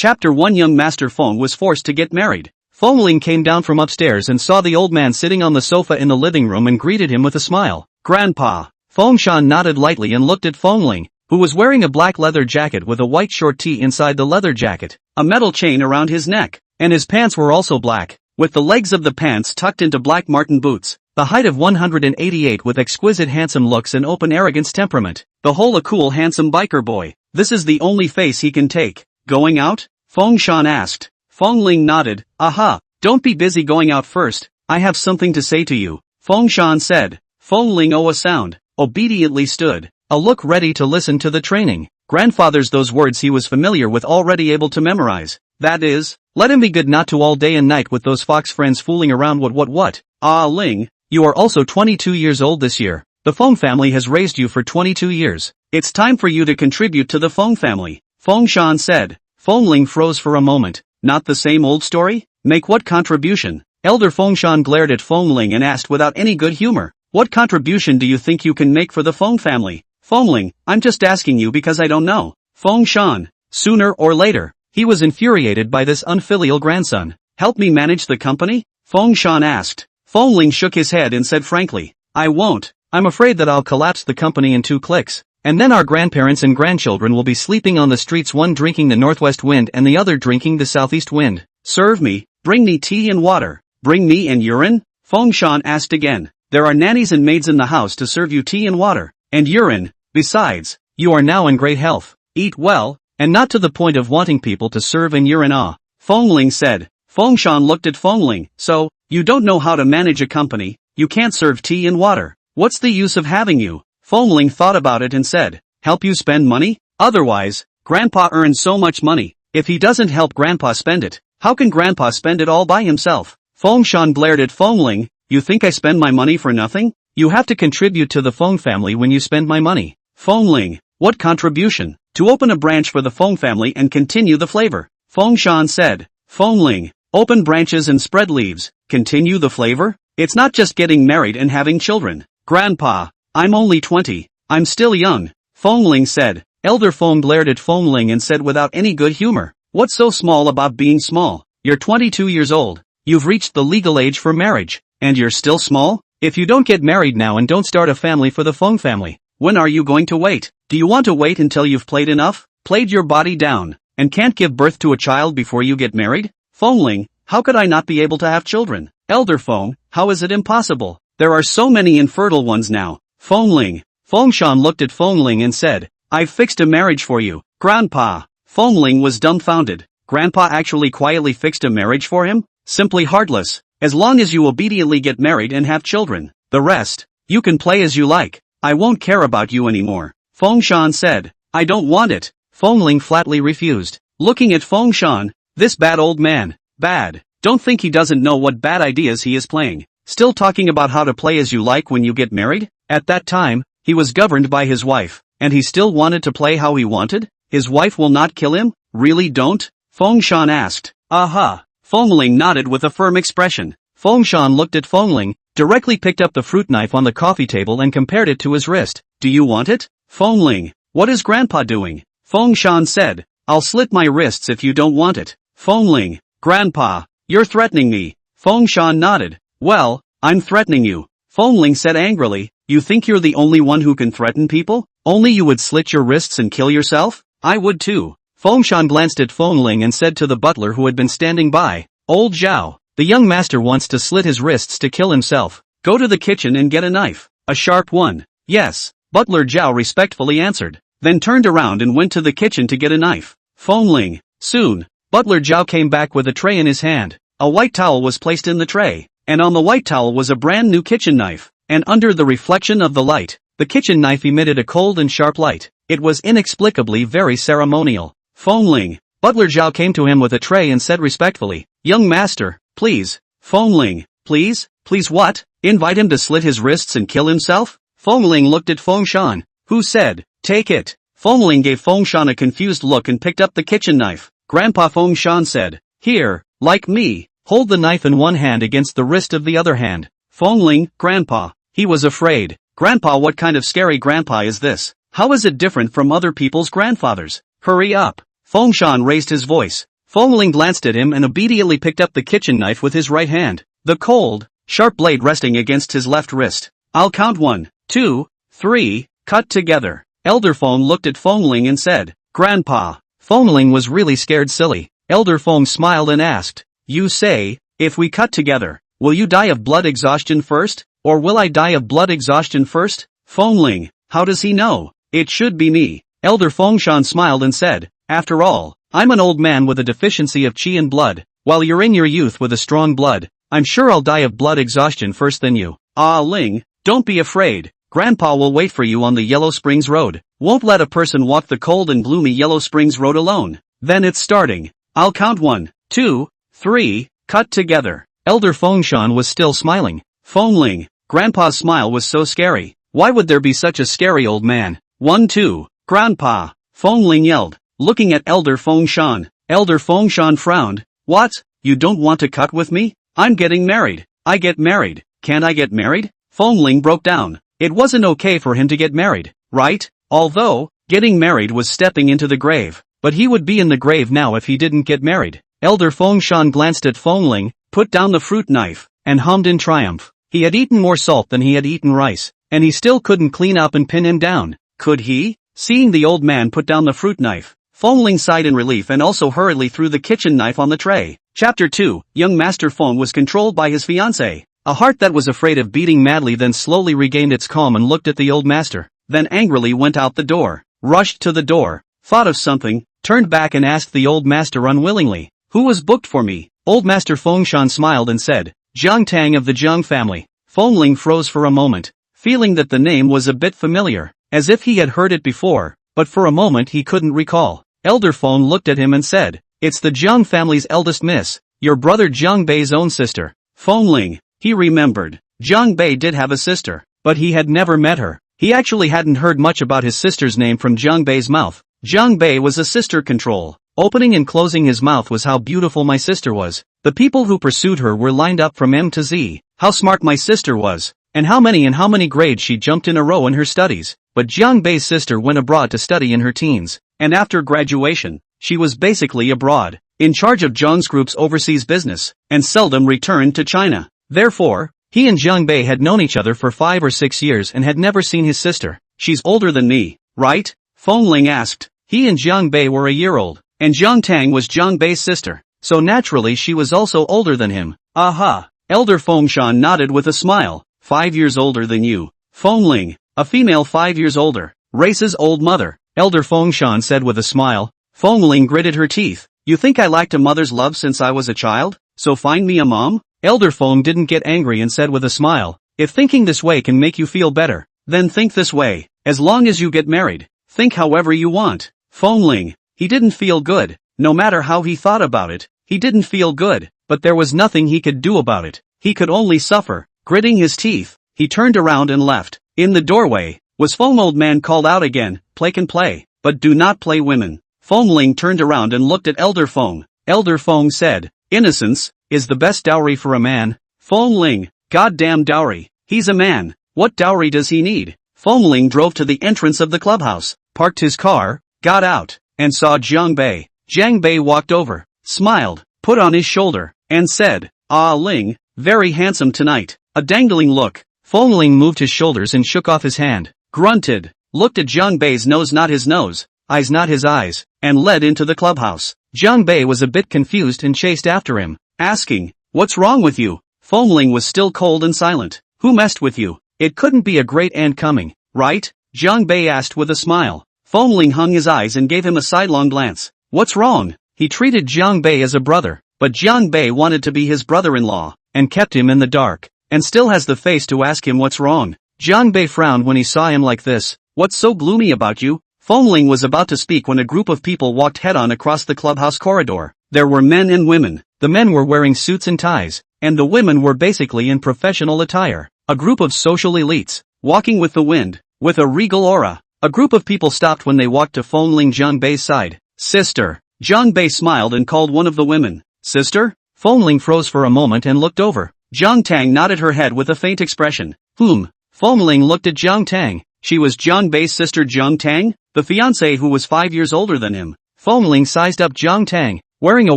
Chapter 1 Young Master Feng was forced to get married. Feng Ling came down from upstairs and saw the old man sitting on the sofa in the living room and greeted him with a smile. Grandpa. Feng Shan nodded lightly and looked at Feng Ling, who was wearing a black leather jacket with a white short tee inside the leather jacket, a metal chain around his neck, and his pants were also black, with the legs of the pants tucked into black marten boots. The height of 188 with exquisite handsome looks and open arrogance temperament. The whole a cool handsome biker boy. This is the only face he can take. Going out? Feng Shan asked. Feng Ling nodded. Aha, don't be busy going out first, I have something to say to you, Feng Shan said. Feng Ling a sound, obediently stood, a look ready to listen to the training. Grandfather's those words he was familiar with, already able to memorize. That is, let him be good not to all day and night with those fox friends fooling around what. Ah Ling, you are also 22 years old this year. The Feng family has raised you for 22 years. It's time for you to contribute to the Feng family, Feng Shan said. Feng Ling froze for a moment. Not the same old story? Make what contribution? Elder Feng Shan glared at Feng Ling and asked without any good humor. What contribution do you think you can make for the Feng family? Feng Ling, I'm just asking you because I don't know. Feng Shan. Sooner or later. He was infuriated by this unfilial grandson. Help me manage the company? Feng Shan asked. Feng Ling shook his head and said frankly, I won't. I'm afraid that I'll collapse the company in 2 clicks. And then our grandparents and grandchildren will be sleeping on the streets, one drinking the northwest wind and the other drinking the southeast wind. Serve me, bring me tea and water. Bring me and urine? Feng Shan asked again. There are nannies and maids in the house to serve you tea and water, and urine. Besides, you are now in great health. Eat well, and not to the point of wanting people to serve and urine. Ah, Feng Ling said. Feng Shan looked at Feng Ling. So, you don't know how to manage a company, you can't serve tea and water. What's the use of having you? Feng Ling thought about it and said, help you spend money? Otherwise, Grandpa earns so much money. If he doesn't help Grandpa spend it, how can Grandpa spend it all by himself? Feng Shan glared at Feng Ling. You think I spend my money for nothing? You have to contribute to the Feng family when you spend my money. Feng Ling, what contribution? To open a branch for the Feng family and continue the flavor. Feng Shan said. Feng Ling, open branches and spread leaves, continue the flavor? It's not just getting married and having children. Grandpa, I'm only 20, I'm still young, Feng Ling said. Elder Feng glared at Feng Ling and said without any good humor, what's so small about being small? You're 22 years old, you've reached the legal age for marriage, and you're still small? If you don't get married now and don't start a family for the Feng family, when are you going to wait? Do you want to wait until you've played enough? Played your body down, and can't give birth to a child before you get married? Feng Ling, how could I not be able to have children? Elder Feng, how is it impossible? There are so many infertile ones now. Feng Ling. Feng Shan looked at Feng Ling and said, I've fixed a marriage for you, Grandpa. Feng Ling was dumbfounded. Grandpa actually quietly fixed a marriage for him? Simply heartless. As long as you obediently get married and have children, the rest, you can play as you like. I won't care about you anymore. Feng Shan said, I don't want it. Feng Ling flatly refused. Looking at Feng Shan, this bad old man, bad. Don't think he doesn't know what bad ideas he is playing. Still talking about how to play as you like when you get married? At that time, he was governed by his wife, and he still wanted to play how he wanted? His wife will not kill him? Really don't? Feng Shan asked. Aha. Feng Ling nodded with a firm expression. Feng Shan looked at Feng Ling, directly picked up the fruit knife on the coffee table and compared it to his wrist. Do you want it? Feng Ling, what is Grandpa doing? Feng Shan said, I'll slit my wrists if you don't want it. Feng Ling, Grandpa, you're threatening me. Feng Shan nodded. Well, I'm threatening you. Feng Ling said angrily, you think you're the only one who can threaten people? Only you would slit your wrists and kill yourself? I would too. Feng Shan glanced at Feng Ling and said to the butler who had been standing by, Old Zhao, the young master wants to slit his wrists to kill himself. Go to the kitchen and get a knife. A sharp one. Yes, Butler Zhao respectfully answered, then turned around and went to the kitchen to get a knife. Feng Ling. Soon, Butler Zhao came back with a tray in his hand. A white towel was placed in the tray, and on the white towel was a brand new kitchen knife, and under the reflection of the light, the kitchen knife emitted a cold and sharp light. It was inexplicably very ceremonial. Feng Ling. Butler Zhao came to him with a tray and said respectfully, Young master, please. Feng Ling. Please? Please what? Invite him to slit his wrists and kill himself? Feng Ling looked at Feng Shan, who said, Take it. Feng Ling gave Feng Shan a confused look and picked up the kitchen knife. Grandpa Feng Shan said, Here, like me, hold the knife in one hand against the wrist of the other hand. Feng Ling, Grandpa. He was afraid. Grandpa, what kind of scary grandpa is this? How is it different from other people's grandfathers? Hurry up. Feng Shan raised his voice. Feng Ling glanced at him and obediently picked up the kitchen knife with his right hand, the cold, sharp blade resting against his left wrist. I'll count 1, 2, 3, cut together. Elder Feng looked at Feng Ling and said, Grandpa. Feng Ling was really scared silly. Elder Feng smiled and asked, You say, if we cut together, will you die of blood exhaustion first, or will I die of blood exhaustion first? Feng Ling, how does he know? It should be me. Elder Fengshan smiled and said, After all, I'm an old man with a deficiency of qi and blood, while you're in your youth with a strong blood. I'm sure I'll die of blood exhaustion first than you. Ah Ling, don't be afraid. Grandpa will wait for you on the Yellow Springs Road. Won't let a person walk the cold and gloomy Yellow Springs Road alone. Then it's starting. I'll count 1, 2, 3, cut together. Elder Fengshan was still smiling. Feng Ling, Grandpa's smile was so scary. Why would there be such a scary old man? 1, 2, Grandpa, Feng Ling yelled, looking at Elder Fengshan. Elder Fengshan frowned. What? You don't want to cut with me? I'm getting married. I get married. Can't I get married? Feng Ling broke down. It wasn't okay for him to get married, right? Although, getting married was stepping into the grave, but he would be in the grave now if he didn't get married. Elder Fengshan glanced at Feng Ling, put down the fruit knife, and hummed in triumph. He had eaten more salt than he had eaten rice, and he still couldn't clean up and pin him down. Could he? Seeing the old man put down the fruit knife, Feng Ling sighed in relief and also hurriedly threw the kitchen knife on the tray. Chapter 2, Young Master Feng was controlled by his fiancée. A heart that was afraid of beating madly then slowly regained its calm and looked at the old master, then angrily went out the door, rushed to the door, thought of something, turned back and asked the old master unwillingly, Who was booked for me? Old Master Fengshan smiled and said, Jiang Tang of the Jiang family. Feng Ling froze for a moment, feeling that the name was a bit familiar, as if he had heard it before, but for a moment he couldn't recall. Elder Feng looked at him and said, It's the Jiang family's eldest miss, your brother Jiang Bei's own sister. Feng Ling. He remembered. Jiang Bei did have a sister, but he had never met her. He actually hadn't heard much about his sister's name from Jiang Bei's mouth. Jiang Bei was a sister control. Opening and closing his mouth was how beautiful my sister was. The people who pursued her were lined up from M to Z. How smart my sister was. And how many grades she jumped in a row in her studies. But Jiang Bei's sister went abroad to study in her teens. And after graduation, she was basically abroad, in charge of Jiang's group's overseas business, and seldom returned to China. Therefore, he and Jiang Bei had known each other for 5 or 6 years and had never seen his sister. She's older than me, right? Feng Ling asked. He and Jiang Bei were a year old, and Jiang Tang was Jiang Bei's sister, so naturally she was also older than him. Aha! Elder Fengshan nodded with a smile. 5 years older than you. Feng Ling, a female 5 years older, race's old mother, Elder Fengshan said with a smile. Feng Ling gritted her teeth. You think I lacked a mother's love since I was a child? So find me a mom? Elder Feng didn't get angry and said with a smile, If thinking this way can make you feel better, then think this way. As long as you get married, think however you want. Feng Ling, he didn't feel good. No matter how he thought about it, he didn't feel good, but there was nothing he could do about it. He could only suffer. Gritting his teeth, he turned around and left. In the doorway, was Feng. Old man called out again, Play can play, but do not play women. Feng Ling turned around and looked at Elder Feng. Elder Feng said, Innocence is the best dowry for a man. Feng Ling, goddamn dowry. He's a man. What dowry does he need? Feng Ling drove to the entrance of the clubhouse, parked his car, got out, and saw Jiang Bei. Jiang Bei walked over, smiled, put on his shoulder, and said, Ah Ling, very handsome tonight. A dangling look. Feng Ling moved his shoulders and shook off his hand, grunted, looked at Jiang Bei's nose not his nose, eyes not his eyes, and led into the clubhouse. Jiang Bei was a bit confused and chased after him, asking, What's wrong with you? Feng Ling was still cold and silent. Who messed with you? It couldn't be a great aunt coming, right? Jiang Bei asked with a smile. Feng Ling hung his eyes and gave him a sidelong glance. What's wrong? He treated Jiang Bei as a brother, but Jiang Bei wanted to be his brother-in-law, and kept him in the dark, and still has the face to ask him what's wrong. Jiang Bei frowned when he saw him like this. What's so gloomy about you? Feng Ling was about to speak when a group of people walked head-on across the clubhouse corridor. There were men and women. The men were wearing suits and ties, and the women were basically in professional attire. A group of social elites, walking with the wind, with a regal aura. A group of people stopped when they walked to Feng Ling Jiang Bei's side. Sister. Jiang Bei smiled and called one of the women. Sister? Feng Ling froze for a moment and looked over. Jiang Tang nodded her head with a faint expression. Whom? Feng Ling looked at Jiang Tang. She was Jiang Bei's sister Jiang Tang, the fiancée who was 5 years older than him. Feng Ling sized up Jiang Tang. wearing a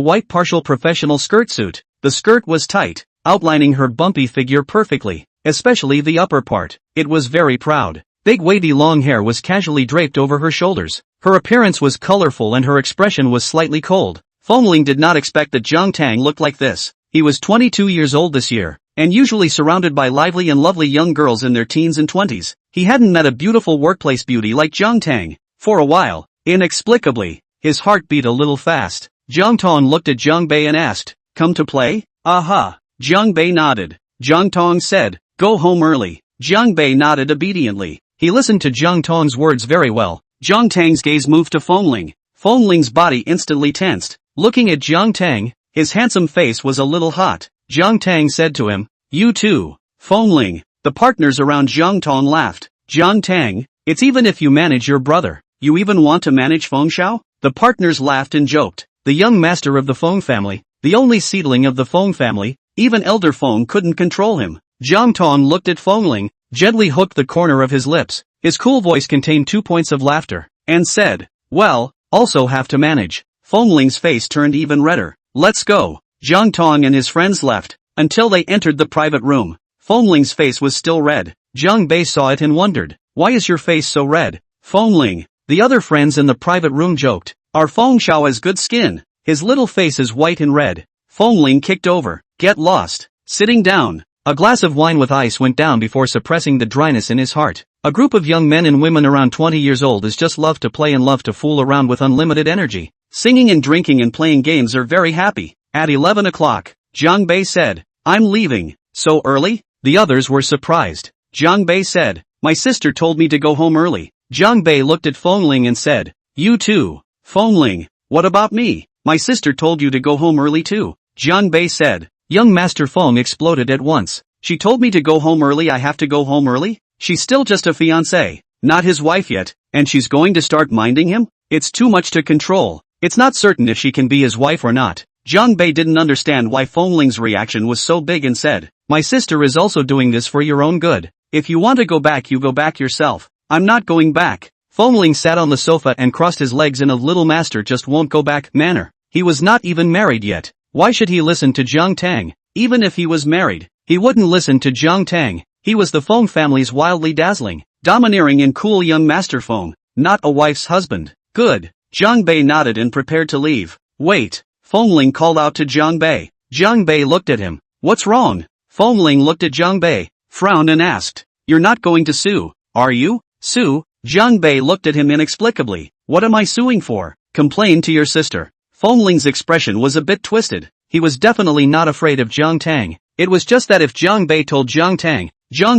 white partial professional skirt suit. The skirt was tight, outlining her bumpy figure perfectly, especially the upper part. It was very proud. Big wavy long hair was casually draped over her shoulders. Her appearance was colorful and her expression was slightly cold. Feng Ling did not expect that Jiang Tang looked like this. He was 22 years old this year, and usually surrounded by lively and lovely young girls in their teens and 20s. He hadn't met a beautiful workplace beauty like Jiang Tang. For a while, inexplicably, his heart beat a little fast. Jiang Tang looked at Jiang Bei and asked, "Come to play?" "Aha." Jiang Bei nodded. Jiang Tang said, "Go home early." Jiang Bei nodded obediently. He listened to Jiang Tang's words very well. Jiang Tang's gaze moved to Feng Ling. Feng Ling's body instantly tensed. Looking at Jiang Tang, his handsome face was a little hot. Jiang Tang said to him, "You too, Feng Ling." The partners around Jiang Tang laughed. "Jiang Tang, it's even if you manage your brother. You even want to manage Feng Xiao?" The partners laughed and joked. The young master of the Feng family, the only seedling of the Feng family, even elder Feng couldn't control him. Jiang Tang looked at Feng Ling, gently hooked the corner of his lips. His cool voice contained 2 points of laughter, and said, "Well, also have to manage." Feng Ling's face turned even redder. "Let's go." Jiang Tang and his friends left, until they entered the private room. Feng Ling's face was still red. Jiang Bei saw it and wondered, "Why is your face so red, Feng Ling?" The other friends in the private room joked, "Our Feng Xiao has good skin. His little face is white and red." Feng Ling kicked over. "Get lost." Sitting down. A glass of wine with ice went down before suppressing the dryness in his heart. A group of young men and women around 20 years old is just love to play and love to fool around with unlimited energy. Singing and drinking and playing games are very happy. At 11 o'clock, Jiang Bei said, "I'm leaving." "So early?" The others were surprised. Jiang Bei said, "My sister told me to go home early." Jiang Bei looked at Feng Ling and said, "You too, Feng Ling. What about me? My sister told you to go home early too." Jiang Bei said. Young Master Feng exploded at once. "She told me to go home early. I have to go home early? She's still just a fiancée, not his wife yet, and she's going to start minding him? It's too much to control. It's not certain if she can be his wife or not." Jiang Bei didn't understand why Feng Ling's reaction was so big and said, "My sister is also doing this for your own good. If you want to go back, you go back yourself. I'm not going back." Feng Ling sat on the sofa and crossed his legs in a little master just won't go back manner. He was not even married yet. Why should he listen to Jiang Tang? Even if he was married, he wouldn't listen to Jiang Tang. He was the Feng family's wildly dazzling, domineering and cool young Master Feng, not a wife's husband. "Good." Jiang Bei nodded and prepared to leave. "Wait." Feng Ling called out to Jiang Bei. Jiang Bei looked at him. "What's wrong?" Feng Ling looked at Jiang Bei, frowned and asked, "You're not going to sue, are you?" "Sue?" Jiang Bei looked at him inexplicably. "What am I suing for?" "Complain to your sister." Feng Ling's expression was a bit twisted. He was definitely not afraid of Jiang Tang. It was just that if Jiang Bei told Jiang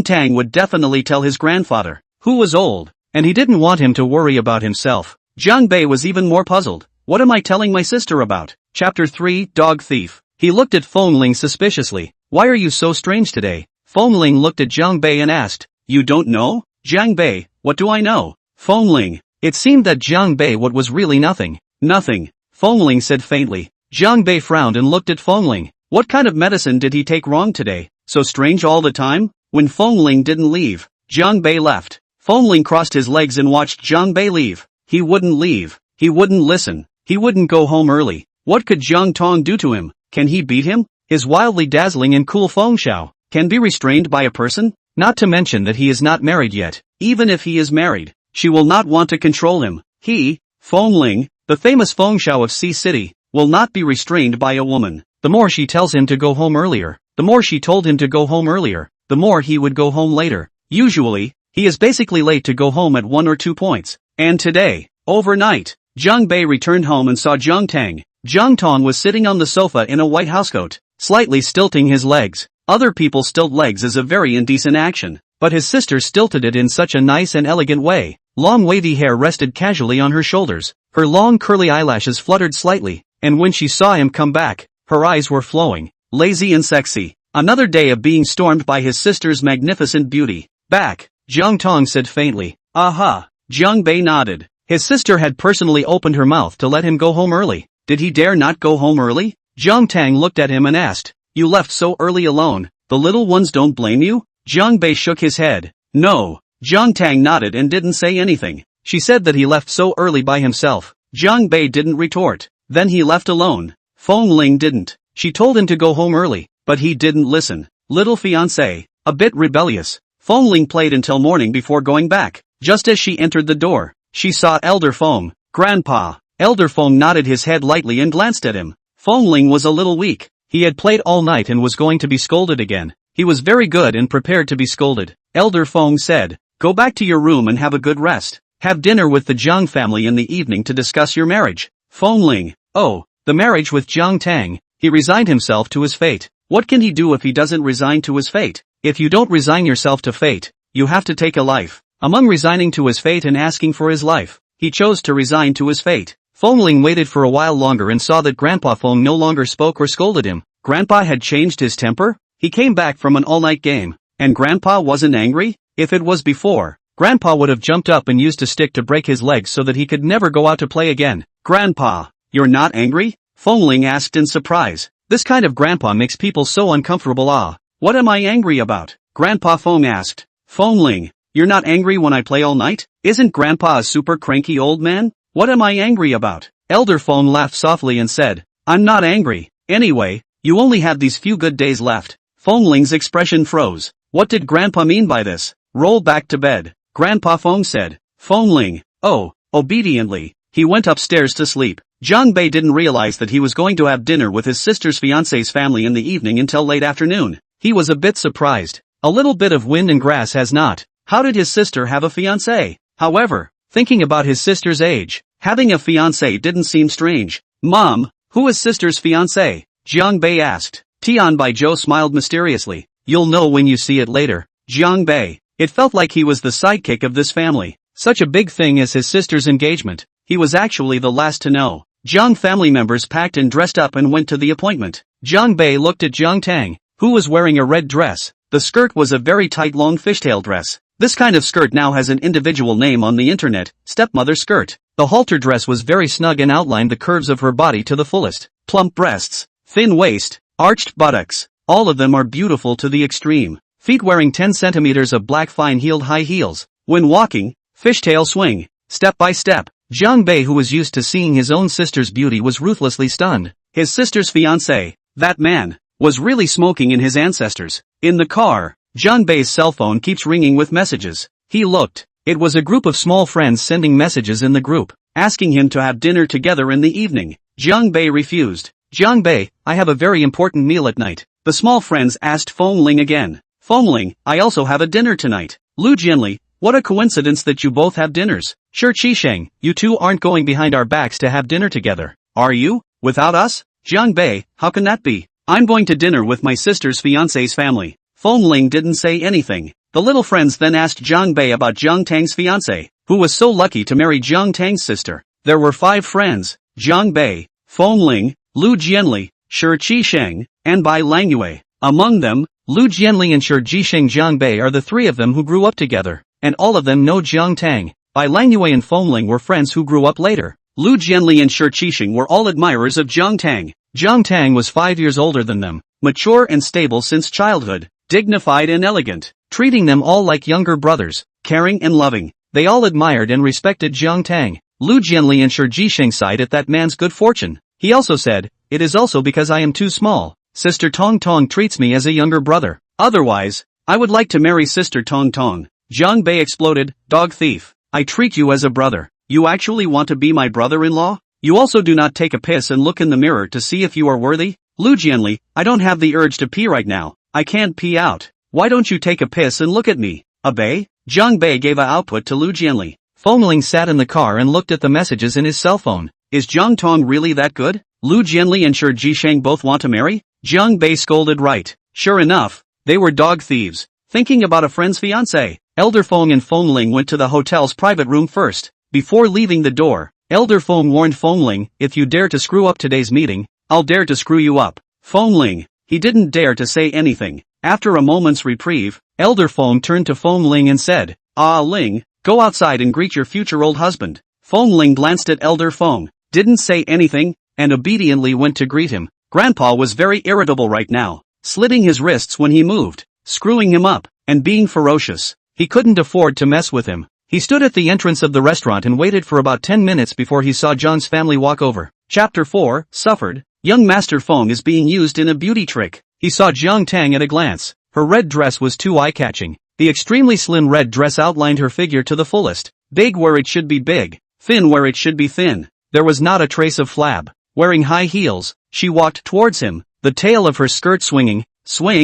Tang would definitely tell his grandfather, who was old, and he didn't want him to worry about himself. Jiang Bei was even more puzzled. "What am I telling my sister about?" Chapter 3, Dog Thief. He looked at Feng Ling suspiciously. "Why are you so strange today?" Feng Ling looked at Jiang Bei and asked, "You don't know?" Jiang Bei, "What do I know?" Feng Ling. It seemed that Jiang Bei what was really nothing. "Nothing," Feng Ling said faintly. Jiang Bei frowned and looked at Feng Ling. What kind of medicine did he take wrong today? So strange all the time? When Feng Ling didn't leave, Jiang Bei left. Feng Ling crossed his legs and watched Jiang Bei leave. He wouldn't leave. He wouldn't listen. He wouldn't go home early. What could Jiang Tang do to him? Can he beat him? His wildly dazzling and cool Feng Xiao can be restrained by a person? Not to mention that he is not married yet. Even if he is married, she will not want to control him. He, Feng Ling, the famous Feng Xiao of Sea City, will not be restrained by a woman. The more she tells him to go home earlier, the more she told him to go home earlier, the more he would go home later. Usually, he is basically late to go home at 1 or 2 points. And today, overnight, Jiang Bei returned home and saw Jiang Tang. Jiang Tang was sitting on the sofa in a white housecoat, slightly stilting his legs. Other people stilt legs is a very indecent action, but his sister stilted it in such a nice and elegant way. Long wavy hair rested casually on her shoulders. Her long curly eyelashes fluttered slightly, and when she saw him come back, her eyes were flowing, lazy and sexy. Another day of being stormed by his sister's magnificent beauty. "Back," Jiang Tang said faintly. "Aha." Jiang Bei nodded. His sister had personally opened her mouth to let him go home early. Did he dare not go home early? Jiang Tang looked at him and asked, "You left so early alone. The little ones don't blame you?" Jiang Bei shook his head. "No." Jiang Tang nodded and didn't say anything. She said that he left so early by himself. Jiang Bei didn't retort. Then he left alone. Feng Ling didn't. She told him to go home early, but he didn't listen. Little fiancé, a bit rebellious. Feng Ling played until morning before going back. Just as she entered the door, she saw Elder Feng. Grandpa. Elder Feng nodded his head lightly and glanced at him. Feng Ling was a little weak. He had played all night and was going to be scolded again. He was very good and prepared to be scolded. Elder Feng said, "Go back to your room and have a good rest. Have dinner with the Jiang family in the evening to discuss your marriage." Feng Ling. Oh, the marriage with Jiang Tang. He resigned himself to his fate. What can he do if he doesn't resign to his fate? If you don't resign yourself to fate, you have to take a life. Among resigning to his fate and asking for his life, he chose to resign to his fate. Feng Ling waited for a while longer and saw that Grandpa Feng no longer spoke or scolded him. Grandpa had changed his temper? He came back from an all-night game, and Grandpa wasn't angry? If it was before, Grandpa would have jumped up and used a stick to break his legs so that he could never go out to play again. "Grandpa, you're not angry?" Feng Ling asked in surprise. This kind of grandpa makes people so uncomfortable. What am I angry about? Grandpa Feng asked. Feng Ling, you're not angry when I play all night? Isn't Grandpa a super cranky old man? What am I angry about? Elder Feng laughed softly and said, I'm not angry. Anyway, you only have these few good days left. Feng Ling's expression froze. What did Grandpa mean by this? Roll back to bed, Grandpa Feng said. Feng Ling, oh, obediently, he went upstairs to sleep. Zhang Bei didn't realize that he was going to have dinner with his sister's fiancé's family in the evening until late afternoon. He was a bit surprised. A little bit of wind and grass has not. How did his sister have a fiancé? However, thinking about his sister's age, having a fiancé didn't seem strange. Mom, who is sister's fiancé? Jiang Bei asked. Tian Bai Zhou smiled mysteriously. You'll know when you see it later. Jiang Bei. It felt like he was the sidekick of this family. Such a big thing as his sister's engagement. He was actually the last to know. Jiang family members packed and dressed up and went to the appointment. Jiang Bei looked at Jiang Tang, who was wearing a red dress. The skirt was a very tight long fishtail dress. This kind of skirt now has an individual name on the internet, stepmother skirt. The halter dress was very snug and outlined the curves of her body to the fullest. Plump breasts, thin waist, arched buttocks, all of them are beautiful to the extreme. Feet wearing 10 centimeters of black fine-heeled high heels. When walking, fishtail swing, step by step. Jiang Bei, who was used to seeing his own sister's beauty, was ruthlessly stunned. His sister's fiancé, that man, was really smoking in his ancestors. In the car, Jiang Bei's cell phone keeps ringing with messages. He looked. It was a group of small friends sending messages in the group, asking him to have dinner together in the evening. Jiang Bei refused. Jiang Bei, I have a very important meal at night. The small friends asked Feng Ling again. Feng Ling, I also have a dinner tonight. Lu Jianli, what a coincidence that you both have dinners. Sure Qisheng, you two aren't going behind our backs to have dinner together, are you? Without us? Jiang Bei, how can that be? I'm going to dinner with my sister's fiancé's family. Feng Ling didn't say anything. The little friends then asked Jiang Bei about Jiang Tang's fiancé, who was so lucky to marry Jiang Tang's sister. There were 5 friends, Jiang Bei, Feng Ling, Lu Jianli, Shi Qisheng, and Bai Langyue. Among them, Lu Jianli and Shi Qisheng Jiang Bei are the 3 of them who grew up together, and all of them know Jiang Tang. Bai Langyue and Feng Ling were friends who grew up later. Lu Jianli and Shi Qisheng were all admirers of Jiang Tang. Jiang Tang was 5 years older than them, mature and stable since childhood, dignified and elegant, treating them all like younger brothers, caring and loving. They all admired and respected Jiang Tang. Lu Jianli and Shi Qisheng sighed at that man's good fortune. He also said, it is also because I am too small. Sister Tong Tong treats me as a younger brother. Otherwise, I would like to marry Sister Tong Tong. Jiang Bei exploded, dog thief. I treat you as a brother. You actually want to be my brother-in-law? You also do not take a piss and look in the mirror to see if you are worthy? Lu Jianli, I don't have the urge to pee right now. I can't pee out. Why don't you take a piss and look at me? A Bei? Jiang Bei gave a output to Lu Jianli. Feng Ling sat in the car and looked at the messages in his cell phone. Is Jiang Tong really that good? Lu Jianli and Shi Qisheng both want to marry? Jiang Bei scolded right. Sure enough, they were dog thieves. Thinking about a friend's fiancé. Elder Feng and Feng Ling went to the hotel's private room first. Before leaving the door, Elder Feng warned Feng Ling, if you dare to screw up today's meeting, I'll dare to screw you up. Feng Ling, he didn't dare to say anything. After a moment's reprieve, Elder Feng turned to Feng Ling and said, Ah Ling, go outside and greet your future old husband. Feng Ling glanced at Elder Feng, didn't say anything, and obediently went to greet him. Grandpa was very irritable right now, slitting his wrists when he moved, screwing him up, and being ferocious. He couldn't afford to mess with him. He stood at the entrance of the restaurant and waited for about 10 minutes before he saw John's family walk over. Chapter 4, Suffered. Young Master Feng is being used in a beauty trick. He saw Jiang Tang at a glance. Her red dress was too eye-catching. The extremely slim red dress outlined her figure to the fullest. Big where it should be big. Thin where it should be thin. There was not a trace of flab. Wearing high heels, she walked towards him, the tail of her skirt swinging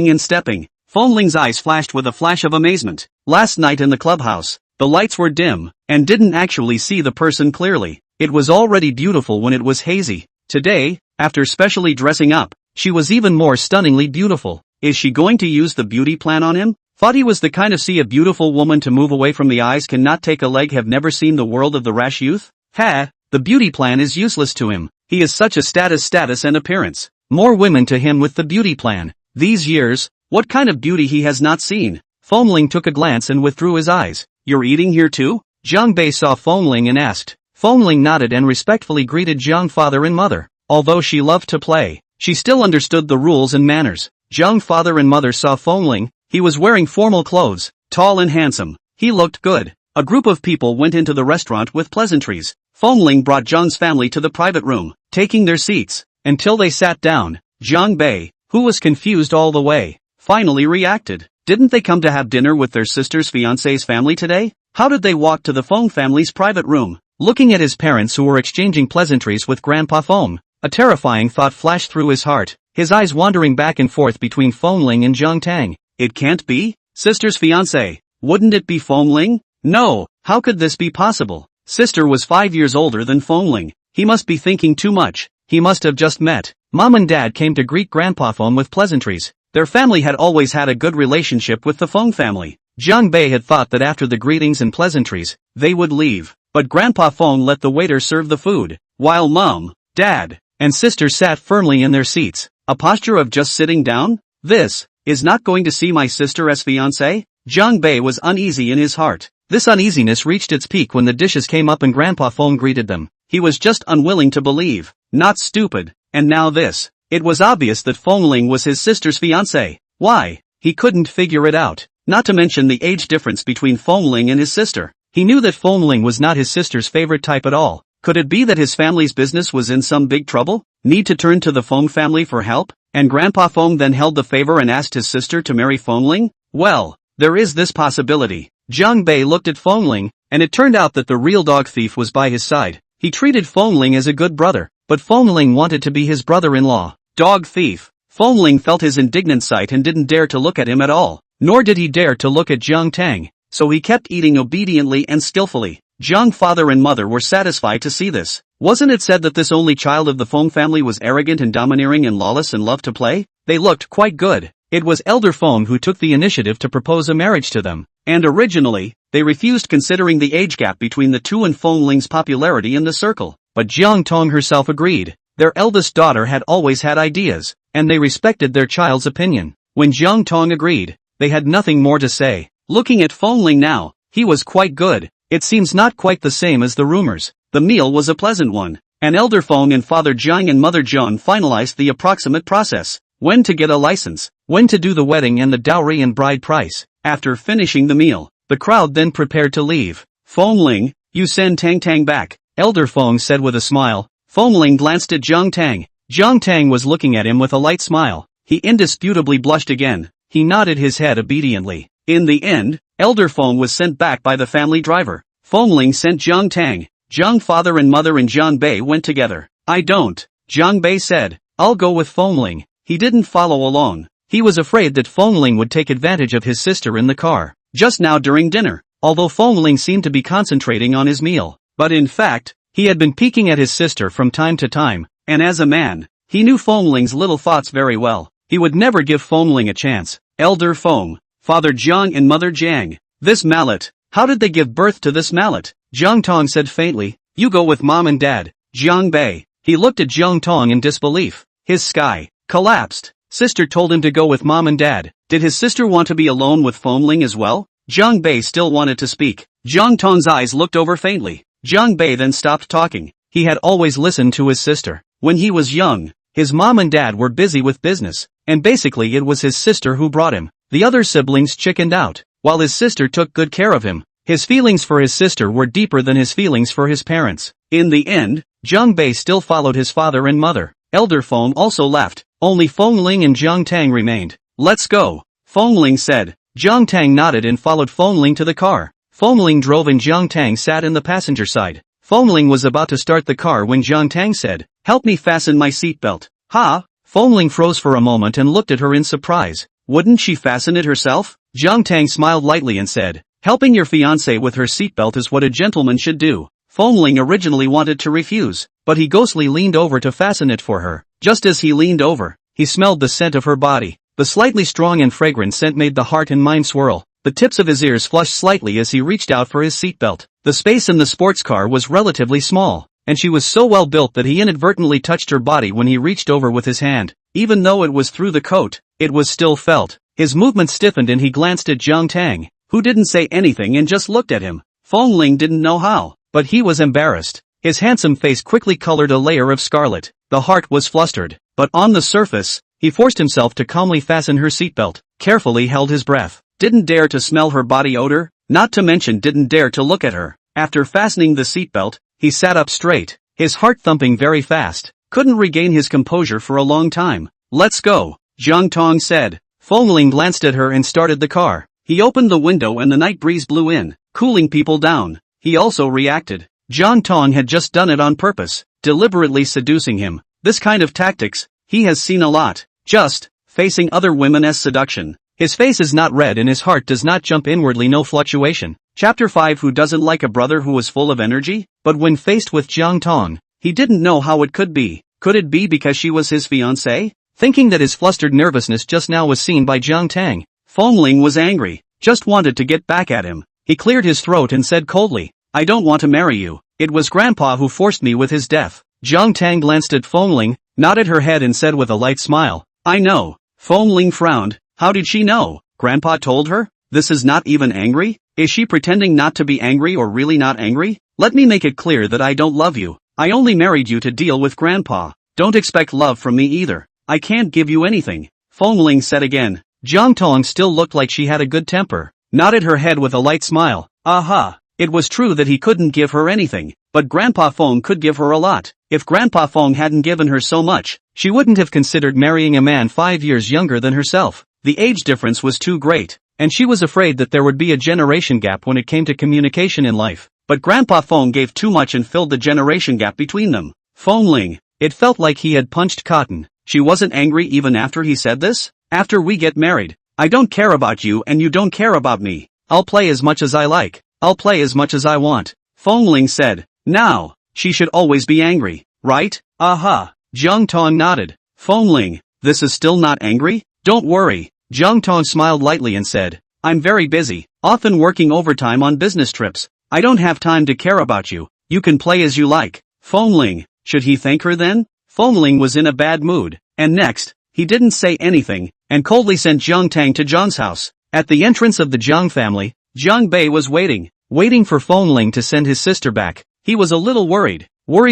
and stepping. Feng Ling's eyes flashed with a flash of amazement. Last night in the clubhouse, the lights were dim, and didn't actually see the person clearly. It was already beautiful when it was hazy. Today, after specially dressing up, she was even more stunningly beautiful. Is she going to use the beauty plan on him? Thought he was the kind of see a beautiful woman to move away from the eyes cannot take a leg have never seen the world of the rash youth? Ha! The beauty plan is useless to him. He is such a status and appearance. More women to him with the beauty plan. These years, what kind of beauty he has not seen? Feng Ling took a glance and withdrew his eyes. You're eating here too? Jiang Bei saw Feng Ling and asked. Feng Ling nodded and respectfully greeted Jiang father and mother. Although she loved to play, she still understood the rules and manners. Jiang father and mother saw Feng Ling. He was wearing formal clothes, tall and handsome. He looked good. A group of people went into the restaurant with pleasantries. Feng Ling brought Jiang's family to the private room, taking their seats. Until they sat down, Jiang Bei, who was confused all the way, finally reacted. Didn't they come to have dinner with their sister's fiancé's family today? How did they walk to the Feng family's private room? Looking at his parents who were exchanging pleasantries with Grandpa Feng, a terrifying thought flashed through his heart, his eyes wandering back and forth between Feng Ling and Jiang Tang. It can't be? Sister's fiancé. Wouldn't it be Feng Ling? No, how could this be possible? Sister was 5 years older than Feng Ling. He must be thinking too much. He must have just met. Mom and Dad came to greet Grandpa Feng with pleasantries. Their family had always had a good relationship with the Feng family. Jiang Bei had thought that after the greetings and pleasantries, they would leave. But Grandpa Feng let the waiter serve the food, while Mom, Dad, and Sister sat firmly in their seats. A posture of just sitting down? This is not going to see my sister as fiancé? Jiang Bei was uneasy in his heart. This uneasiness reached its peak when the dishes came up and Grandpa Feng greeted them. He was just unwilling to believe. Not stupid. And now this. It was obvious that Feng Ling was his sister's fiancé. Why? He couldn't figure it out. Not to mention the age difference between Feng Ling and his sister. He knew that Feng Ling was not his sister's favorite type at all. Could it be that his family's business was in some big trouble? Need to turn to the Feng family for help? And Grandpa Feng then held the favor and asked his sister to marry Feng Ling? Well, there is this possibility. Jiang Bei looked at Feng Ling, and it turned out that the real dog thief was by his side. He treated Feng Ling as a good brother, but Feng Ling wanted to be his brother-in-law. Dog thief. Feng Ling felt his indignant sight and didn't dare to look at him at all. Nor did he dare to look at Jiang Tang, so he kept eating obediently and skillfully. Jiang father and mother were satisfied to see this. Wasn't it said that this only child of the Feng family was arrogant and domineering and lawless and loved to play? They looked quite good. It was Elder Feng who took the initiative to propose a marriage to them. And originally, they refused considering the age gap between the two and Feng Ling's popularity in the circle. But Jiang Tang herself agreed. Their eldest daughter had always had ideas, and they respected their child's opinion. When Jiang Tang agreed, they had nothing more to say. Looking at Feng Ling now, he was quite good. It seems not quite the same as the rumors. The meal was a pleasant one. And Elder Feng and Father Jiang and Mother Jiang finalized the approximate process. When to get a license, when to do the wedding and the dowry and bride price. After finishing the meal, the crowd then prepared to leave. Feng Ling, you send Tang Tang back, Elder Feng said with a smile. Feng Ling glanced at Jiang Tang. Jiang Tang was looking at him with a light smile. He indisputably blushed again. He nodded his head obediently. In the end, Elder Feng was sent back by the family driver. Feng Ling sent Jiang Tang. Jiang father and mother and Jiang Bei went together. I don't, Jiang Bei said. I'll go with Feng Ling. He didn't follow along. He was afraid that Feng Ling would take advantage of his sister in the car. Just now during dinner, although Feng Ling seemed to be concentrating on his meal. But in fact, he had been peeking at his sister from time to time, and as a man, he knew Feng Ling's little thoughts very well. He would never give Feng Ling a chance. Elder Feng, Father Jiang and Mother Jiang. This mallet, how did they give birth to this mallet? Jiang Tang said faintly, you go with Mom and Dad, Jiang Bei. He looked at Jiang Tang in disbelief. His sky collapsed. Sister told him to go with Mom and Dad. Did his sister want to be alone with Feng Ling as well? Jiang Bei still wanted to speak. Jiang Tang's eyes looked over faintly. Jiang Bei then stopped talking. He had always listened to his sister. When he was young, his mom and dad were busy with business, and basically it was his sister who brought him. The other siblings chickened out, while his sister took good care of him. His feelings for his sister were deeper than his feelings for his parents. In the end, Jiang Bei still followed his father and mother. Elder Feng also left. Only Feng Ling and Jiang Tang remained. Let's go, Feng Ling said. Jiang Tang nodded and followed Feng Ling to the car. Feng Ling drove and Jiang Tang sat in the passenger side. Feng Ling was about to start the car when Jiang Tang said, "Help me fasten my seatbelt." "Ha?" Feng Ling froze for a moment and looked at her in surprise. Wouldn't she fasten it herself? Jiang Tang smiled lightly and said, "Helping your fiancée with her seatbelt is what a gentleman should do." Feng Ling originally wanted to refuse, but he ghostly leaned over to fasten it for her. Just as he leaned over, he smelled the scent of her body. The slightly strong and fragrant scent made the heart and mind swirl. The tips of his ears flushed slightly as he reached out for his seatbelt. The space in the sports car was relatively small, and she was so well built that he inadvertently touched her body when he reached over with his hand. Even though it was through the coat, it was still felt. His movement stiffened and he glanced at Jiang Tang, who didn't say anything and just looked at him. Feng Ling didn't know how, but he was embarrassed. His handsome face quickly colored a layer of scarlet. The heart was flustered, but on the surface, he forced himself to calmly fasten her seatbelt, carefully held his breath, didn't dare to smell her body odor, not to mention didn't dare to look at her. After fastening the seatbelt, he sat up straight, his heart thumping very fast, couldn't regain his composure for a long time. "Let's go," Jiang Tang said. Feng Ling glanced at her and started the car. He opened the window and the night breeze blew in, cooling people down. He also reacted. Jiang Tang had just done it on purpose, deliberately seducing him. This kind of tactics, he has seen a lot. Just facing other women as seduction. His face is not red and his heart does not jump inwardly, no fluctuation. Chapter 5. Who doesn't like a brother who was full of energy? But when faced with Jiang Tang, he didn't know how it could be. Could it be because she was his fiancée? Thinking that his flustered nervousness just now was seen by Jiang Tang, Feng Ling was angry, just wanted to get back at him. He cleared his throat and said coldly, "I don't want to marry you. It was Grandpa who forced me with his death." Jiang Tang glanced at Feng Ling, nodded her head and said with a light smile, "I know." Feng Ling frowned. How did she know? Grandpa told her? This is not even angry? Is she pretending not to be angry or really not angry? Let me make it clear that I don't love you. I only married you to deal with Grandpa. Don't expect love from me either. I can't give you anything. Feng Ling said again. Jiang Tang still looked like she had a good temper, nodded her head with a light smile. Aha! It was true that he couldn't give her anything, but Grandpa Feng could give her a lot. If Grandpa Feng hadn't given her so much, she wouldn't have considered marrying a man 5 years younger than herself. The age difference was too great, and she was afraid that there would be a generation gap when it came to communication in life. But Grandpa Feng gave too much and filled the generation gap between them. Feng Ling, it felt like he had punched cotton. She wasn't angry even after he said this? After we get married, I don't care about you and you don't care about me. I'll play as much as I like. I'll play as much as I want. Feng Ling said. Now, she should always be angry, right? Aha. Jiang Tang nodded. Feng Ling, this is still not angry? Don't worry. Jiang Tang smiled lightly and said, I'm very busy, often working overtime on business trips. I don't have time to care about you. You can play as you like. Feng Ling, should he thank her then? Feng Ling was in a bad mood, and next, he didn't say anything, and coldly sent Jiang Tang to Jiang's house. At the entrance of the Jiang family, Jiang Bei was waiting for Feng Ling to send his sister back. He was a little worried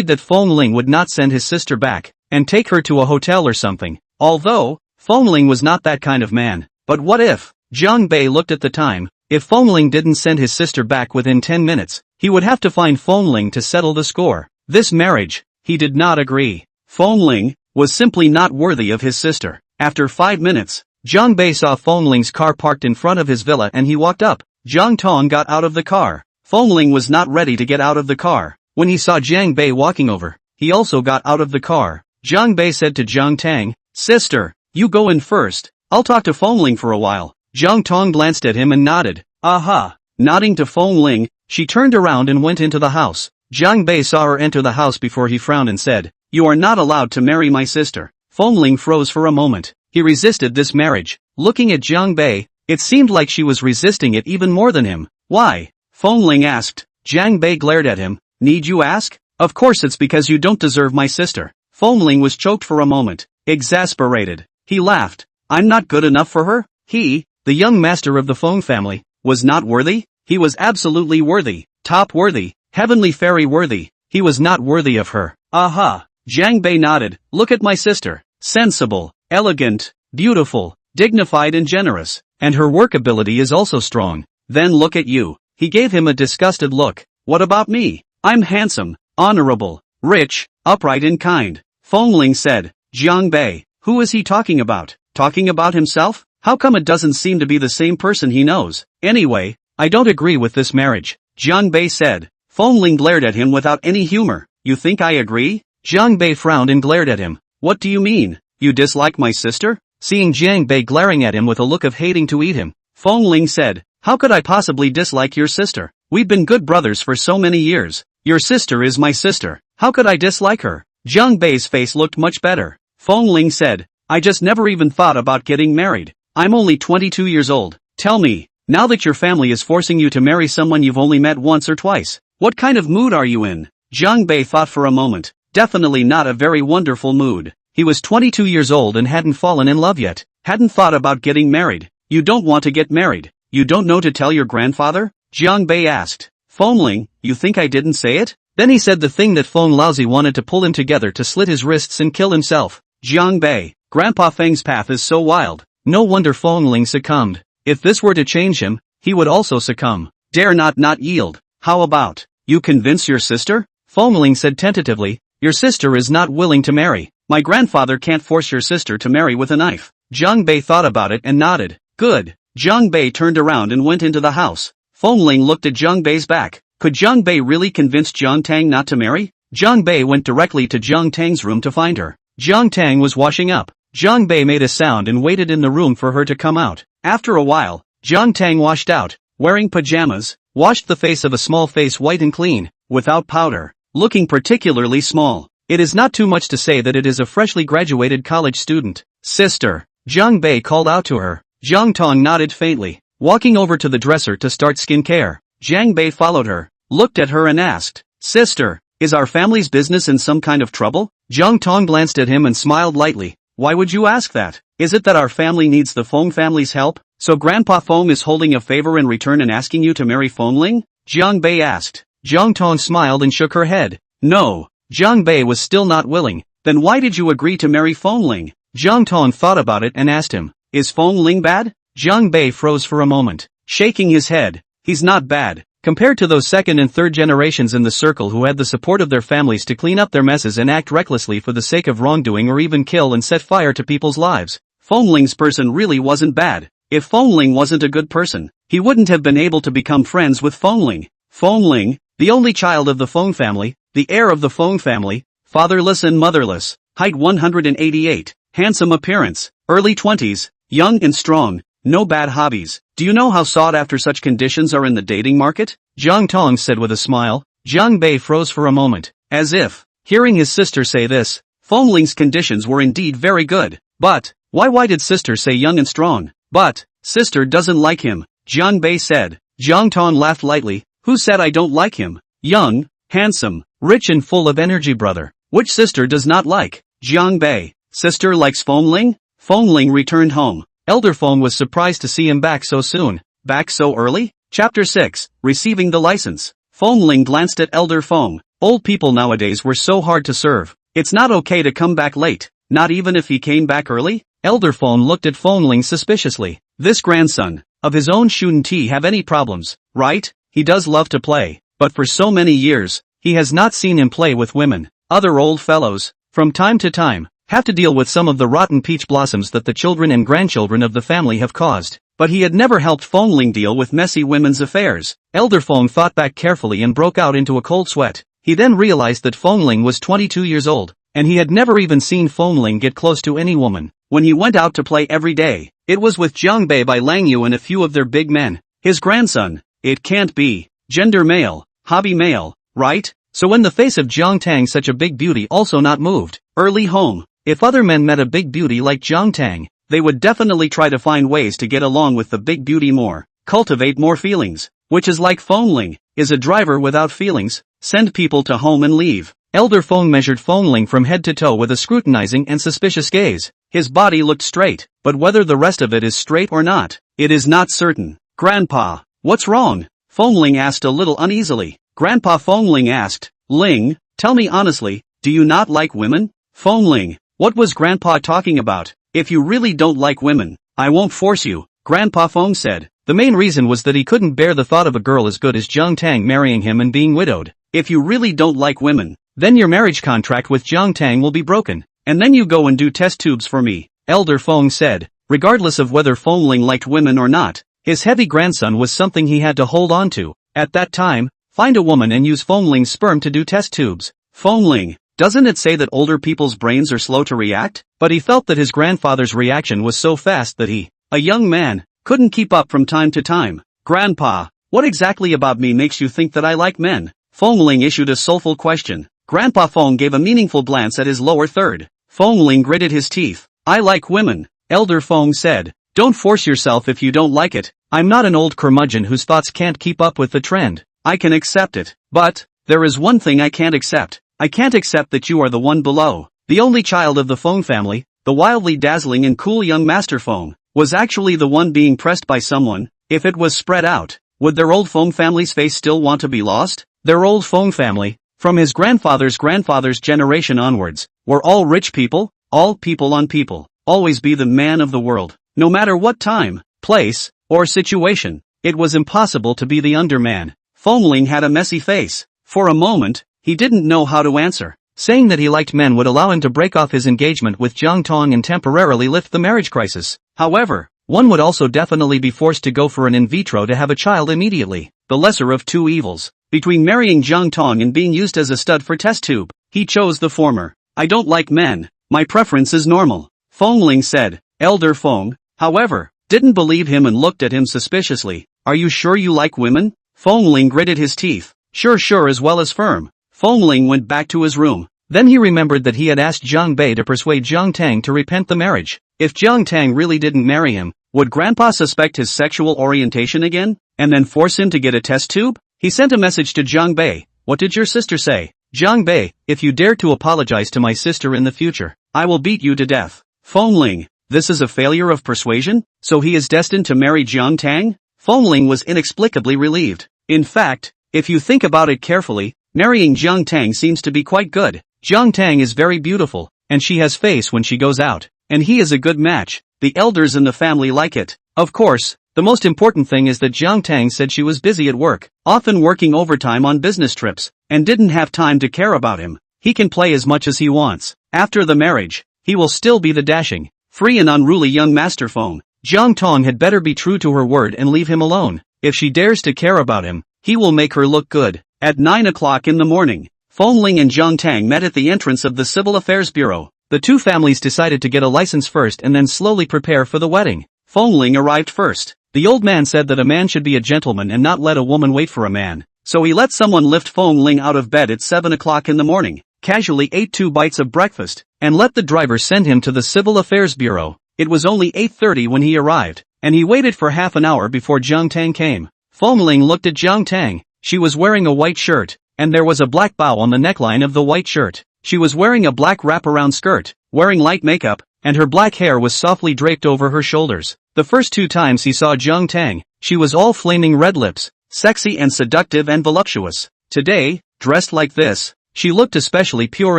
that Feng Ling would not send his sister back, and take her to a hotel or something. Although, Feng Ling was not that kind of man. But what if? Jiang Bei looked at the time. If Feng Ling didn't send his sister back within 10 minutes, he would have to find Feng Ling to settle the score. This marriage, he did not agree. Feng Ling was simply not worthy of his sister. After 5 minutes, Jiang Bei saw Feng Ling's car parked in front of his villa and he walked up. Jiang Tang got out of the car. Feng Ling was not ready to get out of the car. When he saw Jiang Bei walking over, he also got out of the car. Jiang Bei said to Jiang Tang, Sister, you go in first. I'll talk to Feng Ling for a while. Jiang Tang glanced at him and nodded. Aha. Nodding to Feng Ling, she turned around and went into the house. Jiang Bei saw her enter the house before he frowned and said, You are not allowed to marry my sister. Feng Ling froze for a moment. He resisted this marriage. Looking at Jiang Bei, it seemed like she was resisting it even more than him. Why? Feng Ling asked. Jiang Bei glared at him. Need you ask? Of course it's because you don't deserve my sister. Feng Ling was choked for a moment, exasperated. He laughed. I'm not good enough for her? He, the young master of the Feng family, was not worthy? He was absolutely worthy, top worthy, heavenly fairy worthy. He was not worthy of her. Aha. Jiang Bei nodded. Look at my sister. Sensible, elegant, beautiful, dignified and generous. And her work ability is also strong. Then look at you. He gave him a disgusted look. What about me? I'm handsome, honorable, rich, upright and kind. Feng Ling said. Jiang Bei, who is he talking about? Talking about himself? How come it doesn't seem to be the same person he knows? Anyway, I don't agree with this marriage, Jiang Bei said. Feng Ling glared at him without any humor. You think I agree? Jiang Bei frowned and glared at him. What do you mean? You dislike my sister? Seeing Jiang Bei glaring at him with a look of hating to eat him, Feng Ling said, how could I possibly dislike your sister? We've been good brothers for so many years. Your sister is my sister. How could I dislike her? Jiang Bei's face looked much better. Feng Ling said, I just never even thought about getting married. I'm only 22 years old. Tell me, now that your family is forcing you to marry someone you've only met once or twice, what kind of mood are you in? Jiang Bei thought for a moment. Definitely not a very wonderful mood. He was 22 years old and hadn't fallen in love yet. Hadn't thought about getting married. You don't want to get married. You don't know to tell your grandfather? Jiang Bei asked. Feng Ling, you think I didn't say it? Then he said the thing that Feng Laozi wanted to pull him together to slit his wrists and kill himself. Jiang Bei, Grandpa Feng's path is so wild. No wonder Feng Ling succumbed. If this were to change him, he would also succumb. Dare not yield. How about, you convince your sister? Feng Ling said tentatively, your sister is not willing to marry. My grandfather can't force your sister to marry with a knife. Jiang Bei thought about it and nodded. Good. Jiang Bei turned around and went into the house. Feng Ling looked at Jiang Bei's back. Could Jiang Bei really convince Jiang Tang not to marry? Jiang Bei went directly to Jiang Tang's room to find her. Jiang Tang was washing up. Jiang Bei made a sound and waited in the room for her to come out. After a while, Jiang Tang washed out, wearing pajamas, washed the face of a small face white and clean, without powder, looking particularly small. It is not too much to say that it is a freshly graduated college student. Sister, Jiang Bei called out to her. Jiang Tang nodded faintly, walking over to the dresser to start skincare. Jiang Bei followed her, looked at her and asked, Sister, is our family's business in some kind of trouble? Jiang Tang glanced at him and smiled lightly. Why would you ask that? Is it that our family needs the Feng family's help? So Grandpa Feng is holding a favor in return and asking you to marry Feng Ling? Jiang Bei asked. Jiang Tang smiled and shook her head. No. Jiang Bei was still not willing. Then why did you agree to marry Feng Ling? Jiang Tang thought about it and asked him, is Feng Ling bad? Jiang Bei froze for a moment, shaking his head. He's not bad. Compared to those second and third generations in the circle who had the support of their families to clean up their messes and act recklessly for the sake of wrongdoing or even kill and set fire to people's lives, Feng Ling's person really wasn't bad. If Feng Ling wasn't a good person, he wouldn't have been able to become friends with Feng Ling. Feng Ling, the only child of the Feng family, the heir of the Feng family, fatherless and motherless, height 188, handsome appearance, early 20s, young and strong, no bad hobbies. Do you know how sought after such conditions are in the dating market? Jiang Tang said with a smile. Jiang Bei froze for a moment, as if, hearing his sister say this, Feng Ling's conditions were indeed very good. But, why did sister say young and strong? But, sister doesn't like him, Jiang Bei said. Jiang Tang laughed lightly. Who said I don't like him? Young, handsome, rich and full of energy brother. Which sister does not like? Jiang Bei. Sister likes Feng Ling? Feng Ling returned home. Elder Feng was surprised to see him back so soon. Back so early? Chapter 6, Receiving the License. Feng Ling glanced at Elder Feng. Old people nowadays were so hard to serve. It's not okay to come back late, not even if he came back early? Elder Feng looked at Feng Ling suspiciously. This grandson, of his own shouldn't he have any problems, right? He does love to play, but for so many years, he has not seen him play with women. Other old fellows, from time to time, have to deal with some of the rotten peach blossoms that the children and grandchildren of the family have caused. But he had never helped Feng Ling deal with messy women's affairs. Elder Feng thought back carefully and broke out into a cold sweat. He then realized that Feng Ling was 22 years old, and he had never even seen Feng Ling get close to any woman. When he went out to play every day, it was with Jiang Bei by Lang Yu and a few of their big men. His grandson. It can't be. Gender male, hobby male, right? So when the face of Jiang Tang, such a big beauty, also not moved. Early home. If other men met a big beauty like Jiang Tang, they would definitely try to find ways to get along with the big beauty more, cultivate more feelings, which is like Feng Ling, is a driver without feelings, send people to home and leave. Elder Feng measured Feng Ling from head to toe with a scrutinizing and suspicious gaze. His body looked straight, but whether the rest of it is straight or not, it is not certain. Grandpa, what's wrong? Feng Ling asked a little uneasily. Grandpa Feng Ling asked, Ling, tell me honestly, do you not like women? Feng Ling, what was Grandpa talking about? If you really don't like women, I won't force you, Grandpa Feng said. The main reason was that he couldn't bear the thought of a girl as good as Jiang Tang marrying him and being widowed. If you really don't like women, Then your marriage contract with Jiang Tang will be broken, and then you go and do test tubes for me, Elder Feng said. Regardless of whether Feng Ling liked women or not, his heavy grandson was something he had to hold on to. At that time, find a woman and use Feng Ling's sperm to do test tubes. Feng Ling, doesn't it say that older people's brains are slow to react? But he felt that his grandfather's reaction was so fast that he, a young man, couldn't keep up from time to time. Grandpa, what exactly about me makes you think that I like men? Feng Ling issued a soulful question. Grandpa Feng gave a meaningful glance at his lower third. Feng Ling gritted his teeth. I like women, Elder Feng said. Don't force yourself if you don't like it. I'm not an old curmudgeon whose thoughts can't keep up with the trend. I can accept it. But, there is one thing I can't accept. I can't accept that you are the one below. The only child of the Feng family, the wildly dazzling and cool young Master Feng, was actually the one being pressed by someone. If it was spread out, would their old Feng family's face still want to be lost? Their old Feng family, from his grandfather's generation onwards, were all rich people, all people on people, always be the man of the world. No matter what time, place, or situation, it was impossible to be the underman. Feng Ling had a messy face. For a moment, he didn't know how to answer. Saying that he liked men would allow him to break off his engagement with Jiang Tang and temporarily lift the marriage crisis. However, one would also definitely be forced to go for an in vitro to have a child immediately. The lesser of two evils. Between marrying Jiang Tang and being used as a stud for test tube, he chose the former. I don't like men. My preference is normal, Feng Ling said. Elder Feng, however, didn't believe him and looked at him suspiciously. Are you sure you like women? Feng Ling gritted his teeth. Sure as well as firm. Feng Ling went back to his room. Then he remembered that he had asked Jiang Bei to persuade Jiang Tang to repent the marriage. If Jiang Tang really didn't marry him, would Grandpa suspect his sexual orientation again, and then force him to get a test tube? He sent a message to Jiang Bei. What did your sister say? Jiang Bei, if you dare to apologize to my sister in the future, I will beat you to death. Feng Ling, this is a failure of persuasion? So he is destined to marry Jiang Tang? Feng Ling was inexplicably relieved. In fact, if you think about it carefully, marrying Jiang Tang seems to be quite good. Jiang Tang is very beautiful, and she has face when she goes out, and he is a good match. The elders in the family like it. Of course, the most important thing is that Jiang Tang said she was busy at work, often working overtime on business trips, and didn't have time to care about him. He can play as much as he wants. After the marriage, he will still be the dashing, free and unruly young Master Feng. Jiang Tang had better be true to her word and leave him alone. If she dares to care about him, he will make her look good. At 9 o'clock in the morning, Feng Ling and Jiang Tang met at the entrance of the Civil Affairs Bureau. The two families decided to get a license first and then slowly prepare for the wedding. Feng Ling arrived first. The old man said that a man should be a gentleman and not let a woman wait for a man. So he let someone lift Feng Ling out of bed at 7 o'clock in the morning, casually ate 2 bites of breakfast, and let the driver send him to the Civil Affairs Bureau. It was only 8:30 when he arrived, and he waited for half an hour before Jiang Tang came. Feng Ling looked at Jiang Tang. She was wearing a white shirt, and there was a black bow on the neckline of the white shirt. She was wearing a black wraparound skirt, wearing light makeup, and her black hair was softly draped over her shoulders. The first 2 times he saw Jiang Tang, she was all flaming red lips, sexy and seductive and voluptuous. Today, dressed like this, she looked especially pure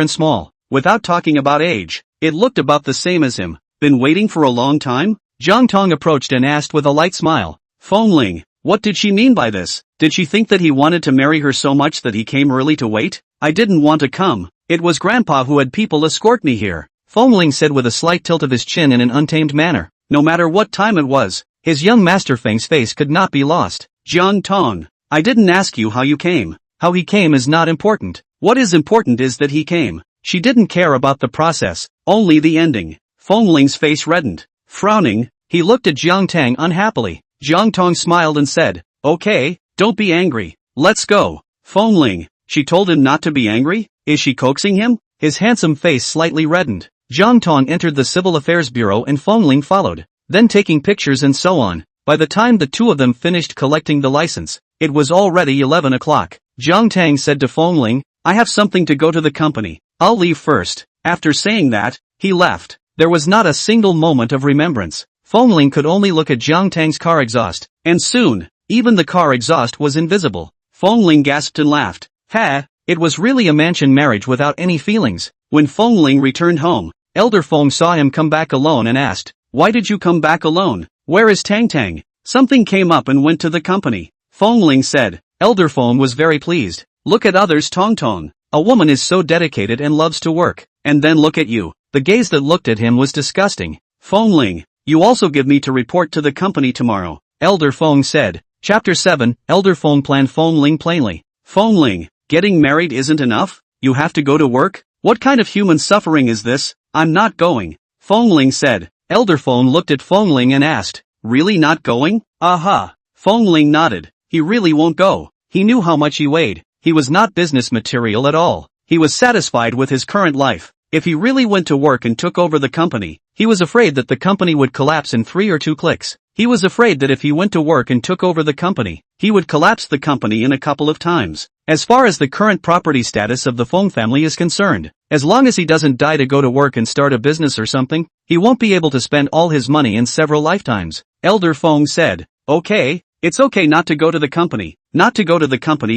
and small. Without talking about age, it looked about the same as him. Been waiting for a long time? Jiang Tang approached and asked with a light smile. Feng Ling, what did she mean by this? Did she think that he wanted to marry her so much that he came early to wait? I didn't want to come. It was Grandpa who had people escort me here, Feng Ling said with a slight tilt of his chin in an untamed manner. No matter what time it was, his young Master Feng's face could not be lost. Jiang Tang, I didn't ask you how you came. How he came is not important. What is important is that he came. She didn't care about the process, only the ending. Feng Ling's face reddened. Frowning, he looked at Jiang Tang unhappily. Jiang Tang smiled and said, okay, don't be angry. Let's go. Feng Ling, she told him not to be angry? Is she coaxing him? His handsome face slightly reddened. Jiang Tang entered the Civil Affairs Bureau and Feng Ling followed, then taking pictures and so on. By the time the two of them finished collecting the license, it was already 11 o'clock. Jiang Tang said to Feng Ling, I have something to go to the company. I'll leave first. After saying that, he left. There was not a single moment of remembrance. Feng Ling could only look at Jiang Tang's car exhaust, and soon, even the car exhaust was invisible. Feng Ling gasped and laughed. Ha! It was really a mansion marriage without any feelings. When Feng Ling returned home, Elder Feng saw him come back alone and asked, why did you come back alone? Where is Tang Tang? Something came up and went to the company. Feng Ling said. Elder Feng was very pleased. Look at others Tong Tong. A woman is so dedicated and loves to work. And then look at you. The gaze that looked at him was disgusting. Feng Ling, you also give me to report to the company tomorrow, Elder Feng said. Chapter 7, Elder Feng planned Feng Ling plainly. Feng Ling, getting married isn't enough? You have to go to work? What kind of human suffering is this? I'm not going. Feng Ling said. Elder Feng looked at Feng Ling and asked, really not going? Aha. Feng Ling nodded. He really won't go. He knew how much he weighed. He was not business material at all. He was satisfied with his current life. If he really went to work and took over the company, he was afraid that the company would collapse in 3 or 2 clicks. He was afraid that if he went to work and took over the company, he would collapse the company in a couple of times. As far as the current property status of the Feng family is concerned, as long as he doesn't die to go to work and start a business or something, he won't be able to spend all his money in several lifetimes. Elder Feng said, okay, it's okay not to go to the company,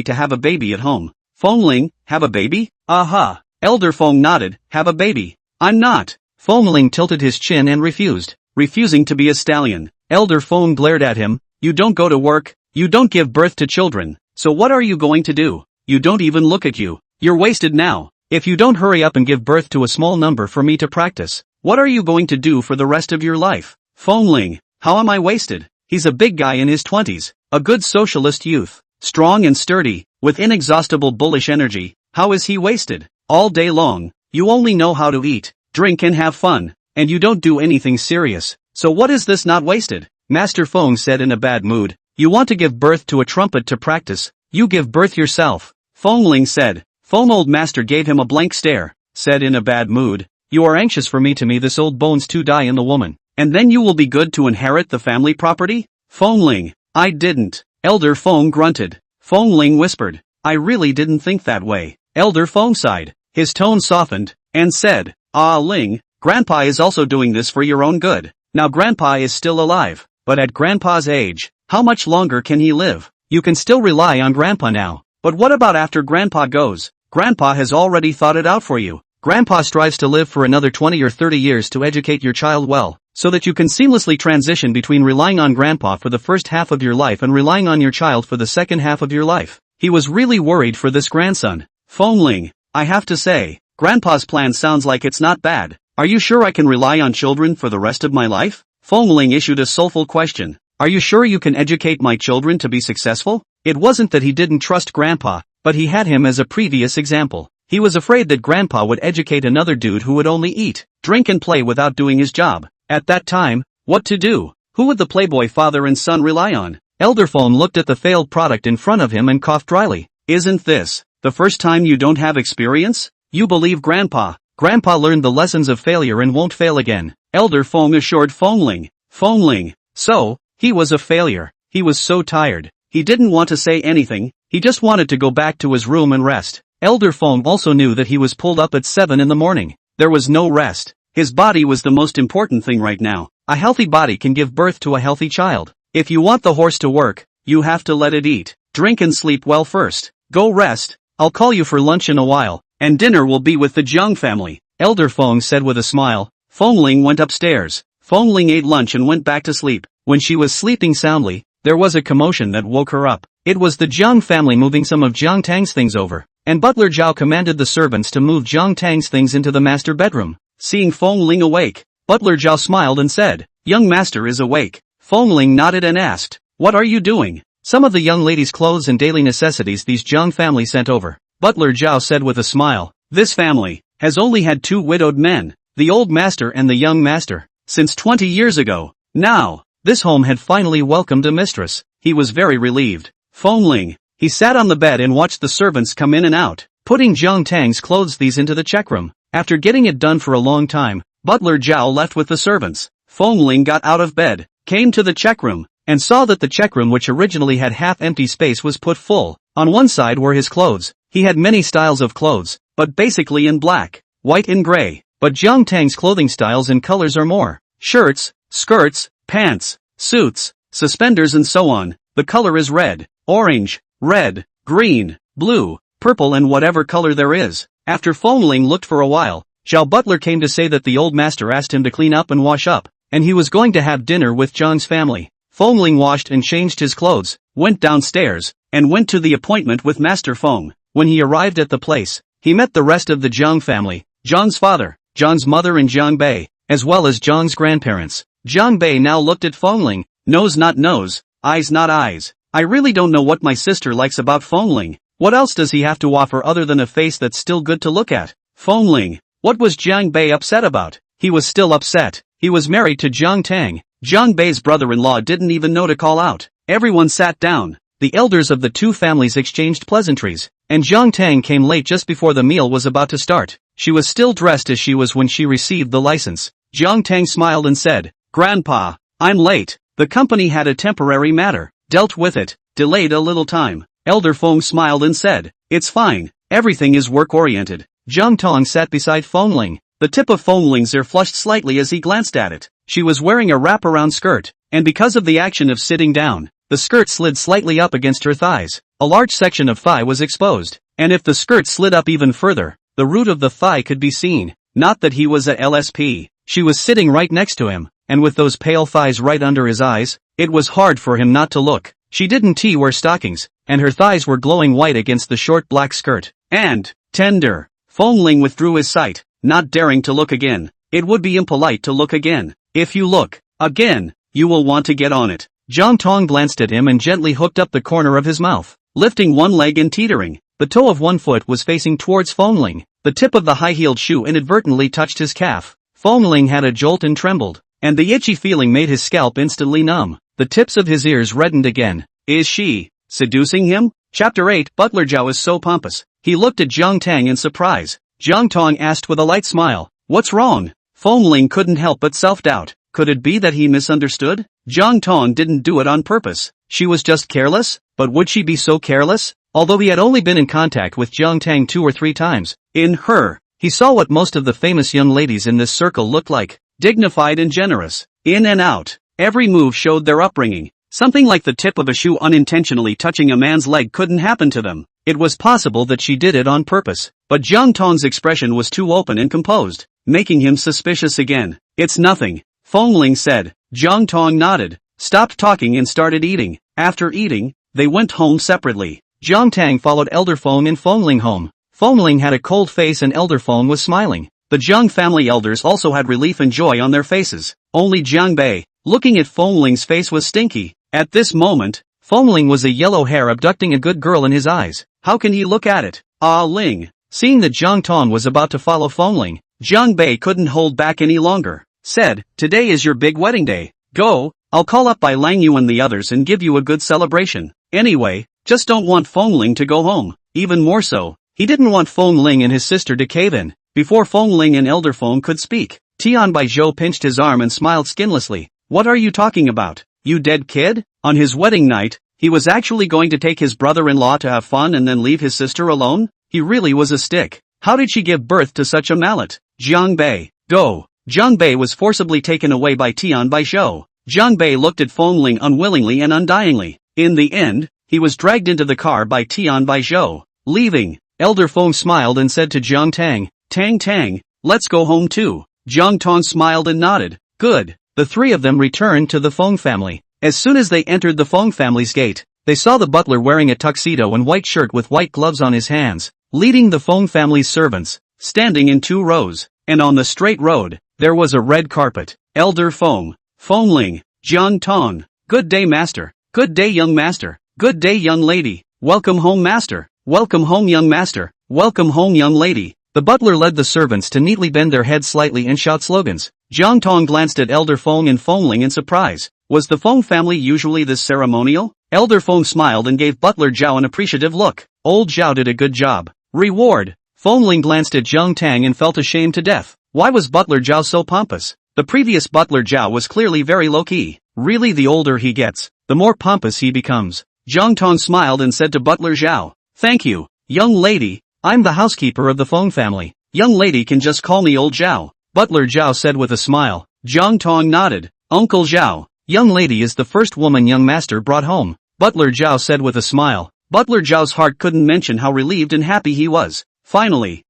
to have a baby at home. Feng Ling, have a baby? Aha. Elder Feng nodded, have a baby. I'm not. Feng Ling tilted his chin and refusing to be a stallion. Elder Feng glared at him, you don't go to work, you don't give birth to children, so what are you going to do? You don't even look at you. You're wasted now. If you don't hurry up and give birth to a small number for me to practice, what are you going to do for the rest of your life? Feng Ling, how am I wasted? He's a big guy in his 20s, a good socialist youth, strong and sturdy, with inexhaustible bullish energy. How is he wasted? All day long, you only know how to eat, drink and have fun, and you don't do anything serious. So what is this not wasted? Master Feng said in a bad mood. You want to give birth to a trumpet to practice, you give birth yourself. Feng Ling said. Feng old master gave him a blank stare, said in a bad mood. You are anxious for me this old bones to die in the woman, and then you will be good to inherit the family property? Feng Ling, I didn't. Elder Feng grunted. Feng Ling whispered. I really didn't think that way. Elder Feng sighed. His tone softened, and said, Ah Ling, Grandpa is also doing this for your own good. Now Grandpa is still alive, but at Grandpa's age, how much longer can he live? You can still rely on Grandpa now. But what about after Grandpa goes? Grandpa has already thought it out for you. Grandpa strives to live for another 20 or 30 years to educate your child well, so that you can seamlessly transition between relying on Grandpa for the first half of your life and relying on your child for the second half of your life. He was really worried for this grandson. Feng Ling, I have to say, Grandpa's plan sounds like it's not bad. Are you sure I can rely on children for the rest of my life? Feng Ling issued a soulful question. Are you sure you can educate my children to be successful? It wasn't that he didn't trust Grandpa, but he had him as a previous example. He was afraid that Grandpa would educate another dude who would only eat, drink and play without doing his job. At that time, what to do? Who would the playboy father and son rely on? Elder Feng looked at the failed product in front of him and coughed dryly. Isn't this the first time you don't have experience? You believe Grandpa. Grandpa learned the lessons of failure and won't fail again. Elder Feng assured Feng Ling. Feng Ling. So, he was a failure. He was so tired. He didn't want to say anything, he just wanted to go back to his room and rest. Elder Feng also knew that he was pulled up at 7 in the morning. There was no rest. His body was the most important thing right now. A healthy body can give birth to a healthy child. If you want the horse to work, you have to let it eat, drink and sleep well first. Go rest. I'll call you for lunch in a while, and dinner will be with the Jiang family. Elder Feng said with a smile. Feng Ling went upstairs. Feng Ling ate lunch and went back to sleep. When she was sleeping soundly, there was a commotion that woke her up. It was the Jiang family moving some of Jiang Tang's things over, and Butler Zhao commanded the servants to move Jiang Tang's things into the master bedroom. Seeing Feng Ling awake, Butler Zhao smiled and said, Young master is awake. Feng Ling nodded and asked, What are you doing? Some of the young lady's clothes and daily necessities these Jiang family sent over. Butler Zhao said with a smile, This family has only had 2 widowed men, the old master and the young master, since 20 years ago. Now, this home had finally welcomed a mistress. He was very relieved. Feng Ling. He sat on the bed and watched the servants come in and out, putting Jiang Tang's clothes these into the check room. After getting it done for a long time, Butler Zhao left with the servants. Feng Ling got out of bed, came to the check room, and saw that the check room which originally had half-empty space was put full. On one side were his clothes. He had many styles of clothes, but basically in black, white and gray. But Jiang Tang's clothing styles and colors are more. Shirts, skirts, pants, suits, suspenders and so on. The color is red, orange, red, green, blue, purple and whatever color there is. After Feng Ling looked for a while, Zhao Butler came to say that the old master asked him to clean up and wash up, and he was going to have dinner with Jiang's family. Feng Ling washed and changed his clothes, went downstairs, and went to the appointment with Master Feng. When he arrived at the place, he met the rest of the Jiang family, Jiang's father, Jiang's mother and Jiang Bei, as well as Jiang's grandparents. Jiang Bei now looked at Feng Ling, nose not nose, eyes not eyes. I really don't know what my sister likes about Feng Ling. What else does he have to offer other than a face that's still good to look at? Feng Ling. What was Jiang Bei upset about? He was still upset. He was married to Jiang Tang. Jiang Bei's brother-in-law didn't even know to call out. Everyone sat down. The elders of the two families exchanged pleasantries, and Jiang Tang came late just before the meal was about to start. She was still dressed as she was when she received the license. Jiang Tang smiled and said, "Grandpa, I'm late. The company had a temporary matter. Dealt with it. Delayed a little time." Elder Feng smiled and said, "It's fine. Everything is work-oriented." Jiang Tang sat beside Feng Ling. The tip of Feng Ling's ear flushed slightly as he glanced at it. She was wearing a wraparound skirt, and because of the action of sitting down, the skirt slid slightly up against her thighs. A large section of thigh was exposed, and if the skirt slid up even further, the root of the thigh could be seen. Not that he was a LSP. She was sitting right next to him, and with those pale thighs right under his eyes, it was hard for him not to look. She didn't wear stockings, and her thighs were glowing white against the short black skirt. And, tender. Feng Ling withdrew his sight, not daring to look again. It would be impolite to look again. If you look again, you will want to get on it. Jiang Tang glanced at him and gently hooked up the corner of his mouth, lifting one leg and teetering. The toe of one foot was facing towards Feng Ling. The tip of the high-heeled shoe inadvertently touched his calf. Feng Ling had a jolt and trembled, and the itchy feeling made his scalp instantly numb. The tips of his ears reddened again. Is she seducing him? Chapter 8. Butler Zhao is so pompous. He looked at Jiang Tang in surprise. Jiang Tang asked with a light smile, "What's wrong?" Feng Ling couldn't help but self-doubt. Could it be that he misunderstood? Jiang Tang didn't do it on purpose. She was just careless? But would she be so careless? Although he had only been in contact with Jiang Tang 2 or 3 times, in her, he saw what most of the famous young ladies in this circle looked like. Dignified and generous. In and out. Every move showed their upbringing. Something like the tip of a shoe unintentionally touching a man's leg couldn't happen to them. It was possible that she did it on purpose. But Jiang Tang's expression was too open and composed, making him suspicious again. "It's nothing," Feng Ling said. Jiang Tang nodded, stopped talking and started eating. After eating, they went home separately. Jiang Tang followed Elder Feng and Feng Ling home. Feng Ling had a cold face and Elder Feng was smiling. The Jiang family elders also had relief and joy on their faces. Only Jiang Bei, looking at Feng Ling's face, was stinky. At this moment, Feng Ling was a yellow hair abducting a good girl in his eyes. How can he look at it? Ah Ling. Seeing that Jiang Tang was about to follow Feng Ling, Jiang Bei couldn't hold back any longer. Said, "Today is your big wedding day. Go, I'll call up Bai Lang Yu and the others and give you a good celebration. Anyway, just don't want Feng Ling to go home." Even more so, he didn't want Feng Ling and his sister to cave in. Before Feng Ling and Elder Feng could speak, Tian Bai Zhou pinched his arm and smiled skinlessly. "What are you talking about? You dead kid?" On his wedding night, he was actually going to take his brother-in-law to have fun and then leave his sister alone? He really was a stick. How did she give birth to such a mallet? Jiang Bei, go. Jiang Bei was forcibly taken away by Tian Bai Zhou. Jiang Bei looked at Feng Ling unwillingly and undyingly. In the end, he was dragged into the car by Tian Bai Zhou. Leaving, Elder Feng smiled and said to Jiang Tang, Tang, let's go home too." Jiang Tang smiled and nodded. Good. The three of them returned to the Feng family. As soon as they entered the Feng family's gate, they saw the butler wearing a tuxedo and white shirt with white gloves on his hands, leading the Feng family's servants, standing in 2 rows, and on the straight road, there was a red carpet. Elder Feng, Feng Ling, Jiang Tang. "Good day, master. Good day, young master. Good day, young lady. Welcome home, master. Welcome home, young master. Welcome home, young lady." The butler led the servants to neatly bend their heads slightly and shout slogans. Jiang Tang glanced at Elder Feng and Feng Ling in surprise. Was the Feng family usually this ceremonial? Elder Feng smiled and gave Butler Zhao an appreciative look. Old Zhao did a good job. Reward. Feng Ling glanced at Jiang Tang and felt ashamed to death. Why was Butler Zhao so pompous? The previous Butler Zhao was clearly very low-key. Really, the older he gets, the more pompous he becomes. Jiang Tang smiled and said to Butler Zhao, "Thank you, young lady. I'm the housekeeper of the Feng family. Young lady can just call me Old Zhao." Butler Zhao said with a smile. Jiang Tang nodded. "Uncle Zhao, young lady is the first woman young master brought home." Butler Zhao said with a smile. Butler Zhao's heart couldn't mention how relieved and happy he was. Finally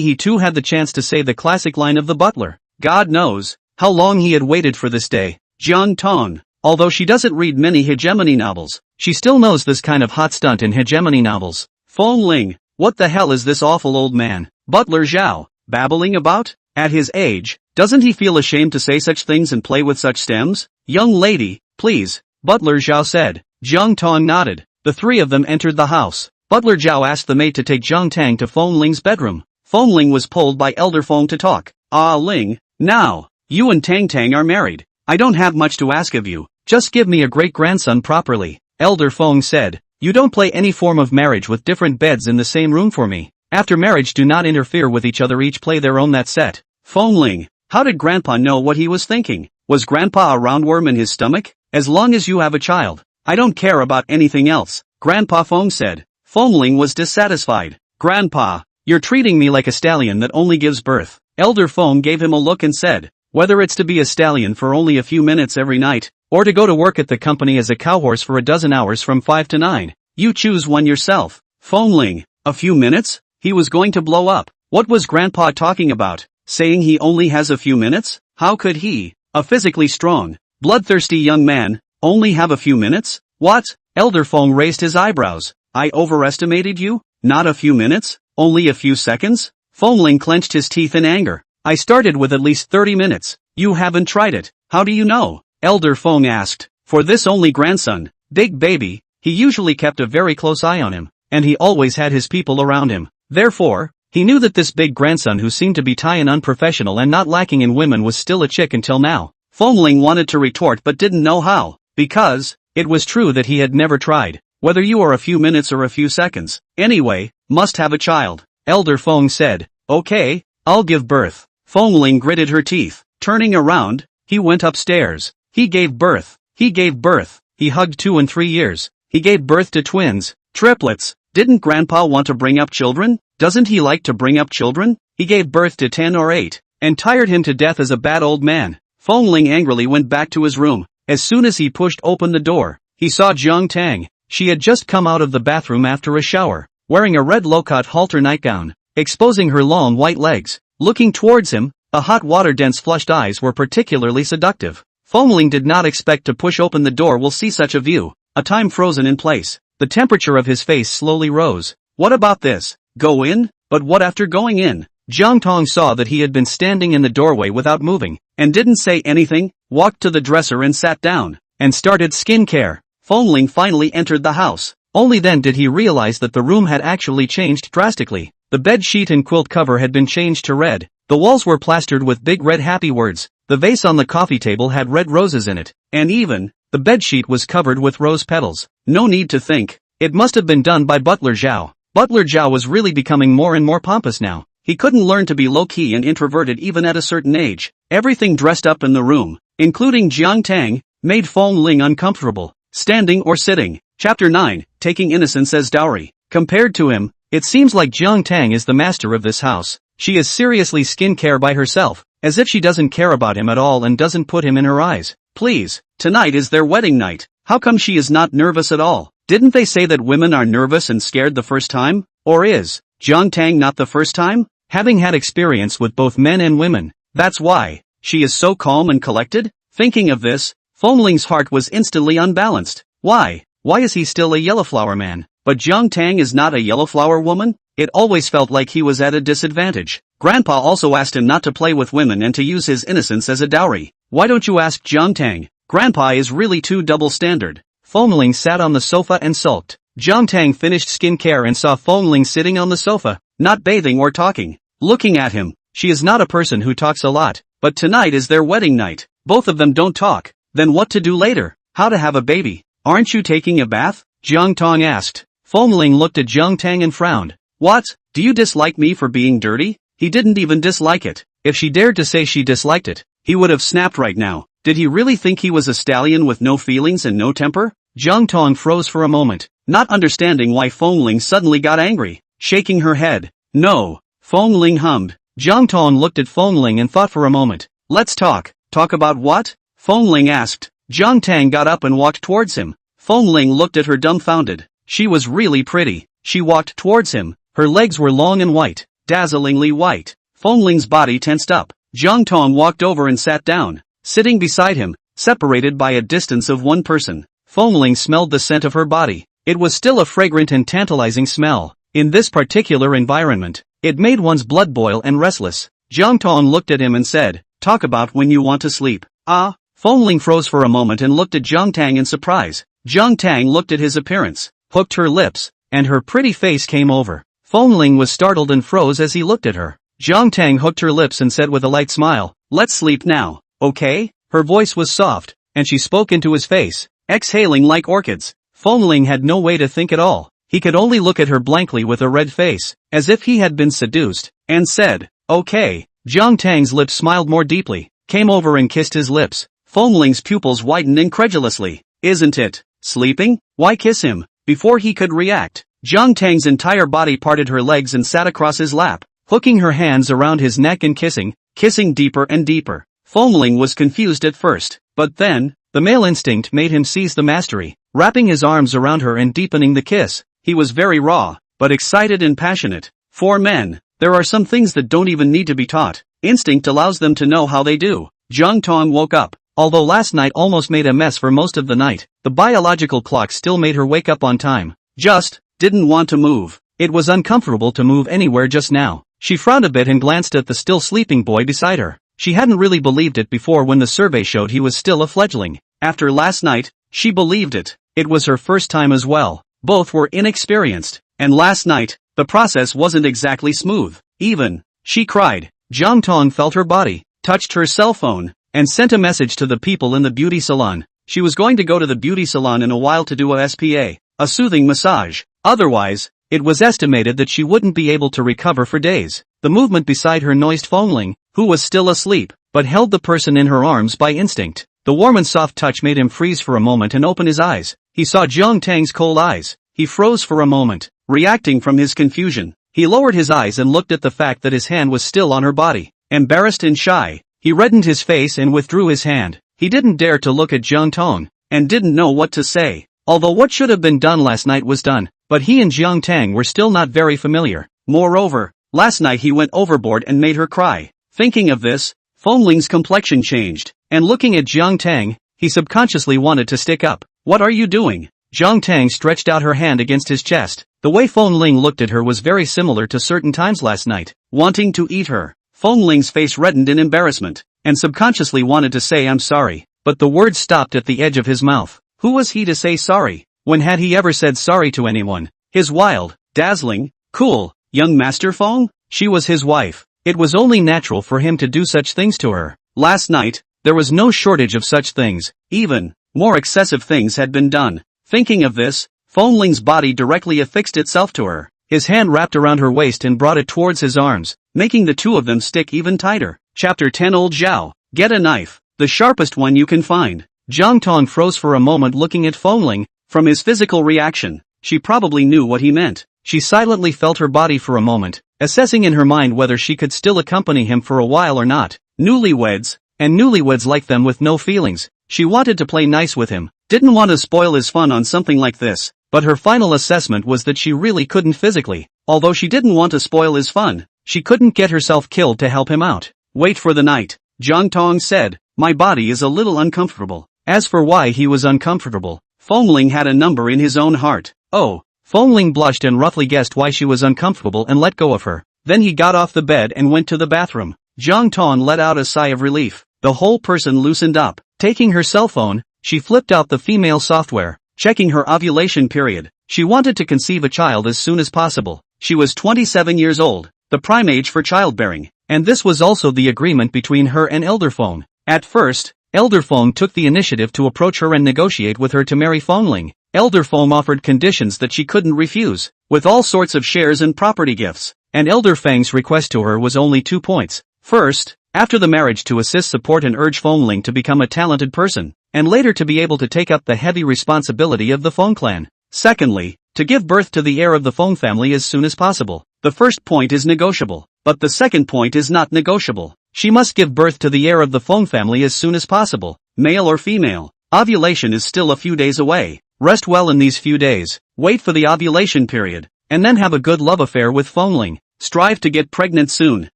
he too had the chance to say the classic line of the butler. God knows how long he had waited for this day. Jiang Tang, although she doesn't read many hegemony novels, she still knows this kind of hot stunt in hegemony novels. Feng Ling, What the hell is this awful old man, Butler Zhao, babbling about? At his age, doesn't he feel ashamed to say such things and play with such stems? Young lady, please, Butler Zhao said. Jiang Tang nodded. The three of them entered the house. Butler Zhao asked the maid to take Jiang Tang to Feng Ling's bedroom. Feng Ling was pulled by Elder Feng to talk. Ah Ling, now, you and Tang Tang are married. I don't have much to ask of you, just give me a great-grandson properly. Elder Feng said. You don't play any form of marriage with different beds in the same room for me. After marriage do not interfere with each other, each play their own, that's it. Feng Ling, how did Grandpa know what he was thinking? Was Grandpa a roundworm in his stomach? As long as you have a child, I don't care about anything else, Grandpa Feng said. Feng Ling was dissatisfied. Grandpa, you're treating me like a stallion that only gives birth. Elder Feng gave him a look and said, whether it's to be a stallion for only a few minutes every night, or to go to work at the company as a cowhorse for a dozen hours from 5 to 9, you choose one yourself. Feng Ling, a few minutes? He was going to blow up. What was Grandpa talking about? Saying he only has a few minutes? How could he, a physically strong, bloodthirsty young man, only have a few minutes? What? Elder Feng raised his eyebrows. I overestimated you? Not a few minutes? Only a few seconds? Feng Ling clenched his teeth in anger. I started with at least 30 minutes. You haven't tried it. How do you know? Elder Feng asked. For this only grandson, big baby, he usually kept a very close eye on him, and he always had his people around him. Therefore, he knew that this big grandson who seemed to be tight and unprofessional and not lacking in women was still a chick until now. Feng Ling wanted to retort but didn't know how, because it was true that he had never tried, whether you are a few minutes or a few seconds. Anyway, must have a child. Elder Feng said, okay, I'll give birth. Feng Ling gritted her teeth. Turning around, he went upstairs. He gave birth. He gave birth. He hugged 2 and 3 years. He gave birth to twins, triplets. Didn't Grandpa want to bring up children? Doesn't he like to bring up children? He gave birth to 10 or 8, and tired him to death as a bad old man. Feng Ling angrily went back to his room. As soon as he pushed open the door, he saw Jiang Tang. She had just come out of the bathroom after a shower, wearing a red low-cut halter nightgown, exposing her long white legs. Looking towards him, the hot water-dense flushed eyes were particularly seductive. Feng Ling did not expect to push open the door will see such a view. A time frozen in place. The temperature of his face slowly rose. What about this? Go in? But what after going in? Jiang Tang saw that he had been standing in the doorway without moving, and didn't say anything, walked to the dresser and sat down, and started skincare. Feng Ling finally entered the house. Only then did he realize that the room had actually changed drastically. The bed sheet and quilt cover had been changed to red. The walls were plastered with big red happy words. The vase on the coffee table had red roses in it, and even the bed sheet was covered with rose petals. No need to think. It must have been done by Butler Zhao. Butler Zhao was really becoming more and more pompous now. He couldn't learn to be low-key and introverted even at a certain age. Everything dressed up in the room, including Jiang Tang, made Feng Ling uncomfortable, standing or sitting. Chapter 9, Taking Innocence as Dowry. Compared to him, it seems like Jiang Tang is the master of this house. She is seriously skincare by herself, as if she doesn't care about him at all and doesn't put him in her eyes. Please, tonight is their wedding night. How come she is not nervous at all? Didn't they say that women are nervous and scared the first time? Or is Jiang Tang not the first time? Having had experience with both men and women, that's why she is so calm and collected? Thinking of this, Feng Ling's heart was instantly unbalanced. Why is he still a yellowflower man? But Jiang Tang is not a yellowflower woman? It always felt like he was at a disadvantage. Grandpa also asked him not to play with women and to use his innocence as a dowry. Why don't you ask Jiang Tang? Grandpa is really too double standard. Feng Ling sat on the sofa and sulked. Jiang Tang finished skincare and saw Feng Ling sitting on the sofa, not bathing or talking. Looking at him, she is not a person who talks a lot, but tonight is their wedding night. Both of them don't talk. Then what to do later? How to have a baby? Aren't you taking a bath? Jiang Tang asked. Feng Ling looked at Jiang Tang and frowned. What? Do you dislike me for being dirty? He didn't even dislike it. If she dared to say she disliked it, he would have snapped right now. Did he really think he was a stallion with no feelings and no temper? Jiang Tang froze for a moment, not understanding why Feng Ling suddenly got angry, shaking her head. No. Feng Ling hummed. Jiang Tang looked at Feng Ling and thought for a moment. Let's talk. Talk about what? Feng Ling asked. Jiang Tang got up and walked towards him. Feng Ling looked at her dumbfounded. She was really pretty. She walked towards him. Her legs were long and white, dazzlingly white. Feng Ling's body tensed up. Jiang Tang walked over and sat down, sitting beside him, separated by a distance of one person. Feng Ling smelled the scent of her body. It was still a fragrant and tantalizing smell. In this particular environment, it made one's blood boil and restless. Jiang Tang looked at him and said, "Talk about when you want to sleep." Ah? Feng Ling froze for a moment and looked at Jiang Tang in surprise. Jiang Tang looked at his appearance, hooked her lips, and her pretty face came over. Feng Ling was startled and froze as he looked at her. Jiang Tang hooked her lips and said with a light smile, "Let's sleep now, okay?" Her voice was soft, and she spoke into his face, exhaling like orchids. Feng Ling had no way to think at all. He could only look at her blankly with a red face, as if he had been seduced, and said, "Okay." Jiang Tang's lips smiled more deeply, came over and kissed his lips. Feng Ling's pupils widened incredulously. "Isn't it sleeping? Why kiss him?" Before he could react, Jiang Tang's entire body parted her legs and sat across his lap, hooking her hands around his neck and kissing deeper and deeper. Feng Ling was confused at first, but then, the male instinct made him seize the mastery, wrapping his arms around her and deepening the kiss. He was very raw, but excited and passionate. For men, there are some things that don't even need to be taught. Instinct allows them to know how they do. Jiang Tang woke up. Although last night almost made a mess for most of the night, the biological clock still made her wake up on time. Just didn't want to move. It was uncomfortable to move anywhere just now. She frowned a bit and glanced at the still sleeping boy beside her. She hadn't really believed it before when the survey showed he was still a fledgling. After last night, she believed it. It was her first time as well. Both were inexperienced, and last night, the process wasn't exactly smooth. Even, she cried. Jiang Tang felt her body, touched her cell phone, and sent a message to the people in the beauty salon. She was going to go to the beauty salon in a while to do a SPA, a soothing massage. Otherwise, it was estimated that she wouldn't be able to recover for days. The movement beside her noised Feng Ling, who was still asleep, but held the person in her arms by instinct. The warm and soft touch made him freeze for a moment and open his eyes. He saw Jiang Tang's cold eyes. He froze for a moment, reacting from his confusion. He lowered his eyes and looked at the fact that his hand was still on her body. Embarrassed and shy, he reddened his face and withdrew his hand. He didn't dare to look at Jiang Tang, and didn't know what to say. Although what should have been done last night was done, but he and Jiang Tang were still not very familiar. Moreover, last night he went overboard and made her cry. Thinking of this, Feng Ling's complexion changed, and looking at Jiang Tang, he subconsciously wanted to stick up. "What are you doing?" Jiang Tang stretched out her hand against his chest. The way Feng Ling looked at her was very similar to certain times last night, wanting to eat her. Feng Ling's face reddened in embarrassment, and subconsciously wanted to say "I'm sorry," but the words stopped at the edge of his mouth. Who was he to say sorry? When had he ever said sorry to anyone? His wild, dazzling, cool, young master Feng? She was his wife. It was only natural for him to do such things to her. Last night, there was no shortage of such things. Even more excessive things had been done. Thinking of this, Feng Ling's body directly affixed itself to her. His hand wrapped around her waist and brought it towards his arms, making the two of them stick even tighter. Chapter 10. Old Zhao. Get a knife. The sharpest one you can find. Jiang Tang froze for a moment looking at Feng Ling. From his physical reaction, she probably knew what he meant. She silently felt her body for a moment, assessing in her mind whether she could still accompany him for a while or not. Newlyweds, and newlyweds like them with no feelings. She wanted to play nice with him, didn't want to spoil his fun on something like this, but her final assessment was that she really couldn't physically. Although she didn't want to spoil his fun, she couldn't get herself killed to help him out. "Wait for the night," Jiang Tang said. "My body is a little uncomfortable." As for why he was uncomfortable, Feng Ling had a number in his own heart. Oh, Feng Ling blushed and roughly guessed why she was uncomfortable and let go of her. Then he got off the bed and went to the bathroom. Jiang Tang let out a sigh of relief. The whole person loosened up. Taking her cell phone, she flipped out the female software, checking her ovulation period. She wanted to conceive a child as soon as possible. She was 27 years old, the prime age for childbearing, and this was also the agreement between her and Elder Feng. At first, Elder Feng took the initiative to approach her and negotiate with her to marry Feng Ling. Elder Feng offered conditions that she couldn't refuse, with all sorts of shares and property gifts, and Elder Feng's request to her was only 2 points. First, after the marriage to assist support and urge Feng Ling to become a talented person, and later to be able to take up the heavy responsibility of the Feng clan. Secondly, to give birth to the heir of the Feng family as soon as possible. The first point is negotiable, but the second point is not negotiable. She must give birth to the heir of the Feng family as soon as possible, male or female. Ovulation is still a few days away. Rest well in these few days, wait for the ovulation period, and then have a good love affair with Feng Ling. Strive to get pregnant soon.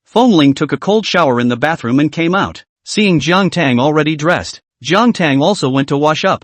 Feng Ling took a cold shower in the bathroom and came out. Seeing Jiang Tang already dressed, Jiang Tang also went to wash up.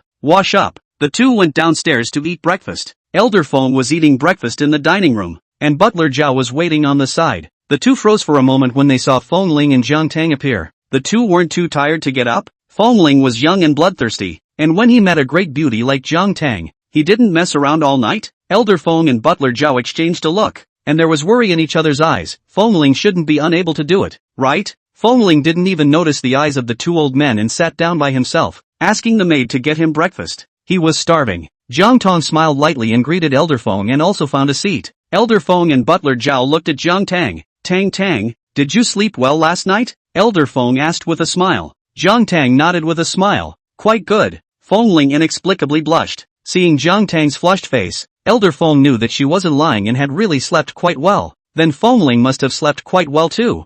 The two went downstairs to eat breakfast. Elder Feng was eating breakfast in the dining room. and Butler Zhao was waiting on the side. The two froze for a moment when they saw Feng Ling and Jiang Tang appear. The two weren't too tired to get up. Feng Ling was young and bloodthirsty, and when he met a great beauty like Jiang Tang, he didn't mess around all night. Elder Feng and Butler Zhao exchanged a look, and there was worry in each other's eyes. Feng Ling shouldn't be unable to do it, right? Feng Ling didn't even notice the eyes of the two old men and sat down by himself, asking the maid to get him breakfast. He was starving. Jiang Tang smiled lightly and greeted Elder Feng and also found a seat. Elder Feng and Butler Zhao looked at Jiang Tang. Tang, did you sleep well last night? Elder Feng asked with a smile. Jiang Tang nodded with a smile. Quite good. Feng Ling inexplicably blushed. Seeing Jiang Tang's flushed face, Elder Feng knew that she wasn't lying and had really slept quite well. Then Feng Ling must have slept quite well too.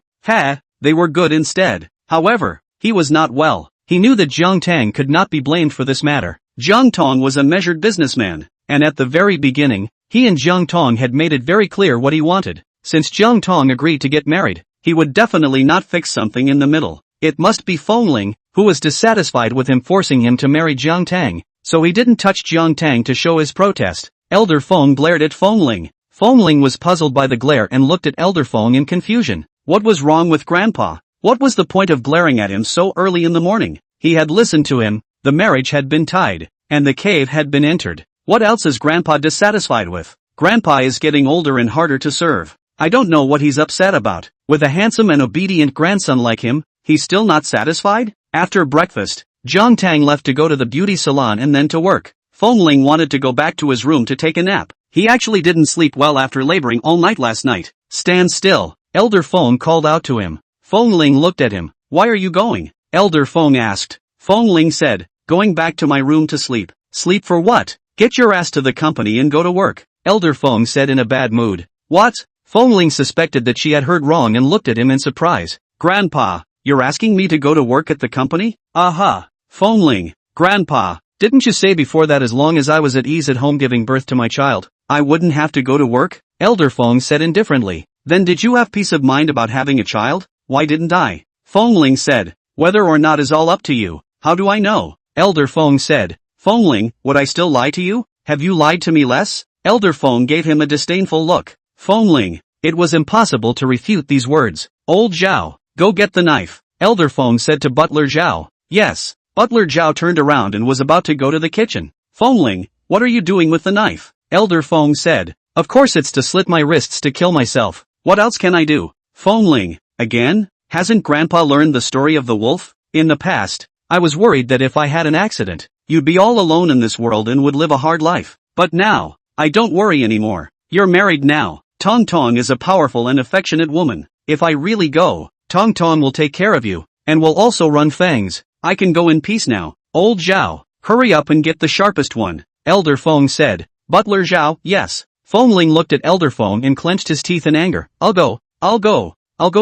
They were good instead. However, he was not well. He knew that Jiang Tang could not be blamed for this matter. Jiang Tang was a measured businessman, and at the very beginning, he and Jiang Tang had made it very clear what he wanted. Since Jiang Tang agreed to get married, he would definitely not fix something in the middle. It must be Feng Ling, who was dissatisfied with him forcing him to marry Jiang Tang, so he didn't touch Jiang Tang to show his protest. Elder Feng glared at Feng Ling. Feng Ling was puzzled by the glare and looked at Elder Feng in confusion. What was wrong with Grandpa? What was the point of glaring at him so early in the morning? He had listened to him, the marriage had been tied, and the cave had been entered. What else is Grandpa dissatisfied with? Grandpa is getting older and harder to serve. I don't know what he's upset about. With a handsome and obedient grandson like him, he's still not satisfied? After breakfast, Jiang Tang left to go to the beauty salon and then to work. Feng Ling wanted to go back to his room to take a nap. He actually didn't sleep well after laboring all night last night. Stand still. Elder Feng called out to him. Feng Ling looked at him. Why are you going? Elder Feng asked. Feng Ling said, going back to my room to sleep. Sleep for what? Get your ass to the company and go to work. Elder Feng said in a bad mood. What? Feng Ling suspected that she had heard wrong and looked at him in surprise. Grandpa, you're asking me to go to work at the company? Aha. Feng Ling, Grandpa, didn't you say before that as long as I was at ease at home giving birth to my child, I wouldn't have to go to work? Elder Feng said indifferently. Then did you have peace of mind about having a child? Why didn't I? Feng Ling said. Whether or not is all up to you. How do I know? Elder Feng said. Feng Ling, would I still lie to you? Have you lied to me less? Elder Feng gave him a disdainful look. Feng Ling. It was impossible to refute these words. Old Zhao, go get the knife. Elder Feng said to Butler Zhao. Yes. Butler Zhao turned around and was about to go to the kitchen. Feng Ling, what are you doing with the knife? Elder Feng said. Of course it's to slit my wrists to kill myself. What else can I do? Feng Ling, again? Hasn't Grandpa learned the story of the wolf? In the past, I was worried that if I had an accident, you'd be all alone in this world and would live a hard life. But now, I don't worry anymore. You're married now. Tong Tong is a powerful and affectionate woman. If I really go, Tong Tong will take care of you, and will also run fangs. I can go in peace now. Old Zhao, hurry up and get the sharpest one. Elder Feng said. Butler Zhao, yes. Feng Ling looked at Elder Feng and clenched his teeth in anger. I'll go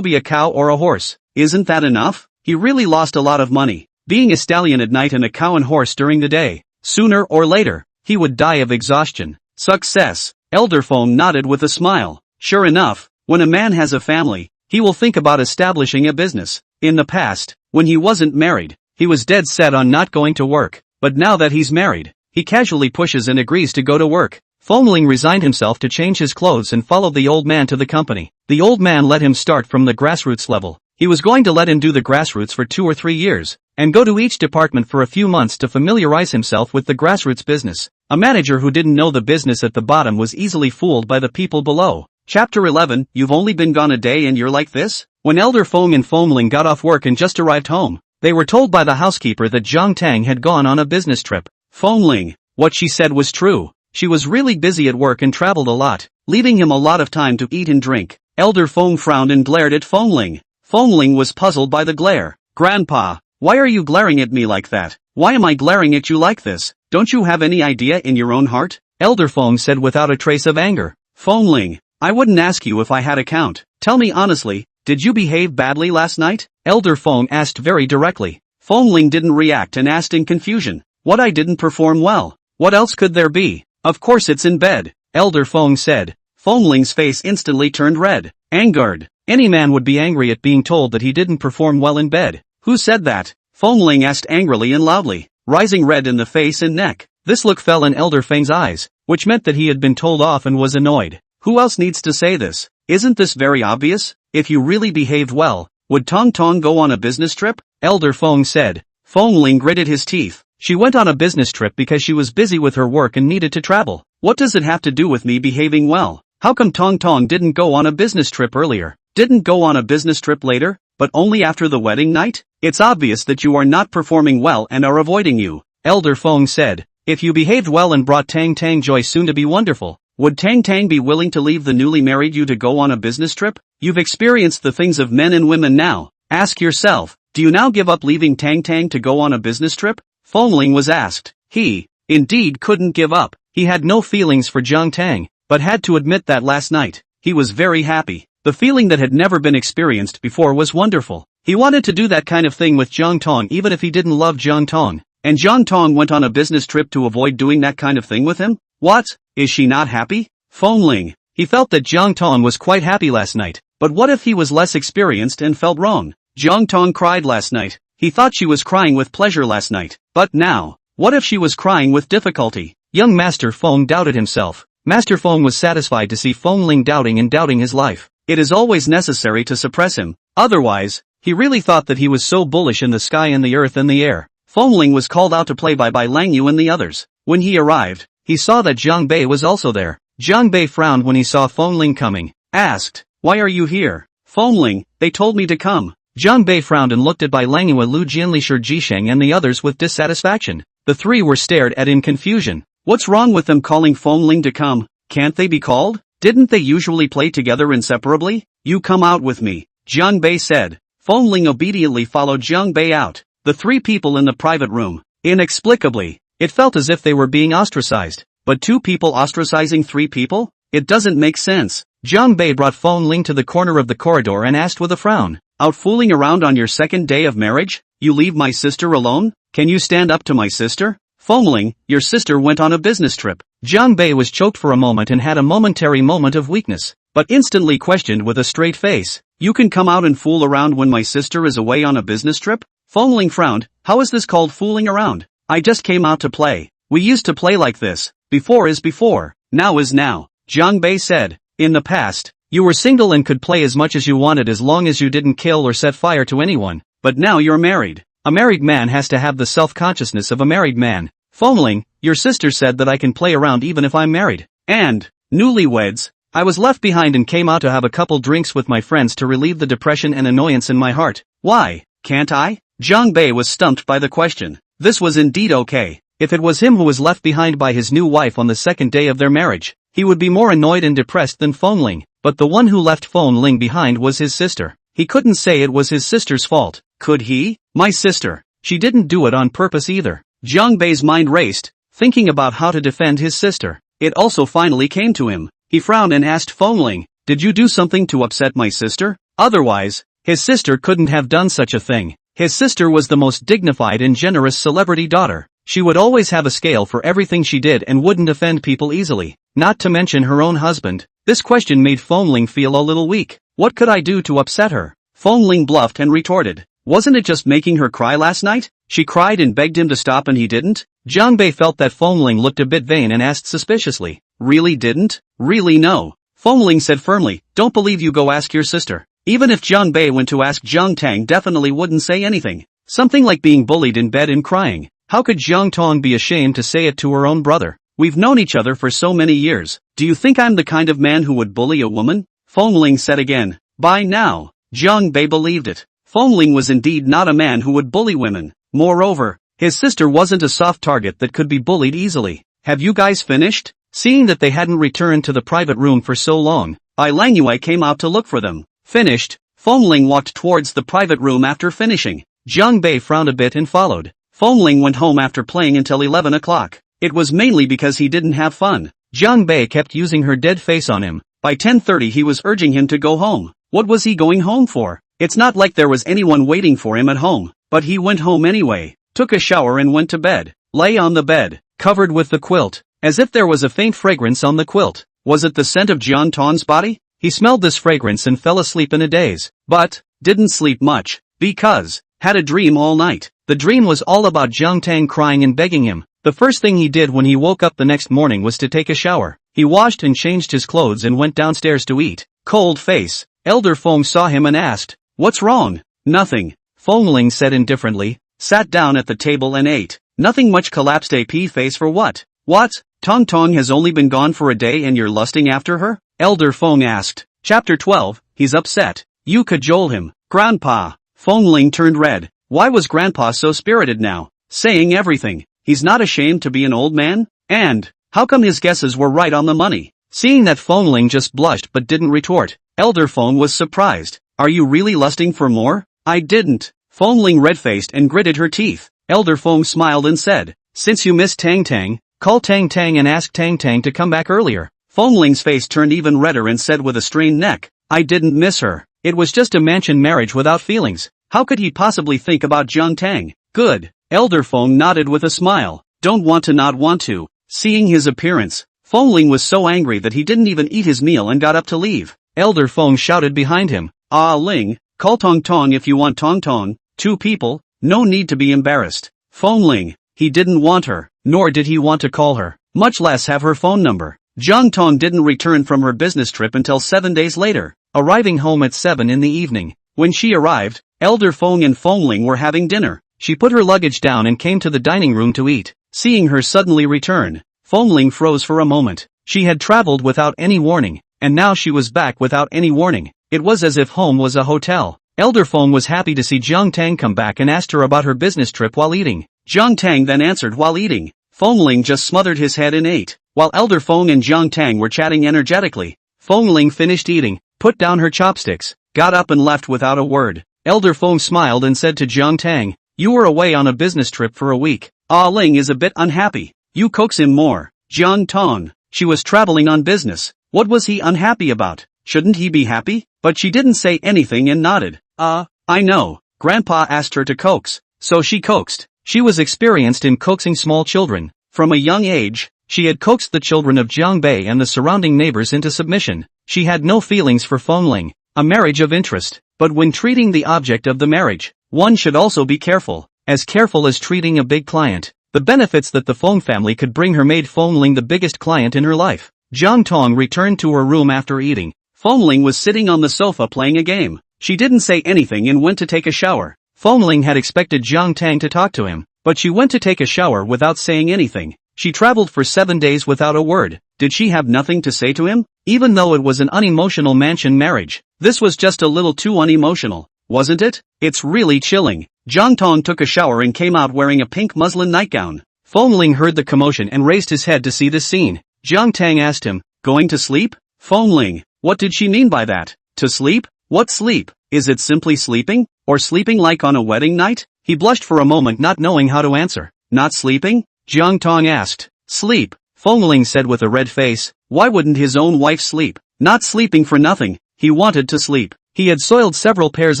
be a cow or a horse. Isn't that enough? He really lost a lot of money, being a stallion at night and a cow and horse during the day. Sooner or later, he would die of exhaustion. Success. Elder Feng nodded with a smile. Sure enough, when a man has a family, he will think about establishing a business. In the past, when he wasn't married, he was dead set on not going to work. But now that he's married, he casually pushes and agrees to go to work. Feng Ling resigned himself to change his clothes and followed the old man to the company. The old man let him start from the grassroots level. He was going to let him do the grassroots for 2 or 3 years, and go to each department for a few months to familiarize himself with the grassroots business. A manager who didn't know the business at the bottom was easily fooled by the people below. Chapter 11, You've only been gone a day and you're like this? When Elder Feng and Feng Ling got off work and just arrived home, they were told by the housekeeper that Jiang Tang had gone on a business trip. Feng Ling, what she said was true. She was really busy at work and traveled a lot, leaving him a lot of time to eat and drink. Elder Feng frowned and glared at Feng Ling. Feng Ling was puzzled by the glare. Grandpa, why are you glaring at me like that? Why am I glaring at you like this? Don't you have any idea in your own heart? Elder Feng said without a trace of anger. Feng Ling, I wouldn't ask you if I had a count. Tell me honestly, did you behave badly last night? Elder Feng asked very directly. Feng Ling didn't react and asked in confusion. What, I didn't perform well? What else could there be? Of course it's in bed, Elder Feng said. Feng Ling's face instantly turned red. Angered. Any man would be angry at being told that he didn't perform well in bed. Who said that? Feng Ling asked angrily and loudly, rising red in the face and neck. This look fell in Elder Feng's eyes, which meant that he had been told off and was annoyed. Who else needs to say this? Isn't this very obvious? If you really behaved well, would Tong Tong go on a business trip? Elder Feng said. Feng Ling gritted his teeth. She went on a business trip because she was busy with her work and needed to travel. What does it have to do with me behaving well? How come Tong Tong didn't go on a business trip earlier? Didn't go on a business trip later, but only after the wedding night? It's obvious that you are not performing well and are avoiding you. Elder Feng said. If you behaved well and brought Tang Tang joy soon to be wonderful, would Tang Tang be willing to leave the newly married you to go on a business trip? You've experienced the things of men and women now. Ask yourself, do you now give up leaving Tang Tang to go on a business trip? Feng Ling was asked. He, indeed, couldn't give up. He had no feelings for Jiang Tang, but had to admit that last night, he was very happy. The feeling that had never been experienced before was wonderful. He wanted to do that kind of thing with Jiang Tang even if he didn't love Jiang Tang. And Jiang Tang went on a business trip to avoid doing that kind of thing with him? What? Is she not happy? Feng Ling. He felt that Jiang Tang was quite happy last night, but what if he was less experienced and felt wrong? Jiang Tang cried last night. He thought she was crying with pleasure last night, but now, what if she was crying with difficulty? Young Master Feng doubted himself. Master Feng was satisfied to see Feng Ling doubting and doubting his life. It is always necessary to suppress him. Otherwise, he really thought that he was so bullish in the sky and the earth and the air. Feng Ling was called out to play by Lang Yu and the others. When he arrived, he saw that Jiang Bei was also there. Jiang Bei frowned when he saw Feng Ling coming. Asked, why are you here? Feng Ling, they told me to come. Jiang Bei frowned and looked at Bai Langyue, Lu Jianli, Shi Jisheng and the others with dissatisfaction. The three were stared at in confusion. What's wrong with them calling Feng Ling to come? Can't they be called? Didn't they usually play together inseparably? You come out with me, Jiang Bei said. Feng Ling obediently followed Jiang Bei out. The three people in the private room. Inexplicably, it felt as if they were being ostracized. But two people ostracizing three people? It doesn't make sense. Jiang Bei brought Feng Ling to the corner of the corridor and asked with a frown. Out fooling around on your second day of marriage? You leave my sister alone? Can you stand up to my sister? Feng Ling, your sister went on a business trip. Jiang Bei was choked for a moment and had a momentary moment of weakness, but instantly questioned with a straight face. You can come out and fool around when my sister is away on a business trip? Feng Ling frowned. How is this called fooling around? I just came out to play. We used to play like this. Before is before. Now is now. Jiang Bei said. In the past, you were single and could play as much as you wanted as long as you didn't kill or set fire to anyone. But now you're married. A married man has to have the self-consciousness of a married man. Feng Ling, your sister said that I can play around even if I'm married. And, newlyweds, I was left behind and came out to have a couple drinks with my friends to relieve the depression and annoyance in my heart. Why, can't I? Jiang Bei was stumped by the question. This was indeed okay. If it was him who was left behind by his new wife on the second day of their marriage, he would be more annoyed and depressed than Feng Ling. But the one who left Feng Ling behind was his sister. He couldn't say it was his sister's fault, could he? My sister. She didn't do it on purpose either. Jiang Bei's mind raced, thinking about how to defend his sister. It also finally came to him. He frowned and asked Feng Ling, did you do something to upset my sister? Otherwise, his sister couldn't have done such a thing. His sister was the most dignified and generous celebrity daughter. She would always have a scale for everything she did and wouldn't offend people easily, not to mention her own husband. This question made Feng Ling feel a little weak. What could I do to upset her? Feng Ling bluffed and retorted. Wasn't it just making her cry last night? She cried and begged him to stop and he didn't? Jiang Bei felt that Feng Ling looked a bit vain and asked suspiciously. Really didn't? Really no. Feng Ling said firmly, don't believe you, go ask your sister. Even if Jiang Bei went to ask, Jiang Tang definitely wouldn't say anything. Something like being bullied in bed and crying. How could Jiang Tang be ashamed to say it to her own brother? We've known each other for so many years. Do you think I'm the kind of man who would bully a woman? Feng Ling said again. By now, Jiang Bei believed it. Feng Ling was indeed not a man who would bully women. Moreover, his sister wasn't a soft target that could be bullied easily. Have you guys finished? Seeing that they hadn't returned to the private room for so long, Bai Langyue came out to look for them. Finished, Feng Ling walked towards the private room after finishing. Jiang Bei frowned a bit and followed. Feng Ling went home after playing until 11 o'clock. It was mainly because he didn't have fun. Jiang Bei kept using her dead face on him. By 10:30 he was urging him to go home. What was he going home for? It's not like there was anyone waiting for him at home. But he went home anyway, took a shower and went to bed. Lay on the bed, covered with the quilt, as if there was a faint fragrance on the quilt. Was it the scent of Jiang Tang's body? He smelled this fragrance and fell asleep in a daze. But, didn't sleep much, because, had a dream all night. The dream was all about Jiang Tang crying and begging him. The first thing he did when he woke up the next morning was to take a shower. He washed and changed his clothes and went downstairs to eat. Cold face. Elder Feng saw him and asked, "What's wrong?" "Nothing," Feng Ling said indifferently, sat down at the table and ate. "Nothing much." Collapsed AP face. "For what?" "What? Tong Tong has only been gone for a day and you're lusting after her?" Elder Feng asked. Chapter 12, he's upset. You cajole him. Grandpa. Feng Ling turned red. Why was Grandpa so spirited now? Saying everything. He's not ashamed to be an old man? And how come his guesses were right on the money? Seeing that Feng Ling just blushed but didn't retort, Elder Feng was surprised. Are you really lusting for more? I didn't. Feng Ling red-faced and gritted her teeth. Elder Feng smiled and said, since you miss Tang Tang, call Tang Tang and ask Tang Tang to come back earlier. Feng Ling's face turned even redder and said with a strained neck, I didn't miss her. It was just a mansion marriage without feelings. How could he possibly think about Jiang Tang? Good. Elder Feng nodded with a smile. Don't want to not want to. Seeing his appearance, Feng Ling was so angry that he didn't even eat his meal and got up to leave. Elder Feng shouted behind him, Ah Ling, call Tong Tong if you want Tong Tong. Two people, no need to be embarrassed. Feng Ling, he didn't want her, nor did he want to call her, much less have her phone number. Jiang Tang didn't return from her business trip until 7 days later, arriving home at 7 in the evening. When she arrived, Elder Feng and Feng Ling were having dinner. She put her luggage down and came to the dining room to eat. Seeing her suddenly return, Feng Ling froze for a moment. She had traveled without any warning, and now she was back without any warning. It was as if home was a hotel. Elder Feng was happy to see Jiang Tang come back and asked her about her business trip while eating. Jiang Tang then answered while eating. Feng Ling just smothered his head and ate. While Elder Feng and Jiang Tang were chatting energetically, Feng Ling finished eating, put down her chopsticks, got up and left without a word. Elder Feng smiled and said to Jiang Tang, you were away on a business trip for a week. Ah Ling is a bit unhappy. You coax him more. Jiang Tang, she was traveling on business. What was he unhappy about? Shouldn't he be happy? But she didn't say anything and nodded. I know. Grandpa asked her to coax, so she coaxed. She was experienced in coaxing small children. From a young age, she had coaxed the children of Jiangbei and the surrounding neighbors into submission. She had no feelings for Feng Ling, a marriage of interest. But when treating the object of the marriage, one should also be careful as treating a big client. The benefits that the Feng family could bring her made Feng Ling the biggest client in her life. Jiang Tang returned to her room after eating. Feng Ling was sitting on the sofa playing a game. She didn't say anything and went to take a shower. Feng Ling had expected Jiang Tang to talk to him, but she went to take a shower without saying anything. She traveled for 7 days without a word. Did she have nothing to say to him? Even though it was an unemotional mansion marriage, this was just a little too unemotional, wasn't it? It's really chilling. Jiang Tang took a shower and came out wearing a pink muslin nightgown. Feng Ling heard the commotion and raised his head to see the scene. Jiang Tang asked him, going to sleep? Feng Ling, what did she mean by that? To sleep? What sleep? Is it simply sleeping? Or sleeping like on a wedding night? He blushed for a moment not knowing how to answer. Not sleeping? Jiang Tang asked. Sleep, Feng Ling said with a red face. Why wouldn't his own wife sleep? Not sleeping for nothing. He wanted to sleep. He had soiled several pairs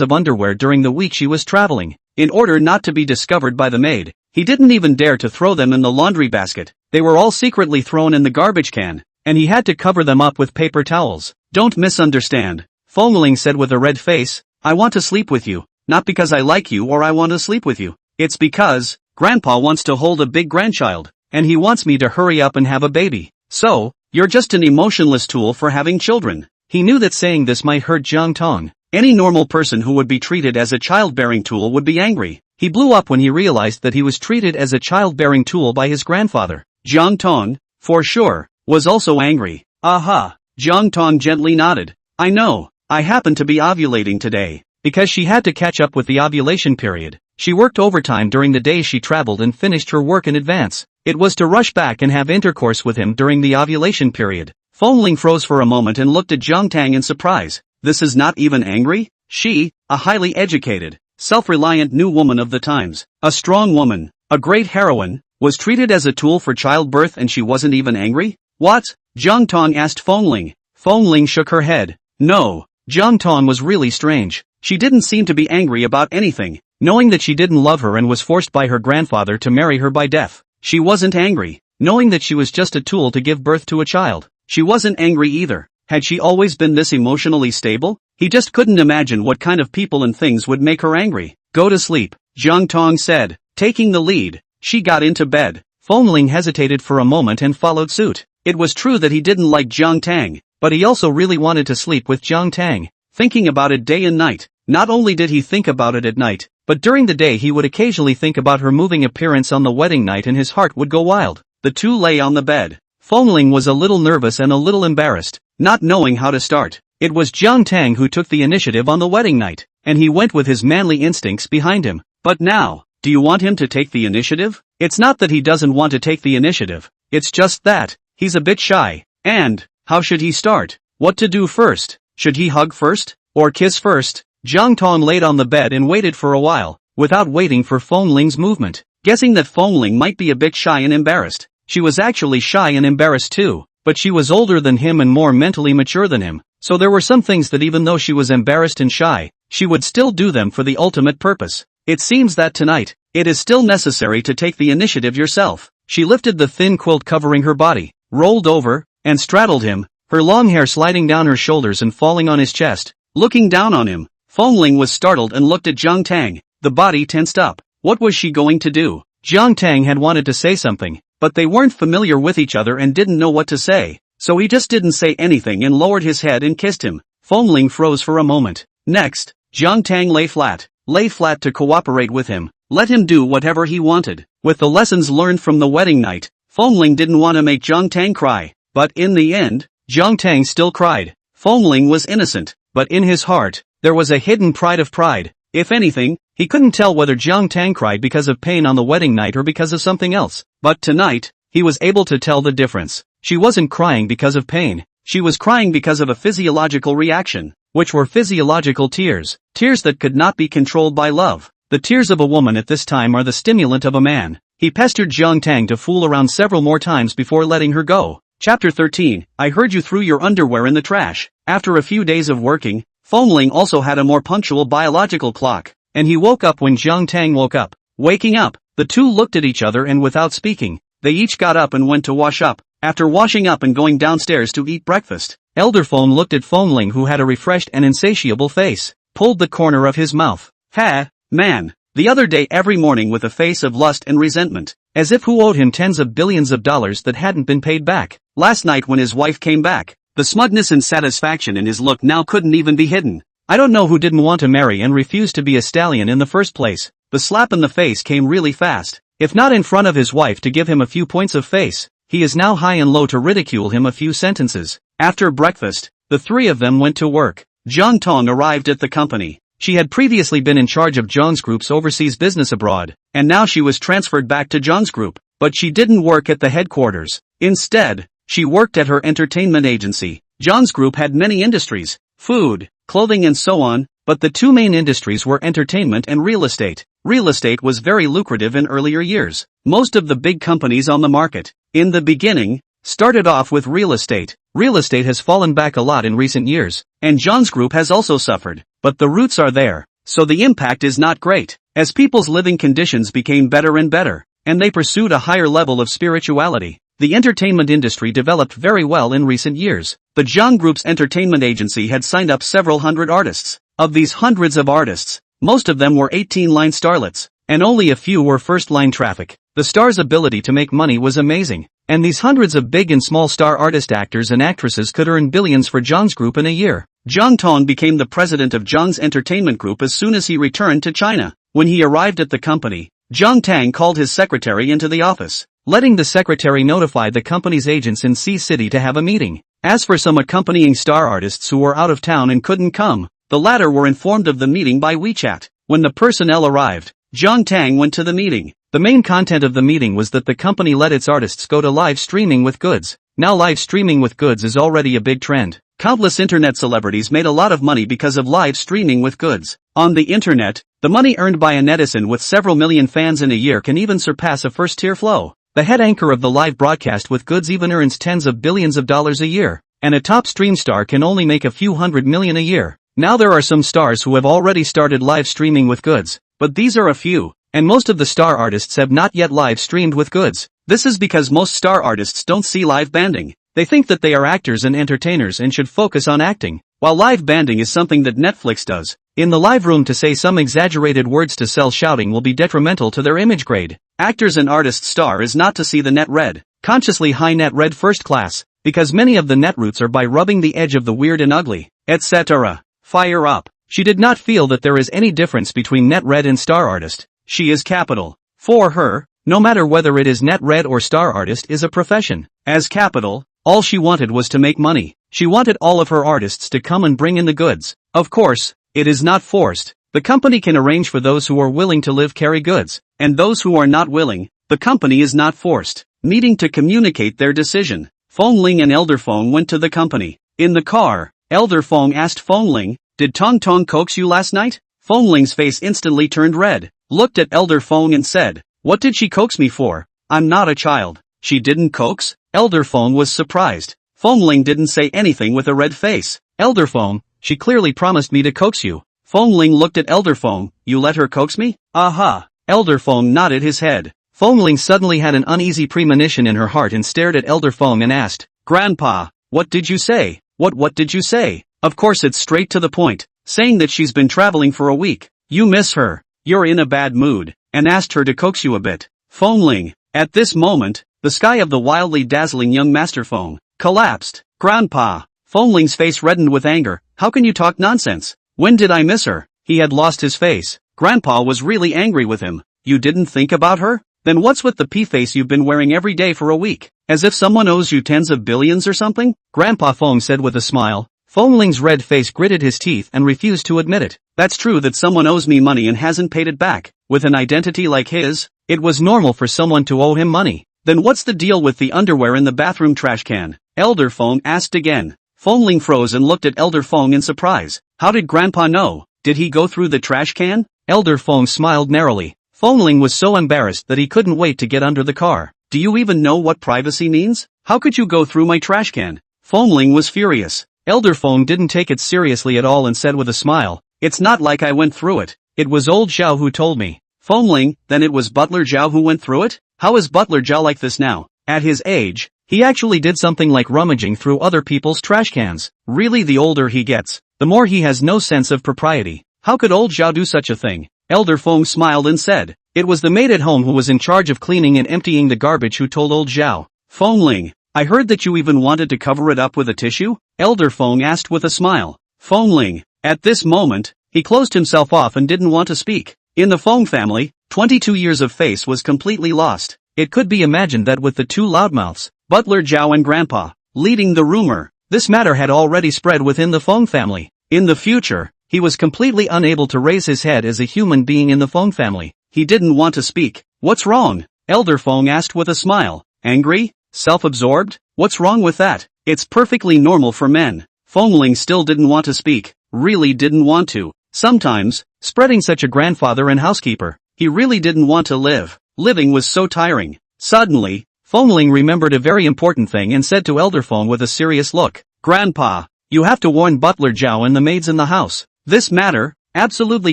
of underwear during the week she was traveling. In order not to be discovered by the maid, he didn't even dare to throw them in the laundry basket. They were all secretly thrown in the garbage can, and he had to cover them up with paper towels. Don't misunderstand, Feng Ling said with a red face. I want to sleep with you, not because I like you or I want to sleep with you. It's because Grandpa wants to hold a big grandchild, and he wants me to hurry up and have a baby. So, you're just an emotionless tool for having children. He knew that saying this might hurt Jiang Tang. Any normal person who would be treated as a childbearing tool would be angry. He blew up when he realized that he was treated as a childbearing tool by his grandfather. Jiang Tang, for sure, was also angry. Aha! Jiang Tang gently nodded. I know, I happen to be ovulating today. Because she had to catch up with the ovulation period, she worked overtime during the days she traveled and finished her work in advance. It was to rush back and have intercourse with him during the ovulation period. Feng Ling froze for a moment and looked at Jiang Tang in surprise. This is not even angry? She, a highly educated, self-reliant new woman of the times, a strong woman, a great heroine, was treated as a tool for childbirth and she wasn't even angry? What? Jiang Tang asked Feng Ling. Feng Ling shook her head. No. Jiang Tang was really strange. She didn't seem to be angry about anything, knowing that she didn't love her and was forced by her grandfather to marry her by death. She wasn't angry, knowing that she was just a tool to give birth to a child. She wasn't angry either. Had she always been this emotionally stable? He just couldn't imagine what kind of people and things would make her angry. Go to sleep, Jiang Tang said, taking the lead. She got into bed. Feng Ling hesitated for a moment and followed suit. It was true that he didn't like Jiang Tang, but he also really wanted to sleep with Jiang Tang, thinking about it day and night. Not only did he think about it at night, but during the day he would occasionally think about her moving appearance on the wedding night and his heart would go wild. The two lay on the bed. Feng Ling was a little nervous and a little embarrassed, not knowing how to start. It was Jiang Tang who took the initiative on the wedding night, and he went with his manly instincts behind him. But now, do you want him to take the initiative? It's not that he doesn't want to take the initiative, it's just that he's a bit shy. And how should he start? What to do first? Should he hug first? Or kiss first? Jiang Tang laid on the bed and waited for a while, without waiting for Feng Ling's movement. Guessing that Feng Ling might be a bit shy and embarrassed, she was actually shy and embarrassed too, but she was older than him and more mentally mature than him, so there were some things that even though she was embarrassed and shy, she would still do them for the ultimate purpose. It seems that tonight, it is still necessary to take the initiative yourself. She lifted the thin quilt covering her body, rolled over, and straddled him, her long hair sliding down her shoulders and falling on his chest. Looking down on him, Feng Ling was startled and looked at Jiang Tang, the body tensed up. What was she going to do? Jiang Tang had wanted to say something, but they weren't familiar with each other and didn't know what to say, so he just didn't say anything and lowered his head and kissed him. Feng Ling froze for a moment. Next, Jiang Tang lay flat to cooperate with him, let him do whatever he wanted. With the lessons learned from the wedding night, Feng Ling didn't want to make Jiang Tang cry, but in the end, Jiang Tang still cried. Feng Ling was innocent, but in his heart, there was a hidden pride of pride. If anything, he couldn't tell whether Jiang Tang cried because of pain on the wedding night or because of something else. But tonight, he was able to tell the difference. She wasn't crying because of pain. She was crying because of a physiological reaction, which were physiological tears. Tears that could not be controlled by love. The tears of a woman at this time are the stimulant of a man. He pestered Jiang Tang to fool around several more times before letting her go. Chapter 13, I heard you threw your underwear in the trash. After a few days of working, Feng Ling also had a more punctual biological clock, and he woke up when Jiang Tang woke up. Waking up, the two looked at each other and without speaking, they each got up and went to wash up. After washing up and going downstairs to eat breakfast, Elder Feng looked at Feng Ling, who had a refreshed and insatiable face, pulled the corner of his mouth. Ha, man, the other day every morning with a face of lust and resentment, as if who owed him tens of billions of dollars that hadn't been paid back. Last night when his wife came back, the smugness and satisfaction in his look now couldn't even be hidden. I don't know who didn't want to marry and refused to be a stallion in the first place. The slap in the face came really fast. If not in front of his wife to give him a few points of face, he is now high and low to ridicule him a few sentences. After breakfast, the three of them went to work. Jiang Tang arrived at the company. She had previously been in charge of Zhang's group's overseas business abroad, and now she was transferred back to Zhang's group. But she didn't work at the headquarters. Instead, she worked at her entertainment agency. Zhang's group had many industries, food, clothing and so on, but the two main industries were entertainment and real estate. Real estate was very lucrative in earlier years. Most of the big companies on the market, in the beginning, started off with real estate. Real estate has fallen back a lot in recent years, and Zhang's group has also suffered, but the roots are there, so the impact is not great. As people's living conditions became better and better, and they pursued a higher level of spirituality, the entertainment industry developed very well in recent years. The Zhang Group's entertainment agency had signed up several hundred artists. Of these hundreds of artists, most of them were 18-line starlets, and only a few were first-line traffic. The stars' ability to make money was amazing, and these hundreds of big and small star artist actors and actresses could earn billions for Zhang's group in a year. Jiang Tang became the president of Zhang's entertainment group as soon as he returned to China. When he arrived at the company, Jiang Tang called his secretary into the office, letting the secretary notify the company's agents in C City to have a meeting. As for some accompanying star artists who were out of town and couldn't come, the latter were informed of the meeting by WeChat. When the personnel arrived, Jiang Tang went to the meeting. The main content of the meeting was that the company let its artists go to live streaming with goods. Now live streaming with goods is already a big trend. Countless internet celebrities made a lot of money because of live streaming with goods. On the internet, the money earned by a netizen with several million fans in a year can even surpass a first-tier flow. The head anchor of the live broadcast with goods even earns tens of billions of dollars a year, and a top stream star can only make a few hundred million a year. Now there are some stars who have already started live streaming with goods, but these are a few, and most of the star artists have not yet live streamed with goods. This is because most star artists don't see live banding. They think that they are actors and entertainers and should focus on acting, while live banding is something that Netflix does. In the live room, to say some exaggerated words to sell shouting will be detrimental to their image grade. Actors and artists' star is not to see the net red. Consciously high net read first class, because many of the net roots are by rubbing the edge of the weird and ugly, etc. Fire up. She did not feel that there is any difference between net read and star artist. She is capital. For her, no matter whether it is net read or star artist is a profession. As capital, all she wanted was to make money. She wanted all of her artists to come and bring in the goods. Of course, it is not forced. The company can arrange for those who are willing to live carry goods, and those who are not willing, the company is not forced. Needing to communicate their decision, Feng Ling and Elder Feng went to the company. In the car, Elder Feng asked Feng Ling, "Did Tong Tong coax you last night?" Feng Ling's face instantly turned red, looked at Elder Feng and said, "What did she coax me for? I'm not a child." She didn't coax? Elder Feng was surprised. Feng Ling didn't say anything with a red face. Elder Feng, she clearly promised me to coax you. Feng Ling looked at Elder Feng, "You let her coax me?" Aha! Elder Feng nodded his head. Feng Ling suddenly had an uneasy premonition in her heart and stared at Elder Feng and asked, "Grandpa, what did you say?" What did you say?" Of course it's straight to the point, saying that she's been traveling for a week. You miss her, you're in a bad mood, and asked her to coax you a bit. Feng Ling. At this moment, the sky of the wildly dazzling young Master Feng collapsed. Grandpa. Feng Ling's face reddened with anger. How can you talk nonsense? When did I miss her? He had lost his face. Grandpa was really angry with him. You didn't think about her? Then what's with the pea-face you've been wearing every day for a week? As if someone owes you tens of billions or something? Grandpa Feng said with a smile. Feng Ling's red face gritted his teeth and refused to admit it. That's true that someone owes me money and hasn't paid it back. With an identity like his, it was normal for someone to owe him money. Then what's the deal with the underwear in the bathroom trash can? Elder Feng asked again. Feng Ling froze and looked at Elder Feng in surprise. How did Grandpa know? Did he go through the trash can? Elder Feng smiled narrowly. Feng Ling was so embarrassed that he couldn't wait to get under the car. Do you even know what privacy means? How could you go through my trash can? Feng Ling was furious. Elder Feng didn't take it seriously at all and said with a smile, "It's not like I went through it. It was old Zhao who told me." Feng Ling, then it was Butler Zhao who went through it? How is Butler Zhao like this now? At his age, he actually did something like rummaging through other people's trash cans. Really, the older he gets, the more he has no sense of propriety. How could old Zhao do such a thing? Elder Feng smiled and said, "It was the maid at home who was in charge of cleaning and emptying the garbage who told old Zhao." Feng Ling, I heard that you even wanted to cover it up with a tissue? Elder Feng asked with a smile. Feng Ling, at this moment, he closed himself off and didn't want to speak. In the Feng family, 22 years of face was completely lost. It could be imagined that with the two loudmouths, Butler Zhao and Grandpa, leading the rumor, this matter had already spread within the Feng family. In the future, he was completely unable to raise his head as a human being in the Feng family. He didn't want to speak. What's wrong? Elder Feng asked with a smile. Angry? Self-absorbed? What's wrong with that? It's perfectly normal for men. Feng Ling still didn't want to speak. Really didn't want to. Sometimes, spreading such a grandfather and housekeeper, he really didn't want to live. Living was so tiring. Suddenly, Feng Ling remembered a very important thing and said to Elder Feng with a serious look, "Grandpa, you have to warn Butler Zhao and the maids in the house. This matter, absolutely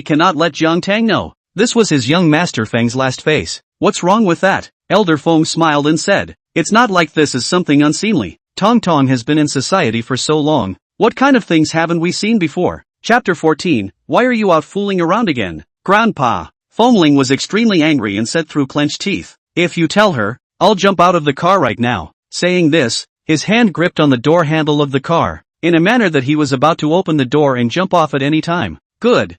cannot let Jiang Tang know." This was his young master Feng's last face. What's wrong with that? Elder Feng smiled and said, "It's not like this is something unseemly. Tong Tong has been in society for so long. What kind of things haven't we seen before?" Chapter 14, Why are you out fooling around again? Grandpa. Feng Ling was extremely angry and said through clenched teeth, "If you tell her, I'll jump out of the car right now." Saying this, his hand gripped on the door handle of the car, in a manner that he was about to open the door and jump off at any time. Good.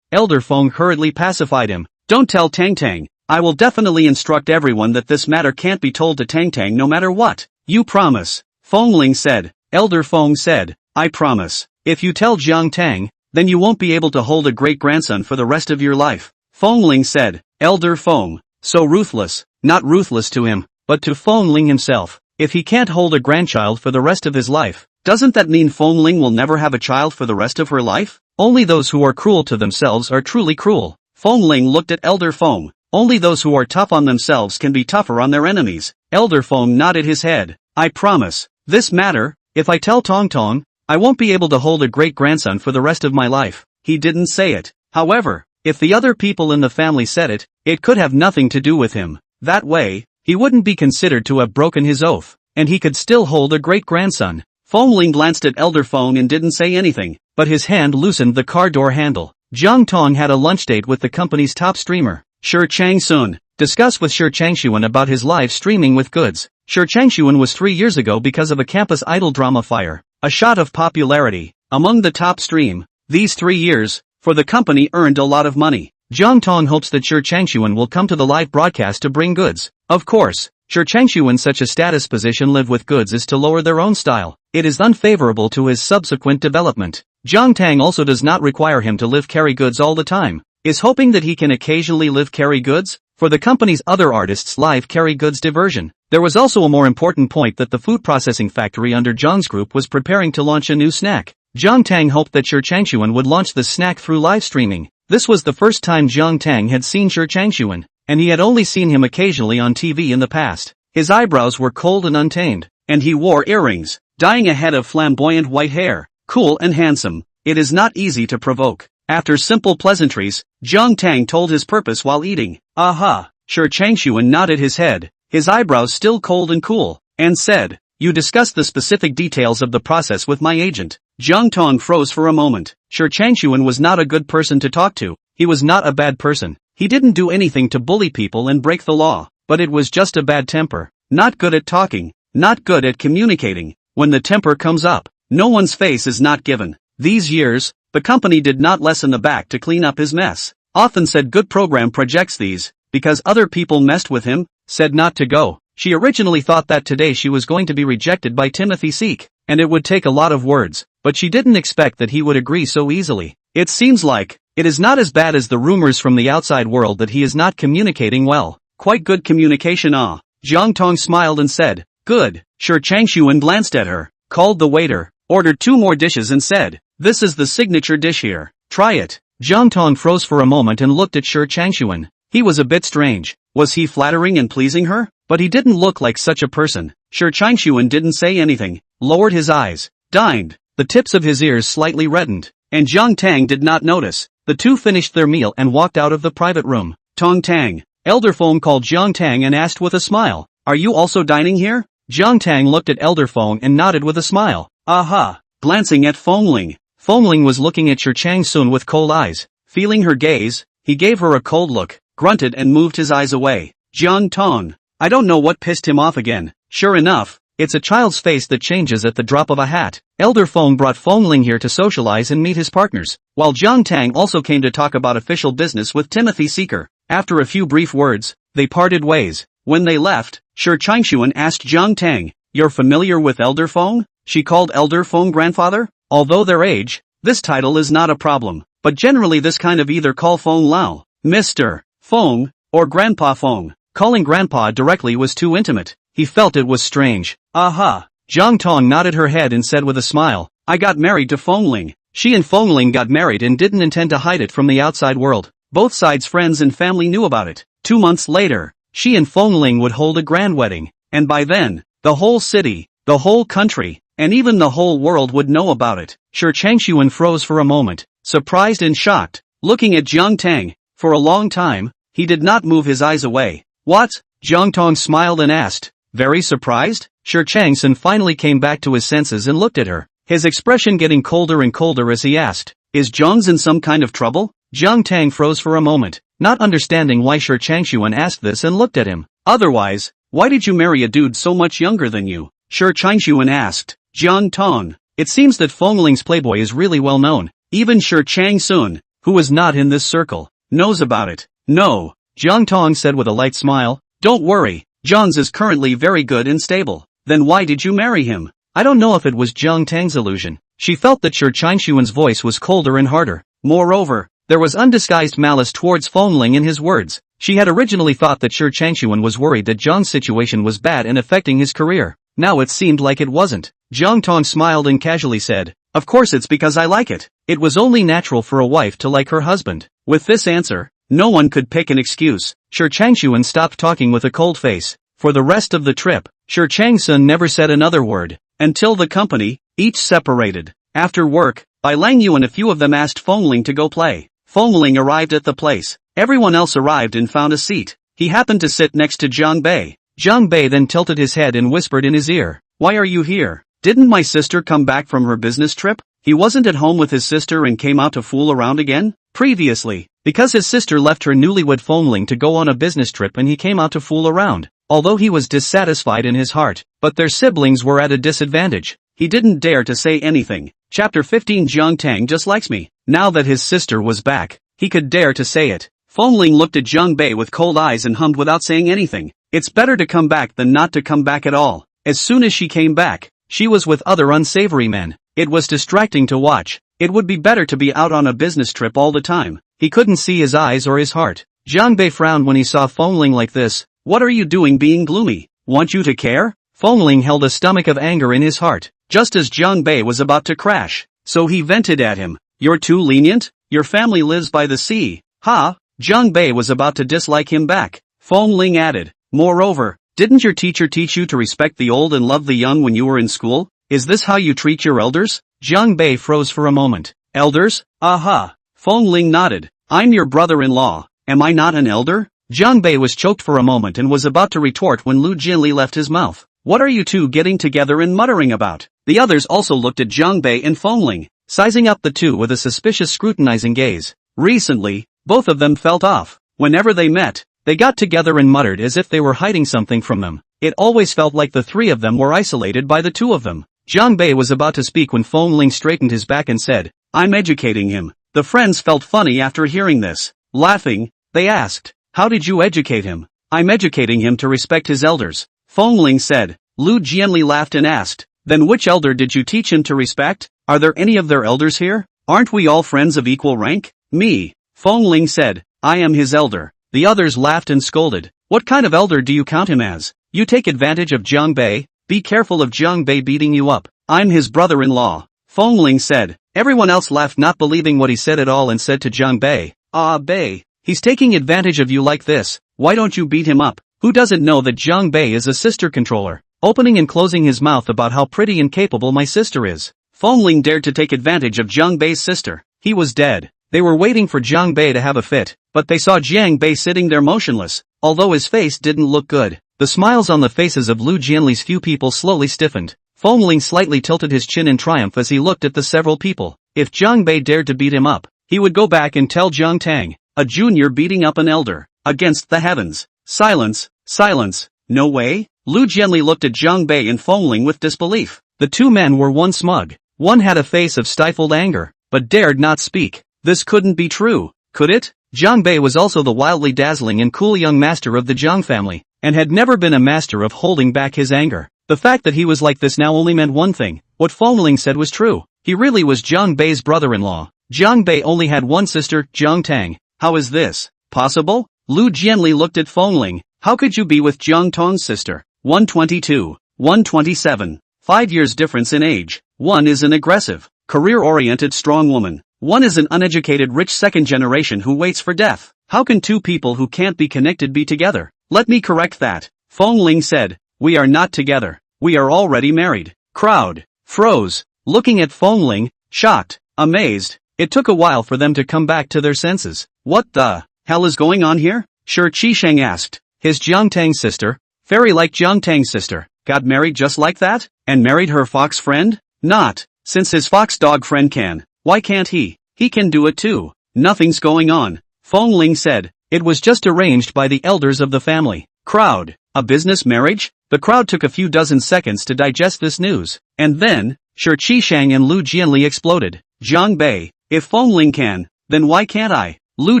Elder Feng hurriedly pacified him. Don't tell Tang Tang. I will definitely instruct everyone that this matter can't be told to Tang Tang no matter what. You promise? Feng Ling said. Elder Feng said, I promise. If you tell Jiang Tang, then you won't be able to hold a great-grandson for the rest of your life. Feng Ling said. Elder Feng. So ruthless. Not ruthless to him, but to Feng Ling himself. If he can't hold a grandchild for the rest of his life, doesn't that mean Feng Ling will never have a child for the rest of her life? Only those who are cruel to themselves are truly cruel. Feng Ling looked at Elder Feng. Only those who are tough on themselves can be tougher on their enemies. Elder Feng nodded his head. I promise. This matter, if I tell Tong Tong, I won't be able to hold a great-grandson for the rest of my life. He didn't say it. However, if the other people in the family said it, it could have nothing to do with him. That way, he wouldn't be considered to have broken his oath, and he could still hold a great-grandson. Feng Ling glanced at Elder Feng and didn't say anything, but his hand loosened the car door handle. Jiang Tang had a lunch date with the company's top streamer. Shi Changsun. Discuss with Shi Changshuan about his live streaming with goods. Shi Changshuan was 3 years ago because of a campus idol drama fire. A shot of popularity. Among the top stream. These 3 years, for the company earned a lot of money. Jiang Tang hopes that Shi Changshuan will come to the live broadcast to bring goods. Of course, Shi Changshuan such a status position live with goods is to lower their own style. It is unfavorable to his subsequent development. Jiang Tang also does not require him to live carry goods all the time. Is hoping that he can occasionally live carry goods? For the company's other artists' live carry goods diversion. There was also a more important point that the food processing factory under Jiang's group was preparing to launch a new snack. Jiang Tang hoped that Shi Changshuan would launch the snack through live streaming. This was the first time Jiang Tang had seen Shi Changshuan, and he had only seen him occasionally on TV in the past. His eyebrows were cold and untamed, and he wore earrings, dyeing a head of flamboyant white hair. Cool and handsome. It is not easy to provoke. After simple pleasantries, Jiang Tang told his purpose while eating. Aha! Shi Changshuan nodded his head, his eyebrows still cold and cool, and said, "You discussed the specific details of the process with my agent." Jiang Tang froze for a moment. Shi Changshuan was not a good person to talk to. He was not a bad person. He didn't do anything to bully people and break the law, but it was just a bad temper. Not good at talking, not good at communicating. When the temper comes up, no one's face is not given. These years, the company did not lessen the back to clean up his mess. Often said good program projects these, because other people messed with him, said not to go. She originally thought that today she was going to be rejected by Timothy Seek, and it would take a lot of words, but she didn't expect that he would agree so easily. It seems like, it is not as bad as the rumors from the outside world that he is not communicating well. Quite good communication. Jiang Tang smiled and said, "Good." Shi Changshuan glanced at her, called the waiter, ordered 2 more dishes and said, "This is the signature dish here. Try it." Jiang Tang froze for a moment and looked at Shi Changshuan. He was a bit strange. Was he flattering and pleasing her? But he didn't look like such a person. Shi Changshuan didn't say anything, lowered his eyes, dined, the tips of his ears slightly reddened, and Jiang Tang did not notice. The two finished their meal and walked out of the private room. Tong Tang. Elder Feng called Jiang Tang and asked with a smile, "Are you also dining here?" Jiang Tang looked at Elder Feng and nodded with a smile. Aha! Glancing at Feng Ling. Feng Ling was looking at Shi Changsun with cold eyes. Feeling her gaze, he gave her a cold look, grunted and moved his eyes away. Jiang Tang. I don't know what pissed him off again. Sure enough, it's a child's face that changes at the drop of a hat. Elder Feng brought Feng Ling here to socialize and meet his partners, while Jiang Tang also came to talk about official business with Timothy Seeker. After a few brief words, they parted ways. When they left, Shi Changshuan asked Jiang Tang, "You're familiar with Elder Feng?" She called Elder Feng grandfather. Although their age, this title is not a problem, but generally this kind of either call Feng Lao, Mr. Feng, or Grandpa Feng. Calling Grandpa directly was too intimate. He felt it was strange. Aha! Jiang Tang nodded her head and said with a smile, "I got married to Feng Ling." She and Feng Ling got married and didn't intend to hide it from the outside world. Both sides' friends and family knew about it. 2 months later, she and Feng Ling would hold a grand wedding, and by then, the whole city, the whole country, and even the whole world would know about it. Shi Changshuan froze for a moment, surprised and shocked, looking at Jiang Tang. For a long time, he did not move his eyes away. "What?" Jiang Tang smiled and asked. Very surprised? Shi Changsun finally came back to his senses and looked at her, his expression getting colder and colder as he asked, "Is Jiang's in some kind of trouble?" Jiang Tang froze for a moment, not understanding why Shi Changshuan asked this and looked at him. "Otherwise, why did you marry a dude so much younger than you?" Shi Changshuan asked. Jiang Tang. It seems that Feng Ling's playboy is really well known. Even Shi Changsun, who was not in this circle, knows about it. "No," Jiang Tang said with a light smile. "Don't worry, John's is currently very good and stable." "Then why did you marry him?" I don't know if it was Jiang Tang's illusion. She felt that Shi Changshuan's voice was colder and harder. Moreover, there was undisguised malice towards Feng Ling in his words. She had originally thought that Shi Changshuan was worried that Jiang's situation was bad and affecting his career. Now it seemed like it wasn't. Jiang Tang smiled and casually said, "Of course it's because I like it." It was only natural for a wife to like her husband. With this answer, no one could pick an excuse. Shi Changshuan stopped talking with a cold face. For the rest of the trip, Shi Changsun never said another word, until the company, each separated. After work, Bai Langyu and a few of them asked Feng Ling to go play. Feng Ling arrived at the place. Everyone else arrived and found a seat. He happened to sit next to Zhang Bei. Zhang Bei then tilted his head and whispered in his ear, "Why are you here? Didn't my sister come back from her business trip?" He wasn't at home with his sister and came out to fool around again? Previously, because his sister left her newlywed Feng Ling to go on a business trip and he came out to fool around. Although he was dissatisfied in his heart, but their siblings were at a disadvantage. He didn't dare to say anything. Chapter 15 Jiang Tang just likes me. Now that his sister was back, he could dare to say it. Feng Ling looked at Jiang Bei with cold eyes and hummed without saying anything. It's better to come back than not to come back at all. As soon as she came back, she was with other unsavory men. It was distracting to watch. It would be better to be out on a business trip all the time. He couldn't see his eyes or his heart. Jiang Bei frowned when he saw Feng Ling like this. What are you doing being gloomy? Want you to care? Feng Ling held a stomach of anger in his heart, just as Jiang Bei was about to crash. So he vented at him. You're too lenient? Your family lives by the sea. Ha! Jiang Bei was about to dislike him back. Feng Ling added. Moreover, didn't your teacher teach you to respect the old and love the young when you were in school? Is this how you treat your elders? Jiang Bei froze for a moment. Elders? Aha! Feng Ling nodded. I'm your brother-in-law. Am I not an elder? Jiang Bei was choked for a moment and was about to retort when Lu Jianli left his mouth. What are you two getting together and muttering about? The others also looked at Jiang Bei and Feng Ling, sizing up the two with a suspicious scrutinizing gaze. Recently, both of them felt off. Whenever they met, they got together and muttered as if they were hiding something from them. It always felt like the three of them were isolated by the two of them. Jiang Bei was about to speak when Feng Ling straightened his back and said, I'm educating him. The friends felt funny after hearing this. Laughing, they asked, how did you educate him? I'm educating him to respect his elders. Feng Ling said. Lu Jianli laughed and asked, then which elder did you teach him to respect? Are there any of their elders here? Aren't we all friends of equal rank? Me. Feng Ling said, I am his elder. The others laughed and scolded. What kind of elder do you count him as? You take advantage of Jiang Bei? Be careful of Jiang Bei beating you up. I'm his brother-in-law. Feng Ling said. Everyone else laughed, not believing what he said at all, and said to Jiang Bei, Ah Bei, he's taking advantage of you like this. Why don't you beat him up? Who doesn't know that Jiang Bei is a sister controller? Opening and closing his mouth about how pretty and capable my sister is. Feng Ling dared to take advantage of Jiang Bei's sister. He was dead. They were waiting for Jiang Bei to have a fit, but they saw Jiang Bei sitting there motionless, although his face didn't look good. The smiles on the faces of Lu Jianli's few people slowly stiffened. Feng Ling slightly tilted his chin in triumph as he looked at the several people. If Jiang Bei dared to beat him up, he would go back and tell Jiang Tang, a junior beating up an elder, against the heavens. Silence, silence, no way? Lu Jianli looked at Jiang Bei and Feng Ling with disbelief. The two men were one smug. One had a face of stifled anger, but dared not speak. This couldn't be true, could it? Jiang Bei was also the wildly dazzling and cool young master of the Jiang family, and had never been a master of holding back his anger. The fact that he was like this now only meant one thing. What Feng Ling said was true. He really was Jiang Bei's brother-in-law. Jiang Bei only had one sister, Jiang Tang. How is this possible? Lu Jianli looked at Feng Ling. How could you be with Jiang Tang's sister? 122, 127. 5 years difference in age. One is an aggressive, career-oriented strong woman. One is an uneducated rich second generation who waits for death. How can two people who can't be connected be together? Let me correct that. Feng Ling said. We are not together. We are already married. Crowd froze, looking at Feng Ling, shocked, amazed. It took a while for them to come back to their senses. What the hell is going on here? Shi Qisheng asked. His Jiang Tang's sister, fairy-like Jiang Tang's sister, got married just like that? And married her fox friend? Not. Since his fox dog friend can, why can't he? He can do it too. Nothing's going on. Feng Ling said. It was just arranged by the elders of the family. Crowd. A business marriage? The crowd took a few dozen seconds to digest this news. And then, Shi Qisheng and Lu Jianli exploded. Jiang Bei, if Feng Ling can, then why can't I? Lu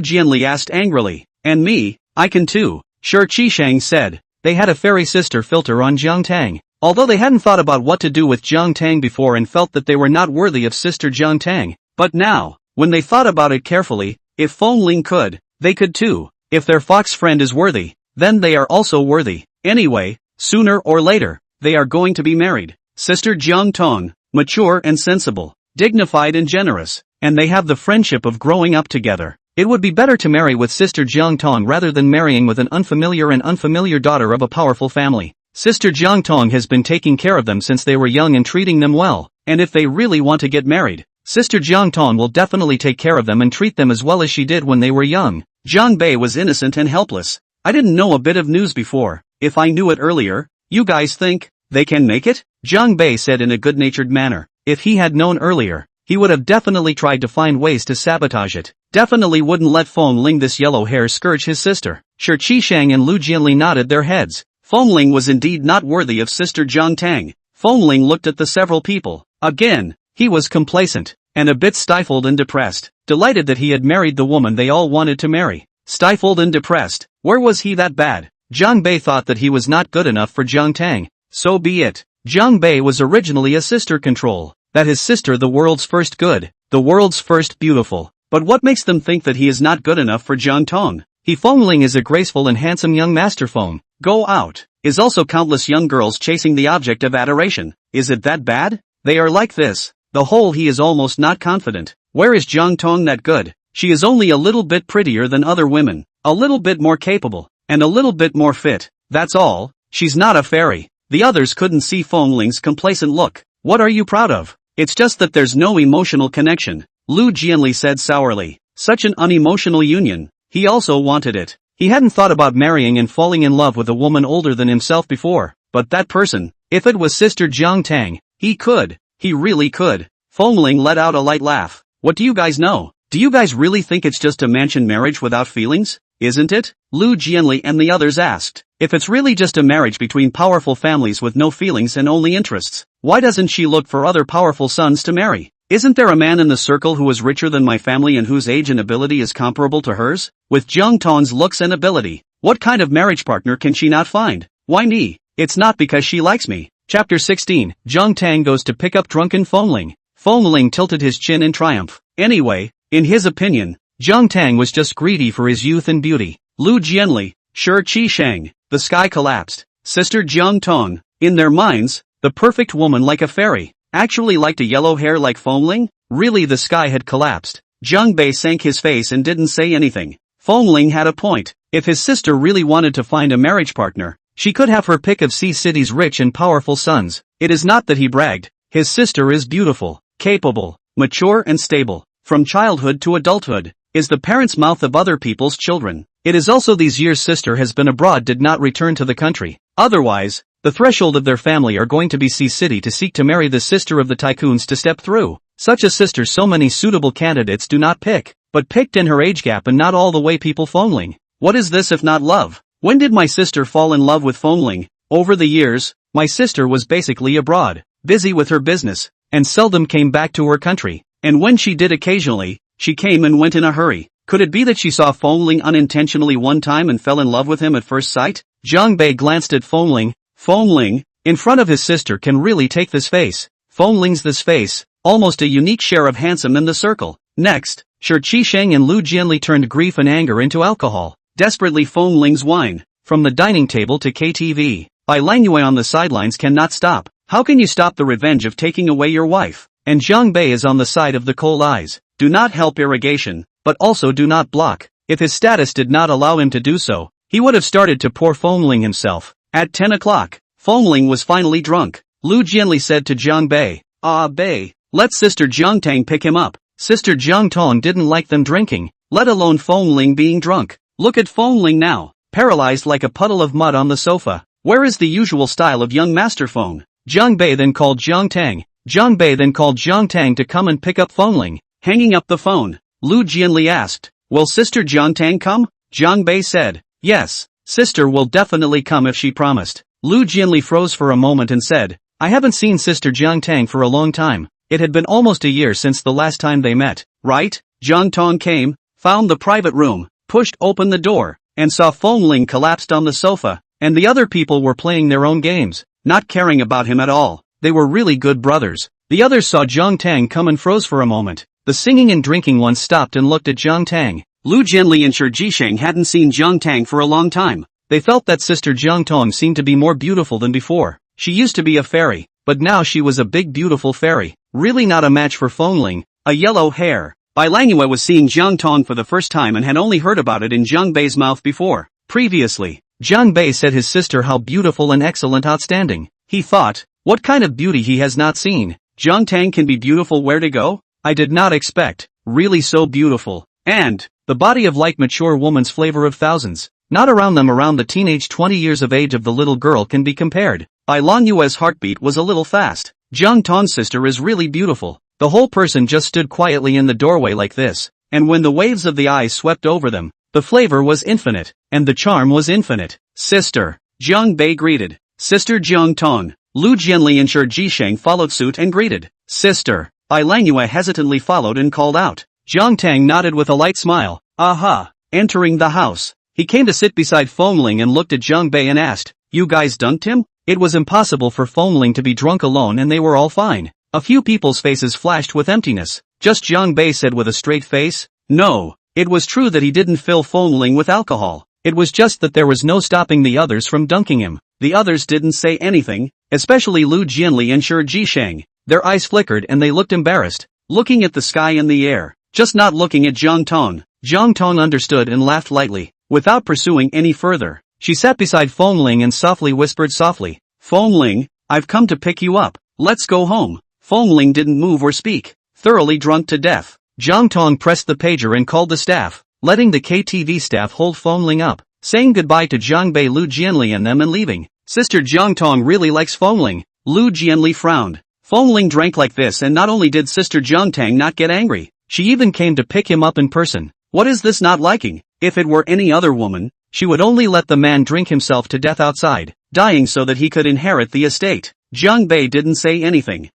Jianli asked angrily. And me, I can too, Shi Qisheng said. They had a fairy sister filter on Jiang Tang. Although they hadn't thought about what to do with Jiang Tang before and felt that they were not worthy of sister Jiang Tang. But now, when they thought about it carefully, if Feng Ling could, they could too. If their fox friend is worthy, then they are also worthy. Anyway, sooner or later, they are going to be married. Sister Jiang Tang, mature and sensible, dignified and generous, and they have the friendship of growing up together. It would be better to marry with Sister Jiang Tang rather than marrying with an unfamiliar daughter of a powerful family. Sister Jiang Tang has been taking care of them since they were young and treating them well, and if they really want to get married, Sister Jiang Tang will definitely take care of them and treat them as well as she did when they were young. Jiang Bei was innocent and helpless. I didn't know a bit of news before. If I knew it earlier, you guys think they can make it? Jiang Bei said in a good-natured manner. If he had known earlier, he would have definitely tried to find ways to sabotage it. Definitely wouldn't let Feng Ling, this yellow hair, scourge his sister. Sure, Qishang and Lu Jianli nodded their heads. Feng Ling was indeed not worthy of sister Jiang Tang. Feng Ling looked at the several people. Again, he was complacent, and a bit stifled and depressed. Delighted that he had married the woman they all wanted to marry. Stifled and depressed. Where was he that bad? Jiang Bei thought that he was not good enough for Jiang Tang. So be it. Jiang Bei was originally a sister control. That his sister, the world's first good, the world's first beautiful. But what makes them think that he is not good enough for Jiang Tang? Feng Ling is a graceful and handsome young master. Feng go out is also countless young girls chasing the object of adoration. Is it that bad? They are like this. The whole he is almost not confident. Where is Jiang Tang that good? She is only a little bit prettier than other women, a little bit more capable, and a little bit more fit. That's all. She's not a fairy. The others couldn't see Feng Ling's complacent look. What are you proud of? It's just that there's no emotional connection, Lu Jianli said sourly. Such an unemotional union. He also wanted it. He hadn't thought about marrying and falling in love with a woman older than himself before, but that person, if it was sister Jiang Tang, he could. He really could. Feng Ling let out a light laugh. What do you guys know? Do you guys really think it's just a mansion marriage without feelings? Isn't it? Lu Jianli and the others asked. If it's really just a marriage between powerful families with no feelings and only interests, why doesn't she look for other powerful sons to marry? Isn't there a man in the circle who is richer than my family and whose age and ability is comparable to hers? With Jiang Tang's looks and ability, what kind of marriage partner can she not find? Why me? It's not because she likes me. Chapter 16. Jiang Tang goes to pick up drunken Feng Ling. Feng Ling tilted his chin in triumph. Anyway, in his opinion, Jiang Tang was just greedy for his youth and beauty. Lu Jianli, sure Qishang. The sky collapsed. Sister Jiang Tang, in their minds, the perfect woman like a fairy, actually liked a yellow hair like Feng Ling? Really, the sky had collapsed. Jiang Bei sank his face and didn't say anything. Feng Ling had a point. If his sister really wanted to find a marriage partner, she could have her pick of Sea City's rich and powerful sons. It is not that he bragged. His sister is beautiful, capable, mature and stable. From childhood to adulthood, is the parent's mouth of other people's children. It is also these years sister has been abroad, did not return to the country. Otherwise, the threshold of their family are going to be Sea City to seek to marry the sister of the tycoons to step through. Such a sister so many suitable candidates do not pick, but picked in her age gap and not all the way people Feng Ling. What is this if not love? When did my sister fall in love with Feng Ling? Over the years, my sister was basically abroad, busy with her business, and seldom came back to her country. And when she did occasionally, she came and went in a hurry. Could it be that she saw Feng Ling unintentionally one time and fell in love with him at first sight? Jiang Bei glanced at Feng Ling. Feng Ling, in front of his sister, can really take this face. Feng Ling's this face, almost a unique share of handsome in the circle. Next, Shi Qisheng and Lu Jianli turned grief and anger into alcohol. Desperately Feng Ling's wine, from the dining table to KTV. Bai Langyue on the sidelines cannot stop. How can you stop the revenge of taking away your wife? And Jiang Bei is on the side of the cold eyes. Do not help irrigation, but also do not block. If his status did not allow him to do so, he would have started to pour Feng Ling himself. At 10 o'clock, Feng Ling was finally drunk. Lu Jianli said to Jiang Bei, Bei, let Sister Jiang Tang pick him up. Sister Jiang Tang didn't like them drinking, let alone Feng Ling being drunk. Look at Feng Ling now, paralyzed like a puddle of mud on the sofa. Where is the usual style of young Master Feng? Jiang Bei then called Jiang Tang. Jiang Bei then called Jiang Tang to come and pick up Feng Ling. Hanging up the phone, Lu Jianli asked, will Sister Jiang Tang come? Jiang Bei said, yes, sister will definitely come if she promised. Lu Jianli froze for a moment and said, I haven't seen Sister Jiang Tang for a long time. It had been almost a year since the last time they met, right? Jiang Tang came, found the private room, pushed open the door, and saw Feng Ling collapsed on the sofa, and the other people were playing their own games, not caring about him at all. They were really good brothers. The others saw Jiang Tang come and froze for a moment. The singing and drinking ones stopped and looked at Jiang Tang. Lu Jianli and Shi Qisheng hadn't seen Jiang Tang for a long time. They felt that Sister Jiang Tang seemed to be more beautiful than before. She used to be a fairy, but now she was a big beautiful fairy. Really not a match for Feng Ling, a yellow hair. Bai Langyue was seeing Jiang Tang for the first time and had only heard about it in Jiang Bei's mouth before. Previously, Jiang Bei said his sister how beautiful and excellent, outstanding. He thought, what kind of beauty he has not seen? Jiang Tang can be beautiful, where to go? I did not expect, really so beautiful. And, the body of like mature woman's flavor of thousands. Not around them, around the teenage 20 years of age of the little girl can be compared. Bai Langyue's heartbeat was a little fast. Jiang Tang's sister is really beautiful. The whole person just stood quietly in the doorway like this, and when the waves of the eyes swept over them, the flavor was infinite, and the charm was infinite. Sister. Jiang Bei greeted. Sister Jiang Tang. Lu Jianli and Shi Jisheng followed suit and greeted. Sister. Bai Langyue hesitantly followed and called out. Jiang Tang nodded with a light smile. Aha. Entering the house, he came to sit beside Feng Ling and looked at Jiang Bei and asked, You guys dunked him? It was impossible for Feng Ling to be drunk alone and they were all fine. A few people's faces flashed with emptiness. Just Jiang Bei said with a straight face. No. It was true that he didn't fill Feng Ling with alcohol. It was just that there was no stopping the others from dunking him. The others didn't say anything, especially Lu Jianli and Shi Jisheng. Their eyes flickered and they looked embarrassed, looking at the sky and the air, just not looking at Jiang Tang. Jiang Tang understood and laughed lightly, without pursuing any further. She sat beside Feng Ling and softly whispered softly, Feng Ling, I've come to pick you up. Let's go home. Feng Ling didn't move or speak, thoroughly drunk to death. Jiang Tang pressed the pager and called the staff, letting the KTV staff hold Feng Ling up, saying goodbye to Jiang Bei, Lu Jianli and them and leaving. Sister Jiang Tang really likes Feng Ling. Lu Jianli frowned. Feng Ling drank like this and not only did Sister Jiang Tang not get angry, she even came to pick him up in person. What is this not liking? If it were any other woman, she would only let the man drink himself to death outside, dying so that he could inherit the estate. Jiang Bei didn't say anything.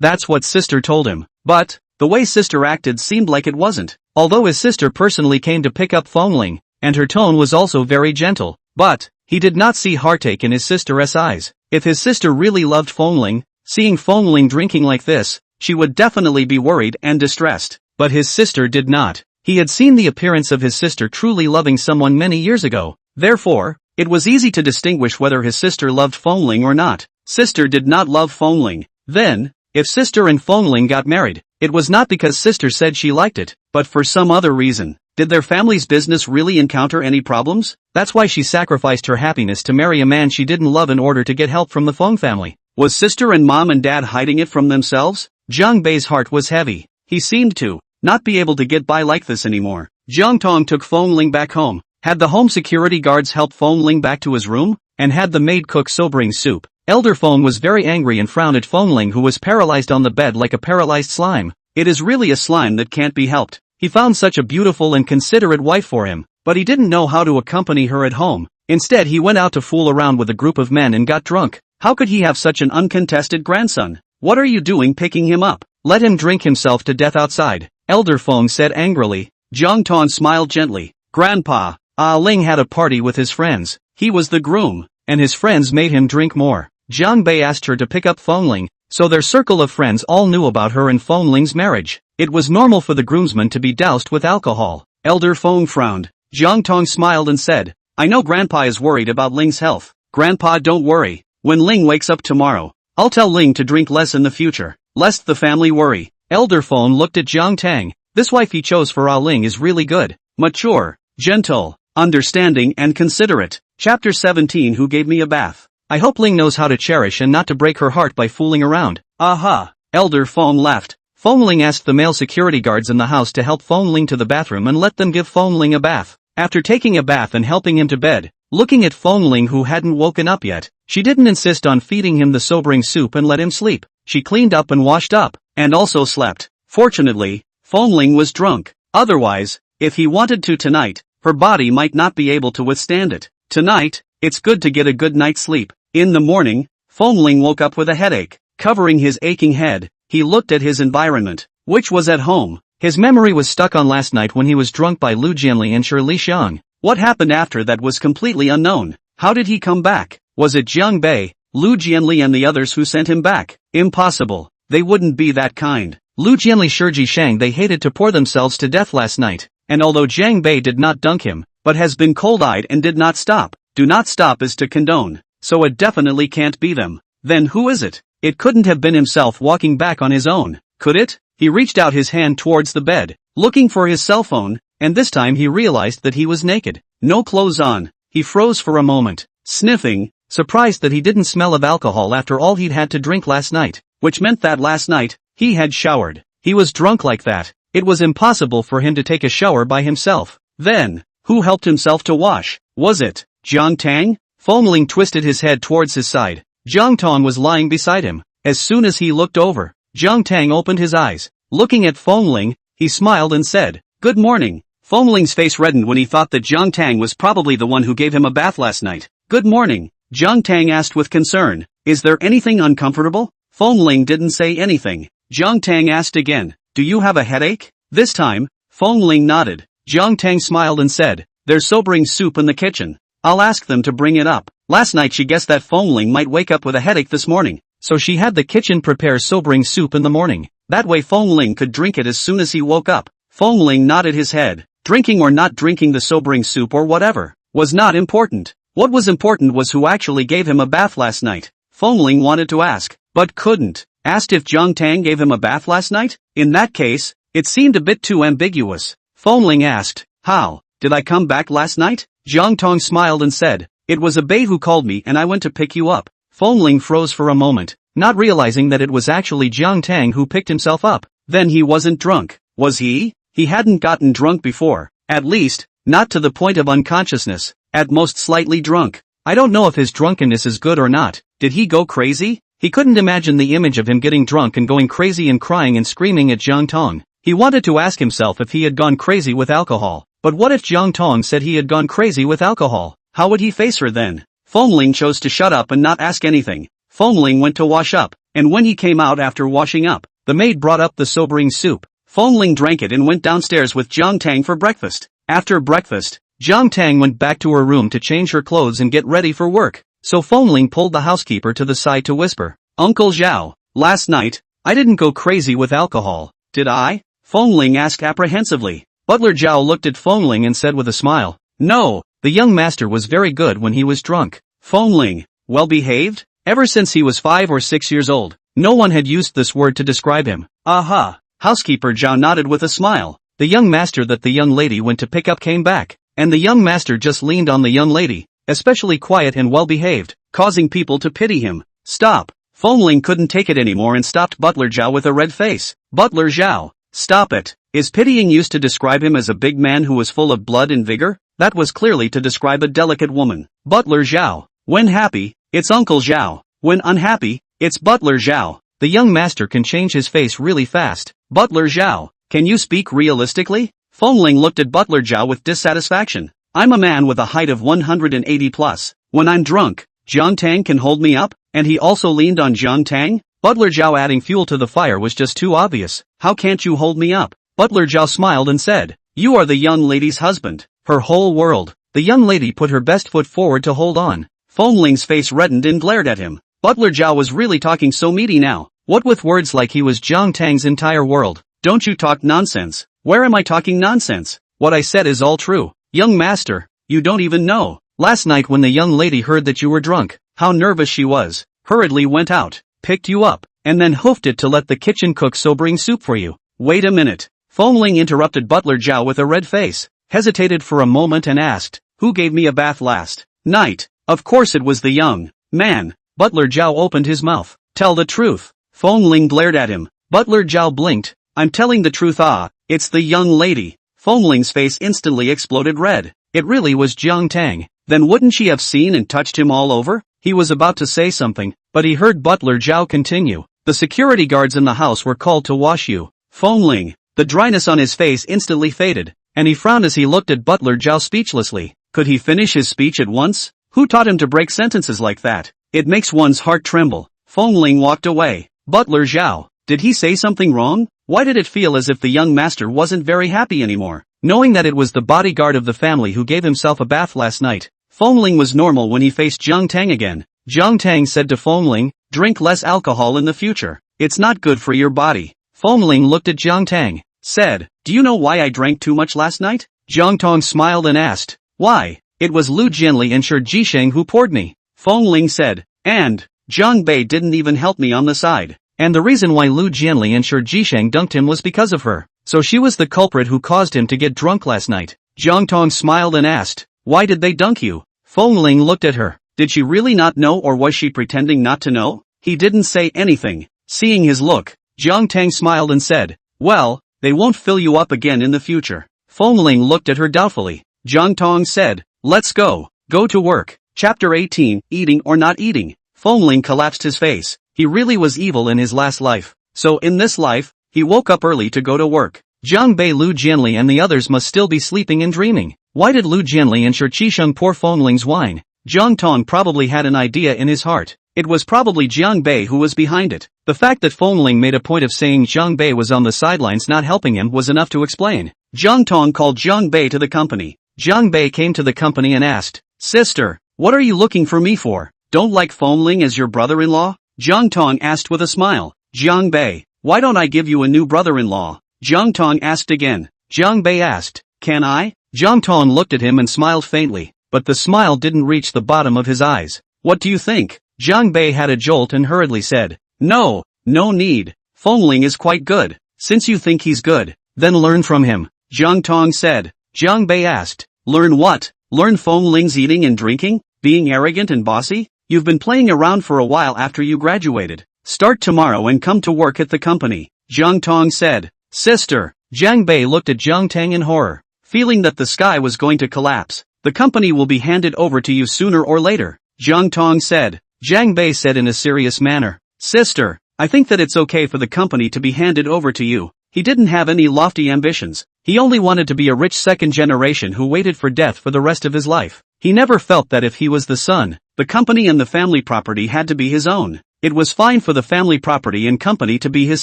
That's what Sister told him. But the way Sister acted seemed like it wasn't. Although his sister personally came to pick up Feng Ling, and her tone was also very gentle, but he did not see heartache in his sister's eyes. If his sister really loved Feng Ling, seeing Feng Ling drinking like this, she would definitely be worried and distressed. But his sister did not. He had seen the appearance of his sister truly loving someone many years ago. Therefore, it was easy to distinguish whether his sister loved Feng Ling or not. Sister did not love Feng Ling. Then, if Sister and Feng Ling got married, it was not because Sister said she liked it, but for some other reason. Did their family's business really encounter any problems? That's why she sacrificed her happiness to marry a man she didn't love in order to get help from the Feng family. Was Sister and Mom and Dad hiding it from themselves? Jiang Bei's heart was heavy. He seemed to not be able to get by like this anymore. Jiang Tang took Feng Ling back home. Had the home security guards help Feng Ling back to his room? And had the maid cook sobering soup? Elder Feng was very angry and frowned at Feng Ling, who was paralyzed on the bed like a paralyzed slime. It is really a slime that can't be helped. He found such a beautiful and considerate wife for him, but he didn't know how to accompany her at home. Instead he went out to fool around with a group of men and got drunk. How could he have such an uncontested grandson? What are you doing picking him up? Let him drink himself to death outside, Elder Feng said angrily. Jiang Tang smiled gently. Grandpa, Ling had a party with his friends. He was the groom, and his friends made him drink more. Jiang Bei asked her to pick up Feng Ling, so their circle of friends all knew about her and Feng Ling's marriage. It was normal for the groomsmen to be doused with alcohol. Elder Feng frowned. Jiang Tang smiled and said, I know Grandpa is worried about Ling's health. Grandpa, don't worry. When Ling wakes up tomorrow, I'll tell Ling to drink less in the future, lest the family worry. Elder Feng looked at Jiang Tang. This wife he chose for Ling is really good, mature, gentle, understanding and considerate. Chapter 17. Who gave me a bath? I hope Ling knows how to cherish and not to break her heart by fooling around. Aha! Elder Feng laughed. Feng Ling asked the male security guards in the house to help Feng Ling to the bathroom and let them give Feng Ling a bath. After taking a bath and helping him to bed, looking at Feng Ling, who hadn't woken up yet, she didn't insist on feeding him the sobering soup and let him sleep. She cleaned up and washed up, and also slept. Fortunately, Feng Ling was drunk. Otherwise, if he wanted to tonight, her body might not be able to withstand it. Tonight, it's good to get a good night's sleep. In the morning, Feng Ling woke up with a headache. Covering his aching head, he looked at his environment, which was at home. His memory was stuck on last night when he was drunk by Lu Jianli and Shi Lixiang. What happened after that was completely unknown. How did he come back? Was it Jiang Bei, Lu Jianli and the others who sent him back? Impossible. They wouldn't be that kind. Lu Jianli, Shi Jishang, they hated to pour themselves to death last night. And although Jiang Bei did not dunk him, but has been cold-eyed and did not stop. Do not stop is to condone. So it definitely can't be them. Then who is it? It couldn't have been himself walking back on his own, could it? He reached out his hand towards the bed, looking for his cell phone, and this time he realized that he was naked. No clothes on. He froze for a moment, sniffing, surprised that he didn't smell of alcohol after all he'd had to drink last night, which meant that last night, he had showered. He was drunk like that. It was impossible for him to take a shower by himself. Then, who helped himself to wash? Was it Jiang Tang? Feng Ling twisted his head towards his side. Jiang Tang was lying beside him. As soon as he looked over, Jiang Tang opened his eyes. Looking at Feng Ling, he smiled and said, "Good morning." Feng Ling's face reddened when he thought that Jiang Tang was probably the one who gave him a bath last night. "Good morning," Jiang Tang asked with concern. "Is there anything uncomfortable?" Feng Ling didn't say anything. Jiang Tang asked again, "Do you have a headache?" This time, Feng Ling nodded. Jiang Tang smiled and said, "There's sobering soup in the kitchen. I'll ask them to bring it up." Last night she guessed that Feng Ling might wake up with a headache this morning, so she had the kitchen prepare sobering soup in the morning. That way Feng Ling could drink it as soon as he woke up. Feng Ling nodded his head. Drinking or not drinking the sobering soup or whatever was not important. What was important was who actually gave him a bath last night. Feng Ling wanted to ask, but couldn't. Asked if Jiang Tang gave him a bath last night? In that case, it seemed a bit too ambiguous. Feng Ling asked, "How? Did I come back last night?" Jiang Tang smiled and said, "It was a bae who called me and I went to pick you up." Feng Ling froze for a moment, not realizing that it was actually Jiang Tang who picked himself up. Then he wasn't drunk, was he? He hadn't gotten drunk before. At least, not to the point of unconsciousness. At most slightly drunk. I don't know if his drunkenness is good or not. Did he go crazy? He couldn't imagine the image of him getting drunk and going crazy and crying and screaming at Jiang Tang. He wanted to ask himself if he had gone crazy with alcohol. But what if Jiang Tang said he had gone crazy with alcohol? How would he face her then? Feng Ling chose to shut up and not ask anything. Feng Ling went to wash up, and when he came out after washing up, the maid brought up the sobering soup. Feng Ling drank it and went downstairs with Jiang Tang for breakfast. After breakfast, Jiang Tang went back to her room to change her clothes and get ready for work. So Feng Ling pulled the housekeeper to the side to whisper, "Uncle Zhao, last night, I didn't go crazy with alcohol, did I?" Feng Ling asked apprehensively. Butler Zhao looked at Feng Ling and said with a smile, "No, the young master was very good when he was drunk." Feng Ling, well behaved? Ever since he was 5 or 6 years old, no one had used this word to describe him. Aha! Housekeeper Zhao nodded with a smile. The young master that the young lady went to pick up came back, and the young master just leaned on the young lady, especially quiet and well behaved, causing people to pity him. Stop! Feng Ling couldn't take it anymore and stopped Butler Zhao with a red face. Butler Zhao, stop it. Is pitying used to describe him as a big man who was full of blood and vigor? That was clearly to describe a delicate woman. Butler Zhao. When happy, it's Uncle Zhao. When unhappy, it's Butler Zhao. The young master can change his face really fast. Butler Zhao, can you speak realistically? Feng Ling looked at Butler Zhao with dissatisfaction. I'm a man with a height of 180 plus. When I'm drunk, Jiang Tang can hold me up, and he also leaned on Jiang Tang? Butler Zhao adding fuel to the fire was just too obvious. How can't you hold me up? Butler Zhao smiled and said, "You are the young lady's husband." Her whole world. The young lady put her best foot forward to hold on. Feng Ling's face reddened and glared at him. Butler Zhao was really talking so meaty now. What with words like he was Jiang Tang's entire world. Don't you talk nonsense. Where am I talking nonsense? What I said is all true. Young master, you don't even know. Last night when the young lady heard that you were drunk, how nervous she was, hurriedly went out, picked you up, and then hoofed it to let the kitchen cook sobering soup for you. Wait a minute. Feng Ling interrupted Butler Zhao with a red face, hesitated for a moment and asked, "Who gave me a bath last night?" Of course it was the young man. Butler Zhao opened his mouth. Tell the truth. Feng Ling glared at him. Butler Zhao blinked. I'm telling the truth. It's the young lady. Feng Ling's face instantly exploded red. It really was Jiang Tang. Then wouldn't she have seen and touched him all over? He was about to say something, but he heard Butler Zhao continue. The security guards in the house were called to wash you. Feng Ling. The dryness on his face instantly faded, and he frowned as he looked at Butler Zhao speechlessly. Could he finish his speech at once? Who taught him to break sentences like that? It makes one's heart tremble. Feng Ling walked away. Butler Zhao. Did he say something wrong? Why did it feel as if the young master wasn't very happy anymore? Knowing that it was the bodyguard of the family who gave himself a bath last night, Feng Ling was normal when he faced Jiang Tang again. Jiang Tang said to Feng Ling, drink less alcohol in the future. It's not good for your body. Feng Ling looked at Jiang Tang, said, do you know why I drank too much last night? Jiang Tang smiled and asked, why? It was Lu Jianli and Shi Jisheng who poured me. Feng Ling said, and Zhang Bei didn't even help me on the side. And the reason why Lu Jianli and Shi Jisheng dunked him was because of her. So she was the culprit who caused him to get drunk last night. Jiang Tang smiled and asked, why did they dunk you? Feng Ling looked at her. Did she really not know, or was she pretending not to know? He didn't say anything. Seeing his look, Jiang Tang smiled and said, well, they won't fill you up again in the future. Feng Ling looked at her doubtfully. Jiang Tang said, let's go. Go to work. Chapter 18, Eating or Not Eating. Feng Ling collapsed his face. He really was evil in his last life. So in this life, he woke up early to go to work. Jiang Bei, Lu Jianli and the others must still be sleeping and dreaming. Why did Lu Jianli and Shi Qisheng pour Feng Ling's wine? Jiang Tang probably had an idea in his heart. It was probably Jiang Bei who was behind it. The fact that Feng Ling made a point of saying Jiang Bei was on the sidelines not helping him was enough to explain. Jiang Tang called Jiang Bei to the company. Jiang Bei came to the company and asked, "Sister, what are you looking for me for? Don't like Feng Ling as your brother-in-law?" Jiang Tang asked with a smile. "Jiang Bei, why don't I give you a new brother-in-law?" Jiang Tang asked again. Jiang Bei asked, "Can I?" Jiang Tang looked at him and smiled faintly, but the smile didn't reach the bottom of his eyes. "What do you think?" Jiang Bei had a jolt and hurriedly said, "No, no need. Feng Ling is quite good. Since you think he's good, then learn from him," Jiang Tang said. Jiang Bei asked, "Learn what? Learn Feng Ling's eating and drinking? Being arrogant and bossy? You've been playing around for a while after you graduated. Start tomorrow and come to work at the company," Jiang Tang said. "Sister." Jiang Bei looked at Jiang Tang in horror, feeling that the sky was going to collapse. "The company will be handed over to you sooner or later," Jiang Tang said. Jiang Bei said in a serious manner, "Sister, I think that it's okay for the company to be handed over to you." He didn't have any lofty ambitions. He only wanted to be a rich second generation who waited for death for the rest of his life. He never felt that if he was the son, the company and the family property had to be his own. It was fine for the family property and company to be his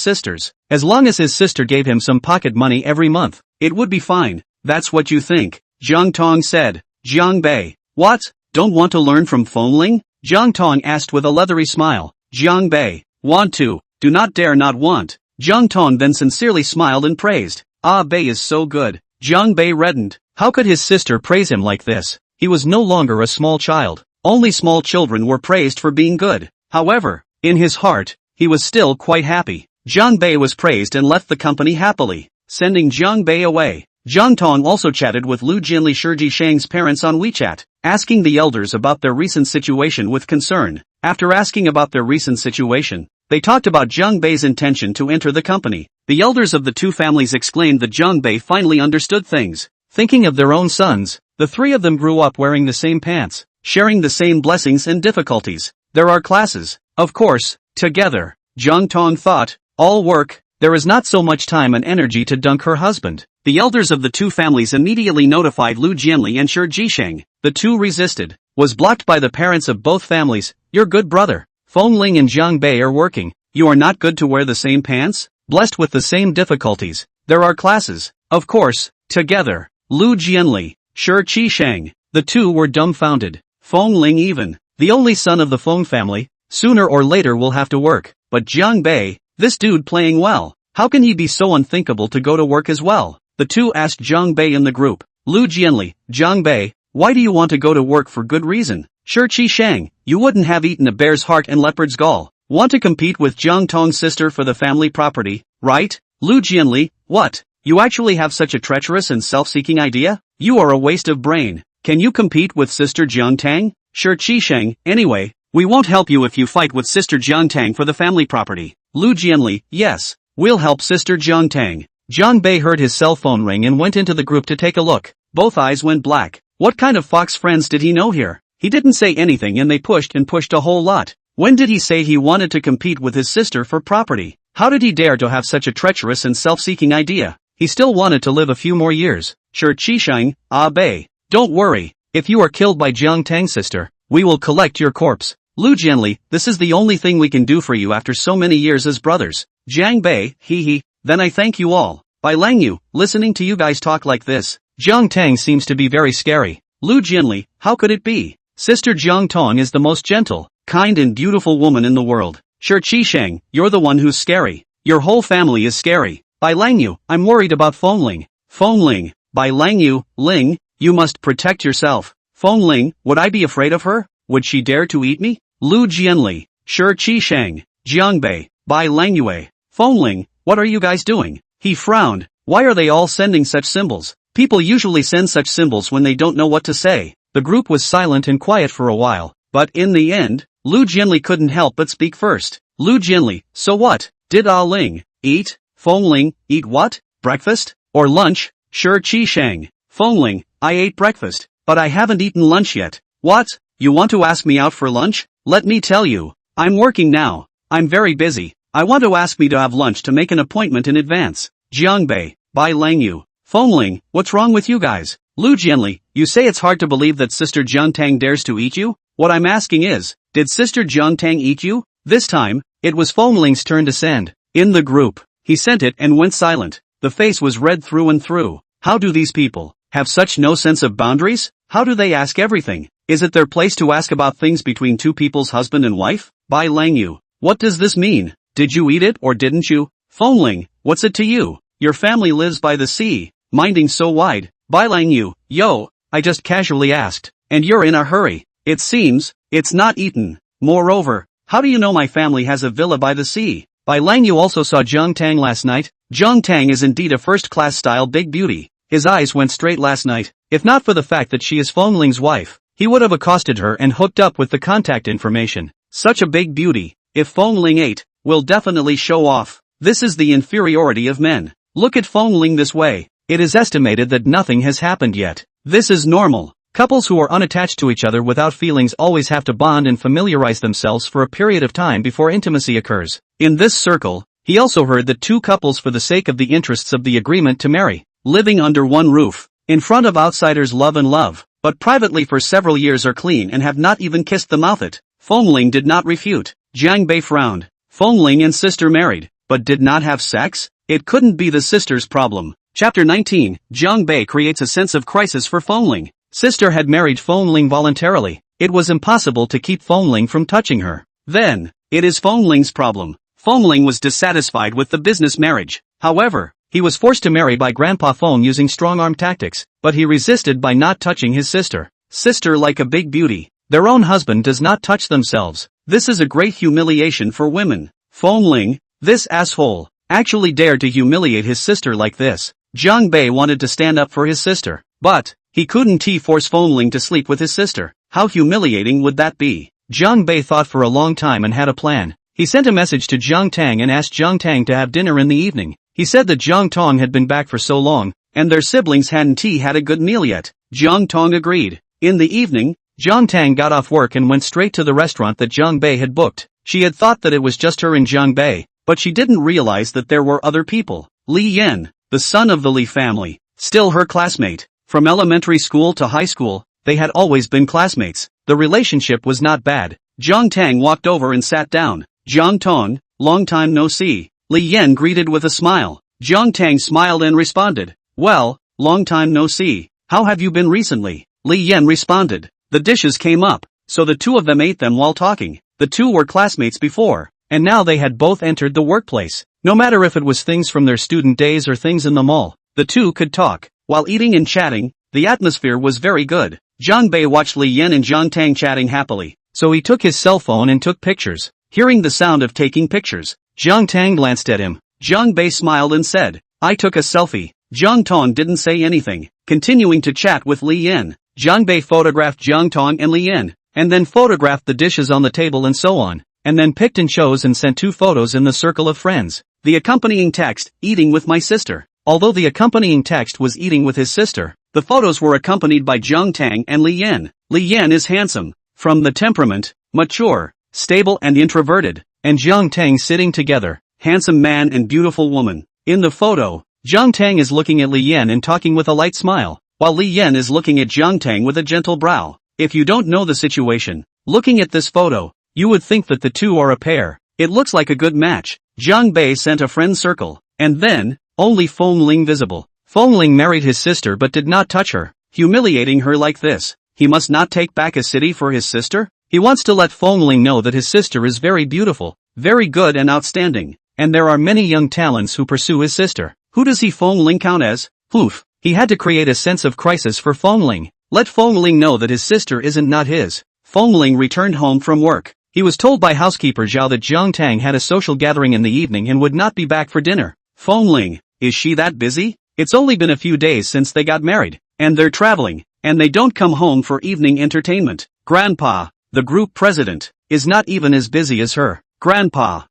sister's. As long as his sister gave him some pocket money every month, it would be fine. "That's what you think," Jiang Tang said. Jiang Bei, "What? Don't want to learn from Feng Ling?" Jiang Tang asked with a leathery smile. Jiang Bei, "Want to, do not dare not want." Jiang Tang then sincerely smiled and praised. "Ah, Bei is so good." Jiang Bei reddened. How could his sister praise him like this? He was no longer a small child. Only small children were praised for being good. However, in his heart, he was still quite happy. Jiang Bei was praised and left the company happily, sending Jiang Bei away. Jiang Tang also chatted with Lu Jianli Shi Qisheng's parents on WeChat, asking the elders about their recent situation with concern. After asking about their recent situation, they talked about Jiang Bei's intention to enter the company. The elders of the two families explained that Jiang Bei finally understood things. Thinking of their own sons, the three of them grew up wearing the same pants, sharing the same blessings and difficulties. There are classes, of course, together. Jiang Tang thought, all work, there is not so much time and energy to dunk her husband. The elders of the two families immediately notified Lu Jianli and Shi Qisheng. The two resisted, was blocked by the parents of both families. "Your good brother, Feng Ling and Jiang Bei are working. You are not good to wear the same pants? Blessed with the same difficulties. There are classes, of course, together." Lu Jianli, Shi Qisheng, the two were dumbfounded. Feng Ling even, the only son of the Feng family, sooner or later will have to work. But Jiang Bei, this dude playing well, how can he be so unthinkable to go to work as well? The two asked Jiang Bei in the group. Lu Jianli, Jiang Bei, why do you want to go to work? For good reason. Shi Qisheng, you wouldn't have eaten a bear's heart and leopard's gall. Want to compete with Jiang Tang's sister for the family property, right? Lu Jianli, what? You actually have such a treacherous and self-seeking idea? You are a waste of brain. Can you compete with sister Jiang Tang? Shi Qisheng, anyway, we won't help you if you fight with sister Jiang Tang for the family property. Lu Jianli, yes, we'll help sister Jiang Tang. Jiang Bei heard his cell phone ring and went into the group to take a look. Both eyes went black. What kind of fox friends did he know here? He didn't say anything and they pushed and pushed a whole lot. When did he say he wanted to compete with his sister for property? How did he dare to have such a treacherous and self-seeking idea? He still wanted to live a few more years. Shi Qisheng, Ah Bei, don't worry. If you are killed by Jiang Tang's sister, we will collect your corpse. Lu Jianli, this is the only thing we can do for you after so many years as brothers. Jiang Bei, hee, then I thank you all. Bai Lang Yu, listening to you guys talk like this, Jiang Tang seems to be very scary. Lu Jianli, how could it be? Sister Jiang Tang is the most gentle, kind and beautiful woman in the world. Shi Qisheng, you're the one who's scary. Your whole family is scary. Bai Lang Yu, I'm worried about Feng Ling. Feng Ling, Bai Lang Yu, Ling, you must protect yourself. Feng Ling, would I be afraid of her? Would she dare to eat me? Lu Jianli, Shi Qisheng, Jiang Bei, Bai Lang Yue. Feng Ling, what are you guys doing? He frowned. Why are they all sending such symbols? People usually send such symbols when they don't know what to say. The group was silent and quiet for a while, but in the end, Lu Jianli couldn't help but speak first. Lu Jianli, so what? Did Ah Ling eat? Feng Ling, eat what? Breakfast? Or lunch? Shi Qisheng, Feng Ling, I ate breakfast, but I haven't eaten lunch yet. What? You want to ask me out for lunch? Let me tell you, I'm working now. I'm very busy. I want to ask me to have lunch to make an appointment in advance. Jiang Bei, Bai Langyu. Feng Ling, what's wrong with you guys? Lu Jianli, you say it's hard to believe that Sister Jiang Tang dares to eat you? What I'm asking is, did Sister Jiang Tang eat you? This time, it was Feng Ling's turn to send. In the group, he sent it and went silent. The face was red through and through. How do these people have such no sense of boundaries? How do they ask everything? Is it their place to ask about things between two people's husband and wife? Bai Langyu, what does this mean? Did you eat it or didn't you? Feng Ling, what's it to you? Your family lives by the sea, minding so wide. Bai Langyu, yo, I just casually asked, and you're in a hurry. It seems, it's not eaten. Moreover, how do you know my family has a villa by the sea? Bai Langyu also saw Jiang Tang last night. Jiang Tang is indeed a first-class style big beauty. His eyes went straight last night. If not for the fact that she is Feng Ling's wife, he would have accosted her and hooked up with the contact information. Such a big beauty, if Feng Ling ate, will definitely show off. This is the inferiority of men. Look at Feng Ling this way. It is estimated that nothing has happened yet. This is normal. Couples who are unattached to each other without feelings always have to bond and familiarize themselves for a period of time before intimacy occurs. In this circle, he also heard that two couples for the sake of the interests of the agreement to marry, living under one roof, in front of outsiders love, but privately for several years are clean and have not even kissed the mouth it. Feng Ling did not refute. Jiang Bei frowned. Feng Ling and sister married, but did not have sex? It couldn't be the sister's problem. Chapter 19, Jiang Bei creates a sense of crisis for Feng Ling. Sister had married Feng Ling voluntarily. It was impossible to keep Feng Ling from touching her. Then, it is Feng Ling's problem. Feng Ling was dissatisfied with the business marriage. However, he was forced to marry by Grandpa Feng using strong-arm tactics, but he resisted by not touching his sister. Sister like a big beauty. Their own husband does not touch themselves. This is a great humiliation for women. Feng Ling, this asshole, actually dared to humiliate his sister like this. Jiang Bei wanted to stand up for his sister, but he couldn't force Feng Ling to sleep with his sister. How humiliating would that be? Jiang Bei thought for a long time and had a plan. He sent a message to Jiang Tang and asked Jiang Tang to have dinner in the evening. He said that Jiang Tang had been back for so long, and their siblings hadn't had a good meal yet. Jiang Tang agreed. In the evening, Jiang Tang got off work and went straight to the restaurant that Jiang Bei had booked. She had thought that it was just her and Jiang Bei, but she didn't realize that there were other people. Li Yan, the son of the Li family, still her classmate. From elementary school to high school, they had always been classmates. The relationship was not bad. Jiang Tang walked over and sat down. Jiang Tang, long time no see. Li Yan greeted with a smile. Jiang Tang smiled and responded, well, long time no see. How have you been recently? Li Yan responded. The dishes came up, so the two of them ate them while talking. The two were classmates before, and now they had both entered the workplace. No matter if it was things from their student days or things in the mall, the two could talk. While eating and chatting, the atmosphere was very good. Jiang Bei watched Li Yan and Jiang Tang chatting happily, so he took his cell phone and took pictures. Hearing the sound of taking pictures, Jiang Tang glanced at him. Jiang Bei smiled and said, I took a selfie. Jiang Tang didn't say anything, continuing to chat with Li Yan. Jiang Bei photographed Jiang Tang and Li Yan, and then photographed the dishes on the table and so on, and then picked and chose and sent 2 photos in the circle of friends. The accompanying text, eating with my sister. Although the accompanying text was eating with his sister, the photos were accompanied by Jiang Tang and Li Yan. Li Yan is handsome, from the temperament, mature, stable and introverted, and Jiang Tang sitting together, handsome man and beautiful woman. In the photo, Jiang Tang is looking at Li Yan and talking with a light smile, while Li Yan is looking at Jiang Tang with a gentle brow. If you don't know the situation, looking at this photo, you would think that the two are a pair. It looks like a good match. Jiang Bei sent a friend circle, and then, only Feng Ling visible. Feng Ling married his sister but did not touch her, humiliating her like this. He must not take back a city for his sister? He wants to let Feng Ling know that his sister is very beautiful, very good and outstanding, and there are many young talents who pursue his sister. Who does he Feng Ling count as? Oof. He had to create a sense of crisis for Feng Ling. Let Feng Ling know that his sister isn't not his. Feng Ling returned home from work. He was told by housekeeper Zhao that Jiang Tang had a social gathering in the evening and would not be back for dinner. Feng Ling, is she that busy? It's only been a few days since they got married, and they're traveling, and they don't come home for evening entertainment. Grandpa, the group president, is not even as busy as her. Grandpa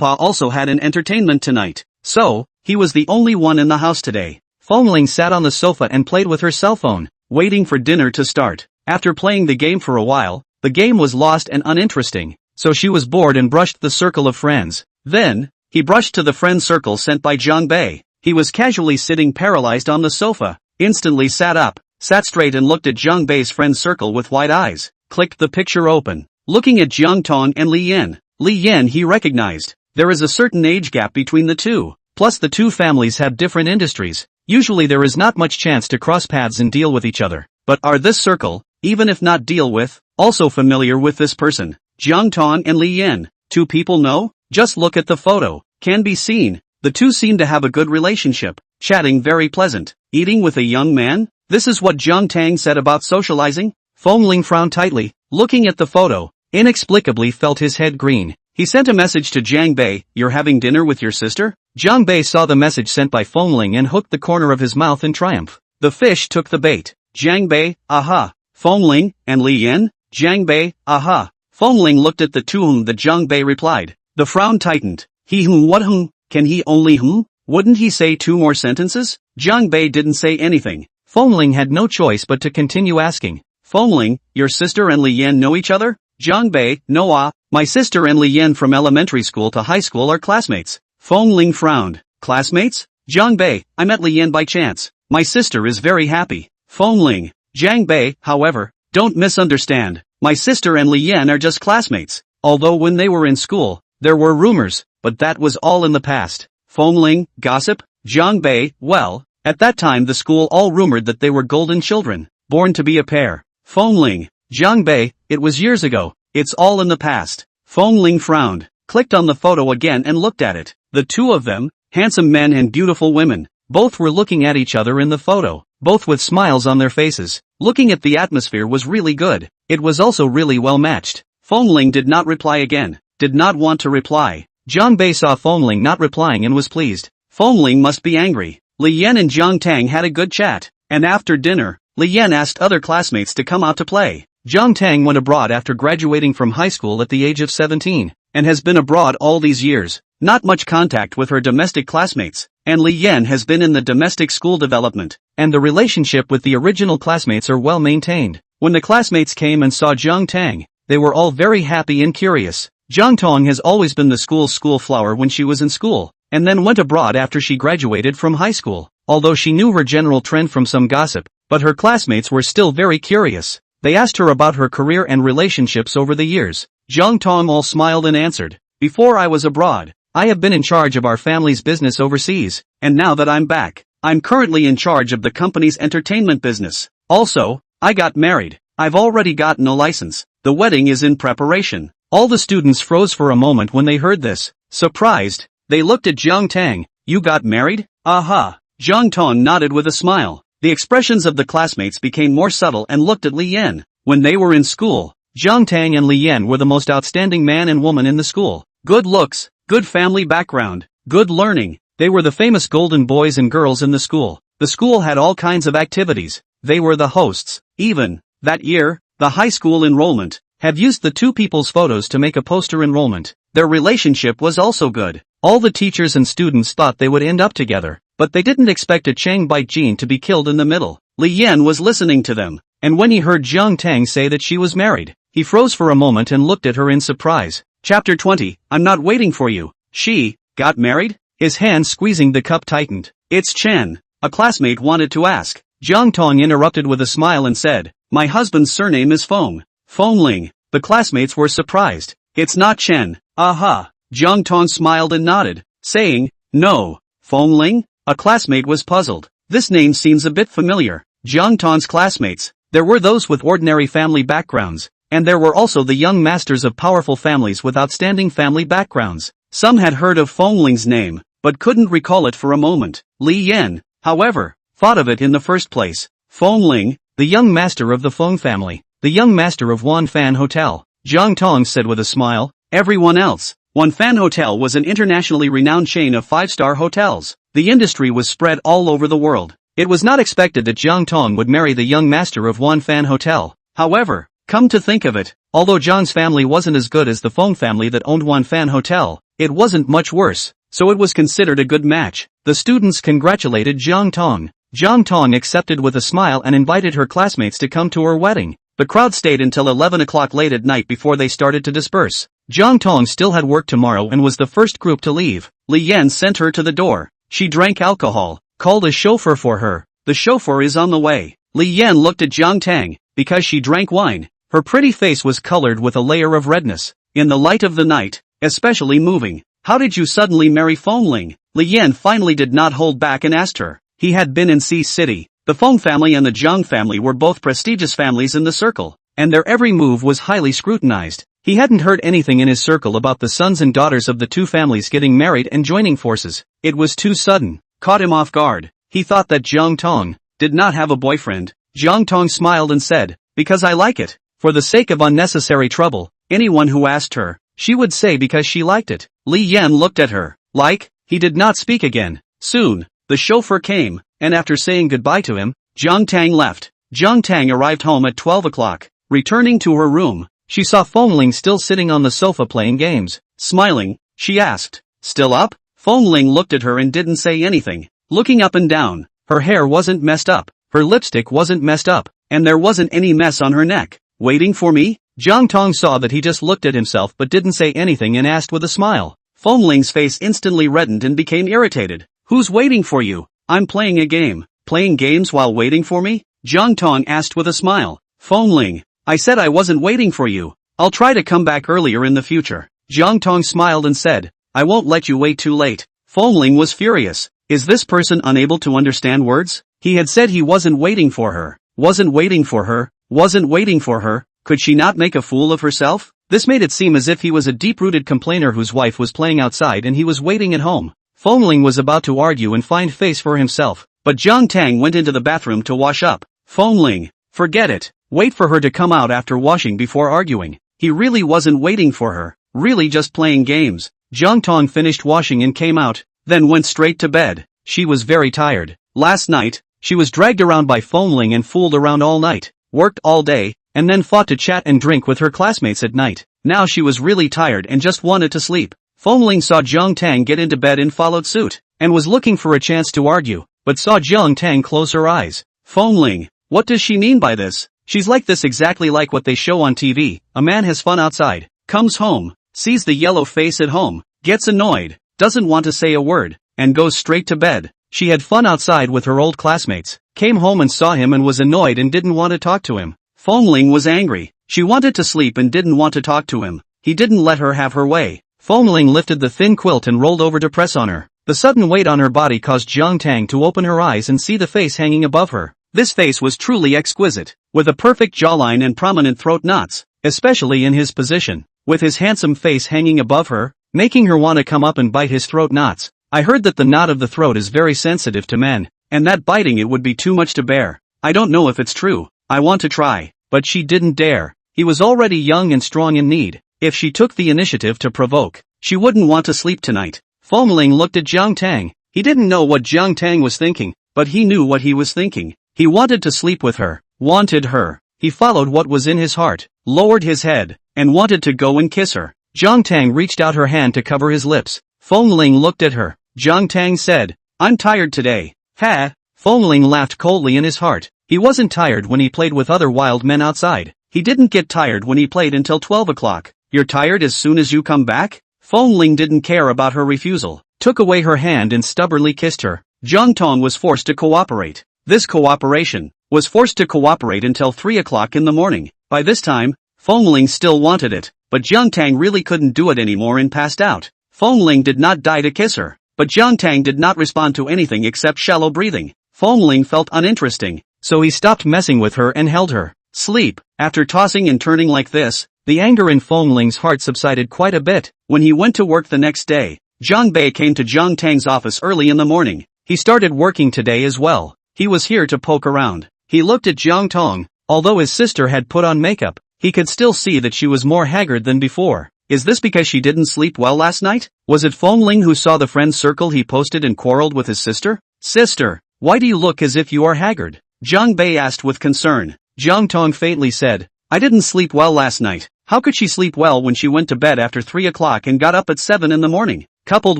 also had an entertainment tonight, so, he was the only one in the house today. Feng Ling sat on the sofa and played with her cell phone, waiting for dinner to start. After playing the game for a while, the game was lost and uninteresting, so she was bored and brushed the circle of friends. Then, he brushed to the friend circle sent by Jiang Bei. He was casually sitting paralyzed on the sofa, instantly sat up, sat straight and looked at Jiang Bei's friend circle with wide eyes, clicked the picture open. Looking at Jiang Tang and Li Yan he recognized. There is a certain age gap between the two, plus the two families have different industries. Usually there is not much chance to cross paths and deal with each other. But are this circle, even if not deal with, also familiar with this person? Jiang Tang and Li Yan, two people know? Just look at the photo, can be seen. The two seem to have a good relationship, chatting very pleasant, eating with a young man? This is what Jiang Tang said about socializing? Feng Ling frowned tightly, looking at the photo, inexplicably felt his head green. He sent a message to Jiang Bei, "You're having dinner with your sister?" Jiang Bei saw the message sent by Feng Ling and hooked the corner of his mouth in triumph. The fish took the bait. Jiang Bei, aha. Feng Ling, and Li Yan? Jiang Bei, aha. Feng Ling looked at the two whom the Jiang Bei replied. The frown tightened. He whom what whom? Can he only whom? Wouldn't he say two more sentences? Jiang Bei didn't say anything. Feng Ling had no choice but to continue asking. Feng Ling, your sister and Li Yan know each other? Jiang Bei, no my sister and Li Yan from elementary school to high school are classmates. Feng Ling frowned. Classmates? Jiang Bei, I met Li Yan by chance. My sister is very happy. Feng Ling. Jiang Bei, however, don't misunderstand. My sister and Li Yan are just classmates. Although when they were in school, there were rumors, but that was all in the past. Feng Ling, gossip? Jiang Bei, well, at that time the school all rumored that they were golden children, born to be a pair. Feng Ling. Jiang Bei, it was years ago. It's all in the past. Feng Ling frowned, clicked on the photo again and looked at it. The two of them, handsome men and beautiful women, both were looking at each other in the photo, both with smiles on their faces. Looking at the atmosphere was really good. It was also really well matched. Feng Ling did not reply again, did not want to reply. Jiang Bei saw Feng Ling not replying and was pleased. Feng Ling must be angry. Li Yan and Jiang Tang had a good chat, and after dinner, Li Yan asked other classmates to come out to play. Jiang Tang went abroad after graduating from high school at the age of 17, and has been abroad all these years. Not much contact with her domestic classmates, and Li Yan has been in the domestic school development, and the relationship with the original classmates are well maintained. When the classmates came and saw Jiang Tang, they were all very happy and curious. Jiang Tang has always been the school's school flower when she was in school, and then went abroad after she graduated from high school. Although she knew her general trend from some gossip, but her classmates were still very curious. They asked her about her career and relationships over the years. Jiang Tang all smiled and answered, "Before I was abroad, I have been in charge of our family's business overseas, and now that I'm back, I'm currently in charge of the company's entertainment business. Also, I got married. I've already gotten a license. The wedding is in preparation." All the students froze for a moment when they heard this. Surprised, they looked at Jiang Tang. "You got married?" "Aha." Jiang Tang nodded with a smile. The expressions of the classmates became more subtle and looked at Li Yan. When they were in school, Jiang Tang and Li Yan were the most outstanding man and woman in the school. Good looks, good family background, good learning. They were the famous golden boys and girls in the school. The school had all kinds of activities. They were the hosts. Even, that year, the high school enrollment had used the two people's photos to make a poster enrollment. Their relationship was also good. All the teachers and students thought they would end up together, but they didn't expect a Chang Baijin to be killed in the middle. Li Yan was listening to them, and when he heard Jiang Tang say that she was married, he froze for a moment and looked at her in surprise. Chapter 20, I'm not waiting for you. She got married? His hand squeezing the cup tightened. It's Chen, a classmate wanted to ask. Jiang Tang interrupted with a smile and said, my husband's surname is Feng Ling. The classmates were surprised. It's not Chen. Aha. Jiang Tang smiled and nodded, saying, no. Feng Ling? A classmate was puzzled. This name seems a bit familiar. Jiang Tang's classmates, there were those with ordinary family backgrounds, and there were also the young masters of powerful families with outstanding family backgrounds. Some had heard of Feng Ling's name, but couldn't recall it for a moment. Li Yan, however, thought of it in the first place. Feng Ling, the young master of the Feng family, the young master of Wanfan Hotel. Jiang Tang said with a smile. Everyone else. Wanfan Hotel was an internationally renowned chain of five-star hotels. The industry was spread all over the world. It was not expected that Jiang Tang would marry the young master of Wanfan Hotel. However, come to think of it, although Jiang's family wasn't as good as the Feng family that owned Wanfan Hotel, it wasn't much worse, so it was considered a good match. The students congratulated Jiang Tang. Jiang Tang accepted with a smile and invited her classmates to come to her wedding. The crowd stayed until 11 o'clock late at night before they started to disperse. Jiang Tang still had work tomorrow and was the first group to leave. Li Yan sent her to the door. She drank alcohol, called a chauffeur for her. The chauffeur is on the way. Li Yan looked at Jiang Tang. Because she drank wine, her pretty face was colored with a layer of redness. In the light of the night, especially moving. How did you suddenly marry Feng Ling? Li Yan finally did not hold back and asked her. He had been in C City. The Feng family and the Jiang family were both prestigious families in the circle, and their every move was highly scrutinized. He hadn't heard anything in his circle about the sons and daughters of the two families getting married and joining forces. It was too sudden, caught him off guard. He thought that Jiang Tang did not have a boyfriend. Jiang Tang smiled and said, because I like it. For the sake of unnecessary trouble, anyone who asked her, she would say because she liked it. Li Yan looked at her. Like? He did not speak again. Soon, the chauffeur came, and after saying goodbye to him, Jiang Tang left. Jiang Tang arrived home at 12 o'clock. Returning to her room, she saw Feng Ling still sitting on the sofa playing games. Smiling, she asked, still up? Feng Ling looked at her and didn't say anything. Looking up and down, her hair wasn't messed up. Her lipstick wasn't messed up, and there wasn't any mess on her neck. Waiting for me? Jiang Tang saw that he just looked at himself but didn't say anything and asked with a smile. Feng Ling's face instantly reddened and became irritated. Who's waiting for you? I'm playing a game. Playing games while waiting for me? Jiang Tang asked with a smile. Feng Ling, I said I wasn't waiting for you. I'll try to come back earlier in the future. Jiang Tang smiled and said, I won't let you wait too late. Feng Ling was furious. Is this person unable to understand words? He had said he wasn't waiting for her. Wasn't waiting for her. Wasn't waiting for her. Could she not make a fool of herself? This made it seem as if he was a deep-rooted complainer whose wife was playing outside and he was waiting at home. Feng Ling was about to argue and find face for himself, but Jiang Tang went into the bathroom to wash up. Feng Ling, forget it. Wait for her to come out after washing before arguing. He really wasn't waiting for her. Really just playing games. Jiang Tang finished washing and came out, then went straight to bed. She was very tired. Last night, she was dragged around by Feng Ling and fooled around all night, worked all day, and then fought to chat and drink with her classmates at night. Now she was really tired and just wanted to sleep. Feng Ling saw Jiang Tang get into bed and followed suit, and was looking for a chance to argue, but saw Jiang Tang close her eyes. Feng Ling, what does she mean by this? She's like this, exactly like what they show on TV. A man has fun outside, comes home, sees the yellow face at home, gets annoyed, doesn't want to say a word, and goes straight to bed. She had fun outside with her old classmates, came home and saw him and was annoyed and didn't want to talk to him. Feng Ling was angry. She wanted to sleep and didn't want to talk to him. He didn't let her have her way. Feng Ling lifted the thin quilt and rolled over to press on her. The sudden weight on her body caused Jiang Tang to open her eyes and see the face hanging above her. This face was truly exquisite, with a perfect jawline and prominent throat knots, especially in his position, with his handsome face hanging above her, making her want to come up and bite his throat knots. I heard that the knot of the throat is very sensitive to men, and that biting it would be too much to bear. I don't know if it's true. I want to try, but she didn't dare. He was already young and strong in need. If she took the initiative to provoke, she wouldn't want to sleep tonight. Feng Ling looked at Jiang Tang. He didn't know what Jiang Tang was thinking, but he knew what he was thinking. He wanted to sleep with her, wanted her. He followed what was in his heart, lowered his head, and wanted to go and kiss her. Jiang Tang reached out her hand to cover his lips. Feng Ling looked at her. Jiang Tang said, I'm tired today. Ha! Feng Ling laughed coldly in his heart. He wasn't tired when he played with other wild men outside. He didn't get tired when he played until 12 o'clock. You're tired as soon as you come back? Feng Ling didn't care about her refusal, took away her hand and stubbornly kissed her. Jiang Tang was forced to cooperate. This cooperation was forced to cooperate until 3 o'clock in the morning. By this time, Feng Ling still wanted it, but Jiang Tang really couldn't do it anymore and passed out. Feng Ling did not die to kiss her, but Jiang Tang did not respond to anything except shallow breathing. Feng Ling felt uninteresting, so he stopped messing with her and held her. Sleep. After tossing and turning like this, the anger in Feng Ling's heart subsided quite a bit. When he went to work the next day, Zhang Bei came to Jiang Tang's office early in the morning. He started working today as well. He was here to poke around. He looked at Jiang Tang. Although his sister had put on makeup, he could still see that she was more haggard than before. Is this because she didn't sleep well last night? Was it Feng Ling who saw the friend circle he posted and quarreled with his sister? Sister, why do you look as if you are haggard? Zhang Bei asked with concern. Jiang Tang faintly said, I didn't sleep well last night. How could she sleep well when she went to bed after 3 o'clock and got up at 7 in the morning? Coupled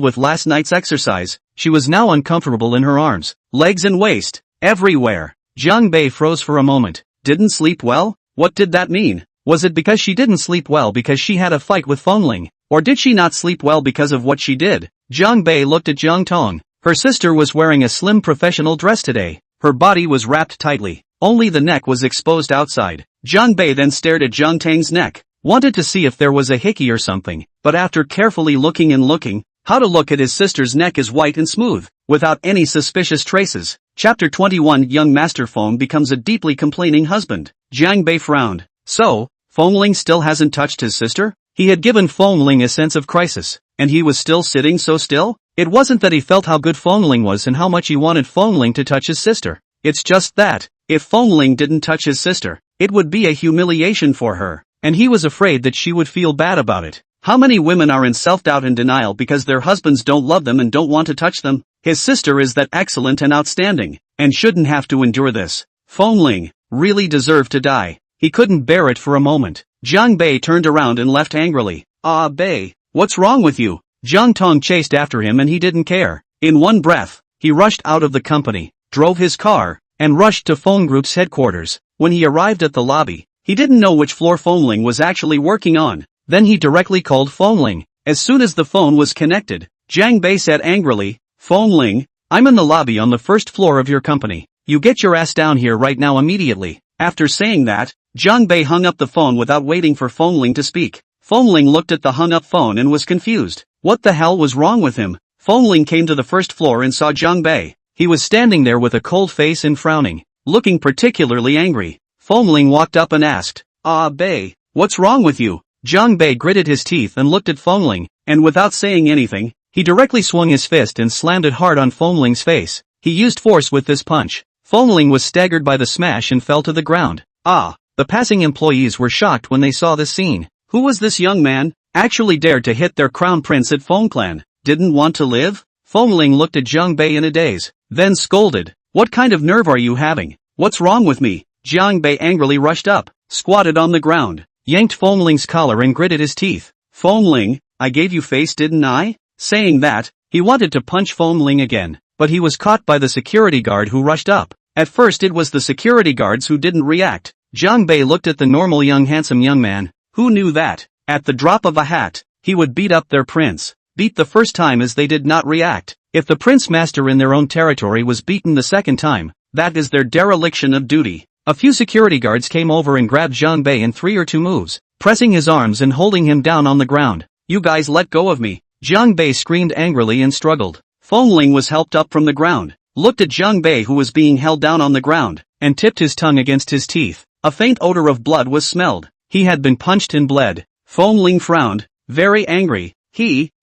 with last night's exercise, she was now uncomfortable in her arms, legs and waist, everywhere. Zhang Bei froze for a moment. Didn't sleep well? What did that mean? Was it because she didn't sleep well because she had a fight with Feng Ling? Or did she not sleep well because of what she did? Jiang Bei looked at Jiang Tang. Her sister was wearing a slim professional dress today. Her body was wrapped tightly. Only the neck was exposed outside. Jiang Bei then stared at Jiang Tang's neck. Wanted to see if there was a hickey or something, but after carefully looking, how to look at his sister's neck is white and smooth, without any suspicious traces. Chapter 21 Young Master Feng becomes a deeply complaining husband. Jiang Bei frowned. So, Feng Ling still hasn't touched his sister? He had given Feng Ling a sense of crisis, and he was still sitting so still? It wasn't that he felt how good Feng Ling was and how much he wanted Feng Ling to touch his sister. It's just that, if Feng Ling didn't touch his sister, it would be a humiliation for her, and he was afraid that she would feel bad about it. How many women are in self-doubt and denial because their husbands don't love them and don't want to touch them? His sister is that excellent and outstanding, and shouldn't have to endure this. Feng Ling really deserved to die. He couldn't bear it for a moment. Jiang Bei turned around and left angrily. Ah Bei, what's wrong with you? Jiang Tang chased after him and he didn't care. In one breath, he rushed out of the company, drove his car, and rushed to Feng Group's headquarters. When he arrived at the lobby, he didn't know which floor Feng Ling was actually working on. Then he directly called Feng Ling. As soon as the phone was connected, Jiang Bei said angrily, Feng Ling, I'm in the lobby on the first floor of your company. You get your ass down here right now immediately. After saying that, Jiang Bei hung up the phone without waiting for Feng Ling to speak. Feng Ling looked at the hung-up phone and was confused. What the hell was wrong with him? Feng Ling came to the first floor and saw Jiang Bei. He was standing there with a cold face and frowning, looking particularly angry. Feng Ling walked up and asked, Ah Bei, what's wrong with you? Jiang Bei gritted his teeth and looked at Feng Ling, and without saying anything, he directly swung his fist and slammed it hard on Feng Ling's face. He used force with this punch. Feng Ling was staggered by the smash and fell to the ground. The passing employees were shocked when they saw this scene. Who was this young man? Actually dared to hit their crown prince at Feng Clan. Didn't want to live? Feng Ling looked at Jiang Bei in a daze, then scolded. What kind of nerve are you having? What's wrong with me? Jiang Bei angrily rushed up, squatted on the ground, yanked Feng Ling's collar and gritted his teeth. Feng Ling, I gave you face didn't I? Saying that, he wanted to punch Feng Ling again, but he was caught by the security guard who rushed up. At first it was the security guards who didn't react. Jiang Bei looked at the normal handsome young man. Who knew that, at the drop of a hat, he would beat up their prince. Beat the first time as they did not react. If the prince master in their own territory was beaten the second time, that is their dereliction of duty. A few security guards came over and grabbed Jiang Bei in 3 or 2 moves, pressing his arms and holding him down on the ground. You guys let go of me. Jiang Bei screamed angrily and struggled. Feng Ling was helped up from the ground, looked at Jiang Bei who was being held down on the ground, and tipped his tongue against his teeth. A faint odor of blood was smelled. He had been punched and bled. Feng Ling frowned, very angry.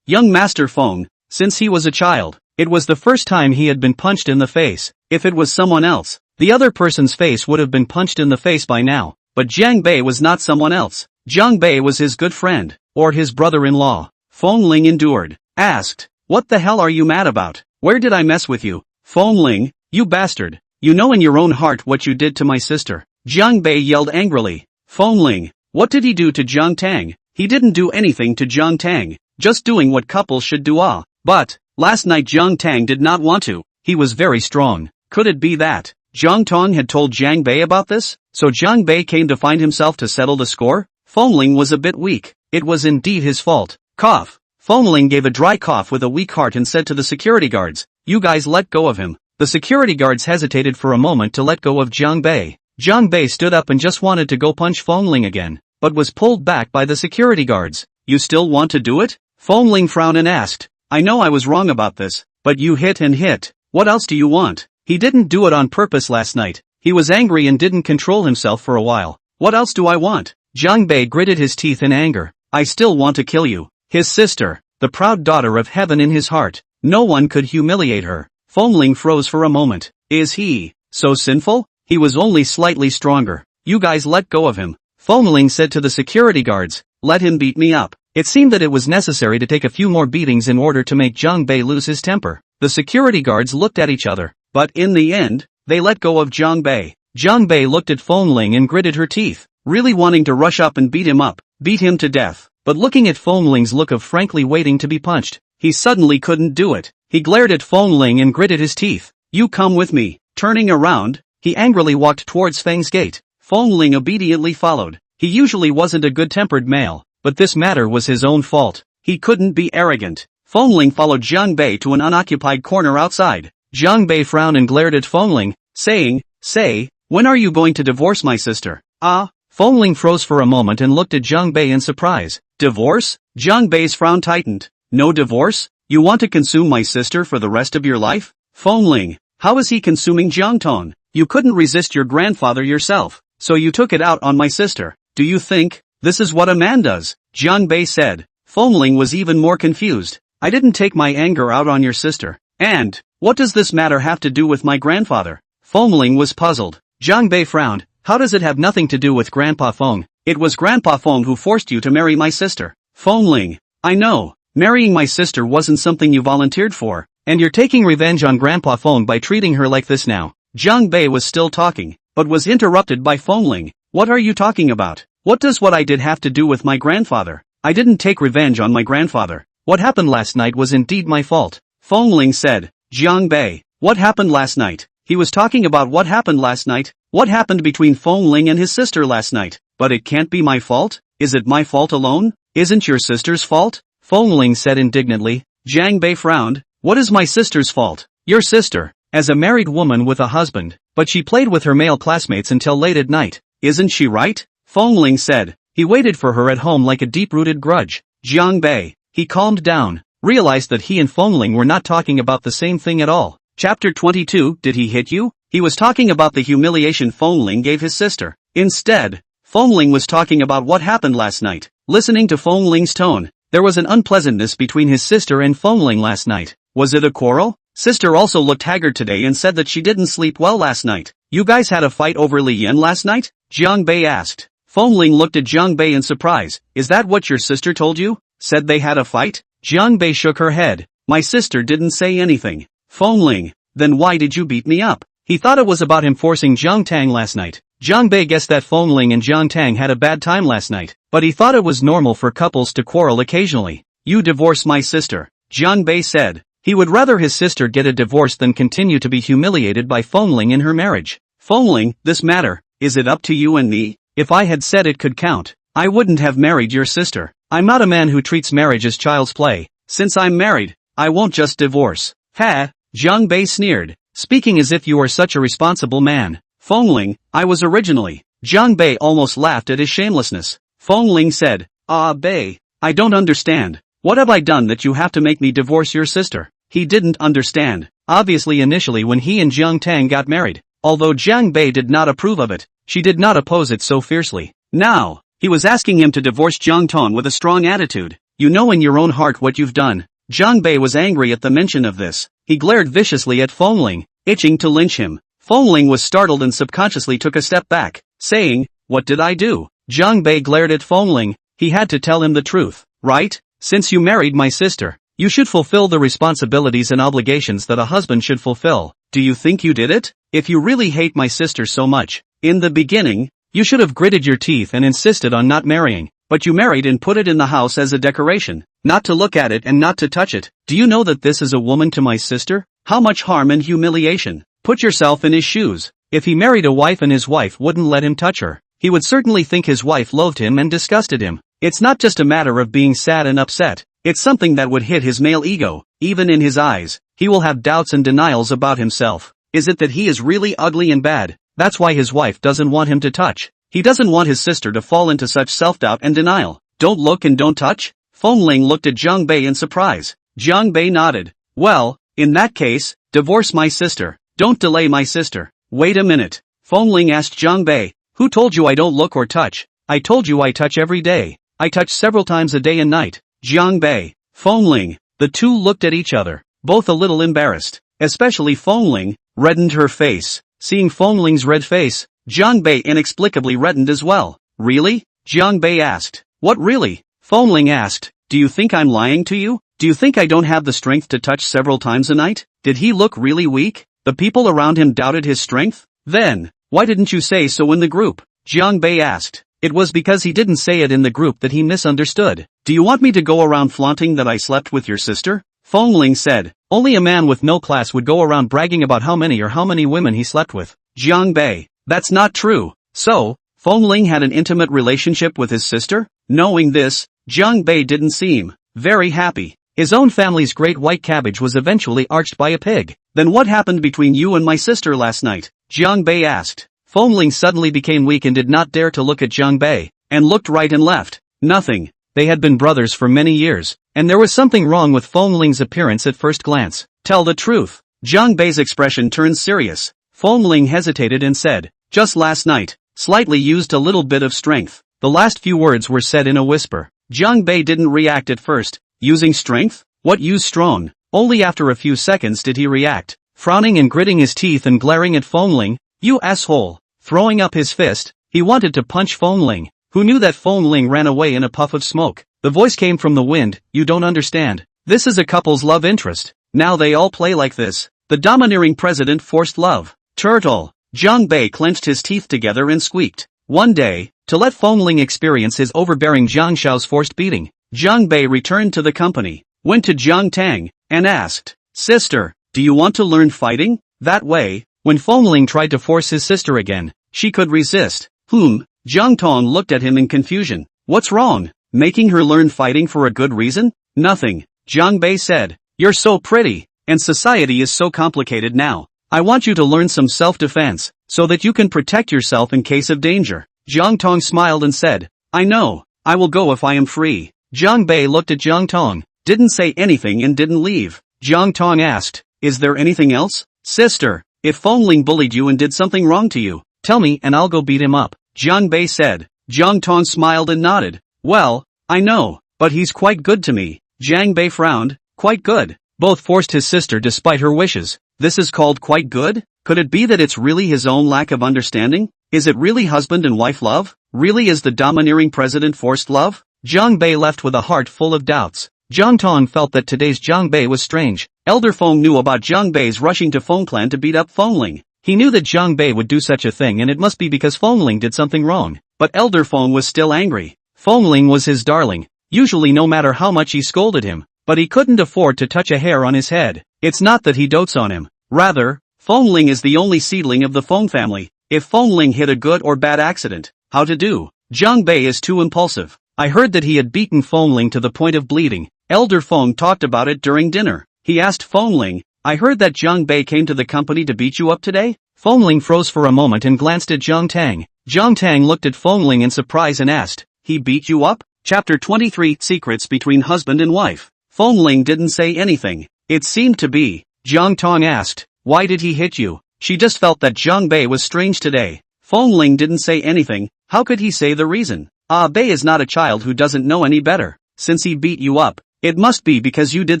Young Master Feng, since he was a child, it was the first time he had been punched in the face. If it was someone else, the other person's face would have been punched in the face by now. But Jiang Bei was not someone else. Jiang Bei was his good friend, or his brother-in-law. Feng Ling endured, asked, what the hell are you mad about? Where did I mess with you? Feng Ling, you bastard. You know in your own heart what you did to my sister. Jiang Bei yelled angrily. Feng Ling, what did he do to Jiang Tang? He didn't do anything to Jiang Tang, just doing what couples should do. But, last night Jiang Tang did not want to. He was very strong. Could it be that Jiang Tang had told Jiang Bei about this? So Jiang Bei came to find himself to settle the score? Feng Ling was a bit weak. It was indeed his fault. Cough. Feng Ling gave a dry cough with a weak heart and said to the security guards, you guys let go of him. The security guards hesitated for a moment to let go of Jiang Bei. Jiang Bei stood up and just wanted to go punch Feng Ling again, but was pulled back by the security guards. You still want to do it? Feng Ling frowned and asked, I know I was wrong about this, but you hit and hit. What else do you want? He didn't do it on purpose last night. He was angry and didn't control himself for a while. What else do I want? Jiang Bei gritted his teeth in anger. I still want to kill you. His sister, the proud daughter of heaven in his heart. No one could humiliate her. Feng Ling froze for a moment. Is he so sinful? He was only slightly stronger. You guys let go of him. Feng Ling said to the security guards, let him beat me up. It seemed that it was necessary to take a few more beatings in order to make Jiang Bei lose his temper. The security guards looked at each other, but in the end, they let go of Jiang Bei. Jiang Bei looked at Feng Ling and gritted her teeth, really wanting to rush up and beat him to death. But looking at Feng Ling's look of frankly waiting to be punched, he suddenly couldn't do it. He glared at Feng Ling and gritted his teeth. You come with me. Turning around, he angrily walked towards Feng's gate. Feng Ling obediently followed. He usually wasn't a good-tempered male, but this matter was his own fault. He couldn't be arrogant. Feng Ling followed Jiang Bei to an unoccupied corner outside. Jiang Bei frowned and glared at Feng Ling, saying, "Say, when are you going to divorce my sister?" Feng Ling froze for a moment and looked at Jiang Bei in surprise. "Divorce?" Jiang Bei's frown tightened. "No divorce? You want to consume my sister for the rest of your life?" Feng Ling, how is he consuming Jiang Tang? You couldn't resist your grandfather yourself, so you took it out on my sister. Do you think this is what a man does? Jiang Bei said. Feng Ling was even more confused. "I didn't take my anger out on your sister. And what does this matter have to do with my grandfather?" Feng Ling was puzzled. Jiang Bei frowned. "How does it have nothing to do with Grandpa Feng? It was Grandpa Feng who forced you to marry my sister." Feng Ling, I know. Marrying my sister wasn't something you volunteered for, and you're taking revenge on Grandpa Feng by treating her like this now. Jiang Bei was still talking, but was interrupted by Feng Ling. "What are you talking about? What does what I did have to do with my grandfather? I didn't take revenge on my grandfather. What happened last night was indeed my fault." Feng Ling said. Jiang Bei, what happened last night? He was talking about what happened last night. What happened between Feng Ling and his sister last night? But it can't be my fault? Is it my fault alone? Isn't your sister's fault? Feng Ling said indignantly. Jiang Bei frowned. What is my sister's fault? Your sister, as a married woman with a husband, but she played with her male classmates until late at night. Isn't she right? Feng Ling said. He waited for her at home like a deep-rooted grudge. Jiang Bei, he calmed down, realized that he and Feng Ling were not talking about the same thing at all. Chapter 22, Did he hit you? He was talking about the humiliation Feng Ling gave his sister. Instead, Feng Ling was talking about what happened last night. Listening to Feng Ling's tone, there was an unpleasantness between his sister and Feng Ling last night. Was it a quarrel? Sister also looked haggard today and said that she didn't sleep well last night. You guys had a fight over Li Yan last night? Jiang Bei asked. Feng Ling looked at Jiang Bei in surprise. Is that what your sister told you? Said they had a fight? Jiang Bei shook her head. My sister didn't say anything. Feng Ling, then why did you beat me up? He thought it was about him forcing Jiang Tang last night. Jiang Bei guessed that Feng Ling and Jiang Tang had a bad time last night, but he thought it was normal for couples to quarrel occasionally. You divorce my sister, Jiang Bei said. He would rather his sister get a divorce than continue to be humiliated by Feng Ling in her marriage. Feng Ling, this matter, is it up to you and me? If I had said it could count, I wouldn't have married your sister. I'm not a man who treats marriage as child's play. Since I'm married, I won't just divorce. Ha, Jiang Bei sneered, speaking as if you were such a responsible man. Feng Ling, I was originally. Jiang Bei almost laughed at his shamelessness. Feng Ling said, Bei, I don't understand. What have I done that you have to make me divorce your sister? He didn't understand, obviously initially when he and Jiang Tang got married. Although Jiang Bei did not approve of it, she did not oppose it so fiercely. Now, he was asking him to divorce Jiang Tang with a strong attitude. You know in your own heart what you've done. Jiang Bei was angry at the mention of this. He glared viciously at Feng Ling, itching to lynch him. Feng Ling was startled and subconsciously took a step back, saying, What did I do? Jiang Bei glared at Feng Ling. He had to tell him the truth, right? Since you married my sister, you should fulfill the responsibilities and obligations that a husband should fulfill. Do you think you did it? If you really hate my sister so much, in the beginning, you should have gritted your teeth and insisted on not marrying. But you married and put it in the house as a decoration, not to look at it and not to touch it. Do you know that this is a woman to my sister? How much harm and humiliation? Put yourself in his shoes. If he married a wife and his wife wouldn't let him touch her, he would certainly think his wife loathed him and disgusted him. It's not just a matter of being sad and upset. It's something that would hit his male ego. Even in his eyes, he will have doubts and denials about himself. Is it that he is really ugly and bad? That's why his wife doesn't want him to touch. He doesn't want his sister to fall into such self-doubt and denial. Don't look and don't touch? Feng Ling looked at Jiang Bei in surprise. Jiang Bei nodded. Well, in that case, divorce my sister. Don't delay my sister. Wait a minute. Feng Ling asked Jiang Bei. Who told you I don't look or touch? I told you I touch every day. I touch several times a day and night. Jiang Bei, Feng Ling, the two looked at each other, both a little embarrassed. Especially Feng Ling, reddened her face. Seeing Feng Ling's red face, Jiang Bei inexplicably reddened as well. Really? Jiang Bei asked. What really? Feng Ling asked. Do you think I'm lying to you? Do you think I don't have the strength to touch several times a night? Did he look really weak? The people around him doubted his strength? Then, why didn't you say so in the group? Jiang Bei asked. It was because he didn't say it in the group that he misunderstood. Do you want me to go around flaunting that I slept with your sister? Feng Ling said. Only a man with no class would go around bragging about how many women he slept with. Jiang Bei. That's not true. So, Feng Ling had an intimate relationship with his sister? Knowing this, Jiang Bei didn't seem very happy. His own family's great white cabbage was eventually arched by a pig. Then what happened between you and my sister last night? Jiang Bei asked. Feng Ling suddenly became weak and did not dare to look at Jiang Bei, and looked right and left. Nothing. They had been brothers for many years, and there was something wrong with Feng Ling's appearance at first glance. Tell the truth. Jiang Bei's expression turned serious. Feng Ling hesitated and said, just last night. Slightly used a little bit of strength. The last few words were said in a whisper. Jiang Bei didn't react at first. Using strength? What use strong? Only after a few seconds did he react, frowning and gritting his teeth and glaring at Feng Ling. You asshole. Throwing up his fist, he wanted to punch Feng Ling, who knew that Feng Ling ran away in a puff of smoke. The voice came from the wind. You don't understand. This is a couple's love interest. Now they all play like this. The domineering president forced love. Turtle. Jiang Bei clenched his teeth together and squeaked. One day, to let Feng Ling experience his overbearing Jiang Shao's forced beating, Jiang Bei returned to the company, went to Jiang Tang, and asked, Sister, do you want to learn fighting? That way, when Feng Ling tried to force his sister again, she could resist. Jiang Tang looked at him in confusion. What's wrong? Making her learn fighting for a good reason? Nothing, Jiang Bei said. You're so pretty, and society is so complicated now. I want you to learn some self-defense, so that you can protect yourself in case of danger. Jiang Tang smiled and said, I know, I will go if I am free. Jiang Bei looked at Jiang Tang, didn't say anything and didn't leave. Jiang Tang asked, is there anything else? Sister, if Feng Ling bullied you and did something wrong to you, tell me and I'll go beat him up. Jiang Bei said. Jiang Tang smiled and nodded. Well, I know, but he's quite good to me. Jiang Bei frowned. Quite good. Both forced his sister despite her wishes. This is called quite good? Could it be that it's really his own lack of understanding? Is it really husband and wife love? Really is the domineering president forced love? Jiang Bei left with a heart full of doubts. Jiang Tang felt that today's Jiang Bei was strange. Elder Feng knew about Jiang Bei's rushing to Feng Clan to beat up Feng Ling. He knew that Jiang Bei would do such a thing and it must be because Feng Ling did something wrong. But Elder Feng was still angry. Feng Ling was his darling, usually no matter how much he scolded him. But he couldn't afford to touch a hair on his head. It's not that he dotes on him. Rather, Feng Ling is the only seedling of the Feng family. If Feng Ling hit a good or bad accident, how to do? Jiang Bei is too impulsive. I heard that he had beaten Feng Ling to the point of bleeding. Elder Feng talked about it during dinner. He asked Feng Ling, I heard that Jiang Bei came to the company to beat you up today? Feng Ling froze for a moment and glanced at Jiang Tang. Jiang Tang looked at Feng Ling in surprise and asked, he beat you up? Chapter 23 Secrets Between Husband and Wife. Feng Ling didn't say anything. It seemed to be. Jiang Tang asked, why did he hit you? She just felt that Jiang Bei was strange today. Feng Ling didn't say anything. How could he say the reason? Bei is not a child who doesn't know any better. Since he beat you up, it must be because you did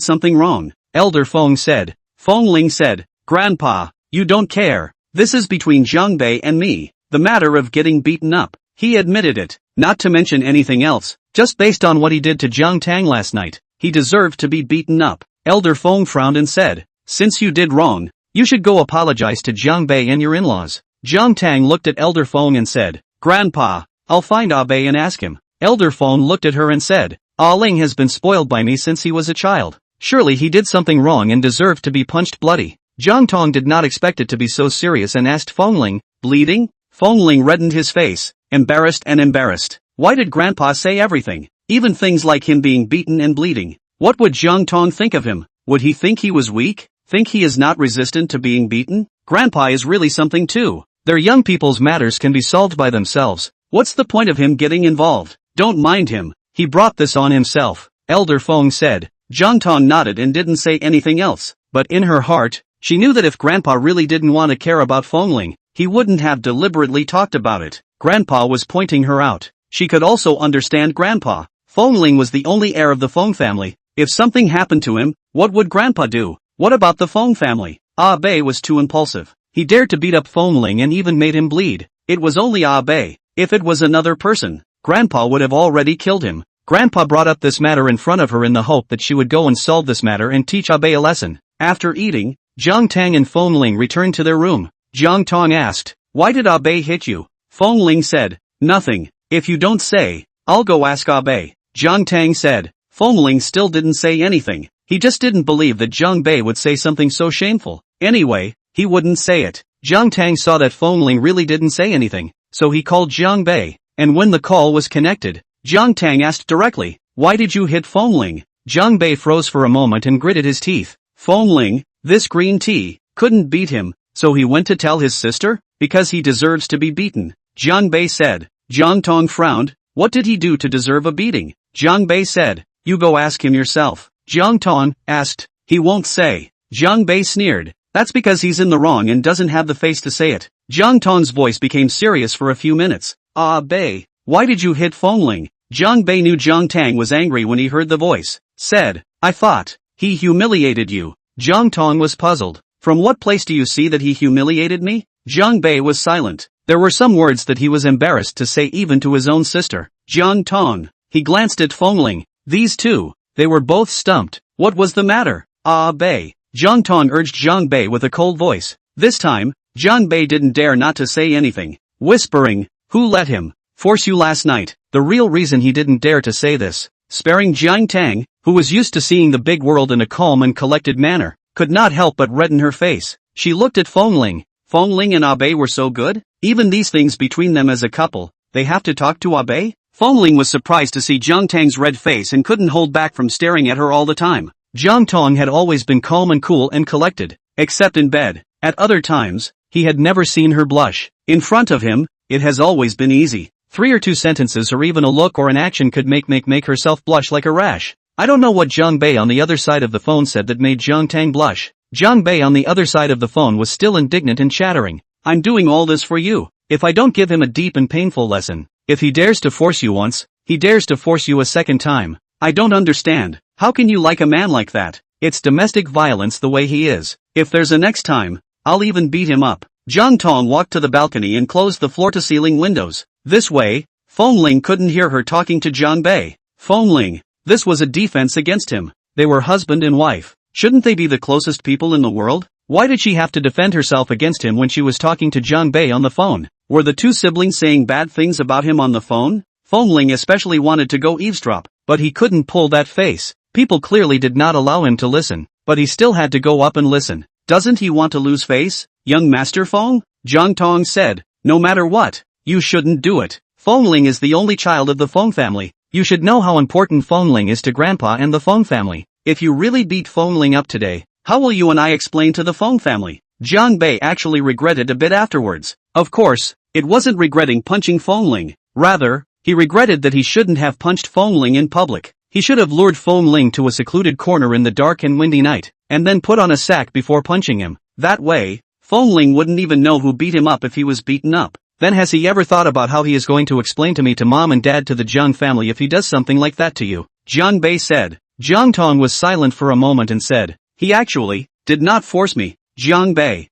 something wrong. Elder Feng said. Feng Ling said, Grandpa, you don't care. This is between Jiang Bei and me. The matter of getting beaten up. He admitted it. Not to mention anything else. Just based on what he did to Jiang Tang last night. He deserved to be beaten up. Elder Feng frowned and said, since you did wrong, you should go apologize to Jiang Bei and your in-laws. Jiang Tang looked at Elder Feng and said, Grandpa, I'll find Bei and ask him. Elder Feng looked at her and said, Ling has been spoiled by me since he was a child. Surely he did something wrong and deserved to be punched bloody. Jiang Tang did not expect it to be so serious and asked Feng Ling, bleeding? Feng Ling reddened his face, embarrassed and embarrassed. Why did Grandpa say everything? Even things like him being beaten and bleeding. What would Jiang Tang think of him? Would he think he was weak? Think he is not resistant to being beaten? Grandpa is really something too. Their young people's matters can be solved by themselves. What's the point of him getting involved? Don't mind him. He brought this on himself. Elder Feng said. Jiang Tang nodded and didn't say anything else. But in her heart, she knew that if Grandpa really didn't want to care about Feng Ling, he wouldn't have deliberately talked about it. Grandpa was pointing her out. She could also understand Grandpa. Feng Ling was the only heir of the Feng family. If something happened to him, what would Grandpa do? What about the Feng family? Bei was too impulsive. He dared to beat up Feng Ling and even made him bleed. It was only Bei. If it was another person, Grandpa would have already killed him. Grandpa brought up this matter in front of her in the hope that she would go and solve this matter and teach Bei a lesson. After eating, Jiang Tang and Feng Ling returned to their room. Jiang Tang asked, why did Bei hit you? Feng Ling said, nothing. If you don't say, I'll go ask Bei. Jiang Tang said. Feng Ling still didn't say anything. He just didn't believe that Jiang Bei would say something so shameful. Anyway, he wouldn't say it. Jiang Tang saw that Feng Ling really didn't say anything. so he called Jiang Bei, and when the call was connected, Jiang Tang asked directly, "Why did you hit Feng Ling?" Jiang Bei froze for a moment and gritted his teeth. Feng Ling, this green tea, couldn't beat him, so he went to tell his sister? Because he deserves to be beaten, Jiang Bei said. Jiang Tang frowned. What did he do to deserve a beating? Jiang Bei said, "You go ask him yourself." Jiang Tang asked, "He won't say." Jiang Bei sneered. "That's because he's in the wrong and doesn't have the face to say it." Jiang Tang's voice became serious for a few minutes. Bei, why did you hit Feng Ling?" Jiang Bei knew Jiang Tang was angry when he heard the voice. Said, "I thought he humiliated you." Jiang Tang was puzzled. "From what place do you see that he humiliated me?" Jiang Bei was silent. There were some words that he was embarrassed to say even to his own sister. Jiang Tang. He glanced at Feng Ling. These two, they were both stumped. What was the matter? Bei. Jiang Tang urged Jiang Bei with a cold voice. This time, Jiang Bei didn't dare not to say anything. Whispering, "Who let him force you last night?" The real reason he didn't dare to say this, sparing Jiang Tang, who was used to seeing the big world in a calm and collected manner, could not help but redden her face. She looked at Feng Ling. Feng Ling and Bei were so good? Even these things between them as a couple, they have to talk to Bei? Feng Ling was surprised to see Jiang Tang's red face and couldn't hold back from staring at her all the time. Jiang Tang had always been calm and cool and collected, except in bed. At other times, he had never seen her blush. In front of him, it has always been easy. 3 or 2 sentences or even a look or an action could make herself blush like a rash. I don't know what Jiang Bei on the other side of the phone said that made Jiang Tang blush. Jiang Bei on the other side of the phone was still indignant and chattering. "I'm doing all this for you. If I don't give him a deep and painful lesson, if he dares to force you once, he dares to force you a second time. I don't understand. How can you like a man like that? It's domestic violence the way he is. If there's a next time, I'll even beat him up." Jiang Tang walked to the balcony and closed the floor-to-ceiling windows. This way, Feng Ling couldn't hear her talking to Jiang Bei. Feng Ling, this was a defense against him. They were husband and wife. Shouldn't they be the closest people in the world? Why did she have to defend herself against him when she was talking to Jiang Bei on the phone? Were the two siblings saying bad things about him on the phone? Feng Ling especially wanted to go eavesdrop, but he couldn't pull that face. People clearly did not allow him to listen, but he still had to go up and listen. Doesn't he want to lose face? Young Master Feng? Jiang Tang said, no matter what, you shouldn't do it. Feng Ling is the only child of the Feng family. You should know how important Feng Ling is to Grandpa and the Feng family. If you really beat Feng Ling up today, how will you and I explain to the Feng family? Jiang Bei actually regretted a bit afterwards. Of course, it wasn't regretting punching Feng Ling. Rather, he regretted that he shouldn't have punched Feng Ling in public. He should have lured Feng Ling to a secluded corner in the dark and windy night, and then put on a sack before punching him. That way, Feng Ling wouldn't even know who beat him up if he was beaten up. Then has he ever thought about how he is going to explain to me to mom and dad to the Jiang family if he does something like that to you? Jiang Bei said. Jiang Tang was silent for a moment and said, he actually did not force me. Jiang Bei,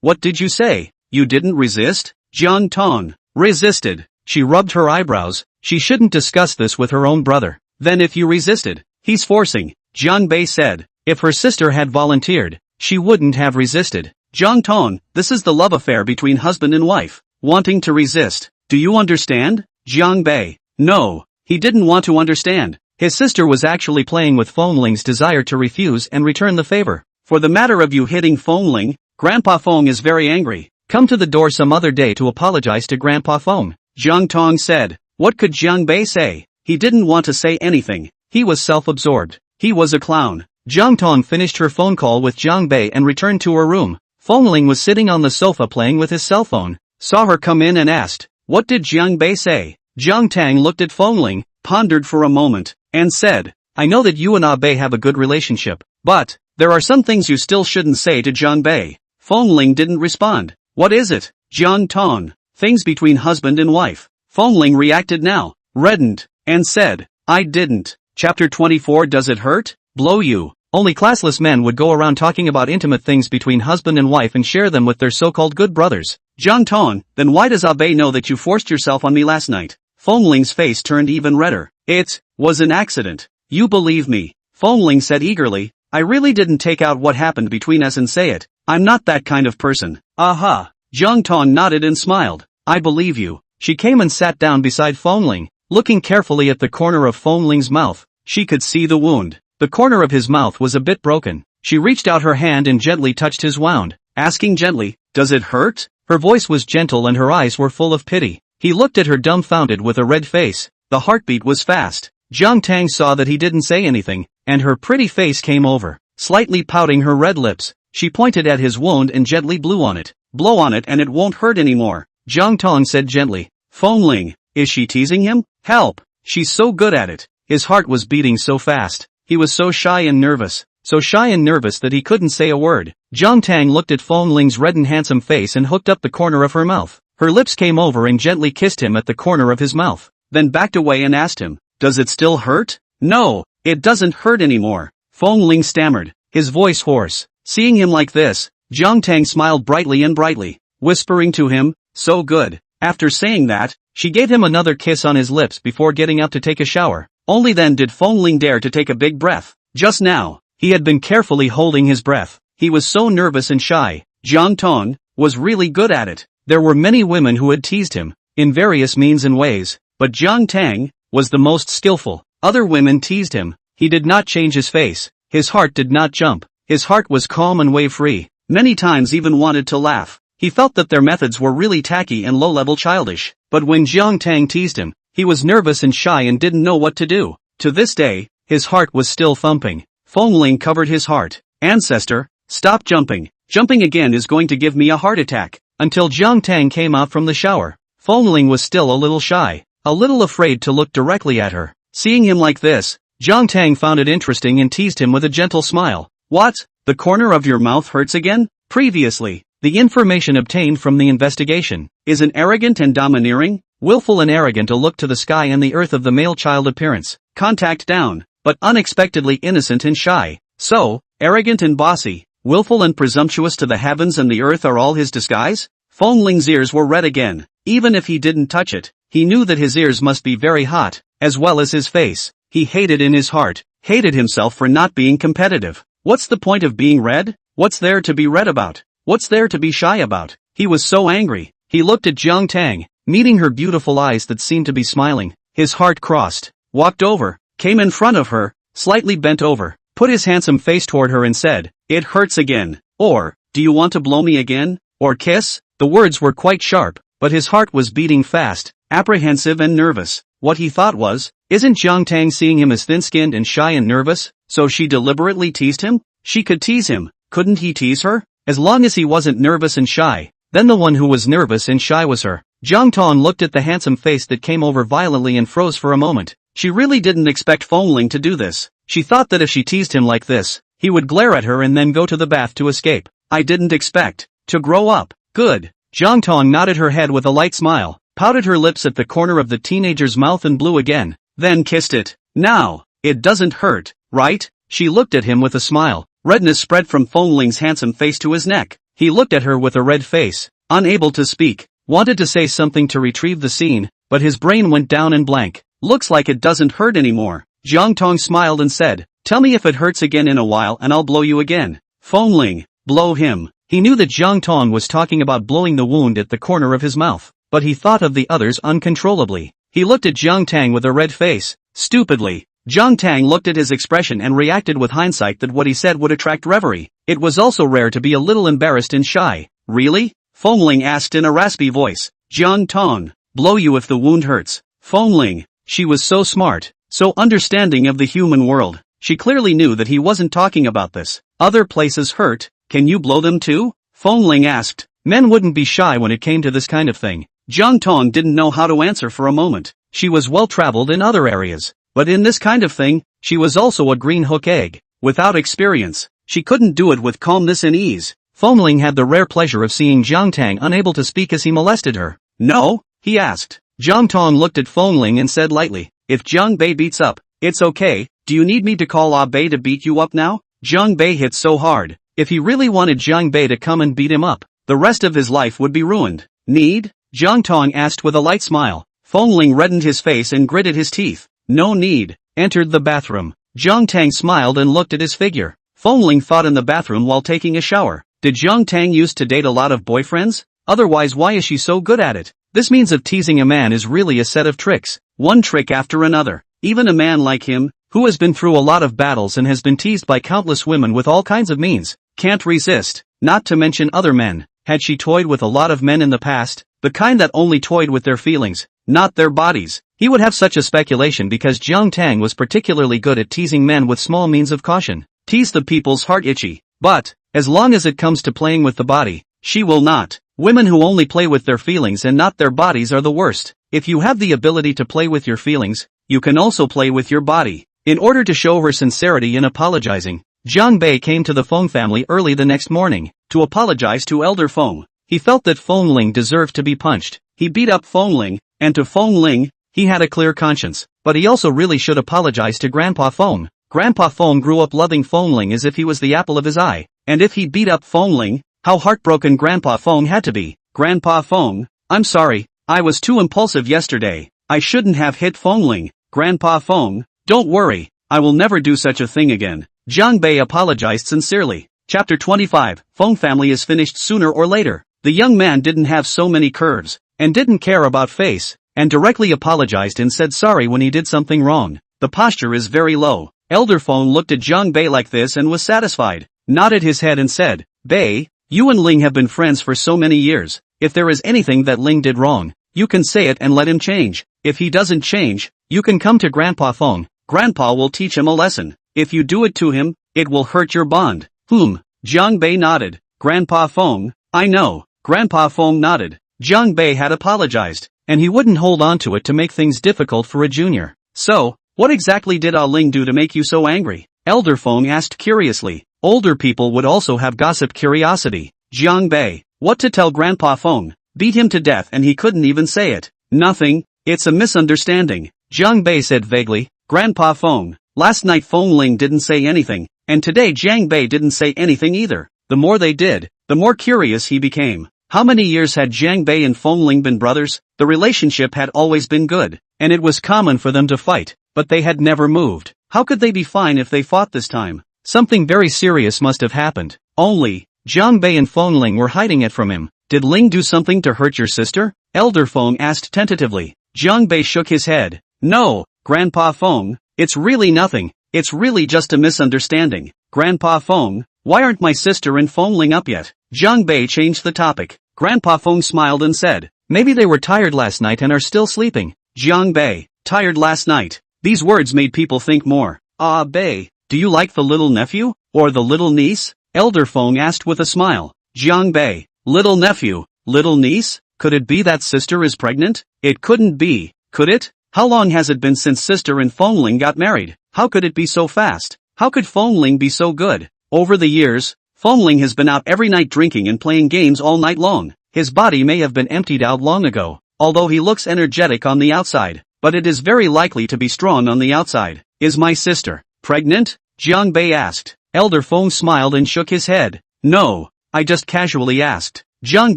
what did you say? You didn't resist? Jiang Tang resisted. She rubbed her eyebrows. She shouldn't discuss this with her own brother. Then if you resisted, he's forcing. Jiang Bei said. If her sister had volunteered, she wouldn't have resisted. Jiang Tang, this is the love affair between husband and wife. Wanting to resist. Do you understand? Jiang Bei. No, he didn't want to understand. His sister was actually playing with Feng Ling's desire to refuse and return the favor. For the matter of you hitting Feng Ling, Grandpa Feng is very angry. Come to the door some other day to apologize to Grandpa Feng. Jiang Tang said. What could Jiang Bei say? He didn't want to say anything. He was self-absorbed. He was a clown. Jiang Tang finished her phone call with Jiang Bei and returned to her room. Feng Ling was sitting on the sofa playing with his cell phone. Saw her come in and asked, what did Jiang Bei say? Jiang Tang looked at Feng Ling, pondered for a moment, and said, I know that you and Bei have a good relationship, but there are some things you still shouldn't say to Jiang Bei. Feng Ling didn't respond. What is it? Jiang Tang. Things between husband and wife. Feng Ling reacted now, reddened, and said, I didn't. Chapter 24. Does it hurt? Blow you. Only classless men would go around talking about intimate things between husband and wife and share them with their so-called good brothers. Jiang Tang, then why does Bei know that you forced yourself on me last night? Feng Ling's face turned even redder. It was an accident. You believe me? Feng Ling said eagerly. I really didn't take out what happened between us and say it. I'm not that kind of person. Aha. Jiang Tang nodded and smiled. I believe you. She came and sat down beside Feng Ling, looking carefully at the corner of Feng Ling's mouth. She could see the wound. The corner of his mouth was a bit broken. She reached out her hand and gently touched his wound. asking gently, "Does it hurt?" Her voice was gentle and her eyes were full of pity. He looked at her dumbfounded with a red face. The heartbeat was fast. Jiang Tang saw that he didn't say anything, and her pretty face came over. Slightly pouting her red lips, she pointed at his wound and gently blew on it. "Blow on it and it won't hurt anymore," Jiang Tang said gently. "Feng Ling, is she teasing him? Help! She's so good at it." His heart was beating so fast. He was so shy and nervous that he couldn't say a word. Jiang Tang looked at Feng Ling's red and handsome face and hooked up the corner of her mouth. Her lips came over and gently kissed him at the corner of his mouth, then backed away and asked him, "Does it still hurt?" "No, it doesn't hurt anymore," Feng Ling stammered, his voice hoarse. Seeing him like this, Jiang Tang smiled brightly, whispering to him, "So good." After saying that, she gave him another kiss on his lips before getting up to take a shower. Only then did Feng Ling dare to take a big breath. Just now, he had been carefully holding his breath. He was so nervous and shy. Jiang Tang was really good at it. There were many women who had teased him, in various means and ways, but Jiang Tang was the most skillful. Other women teased him. He did not change his face. His heart did not jump. His heart was calm and wave-free. Many times even wanted to laugh. He felt that their methods were really tacky and low-level childish. But when Jiang Tang teased him, he was nervous and shy and didn't know what to do. To this day, his heart was still thumping. Feng Ling covered his heart. "Ancestor, stop jumping. Jumping again is going to give me a heart attack." Until Jiang Tang came out from the shower, Feng Ling was still a little shy, a little afraid to look directly at her. Seeing him like this, Jiang Tang found it interesting and teased him with a gentle smile. "What? The corner of your mouth hurts again?" Previously, the information obtained from the investigation is an arrogant and domineering, willful and arrogant a look to the sky and the earth of the male child appearance, contact down, but unexpectedly innocent and shy. So, arrogant and bossy, willful and presumptuous to the heavens and the earth are all his disguise? Feng Ling's ears were red again. Even if he didn't touch it, he knew that his ears must be very hot, as well as his face. He hated in his heart, hated himself for not being competitive. What's the point of being red? What's there to be red about? What's there to be shy about? He was so angry. He looked at Jiang Tang, meeting her beautiful eyes that seemed to be smiling. His heart crossed, walked over, came in front of her, slightly bent over, put his handsome face toward her and said, "It hurts again." Or, "Do you want to blow me again? Or kiss?" The words were quite sharp, but his heart was beating fast, apprehensive and nervous. What he thought was, isn't Jiang Tang seeing him as thin-skinned and shy and nervous? So she deliberately teased him? She could tease him, couldn't he tease her? As long as he wasn't nervous and shy, then the one who was nervous and shy was her. Jiang Tang looked at the handsome face that came over violently and froze for a moment. She really didn't expect Feng Ling to do this. She thought that if she teased him like this, he would glare at her and then go to the bath to escape. "I didn't expect to grow up." "Good." Jiang Tang nodded her head with a light smile, pouted her lips at the corner of the teenager's mouth and blew again, then kissed it. "Now, it doesn't hurt, right?" She looked at him with a smile. Redness spread from Feng Ling's handsome face to his neck. He looked at her with a red face, unable to speak, wanted to say something to retrieve the scene, but his brain went down in blank. "Looks like it doesn't hurt anymore." Jiang Tang smiled and said, "Tell me if it hurts again in a while and I'll blow you again." Feng Ling, blow him. He knew that Jiang Tang was talking about blowing the wound at the corner of his mouth, but he thought of the others uncontrollably. He looked at Jiang Tang with a red face, stupidly. Jiang Tang looked at his expression and reacted with hindsight that what he said would attract reverie. It was also rare to be a little embarrassed and shy. "Really?" Feng Ling asked in a raspy voice. "Jiang Tang, blow you if the wound hurts." Feng Ling, she was so smart, so understanding of the human world. She clearly knew that he wasn't talking about this. "Other places hurt, can you blow them too?" Feng Ling asked. Men wouldn't be shy when it came to this kind of thing. Jiang Tang didn't know how to answer for a moment. She was well-traveled in other areas, but in this kind of thing, she was also a green hook egg. Without experience, she couldn't do it with calmness and ease. Feng Ling had the rare pleasure of seeing Jiang Tang unable to speak as he molested her. "No?" he asked. Jiang Tang looked at Feng Ling and said lightly, "If Jiang Bei beats up, it's okay. Do you need me to call Ah Bei to beat you up now?" Jiang Bei hit so hard. If he really wanted Jiang Bei to come and beat him up, the rest of his life would be ruined. "Need?" Jiang Tang asked with a light smile. Feng Ling reddened his face and gritted his teeth. "No need." Entered the bathroom. Jiang Tang smiled and looked at his figure. Feng Ling thought in the bathroom while taking a shower. Did Jiang Tang used to date a lot of boyfriends? Otherwise why is she so good at it? This means of teasing a man is really a set of tricks. One trick after another. Even a man like him, who has been through a lot of battles and has been teased by countless women with all kinds of means, can't resist. not to mention other men. Had she toyed with a lot of men in the past, the kind that only toyed with their feelings, not their bodies? He would have such a speculation because Jiang Tang was particularly good at teasing men with small means of caution. Tease the people's heart itchy. But, as long as it comes to playing with the body, she will not. Women who only play with their feelings and not their bodies are the worst. If you have the ability to play with your feelings, you can also play with your body. In order to show her sincerity in apologizing, Jiang Bei came to the Feng family early the next morning, to apologize to Elder Feng. He felt that Feng Ling deserved to be punched. He beat up Feng Ling, and to Feng Ling, he had a clear conscience, but he also really should apologize to Grandpa Feng. Grandpa Feng grew up loving Feng Ling as if he was the apple of his eye, and if he beat up Feng Ling, how heartbroken Grandpa Feng had to be. Grandpa Feng, I'm sorry, I was too impulsive yesterday. I shouldn't have hit Feng Ling. Grandpa Feng, don't worry, I will never do such a thing again. Jiang Bei apologized sincerely. Chapter 25, Feng family is finished sooner or later. The young man didn't have so many curves, and didn't care about face, and directly apologized and said sorry when he did something wrong. The posture is very low. Elder Feng looked at Jiang Bei like this and was satisfied, nodded his head and said, Bei, you and Ling have been friends for so many years. If there is anything that Ling did wrong, you can say it and let him change. If he doesn't change, you can come to Grandpa Feng. Grandpa will teach him a lesson. If you do it to him, it will hurt your bond. Jiang Bei nodded. Grandpa Feng, I know. Grandpa Feng nodded. Jiang Bei had apologized, and he wouldn't hold on to it to make things difficult for a junior. So, what exactly did Ling do to make you so angry? Elder Feng asked curiously. Older people would also have gossip curiosity. Jiang Bei, what to tell Grandpa Feng? Beat him to death and he couldn't even say it. Nothing, it's a misunderstanding. Jiang Bei said vaguely. Grandpa Feng, last night Feng Ling didn't say anything, and today Jiang Bei didn't say anything either. The more they did, the more curious he became. How many years had Jiang Bei and Feng Ling been brothers? The relationship had always been good, and it was common for them to fight, but they had never moved. How could they be fine if they fought this time? Something very serious must have happened. Only, Jiang Bei and Feng Ling were hiding it from him. Did Ling do something to hurt your sister? Elder Feng asked tentatively. Jiang Bei shook his head. No, Grandpa Feng, it's really nothing. It's really just a misunderstanding. Grandpa Feng, why aren't my sister and Feng Ling up yet? Jiang Bei changed the topic. Grandpa Feng smiled and said, maybe they were tired last night and are still sleeping. Jiang Bei, tired last night. These words made people think more. Bei, do you like the little nephew, or the little niece? Elder Feng asked with a smile. Jiang Bei, little nephew, little niece? Could it be that sister is pregnant? It couldn't be, could it? How long has it been since sister and Feng Ling got married? How could it be so fast? How could Feng Ling be so good? Over the years, Feng Ling has been out every night drinking and playing games all night long. His body may have been emptied out long ago, although he looks energetic on the outside, but it is very likely to be strong on the outside. Is my sister pregnant? Jiang Bei asked. Elder Feng smiled and shook his head. No, I just casually asked. Jiang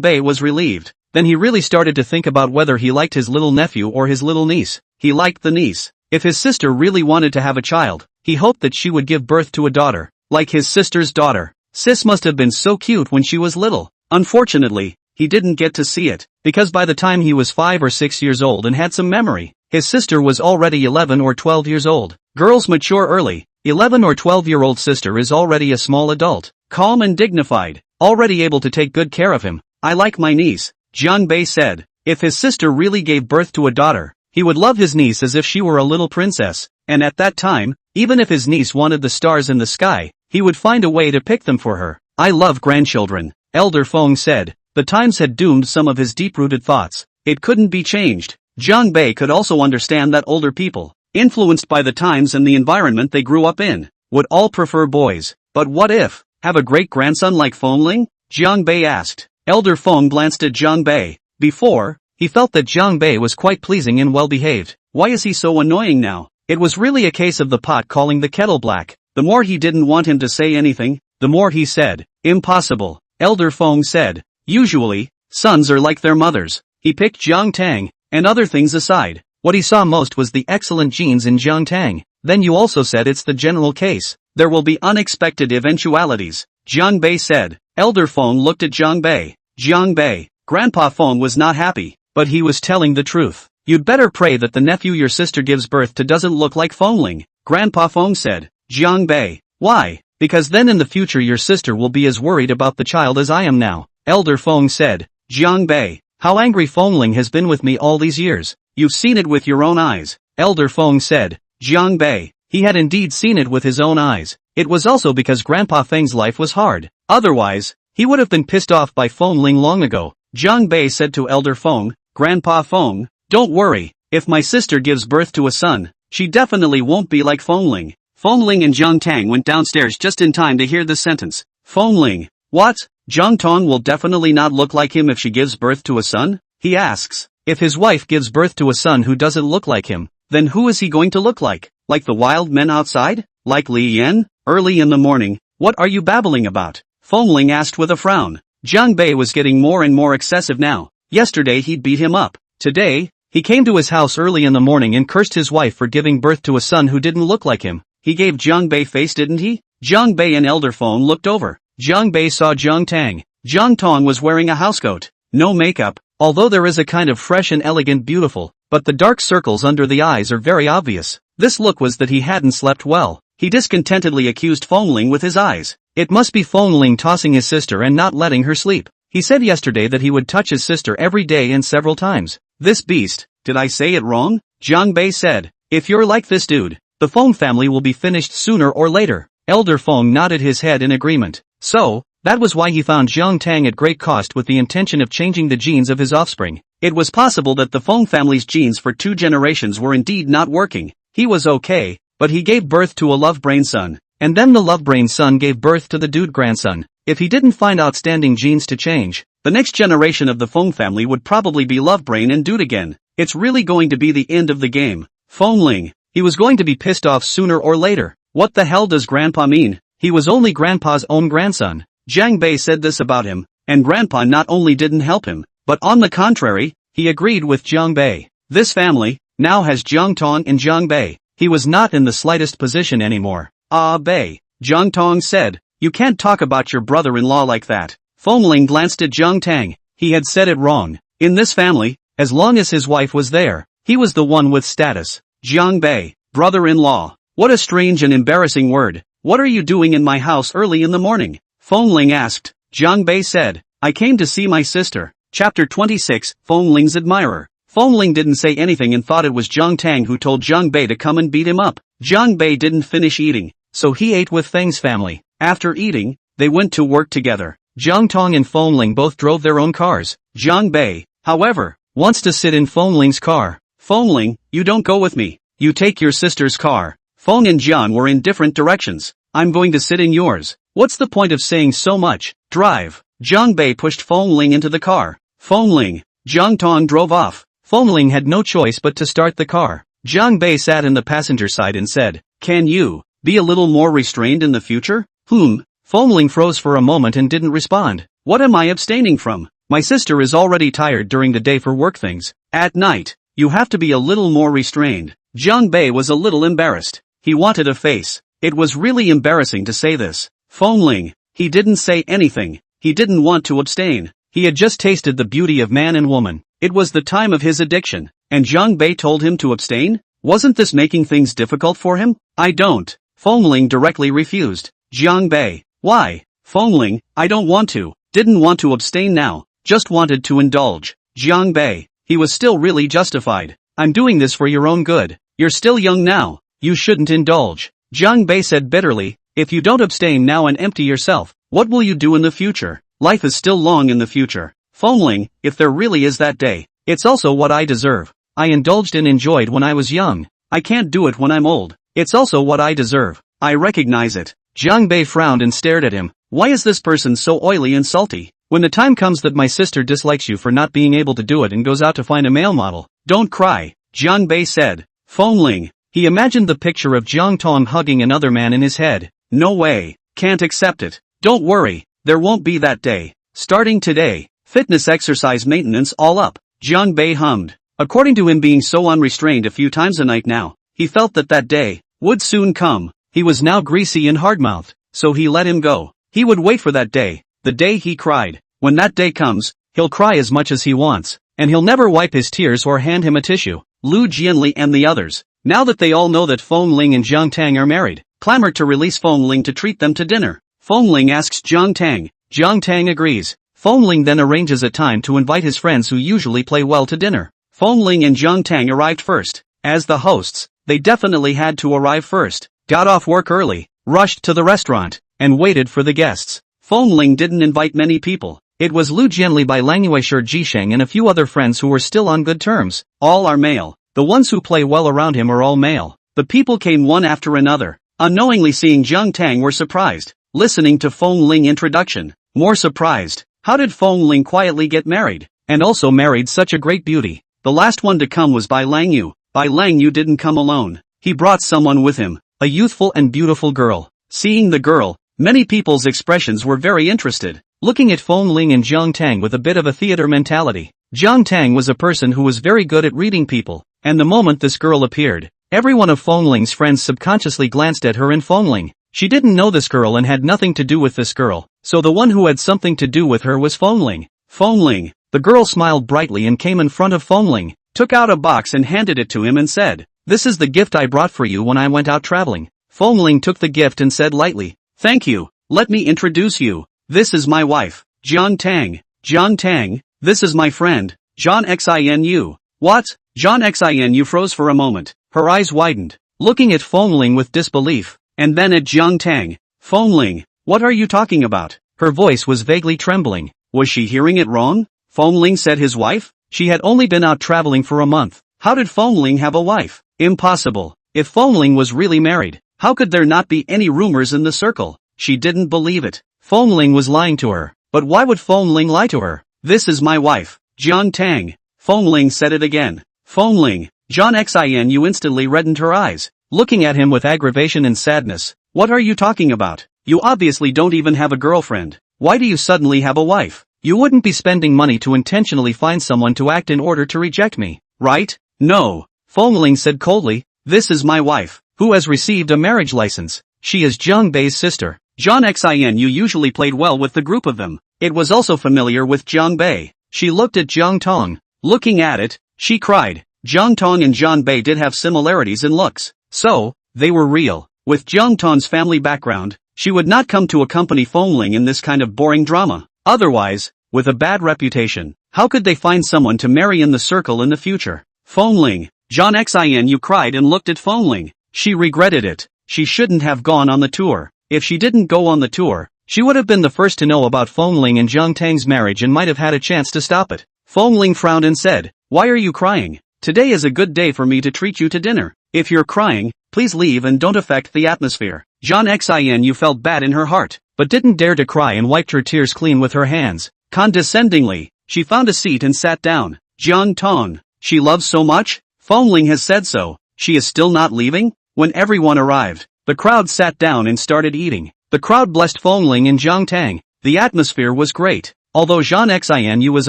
Bei was relieved. Then he really started to think about whether he liked his little nephew or his little niece. He liked the niece. If his sister really wanted to have a child, he hoped that she would give birth to a daughter, like his sister's daughter. Sis must have been so cute when she was little. Unfortunately, he didn't get to see it, because by the time he was 5 or 6 years old and had some memory, his sister was already 11 or 12 years old. Girls mature early. 11 or 12-year-old sister is already a small adult, calm and dignified, already able to take good care of him. I like my niece, Jiang Bei said. If his sister really gave birth to a daughter, he would love his niece as if she were a little princess, and at that time, even if his niece wanted the stars in the sky, he would find a way to pick them for her. I love grandchildren, Elder Feng said. The times had doomed some of his deep-rooted thoughts. It couldn't be changed. Jiang Bei could also understand that older people, influenced by the times and the environment they grew up in, would all prefer boys. But what if, have a great-grandson like Feng Ling? Jiang Bei asked. Elder Feng glanced at Jiang Bei. Before, he felt that Jiang Bei was quite pleasing and well-behaved. Why is he so annoying now? It was really a case of the pot calling the kettle black. The more he didn't want him to say anything, the more he said. Impossible, Elder Feng said. Usually, sons are like their mothers. He picked Jiang Tang, and other things aside. What he saw most was the excellent genes in Jiang Tang. Then you also said it's the general case. There will be unexpected eventualities, Jiang Bei said. Elder Feng looked at Jiang Bei. Jiang Bei, Grandpa Feng was not happy, but he was telling the truth. You'd better pray that the nephew your sister gives birth to doesn't look like Feng Ling, Grandpa Feng said. Jiang Bei, why? because then in the future your sister will be as worried about the child as I am now. Elder Feng said. Jiang Bei, how angry Feng Ling has been with me all these years. You've seen it with your own eyes. Elder Feng said. Jiang Bei, he had indeed seen it with his own eyes. It was also because Grandpa Feng's life was hard. Otherwise, he would have been pissed off by Feng Ling long ago. Jiang Bei said to Elder Feng, Grandpa Feng, don't worry, if my sister gives birth to a son, she definitely won't be like Feng Ling. Feng Ling and Jiang Tang went downstairs just in time to hear this sentence. Feng Ling, what? Jiang Tang will definitely not look like him if she gives birth to a son? He asks. If his wife gives birth to a son who doesn't look like him, then who is he going to look like? Like the wild men outside? Like Li Yan? Early in the morning, what are you babbling about? Feng Ling asked with a frown. Jiang Bei was getting more and more excessive now. Yesterday he'd beat him up. Today, he came to his house early in the morning and cursed his wife for giving birth to a son who didn't look like him. He gave Jiang Bei face, didn't he? Jiang Bei and Elder Feng looked over. Jiang Bei saw Jiang Tang. Jiang Tang was wearing a housecoat. No makeup, although there is a kind of fresh and elegant beautiful, but the dark circles under the eyes are very obvious. This look was that he hadn't slept well. He discontentedly accused Feng Ling with his eyes. It must be Feng Ling tossing his sister and not letting her sleep. He said yesterday that he would touch his sister every day and several times. This beast, did I say it wrong? Jiang Bei said. If you're like this dude, the Feng family will be finished sooner or later. Elder Feng nodded his head in agreement. So, that was why he found Jiang Tang at great cost with the intention of changing the genes of his offspring. It was possible that the Feng family's genes for 2 generations were indeed not working. He was okay, but he gave birth to a love-brain son, and then the love-brain son gave birth to the dude grandson. If he didn't find outstanding genes to change, the next generation of the Feng family would probably be love-brain and dude again. It's really going to be the end of the game. Feng Ling, he was going to be pissed off sooner or later. What the hell does Grandpa mean? He was only Grandpa's own grandson. Jiang Bei said this about him, and Grandpa not only didn't help him, but on the contrary, he agreed with Jiang Bei. This family now has Jiang Tang and Jiang Bei. He was not in the slightest position anymore. Bei, Jiang Tang said, you can't talk about your brother-in-law like that. Feng Ling glanced at Jiang Tang. He had said it wrong. In this family, as long as his wife was there, he was the one with status. Jiang Bei, brother-in-law. What a strange and embarrassing word. What are you doing in my house early in the morning? Feng Ling asked. Jiang Bei said, I came to see my sister. Chapter 26, Feng Ling's admirer. Feng Ling didn't say anything and thought it was Jiang Tang who told Jiang Bei to come and beat him up. Jiang Bei didn't finish eating, so he ate with Feng's family. After eating, they went to work together. Jiang Tang and Feng Ling both drove their own cars. Jiang Bei, however, wants to sit in Feng Ling's car. Feng Ling, you don't go with me. You take your sister's car. Feng and Jian were in different directions. I'm going to sit in yours. What's the point of saying so much? Drive. Jiang Bei pushed Feng Ling into the car. Feng Ling, Jiang Tang drove off. Feng Ling had no choice but to start the car. Jiang Bei sat in the passenger side and said, can you be a little more restrained in the future? Feng Ling froze for a moment and didn't respond. What am I abstaining from? My sister is already tired during the day for work things. At night, you have to be a little more restrained. Jiang Bei was a little embarrassed. He wanted a face. It was really embarrassing to say this. Feng Ling, he didn't say anything. He didn't want to abstain. He had just tasted the beauty of man and woman. It was the time of his addiction. And Jiang Bei told him to abstain? Wasn't this making things difficult for him? I don't. Feng Ling directly refused. Jiang Bei, why? Feng Ling, I don't want to. Didn't want to abstain now. Just wanted to indulge. Jiang Bei, he was still really justified. I'm doing this for your own good. You're still young now. You shouldn't indulge. Jiang Bei said bitterly, if you don't abstain now and empty yourself, what will you do in the future? Life is still long in the future. Feng Ling, if there really is that day, it's also what I deserve. I indulged and enjoyed when I was young. I can't do it when I'm old. It's also what I deserve. I recognize it. Jiang Bei frowned and stared at him. Why is this person so oily and salty? When the time comes that my sister dislikes you for not being able to do it and goes out to find a male model, don't cry, Jiang Bei said. Feng Ling, he imagined the picture of Jiang Tang hugging another man in his head. No way, can't accept it. Don't worry, there won't be that day. Starting today, fitness exercise maintenance all up, Jiang Bei hummed. According to him being so unrestrained a few times a night now, he felt that that day would soon come. He was now greasy and hard-mouthed, so he let him go. He would wait for that day, the day he cried. When that day comes, he'll cry as much as he wants, and he'll never wipe his tears or hand him a tissue. Lu Jianli and the others, now that they all know that Feng Ling and Jiang Tang are married, clamored to release Feng Ling to treat them to dinner. Feng Ling asks Jiang Tang. Jiang Tang agrees. Feng Ling then arranges a time to invite his friends who usually play well to dinner. Feng Ling and Jiang Tang arrived first. As the hosts, they definitely had to arrive first. Got off work early, rushed to the restaurant, and waited for the guests. Feng Ling didn't invite many people. It was Lu Jianli by Languisher Jisheng and a few other friends who were still on good terms. All are male. The ones who play well around him are all male. The people came one after another. Unknowingly seeing Jiang Tang were surprised. Listening to Feng Ling introduction, more surprised. How did Feng Ling quietly get married? And also married such a great beauty. The last one to come was Bai Langyu. Bai Langyu didn't come alone. He brought someone with him. A youthful and beautiful girl. Seeing the girl, many people's expressions were very interested. Looking at Feng Ling and Jiang Tang with a bit of a theater mentality. Jiang Tang was a person who was very good at reading people. And the moment this girl appeared, every one of Feng Ling's friends subconsciously glanced at her and Feng Ling. She didn't know this girl and had nothing to do with this girl, so the one who had something to do with her was Feng Ling. Feng Ling. The girl smiled brightly and came in front of Feng Ling, took out a box and handed it to him and said, "This is the gift I brought for you when I went out traveling." Feng Ling took the gift and said lightly, "Thank you, let me introduce you. This is my wife, Jiang Tang. Jiang Tang, this is my friend, Jiang Xinu. What? Jiang Xinu froze for a moment, her eyes widened, looking at Feng Ling with disbelief. And then at Jiang Tang. Feng Ling, what are you talking about? Her voice was vaguely trembling. Was she hearing it wrong? Feng Ling said his wife? She had only been out traveling for a month. How did Feng Ling have a wife? Impossible. If Feng Ling was really married, how could there not be any rumors in the circle? She didn't believe it. Feng Ling was lying to her. But why would Feng Ling lie to her? This is my wife, Jiang Tang. Feng Ling said it again. Feng Ling. Jiang Xinu instantly reddened her eyes, looking at him with aggravation and sadness. What are you talking about? You obviously don't even have a girlfriend. Why do you suddenly have a wife? You wouldn't be spending money to intentionally find someone to act in order to reject me, right? No. Feng Ling said coldly, this is my wife, who has received a marriage license. She is Jiang Bei's sister. Jiang Xinu usually played well with the group of them. It was also familiar with Jiang Bei. She looked at Jiang Tang. Looking at it, she cried. Jiang Tang and Jiang Bei did have similarities in looks. So, they were real. With Jiang Tang's family background, she would not come to accompany Feng Ling in this kind of boring drama. Otherwise, with a bad reputation, how could they find someone to marry in the circle in the future? Feng Ling. Jiang Xinu cried and looked at Feng Ling. She regretted it. She shouldn't have gone on the tour. If she didn't go on the tour, she would have been the first to know about Feng Ling and Jiang Tang's marriage and might have had a chance to stop it. Feng Ling frowned and said, "Why are you crying? Today is a good day for me to treat you to dinner. If you're crying, please leave and don't affect the atmosphere." Jiang Xinu felt bad in her heart, but didn't dare to cry and wiped her tears clean with her hands. Condescendingly, she found a seat and sat down. Jiang Tang. She loves so much? Feng Ling has said so. She is still not leaving? When everyone arrived, the crowd sat down and started eating. The crowd blessed Feng Ling and Jiang Tang. The atmosphere was great. Although Jiang Xinu was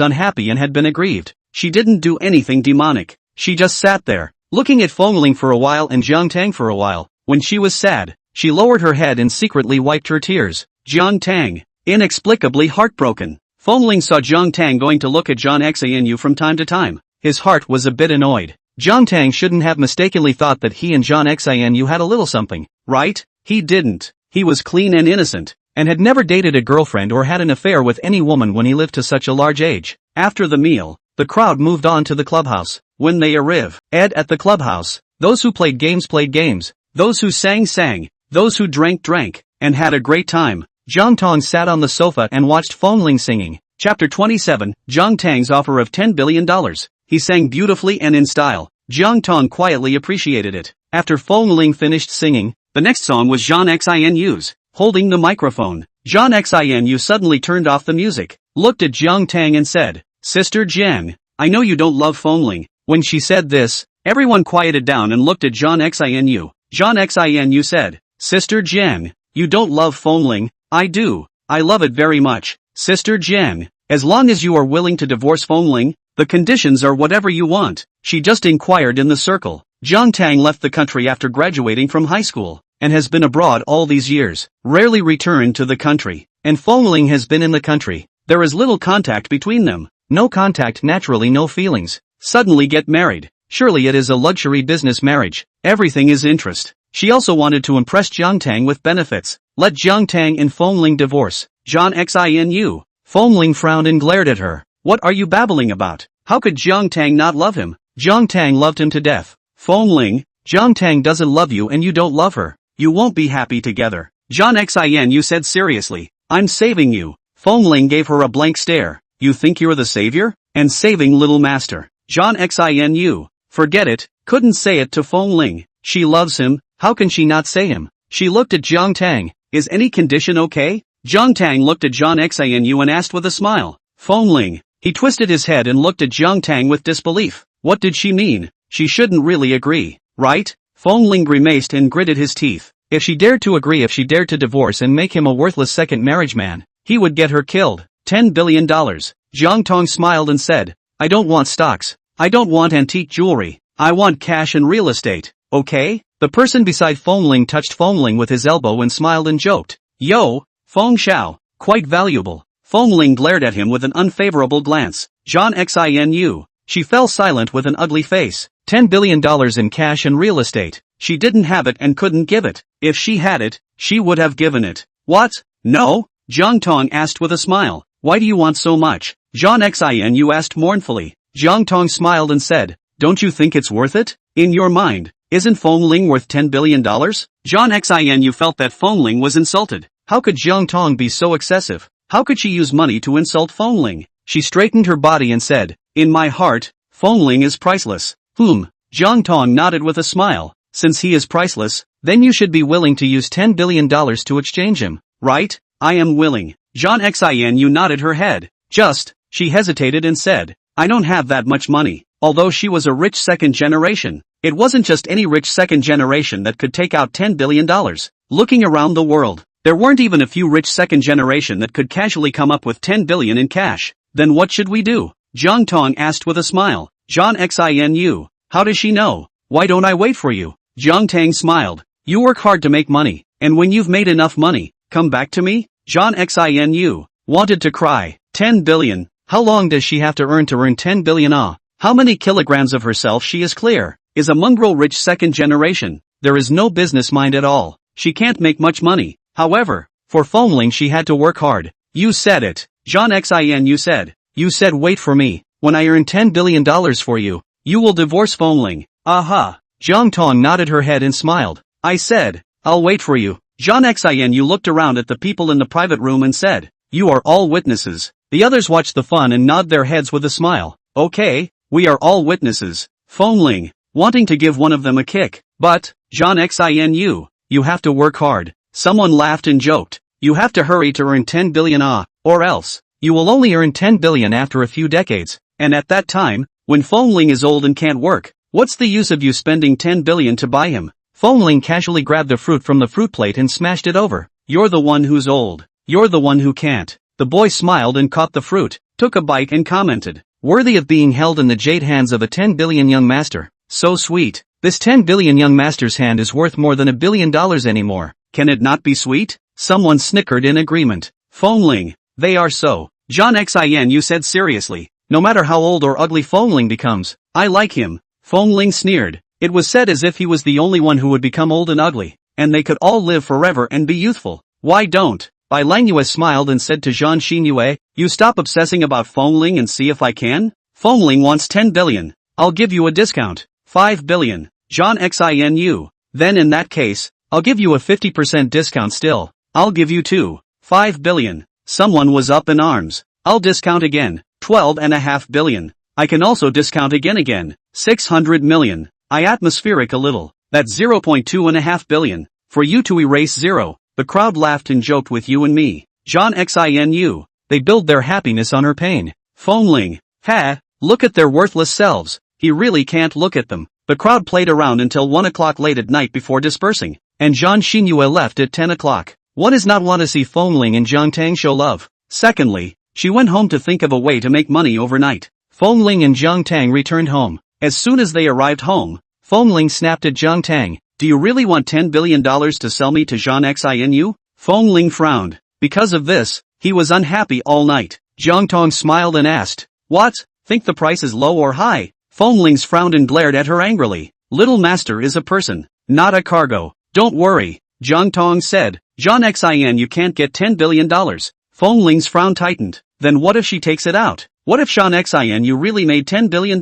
unhappy and had been aggrieved, she didn't do anything demonic. She just sat there, looking at Feng Ling for a while and Jiang Tang for a while. When she was sad, she lowered her head and secretly wiped her tears. Jiang Tang. Inexplicably heartbroken. Feng Ling saw Jiang Tang going to look at Jiang Xinu from time to time. His heart was a bit annoyed. Jiang Tang shouldn't have mistakenly thought that he and Jiang Xinu had a little something, right? He didn't. He was clean and innocent, and had never dated a girlfriend or had an affair with any woman when he lived to such a large age. After the meal, the crowd moved on to the clubhouse. When they arrived at the clubhouse, those who played games, those who sang, those who drank, and had a great time. Jiang Tang sat on the sofa and watched Feng Ling singing. Chapter 27, Jiang Tang's offer of $10 billion. He sang beautifully and in style. Jiang Tang quietly appreciated it. After Feng Ling finished singing, the next song was Jiang Xinu's. Holding the microphone, Jiang Xinu suddenly turned off the music, looked at Jiang Tang and said, "Sister Jiang, I know you don't love Feng Ling." When she said this, everyone quieted down and looked at Jiang Xinu. Jiang Xinu said, "Sister Jiang, you don't love Feng Ling." "I do. I love it very much, Sister Jiang. As long as you are willing to divorce Feng Ling, the conditions are whatever you want." She just inquired in the circle. Jiang Tang left the country after graduating from high school, and has been abroad all these years, rarely returned to the country. And Feng Ling has been in the country. There is little contact between them. No contact, naturally no feelings. Suddenly get married. Surely it is a luxury business marriage. Everything is interest. She also wanted to impress Jiang Tang with benefits. Let Jiang Tang and Feng Ling divorce. John Xinu. Feng Ling frowned and glared at her. What are you babbling about? How could Jiang Tang not love him? Jiang Tang loved him to death. Feng Ling, Jiang Tang doesn't love you and you don't love her. You won't be happy together. John Xinu said seriously. I'm saving you. Feng Ling gave her a blank stare. You think you're the savior? And saving little master. John Xinu. Forget it, couldn't say it to Feng Ling. She loves him, how can she not say him? She looked at Jiang Tang. Is any condition okay? Jiang Tang looked at John Xinu and asked with a smile. Feng Ling. He twisted his head and looked at Jiang Tang with disbelief. What did she mean? She shouldn't really agree, right? Feng Ling grimaced and gritted his teeth. If she dared to agree, if she dared to divorce and make him a worthless second marriage man, he would get her killed. $10 billion. Jiang Tang smiled and said, I don't want stocks. I don't want antique jewelry. I want cash and real estate, okay? The person beside Feng Ling touched Feng Ling with his elbow and smiled and joked. Yo, Feng Xiao, quite valuable. Feng Ling glared at him with an unfavorable glance. John Xinu. She fell silent with an ugly face. $10 billion in cash and real estate. She didn't have it and couldn't give it. If she had it, she would have given it. What? No? Jiang Tang asked with a smile. Why do you want so much? John Xinu asked mournfully. Jiang Tang smiled and said, don't you think it's worth it? In your mind, isn't Feng Ling worth $10 billion? John Xinu felt that Feng Ling was insulted. How could Jiang Tang be so excessive? How could she use money to insult Feng Ling? She straightened her body and said, in my heart, Feng Ling is priceless. Jiang Tang nodded with a smile. Since he is priceless, then you should be willing to use $10 billion to exchange him, right? I am willing. John Xinu nodded her head. She hesitated and said, I don't have that much money. Although she was a rich second generation, it wasn't just any rich second generation that could take out $10 billion. Looking around the world, there weren't even a few rich second generation that could casually come up with $10 billion in cash. Then what should we do? Jiang Tang asked with a smile. John Xinu. How does she know? Why don't I wait for you? Jiang Tang smiled. You work hard to make money, and when you've made enough money, come back to me? John Xinu wanted to cry. 10 billion. How long does she have to earn $10 billion? How many kilograms of herself she is clear? Is a mongrel rich second generation. There is no business mind at all. She can't make much money. However, for Feng Ling she had to work hard. You said it. John Xinu said. You said wait for me. When I earn $10 billion for you, you will divorce Feng Ling. Aha. Jiang Tang nodded her head and smiled. I said, I'll wait for you. John Xinu looked around at the people in the private room and said, you are all witnesses. The others watched the fun and nodded their heads with a smile. Okay, we are all witnesses. Feng Ling, wanting to give one of them a kick. But, John Xinu, you have to work hard. Someone laughed and joked. You have to hurry to earn $10 billion, or else, you will only earn $10 billion after a few decades. And at that time, when Feng Ling is old and can't work, what's the use of you spending $10 billion to buy him? Feng Ling casually grabbed the fruit from the fruit plate and smashed it over. You're the one who's old. You're the one who can't. The boy smiled and caught the fruit, took a bite and commented, worthy of being held in the jade hands of a 10 billion young master. So sweet. This 10 billion young master's hand is worth more than $1 billion anymore. Can it not be sweet? Someone snickered in agreement. Feng Ling, they are so. John Xinu said seriously. No matter how old or ugly Feng Ling becomes, I like him. Feng Ling sneered. It was said as if he was the only one who would become old and ugly, and they could all live forever and be youthful. Why don't? Bai Langyue smiled and said to Zhang Xinyue, you stop obsessing about Feng Ling and see if I can? Feng Ling wants 10 billion. I'll give you a discount. 5 billion. John Xinu. Then in that case, I'll give you a 50% discount still. I'll give you 5 billion. Someone was up in arms. I'll discount again. 12.5 billion. I can also discount again. 600 million. I atmospheric a little. That's 0.2.5 billion. For you to erase zero. The crowd laughed and joked with you and me. John Xinu. They build their happiness on her pain. Feng Ling. Look at their worthless selves. He really can't look at them. The crowd played around until 1 o'clock late at night before dispersing. And Zhang Xinyue left at 10 o'clock. One does not want to see Feng Ling and Jiang Tang show love. Secondly, she went home to think of a way to make money overnight. Feng Ling and Jiang Tang returned home. As soon as they arrived home, Feng Ling snapped at Jiang Tang. Do you really want $10 billion to sell me to Zhang Xinu? Feng Ling frowned. Because of this, he was unhappy all night. Jiang Tang smiled and asked, what? Think the price is low or high? Feng Ling frowned and glared at her angrily. Little master is a person, not a cargo. Don't worry, Jiang Tang said. John Xin, you can't get $10 billion. Feng Ling's frown tightened. Then what if she takes it out? What if Sean Xin you really made $10 billion?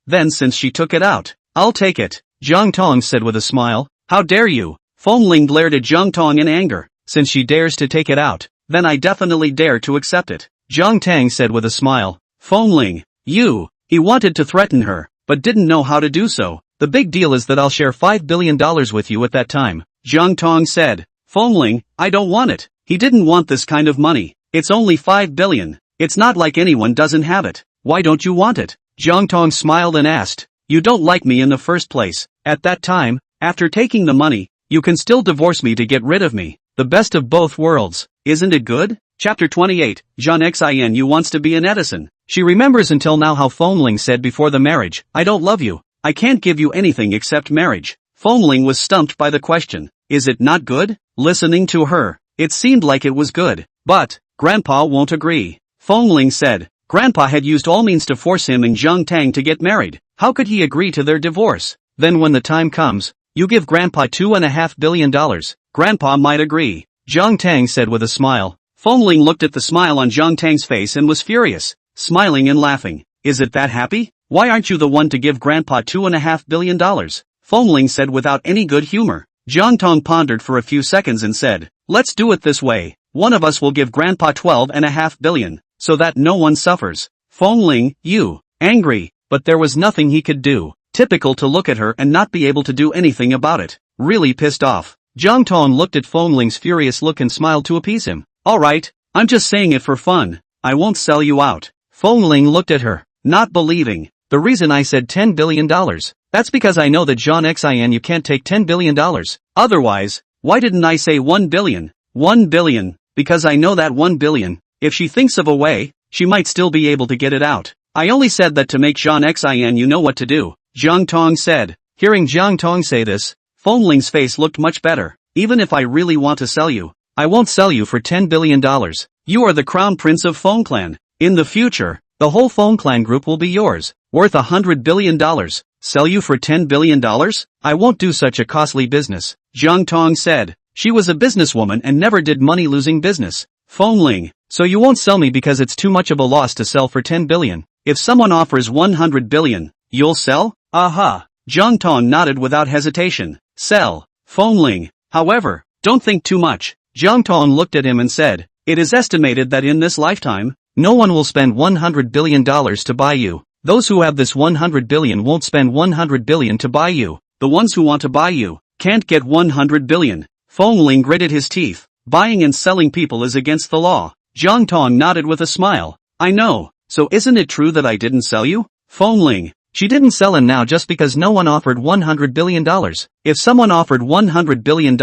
Then since she took it out, I'll take it, Jiang Tang said with a smile. How dare you? Feng Ling glared at Jiang Tang in anger. Since she dares to take it out, then I definitely dare to accept it, Jiang Tang said with a smile. Feng Ling, he wanted to threaten her, but didn't know how to do so. The big deal is that I'll share $5 billion with you at that time, Jiang Tang said. Feng Ling, I don't want it. He didn't want this kind of money. It's only $5 billion. It's not like anyone doesn't have it. Why don't you want it? Jiang Tang smiled and asked. You don't like me in the first place. At that time, after taking the money, you can still divorce me to get rid of me. The best of both worlds. Isn't it good? Chapter 28, John Xin wants to be an Edison. She remembers until now how Feng Ling said before the marriage, I don't love you. I can't give you anything except marriage. Feng Ling was stumped by the question. Is it not good? Listening to her, it seemed like it was good. But, Grandpa won't agree. Feng Ling said. Grandpa had used all means to force him and Jiang Tang to get married. How could he agree to their divorce? Then when the time comes, you give Grandpa $2.5 billion. Grandpa might agree, Jiang Tang said with a smile. Feng Ling looked at the smile on Jiang Tang's face and was furious, smiling and laughing. Is it that happy? Why aren't you the one to give Grandpa $2.5 billion? Feng Ling said without any good humor. Jiang Tang pondered for a few seconds and said, let's do it this way. One of us will give Grandpa $12.5 billion, so that no one suffers. Feng Ling, angry, but there was nothing he could do. Typical to look at her and not be able to do anything about it. Really pissed off. Jiang Tang looked at Feng Ling's furious look and smiled to appease him. Alright, I'm just saying it for fun. I won't sell you out. Feng Ling looked at her, not believing. The reason I said $10 billion. That's because I know that John Xin you can't take $10 billion. Otherwise, why didn't I say $1 billion? $1 billion, because I know that $1 billion, if she thinks of a way, she might still be able to get it out. I only said that to make John Xin you know what to do, Jiang Tang said. Hearing Jiang Tang say this, Feng Ling's face looked much better. Even if I really want to sell you, I won't sell you for $10 billion. You are the crown prince of Feng Clan. In the future, the whole Feng Clan group will be yours, worth $100 billion. Sell you for $10 billion? I won't do such a costly business, Jiang Tang said. She was a businesswoman and never did money-losing business. Feng Ling, so you won't sell me because it's too much of a loss to sell for $10 billion. If someone offers $100 billion, you'll sell? Aha. Jiang Tang nodded without hesitation. Sell. Feng Ling, however, don't think too much. Jiang Tang looked at him and said, it is estimated that in this lifetime, no one will spend $100 billion to buy you. Those who have this $100 billion won't spend $100 billion to buy you. The ones who want to buy you can't get $100 billion. Feng Ling gritted his teeth. Buying and selling people is against the law. Jiang Tang nodded with a smile. I know, so isn't it true that I didn't sell you? Feng Ling, she didn't sell him now just because no one offered $100 billion. If someone offered $100 billion,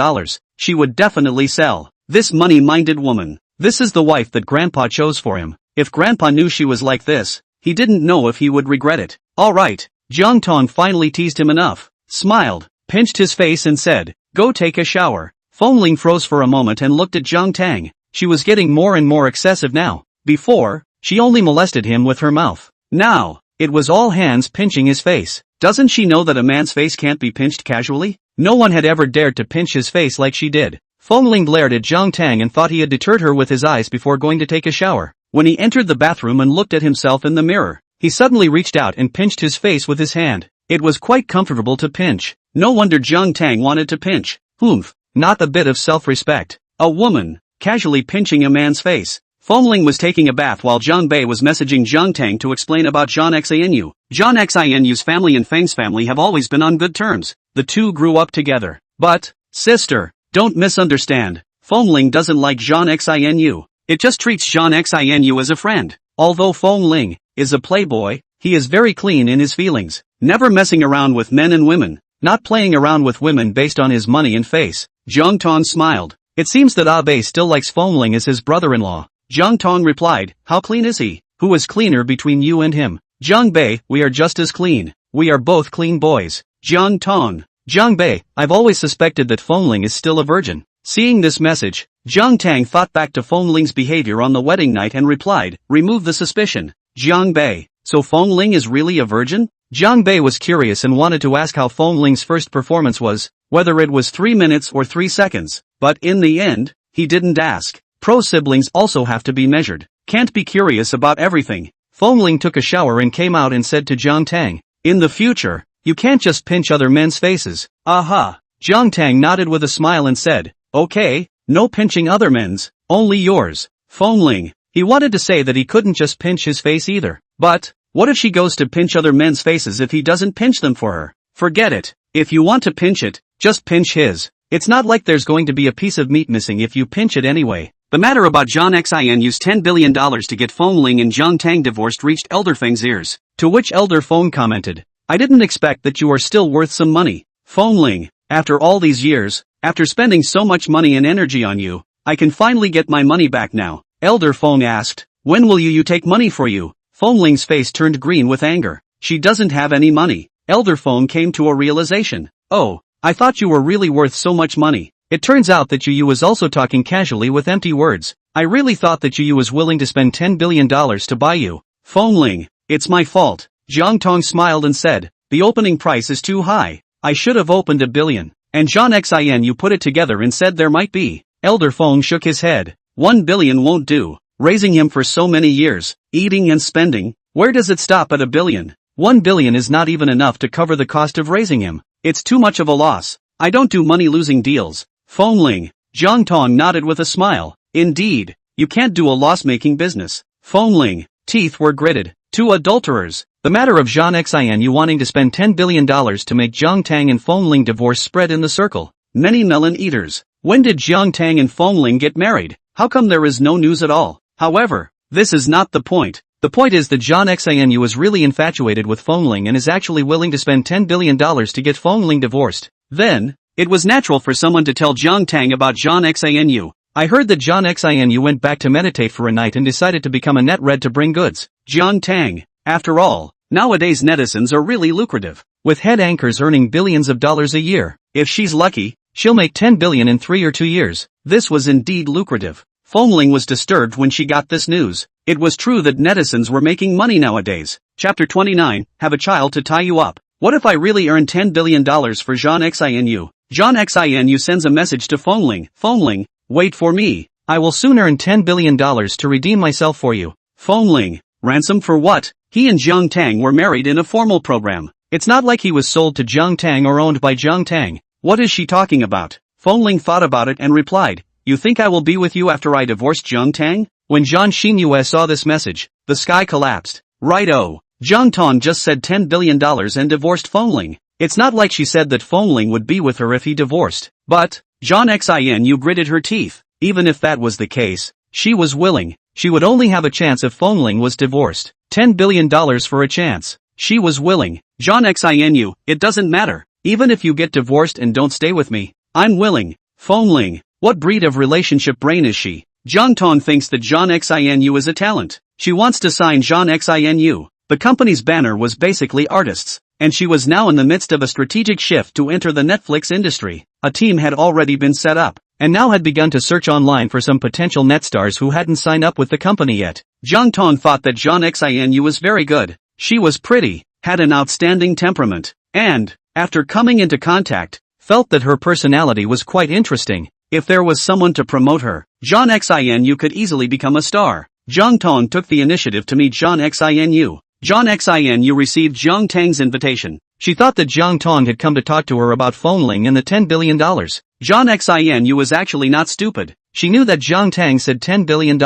she would definitely sell. This money-minded woman. This is the wife that Grandpa chose for him. If Grandpa knew she was like this, he didn't know if he would regret it. Alright, Jiang Tang finally teased him enough, smiled, pinched his face and said, go take a shower. Feng Ling froze for a moment and looked at Jiang Tang. She was getting more and more excessive now. Before, she only molested him with her mouth. Now, it was all hands pinching his face. Doesn't she know that a man's face can't be pinched casually? No one had ever dared to pinch his face like she did. Feng Ling glared at Jiang Tang and thought he had deterred her with his eyes before going to take a shower. When he entered the bathroom and looked at himself in the mirror, he suddenly reached out and pinched his face with his hand. It was quite comfortable to pinch. No wonder Jiang Tang wanted to pinch. Humph, not a bit of self-respect. A woman, casually pinching a man's face. Feng Ling was taking a bath while Zhang Bei was messaging Jiang Tang to explain about John Xinu. John Xinu's family and Feng's family have always been on good terms. The two grew up together. But, sister, don't misunderstand. Feng Ling doesn't like John Xinu. It just treats John Xinu as a friend. Although Feng Ling is a playboy, he is very clean in his feelings. Never messing around with men and women. Not playing around with women based on his money and face. Jiang Tang smiled. It seems that Abe still likes Feng Ling as his brother-in-law. Jiang Tang replied, how clean is he? Who is cleaner between you and him? Jiang Bei, we are just as clean. We are both clean boys. Jiang Tang. Jiang Bei, I've always suspected that Feng Ling is still a virgin. Seeing this message, Jiang Tang thought back to Feng Ling's behavior on the wedding night and replied, remove the suspicion. Jiang Bei, so Feng Ling is really a virgin? Jiang Bei was curious and wanted to ask how Feng Ling's first performance was. whether it was 3 minutes or 3 seconds. But in the end, he didn't ask. Pro siblings also have to be measured. Can't be curious about everything. Feng Ling took a shower and came out and said to Jiang Tang, "In the future, you can't just pinch other men's faces." Aha. Jiang Tang nodded with a smile and said, "Okay, no pinching other men's, only yours." Feng Ling. He wanted to say that he couldn't just pinch his face either. But, what if she goes to pinch other men's faces if he doesn't pinch them for her? Forget it. If you want to pinch it, just pinch his. It's not like there's going to be a piece of meat missing if you pinch it anyway. The matter about John Xinu's $10 billion to get Feng Ling and Jiang Tang divorced reached Elder Feng's ears. To which Elder Feng commented, "I didn't expect that you are still worth some money. Feng Ling, after all these years, after spending so much money and energy on you, I can finally get my money back now." Elder Feng asked, "When will you take money for you?" Feng Ling's face turned green with anger. She doesn't have any money. Elder Feng came to a realization. "Oh, I thought you were really worth so much money. It turns out that you was also talking casually with empty words. I really thought that you was willing to spend $10 billion to buy you." Feng Ling, "It's my fault." Jiang Tang smiled and said, "The opening price is too high. I should have opened $1 billion. And John Xin put it together and said there might be." Elder Feng shook his head. $1 billion won't do. Raising him for so many years, eating and spending, where does it stop at $1 billion? $1 billion is not even enough to cover the cost of raising him. It's too much of a loss. I don't do money-losing deals. Feng Ling. Jiang Tang nodded with a smile. Indeed, you can't do a loss-making business. Feng Ling. Teeth were gritted. Two adulterers. The matter of John Xinu wanting to spend $10 billion to make Jiang Tang and Feng Ling divorce spread in the circle. Many melon eaters. When did Jiang Tang and Feng Ling get married? How come there is no news at all? However, this is not the point. The point is that John Xinu is really infatuated with Feng Ling and is actually willing to spend $10 billion to get Feng Ling divorced. Then, it was natural for someone to tell Jiang Tang about John Xinu. I heard that John Xinu went back to meditate for a night and decided to become a net red to bring goods. Jiang Tang. After all, nowadays netizens are really lucrative, with head anchors earning billions of dollars a year. If she's lucky, she'll make $10 billion in 3 or 2 years. This was indeed lucrative. Feng Ling was disturbed when she got this news. It was true that netizens were making money nowadays. Chapter 29, Have a child to tie you up. What if I really earn $10 billion for John Xinu? John Xinu sends a message to Feng Ling. Feng Ling, wait for me. I will soon earn $10 billion to redeem myself for you. Feng Ling, ransom for what? He and Jiang Tang were married in a formal program. It's not like he was sold to Jiang Tang or owned by Jiang Tang. What is she talking about? Feng Ling thought about it and replied, "You think I will be with you after I divorce Jiang Tang?" When Jiang Xinyu saw this message, the sky collapsed. Right-o. Jiang Tang just said $10 billion and divorced Feng Ling. It's not like she said that Feng Ling would be with her if he divorced. But, John Xinu gritted her teeth. Even if that was the case, she was willing. She would only have a chance if Feng Ling was divorced. $10 billion for a chance. She was willing. John Xinu, it doesn't matter. Even if you get divorced and don't stay with me, I'm willing. Feng Ling, what breed of relationship brain is she? Jiang Tang thinks that John Xinu is a talent. She wants to sign John Xinu. The company's banner was basically artists, and she was now in the midst of a strategic shift to enter the Netflix industry. A team had already been set up, and now had begun to search online for some potential net stars who hadn't signed up with the company yet. Jiang Tang thought that John Xinu was very good. She was pretty, had an outstanding temperament, and, after coming into contact, felt that her personality was quite interesting. If there was someone to promote her, John Xinu could easily become a star. Jiang Tang took the initiative to meet John Xinu. John Xinu received Jiang Tang's invitation. She thought that Jiang Tang had come to talk to her about Feng Ling and the $10 billion. John Xinu was actually not stupid. She knew that Jiang Tang said $10 billion.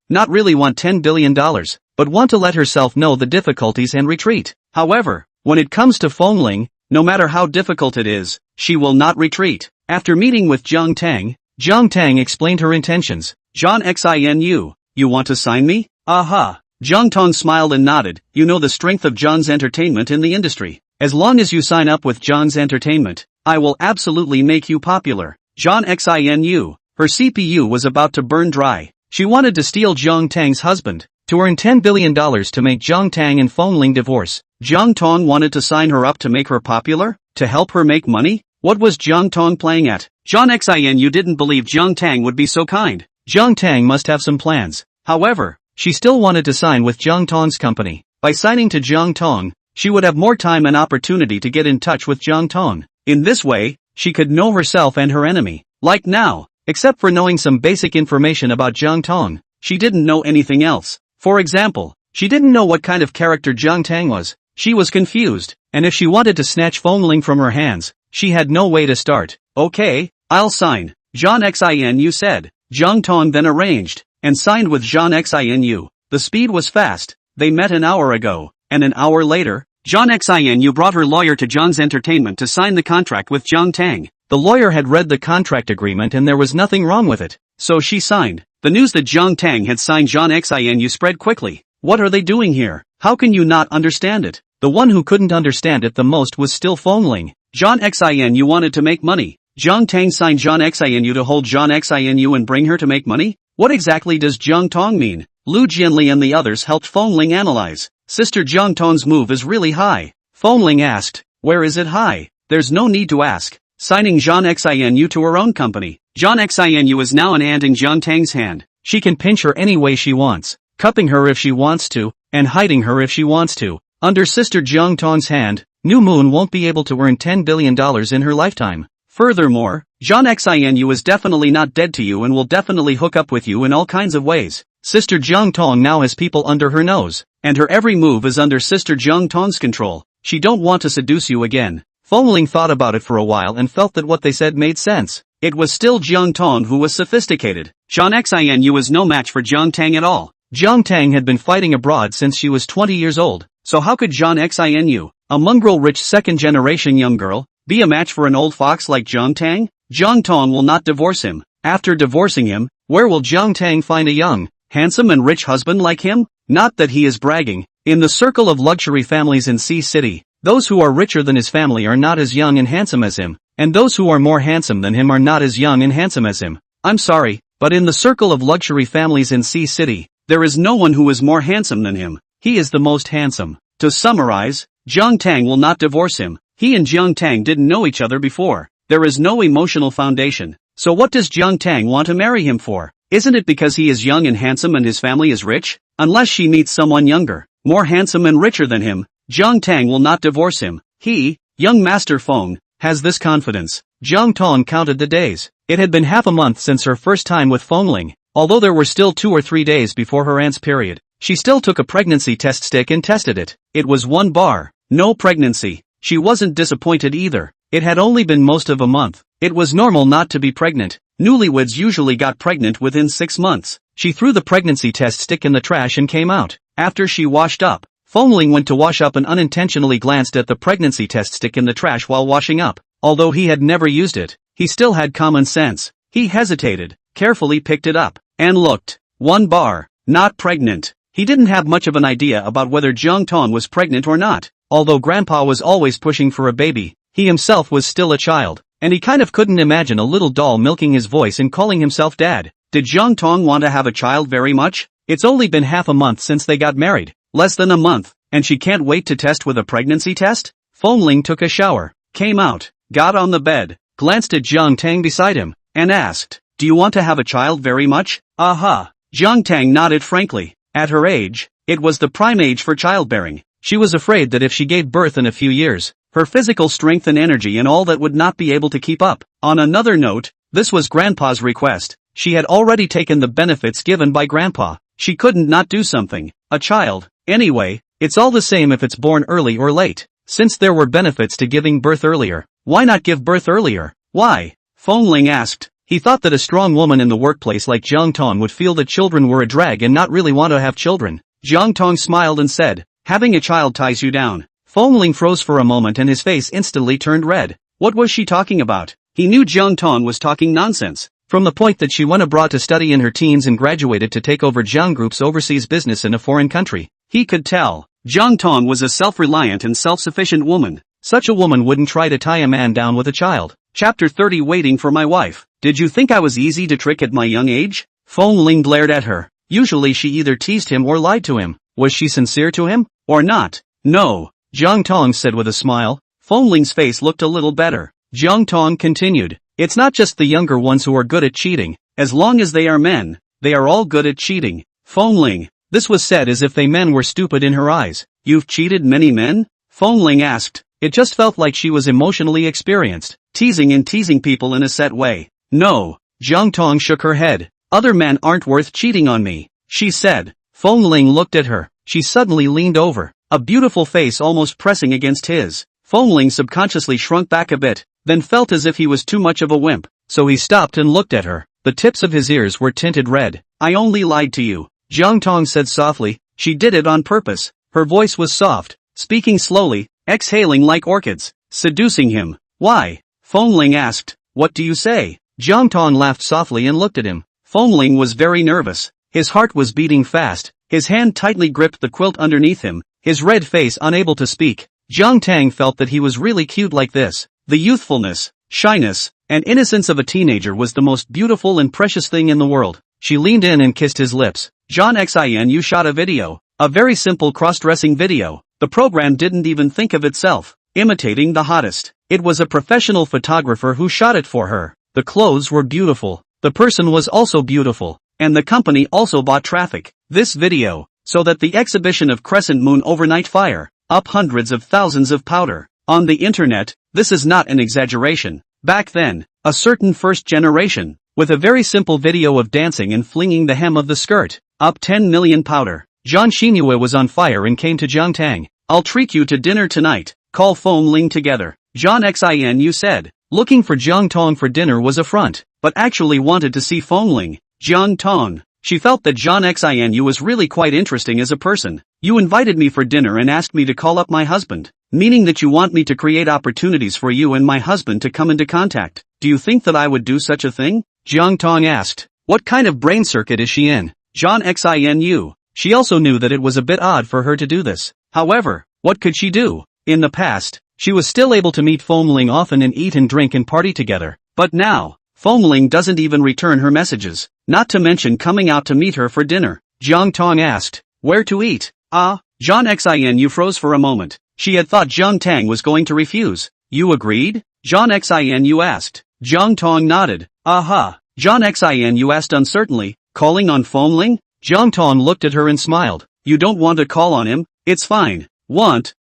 Not really want $10 billion, but want to let herself know the difficulties and retreat. However, when it comes to Feng Ling, no matter how difficult it is, she will not retreat. After meeting with Jiang Tang explained her intentions. John Xinu, you want to sign me? Aha. Jiang Tang smiled and nodded. You know the strength of John's Entertainment in the industry. As long as you sign up with John's Entertainment, I will absolutely make you popular. John Xinu, her CPU was about to burn dry. She wanted to steal Jiang Tang's husband, to earn $10 billion to make Jiang Tang and Feng Ling divorce. Jiang Tang wanted to sign her up to make her popular? To help her make money? What was Jiang Tang playing at? John Xinu didn't believe Jiang Tang would be so kind. Jiang Tang must have some plans. However, she still wanted to sign with Jiang Tang's company. By signing to Jiang Tang, she would have more time and opportunity to get in touch with Jiang Tang. In this way, she could know herself and her enemy. Like now. Except for knowing some basic information about Jiang Tang, she didn't know anything else. For example, she didn't know what kind of character Jiang Tang was. She was confused, and if she wanted to snatch Feng Ling from her hands, she had no way to start. Okay, I'll sign. Jean Xinu said. Jiang Tang then arranged, and signed with Jean Xinu. The speed was fast. They met an hour ago, and an hour later, Jean Xinu brought her lawyer to Jiang's entertainment to sign the contract with Jiang Tang. The lawyer had read the contract agreement and there was nothing wrong with it, so she signed. The news that Jiang Tang had signed Jean Xinu spread quickly. What are they doing here? How can you not understand it? The one who couldn't understand it the most was still Feng Ling. Jean Xinu wanted to make money. Jiang Tang signed Jean Xinu to hold Jean Xinu and bring her to make money? What exactly does Jiang Tang mean? Lu Jianli and the others helped Feng Ling analyze. Sister Jiang Tang's move is really high. Feng Ling asked, where is it high? There's no need to ask. Signing Jean Xinu to her own company. Jean Xinu is now an ant in Jiang Tang's hand. She can pinch her any way she wants, cupping her if she wants to, and hiding her if she wants to. Under Sister Jiang Tang's hand, New Moon won't be able to earn $10 billion in her lifetime. Furthermore, Jean Xinu is definitely not dead to you and will definitely hook up with you in all kinds of ways. Sister Jiang Tang now has people under her nose, and her every move is under Sister Jiang Tang's control. She don't want to seduce you again. Feng Ling thought about it for a while and felt that what they said made sense. It was still Jiang Tang who was sophisticated. Jean Xinu was no match for Jiang Tang at all. Jiang Tang had been fighting abroad since she was 20 years old, so how could Jean Xinu, a mongrel-rich second-generation young girl, be a match for an old fox like Jiang Tang? Jiang Tang will not divorce him. After divorcing him, where will Jiang Tang find a young, handsome and rich husband like him? Not that he is bragging. In the circle of luxury families in Sea City, those who are richer than his family are not as young and handsome as him, and those who are more handsome than him are not as young and handsome as him. I'm sorry, but in the circle of luxury families in Sea City, there is no one who is more handsome than him. He is the most handsome. To summarize, Jiang Tang will not divorce him. He and Jiang Tang didn't know each other before. There is no emotional foundation. So what does Jiang Tang want to marry him for? Isn't it because he is young and handsome and his family is rich? Unless she meets someone younger, more handsome and richer than him, Jiang Tang will not divorce him. He, young Master Feng, has this confidence. Jiang Tang counted the days. It had been half a month since her first time with Feng Ling. Although there were still 2 or 3 days before her aunt's period, she still took a pregnancy test stick and tested it. It was 1 bar. No pregnancy. She wasn't disappointed either. It had only been most of a month. It was normal not to be pregnant. Newlyweds usually got pregnant within 6 months. She threw the pregnancy test stick in the trash and came out. After she washed up, Feng Ling went to wash up and unintentionally glanced at the pregnancy test stick in the trash while washing up. Although he had never used it, he still had common sense. He hesitated, carefully picked it up, and looked. 1 bar. Not pregnant. He didn't have much of an idea about whether Jiang Tang was pregnant or not. Although Grandpa was always pushing for a baby, he himself was still a child, and he kind of couldn't imagine a little doll milking his voice and calling himself Dad. Did Jiang Tang want to have a child very much? It's only been half a month since they got married. Less than a month, and she can't wait to test with a pregnancy test? Feng Ling took a shower, came out, got on the bed, glanced at Jiang Tang beside him, and asked, do you want to have a child very much? Aha. Jiang Tang nodded frankly. At her age, it was the prime age for childbearing. She was afraid that if she gave birth in a few years, her physical strength and energy and all that would not be able to keep up. On another note, this was Grandpa's request. She had already taken the benefits given by Grandpa. She couldn't not do something. A child. Anyway, it's all the same if it's born early or late. Since there were benefits to giving birth earlier, why not give birth earlier? Why? Feng Ling asked. He thought that a strong woman in the workplace like Jiang Tang would feel that children were a drag and not really want to have children. Jiang Tang smiled and said, having a child ties you down. Feng Ling froze for a moment and his face instantly turned red. What was she talking about? He knew Jiang Tang was talking nonsense. From the point that she went abroad to study in her teens and graduated to take over Jiang Group's overseas business in a foreign country, he could tell. Jiang Tang was a self-reliant and self-sufficient woman. Such a woman wouldn't try to tie a man down with a child. Chapter 30 Waiting for my wife. Did you think I was easy to trick at my young age? Feng Ling glared at her. Usually she either teased him or lied to him. Was she sincere to him? Or not? No. Jiang Tang said with a smile. Feng Ling's face looked a little better. Jiang Tang continued. It's not just the younger ones who are good at cheating. As long as they are men, they are all good at cheating. Feng Ling. This was said as if they men were stupid in her eyes. You've cheated many men? Feng Ling asked. it just felt like she was emotionally experienced, teasing and teasing people in a set way. No. Jiang Tang shook her head. Other men aren't worth cheating on me, she said. Feng Ling looked at her. She suddenly leaned over, a beautiful face almost pressing against his. Feng Ling subconsciously shrunk back a bit, then felt as if he was too much of a wimp, so he stopped and looked at her. The tips of his ears were tinted red. I only lied to you, Jiang Tang said softly. She did it on purpose. Her voice was soft, speaking slowly, exhaling like orchids, seducing him. Why? Feng Ling asked. What do you say? Jiang Tang laughed softly and looked at him. Feng Ling was very nervous. His heart was beating fast. His hand tightly gripped the quilt underneath him, his red face unable to speak. Jiang Tang felt that he was really cute like this. The youthfulness, shyness, and innocence of a teenager was the most beautiful and precious thing in the world. She leaned in and kissed his lips. John Xin shot a video. A very simple cross-dressing video. The program didn't even think of itself, imitating the hottest. It was a professional photographer who shot it for her. The clothes were beautiful. The person was also beautiful. And the company also bought traffic. This video, so that the exhibition of Crescent Moon overnight fire, up hundreds of thousands of powder. On the internet, this is not an exaggeration. Back then, a certain first generation, with a very simple video of dancing and flinging the hem of the skirt, up 10 million powder. Zhang Xinhua was on fire and came to Jiang Tang. I'll treat you to dinner tonight, call Feng Ling together. Zhang Xin said. Looking for Jiang Tang for dinner was a front, but actually wanted to see Feng Ling. Jiang Tang. She felt that Zhang Xin was really quite interesting as a person. You invited me for dinner and asked me to call up my husband, meaning that you want me to create opportunities for you and my husband to come into contact. Do you think that I would do such a thing? Jiang Tang asked. What kind of brain circuit is she in? Zhang Xin. She also knew that it was a bit odd for her to do this. However, what could she do? In the past, she was still able to meet Feng Ling often and eat and drink and party together. But now, Feng Ling doesn't even return her messages, not to mention coming out to meet her for dinner. Jiang Tang asked, where to eat? Zhang Xin froze for a moment. She had thought Jiang Tang was going to refuse. You agreed? Zhang Xin asked. Jiang Tang nodded. Aha. Zhang Xin asked uncertainly, calling on Feng Ling? Jiang Tang looked at her and smiled. You don't want to call on him? It's fine. Want.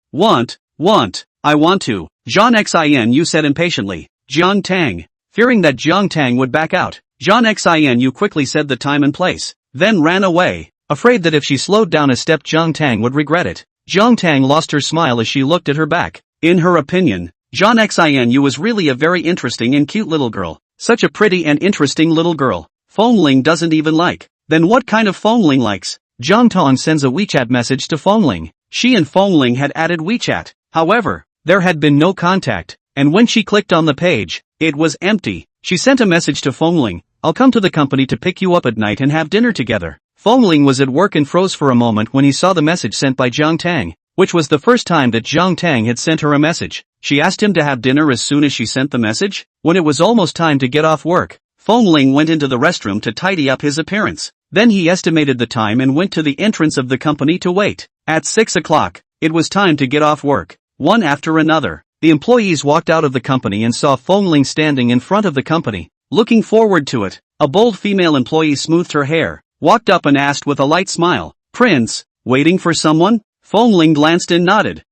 I want to. Zhang Xin said impatiently. Jiang Tang. Fearing that Jiang Tang would back out, Zhang Xin quickly said the time and place, then ran away, afraid that if she slowed down a step Jiang Tang would regret it. Jiang Tang lost her smile as she looked at her back. In her opinion, Zhang Xin was really a very interesting and cute little girl. Such a pretty and interesting little girl. Feng Ling doesn't even like. Then what kind of Feng Ling likes? Jiang Tang sends a WeChat message to Feng Ling. She and Feng Ling had added WeChat. However, there had been no contact, and when she clicked on the page, it was empty. She sent a message to Feng Ling. I'll come to the company to pick you up at night and have dinner together. Feng Ling was at work and froze for a moment when he saw the message sent by Jiang Tang, which was the first time that Jiang Tang had sent her a message. She asked him to have dinner as soon as she sent the message. When it was almost time to get off work, Feng Ling went into the restroom to tidy up his appearance. Then he estimated the time and went to the entrance of the company to wait. At 6 o'clock, it was time to get off work. One after another, the employees walked out of the company and saw Feng Ling standing in front of the company, looking forward to it. A bold female employee smoothed her hair, walked up and asked with a light smile, Prince, waiting for someone? Feng Ling glanced and nodded.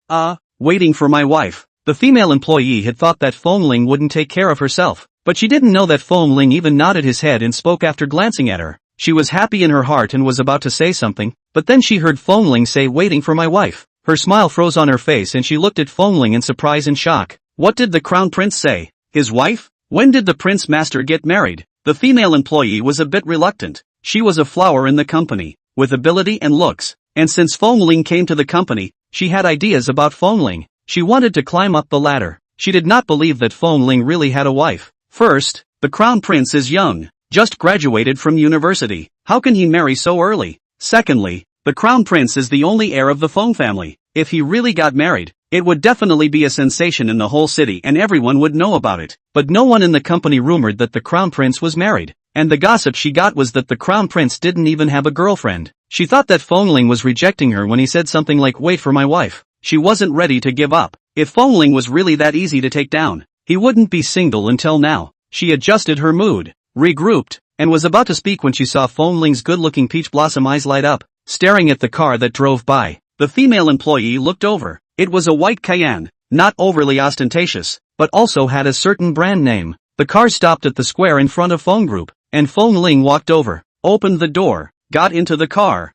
Waiting for my wife. The female employee had thought that Feng Ling wouldn't take care of herself, but she didn't know that Feng Ling even nodded his head and spoke after glancing at her. She was happy in her heart and was about to say something, but then she heard Feng Ling say waiting for my wife. Her smile froze on her face and she looked at Feng Ling in surprise and shock. What did the crown prince say? His wife? When did the prince master get married? The female employee was a bit reluctant. She was a flower in the company, with ability and looks, and since Feng Ling came to the company, she had ideas about Feng Ling. She wanted to climb up the ladder. She did not believe that Feng Ling really had a wife. First, the crown prince is young, just graduated from university. How can he marry so early? Secondly, the crown prince is the only heir of the Feng family. If he really got married, it would definitely be a sensation in the whole city and everyone would know about it. But no one in the company rumored that the crown prince was married. And the gossip she got was that the crown prince didn't even have a girlfriend. She thought that Feng Ling was rejecting her when he said something like wait for my wife. She wasn't ready to give up. If Feng Ling was really that easy to take down, he wouldn't be single until now. She adjusted her mood, regrouped, and was about to speak when she saw Feng Ling's good-looking peach blossom eyes light up, staring at the car that drove by. The female employee looked over. It was a white Cayenne. not overly ostentatious, but also had a certain brand name. The car stopped at the square in front of Feng Group, and Feng Ling walked over, opened the door, got into the car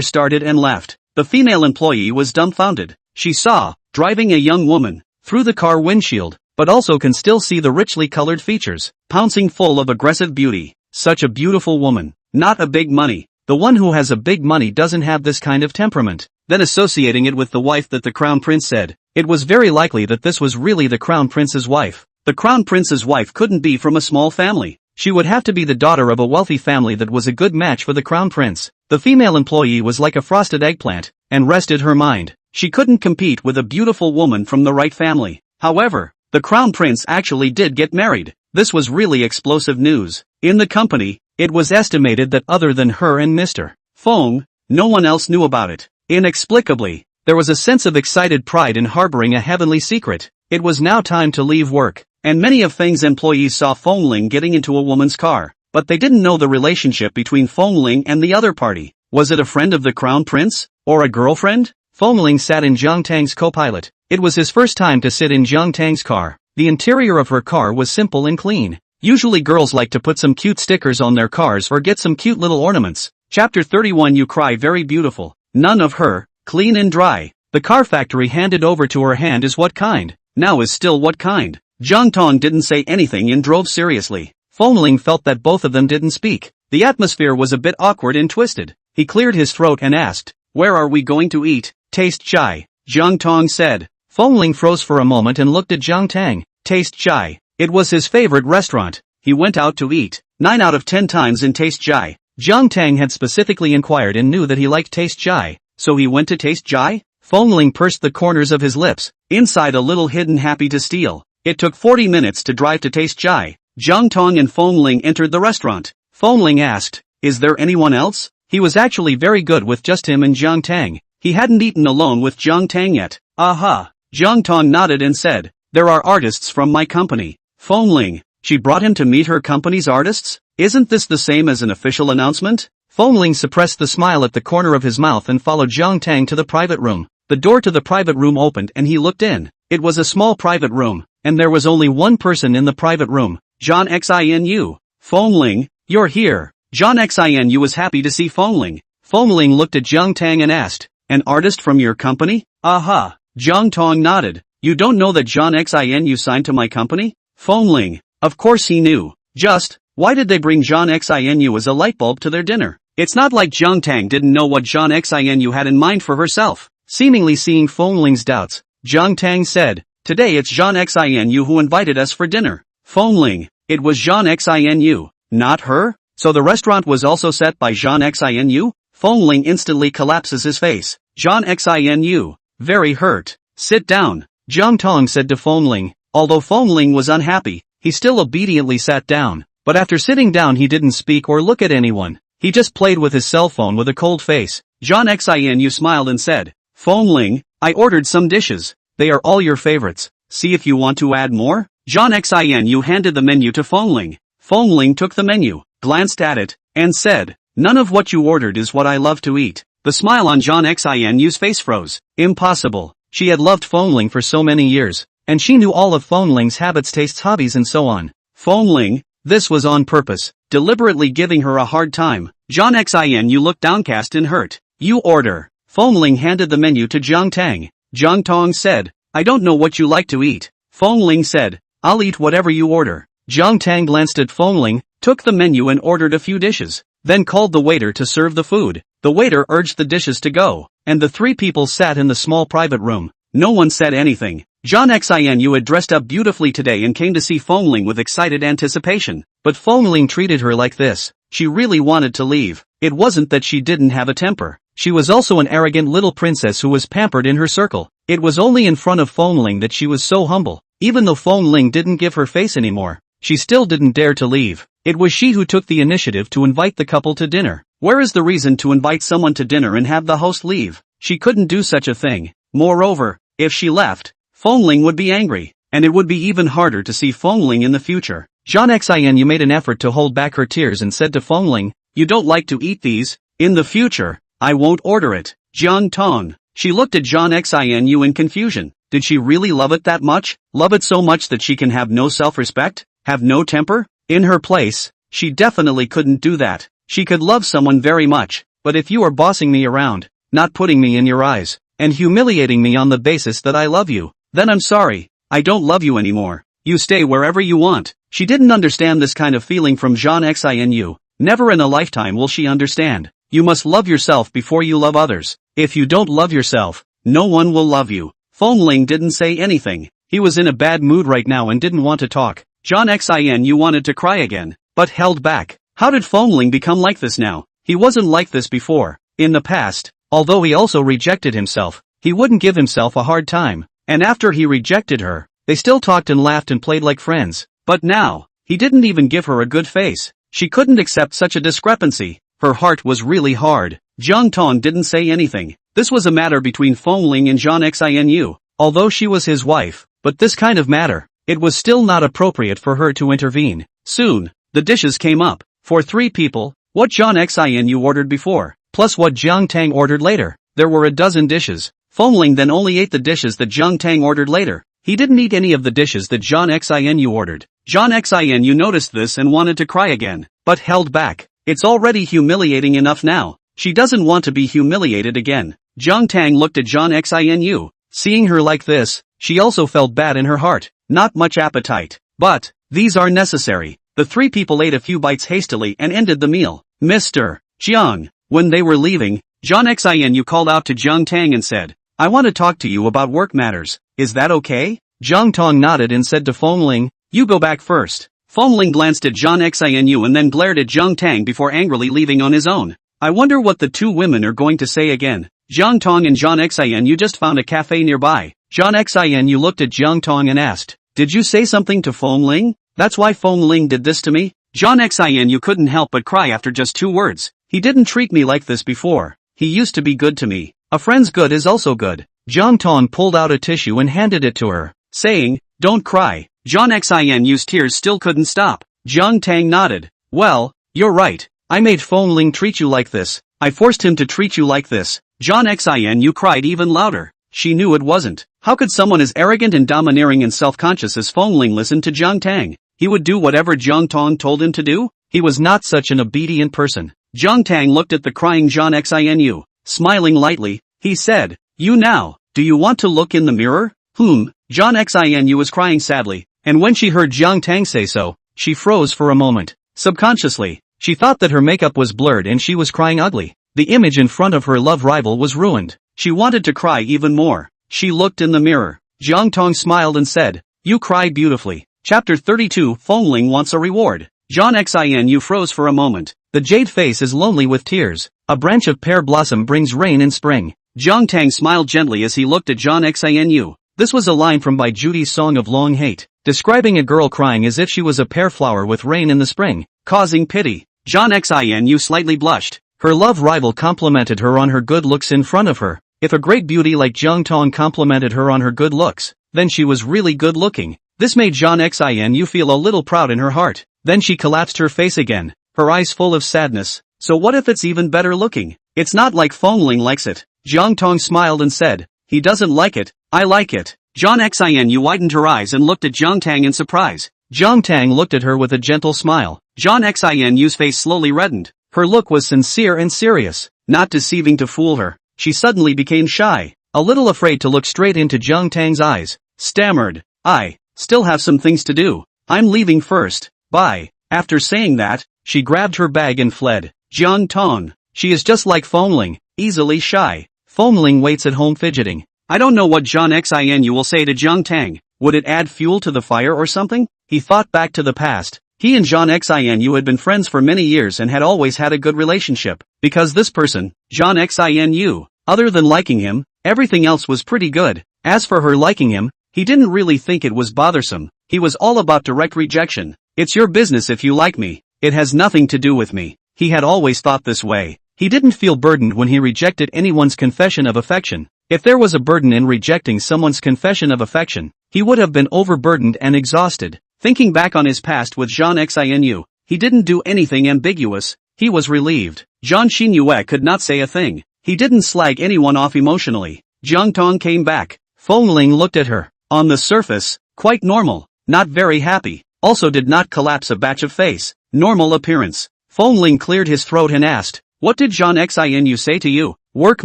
started and left. The female employee was dumbfounded. She saw, driving a young woman, through the car windshield, but also can still see the richly colored features, pouncing full of aggressive beauty. Such a beautiful woman, not a big money. The one who has a big money doesn't have this kind of temperament. Then associating it with the wife that the crown prince said, it was very likely that this was really the crown prince's wife. The crown prince's wife couldn't be from a small family. She would have to be the daughter of a wealthy family that was a good match for the crown prince. The female employee was like a frosted eggplant, and rested her mind. She couldn't compete with a beautiful woman from the right family. However, the crown prince actually did get married. This was really explosive news. In the company, it was estimated that other than her and Mr. Feng, no one else knew about it. Inexplicably, there was a sense of excited pride in harboring a heavenly secret. It was now time to leave work, and many of Feng's employees saw Feng Ling getting into a woman's car, but they didn't know the relationship between Feng Ling and the other party. Was it a friend of the crown prince? Or a girlfriend? Feng Ling sat in Jiang Tang's co-pilot. It was his first time to sit in Jiang Tang's car. The interior of her car was simple and clean. Usually girls like to put some cute stickers on their cars or get some cute little ornaments. Chapter 31. You cry very beautiful. None of her, clean and dry. The car factory handed over to her hand is what kind. Now is still what kind. Jiang Tang didn't say anything and drove seriously. Feng Ling felt that both of them didn't speak. The atmosphere was a bit awkward and twisted. He cleared his throat and asked, "Where are we going to eat?" "Taste chai," Jiang Tang said. Feng Ling froze for a moment and looked at Jiang Tang. Taste chai. It was his favorite restaurant. He went out to eat 9 out of 10 times in Taste Chai. Jiang Tang had specifically inquired and knew that he liked Taste Chai, so he went to Taste Chai? Feng Ling pursed the corners of his lips, inside a little hidden happy to steal. It took 40 minutes to drive to Taste Chai. Jiang Tang and Feng Ling entered the restaurant. Feng Ling asked, "Is there anyone else?" He was actually very good with just him and Jiang Tang. He hadn't eaten alone with Jiang Tang yet. "Aha." Jiang Tang nodded and said, "There are artists from my company." Feng Ling, she brought him to meet her company's artists? Isn't this the same as an official announcement? Feng Ling suppressed the smile at the corner of his mouth and followed Jiang Tang to the private room. The door to the private room opened and he looked in. It was a small private room, and there was only one person in the private room. John Xinu. Feng Ling, you're here. John Xinu was happy to see Feng Ling. Feng Ling looked at Jiang Tang and asked, "An artist from your company?" "Aha." Jiang Tang nodded. "You don't know that John Xinu signed to my company?" Feng Ling, of course he knew. Just, why did they bring John Xinu as a lightbulb to their dinner? It's not like Jiang Tang didn't know what John Xinu had in mind for herself. Seemingly seeing Feng Ling's doubts, Jiang Tang said, "Today it's John Xinu who invited us for dinner." Feng Ling, it was John Xinu, not her? So the restaurant was also set by John Xinu? Feng Ling instantly collapses his face. John Xinu, very hurt. "Sit down," Jiang Tang said to Feng Ling. Although Feng Ling was unhappy, he still obediently sat down. But after sitting down he didn't speak or look at anyone. He just played with his cell phone with a cold face. John Xinu smiled and said, "Feng Ling, I ordered some dishes. They are all your favorites. See if you want to add more." John Xinu handed the menu to Feng Ling. Feng Ling took the menu, glanced at it, and said, "None of what you ordered is what I love to eat." The smile on John Xinu's face froze. Impossible. She had loved Feng Ling for so many years, and she knew all of Feng Ling's habits, tastes, hobbies and so on. Feng Ling, this was on purpose, deliberately giving her a hard time. John Xinu looked downcast and hurt. "You order." Feng Ling handed the menu to Jiang Tang. Jiang Tang said, "I don't know what you like to eat." Feng Ling said, "I'll eat whatever you order." Jiang Tang glanced at Feng Ling, took the menu and ordered a few dishes, then called the waiter to serve the food. The waiter urged the dishes to go, and the three people sat in the small private room. No one said anything. John Xinu had dressed up beautifully today and came to see Feng Ling with excited anticipation. But Feng Ling treated her like this. She really wanted to leave. It wasn't that she didn't have a temper. She was also an arrogant little princess who was pampered in her circle. It was only in front of Feng Ling that she was so humble. Even though Feng Ling didn't give her face anymore, she still didn't dare to leave. It was she who took the initiative to invite the couple to dinner. Where is the reason to invite someone to dinner and have the host leave? She couldn't do such a thing. Moreover, if she left, Feng Ling would be angry, and it would be even harder to see Feng Ling in the future. John Xinu made an effort to hold back her tears and said to Feng Ling, "You don't like to eat these? In the future, I won't order it." Jiang Tang. She looked at John Xinu in confusion. Did she really love it that much? Love it so much that she can have no self-respect? Have no temper? In her place, she definitely couldn't do that. She could love someone very much, but if you are bossing me around, not putting me in your eyes, and humiliating me on the basis that I love you, then I'm sorry, I don't love you anymore. You stay wherever you want. She didn't understand this kind of feeling from Jiang Xinu. Never in a lifetime will she understand. You must love yourself before you love others. If you don't love yourself, no one will love you. Feng Ling didn't say anything. He was in a bad mood right now and didn't want to talk. Jiang Xinu wanted to cry again, but held back. How did Feng Ling become like this now? He wasn't like this before. In the past, although he also rejected himself, he wouldn't give himself a hard time. And after he rejected her, they still talked and laughed and played like friends. But now, he didn't even give her a good face. She couldn't accept such a discrepancy. Her heart was really hard. Jiang Tang didn't say anything. This was a matter between Feng Ling and Jiang Xinu. Although she was his wife, but this kind of matter, it was still not appropriate for her to intervene. Soon, the dishes came up. For 3 people, what Jiang Xinu ordered before, plus what Jiang Tang ordered later. There were a dozen dishes. Feng Ling then only ate the dishes that Jiang Tang ordered later. He didn't eat any of the dishes that Jiang Xinu ordered. Jiang Xinu noticed this and wanted to cry again, but held back. It's already humiliating enough now. She doesn't want to be humiliated again. Jiang Tang looked at Jiang Xinu. Seeing her like this, she also felt bad in her heart. Not much appetite. But, these are necessary. The 3 people ate a few bites hastily and ended the meal. Mr. Jiang. When they were leaving, Jiang Xinu called out to Jiang Tang and said, I want to talk to you about work matters. Is that okay? Jiang Tang nodded and said to Feng Ling, you go back first. Feng Ling glanced at Jiang Xinu and then glared at Jiang Tang before angrily leaving on his own. I wonder what the 2 women are going to say again. Jiang Tang and Jiang Xinu just found a cafe nearby. Jiang Xinu looked at Jiang Tang and asked, did you say something to Feng Ling? That's why Feng Ling did this to me? Jiang Xinu couldn't help but cry after just 2 words. He didn't treat me like this before. He used to be good to me. A friend's good is also good. Jiang Tang pulled out a tissue and handed it to her, saying, don't cry. Jiang Xinu's tears still couldn't stop. Jiang Tang nodded. Well, you're right. I made Feng Ling treat you like this. I forced him to treat you like this. Jiang Xinu cried even louder. She knew it wasn't. How could someone as arrogant and domineering and self-conscious as Feng Ling listen to Jiang Tang? He would do whatever Jiang Tang told him to do? He was not such an obedient person. Jiang Tang looked at the crying Jiang Xinu. Smiling lightly, he said, you now, do you want to look in the mirror? Jiang Xinu was crying sadly, and when she heard Jiang Tang say so, she froze for a moment. Subconsciously, she thought that her makeup was blurred and she was crying ugly. The image in front of her love rival was ruined. She wanted to cry even more. She looked in the mirror. Jiang Tang smiled and said, you cry beautifully. Chapter 32 Feng Ling wants a reward. Jiang Xinu froze for a moment. The jade face is lonely with tears. A branch of pear blossom brings rain in spring. Jiang Tang smiled gently as he looked at Jiang Xinu. This was a line from Bai Judy's Song of Long Hate, describing a girl crying as if she was a pear flower with rain in the spring, causing pity. Jiang Xinu slightly blushed. Her love rival complimented her on her good looks in front of her. If a great beauty like Jiang Tang complimented her on her good looks, then she was really good looking. This made Jiang Xinu feel a little proud in her heart. Then she collapsed her face again, her eyes full of sadness. So what if it's even better looking? It's not like Feng Ling likes it. Jiang Tang smiled and said, he doesn't like it, I like it. Jiang Xinu widened her eyes and looked at Jiang Tang in surprise. Jiang Tang looked at her with a gentle smile. Jiang Xinu's face slowly reddened. Her look was sincere and serious, not deceiving to fool her. She suddenly became shy, a little afraid to look straight into Jiang Tang's eyes. Stammered, I still have some things to do. I'm leaving first. Bye. After saying that, she grabbed her bag and fled. Jiang Tang. She is just like Feng Ling, easily shy. Feng Ling waits at home fidgeting. I don't know what Jiang Xinu will say to Jiang Tang. Would it add fuel to the fire or something? He thought back to the past. He and Jiang Xinu had been friends for many years and had always had a good relationship. Because this person, Jiang Xinu, other than liking him, everything else was pretty good. As for her liking him, he didn't really think it was bothersome. He was all about direct rejection. It's your business if you like me. It has nothing to do with me. He had always thought this way. He didn't feel burdened when he rejected anyone's confession of affection. If there was a burden in rejecting someone's confession of affection, he would have been overburdened and exhausted. Thinking back on his past with Jiang Xinu, he didn't do anything ambiguous. He was relieved. Jiang Xinyu could not say a thing. He didn't slag anyone off emotionally. Jiang Tang came back. Feng Ling looked at her. On the surface, quite normal, not very happy, also did not collapse a batch of face, normal appearance. Feng Ling cleared his throat and asked, "What did Jiang Xinu say to you?" "Work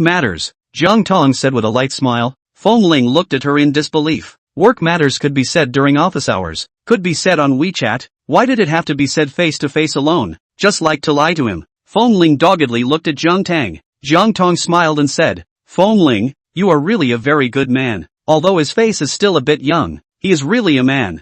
matters," Jiang Tang said with a light smile. Feng Ling looked at her in disbelief. Work matters could be said during office hours, could be said on WeChat, why did it have to be said face to face alone, just like to lie to him? Feng Ling doggedly looked at Jiang Tang. Jiang Tang smiled and said, "Feng Ling, you are really a very good man. Although his face is still a bit young, he is really a man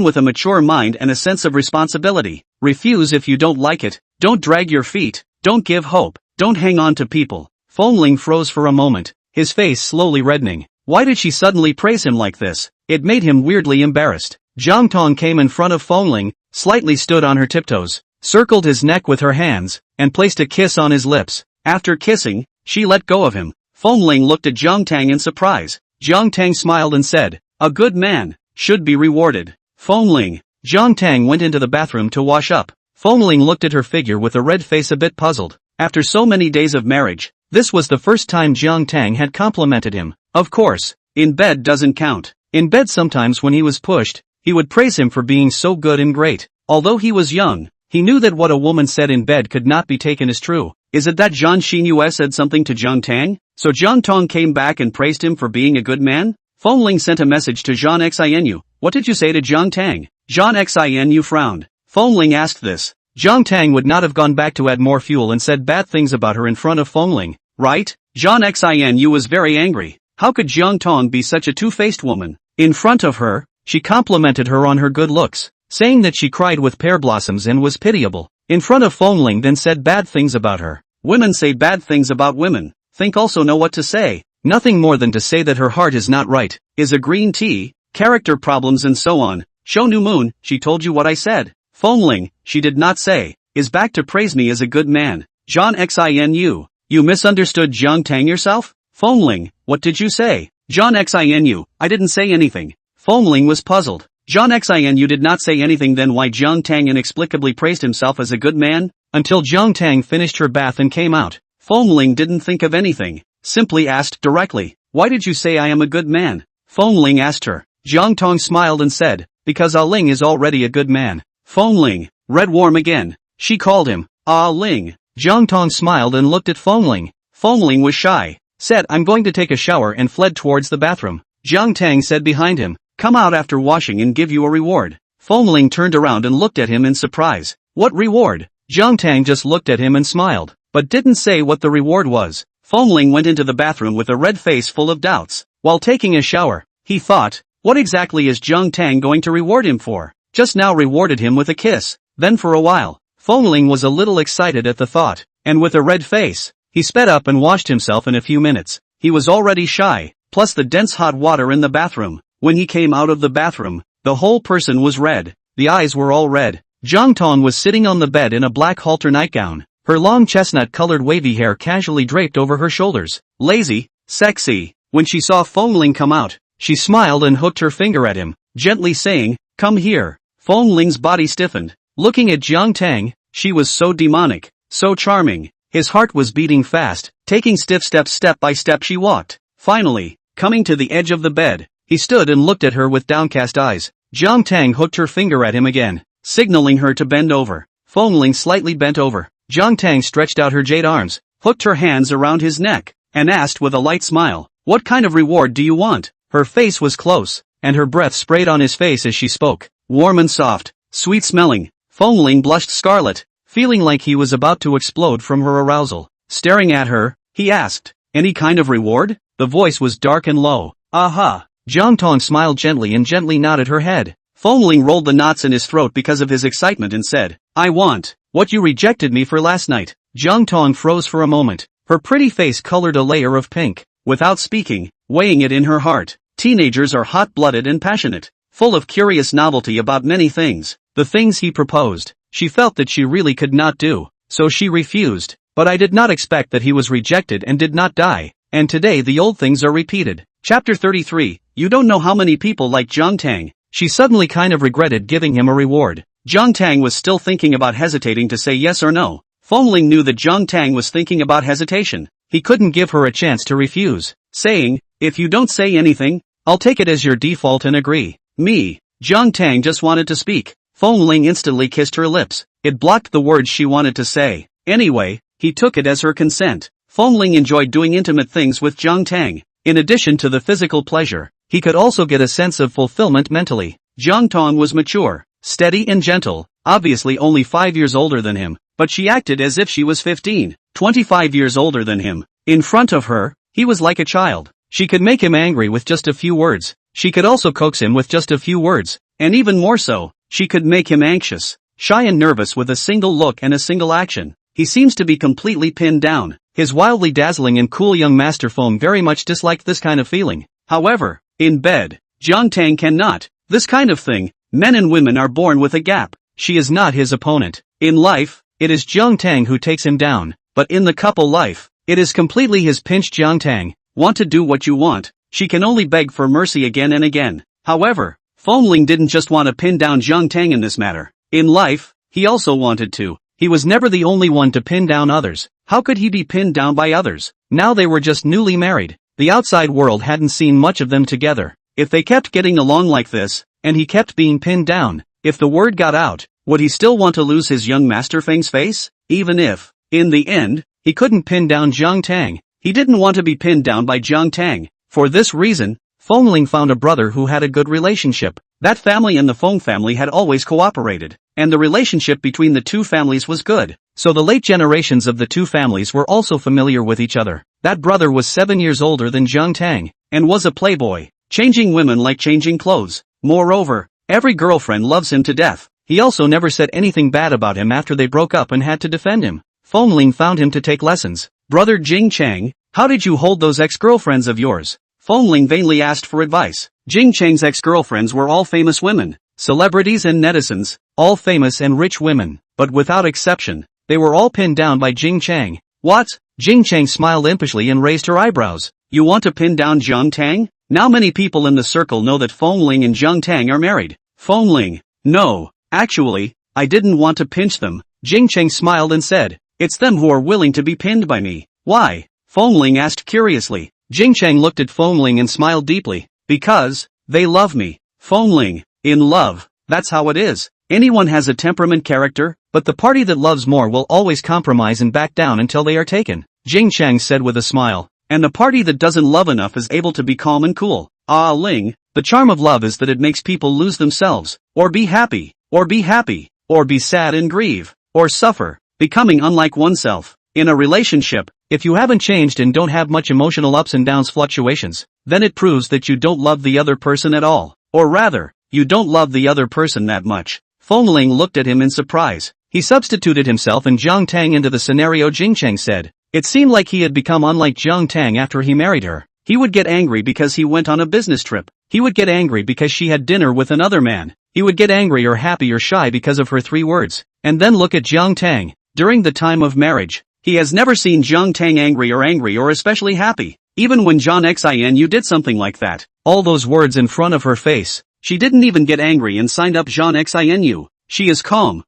with a mature mind and a sense of responsibility. Refuse if you don't like it, don't drag your feet, don't give hope, don't hang on to people." Feng Ling froze for a moment, his face slowly reddening. Why did she suddenly praise him like this? It made him weirdly embarrassed. Jiang Tang came in front of Feng Ling, slightly stood on her tiptoes, circled his neck with her hands, and placed a kiss on his lips. After kissing, she let go of him. Feng Ling looked at Jiang Tang in surprise. Jiang Tang smiled and said, "A good man should be rewarded." Feng Ling. Jiang Tang went into the bathroom to wash up. Feng Ling looked at her figure with a red face a bit puzzled. After so many days of marriage, this was the first time Jiang Tang had complimented him. Of course, in bed doesn't count. In bed sometimes when he was pushed, he would praise him for being so good and great. Although he was young, he knew that what a woman said in bed could not be taken as true. Is it that Jiang Xinyu said something to Jiang Tang? So Jiang Tang came back and praised him for being a good man? Feng Ling sent a message to Jiang Xinu. "What did you say to Jiang Tang?" Jiang Xinu frowned. Feng Ling asked this. Jiang Tang would not have gone back to add more fuel and said bad things about her in front of Feng Ling, right? Jiang Xinu was very angry. How could Jiang Tang be such a two-faced woman? In front of her, she complimented her on her good looks, saying that she cried with pear blossoms and was pitiable. In front of Feng Ling then said bad things about her. Women say bad things about women, think also know what to say. Nothing more than to say that her heart is not right, is a green tea, character problems and so on. Show new moon, she told you what I said. Feng Ling, she did not say, is back to praise me as a good man. Jiang Xinu, you misunderstood Jiang Tang yourself? Feng Ling, what did you say? Jiang Xinu, I didn't say anything. Feng Ling was puzzled. Jiang Xinu did not say anything, then why Jiang Tang inexplicably praised himself as a good man? Until Jiang Tang finished her bath and came out. Feng Ling didn't think of anything, simply asked directly, why did you say I am a good man? Feng Ling asked her. Jiang Tang smiled and said, because Ah Ling is already a good man. Feng Ling, red warm again. She called him, Ah Ling. Jiang Tang smiled and looked at Feng Ling. Feng Ling was shy, said I'm going to take a shower and fled towards the bathroom. Jiang Tang said behind him, come out after washing and give you a reward. Feng Ling turned around and looked at him in surprise. What reward? Jiang Tang just looked at him and smiled, but didn't say what the reward was. Feng Ling went into the bathroom with a red face full of doubts. While taking a shower, he thought, what exactly is Jiang Tang going to reward him for? Just now rewarded him with a kiss. Then for a while, Feng Ling was a little excited at the thought, and with a red face, he sped up and washed himself in a few minutes. He was already shy, plus the dense hot water in the bathroom. When he came out of the bathroom, the whole person was red. The eyes were all red. Jiang Tang was sitting on the bed in a black halter nightgown, her long chestnut-colored wavy hair casually draped over her shoulders. Lazy, sexy. When she saw Feng Ling come out, she smiled and hooked her finger at him, gently saying, come here. Feng Ling's body stiffened. Looking at Jiang Tang, she was so demonic, so charming. His heart was beating fast. Taking stiff steps step by step she walked. Finally, coming to the edge of the bed, he stood and looked at her with downcast eyes. Jiang Tang hooked her finger at him again, signaling her to bend over. Feng Ling slightly bent over. Jiang Tang stretched out her jade arms, hooked her hands around his neck, and asked with a light smile, what kind of reward do you want? Her face was close, and her breath sprayed on his face as she spoke. Warm and soft, sweet smelling. Feng Ling blushed scarlet, feeling like he was about to explode from her arousal. Staring at her, he asked, any kind of reward? The voice was dark and low. Aha! Jiang Tang smiled gently and gently nodded her head. Feng Ling rolled the knots in his throat because of his excitement and said, I want what you rejected me for last night. Jiang Tang froze for a moment. Her pretty face colored a layer of pink. Without speaking, weighing it in her heart, teenagers are hot-blooded and passionate, full of curious novelty about many things. The things he proposed, she felt that she really could not do, so she refused. But I did not expect that he was rejected and did not die, and today the old things are repeated. Chapter 33, you don't know how many people like Jiang Tang. She suddenly kind of regretted giving him a reward. Jiang Tang was still thinking about hesitating to say yes or no. Feng Ling knew that Jiang Tang was thinking about hesitation. He couldn't give her a chance to refuse, saying, if you don't say anything, I'll take it as your default and agree. Me. Jiang Tang just wanted to speak. Feng Ling instantly kissed her lips. It blocked the words she wanted to say. Anyway, he took it as her consent. Feng Ling enjoyed doing intimate things with Jiang Tang. In addition to the physical pleasure, he could also get a sense of fulfillment mentally. Jiang Tang was mature, steady and gentle, obviously only 5 years older than him, but she acted as if she was 15, 25 years older than him. In front of her, he was like a child. She could make him angry with just a few words. She could also coax him with just a few words, and even more so, she could make him anxious, shy and nervous with a single look and a single action. He seems to be completely pinned down. His wildly dazzling and cool young master Feng very much disliked this kind of feeling. However, in bed, Jiang Tang cannot. This kind of thing, men and women are born with a gap. She is not his opponent. In life, it is Jiang Tang who takes him down, but in the couple life, it is completely his pinch. Jiang Tang. Want to do what you want, she can only beg for mercy again and again. However, Feng Ling didn't just want to pin down Jiang Tang in this matter. In life, he also wanted to. He was never the only one to pin down others. How could he be pinned down by others? Now they were just newly married. The outside world hadn't seen much of them together. If they kept getting along like this, and he kept being pinned down, if the word got out, would he still want to lose his young master Feng's face? Even if, in the end, he couldn't pin down Jiang Tang, he didn't want to be pinned down by Jiang Tang. For this reason, Feng Ling found a brother who had a good relationship. That family and the Feng family had always cooperated, and the relationship between the two families was good. So the late generations of the two families were also familiar with each other. That brother was 7 years older than Jiang Tang, and was a playboy, changing women like changing clothes. Moreover, every girlfriend loves him to death. He also never said anything bad about him after they broke up and had to defend him. Feng Ling found him to take lessons. Brother Jing Chang, how did you hold those ex-girlfriends of yours? Feng Ling vainly asked for advice. Jing Chang's ex-girlfriends were all famous women, celebrities and netizens, all famous and rich women, but without exception, they were all pinned down by Jing Chang. What? Jing Chang smiled impishly and raised her eyebrows. You want to pin down Jiang Tang? Now many people in the circle know that Feng Ling and Jiang Tang are married. Feng Ling, no, actually, I didn't want to pinch them. Jing Chang smiled and said, it's them who are willing to be pinned by me. Why? Feng Ling asked curiously. Jing Chang looked at Feng Ling and smiled deeply. Because, they love me. Feng Ling, in love, that's how it is. Anyone has a temperament character, but the party that loves more will always compromise and back down until they are taken. Jing Chang said with a smile. And the party that doesn't love enough is able to be calm and cool. Ah Ling, the charm of love is that it makes people lose themselves, or be happy, or be happy, or be sad and grieve, or suffer, becoming unlike oneself. In a relationship, if you haven't changed and don't have much emotional ups and downs fluctuations, then it proves that you don't love the other person at all. Or rather, you don't love the other person that much. Feng Ling looked at him in surprise. He substituted himself and Jiang Tang into the scenario. Jing Chang said. It seemed like he had become unlike Jiang Tang after he married her. He would get angry because he went on a business trip. He would get angry because she had dinner with another man. He would get angry or happy or shy because of her 3 words. And then look at Jiang Tang. During the time of marriage, he has never seen Jiang Tang angry or especially happy. Even when John Xin did something like that, all those words in front of her face, she didn't even get angry and signed up John Xin. She is calm,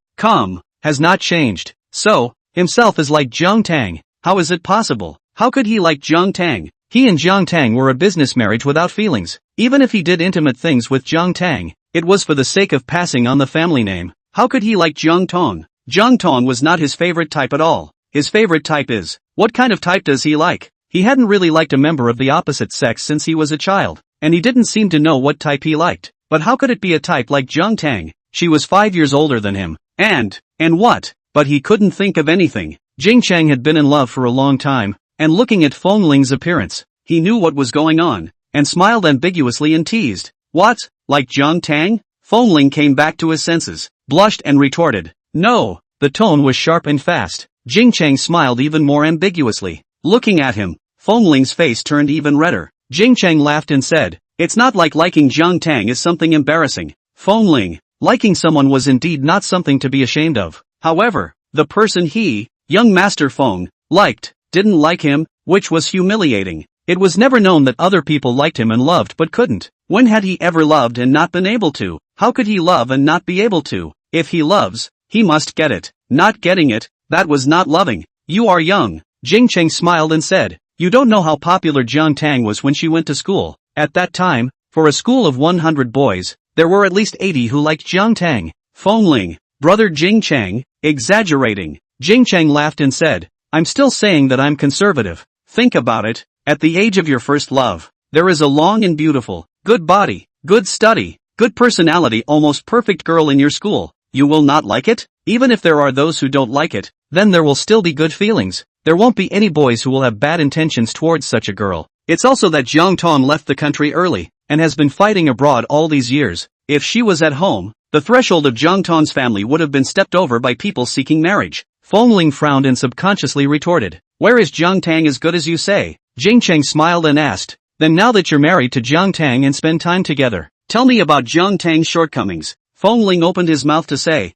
has not changed. So, himself is like Jiang Tang. How is it possible? How could he like Jiang Tang? He and Jiang Tang were a business marriage without feelings. Even if he did intimate things with Jiang Tang, it was for the sake of passing on the family name. How could he like Jiang Tang? Jiang Tang was not his favorite type at all. His favorite type is, what kind of type does he like? He hadn't really liked a member of the opposite sex since he was a child, and he didn't seem to know what type he liked. But how could it be a type like Jiang Tang? She was 5 years older than him. And what? But he couldn't think of anything. Jing Chang had been in love for a long time, and looking at Feng Ling's appearance, he knew what was going on, and smiled ambiguously and teased. What? Like Jiang Tang? Feng Ling came back to his senses, blushed and retorted. No. The tone was sharp and fast. Jing Chang smiled even more ambiguously. Looking at him, Feng Ling's face turned even redder. Jing Chang laughed and said, it's not like liking Jiang Tang is something embarrassing. Feng Ling, liking someone was indeed not something to be ashamed of. However, the person he, young Master Feng, liked, didn't like him, which was humiliating. It was never known that other people liked him and loved but couldn't. When had he ever loved and not been able to? How could he love and not be able to? If he loves, he must get it. Not getting it, that was not loving. You are young. Jing Chang smiled and said, you don't know how popular Jiang Tang was when she went to school. At that time, For a school of 100 boys, there were at least 80 who liked Jiang Tang. Feng Ling, brother Jing Chang, exaggerating. Jing Chang laughed and said, I'm still saying that I'm conservative. Think about it, at the age of your first love, there is a long and beautiful, good body, good study, good personality, almost perfect girl in your school. You will not like it? Even if there are those who don't like it, then there will still be good feelings. There won't be any boys who will have bad intentions towards such a girl. It's also that Jiang Tang left the country early, and has been fighting abroad all these years. If she was at home, the threshold of Jiang Tang's family would have been stepped over by people seeking marriage. Feng Ling frowned and subconsciously retorted, where is Jiang Tang as good as you say? Jing Cheng smiled and asked, then now that you're married to Jiang Tang and spend time together, tell me about Jiang Tang's shortcomings. Feng Ling opened his mouth to say,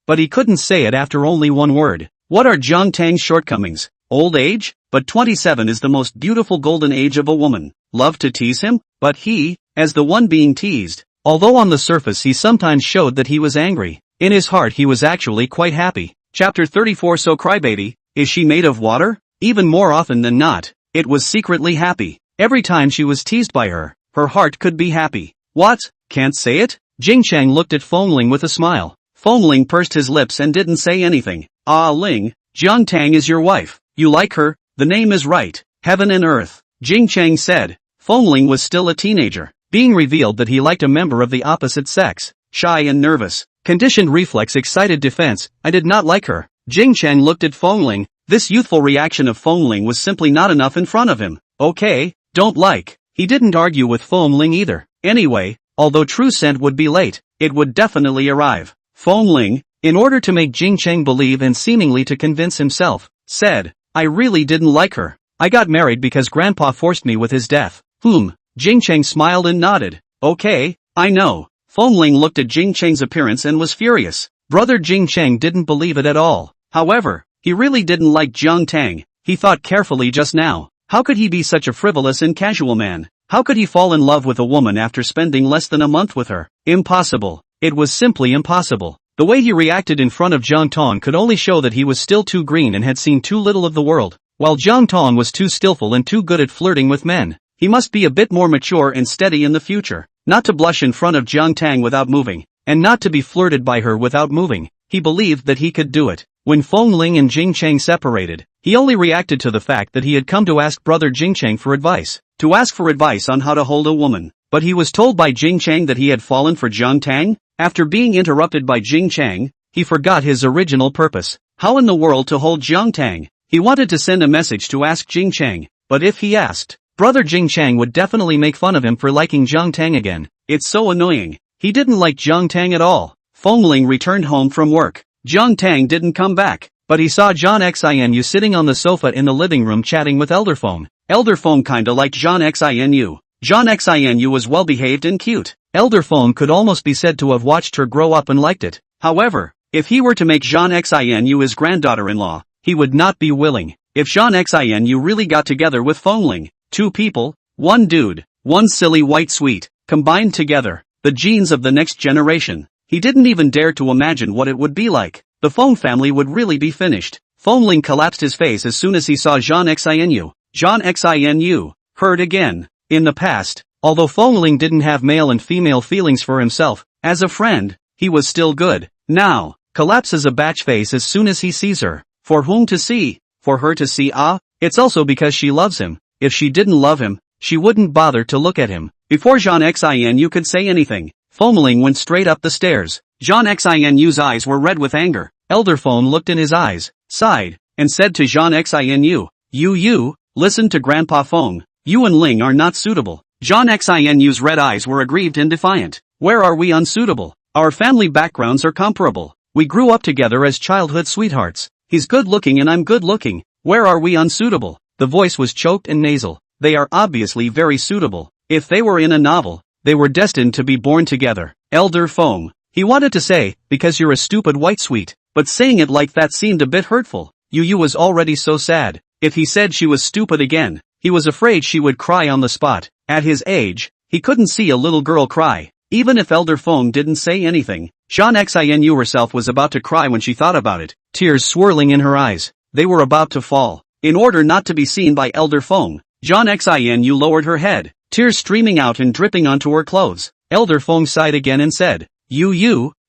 but he couldn't say it after only one word. What are Jiang Tang's shortcomings? Old age? But 27 is the most beautiful golden age of a woman. Love to tease him? But he, as the one being teased, although on the surface he sometimes showed that he was angry, in his heart he was actually quite happy. Chapter 34. So crybaby, is she made of water? Even more often than not, it was secretly happy. Every time she was teased by her heart could be happy. What? Can't say it? Jing Chang looked at Feng Ling with a smile. Feng Ling pursed his lips and didn't say anything. Ah Ling, Jiang Tang is your wife. You like her? The name is right. Heaven and earth. Jing Chang said. Feng Ling was still a teenager, being revealed that he liked a member of the opposite sex. Shy and nervous. Conditioned reflex excited defense. I did not like her. Jing Chang looked at Feng Ling. This youthful reaction of Feng Ling was simply not enough in front of him. Okay, don't like. He didn't argue with Feng Ling either. Anyway, although true scent would be late, it would definitely arrive. Feng Ling, in order to make Jing Chang believe and seemingly to convince himself, said, I really didn't like her. I got married because Grandpa forced me with his death. Jing Chang smiled and nodded. Okay, I know. Feng Ling looked at Jing Chang's appearance and was furious. Brother Jing Chang didn't believe it at all. However, he really didn't like Jiang Tang. He thought carefully just now. How could he be such a frivolous and casual man? How could he fall in love with a woman after spending less than a month with her? Impossible. It was simply impossible. The way he reacted in front of Jiang Tang could only show that he was still too green and had seen too little of the world, while Jiang Tang was too skillful and too good at flirting with men. He must be a bit more mature and steady in the future, not to blush in front of Jiang Tang without moving, and not to be flirted by her without moving. He believed that he could do it. When Feng Ling and Jing Chang separated, he only reacted to the fact that he had come to ask brother Jing Chang for advice, to ask for advice on how to hold a woman. But he was told by Jing Chang that he had fallen for Jiang Tang? After being interrupted by Jing Chang, he forgot his original purpose. How in the world to hold Jiang Tang? He wanted to send a message to ask Jing Chang, but if he asked, brother Jing Chang would definitely make fun of him for liking Jiang Tang again. It's so annoying. He didn't like Jiang Tang at all. Feng Ling returned home from work. Jiang Tang didn't come back, but he saw John Xinu sitting on the sofa in the living room chatting with Elder Feng. Elder Feng kinda liked John Xinu. John Xinu was well behaved and cute. Elder Feng could almost be said to have watched her grow up and liked it. However, if he were to make John Xinu his granddaughter-in-law, he would not be willing. If John Xinu really got together with Feng Ling, two people, one dude, one silly white sweet, combined together, the genes of the next generation, he didn't even dare to imagine what it would be like. The Feng family would really be finished. Feng Ling collapsed his face as soon as he saw John Xinu. John Xinu, hurt again. In the past, although Feng Ling didn't have male and female feelings for himself, as a friend, he was still good. Now, collapses a batch face as soon as he sees her. For whom to see? For her to see. It's also because she loves him. If she didn't love him, she wouldn't bother to look at him. Before John Xinu could say anything, Feng Ling went straight up the stairs. John Xinu's eyes were red with anger. Elder Feng looked in his eyes, sighed, and said to John Xinu, You, listen to Grandpa Feng. You and Ling are not suitable. John Xinu's red eyes were aggrieved and defiant. Where are we unsuitable? Our family backgrounds are comparable. We grew up together as childhood sweethearts. He's good looking and I'm good looking. Where are we unsuitable? The voice was choked and nasal. They are obviously very suitable. If they were in a novel, they were destined to be born together. Elder Feng. He wanted to say, because you're a stupid white sweet, but saying it like that seemed a bit hurtful. Yu was already so sad. If he said she was stupid again, he was afraid she would cry on the spot. At his age, he couldn't see a little girl cry. Even if Elder Feng didn't say anything, John Xinu herself was about to cry when she thought about it, tears swirling in her eyes. They were about to fall. In order not to be seen by Elder Feng, John Xinu lowered her head. tears streaming out and dripping onto her clothes. Elder Feng sighed again and said,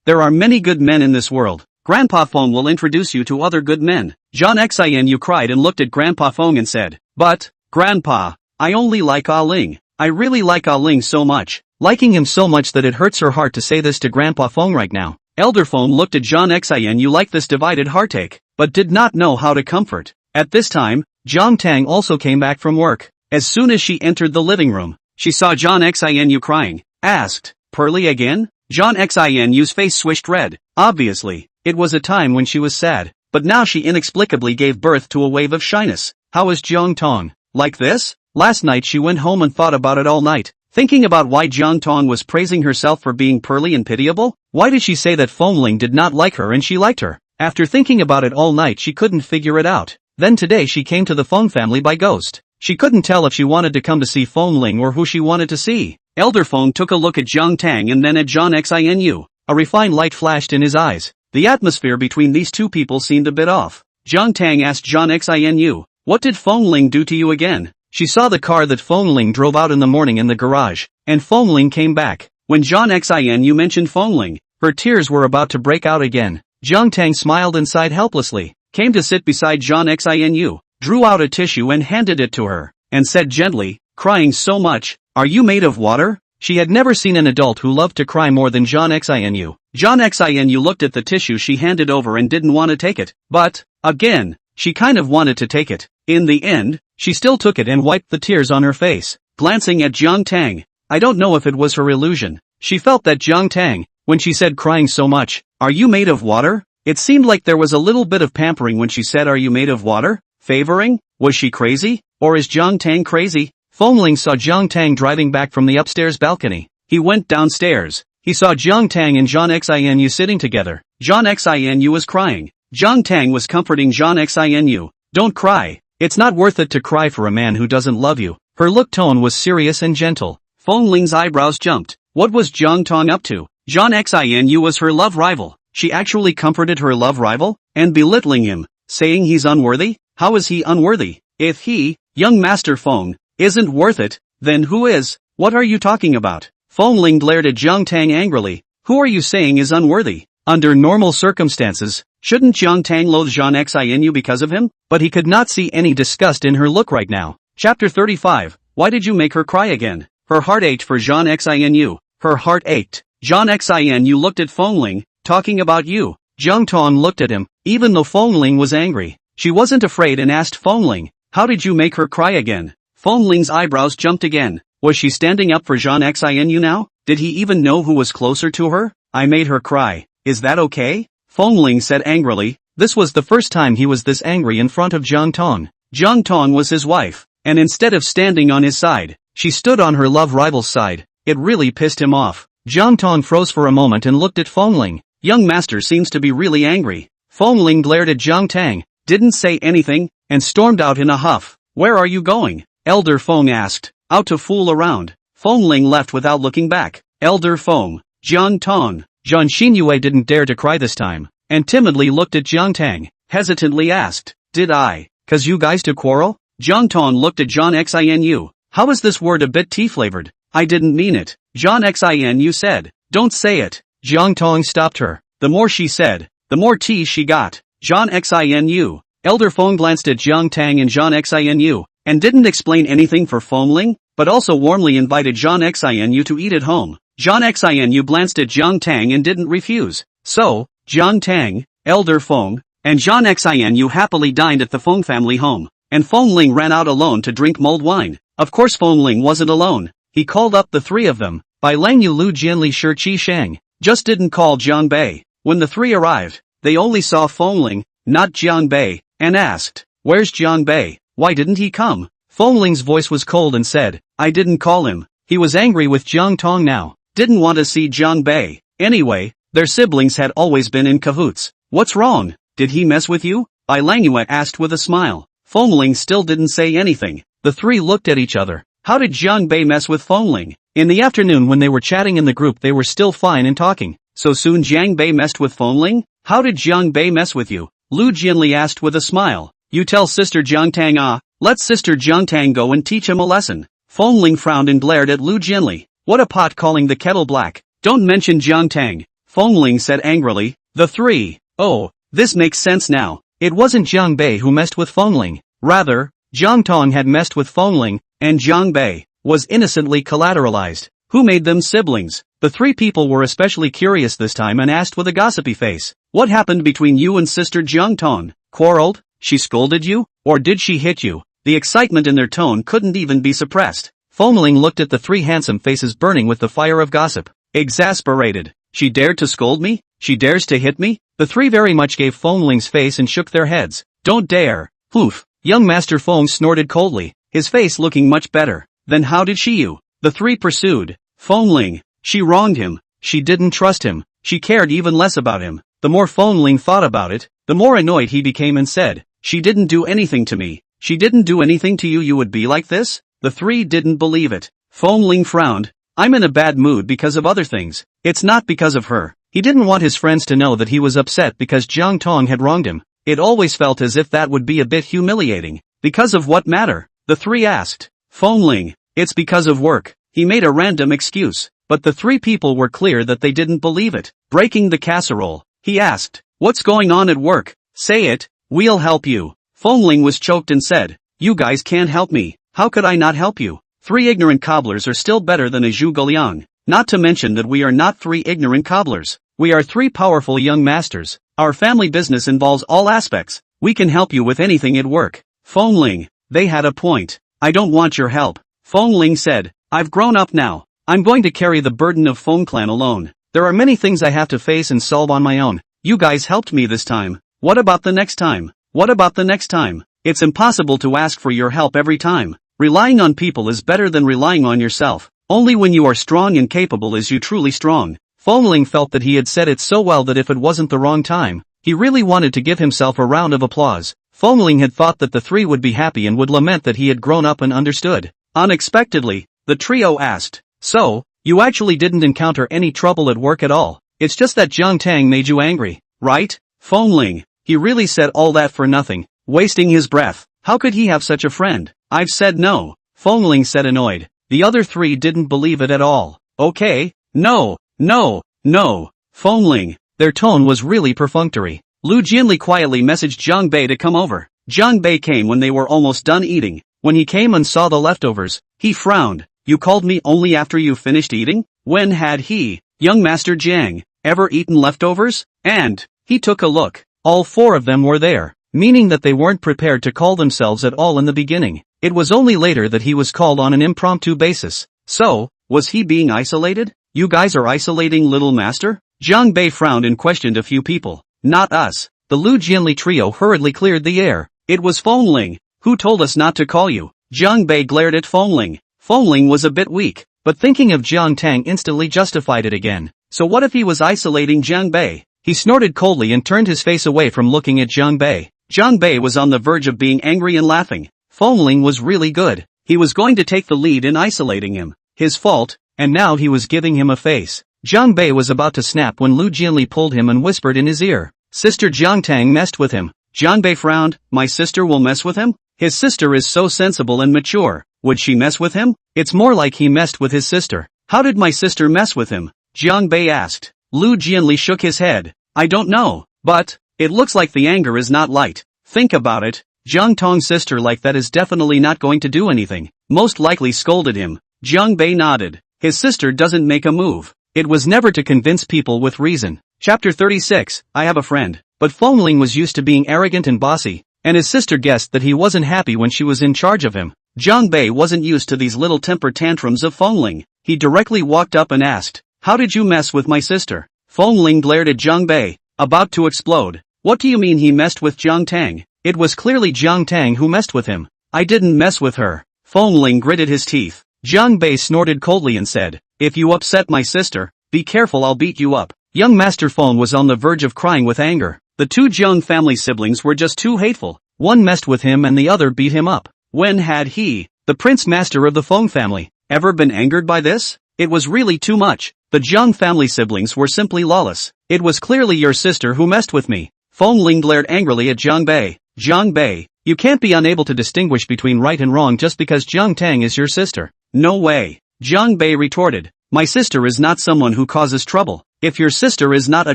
there are many good men in this world. Grandpa Feng will introduce you to other good men. John Xianu cried and looked at Grandpa Feng and said, but, Grandpa, I only like Ah Ling. I really like Ah Ling so much. Liking him so much that it hurts her heart to say this to Grandpa Feng right now. Elder Feng looked at John Xianu like this divided heartache, but did not know how to comfort. At this time, Jiang Tang also came back from work. As soon as she entered the living room, she saw John Xianu crying, asked, Pearly again? John Xianu's face swished red. Obviously, it was a time when she was sad, but now she inexplicably gave birth to a wave of shyness. How is Jiang Tang? Like this? Last night she went home and thought about it all night, thinking about why Jiang Tang was praising herself for being pearly and pitiable. Why did she say that Feng Ling did not like her and she liked her? After thinking about it all night she couldn't figure it out. Then today she came to the Feng family by ghost. She couldn't tell if she wanted to come to see Feng Ling or who she wanted to see. Elder Feng took a look at Jiang Tang and then at John Xianu. A refined light flashed in his eyes. The atmosphere between these two people seemed a bit off. Jiang Tang asked John Xianu, what did Feng Ling do to you again? She saw the car that Feng Ling drove out in the morning in the garage, and Feng Ling came back. When John Xianu mentioned Feng Ling, her tears were about to break out again. Jiang Tang smiled and sighed helplessly, came to sit beside John Xianu, drew out a tissue and handed it to her, and said gently, crying so much, are you made of water? She had never seen an adult who loved to cry more than John Xianu. John Xianu looked at the tissue she handed over and didn't want to take it, but, again, she kind of wanted to take it. In the end, she still took it and wiped the tears on her face, glancing at Jiang Tang. I don't know if it was her illusion. She felt that Jiang Tang, when she said crying so much, are you made of water? It seemed like there was a little bit of pampering when she said are you made of water? Favoring? Was she crazy? Or is Jiang Tang crazy? Feng Ling saw Jiang Tang driving back from the upstairs balcony. He went downstairs. He saw Jiang Tang and John Xianu sitting together. John Xianu was crying. Jiang Tang was comforting John Xianu. Don't cry. It's not worth it to cry for a man who doesn't love you. Her look tone was serious and gentle. Feng Ling's eyebrows jumped. What was Jiang Tang up to? John Xianu was her love rival. She actually comforted her love rival? And belittling him, saying he's unworthy? How is he unworthy? If he, young Master Feng, isn't worth it, then who is? What are you talking about? Feng Ling glared at Jiang Tang angrily. Who are you saying is unworthy? Under normal circumstances, shouldn't Jiang Tang loathe John Xianu because of him? But he could not see any disgust in her look right now. Chapter 35. Why did you make her cry again? Her heart ached for John Xianu. Her heart ached. John Xianu looked at Feng Ling, talking about you. Jiang Tang looked at him, even though Feng Ling was angry. She wasn't afraid and asked Feng Ling, how did you make her cry again? Feng Ling's eyebrows jumped again. Was she standing up for John Xianu now? Did he even know who was closer to her? I made her cry. Is that okay? Feng Ling said angrily. This was the first time he was this angry in front of Jiang Tang. Jiang Tang was his wife, and instead of standing on his side, she stood on her love rival's side. It really pissed him off. Jiang Tang froze for a moment and looked at Feng Ling. Young master seems to be really angry. Feng Ling glared at Jiang Tang, didn't say anything, and stormed out in a huff. Where are you going? Elder Feng asked. Out to fool around. Feng Ling left without looking back. Elder Feng, Jiang Tang. Zhan Xinyue didn't dare to cry this time, and timidly looked at Jiang Tang, hesitantly asked, did I, cause you guys to quarrel? Jiang Tang looked at John Xianu. How is this word a bit tea-flavored? I didn't mean it. John Xianu said. Don't say it. Jiang Tang stopped her. The more she said, the more tea she got. John Xianu. Elder Feng glanced at Jiang Tang and John Xianu, and didn't explain anything for Feng Ling, but also warmly invited John Xianu to eat at home. John Xianu glanced at Jiang Tang and didn't refuse. So, Jiang Tang, Elder Feng, and John Xianu happily dined at the Feng family home, and Feng Ling ran out alone to drink mulled wine. Of course Feng Ling wasn't alone. He called up the three of them. By Lang Yu Lu Jianli Shi Qi Shang. Just didn't call Jiang Bei. When the three arrived, they only saw Feng Ling, not Jiang Bei, and asked, where's Jiang Bei? Why didn't he come? Feng Ling's voice was cold and said, I didn't call him. He was angry with Jiang Tang now. Didn't want to see Jiang Bei. Anyway, their siblings had always been in cahoots. What's wrong? Did he mess with you? Bai Langyue asked with a smile. Feng Ling still didn't say anything. The three looked at each other. How did Jiang Bei mess with Feng Ling? In the afternoon when they were chatting in the group they were still fine and talking. So soon Jiang Bei messed with Feng Ling? How did Jiang Bei mess with you? Lu Jianli asked with a smile. You tell Sister Jiang Tang let Sister Jiang Tang go and teach him a lesson. Feng Ling frowned and glared at Lu Jianli. What a pot calling the kettle black. Don't mention Jiang Tang, Feng Ling said angrily. The three. Oh, this makes sense now. It wasn't Jiang Bei who messed with Feng Ling. Rather, Jiang Tang had messed with Feng Ling, and Jiang Bei was innocently collateralized. Who made them siblings? The three people were especially curious this time and asked with a gossipy face. What happened between you and sister Jiang Tang? Quarreled? She scolded you? Or did she hit you? The excitement in their tone couldn't even be suppressed. Feng Ling looked at the three handsome faces burning with the fire of gossip. Exasperated. She dared to scold me? She dares to hit me? The three very much gave Feng Ling's face and shook their heads. Don't dare. Poof. Young Master Feng snorted coldly, his face looking much better. Then how did she you? The three pursued. Feng Ling. She wronged him. She didn't trust him. She cared even less about him. The more Feng Ling thought about it, the more annoyed he became and said, she didn't do anything to me. She didn't do anything to you. You would be like this? The three didn't believe it. Feng Ling frowned. I'm in a bad mood because of other things. It's not because of her. He didn't want his friends to know that he was upset because Jiang Tang had wronged him. It always felt as if that would be a bit humiliating. Because of what matter? The three asked. Feng Ling. It's because of work. He made a random excuse. But the three people were clear that they didn't believe it. Breaking the casserole, he asked. What's going on at work? Say it. We'll help you. Feng Ling was choked and said. You guys can't help me. How could I not help you? Three ignorant cobblers are still better than a Zhu Guoliang. Not to mention that we are not three ignorant cobblers. We are three powerful young masters. Our family business involves all aspects. We can help you with anything at work. Feng Ling. They had a point. I don't want your help. Feng Ling said. I've grown up now. I'm going to carry the burden of Feng Clan alone. There are many things I have to face and solve on my own. You guys helped me this time. What about the next time? What about the next time? It's impossible to ask for your help every time. Relying on people is better than relying on yourself. Only when you are strong and capable is you truly strong. Feng Ling felt that he had said it so well that if it wasn't the wrong time, he really wanted to give himself a round of applause. Feng Ling had thought that the three would be happy and would lament that he had grown up and understood. Unexpectedly, the trio asked. So, you actually didn't encounter any trouble at work at all. It's just that Jiang Tang made you angry, right? Feng Ling. He really said all that for nothing, wasting his breath. How could he have such a friend? I've said no, Feng Ling said annoyed. The other three didn't believe it at all. Okay, no, Feng Ling. Their tone was really perfunctory. Lu Jianli quietly messaged Jiang Bei to come over. Jiang Bei came when they were almost done eating. When he came and saw the leftovers, he frowned. You called me only after you finished eating? When had he, young Master Jiang, ever eaten leftovers? And, he took a look. All four of them were there, meaning that they weren't prepared to call themselves at all in the beginning. It was only later that he was called on an impromptu basis. So, was he being isolated? You guys are isolating little master? Jiang Bei frowned and questioned a few people. Not us. The Lu Jianli trio hurriedly cleared the air. It was Feng Ling. Who told us not to call you? Jiang Bei glared at Feng Ling. Feng Ling was a bit weak, but thinking of Jiang Tang instantly justified it again. So what if he was isolating Jiang Bei? He snorted coldly and turned his face away from looking at Jiang Bei. Jiang Bei was on the verge of being angry and laughing. Feng Ling was really good. He was going to take the lead in isolating him. His fault, and now he was giving him a face. Jiang Bei was about to snap when Lu Jianli pulled him and whispered in his ear. Sister Jiang Tang messed with him. Jiang Bei frowned. My sister will mess with him? His sister is so sensible and mature. Would she mess with him? It's more like he messed with his sister. How did my sister mess with him? Jiang Bei asked. Lu Jianli shook his head. I don't know, but, it looks like the anger is not light. Think about it. Jiang Tang's sister like that is definitely not going to do anything. Most likely scolded him. Jiang Bei nodded. His sister doesn't make a move. It was never to convince people with reason. Chapter 36, I have a friend. But Feng Ling was used to being arrogant and bossy, and his sister guessed that he wasn't happy when she was in charge of him. Jiang Bei wasn't used to these little temper tantrums of Feng Ling. He directly walked up and asked, how did you mess with my sister? Feng Ling glared at Jiang Bei, about to explode. What do you mean he messed with Jiang Tang? It was clearly Jiang Tang who messed with him. I didn't mess with her. Feng Ling gritted his teeth. Jiang Bei snorted coldly and said, if you upset my sister, be careful, I'll beat you up. Young Master Feng was on the verge of crying with anger. The two Jiang family siblings were just too hateful. One messed with him and the other beat him up. When had he, the prince master of the Feng family, ever been angered by this? It was really too much. The Jiang family siblings were simply lawless. It was clearly your sister who messed with me. Feng Ling glared angrily at Jiang Bei. Jiang Bei, you can't be unable to distinguish between right and wrong just because Jiang Tang is your sister. No way. Jiang Bei retorted. My sister is not someone who causes trouble. If your sister is not a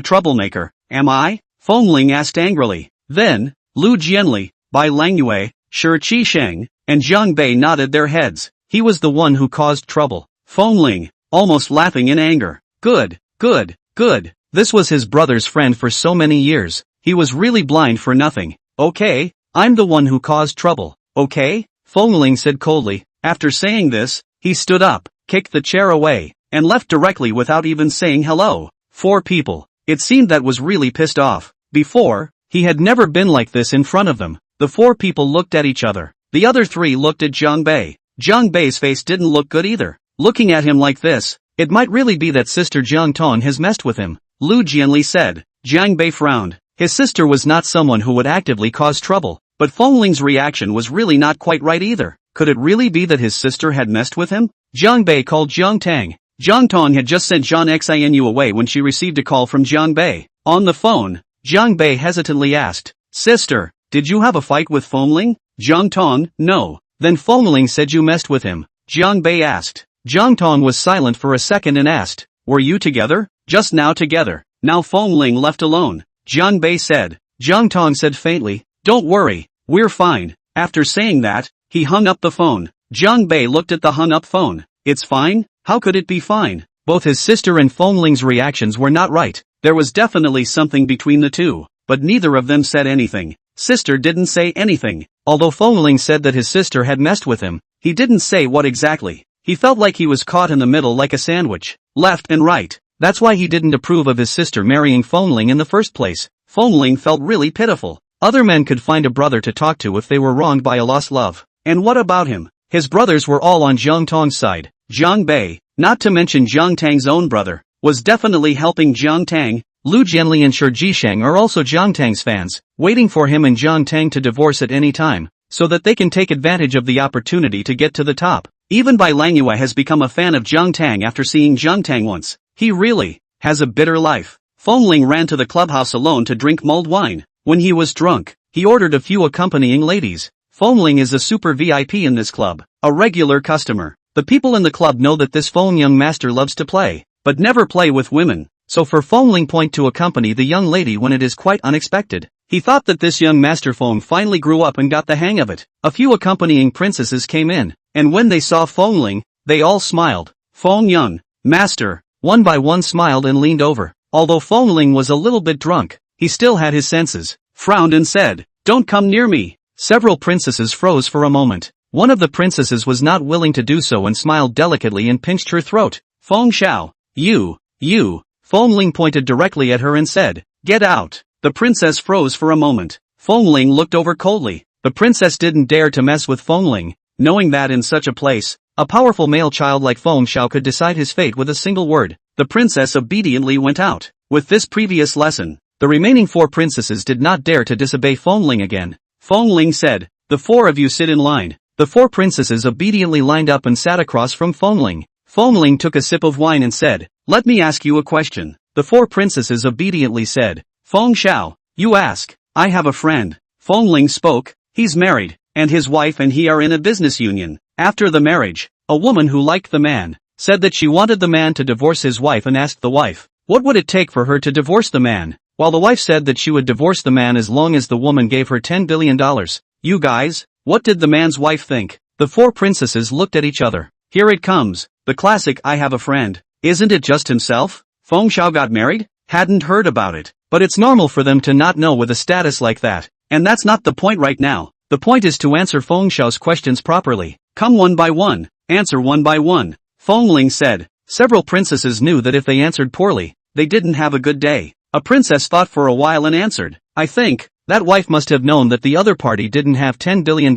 troublemaker, am I? Feng Ling asked angrily. Then, Lu Jianli, Bai Langyue, Shi Qisheng, and Jiang Bei nodded their heads. He was the one who caused trouble. Feng Ling, almost laughing in anger. Good. This was his brother's friend for so many years. He was really blind for nothing. Okay, I'm the one who caused trouble. Okay? Feng Ling said coldly. After saying this, he stood up, kicked the chair away, and left directly without even saying hello. 4 people. It seemed that was really pissed off. Before, he had never been like this in front of them. The 4 people looked at each other. The other 3 looked at Jiang Bei. Jiang Bei's face didn't look good either. Looking at him like this, it might really be that sister Jiang Tang has messed with him. Lu Jianli said. Jiang Bei frowned. His sister was not someone who would actively cause trouble, but Feng Ling's reaction was really not quite right either. Could it really be that his sister had messed with him? Jiang Bei called Jiang Tang. Jiang Tang had just sent Zhan Xinu away when she received a call from Jiang Bei. On the phone, Jiang Bei hesitantly asked, Sister, did you have a fight with Feng Ling? Jiang Tang, no. Then Feng Ling said you messed with him. Jiang Bei asked. Jiang Tang was silent for a second and asked, Were you together? Just now together. Now Feng Ling left alone. Jiang Bei said. Jiang Tang said faintly, Don't worry, we're fine. After saying that, he hung up the phone. Jiang Bei looked at the hung-up phone. It's fine? How could it be fine? Both his sister and Feng Ling's reactions were not right. There was definitely something between the two, but neither of them said anything. Sister didn't say anything. Although Feng Ling said that his sister had messed with him, he didn't say what exactly. He felt like he was caught in the middle like a sandwich, left and right. That's why he didn't approve of his sister marrying Feng Ling in the first place. Feng Ling felt really pitiful. Other men could find a brother to talk to if they were wronged by a lost love. And what about him? His brothers were all on Jiang Tang's side. Jiang Bei, not to mention Jiang Tang's own brother, was definitely helping Jiang Tang. Lu Jianli and Shi Qisheng are also Jiang Tang's fans, waiting for him and Jiang Tang to divorce at any time, so that they can take advantage of the opportunity to get to the top. Even Bai Langyue has become a fan of Jiang Tang after seeing Jiang Tang once. He really has a bitter life. Feng Ling ran to the clubhouse alone to drink mulled wine. When he was drunk, he ordered a few accompanying ladies. Feng Ling is a super VIP in this club, a regular customer. The people in the club know that this Feng young master loves to play, but never play with women. So for Feng Ling point to accompany the young lady when it is quite unexpected. He thought that this young master Feng finally grew up and got the hang of it. A few accompanying princesses came in, and when they saw Feng Ling, they all smiled. Feng young master, one by one smiled and leaned over. Although Feng Ling was a little bit drunk, he still had his senses, frowned and said, Don't come near me. Several princesses froze for a moment. One of the princesses was not willing to do so and smiled delicately and pinched her throat. Feng Xiao, you. Feng Ling pointed directly at her and said, Get out. The princess froze for a moment. Feng Ling looked over coldly. The princess didn't dare to mess with Feng Ling, knowing that in such a place, a powerful male child like Feng Xiao could decide his fate with a single word. The princess obediently went out. With this previous lesson, the remaining 4 princesses did not dare to disobey Feng Ling again. Feng Ling said, The 4 of you sit in line. The 4 princesses obediently lined up and sat across from Feng Ling. Feng Ling took a sip of wine and said, Let me ask you a question. The 4 princesses obediently said, Feng Xiao, you ask. I have a friend. Feng Ling spoke. He's married, and his wife and he are in a business union. After the marriage, a woman who liked the man said that she wanted the man to divorce his wife and asked the wife, what would it take for her to divorce the man? While the wife said that she would divorce the man as long as the woman gave her $10 billion. You guys, what did the man's wife think? The 4 princesses looked at each other. Here it comes, the classic I have a friend. Isn't it just himself? Feng Xiao got married? Hadn't heard about it. But it's normal for them to not know with a status like that. And that's not the point right now. The point is to answer Feng Xiao's questions properly. Come one by one. Answer one by one. Feng Ling said. Several princesses knew that if they answered poorly, they didn't have a good day. A princess thought for a while and answered. I think, that wife must have known that the other party didn't have $10 billion.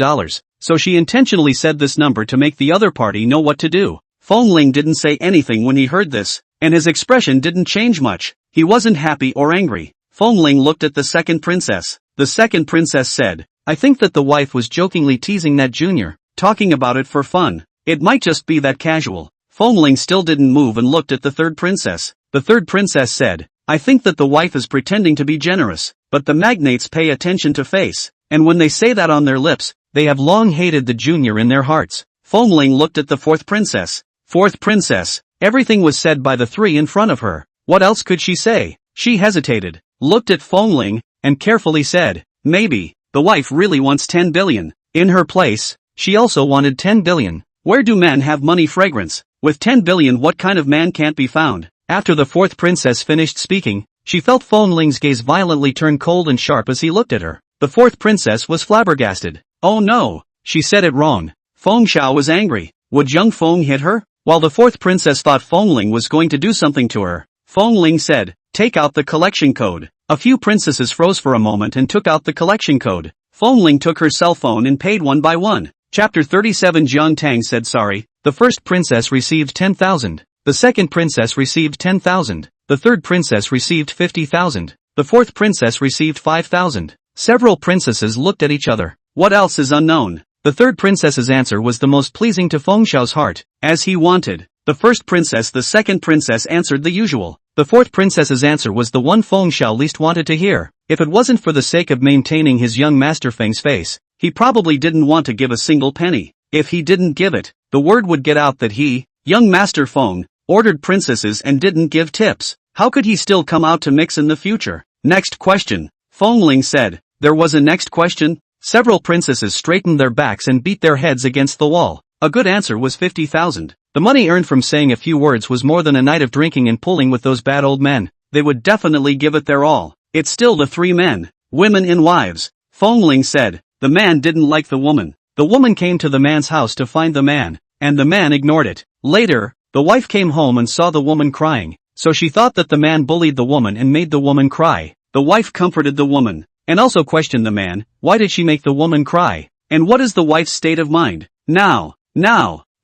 So she intentionally said this number to make the other party know what to do. Feng Ling didn't say anything when he heard this, and his expression didn't change much. He wasn't happy or angry. Feng Ling looked at the second princess. The second princess said, I think that the wife was jokingly teasing that junior, talking about it for fun. It might just be that casual. Feng Ling still didn't move and looked at the third princess. The third princess said, I think that the wife is pretending to be generous, but the magnates pay attention to face, and when they say that on their lips, they have long hated the junior in their hearts. Feng Ling looked at the fourth princess. Fourth princess. Everything was said by the three in front of her. What else could she say? She hesitated, looked at Feng Ling, and carefully said, maybe, the wife really wants 10 billion. In her place, she also wanted 10 billion. Where do men have money? Fragrance. With 10 billion, what kind of man can't be found? After the fourth princess finished speaking, she felt Feng Ling's gaze violently turn cold and sharp as he looked at her. The fourth princess was flabbergasted. Oh no, she said it wrong. Feng Xiao was angry. Would young Feng hit her? While the fourth princess thought Feng Ling was going to do something to her, Feng Ling said, take out the collection code. A few princesses froze for a moment and took out the collection code. Feng Ling took her cell phone and paid one by one. Chapter 37. Jiang Tang said sorry. The first princess received 10,000. The second princess received 10,000. The third princess received 50,000. The fourth princess received 5,000. Several princesses looked at each other. What else is unknown? The third princess's answer was the most pleasing to Feng Xiao's heart, as he wanted. The first princess, the second princess answered the usual. The fourth princess's answer was the one Feng Xiao least wanted to hear. If it wasn't for the sake of maintaining his young master Feng's face, he probably didn't want to give a single penny. If he didn't give it, the word would get out that he, young master Feng, ordered princesses and didn't give tips. How could he still come out to mix in the future? Next question. Feng Ling said. There was a next question? Several princesses straightened their backs and beat their heads against the wall. A good answer was 50,000. The money earned from saying a few words was more than a night of drinking and pulling with those bad old men. They would definitely give it their all. It's still the three men, women and wives. Feng Ling said. The man didn't like the woman. The woman came to the man's house to find the man, and the man ignored it. Later, the wife came home and saw the woman crying, so she thought that the man bullied the woman and made the woman cry. The wife comforted the woman, and also questioned the man, why did she make the woman cry? And what is the wife's state of mind? Now,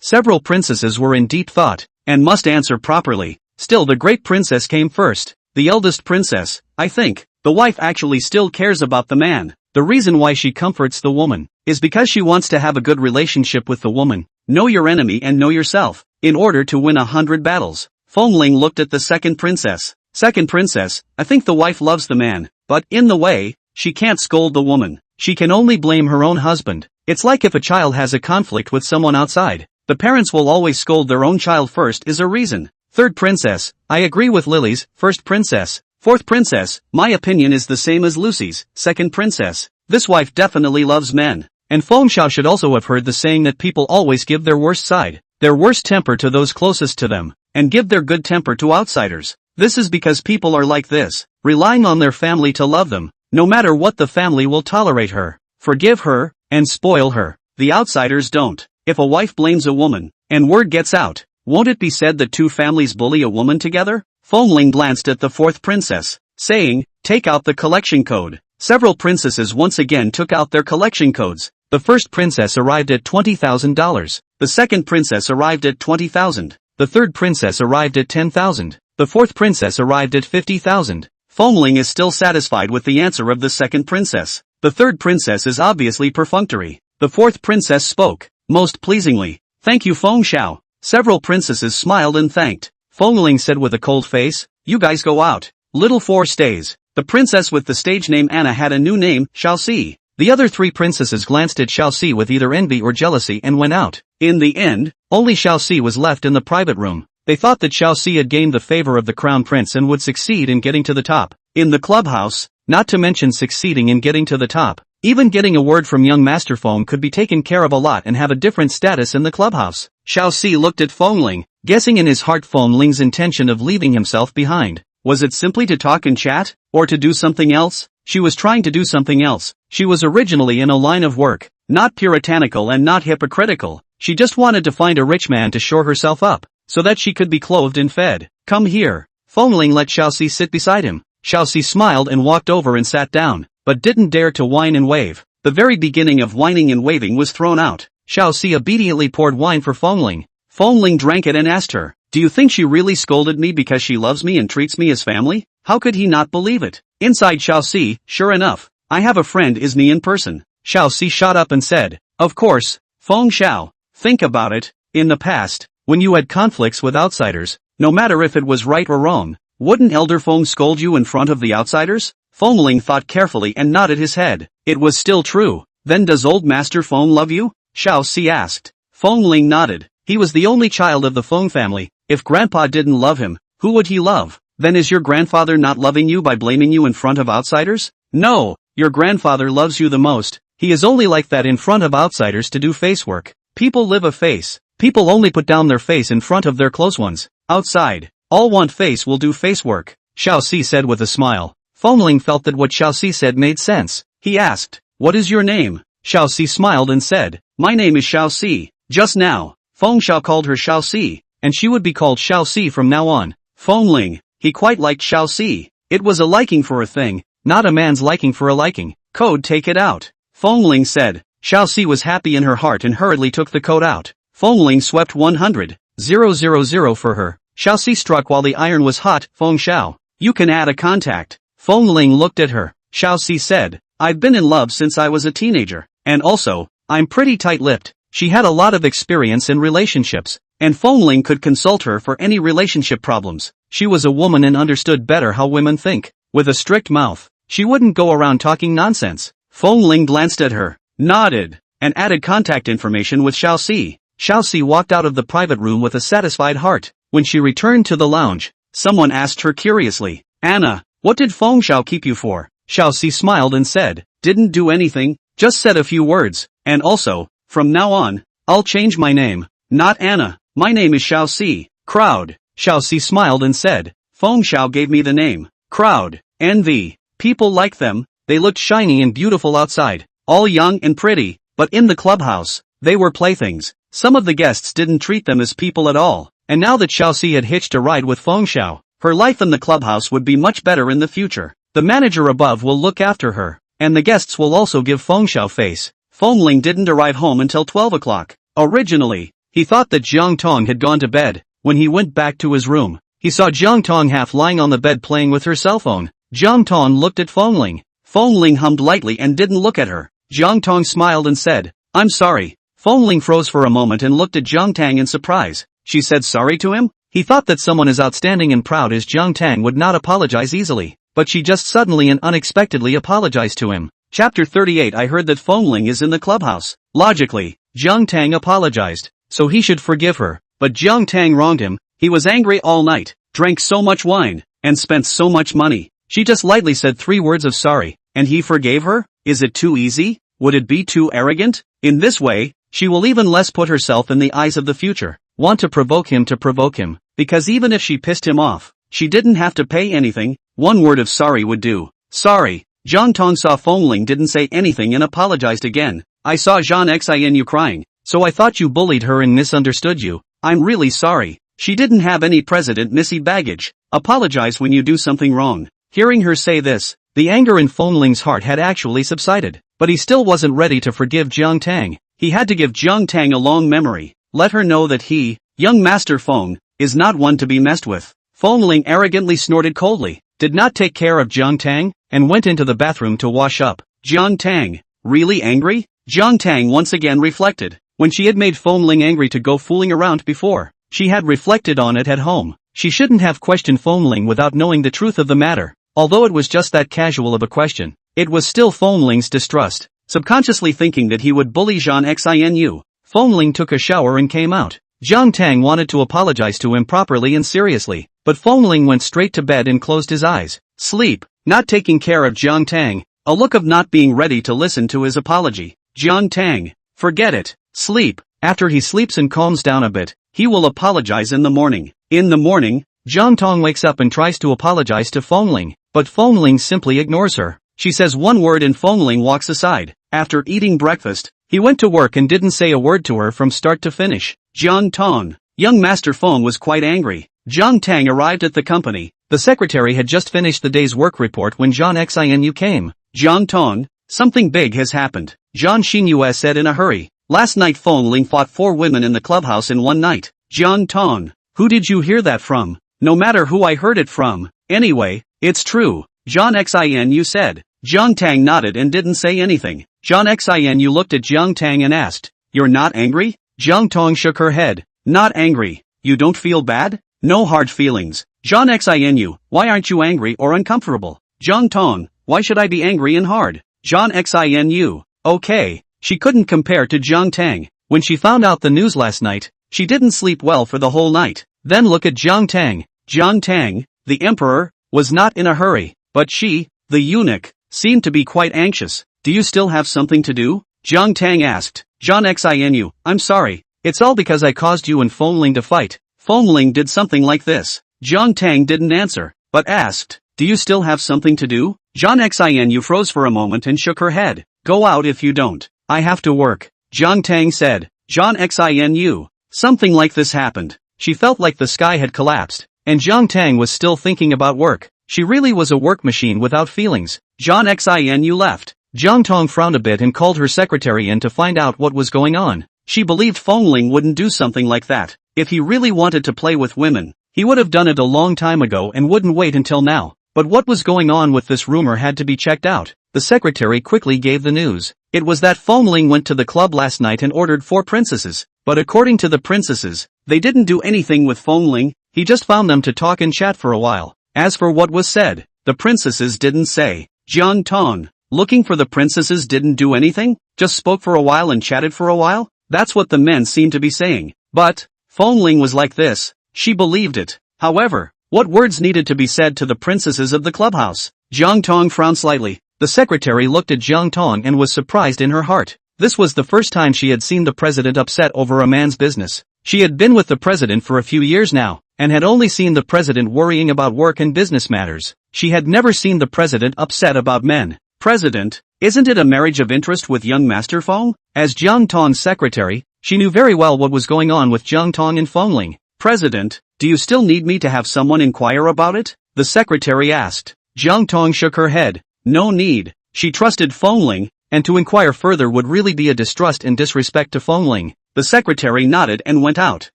several princesses were in deep thought, and must answer properly. Still the great princess came first, the eldest princess. I think, the wife actually still cares about the man. The reason why she comforts the woman, is because she wants to have a good relationship with the woman. Know your enemy and know yourself, in order to win 100 battles. Feng Ling looked at the second princess. Second princess, I think the wife loves the man, but, in the way, she can't scold the woman. She can only blame her own husband. It's like if a child has a conflict with someone outside. The parents will always scold their own child first is a reason. Third princess, I agree with Lily's. First princess. Fourth princess, my opinion is the same as Lucy's. Second princess, this wife definitely loves men. And Feng Xiao should also have heard the saying that people always give their worst side, their worst temper to those closest to them, and give their good temper to outsiders. This is because people are like this, relying on their family to love them. No matter what, the family will tolerate her, forgive her, and spoil her. The outsiders don't. If a wife blames a woman, and word gets out, won't it be said that two families bully a woman together? Feng Ling glanced at the fourth princess, saying, take out the collection code. Several princesses once again took out their collection codes. The first princess arrived at $20,000. The second princess arrived at 20,000. The third princess arrived at 10,000. The fourth princess arrived at 50,000. Feng Ling is still satisfied with the answer of the second princess. The third princess is obviously perfunctory. The fourth princess spoke, most pleasingly. Thank you, Feng Xiao. Several princesses smiled and thanked. Feng Ling said with a cold face, you guys go out. Little Four stays. The princess with the stage name Anna had a new name, Xiaoxi. The other three princesses glanced at Xiaoxi with either envy or jealousy and went out. In the end, only Xiaoxi was left in the private room. They thought that Xiaoxi had gained the favor of the crown prince and would succeed in getting to the top. In the clubhouse, not to mention succeeding in getting to the top. Even getting a word from young Master Feng could be taken care of a lot and have a different status in the clubhouse. Xiaoxi looked at Feng Ling, guessing in his heart Feng Ling's intention of leaving himself behind. Was it simply to talk and chat, or to do something else? She was trying to do something else. She was originally in a line of work, not puritanical and not hypocritical. She just wanted to find a rich man to shore herself up, so that she could be clothed and fed. Come here. Feng Ling let Xiaoxi sit beside him. Xiaoxi smiled and walked over and sat down, but didn't dare to whine and wave. The very beginning of whining and waving was thrown out. Xiaoxi obediently poured wine for Feng Ling. Feng Ling drank it and asked her, do you think she really scolded me because she loves me and treats me as family? How could he not believe it? Inside Xiaoxi, sure enough, I have a friend is me in person. Xiaoxi shot up and said, of course, Feng Xiao, think about it. In the past, when you had conflicts with outsiders, no matter if it was right or wrong, wouldn't Elder Feng scold you in front of the outsiders? Feng Ling thought carefully and nodded his head. It was still true. Then does old Master Feng love you? Xiaoxi asked. Feng Ling nodded. He was the only child of the Feng family. If grandpa didn't love him, who would he love? Then is your grandfather not loving you by blaming you in front of outsiders? No, your grandfather loves you the most. He is only like that in front of outsiders to do face work. People live a face. People only put down their face in front of their close ones. Outside, all want face will do face work, Xiao Si said with a smile. Feng Ling felt that what Xiao Si said made sense. He asked, "What is your name?" Xiao Si smiled and said, "My name is Xiao Si." Just now, Feng Xiao called her Xiao Si, and she would be called Xiao Si from now on. Feng Ling, he quite liked Xiao Si. It was a liking for a thing, not a man's liking for a liking. Code, take it out. Feng Ling said. Xiao Si was happy in her heart and hurriedly took the code out. Feng Ling swept 100,000 for her. Xiao Si struck while the iron was hot. Feng Xiao, you can add a contact. Feng Ling looked at her. Xiao Si said, I've been in love since I was a teenager, and also, I'm pretty tight-lipped. She had a lot of experience in relationships, and Feng Ling could consult her for any relationship problems. She was a woman and understood better how women think. With a strict mouth, she wouldn't go around talking nonsense. Feng Ling glanced at her, nodded, and added contact information with Xiao Si. Xiao Si walked out of the private room with a satisfied heart. When she returned to the lounge, someone asked her curiously, Anna, what did Feng Xiao keep you for? Xiao Si smiled and said, didn't do anything, just said a few words, and also, from now on, I'll change my name. Not Anna, my name is Xiao Si. Crowd. Xiao Si smiled and said, Feng Xiao gave me the name. Crowd. Envy. People like them, they looked shiny and beautiful outside, all young and pretty, but in the clubhouse, they were playthings. Some of the guests didn't treat them as people at all, and now that Xiao Si had hitched a ride with Feng Xiao, her life in the clubhouse would be much better in the future. The manager above will look after her, and the guests will also give Feng Xiao face. Feng Ling didn't arrive home until 12 o'clock. Originally, he thought that Jiang Tang had gone to bed. When he went back to his room, he saw Jiang Tang half lying on the bed playing with her cell phone. Jiang Tang looked at Feng Ling. Feng Ling hummed lightly and didn't look at her. Jiang Tang smiled and said, I'm sorry. Feng Ling froze for a moment and looked at Jiang Tang in surprise. She said sorry to him? He thought that someone as outstanding and proud as Jiang Tang would not apologize easily, but she just suddenly and unexpectedly apologized to him. Chapter 38. I heard that Feng Ling is in the clubhouse. Logically, Jiang Tang apologized, so he should forgive her, but Jiang Tang wronged him. He was angry all night, drank so much wine, and spent so much money. She just lightly said 3 words of sorry, and he forgave her? Is it too easy? Would it be too arrogant? In this way, she will even less put herself in the eyes of the future. Want to provoke him, because even if she pissed him off, she didn't have to pay anything. 1 word of sorry would do. Sorry. Jiang Tang saw Feng Ling didn't say anything and apologized again. I saw Jean Xin crying, so I thought you bullied her and misunderstood you. I'm really sorry. She didn't have any President Missy baggage. Apologize when you do something wrong. Hearing her say this, the anger in Feng Ling's heart had actually subsided, but he still wasn't ready to forgive Jiang Tang. He had to give Jiang Tang a long memory. Let her know that he, young Master Feng, is not one to be messed with. Feng Ling arrogantly snorted coldly, did not take care of Jiang Tang, and went into the bathroom to wash up. Jiang Tang, really angry? Jiang Tang once again reflected. When she had made Feng Ling angry to go fooling around before, she had reflected on it at home. She shouldn't have questioned Feng Ling without knowing the truth of the matter. Although it was just that casual of a question, it was still Feng Ling's distrust. Subconsciously thinking that he would bully Jean Xinu, Feng Ling took a shower and came out. Jiang Tang wanted to apologize to him properly and seriously, but Feng Ling went straight to bed and closed his eyes. Sleep. Not taking care of Jiang Tang, a look of not being ready to listen to his apology. Jiang Tang, forget it. Sleep. After he sleeps and calms down a bit, he will apologize in the morning. In the morning, Jiang Tang wakes up and tries to apologize to Feng Ling, but Feng Ling simply ignores her. She says 1 word and Feng Ling walks aside. After eating breakfast, he went to work and didn't say a word to her from start to finish. Jiang Tang, young Master Feng was quite angry. Jiang Tang arrived at the company. The secretary had just finished the day's work report when Jean Xinu came. Jiang Tang, something big has happened, Jiang Xinyu said in a hurry. Last night Feng Ling fought 4 women in the clubhouse in 1 night. Jiang Tang, who did you hear that from? No matter who I heard it from. Anyway, it's true, Jean Xinu said. Jiang Tang nodded and didn't say anything. Jean Xinu looked at Jiang Tang and asked, you're not angry? Jiang Tang shook her head. Not angry. You don't feel bad? No hard feelings. Jean Xinu, why aren't you angry or uncomfortable? Jiang Tang, why should I be angry and hard? Jean Xinu, okay. She couldn't compare to Jiang Tang. When she found out the news last night, she didn't sleep well for the whole night. Then look at Jiang Tang. Jiang Tang, the emperor, was not in a hurry, but she, the eunuch, seemed to be quite anxious. Do you still have something to do? Jiang Tang asked. John Xinu, I'm sorry. It's all because I caused you and Feng Ling to fight. Feng Ling did something like this. Jiang Tang didn't answer, but asked, do you still have something to do? John Xinu froze for a moment and shook her head. Go out if you don't. I have to work. Jiang Tang said. John Xinu. Something like this happened. She felt like the sky had collapsed, and Jiang Tang was still thinking about work. She really was a work machine without feelings. John Xinu left. Jiang Tang frowned a bit and called her secretary in to find out what was going on. She believed Feng Ling wouldn't do something like that. If he really wanted to play with women, he would have done it a long time ago and wouldn't wait until now. But what was going on with this rumor had to be checked out. The secretary quickly gave the news. It was that Feng Ling went to the club last night and ordered 4 princesses. But according to the princesses, they didn't do anything with Feng Ling, he just found them to talk and chat for a while. As for what was said, the princesses didn't say. Jiang Tang, looking for the princesses didn't do anything? Just spoke for a while and chatted for a while? That's what the men seemed to be saying. But Feng Ling was like this. She believed it. However, what words needed to be said to the princesses of the clubhouse? Jiang Tang frowned slightly. The secretary looked at Jiang Tang and was surprised in her heart. This was the first time she had seen the president upset over a man's business. She had been with the president for a few years now, and had only seen the president worrying about work and business matters. She had never seen the president upset about men. President, isn't it a marriage of interest with young Master Feng? As Jiang Tang's secretary, she knew very well what was going on with Jiang Tang and Feng Ling. President, do you still need me to have someone inquire about it? The secretary asked. Jiang Tang shook her head. No need. She trusted Feng Ling, and to inquire further would really be a distrust and disrespect to Feng Ling. The secretary nodded and went out.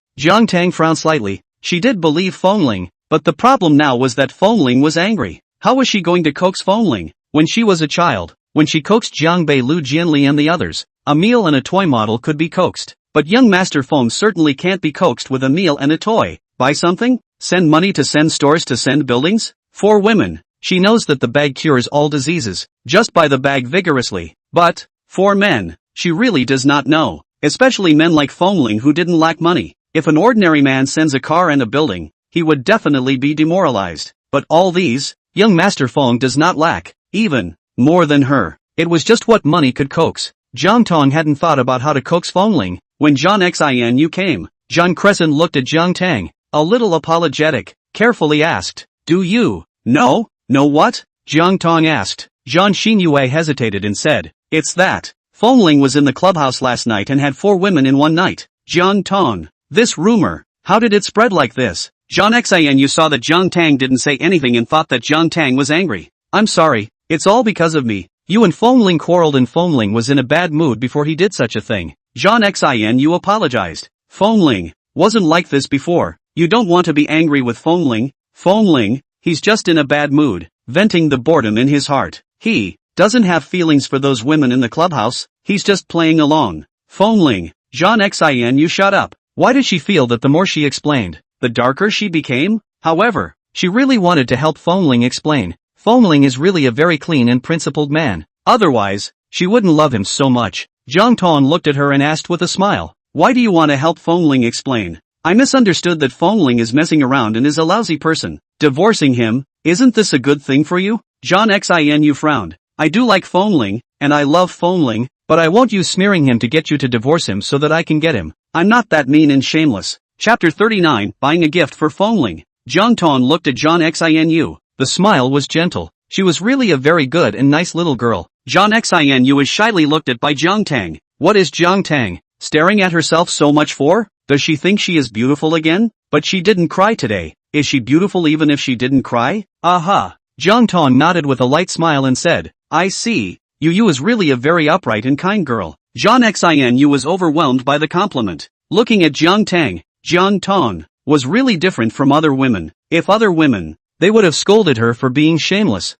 Jiang Tang frowned slightly. She did believe Feng Ling, but the problem now was that Feng Ling was angry. How was she going to coax Feng Ling? When she was a child, when she coaxed Jiang Bei Lu Jianli and the others, a meal and a toy model could be coaxed. But young Master Feng certainly can't be coaxed with a meal and a toy. Buy something? Send money to send stores to send buildings? For women, she knows that the bag cures all diseases. Just buy the bag vigorously. But, for men, she really does not know. Especially men like Feng Ling who didn't lack money. If an ordinary man sends a car and a building, he would definitely be demoralized. But all these, young Master Feng does not lack, even more than her. It was just what money could coax. Jiang Tang hadn't thought about how to coax Feng Ling. When John Xinu came, John Crescent looked at Jiang Tang, a little apologetic, carefully asked, do you know what? Jiang Tang asked. Zhang Xinyue hesitated and said, it's that. Feng Ling was in the clubhouse last night and had 4 women in one night. Jiang Tang, this rumor, how did it spread like this? Zhang Xinu saw that Jiang Tang didn't say anything and thought that Jiang Tang was angry. I'm sorry, it's all because of me. You and Feng Ling quarreled and Feng Ling was in a bad mood before he did such a thing. Zhang Xinu apologized. Feng Ling wasn't like this before. You don't want to be angry with Feng Ling. Feng Ling, he's just in a bad mood, venting the boredom in his heart. He doesn't have feelings for those women in the clubhouse, he's just playing along. Feng Ling, Zhang Xinu shut up. Why did she feel that the more she explained, the darker she became? However, she really wanted to help Feng Ling explain. Feng Ling is really a very clean and principled man. Otherwise, she wouldn't love him so much. Jiang Tang looked at her and asked with a smile, why do you want to help Feng Ling explain? I misunderstood that Feng Ling is messing around and is a lousy person. Divorcing him, isn't this a good thing for you? Zhang Xinu frowned. I do like Feng Ling, and I love Feng Ling, but I won't use smearing him to get you to divorce him so that I can get him. I'm not that mean and shameless. Chapter 39, Buying a Gift for Feng Ling. Jiang Tang looked at Zhang Xinu. The smile was gentle. She was really a very good and nice little girl. Zhang Xinu was shyly looked at by Jiang Tang. What is Jiang Tang staring at herself so much for? Does she think she is beautiful again? But she didn't cry today. Is she beautiful even if she didn't cry? Aha. Jiang Tang nodded with a light smile and said, I see. You is really a very upright and kind girl. Zhang Xinu was overwhelmed by the compliment. Looking at Jiang Tang was really different from other women. If other women, they would have scolded her for being shameless,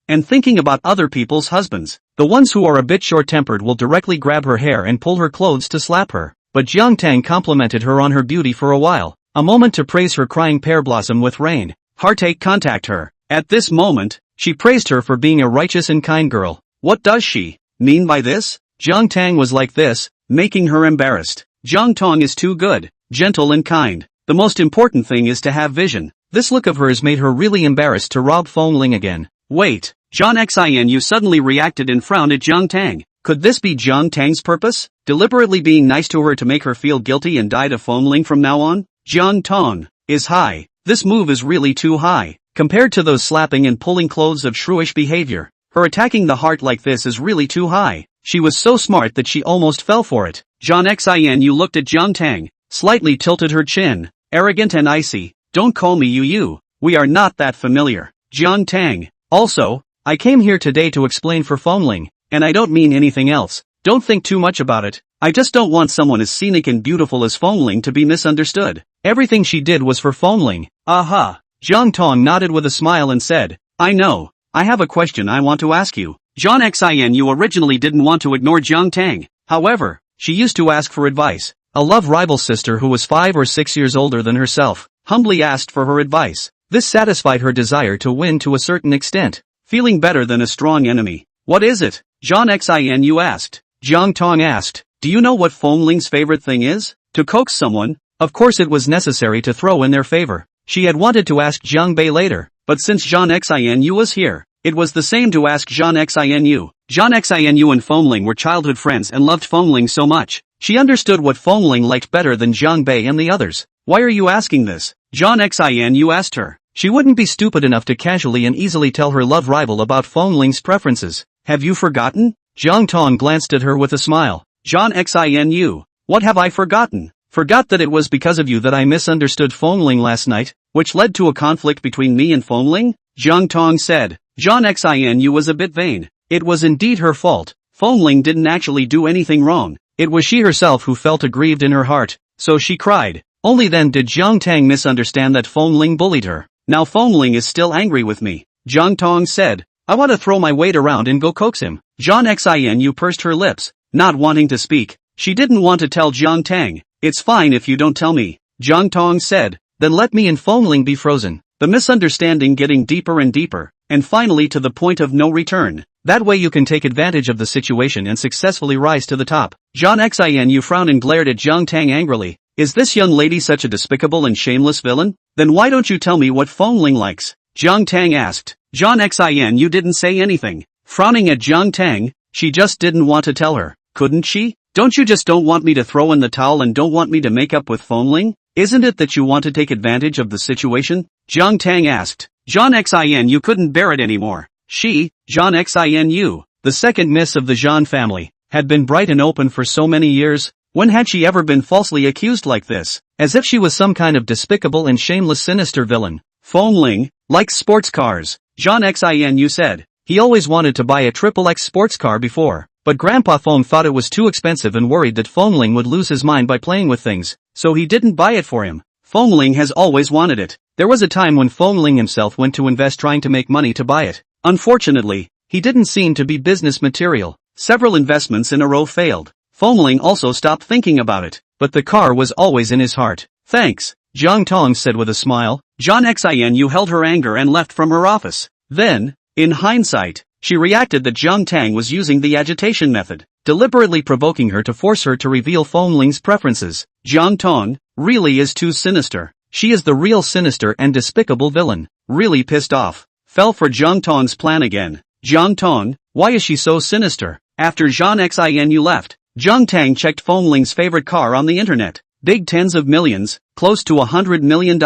and thinking about other people's husbands. The ones who are a bit short-tempered will directly grab her hair and pull her clothes to slap her. But Jiang Tang complimented her on her beauty for a while, a moment to praise her crying pear blossom with rain. Heartache contact her. At this moment, she praised her for being a righteous and kind girl. What does she mean by this? Jiang Tang was like this, making her embarrassed. Jiang Tang is too good, gentle and kind. The most important thing is to have vision. This look of hers made her really embarrassed to rob Feng Ling again. Wait, John Xin suddenly reacted and frowned at Jiang Tang. Could this be Jiang Tang's purpose? Deliberately being nice to her to make her feel guilty and die to Feng Ling from now on? Jiang Tang is high. This move is really too high. Compared to those slapping and pulling clothes of shrewish behavior, her attacking the heart like this is really too high. She was so smart that she almost fell for it. John Xin looked at Jiang Tang, slightly tilted her chin, arrogant and icy. Don't call me you. We are not that familiar. Jiang Tang. Also, I came here today to explain for Feng Ling, and I don't mean anything else. Don't think too much about it. I just don't want someone as scenic and beautiful as Feng Ling to be misunderstood. Everything she did was for Feng Ling. Aha. Jiang Tang nodded with a smile and said, I know. I have a question I want to ask you. John Xin originally didn't want to ignore Jiang Tang. However, she used to ask for advice. A love rival sister who was 5 or 6 years older than herself, humbly asked for her advice. This satisfied her desire to win to a certain extent, feeling better than a strong enemy. What is it? John Xin asked. Jiang Tang asked, do you know what Feng Ling's favorite thing is? To coax someone. Of course it was necessary to throw in their favor. She had wanted to ask Jiang Bei later, but since John Xin was here, it was the same to ask John Xin. John Xin and Feng Ling were childhood friends and loved Feng Ling so much. She understood what Feng Ling liked better than Jiang Bei and the others. Why are you asking this? John Xin asked her. She wouldn't be stupid enough to casually and easily tell her love rival about Feng Ling's preferences. Have you forgotten? Jiang Tang glanced at her with a smile. John Xin, what have I forgotten? Forgot that it was because of you that I misunderstood Feng Ling last night, which led to a conflict between me and Feng Ling? Jiang Tang said. John Xin was a bit vain. It was indeed her fault. Feng Ling didn't actually do anything wrong. It was she herself who felt aggrieved in her heart, so she cried. Only then did Jiang Tang misunderstand that Feng Ling bullied her. Now Feng Ling is still angry with me. Jiang Tang said. I want to throw my weight around and go coax him. John Xin pursed her lips, not wanting to speak. She didn't want to tell Jiang Tang. It's fine if you don't tell me. Jiang Tang said. Then let me and Feng Ling be frozen. The misunderstanding getting deeper and deeper, and finally to the point of no return. That way you can take advantage of the situation and successfully rise to the top. John Xin frowned and glared at Jiang Tang angrily. Is this young lady such a despicable and shameless villain? Then why don't you tell me what Feng Ling likes? Jiang Tang asked. John Xin didn't say anything. Frowning at Jiang Tang, she just didn't want to tell her. Couldn't she? Don't you just don't want me to throw in the towel and don't want me to make up with Feng Ling? Isn't it that you want to take advantage of the situation? Jiang Tang asked. John Xin couldn't bear it anymore. She, John Xin, the second miss of the Zhan family, had been bright and open for so many years. When had she ever been falsely accused like this? As if she was some kind of despicable and shameless sinister villain. Feng Ling likes sports cars, John Xin said. He always wanted to buy a XXX sports car before, but Grandpa Feng thought it was too expensive and worried that Feng Ling would lose his mind by playing with things, so he didn't buy it for him. Feng Ling has always wanted it. There was a time when Feng Ling himself went to invest trying to make money to buy it. Unfortunately, he didn't seem to be business material. Several investments in a row failed. Feng Ling also stopped thinking about it, but the car was always in his heart. Thanks, Jiang Tang said with a smile. John Xin held her anger and left from her office. Then, in hindsight, she reacted that Jiang Tang was using the agitation method, deliberately provoking her to force her to reveal Feng Ling's preferences. Jiang Tang really is too sinister. She is the real sinister and despicable villain. Really pissed off. Fell for Jiang Tang's plan again. Jiang Tang, why is she so sinister? After John Xin left, Jiang Tang checked Feng Ling's favorite car on the internet. Big tens of millions, close to $100 million.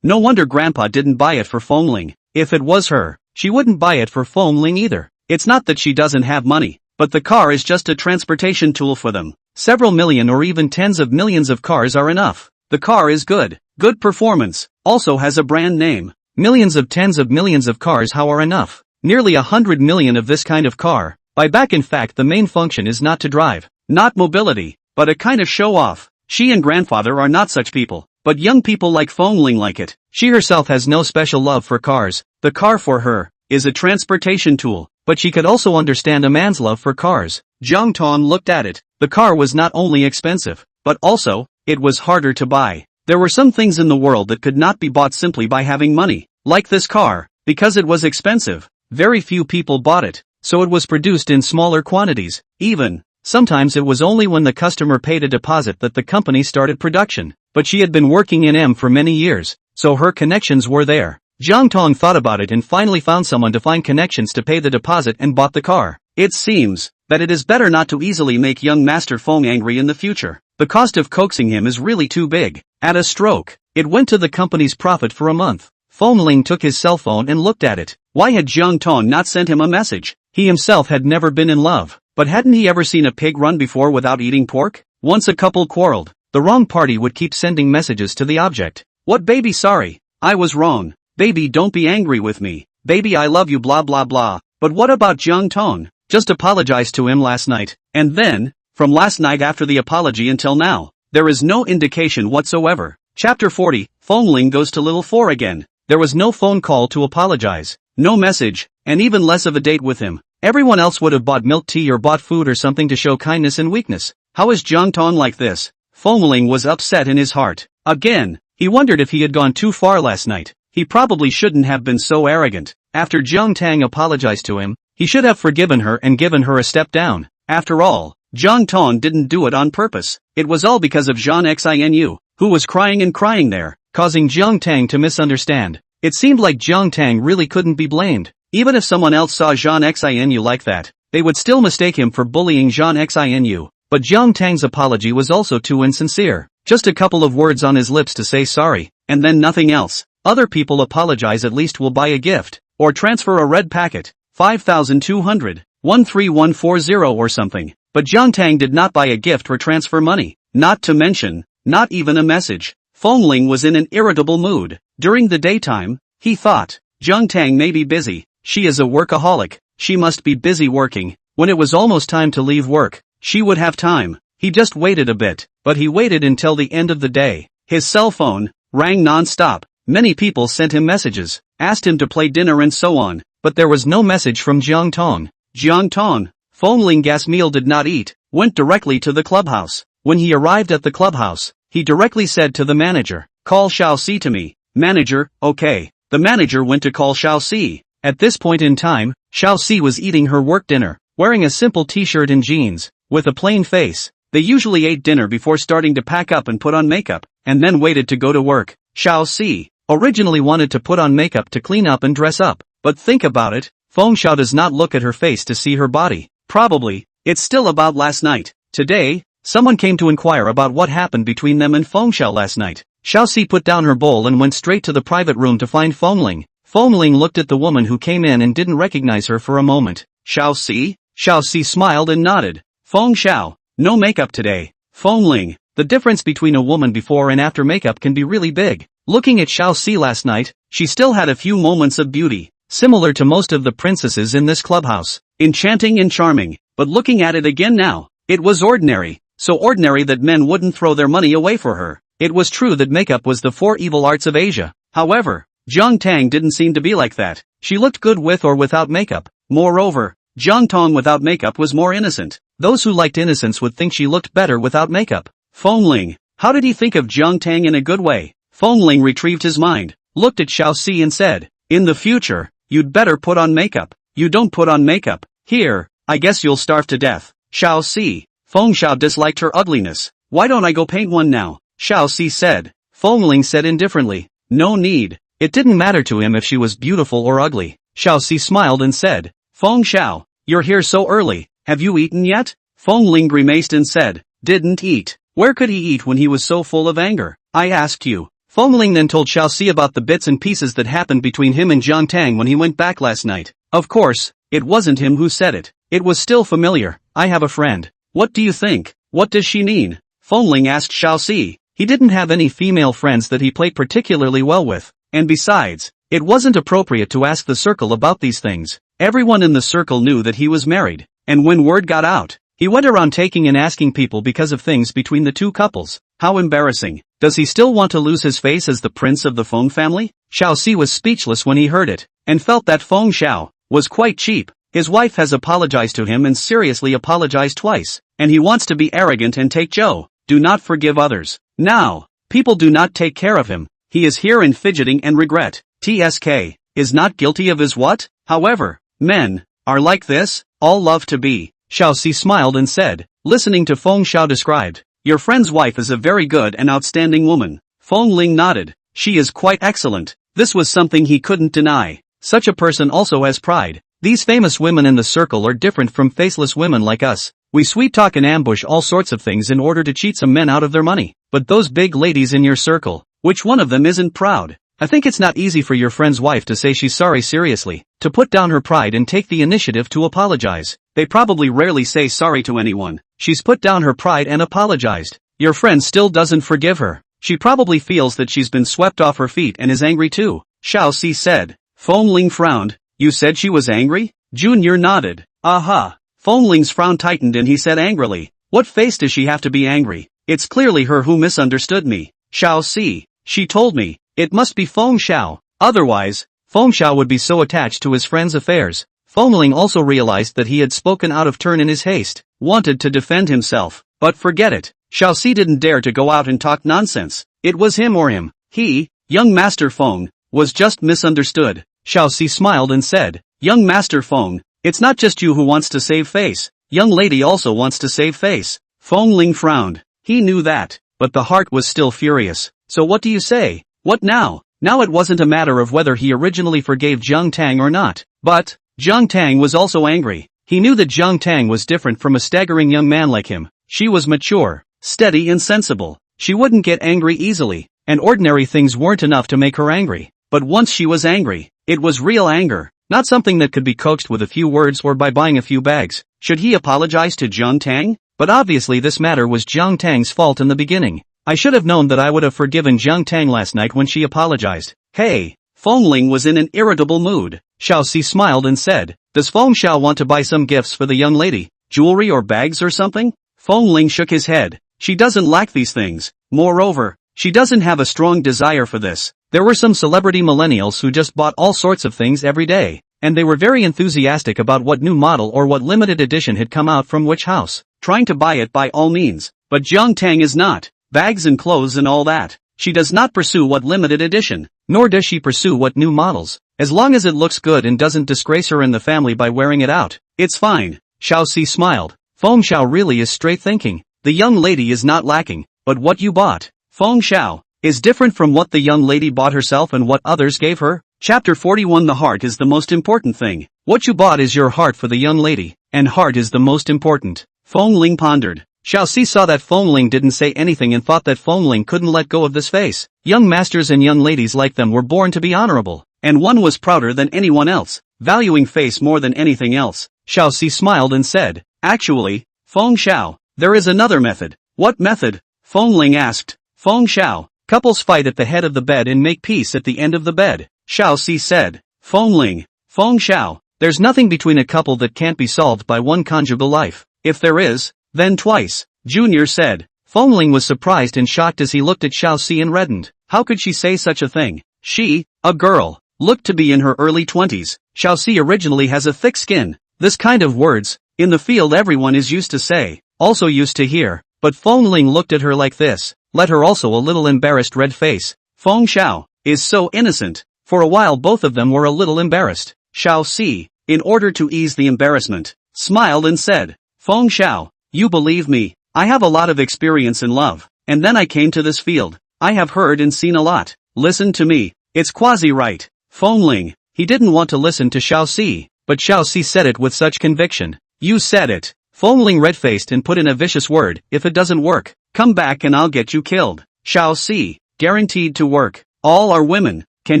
No wonder Grandpa didn't buy it for Feng Ling. If it was her, she wouldn't buy it for Feng Ling either. It's not that she doesn't have money, but the car is just a transportation tool for them. Several million or even tens of millions of cars are enough. The car is good. Good performance. Also has a brand name. Millions of tens of millions of cars how are enough? Nearly 100 million of this kind of car. By back in fact the main function is not to drive, not mobility, but a kind of show off. She and grandfather are not such people, but young people like Feng Ling like it. She herself has no special love for cars. The car for her is a transportation tool, but she could also understand a man's love for cars. Jiang Tang looked at it. The car was not only expensive, but also, it was harder to buy. There were some things in the world that could not be bought simply by having money. Like this car, because it was expensive, very few people bought it, so it was produced in smaller quantities. Even Sometimes it was only when the customer paid a deposit that the company started production. But she had been working in M for many years, so her connections were there. Jiang Tang thought about it and finally found someone to find connections to pay the deposit and bought the car. It seems that it is better not to easily make young Master Feng angry in the future. The cost of coaxing him is really too big. At a stroke, it went to the company's profit for a month. Feng Ling took his cell phone and looked at it. Why had Jiang Tang not sent him a message? He himself had never been in love. But hadn't he ever seen a pig run before without eating pork? Once a couple quarreled, the wrong party would keep sending messages to the object. What baby, sorry. I was wrong. Baby, don't be angry with me. Baby, I love you, blah blah blah. But what about Jiang Tang? Just apologized to him last night. And then, from last night after the apology until now, there is no indication whatsoever. Chapter 40, Feng Ling goes to Little 4 again. There was no phone call to apologize, no message, and even less of a date with him. Everyone else would have bought milk tea or bought food or something to show kindness and weakness. How is Jiang Tang like this? Feng Ling was upset in his heart. Again, he wondered if he had gone too far last night. He probably shouldn't have been so arrogant. After Jiang Tang apologized to him, he should have forgiven her and given her a step down. After all, Jiang Tang didn't do it on purpose. It was all because of Jean Xinu, who was crying and crying there, causing Jiang Tang to misunderstand. It seemed like Jiang Tang really couldn't be blamed. Even if someone else saw Jean Xinu like that, they would still mistake him for bullying Jean Xinu. But Jiang Tang's apology was also too insincere. Just a couple of words on his lips to say sorry, and then nothing else. Other people apologize, at least will buy a gift, or transfer a red packet, 5,200, 13140 or something. But Jiang Tang did not buy a gift or transfer money, not to mention, not even a message. Feng Ling was in an irritable mood. During the daytime, he thought, Jiang Tang may be busy, she is a workaholic, she must be busy working. When it was almost time to leave work, she would have time. He just waited a bit, but he waited until the end of the day. His cell phone rang non-stop. Many people sent him messages, asked him to play dinner and so on, but there was no message from Jiang Tang. Jiang Tang, Feng Ling gas meal did not eat, went directly to the clubhouse. When he arrived at the clubhouse, he directly said to the manager, call Xiaoxi to me. Manager, okay. The manager went to call Xiaoxi. At this point in time, Xiaoxi was eating her work dinner, wearing a simple t-shirt and jeans, with a plain face. They usually ate dinner before starting to pack up and put on makeup, and then waited to go to work. Xiaoxi originally wanted to put on makeup to clean up and dress up, but think about it, Feng Xiao does not look at her face to see her body. Probably, it's still about last night. Today, someone came to inquire about what happened between them and Feng Xiao last night. Xiaoxi put down her bowl and went straight to the private room to find Feng Ling. Feng Ling looked at the woman who came in and didn't recognize her for a moment. Xiaoxi? Xiaoxi smiled and nodded. Feng Xiao, no makeup today. Feng Ling, the difference between a woman before and after makeup can be really big. Looking at Xiaoxi last night, she still had a few moments of beauty, similar to most of the princesses in this clubhouse. Enchanting and charming, but looking at it again now, it was ordinary, so ordinary that men wouldn't throw their money away for her. It was true that makeup was the four evil arts of Asia. However, Jiang Tang didn't seem to be like that. She looked good with or without makeup. Moreover, Jiang Tang without makeup was more innocent. Those who liked innocence would think she looked better without makeup. Feng Ling, how did he think of Jiang Tang in a good way? Feng Ling retrieved his mind, looked at Xiaoxi and said, in the future, you'd better put on makeup. You don't put on makeup. Here, I guess you'll starve to death. Xiaoxi, Feng Xiao disliked her ugliness. Why don't I go paint one now? Xiaoxi said. Feng Ling said indifferently, no need. It didn't matter to him if she was beautiful or ugly. Xiaoxi smiled and said, Feng Xiao, you're here so early, have you eaten yet? Feng Ling grimaced and said, didn't eat. Where could he eat when he was so full of anger? I asked you. Feng Ling then told Xiaoxi about the bits and pieces that happened between him and Jiang Tang when he went back last night. Of course, it wasn't him who said it. It was still familiar. I have a friend. What do you think? What does she mean? Feng Ling asked Xiaoxi. He didn't have any female friends that he played particularly well with. And besides, it wasn't appropriate to ask the circle about these things. Everyone in the circle knew that he was married. And when word got out, he went around taking and asking people because of things between the two couples. How embarrassing. Does he still want to lose his face as the prince of the Feng family? Xiaoxi was speechless when he heard it, and felt that Feng Xiao was quite cheap. His wife has apologized to him and seriously apologized twice, and he wants to be arrogant and take Joe. Do not forgive others. Now, people do not take care of him. He is here and fidgeting and regret. TSK is not guilty of his what? However, men are like this, all love to be Xiaoxi smiled and said, listening to Feng Xiao described. Your friend's wife is a very good and outstanding woman. Feng Ling nodded. She is quite excellent. This was something he couldn't deny. Such a person also has pride. These famous women in the circle are different from faceless women like us. We sweet talk and ambush all sorts of things in order to cheat some men out of their money. But those big ladies in your circle, which one of them isn't proud? I think it's not easy for your friend's wife to say she's sorry seriously, to put down her pride and take the initiative to apologize. They probably rarely say sorry to anyone. She's put down her pride and apologized. Your friend still doesn't forgive her. She probably feels that she's been swept off her feet and is angry too, Xiaoxi said. Feng Ling frowned. You said she was angry? Junior nodded. Aha. Feng Ling's frown tightened and he said angrily, what face does she have to be angry? It's clearly her who misunderstood me. Xiaoxi. She told me. It must be Feng Xiao. Otherwise, Feng Xiao would be so attached to his friend's affairs. Feng Ling also realized that he had spoken out of turn in his haste, wanted to defend himself. But forget it. Xiaoxi didn't dare to go out and talk nonsense. It was him or him. He, young Master Feng, was just misunderstood. Xiaoxi smiled and said, young Master Feng, it's not just you who wants to save face. Young lady also wants to save face. Feng Ling frowned. He knew that, but the heart was still furious. So what do you say? What now? Now it wasn't a matter of whether he originally forgave Jiang Tang or not. But, Jiang Tang was also angry. He knew that Jiang Tang was different from a staggering young man like him. She was mature, steady and sensible. She wouldn't get angry easily, and ordinary things weren't enough to make her angry. But once she was angry, it was real anger, not something that could be coaxed with a few words or by buying a few bags. Should he apologize to Jiang Tang? But obviously this matter was Jiang Tang's fault in the beginning. I should have known that I would have forgiven Jiang Tang last night when she apologized. Hey! Feng Ling was in an irritable mood. Xiaoxi smiled and said, does Feng Xiao want to buy some gifts for the young lady? Jewelry or bags or something? Feng Ling shook his head. She doesn't lack these things. Moreover, she doesn't have a strong desire for this. There were some celebrity millennials who just bought all sorts of things every day, and they were very enthusiastic about what new model or what limited edition had come out from which house, trying to buy it by all means. But Jiang Tang is not. Bags and clothes and all that. She does not pursue what limited edition, nor does she pursue what new models. As long as it looks good and doesn't disgrace her and the family by wearing it out, it's fine. Xiaoxi smiled. Feng Xiao really is straight thinking. The young lady is not lacking, but what you bought, Feng Xiao, is different from what the young lady bought herself and what others gave her. Chapter 41. The heart is the most important thing. What you bought is your heart for the young lady, and heart is the most important. Feng Ling pondered. Xiaoxi saw that Feng Ling didn't say anything and thought that Feng Ling couldn't let go of this face. Young masters and young ladies like them were born to be honorable, and one was prouder than anyone else, valuing face more than anything else. Xiaoxi smiled and said, actually, Feng Xiao, there is another method. What method? Feng Ling asked. Feng Xiao, couples fight at the head of the bed and make peace at the end of the bed. Xiaoxi said. Feng Ling, Feng Xiao, there's nothing between a couple that can't be solved by one conjugal life. If there is, then twice, Junior said. Feng Ling was surprised and shocked as he looked at Xiaoxi and reddened. How could she say such a thing? She, a girl, looked to be in her early 20s. Xiaoxi originally has a thick skin. This kind of words, in the field everyone is used to say, also used to hear. But Feng Ling looked at her like this, let her also a little embarrassed red face. Feng Xiao is so innocent. For a while both of them were a little embarrassed. Xiaoxi, in order to ease the embarrassment, smiled and said, Feng Xiao, you believe me, I have a lot of experience in love, and then I came to this field. I have heard and seen a lot. Listen to me, it's quasi-right. Feng Ling, he didn't want to listen to Xiaoxi, but Xiaoxi said it with such conviction. You said it. Feng Ling red-faced and put in a vicious word, if it doesn't work, come back and I'll get you killed. Xiaoxi, guaranteed to work. All are women. Can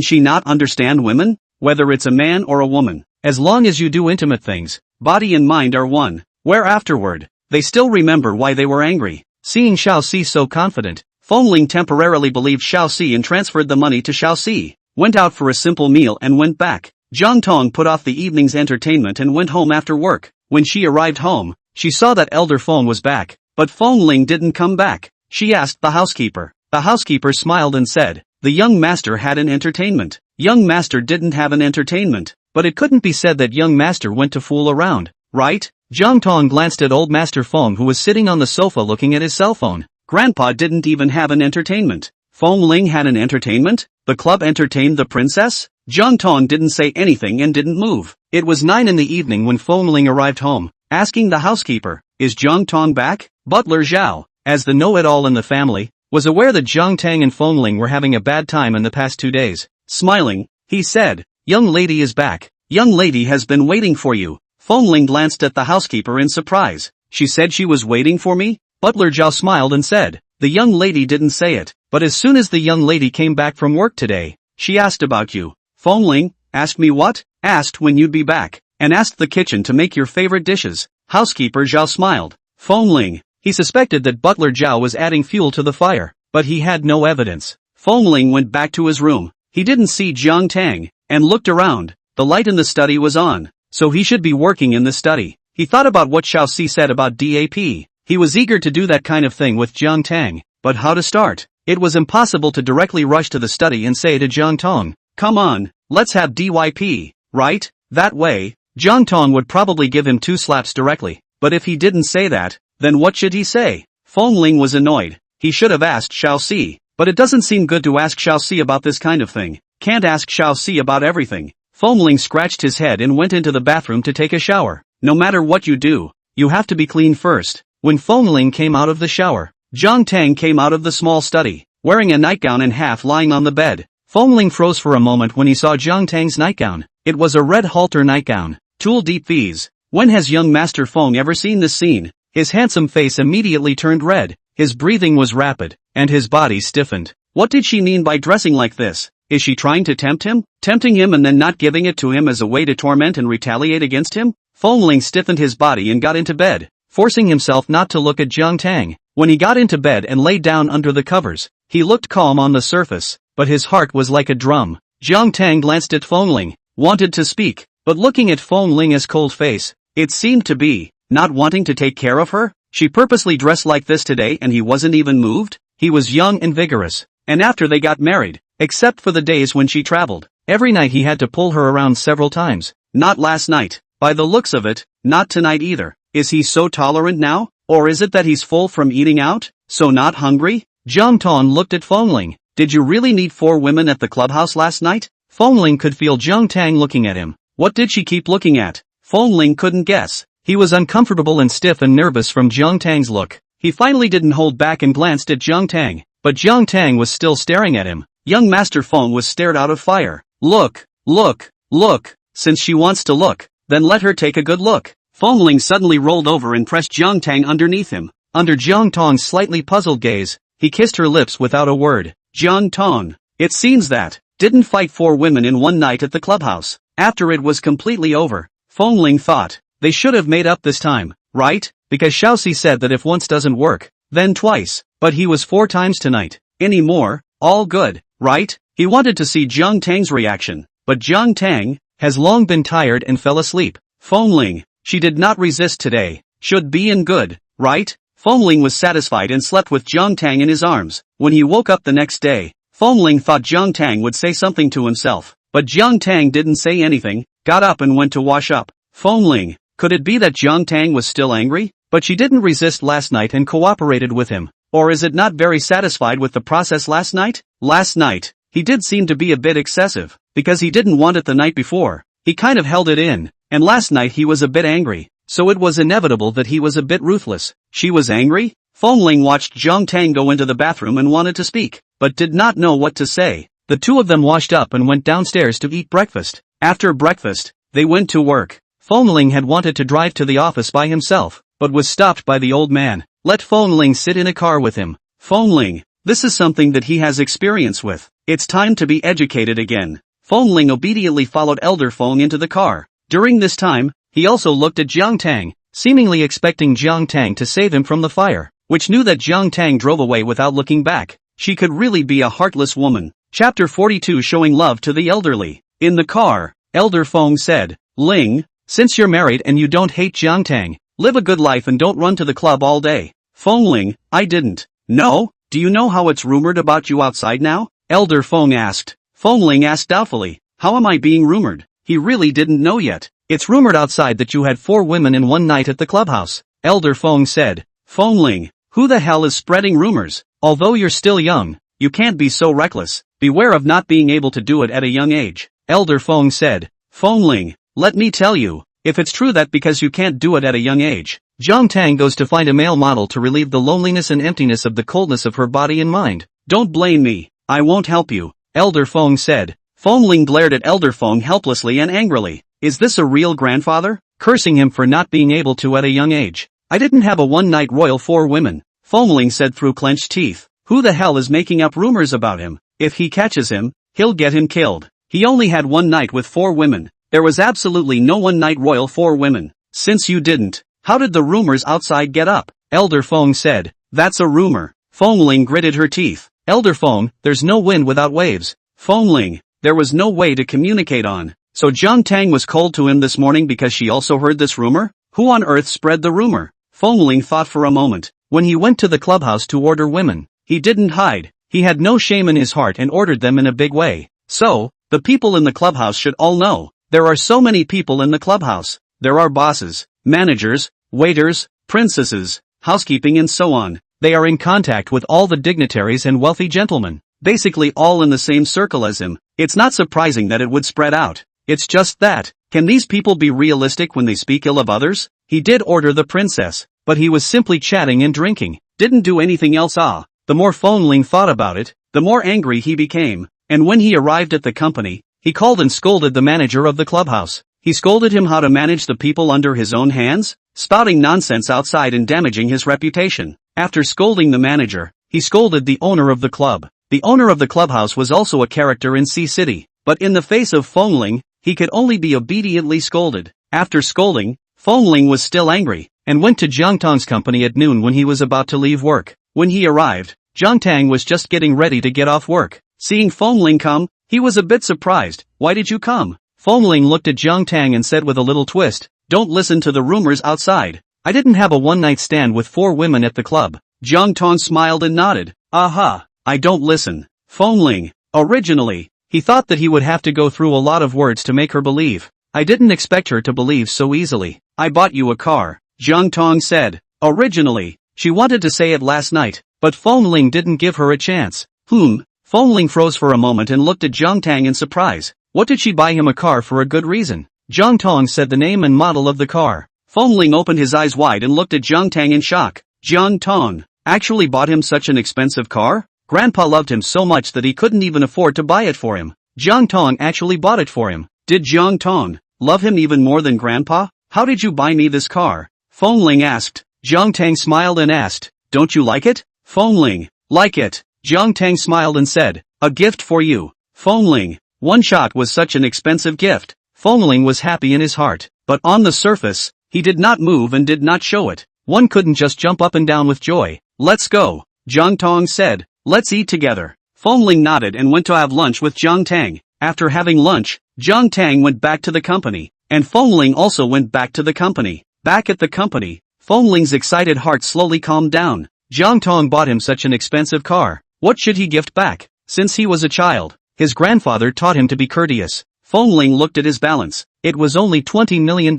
she not understand women? Whether it's a man or a woman, as long as you do intimate things, body and mind are one. Where afterward, they still remember why they were angry. Seeing Xiaoxi so confident, Feng Ling temporarily believed Xiaoxi and transferred the money to Xiaoxi, went out for a simple meal and went back. Jiang Tang put off the evening's entertainment and went home after work. When she arrived home, she saw that elder Feng was back, but Feng Ling didn't come back. She asked the housekeeper. The housekeeper smiled and said, the young master had an entertainment. Young master didn't have an entertainment, but it couldn't be said that young master went to fool around, right? Jiang Tang glanced at old Master Feng who was sitting on the sofa looking at his cell phone. Grandpa didn't even have an entertainment. Feng Ling had an entertainment? The club entertained the princess? Jiang Tang didn't say anything and didn't move. It was 9 in the evening when Feng Ling arrived home. asking the housekeeper, "Is Jiang Tang back?" Butler Zhao, as the know-it-all in the family, was aware that Jiang Tang and Feng Ling were having a bad time in the past 2 days. Smiling, he said, "Young lady is back. Young lady has been waiting for you." Feng Ling glanced at the housekeeper in surprise. "She said she was waiting for me?" Butler Zhao smiled and said, "The young lady didn't say it, but as soon as the young lady came back from work today, she asked about you." Feng Ling, "Asked me what?" "Asked when you'd be back, and asked the kitchen to make your favorite dishes." Housekeeper Zhao smiled. Feng Ling, he suspected that Butler Zhao was adding fuel to the fire, but he had no evidence. Feng Ling went back to his room. He didn't see Jiang Tang, and looked around. The light in the study was on, so he should be working in the study. He thought about what Xiaoxi said about DAP. He was eager to do that kind of thing with Jiang Tang, but how to start? It was impossible to directly rush to the study and say to Jiang Tang, "Come on, let's have DYP, right?" That way, Jiang Tang would probably give him 2 slaps directly. But if he didn't say that, then what should he say? Feng Ling was annoyed. He should have asked Xiaoxi, but it doesn't seem good to ask Xiaoxi about this kind of thing. Can't ask Xiaoxi about everything. Feng Ling scratched his head and went into the bathroom to take a shower. No matter what you do, you have to be clean first. When Feng Ling came out of the shower, Jiang Tang came out of the small study, wearing a nightgown and half lying on the bed. Feng Ling froze for a moment when he saw Jiang Tang's nightgown. It was a red halter nightgown. Tool deep V's. When has young Master Feng ever seen this scene? His handsome face immediately turned red, his breathing was rapid, and his body stiffened. What did she mean by dressing like this? Is she trying to tempt him? Tempting him and then not giving it to him as a way to torment and retaliate against him? Feng Ling stiffened his body and got into bed, forcing himself not to look at Jiang Tang. When he got into bed and lay down under the covers, he looked calm on the surface, but his heart was like a drum. Jiang Tang glanced at Feng Ling, wanted to speak, but looking at Feng Ling's cold face, it seemed to be, not wanting to take care of her. She purposely dressed like this today and he wasn't even moved? He was young and vigorous, and after they got married, except for the days when she traveled, every night he had to pull her around several times. Not last night. By the looks of it, not tonight either. Is he so tolerant now? Or is it that he's full from eating out, so not hungry? Jiang Tang looked at Feng Ling. Did you really need 4 women at the clubhouse last night? Feng Ling could feel Jiang Tang looking at him. What did she keep looking at? Feng Ling couldn't guess. He was uncomfortable and stiff and nervous from Jiang Tang's look. He finally didn't hold back and glanced at Jiang Tang, but Jiang Tang was still staring at him. Young Master Feng was stared out of fire. Look, look, look. Since she wants to look, then let her take a good look. Feng Ling suddenly rolled over and pressed Jiang Tang underneath him. Under Jiang Tang's slightly puzzled gaze, he kissed her lips without a word. Jiang Tang, it seems that, didn't fight 4 women in one night at the clubhouse. After it was completely over, Feng Ling thought, they should have made up this time, right? Because Xiaoxi said that if once doesn't work, then twice, but he was 4 times tonight. Any more, all good, right? He wanted to see Jiang Tang's reaction, but Jiang Tang has long been tired and fell asleep. Feng Ling, she did not resist today, should be in good, right? Feng Ling was satisfied and slept with Jiang Tang in his arms. When he woke up the next day, Feng Ling thought Jiang Tang would say something to himself, but Jiang Tang didn't say anything, got up and went to wash up. Feng Ling, could it be that Jiang Tang was still angry? But she didn't resist last night and cooperated with him. Or is it not very satisfied with the process last night? Last night, he did seem to be a bit excessive, because he didn't want it the night before. He kind of held it in, and last night he was a bit angry, so it was inevitable that he was a bit ruthless. She was angry? Feng Ling watched Jiang Tang go into the bathroom and wanted to speak, but did not know what to say. The two of them washed up and went downstairs to eat breakfast. After breakfast, they went to work. Feng Ling had wanted to drive to the office by himself, but was stopped by the old man. Let Feng Ling sit in a car with him. Feng Ling, this is something that he has experience with. It's time to be educated again. Feng Ling obediently followed Elder Feng into the car. During this time, he also looked at Jiang Tang, seemingly expecting Jiang Tang to save him from the fire, which knew that Jiang Tang drove away without looking back. She could really be a heartless woman. Chapter 42 Showing Love to the Elderly. In the car, Elder Feng said, Ling, since you're married and you don't hate Jiang Tang, live a good life and don't run to the club all day. Feng Ling, I didn't. No? Do you know how it's rumored about you outside now? Elder Feng asked. Feng Ling asked doubtfully, how am I being rumored? He really didn't know yet. It's rumored outside that you had 4 women in one night at the clubhouse. Elder Feng said. Feng Ling, who the hell is spreading rumors? Although you're still young, you can't be so reckless. Beware of not being able to do it at a young age. Elder Feng said. Feng Ling, let me tell you, If it's true that because you can't do it at a young age, Jiang Tang goes to find a male model to relieve the loneliness and emptiness of the coldness of her body and mind. Don't blame me. I won't help you, Elder Feng said. Feng Ling glared at Elder Feng helplessly and angrily. Is this a real grandfather? Cursing him for not being able to at a young age. I didn't have a one-night royal 4 women, Feng Ling said through clenched teeth. Who the hell is making up rumors about him? If he catches him, he'll get him killed. He only had one night with 4 women. There was absolutely no one-night royal 4 women. Since you didn't, how did the rumors outside get up? Elder Feng said. That's a rumor. Feng Ling gritted her teeth. Elder Feng, there's no wind without waves. Feng Ling, there was no way to communicate on. So Jiang Tang was cold to him this morning because she also heard this rumor? Who on earth spread the rumor? Feng Ling thought for a moment. When he went to the clubhouse to order women, he didn't hide. He had no shame in his heart and ordered them in a big way. So, the people in the clubhouse should all know. There are so many people in the clubhouse. There are bosses, managers, waiters, princesses, housekeeping and so on. They are in contact with all the dignitaries and wealthy gentlemen. Basically all in the same circle as him. It's not surprising that it would spread out. It's just that, can these people be realistic when they speak ill of others? He did order the princess, but he was simply chatting and drinking. Didn't do anything else. The more Feng Ling thought about it, the more angry he became. And when he arrived at the company, he called and scolded the manager of the clubhouse. He scolded him how to manage the people under his own hands, spouting nonsense outside and damaging his reputation. After scolding the manager, he scolded the owner of the club. The owner of the clubhouse was also a character in Sea City, but in the face of Feng Ling, he could only be obediently scolded. After scolding, Feng Ling was still angry, and went to Jiang Tang's company at noon when he was about to leave work. When he arrived, Jiang Tang was just getting ready to get off work. Seeing Feng Ling come, he was a bit surprised. Why did you come? Feng Ling looked at Jiang Tang and said with a little twist, don't listen to the rumors outside. I didn't have a one-night stand with 4 women at the club. Jiang Tang smiled and nodded. Aha, I don't listen. Feng Ling, originally, he thought that he would have to go through a lot of words to make her believe. I didn't expect her to believe so easily. I bought you a car, Jiang Tang said. Originally, she wanted to say it last night, but Feng Ling didn't give her a chance. Feng Ling froze for a moment and looked at Jiang Tang in surprise. What did she buy him a car for a good reason? Jiang Tang said the name and model of the car. Feng Ling opened his eyes wide and looked at Jiang Tang in shock. Jiang Tang actually bought him such an expensive car? Grandpa loved him so much that he couldn't even afford to buy it for him. Jiang Tang actually bought it for him. Did Jiang Tang love him even more than Grandpa? How did you buy me this car? Feng Ling asked. Jiang Tang smiled and asked, don't you like it? Feng Ling, like it. Jiang Tang smiled and said, a gift for you. Feng Ling, one shot was such an expensive gift. Feng Ling was happy in his heart, but on the surface, he did not move and did not show it. One couldn't just jump up and down with joy. Let's go, Jiang Tang said. Let's eat together. Feng Ling nodded and went to have lunch with Jiang Tang. After having lunch, Jiang Tang went back to the company, and Feng Ling also went back to the company. Back at the company, Feng Ling's excited heart slowly calmed down. Jiang Tang bought him such an expensive car. What should he gift back? Since he was a child, his grandfather taught him to be courteous. Feng Ling looked at his balance. It was only $20 million.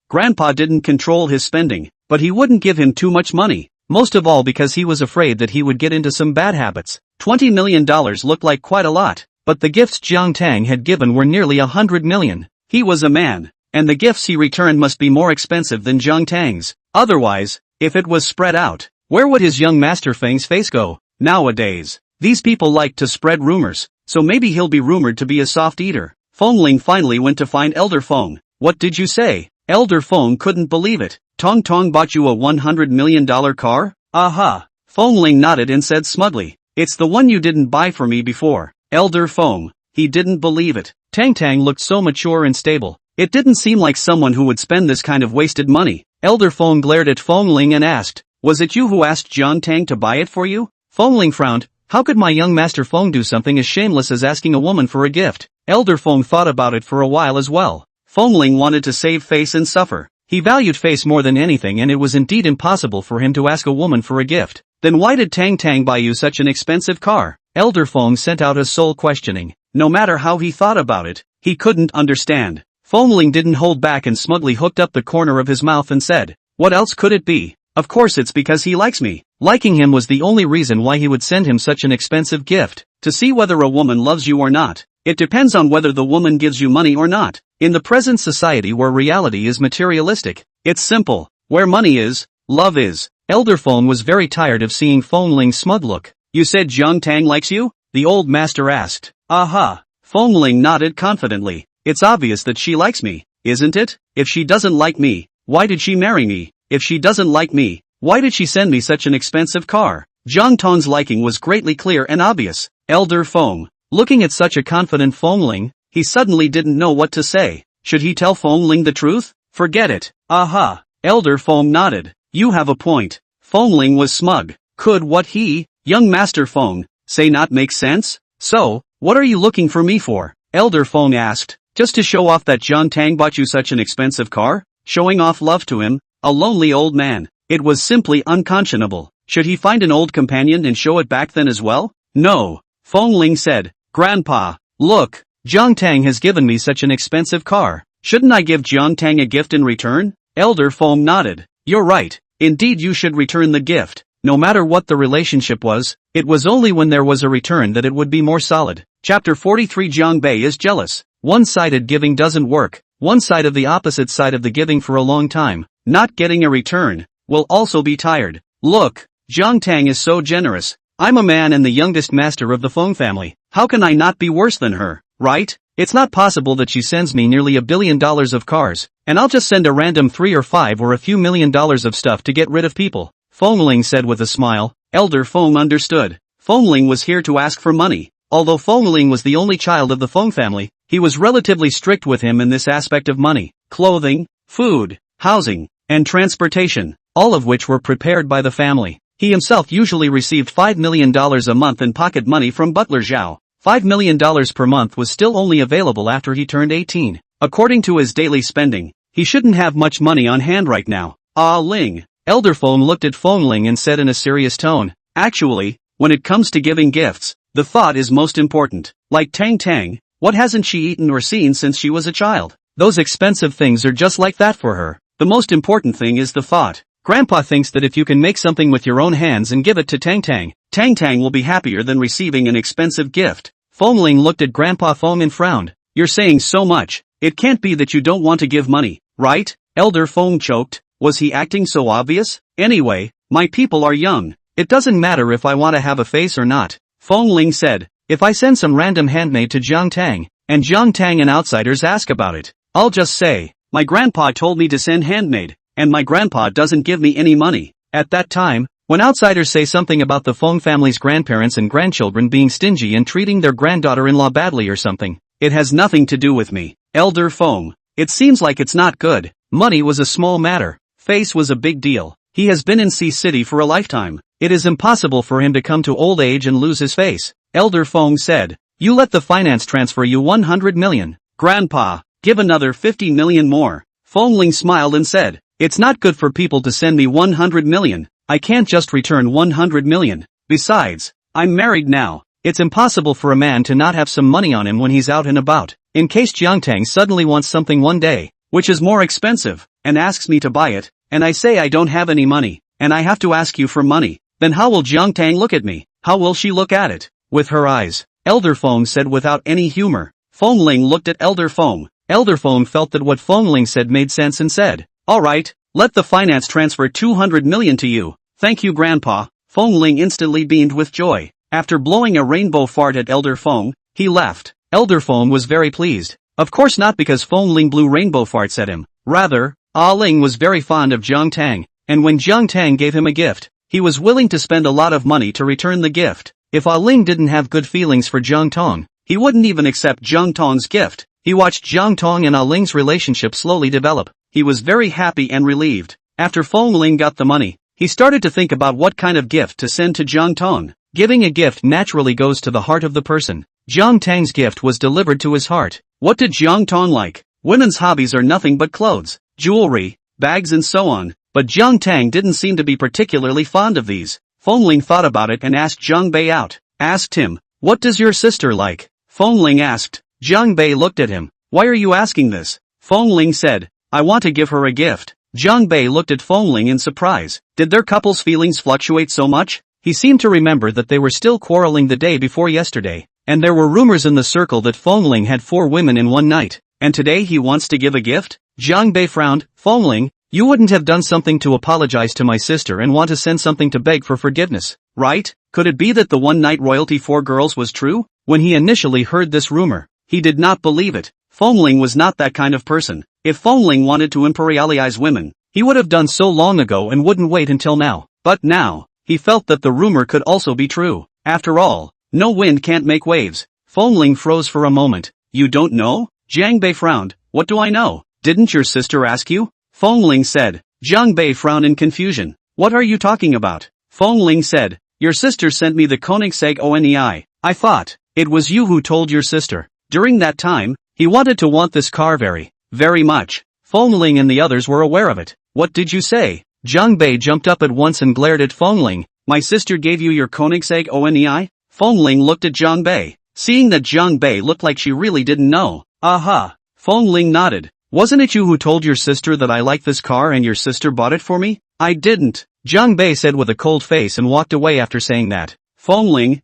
Grandpa didn't control his spending, but he wouldn't give him too much money. Most of all because he was afraid that he would get into some bad habits. $20 million looked like quite a lot, but the gifts Jiang Tang had given were nearly $100 million. He was a man, and the gifts he returned must be more expensive than Jiang Tang's. Otherwise, if it was spread out, where would his young master Feng's face go? Nowadays, these people like to spread rumors, so maybe he'll be rumored to be a soft eater. Feng Ling finally went to find Elder Feng. What did you say? Elder Feng couldn't believe it. Tong Tong bought you a $100 million car? Aha. Feng Ling nodded and said smugly, it's the one you didn't buy for me before. Elder Feng, he didn't believe it. Tang Tang looked so mature and stable. It didn't seem like someone who would spend this kind of wasted money. Elder Feng glared at Feng Ling and asked, was it you who asked Jiang Tang to buy it for you? Feng Ling frowned. How could my young master Feng do something as shameless as asking a woman for a gift? Elder Feng thought about it for a while as well. Feng Ling wanted to save face and suffer. He valued face more than anything and it was indeed impossible for him to ask a woman for a gift. Then why did Tang Tang buy you such an expensive car? Elder Feng sent out a soul questioning. No matter how he thought about it, he couldn't understand. Feng Ling didn't hold back and smugly hooked up the corner of his mouth and said, what else could it be? Of course it's because he likes me. Liking him was the only reason why he would send him such an expensive gift. To see whether a woman loves you or not. It depends on whether the woman gives you money or not. In the present society where reality is materialistic, it's simple. Where money is, love is. Elder Feng was very tired of seeing Feng Ling's smug look. You said Jiang Tang likes you? The old master asked. Aha. Feng Ling nodded confidently. It's obvious that she likes me, isn't it? If she doesn't like me, why did she marry me? If she doesn't like me, why did she send me such an expensive car? Jiang Tang's liking was greatly clear and obvious. Elder Feng. Looking at such a confident Feng Ling, he suddenly didn't know what to say. Should he tell Feng Ling the truth? Forget it. Aha. Elder Feng nodded. You have a point. Feng Ling was smug. Could what he, young Master Feng, say not make sense? So, what are you looking for me for? Elder Feng asked. Just to show off that Jiang Tang bought you such an expensive car? Showing off love to him? A lonely old man. It was simply unconscionable. Should he find an old companion and show it back then as well? No. Feng Ling said. Grandpa, look, Jiang Tang has given me such an expensive car. Shouldn't I give Jiang Tang a gift in return? Elder Feng nodded. You're right. Indeed you should return the gift. No matter what the relationship was, it was only when there was a return that it would be more solid. Chapter 43 Jiang Bei is jealous. One-sided giving doesn't work. One side of the opposite side of the giving for a long time, not getting a return, will also be tired. Look, Jiang Tang is so generous. I'm a man and the youngest master of the Feng family. How can I not be worse than her, right? It's not possible that she sends me nearly $1 billion of cars, and I'll just send a random 3 or 5 or a few $1 million of stuff to get rid of people. Feng Ling said with a smile. Elder Feng understood. Feng Ling was here to ask for money. Although Feng Ling was the only child of the Feng family, he was relatively strict with him in this aspect of money, clothing, food, housing, and transportation, all of which were prepared by the family. He himself usually received $5 million a month in pocket money from Butler Zhao. $5 million per month was still only available after he turned 18. According to his daily spending, he shouldn't have much money on hand right now. Ah Ling. Elder Feng looked at Feng Ling and said in a serious tone, actually, when it comes to giving gifts, the thought is most important. Like Tang Tang, what hasn't she eaten or seen since she was a child? Those expensive things are just like that for her. The most important thing is the thought. Grandpa thinks that if you can make something with your own hands and give it to Tang Tang, Tang Tang will be happier than receiving an expensive gift. Feng Ling looked at Grandpa Feng and frowned. You're saying so much. It can't be that you don't want to give money, right? Elder Feng choked. Was he acting so obvious? Anyway, my people are young. It doesn't matter if I want to have a face or not. Feng Ling said. If I send some random handmaid to Jiang Tang, and Jiang Tang and outsiders ask about it, I'll just say, my grandpa told me to send handmaid, and my grandpa doesn't give me any money. At that time, when outsiders say something about the Feng family's grandparents and grandchildren being stingy and treating their granddaughter-in-law badly or something, it has nothing to do with me. Elder Feng. It seems like it's not good. Money was a small matter. Face was a big deal. He has been in Sea City for a lifetime. It is impossible for him to come to old age and lose his face. Elder Feng said. You let the finance transfer you 100 million. Grandpa, give another 50 million more. Feng Ling smiled and said. It's not good for people to send me 100 million. I can't just return 100 million. Besides, I'm married now. It's impossible for a man to not have some money on him when he's out and about. In case Jiang Tang suddenly wants something one day, which is more expensive, and asks me to buy it, and I say I don't have any money, and I have to ask you for money, then how will Jiang Tang look at me? How will she look at it? With her eyes. Elder Feng said without any humor. Feng Ling looked at Elder Feng. Elder Feng felt that what Feng Ling said made sense and said, alright, let the finance transfer 200 million to you. Thank you Grandpa. Feng Ling instantly beamed with joy. After blowing a rainbow fart at Elder Feng, he left. Elder Feng was very pleased. Of course not because Feng Ling blew rainbow farts at him. Rather, Ah Ling was very fond of Jiang Tang, and when Jiang Tang gave him a gift, he was willing to spend a lot of money to return the gift. If Ah Ling didn't have good feelings for Jiang Tang, he wouldn't even accept Jiang Tang's gift. He watched Jiang Tang and Ah Ling's relationship slowly develop. He was very happy and relieved. After Feng Ling got the money, he started to think about what kind of gift to send to Jiang Tang. Giving a gift naturally goes to the heart of the person. Jiang Tang's gift was delivered to his heart. What did Jiang Tang like? Women's hobbies are nothing but clothes, jewelry, bags and so on, but Jiang Tang didn't seem to be particularly fond of these. Feng Ling thought about it and asked Jiang Bei out. Asked him, what does your sister like? Feng Ling asked. Jiang Bei looked at him. Why are you asking this? Feng Ling said, I want to give her a gift. Jiang Bei looked at Feng Ling in surprise. Did their couple's feelings fluctuate so much? He seemed to remember that they were still quarreling the day before yesterday. And there were rumors in the circle that Feng Ling had 4 women in one night, and today he wants to give a gift? Jiang Bei frowned. Feng Ling, you wouldn't have done something to apologize to my sister and want to send something to beg for forgiveness, right? Could it be that the one-night royalty 4 girls was true? When he initially heard this rumor, he did not believe it. Feng Ling was not that kind of person. If Feng Ling wanted to imperialize women, he would have done so long ago and wouldn't wait until now. But now, he felt that the rumor could also be true. After all, no wind can't make waves. Feng Ling froze for a moment. You don't know? Jiang Bei frowned. What do I know? Didn't your sister ask you? Feng Ling said. Jiang Bei frowned in confusion. What are you talking about? Feng Ling said. Your sister sent me the Koenigsegg Onei. I thought it was you who told your sister. During that time, he wanted to want this car very much. Feng Ling and the others were aware of it. What did you say? Jiang Bei jumped up at once and glared at Feng Ling. My sister gave you your Koenigsegg Onei? Feng Ling looked at Jiang Bei. Seeing that Jiang Bei looked like she really didn't know. Aha. Feng Ling nodded. Wasn't it you who told your sister that I like this car and your sister bought it for me? I didn't. Jiang Bei said with a cold face and walked away after saying that. Feng Ling,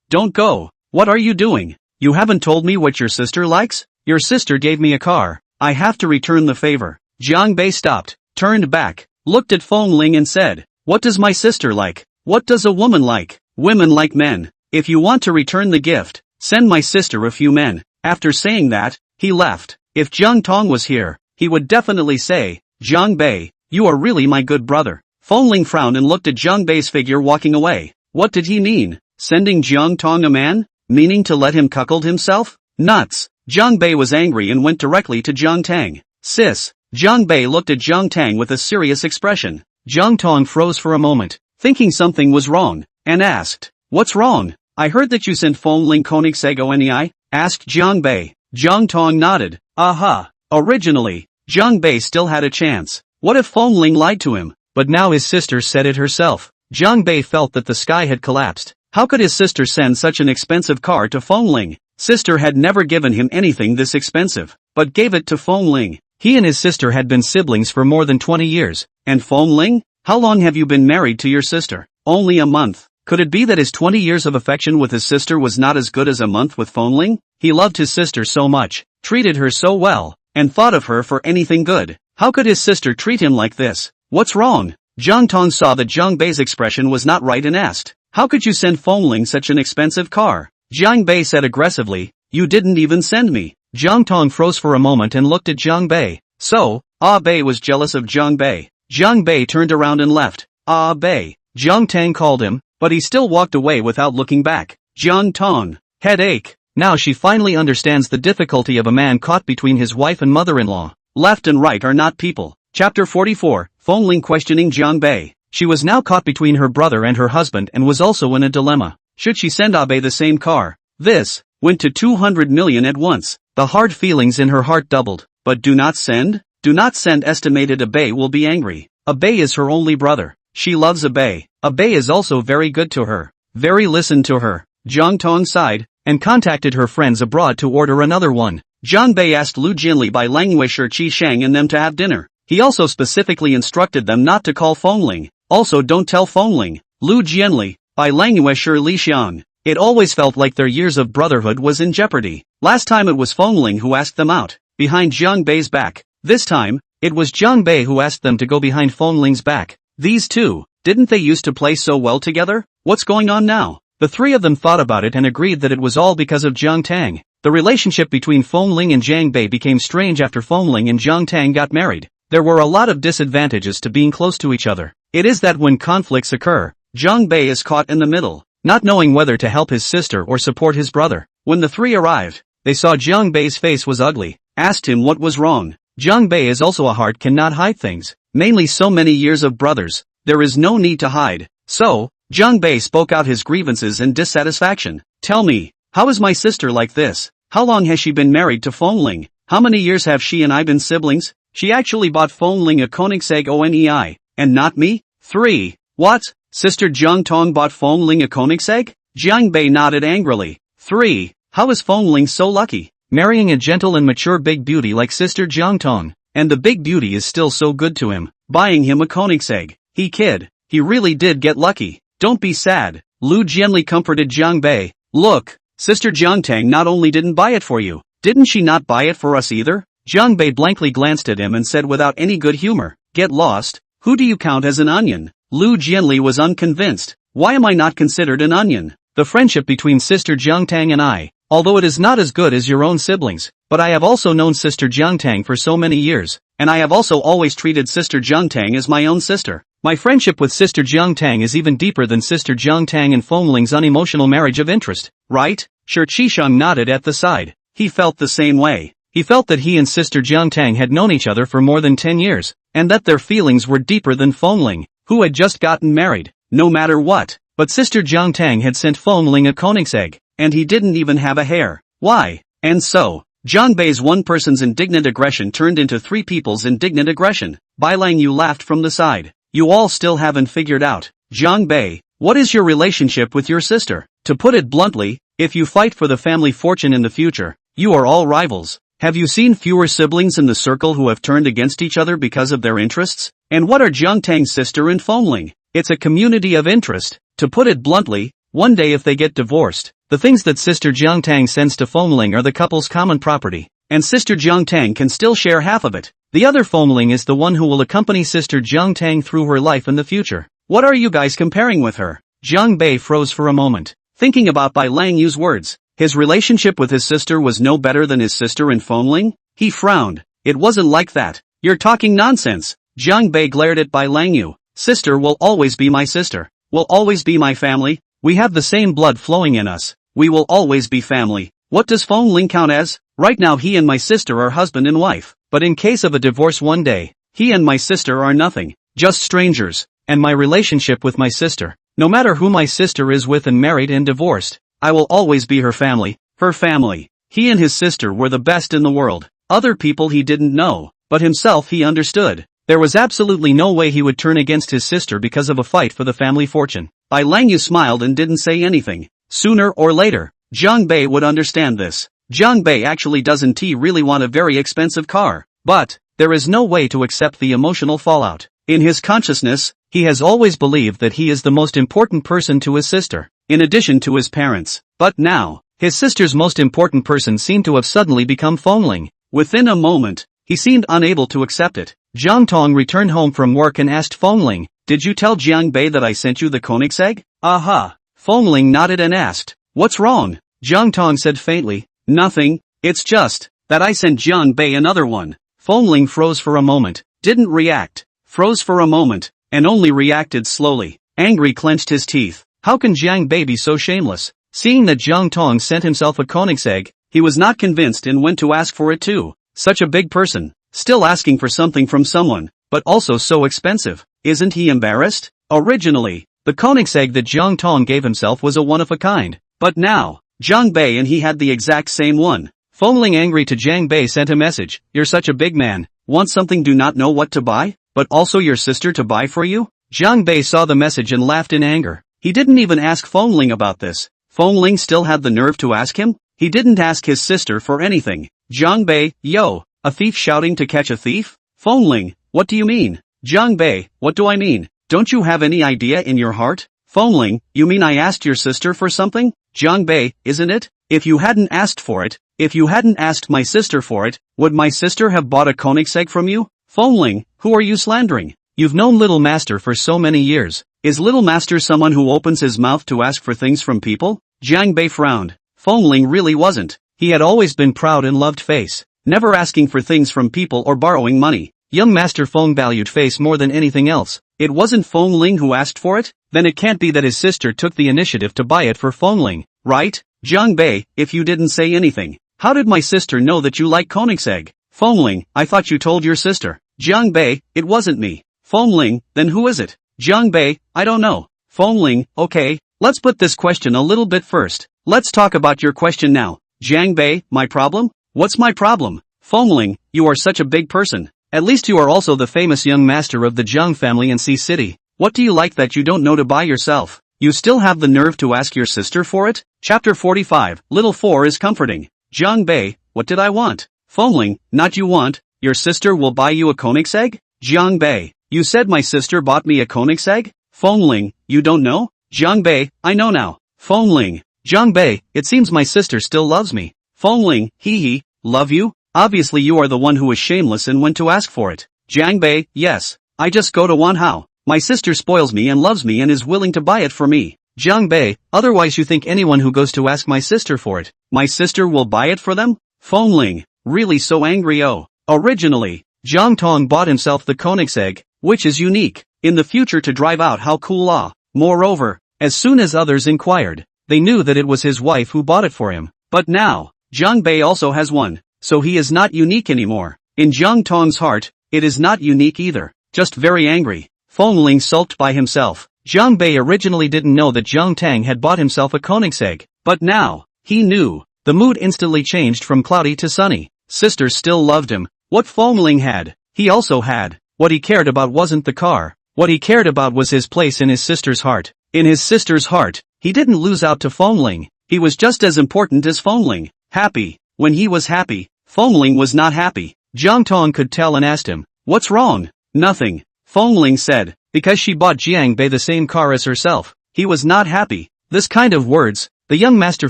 don't go. What are you doing? You haven't told me what your sister likes? Your sister gave me a car. I have to return the favor. Jiang Bei stopped, turned back, looked at Feng Ling and said, what does my sister like? What does a woman like? Women like men. If you want to return the gift, send my sister a few men. After saying that, he left. If Jiang Tang was here, he would definitely say, Jiang Bei, you are really my good brother. Feng Ling frowned and looked at Jiang Bei's figure walking away. What did he mean? Sending Jiang Tang a man? Meaning to let him cuckold himself? Nuts. Jiang Bei was angry and went directly to Jiang Tang. Sis. Jiang Bei looked at Jiang Tang with a serious expression. Jiang Tang froze for a moment, thinking something was wrong, and asked, what's wrong? I heard that you sent Feng Ling Koenigsegg Onei, asked Jiang Bei. Jiang Tang nodded. Aha. Originally, Jiang Bei still had a chance. What if Feng Ling lied to him? But now his sister said it herself. Jiang Bei felt that the sky had collapsed. How could his sister send such an expensive car to Feng Ling? Sister had never given him anything this expensive, but gave it to Feng Ling. He and his sister had been siblings for more than 20 years. And Feng Ling? How long have you been married to your sister? Only a month. Could it be that his 20 years of affection with his sister was not as good as a month with Feng Ling? He loved his sister so much, treated her so well, and thought of her for anything good. How could his sister treat him like this? What's wrong? Jiang Tang saw that Jiang Bei's expression was not right and asked, how could you send Feng Ling such an expensive car? Jiang Bei said aggressively, you didn't even send me. Jiang Tang froze for a moment and looked at Jiang Bei. So, Bei was jealous of Jiang Bei. Jiang Bei turned around and left. Bei. Jiang Tang called him, but he still walked away without looking back. Jiang Tang. Headache. Now she finally understands the difficulty of a man caught between his wife and mother-in-law. Left and right are not people. Chapter 44, Feng Ling questioning Jiang Bei. She was now caught between her brother and her husband and was also in a dilemma. Should she send Bei the same car? This went to 200 million at once. The hard feelings in her heart doubled. But do not send? Do not send estimated Bei will be angry. Bei is her only brother. She loves Bei. Bei is also very good to her. Very listened to her. Jiang Tang sighed, and contacted her friends abroad to order another one. Jiang Bei asked Lu Jianli by languisher Qi Shang and them to have dinner. He also specifically instructed them not to call Feng Ling. Also don't tell Feng Ling. Lu Jianli, by languisher Li Xiang. It always felt like their years of brotherhood was in jeopardy. Last time it was Feng Ling who asked them out, behind Jiang Bei's back. This time, it was Jiang Bei who asked them to go behind Feng Ling's back. These two, didn't they used to play so well together? What's going on now? The three of them thought about it and agreed that it was all because of Jiang Tang. The relationship between Feng Ling and Jiang Bei became strange after Feng Ling and Jiang Tang got married. There were a lot of disadvantages to being close to each other. It is that when conflicts occur, Jiang Bei is caught in the middle, not knowing whether to help his sister or support his brother. When the three arrived, they saw Jiang Bei's face was ugly, asked him what was wrong. Jiang Bei is also a heart cannot hide things, mainly so many years of brothers. There is no need to hide. So, Jiang Bei spoke out his grievances and dissatisfaction. Tell me, how is my sister like this? How long has she been married to Feng Ling? How many years have she and I been siblings? She actually bought Feng Ling a Koenigsegg Onei, and not me? 3. What? Sister Jiang Tang bought Feng Ling a Koenigsegg? Jiang Bei nodded angrily. 3. How is Feng Ling so lucky? Marrying a gentle and mature big beauty like Sister Jiang Tang. And the big beauty is still so good to him, buying him a Koenigsegg. He really did get lucky. Don't be sad. Lu Jianli comforted Jiang Bei. Look, Sister Jiang Tang not only didn't buy it for you, didn't she not buy it for us either? Jiang Bei blankly glanced at him and said without any good humor, get lost, who do you count as an onion? Lu Jianli was unconvinced. Why am I not considered an onion? The friendship between Sister Jiang Tang and I, although it is not as good as your own siblings, but I have also known Sister Jiang Tang for so many years, and I have also always treated Sister Jiang Tang as my own sister. My friendship with Sister Jiang Tang is even deeper than Sister Jiang Tang and Feng Ling's unemotional marriage of interest, right? Sure. Qisheng nodded at the side. He felt the same way. He felt that he and Sister Jiang Tang had known each other for more than 10 years, and that their feelings were deeper than Feng Ling, who had just gotten married, no matter what. But Sister Jiang Tang had sent Feng Ling a Königsegg, and he didn't even have a heir. Why? And so, Jiang Bei's one person's indignant aggression turned into three people's indignant aggression. Bai Lang Yu laughed from the side. You all still haven't figured out. Jiang Bei, what is your relationship with your sister? To put it bluntly, if you fight for the family fortune in the future, you are all rivals. Have you seen fewer siblings in the circle who have turned against each other because of their interests? And what are Jiang Tang's sister and Feng Ling? It's a community of interest. To put it bluntly, one day if they get divorced, the things that Sister Jiang Tang sends to Feng Ling are the couple's common property, and Sister Jiang Tang can still share half of it. The other Feng Ling is the one who will accompany Sister Jiang Tang through her life in the future. What are you guys comparing with her? Jiang Bei froze for a moment, thinking about Bai Lang Yu's words. His relationship with his sister was no better than his sister and Feng Ling? He frowned. It wasn't like that. You're talking nonsense. Jiang Bei glared at Bai Lang Yu. Sister will always be my sister. Will always be my family. We have the same blood flowing in us. We will always be family. What does Feng Ling count as? Right now he and my sister are husband and wife. But in case of a divorce one day, he and my sister are nothing. Just strangers. And my relationship with my sister, no matter who my sister is with and married and divorced, I will always be her family. Her family. He and his sister were the best in the world. Other people he didn't know, but himself he understood. There was absolutely no way he would turn against his sister because of a fight for the family fortune. Bai Lang Yu smiled and didn't say anything. Sooner or later, Jiang Bei would understand this. Jiang Bei actually doesn't he really want a very expensive car, but there is no way to accept the emotional fallout. In his consciousness, he has always believed that he is the most important person to his sister, in addition to his parents. But now, his sister's most important person seemed to have suddenly become Feng Ling. Within a moment, he seemed unable to accept it. Jiang Tang returned home from work and asked Feng Ling, did you tell Jiang Bei that I sent you the Königsegg? Aha. Feng Ling nodded and asked, what's wrong? Jiang Tang said faintly, nothing, it's just that I sent Jiang Bei another one. Feng Ling froze for a moment, didn't react, froze for a moment, and only reacted slowly. Angry clenched his teeth. How can Jiang Bei be so shameless? Seeing that Jiang Tang sent himself a Königsegg, he was not convinced and went to ask for it too. Such a big person, still asking for something from someone, but also so expensive. Isn't he embarrassed? Originally, the Königsegg that Jiang Tang gave himself was a one-of-a-kind. But now, Jiang Bei and he had the exact same one. Feng Ling angry to Jiang Bei sent a message, you're such a big man, want something do not know what to buy? But also your sister to buy for you? Jiang Bei saw the message and laughed in anger. He didn't even ask Feng Ling about this. Feng Ling still had the nerve to ask him? He didn't ask his sister for anything. Jiang Bei, yo, a thief shouting to catch a thief? Feng Ling, what do you mean? Jiang Bei, what do I mean? Don't you have any idea in your heart? Feng Ling, you mean I asked your sister for something? Jiang Bei, isn't it? If you hadn't asked for it, if you hadn't asked my sister for it, would my sister have bought a Königsegg from you? Feng Ling, who are you slandering? You've known Little Master for so many years. Is Little Master someone who opens his mouth to ask for things from people? Jiang Bei frowned. Feng Ling really wasn't. He had always been proud and loved Face, never asking for things from people or borrowing money. Young Master Feng valued Face more than anything else. It wasn't Feng Ling who asked for it? Then it can't be that his sister took the initiative to buy it for Feng Ling, right? Jiang Bei, if you didn't say anything, how did my sister know that you like Königsegg? Feng Ling, I thought you told your sister. Jiang Bei, it wasn't me. Feng Ling, then who is it? Jiang Bei, I don't know. Feng Ling, okay, let's put this question a little bit first. Let's talk about your question now. Jiang Bei, my problem? What's my problem? Feng Ling, you are such a big person. At least you are also the famous young master of the Jiang family in Sea City. What do you like that you don't know to buy yourself? You still have the nerve to ask your sister for it? Chapter 45, Little Four is comforting. Jiang Bei, what did I want? Feng Ling, not you want, your sister will buy you a Königsegg? Jiang Bei, you said my sister bought me a Königsegg? Feng Ling, you don't know? Jiang Bei, I know now. Feng Ling, Jiang Bei, it seems my sister still loves me. Feng Ling, hee, love you? Obviously you are the one who was shameless and went to ask for it. Jiang Bei, yes. I just go to Wanhao. My sister spoils me and loves me and is willing to buy it for me. Jiang Bei, otherwise you think anyone who goes to ask my sister for it, my sister will buy it for them? Feng Ling, really so angry? Oh. Originally, Jiang Tang bought himself the Koenigsegg, which is unique, in the future to drive out how cool ah. Moreover, as soon as others inquired, they knew that it was his wife who bought it for him. But now, Jiang Bei also has one, so he is not unique anymore. In Jiang Tang's heart, it is not unique either, just very angry. Feng Ling sulked by himself. Jiang Bei originally didn't know that Jiang Tang had bought himself a Koenigsegg, but now, he knew. The mood instantly changed from cloudy to sunny. Sister still loved him. What Feng Ling had, he also had. What he cared about wasn't the car. What he cared about was his place in his sister's heart. In his sister's heart, he didn't lose out to Feng Ling. He was just as important as Feng Ling. Happy. When he was happy, Feng Ling was not happy. Jiang Tang could tell and asked him, "What's wrong?" "Nothing," Feng Ling said, because she bought Jiang Bei the same car as herself. He was not happy. This kind of words, the young master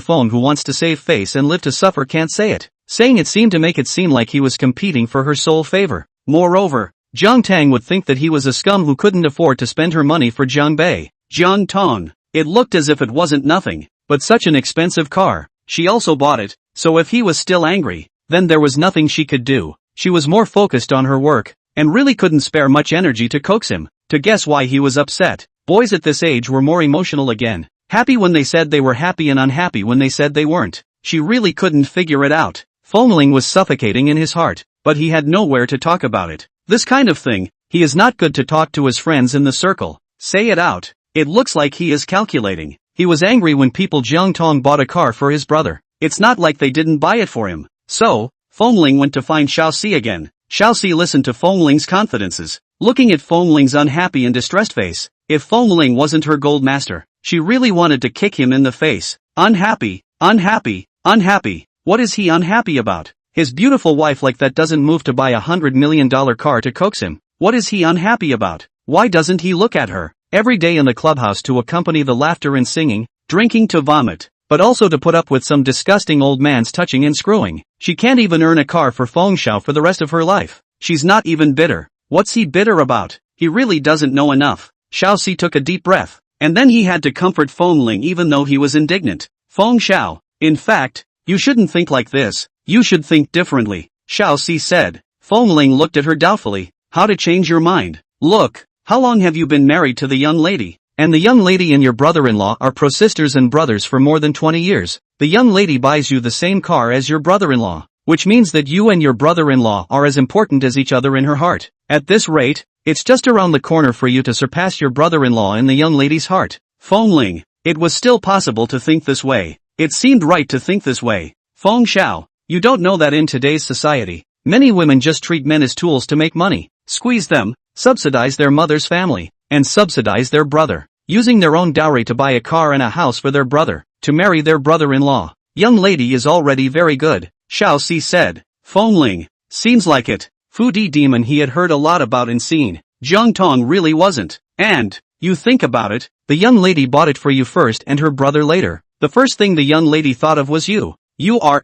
Feng who wants to save face and live to suffer can't say it. Saying it seemed to make it seem like he was competing for her sole favor. Moreover, Jiang Tang would think that he was a scum who couldn't afford to spend her money for Jiang Bei. Jiang Tang. It looked as if it wasn't nothing, but such an expensive car. She also bought it, so if he was still angry, then there was nothing she could do. She was more focused on her work, and really couldn't spare much energy to coax him, to guess why he was upset. Boys at this age were more emotional again. Happy when they said they were happy and unhappy when they said they weren't. She really couldn't figure it out. Feng Ling was suffocating in his heart, but he had nowhere to talk about it. This kind of thing, he is not good to talk to his friends in the circle. Say it out. It looks like he is calculating. He was angry when people Jiang Tang bought a car for his brother. It's not like they didn't buy it for him. So, Feng Ling went to find Xiaoxi again. Xiaoxi listened to Feng Ling's confidences, looking at Feng Ling's unhappy and distressed face. If Feng Ling wasn't her gold master, she really wanted to kick him in the face. Unhappy, unhappy, unhappy. What is he unhappy about? His beautiful wife like that doesn't move to buy a $100 million car to coax him. What is he unhappy about? Why doesn't he look at her every day in the clubhouse to accompany the laughter and singing, drinking to vomit, but also to put up with some disgusting old man's touching and screwing? She can't even earn a car for Feng Xiao for the rest of her life. She's not even bitter. What's he bitter about? He really doesn't know enough. Xiaoxi took a deep breath, and then he had to comfort Feng Ling even though he was indignant. Feng Xiao, in fact, you shouldn't think like this. You should think differently, Xiaoxi said. Feng Ling looked at her doubtfully. How to change your mind? Look, how long have you been married to the young lady? And the young lady and your brother-in-law are pro-sisters and brothers for more than 20 years. The young lady buys you the same car as your brother-in-law, which means that you and your brother-in-law are as important as each other in her heart. At this rate, it's just around the corner for you to surpass your brother-in-law in the young lady's heart. Feng Ling, it was still possible to think this way. It seemed right to think this way. Feng Xiao, you don't know that in today's society, many women just treat men as tools to make money, squeeze them, subsidize their mother's family, and subsidize their brother, using their own dowry to buy a car and a house for their brother, to marry their brother-in-law. Young lady is already very good, Xiaoxi said. Feng Ling, seems like it. Fu Di demon he had heard a lot about and seen. Jiang Tang really wasn't. And, you think about it, the young lady bought it for you first and her brother later. The first thing the young lady thought of was you. You are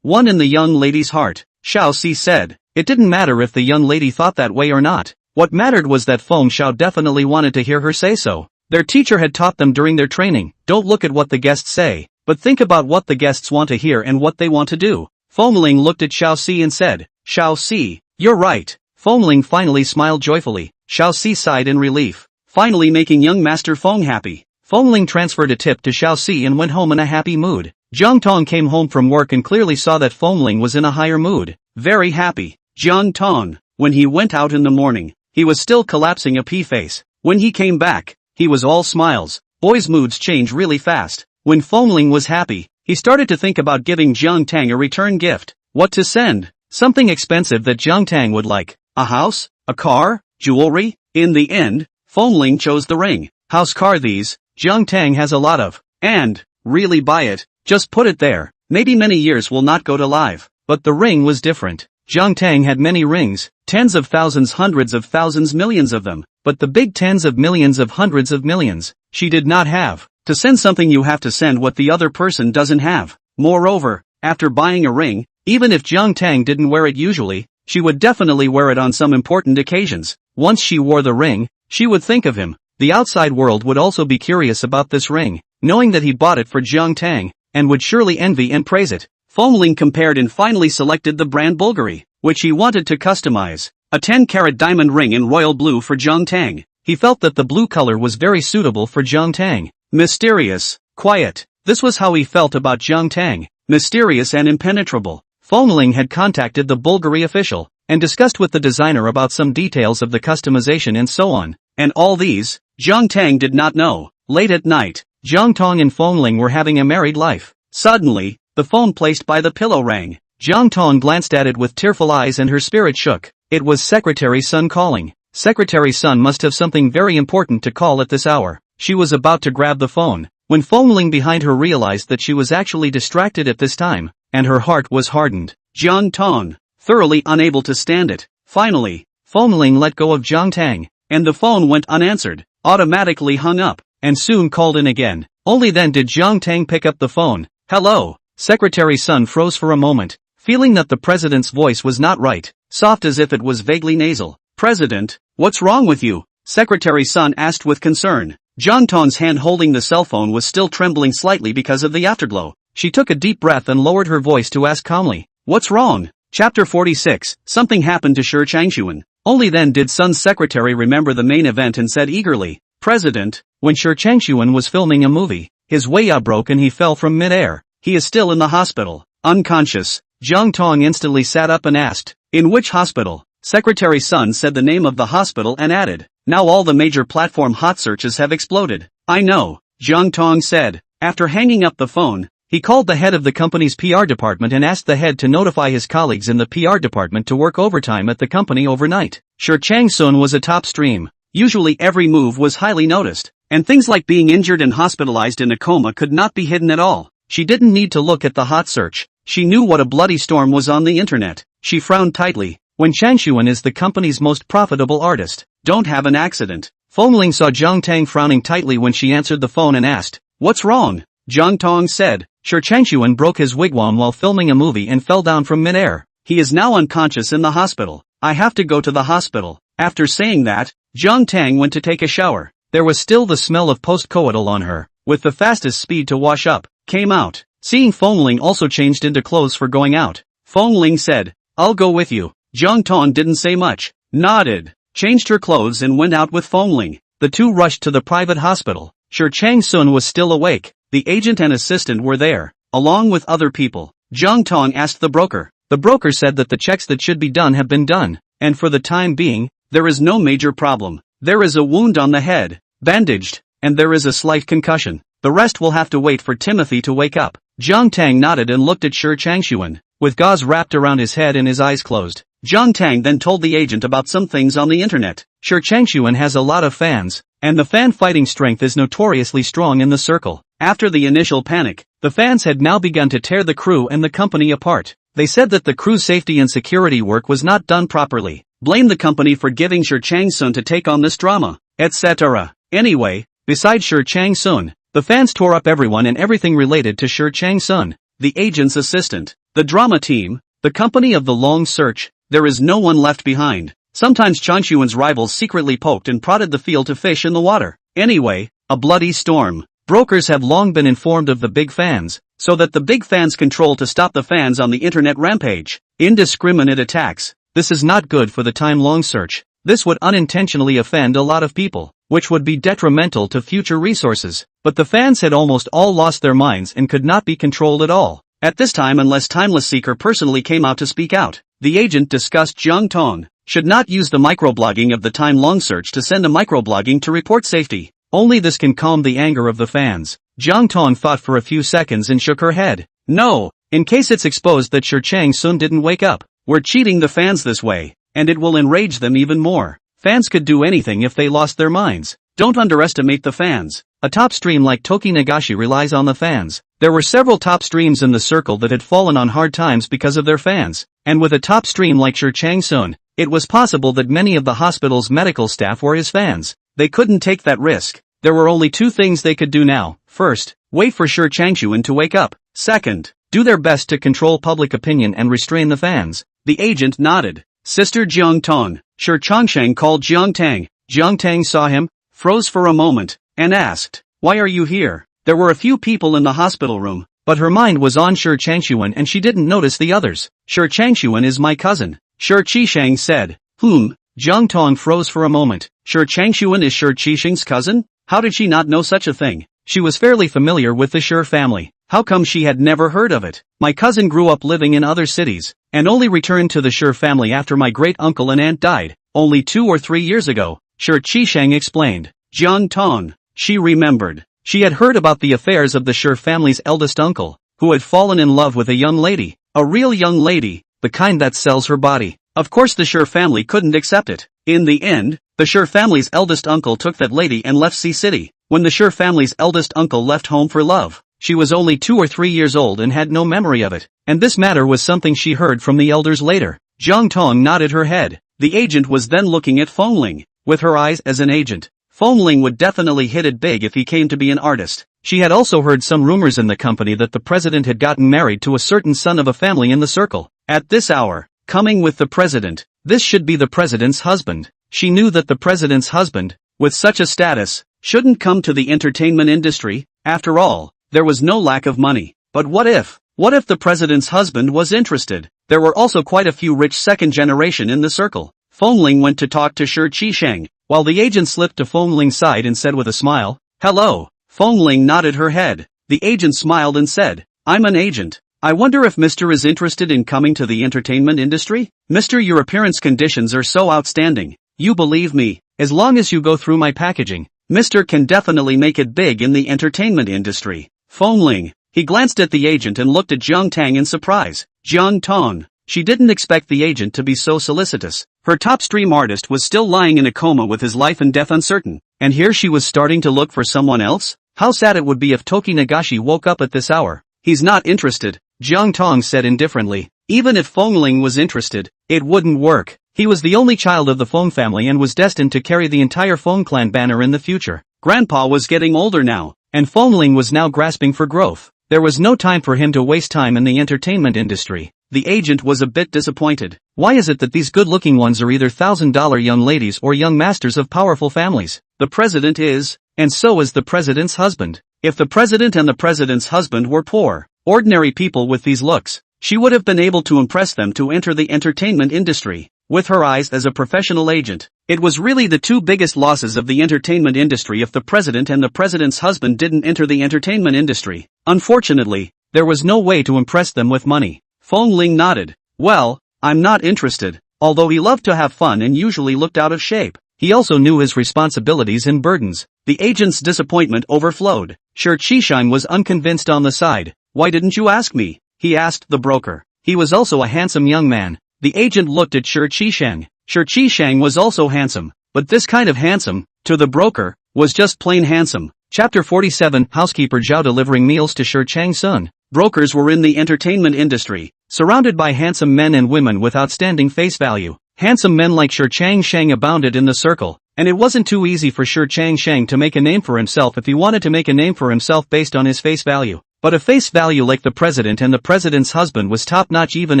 one in the young lady's heart, Xiaoxi said. It didn't matter if the young lady thought that way or not. What mattered was that Feng Xiao definitely wanted to hear her say so. Their teacher had taught them during their training, don't look at what the guests say, but think about what the guests want to hear and what they want to do. Feng Ling looked at Xiaoxi and said, Xiaoxi, you're right. Feng Ling finally smiled joyfully. Xiaoxi sighed in relief, finally making young master Feng happy. Feng Ling transferred a tip to Xiaoxi and went home in a happy mood. Jiang Tang came home from work and clearly saw that Feng Ling was in a higher mood. Very happy. Jiang Tang, when he went out in the morning, he was still collapsing a pea face. When he came back, he was all smiles. Boys' moods change really fast. When Feng Ling was happy, he started to think about giving Jiang Tang a return gift. What to send? Something expensive that Jiang Tang would like. A house? A car? Jewelry? In the end, Feng Ling chose the ring. House car these, Jiang Tang has a lot of. And, really buy it, just put it there. Maybe many years will not go to live. But the ring was different. Jiang Tang had many rings, tens of thousands, hundreds of thousands, millions of them, but the big tens of millions of hundreds of millions, she did not have. To send something you have to send what the other person doesn't have. Moreover, after buying a ring, even if Jiang Tang didn't wear it usually, she would definitely wear it on some important occasions. Once she wore the ring, she would think of him. The outside world would also be curious about this ring, knowing that he bought it for Jiang Tang, and would surely envy and praise it. Feng Ling compared and finally selected the brand Bulgari, which he wanted to customize. A 10-carat diamond ring in royal blue for Jiang Tang. He felt that the blue color was very suitable for Jiang Tang. Mysterious, quiet. This was how he felt about Jiang Tang. Mysterious and impenetrable. Feng Ling had contacted the Bulgari official, and discussed with the designer about some details of the customization and so on. And all these, Jiang Tang did not know. Late at night, Jiang Tang and Feng Ling were having a married life. Suddenly, the phone placed by the pillow rang. Jiang Tang glanced at it with tearful eyes and her spirit shook. It was Secretary Sun calling. Secretary Sun must have something very important to call at this hour. She was about to grab the phone, when Feng Ling behind her realized that she was actually distracted at this time, and her heart was hardened. Jiang Tang, thoroughly unable to stand it. Finally, Feng Ling let go of Jiang Tang, and the phone went unanswered, automatically hung up, and soon called in again. Only then did Jiang Tang pick up the phone. Hello? Secretary Sun froze for a moment, feeling that the president's voice was not right, soft as if it was vaguely nasal. President, what's wrong with you? Secretary Sun asked with concern. Jiang Tang's hand holding the cell phone was still trembling slightly because of the afterglow. She took a deep breath and lowered her voice to ask calmly, what's wrong? Chapter 46, something happened to Shi Changshuan. Only then did Sun's secretary remember the main event and said eagerly, President, when Shi Changshuan was filming a movie, his weiya broke and he fell from mid-air. He is still in the hospital, unconscious. Jiang Tang instantly sat up and asked, in which hospital? Secretary Sun said the name of the hospital and added, now all the major platform hot searches have exploded. I know, Jiang Tang said. After hanging up the phone, he called the head of the company's PR department and asked the head to notify his colleagues in the PR department to work overtime at the company overnight. Shi Changsun was a top stream. Usually every move was highly noticed, and things like being injured and hospitalized in a coma could not be hidden at all. She didn't need to look at the hot search. She knew what a bloody storm was on the internet. She frowned tightly. When Changshuan is the company's most profitable artist, don't have an accident. Feng Ling saw Jiang Tang frowning tightly when she answered the phone and asked, what's wrong? Jiang Tang said, Shi Changshuan broke his wigwam while filming a movie and fell down from mid-air. He is now unconscious in the hospital. I have to go to the hospital. After saying that, Jiang Tang went to take a shower. There was still the smell of post-coital on her, with the fastest speed to wash up, came out. Seeing Feng Ling also changed into clothes for going out, Feng Ling said, I'll go with you. Jiang Tang didn't say much, nodded, changed her clothes and went out with Feng Ling. The two rushed to the private hospital. Shi Changsun was still awake. The agent and assistant were there, along with other people. Jiang Tang asked the broker. The broker said that the checks that should be done have been done, and for the time being, there is no major problem. There is a wound on the head, bandaged, and there is a slight concussion. The rest will have to wait for Timothy to wake up. Jiang Tang nodded and looked at Shi Changshuan, with gauze wrapped around his head and his eyes closed. Jiang Tang then told the agent about some things on the internet. Shi Changshuan has a lot of fans, and the fan fighting strength is notoriously strong in the circle. After the initial panic, the fans had now begun to tear the crew and the company apart. They said that the crew's safety and security work was not done properly, blamed the company for giving Shi Changsun to take on this drama, etc. Anyway, besides Shi Changsun, the fans tore up everyone and everything related to Shi Changsun, the agent's assistant, the drama team, the company of the long search. There is no one left behind. Sometimes Changshuan's rivals secretly poked and prodded the field to fish in the water. Anyway, a bloody storm. Brokers have long been informed of the big fans, so that the big fans control to stop the fans on the internet rampage. Indiscriminate attacks. This is not good for the time-long search. This would unintentionally offend a lot of people, which would be detrimental to future resources. But the fans had almost all lost their minds and could not be controlled at all. At this time, unless Timeless Seeker personally came out to speak out, the agent discussed Jiang Tang should not use the microblogging of the time-long search to send a microblogging to report safety. Only this can calm the anger of the fans. Jiang Tang thought for a few seconds and shook her head. No, in case it's exposed that Shi Changsun didn't wake up, we're cheating the fans this way, and it will enrage them even more. Fans could do anything if they lost their minds. Don't underestimate the fans. A top stream like Toki Nagashi relies on the fans. There were several top streams in the circle that had fallen on hard times because of their fans, and with a top stream like Shi Changsun, it was possible that many of the hospital's medical staff were his fans. They couldn't take that risk. There were only two things they could do now. First, wait for Shi Changshuan to wake up. Second, do their best to control public opinion and restrain the fans. The agent nodded. Sister Jiang Tang. Shi Changshuan called Jiang Tang. Jiang Tang saw him, froze for a moment, and asked, "Why are you here?" There were a few people in the hospital room, but her mind was on Shi Changshuan and she didn't notice the others. Shi Changshuan is my cousin, Shi Qisheng said. Jiang Tang froze for a moment. Shi Changshuan is Shi Qisheng's cousin? How did she not know such a thing? She was fairly familiar with the Shi family. How come she had never heard of it? My cousin grew up living in other cities, and only returned to the Shi family after my great-uncle and aunt died, only 2 or 3 years ago, Shi Qisheng explained. Jiang Tang. She remembered. She had heard about the affairs of the Shi family's eldest uncle, who had fallen in love with a young lady. A real young lady, the kind that sells her body. Of course the Shi family couldn't accept it. In the end, the Shi family's eldest uncle took that lady and left Sea City. When the Shi family's eldest uncle left home for love, she was only 2 or 3 years old and had no memory of it. And this matter was something she heard from the elders later. Jiang Tang nodded her head. The agent was then looking at Feng Ling. With her eyes as an agent, Feng Ling would definitely hit it big if he came to be an artist. She had also heard some rumors in the company that the president had gotten married to a certain son of a family in the circle. At this hour, coming with the president, this should be the president's husband. She knew that the president's husband, with such a status, shouldn't come to the entertainment industry. After all, there was no lack of money. But what if the president's husband was interested? There were also quite a few rich second generation in the circle. Feng Ling went to talk to Shi Qisheng, while the agent slipped to Feng Ling's side and said with a smile, "Hello." Feng Ling nodded her head. The agent smiled and said, "I'm an agent. I wonder if Mr. is interested in coming to the entertainment industry? Mr. Your appearance conditions are so outstanding. You believe me, as long as you go through my packaging, Mr. can definitely make it big in the entertainment industry." Feng Ling. He glanced at the agent and looked at Jiang Tang in surprise. Jiang Tang. She didn't expect the agent to be so solicitous. Her top stream artist was still lying in a coma with his life and death uncertain, and here she was starting to look for someone else? How sad it would be if Toki Nagashi woke up at this hour. He's not interested, Jiang Tang said indifferently. Even if Feng Ling was interested, it wouldn't work. He was the only child of the Feng family and was destined to carry the entire Feng clan banner in the future. Grandpa was getting older now, and Feng Ling was now grasping for growth. There was no time for him to waste time in the entertainment industry. The agent was a bit disappointed. Why is it that these good-looking ones are either $1,000 young ladies or young masters of powerful families? The president is, and so is the president's husband. If the president and the president's husband were poor, ordinary people with these looks, she would have been able to impress them to enter the entertainment industry. With her eyes as a professional agent, it was really the two biggest losses of the entertainment industry if the president and the president's husband didn't enter the entertainment industry. Unfortunately, there was no way to impress them with money. Feng Ling nodded. Well, I'm not interested. Although he loved to have fun and usually looked out of shape, he also knew his responsibilities and burdens. The agent's disappointment overflowed. Shi Qisheng was unconvinced on the side. Why didn't you ask me? He asked the broker. He was also a handsome young man. The agent looked at Shi Qisheng. Shi Qisheng was also handsome, but this kind of handsome, to the broker, was just plain handsome. Chapter 47 Housekeeper Zhao delivering meals to Shi Changsun. Brokers were in the entertainment industry, surrounded by handsome men and women with outstanding face value. Handsome men like Shi Changsheng abounded in the circle, and it wasn't too easy for Shi Changsheng to make a name for himself if he wanted to make a name for himself based on his face value. But a face value like the president and the president's husband was top-notch even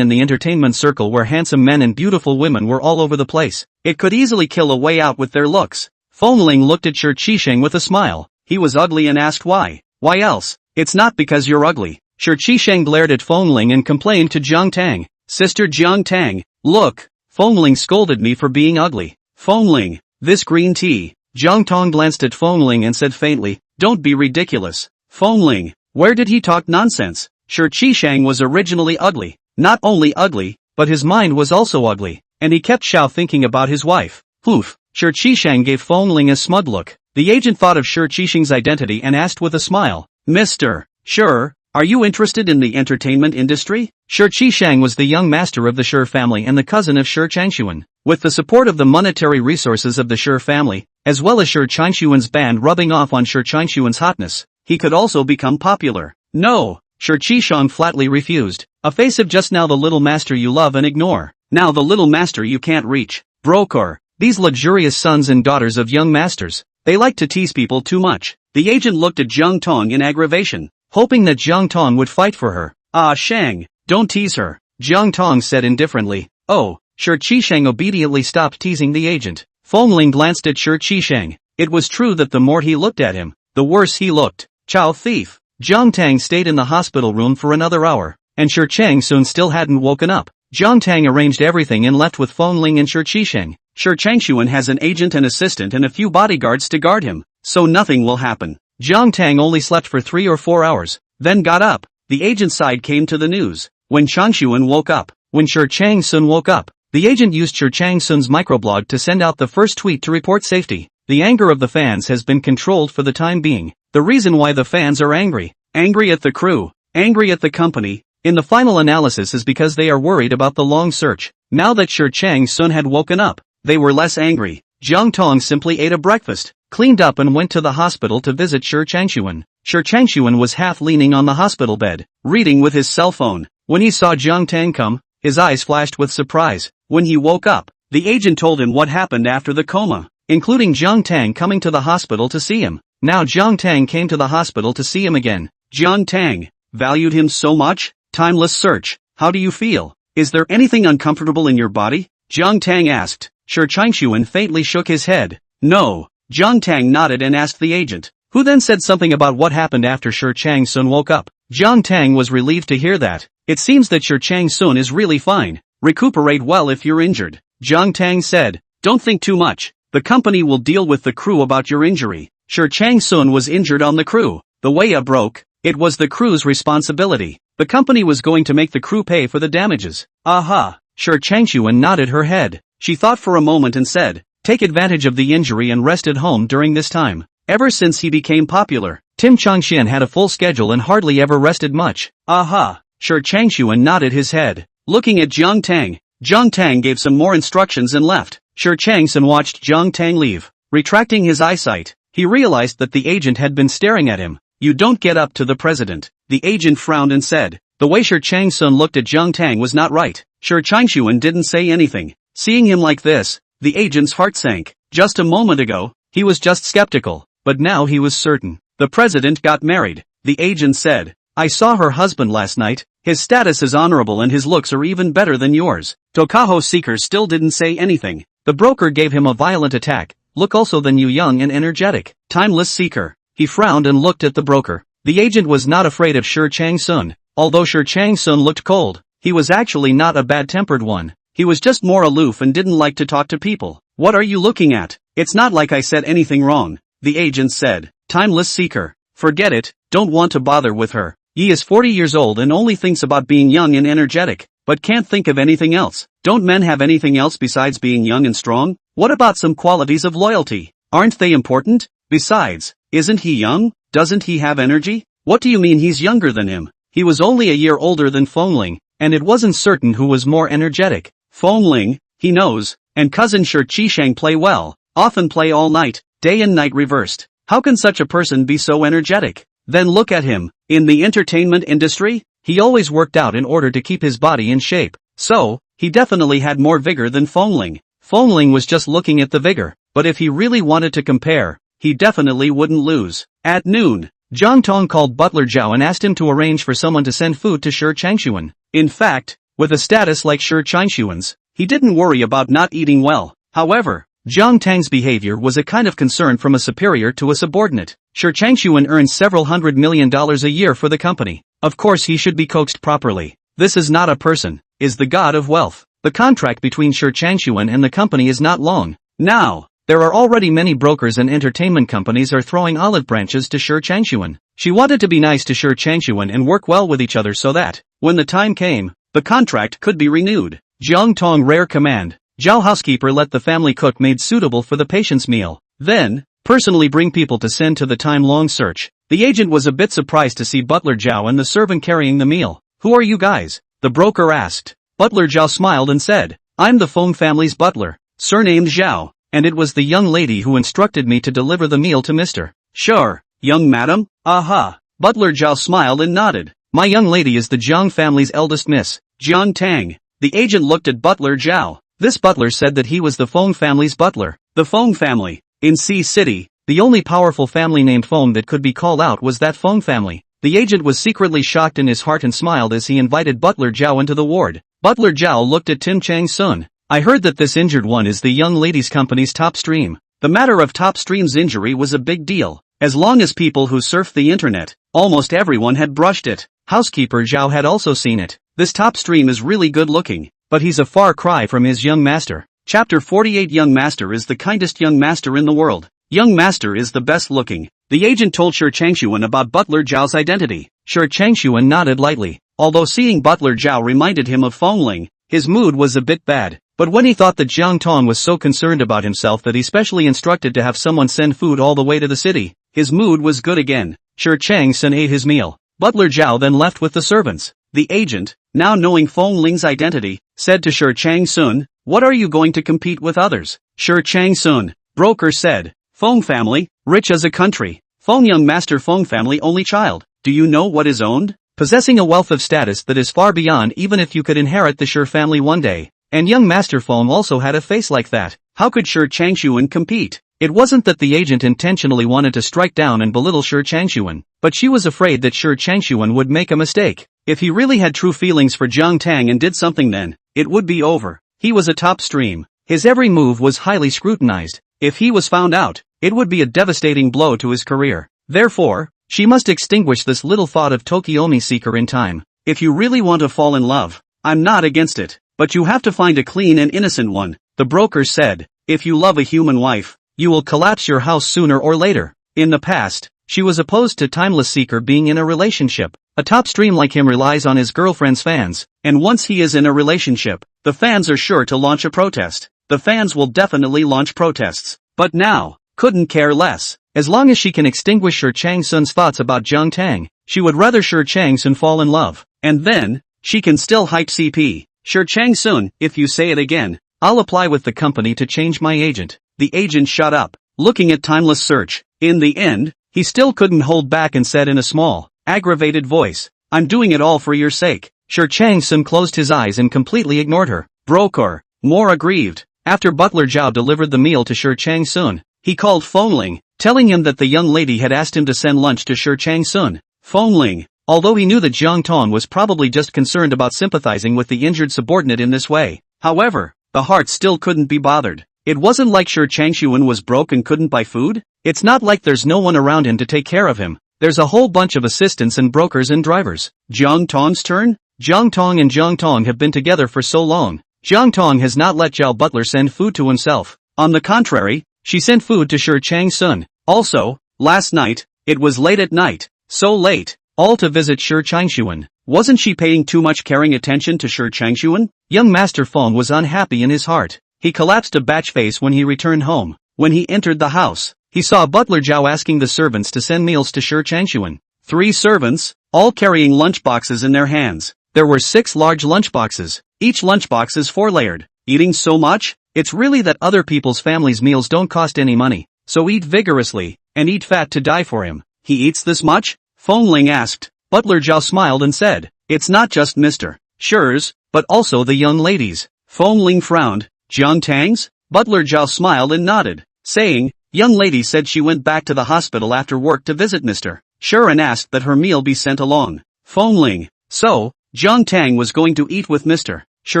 in the entertainment circle where handsome men and beautiful women were all over the place. It could easily kill a way out with their looks. Feng Ling looked at Shi Qisheng with a smile. He was ugly and asked why. Why else? It's not because you're ugly. Shi Qisheng glared at Feng Ling and complained to Jiang Tang. Sister Jiang Tang, look, Feng Ling scolded me for being ugly. Feng Ling, this green tea. Jiang Tang glanced at Feng Ling and said faintly, don't be ridiculous. Feng Ling, where did he talk nonsense? Shi Qisheng was originally ugly. Not only ugly, but his mind was also ugly, and he kept thinking about his wife. Poof. Shi Qisheng gave Feng Ling a smug look. The agent thought of Shi Qisheng's identity and asked with a smile, Mr. Sure, are you interested in the entertainment industry? Shi Qisheng was the young master of the Shi family and the cousin of Shi Changshuan. With the support of the monetary resources of the Shi family, as well as Shi Changshuan's band rubbing off on Shi Changshuan's hotness, he could also become popular. No, Shi Qisheng flatly refused. A face of just now the little master you love and ignore. Now the little master you can't reach. Broker. These luxurious sons and daughters of young masters, They like to tease people too much. The agent looked at Jiang Tang in aggravation, hoping that Jiang Tang would fight for her. Ah Shang, don't tease her, Jiang Tang said indifferently. Oh, Shi Qisheng obediently stopped teasing the agent. Feng Ling glanced at Shi Qisheng. It was true that the more he looked at him, the worse he looked. Chow thief. Jiang Tang stayed in the hospital room for another hour, and Shi Changsun still hadn't woken up. Jiang Tang arranged everything and left with Feng Ling and Shi Qisheng. Shi Changxuan has an agent and assistant and a few bodyguards to guard him, so nothing will happen. Jiang Tang only slept for 3 or 4 hours, then got up. The agent's side came to the news. When Changxuan woke up, when Shi Changsun woke up, the agent used Shi Changsun's microblog to send out the first tweet to report safety. The anger of the fans has been controlled for the time being. The reason why the fans are angry at the crew, angry at the company, in the final analysis is because they are worried about the long search. Now that Shi Changsun had woken up, they were less angry. Jiang Tang simply ate a breakfast, cleaned up and went to the hospital to visit Shi Changxuan. Shi Changxuan was half leaning on the hospital bed, reading with his cell phone. When he saw Jiang Tang come, his eyes flashed with surprise. When he woke up, the agent told him what happened after the coma, including Jiang Tang coming to the hospital to see him. Now Jiang Tang came to the hospital to see him again. Jiang Tang valued him so much? Timeless search. How do you feel? Is there anything uncomfortable in your body? Jiang Tang asked. Shi Changxuan faintly shook his head. No. Jiang Tang nodded and asked the agent, who then said something about what happened after Shi Changsun woke up. Jiang Tang was relieved to hear that. It seems that Shi Changsun is really fine. Recuperate well if you're injured. Jiang Tang said. Don't think too much. The company will deal with the crew about your injury. Shi Changsun was injured on the crew. The way broke. It was the crew's responsibility. The company was going to make the crew pay for the damages. Aha. Shi Changxuan nodded her head. She thought for a moment and said, take advantage of the injury and rest at home during this time. Ever since he became popular, Tim Changxian had a full schedule and hardly ever rested much. Aha. Shi Changxuan nodded his head. Looking at Jiang Tang gave some more instructions and left. Shi Changxuan watched Jiang Tang leave. Retracting his eyesight, he realized that the agent had been staring at him. You don't get up to the president. The agent frowned and said. The way Shi Changxuan looked at Jiang Tang was not right. Shi Changxuan didn't say anything. Seeing him like this, the agent's heart sank. Just a moment ago, he was just skeptical, but now he was certain. The president got married. The agent said. I saw her husband last night. His status is honorable and his looks are even better than yours. Tokaho Seeker still didn't say anything. The broker gave him a violent attack. Look also than you young and energetic. Timeless Seeker. He frowned and looked at the broker. The agent was not afraid of Shi Changsun. Although Shi Changsun looked cold, he was actually not a bad-tempered one. He was just more aloof and didn't like to talk to people. What are you looking at? It's not like I said anything wrong, the agent said. Timeless Seeker. Forget it, don't want to bother with her. He is 40 years old and only thinks about being young and energetic, but can't think of anything else. Don't men have anything else besides being young and strong? What about some qualities of loyalty? Aren't they important? Besides, isn't he young? Doesn't he have energy? What do you mean he's younger than him? He was only a year older than Feng Ling, and it wasn't certain who was more energetic. Feng Ling, he knows, and cousin Shi Qisheng play well, often play all night, day and night reversed. How can such a person be so energetic? Then look at him. In the entertainment industry, he always worked out in order to keep his body in shape. So, he definitely had more vigor than Feng Ling. Feng Ling was just looking at the vigor, but if he really wanted to compare, he definitely wouldn't lose. At noon, Jiang Tang called Butler Zhao and asked him to arrange for someone to send food to Shi Changxuan. In fact, with a status like Shi Changxuan's, he didn't worry about not eating well. However, Jiang Tang's behavior was a kind of concern from a superior to a subordinate. Shi Changxuan earns several $100 million a year for the company. Of course he should be coaxed properly. This is not a person, is the god of wealth. The contract between Shi Changxuan and the company is not long. Now, there are already many brokers and entertainment companies are throwing olive branches to Shi Changxuan. She wanted to be nice to Shi Changxuan and work well with each other so that, when the time came, the contract could be renewed. Jiang Tang rare command. Zhao housekeeper let the family cook made suitable for the patient's meal. Then, personally bring people to send to the time-long search. The agent was a bit surprised to see Butler Zhao and the servant carrying the meal. Who are you guys? The broker asked. Butler Zhao smiled and said, I'm the Feng family's butler, surnamed Zhao, and it was the young lady who instructed me to deliver the meal to Mr. Sure, young madam? Aha. Butler Zhao smiled and nodded. My young lady is the Jiang family's eldest Miss Jiang Tang. The agent looked at Butler Zhao. This butler said that he was the Feng family's butler. The Feng family. In C City, The only powerful family named Feng that could be called out was that Feng family. The agent was secretly shocked in his heart and smiled as he invited Butler Zhao into the ward. Butler Zhao looked at Tim Chang-sun. I heard that this injured one is the young ladies company's top stream. The matter of top stream's injury was a big deal. As long as people who surfed the internet, almost everyone had brushed it. Housekeeper Zhao had also seen it. This top stream is really good looking, but he's a far cry from his young master. Chapter 48. Young master is the kindest young master in the world. Young master is the best looking. The agent told Shi Changshuan about Butler Zhao's identity. Shi Changshuan nodded lightly. Although seeing Butler Zhao reminded him of Feng Ling, his mood was a bit bad. But when he thought that Jiang Tang was so concerned about himself that he specially instructed to have someone send food all the way to the city, his mood was good again. Shi Chang-sun ate his meal. Butler Zhao then left with the servants. The agent, now knowing Feng Ling's identity, said to Shi Chang-sun, "What are you going to compete with others?" Shi Chang-sun, broker said, "Feng family, rich as a country. Feng young master Feng family only child. Do you know what is owned? Possessing a wealth of status that is far beyond even if you could inherit the Shi family one day. And young master Feng also had a face like that. How could Shi Changshuan compete?" It wasn't that the agent intentionally wanted to strike down and belittle Shi Changshuan, but she was afraid that Shi Changshuan would make a mistake. If he really had true feelings for Jiang Tang and did something, then it would be over. He was a top stream. His every move was highly scrutinized. If he was found out, it would be a devastating blow to his career. Therefore, she must extinguish this little thought of Tokiomi seeker in time. If you really want to fall in love, I'm not against it, but you have to find a clean and innocent one, the broker said. If you love a human wife, you will collapse your house sooner or later. In the past, she was opposed to timeless seeker being in a relationship. A top stream like him relies on his girlfriend's fans, and once he is in a relationship, the fans are sure to launch a protest. The fans will definitely launch protests. But now, couldn't care less. As long as she can extinguish Shi Chang-sun's thoughts about Jiang Tang, she would rather Shi Chang-sun fall in love. And then, she can still hype CP. Shi Chang-sun, if you say it again, I'll apply with the company to change my agent. The agent shut up, looking at timeless search. In the end, he still couldn't hold back and said in a small, aggravated voice, "I'm doing it all for your sake." Shi Chang-sun closed his eyes and completely ignored her. Broker, more aggrieved. After Butler Zhao delivered the meal to Shi Chang-sun, he called Feng Ling, telling him that the young lady had asked him to send lunch to Shi Chang-sun. Feng Ling, although he knew that Jiang Tang was probably just concerned about sympathizing with the injured subordinate in this way, however, the heart still couldn't be bothered. It wasn't like Shi Changshuan was broke and couldn't buy food. It's not like there's no one around him to take care of him. There's a whole bunch of assistants and brokers and drivers. Jiang Tang's turn? Jiang Tang and Jiang Tang have been together for so long. Jiang Tang has not let Zhao Butler send food to himself. On the contrary, she sent food to Shi Chang-sun. Also, last night, it was late at night. So late, all to visit Shi Changshuan. Wasn't she paying too much caring attention to Shi Changshuan? Young Master Feng was unhappy in his heart. He collapsed a batch face when he returned home. When he entered the house, he saw Butler Zhao asking the servants to send meals to Shi Changshuan. 3 servants, all carrying lunchboxes in their hands. There were 6 large lunchboxes. Each lunchbox is 4-layered. Eating so much? It's really that other people's families' meals don't cost any money. So eat vigorously, and eat fat to die for him. He eats this much? Feng Ling asked. Butler Zhao smiled and said, "It's not just Mr. Shi's, but also the young ladies." Feng Ling frowned. "Jiang Tang's?" Butler Zhao smiled and nodded, saying, "Young lady said she went back to the hospital after work to visit Mr. Shi and asked that her meal be sent along." Feng Ling, so, Jiang Tang was going to eat with Mr. Shi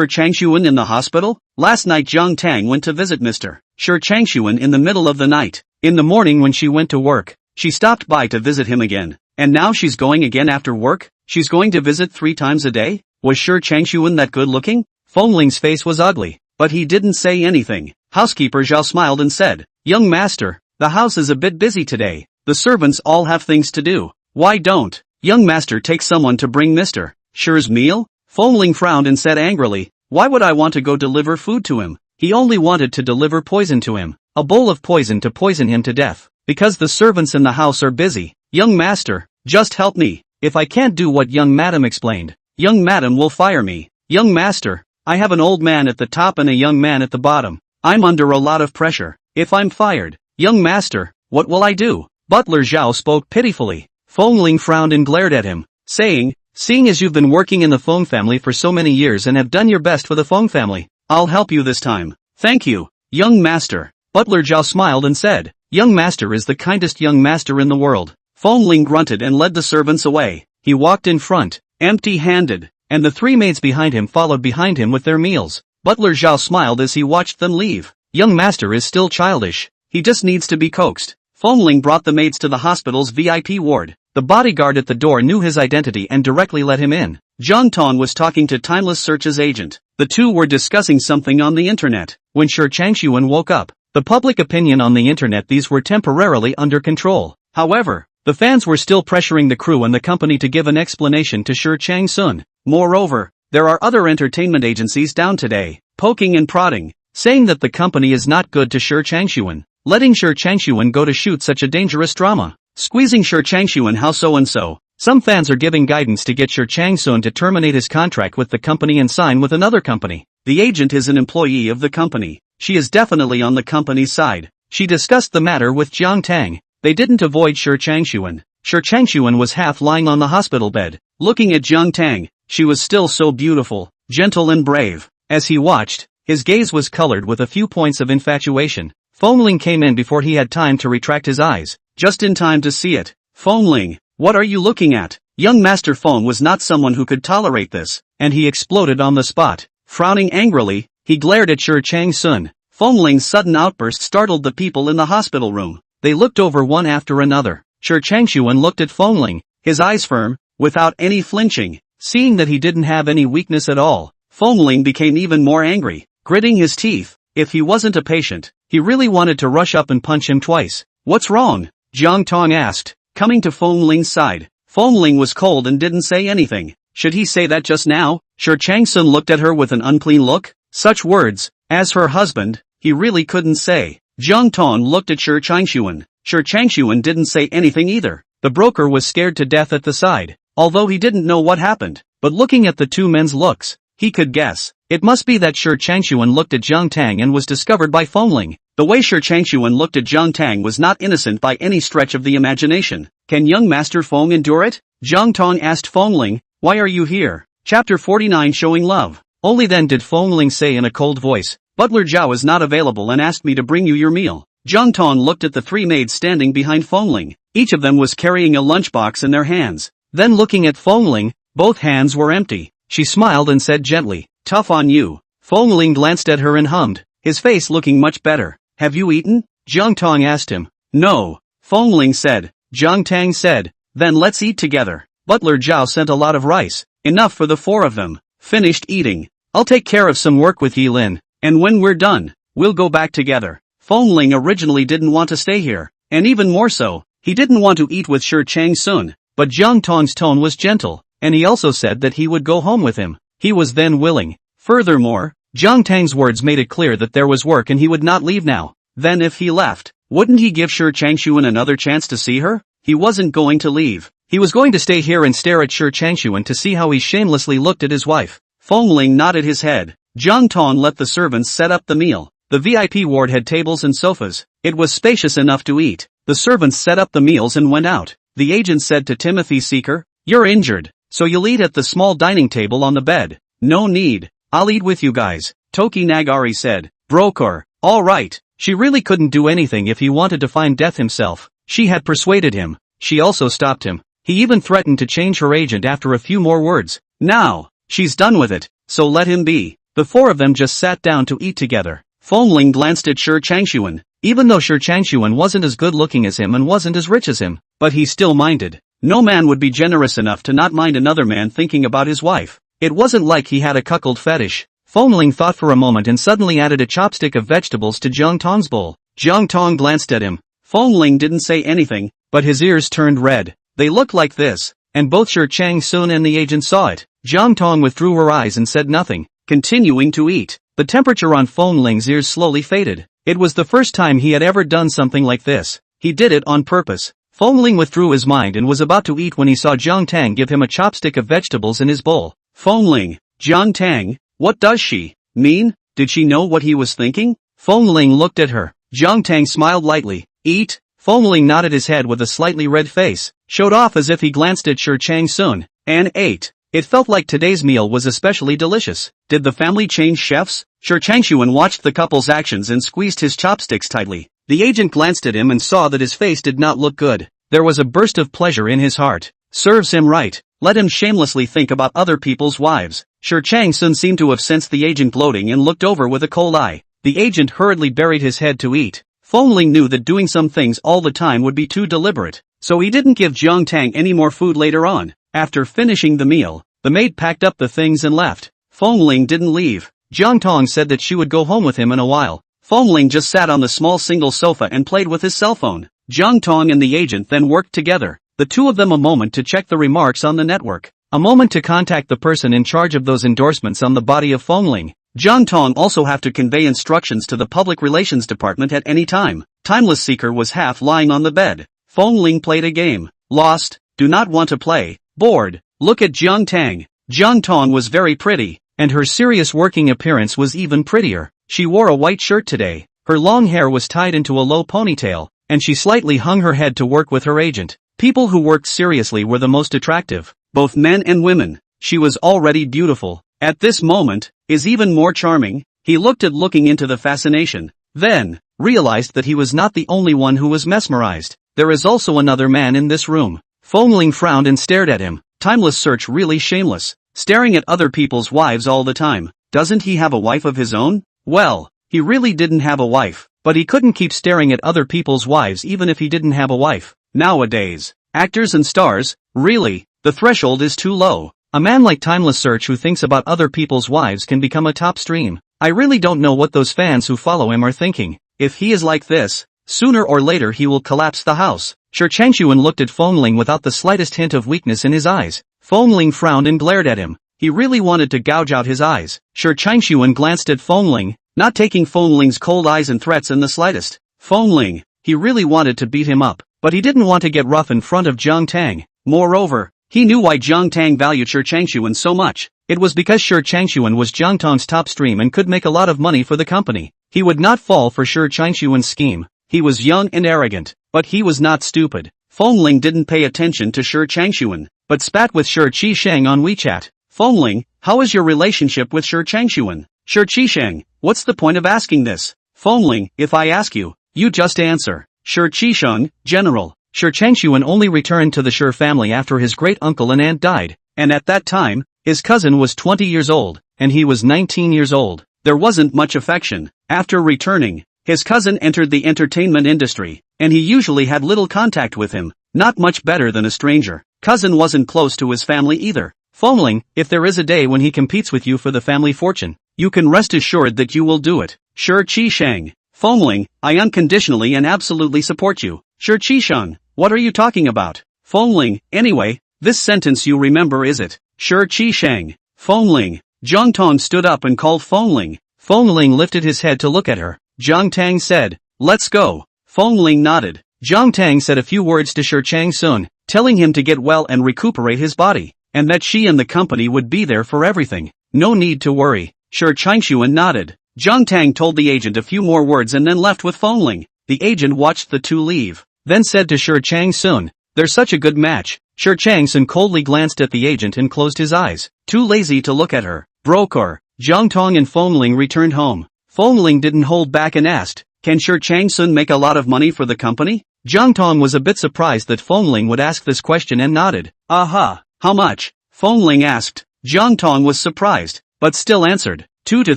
Changshuan in the hospital? Last night Jiang Tang went to visit Mr. Shi Changshuan in the middle of the night. In the morning when she went to work, she stopped by to visit him again. And now she's going again after work? She's going to visit 3 times a day? Was Shi Changshuan that good looking? Feng Ling's face was ugly, but he didn't say anything. Housekeeper Zhao smiled and said, "Young master, the house is a bit busy today. The servants all have things to do. Why don't young master take someone to bring Mr. Shi's meal?" Feng Ling frowned and said angrily, "Why would I want to go deliver food to him? He only wanted to deliver poison to him. A bowl of poison to poison him to death. Because the servants in the house are busy. Young master, just help me. If I can't do what young madam explained, young madam will fire me. Young master, I have an old man at the top and a young man at the bottom. I'm under a lot of pressure. If I'm fired, young master, what will I do?" Butler Zhao spoke pitifully. Feng Ling frowned and glared at him, saying, "Seeing as you've been working in the Feng family for so many years and have done your best for the Feng family, I'll help you this time." "Thank you, young master." Butler Zhao smiled and said, Young master is the kindest young master in the world. Feng Ling grunted and led the servants away. He walked in front, empty-handed, and the three maids behind him followed behind him with their meals. Butler Zhao smiled as he watched them leave. Young master is still childish. He just needs to be coaxed. Feng Ling brought the maids to the hospital's VIP ward. The bodyguard at the door knew his identity and directly let him in. Jiang Tang was talking to Timeless Search's agent. The two were discussing something on the internet. When Shi Changshuan woke up, the public opinion on the internet these were temporarily under control. However, the fans were still pressuring the crew and the company to give an explanation to Shi Changsun. Moreover, there are other entertainment agencies down today, poking and prodding, saying that the company is not good to Shi Changshuan, letting Shi Changshuan go to shoot such a dangerous drama. Squeezing Shi Changshuan how so-and-so. Some fans are giving guidance to get Shi Changsun to terminate his contract with the company and sign with another company. The agent is an employee of the company. She is definitely on the company's side. She discussed the matter with Jiang Tang. They didn't avoid Shi Changshuan. Shi Changshuan was half lying on the hospital bed, looking at Jiang Tang. She was still so beautiful, gentle and brave. As he watched, his gaze was colored with a few points of infatuation. Feng Ling came in before he had time to retract his eyes, just in time to see it. Feng Ling, what are you looking at? Young Master Feng was not someone who could tolerate this, and he exploded on the spot. Frowning angrily, he glared at Shi Changsun. Feng Ling's sudden outburst startled the people in the hospital room. They looked over one after another. Shi Changshuan looked at Feng Ling, his eyes firm, without any flinching. Seeing that he didn't have any weakness at all, Feng Ling became even more angry, gritting his teeth. If he wasn't a patient, he really wanted to rush up and punch him twice. What's wrong? Jiang Tang asked, coming to Feng Ling's side. Feng Ling was cold and didn't say anything. Should he say that just now? Shi Changsun looked at her with an unpleasant look. Such words, as her husband, he really couldn't say. Jiang Tang looked at Shi Changshuan. Shi Changshuan didn't say anything either. The broker was scared to death at the side, although he didn't know what happened. But looking at the two men's looks, he could guess. It must be that Shi Changshuan looked at Jiang Tang and was discovered by Feng Ling. The way Shi Changshuan looked at Jiang Tang was not innocent by any stretch of the imagination. Can young Master Feng endure it? Jiang Tang asked Feng Ling, why are you here? Chapter 49 Showing Love. Only then did Feng Ling say in a cold voice, Butler Zhao is not available and asked me to bring you your meal. Jiang Tang looked at the three maids standing behind Feng Ling. Each of them was carrying a lunchbox in their hands. Then looking at Feng Ling, both hands were empty. She smiled and said gently, tough on you. Feng Ling glanced at her and hummed, his face looking much better. Have you eaten? Jiang Tang asked him. No. Feng Ling said. Jiang Tang said, then let's eat together. Butler Zhao sent a lot of rice, enough for the four of them. Finished eating. I'll take care of some work with Yi Lin, and when we're done, we'll go back together. Feng Ling originally didn't want to stay here, and even more so, he didn't want to eat with Shi Changsun, but Jiang Tang's tone was gentle, and he also said that he would go home with him. He was then willing. Furthermore, Jiang Tang's words made it clear that there was work and he would not leave now. Then if he left, wouldn't he give Shi Changshuan another chance to see her? He wasn't going to leave. He was going to stay here and stare at Shi Changshuan to see how he shamelessly looked at his wife. Feng Ling nodded his head. Jiang Tang let the servants set up the meal. The VIP ward had tables and sofas. It was spacious enough to eat. The servants set up the meals and went out. The agent said to Timothy Seeker, you're injured, so you'll eat at the small dining table on the bed. No need. I'll eat with you guys. Toki Nagari said. Broker, all right. She really couldn't do anything if he wanted to find death himself. She had persuaded him. She also stopped him. He even threatened to change her agent after a few more words. Now, she's done with it, so let him be. The four of them just sat down to eat together. Feng Ling glanced at Shi Changshuan. Even though Shi Changshuan wasn't as good looking as him and wasn't as rich as him, but he still minded. No man would be generous enough to not mind another man thinking about his wife. It wasn't like he had a cuckold fetish. Feng Ling thought for a moment and suddenly added a chopstick of vegetables to Jiang Tang's bowl. Jiang Tang glanced at him. Feng Ling didn't say anything, but his ears turned red. They looked like this, and both Shi Changsun and the agent saw it. Jiang Tang withdrew her eyes and said nothing, continuing to eat. The temperature on Feng Ling's ears slowly faded. It was the first time he had ever done something like this. He did it on purpose. Feng Ling withdrew his mind and was about to eat when he saw Jiang Tang give him a chopstick of vegetables in his bowl. Feng Ling, Jiang Tang, what does she mean? Did she know what he was thinking? Feng Ling looked at her. Jiang Tang smiled lightly. Eat? Feng Ling nodded his head with a slightly red face, showed off as if he glanced at Shi Changsun, and ate. It felt like today's meal was especially delicious. Did the family change chefs? Shi Changshuan watched the couple's actions and squeezed his chopsticks tightly. The agent glanced at him and saw that his face did not look good. There was a burst of pleasure in his heart. Serves him right. Let him shamelessly think about other people's wives. Sure, Chang Sun seemed to have sensed the agent gloating and looked over with a cold eye. The agent hurriedly buried his head to eat. Feng Ling knew that doing some things all the time would be too deliberate, so he didn't give Jiang Tang any more food later on. After finishing the meal, the maid packed up the things and left. Feng Ling didn't leave. Jiang Tang said that she would go home with him in a while. Feng Ling just sat on the small single sofa and played with his cell phone. Jiang Tang and the agent then worked together. The two of them a moment to check the remarks on the network, a moment to contact the person in charge of those endorsements on the body of Feng Ling. Jiang Tang also have to convey instructions to the public relations department at any time. Timeless Seeker was half lying on the bed. Feng Ling played a game. Lost, do not want to play, bored. Look at Jiang Tang. Jiang Tang was very pretty, and her serious working appearance was even prettier. She wore a white shirt today. Her long hair was tied into a low ponytail, and she slightly hung her head to work with her agent. People who worked seriously were the most attractive, both men and women. She was already beautiful. At this moment, is even more charming. He looked at looking into the fascination, then realized that he was not the only one who was mesmerized. There is also another man in this room. Feng Ling frowned and stared at him. Timeless Search really shameless, staring at other people's wives all the time. Doesn't he have a wife of his own? Well, he really didn't have a wife, but he couldn't keep staring at other people's wives even if he didn't have a wife. Nowadays, actors and stars, really, the threshold is too low. A man like Timeless Search who thinks about other people's wives can become a top stream. I really don't know what those fans who follow him are thinking. If he is like this, sooner or later he will collapse the house. Sure, Changshuan looked at Feng Ling without the slightest hint of weakness in his eyes. Feng Ling frowned and glared at him. He really wanted to gouge out his eyes. Sure, Changshuan glanced at Feng Ling, not taking Feng Ling's cold eyes and threats in the slightest. Feng Ling, he really wanted to beat him up, but he didn't want to get rough in front of Jiang Tang. Moreover, he knew why Jiang Tang valued Shi Changshuan so much. It was because Shi Changshuan was Jiang Tang's top stream and could make a lot of money for the company. He would not fall for Shi Changshuan's scheme. He was young and arrogant, but he was not stupid. Feng Ling didn't pay attention to Shi Changshuan, but spat with Shi Qisheng on WeChat. Feng Ling, how is your relationship with Shi Changshuan? Shi Qisheng, what's the point of asking this? Feng Ling, if I ask you, you just answer. Shi Qisheng, General. Shi Changshuan only returned to the Shi family after his great-uncle and aunt died, and at that time, his cousin was 20 years old, and he was 19 years old. There wasn't much affection. After returning, his cousin entered the entertainment industry, and he usually had little contact with him, not much better than a stranger. Cousin wasn't close to his family either. Feng Ling, if there is a day when he competes with you for the family fortune, you can rest assured that you will do it. Shi Qisheng. Feng Ling, I unconditionally and absolutely support you. Shi Qisheng, what are you talking about? Feng Ling, anyway, this sentence you remember is it? Shi Qisheng. Feng Ling. Jiang Tang stood up and called Feng Ling. Feng Ling lifted his head to look at her. Jiang Tang said, let's go. Feng Ling nodded. Jiang Tang said a few words to Shi Changsun, telling him to get well and recuperate his body, and that she and the company would be there for everything. No need to worry. Shi Changshuan nodded. Jiang Tang told the agent a few more words and then left with Feng Ling. The agent watched the two leave, then said to Shi Changsun, they're such a good match. Shi Changsun coldly glanced at the agent and closed his eyes, too lazy to look at her. Broker. Jiang Tang and Feng Ling returned home. Feng Ling didn't hold back and asked, can Shi Changsun make a lot of money for the company? Jiang Tang was a bit surprised that Feng Ling would ask this question and nodded. Aha, how much? Feng Ling asked. Jiang Tang was surprised, but still answered, 200 to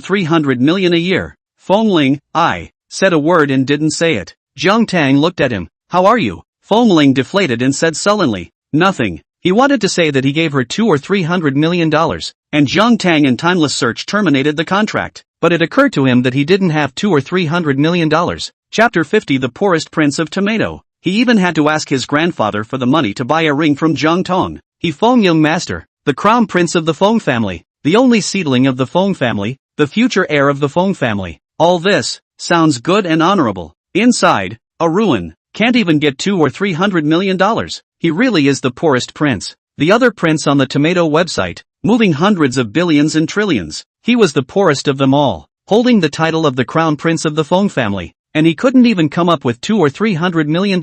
300 million a year. Feng Ling, I said a word and didn't say it. Jiang Tang looked at him. How are you? Feng Ling deflated and said sullenly, nothing. He wanted to say that he gave her $200 or $300 million, and Jiang Tang and Timeless Search terminated the contract, but it occurred to him that he didn't have $200 or $300 million. Chapter 50 The Poorest Prince of Tomato. He even had to ask his grandfather for the money to buy a ring from Jiang Tang. He Feng Young Master, the crown prince of the Feng family, the only seedling of the Feng family, the future heir of the Feng family. All this sounds good and honorable. Inside, a ruin. Can't even get $200 or $300 million. He really is the poorest prince. The other prince on the tomato website, moving hundreds of billions and trillions. He was the poorest of them all, holding the title of the crown prince of the Feng family, and he couldn't even come up with $200 or $300 million.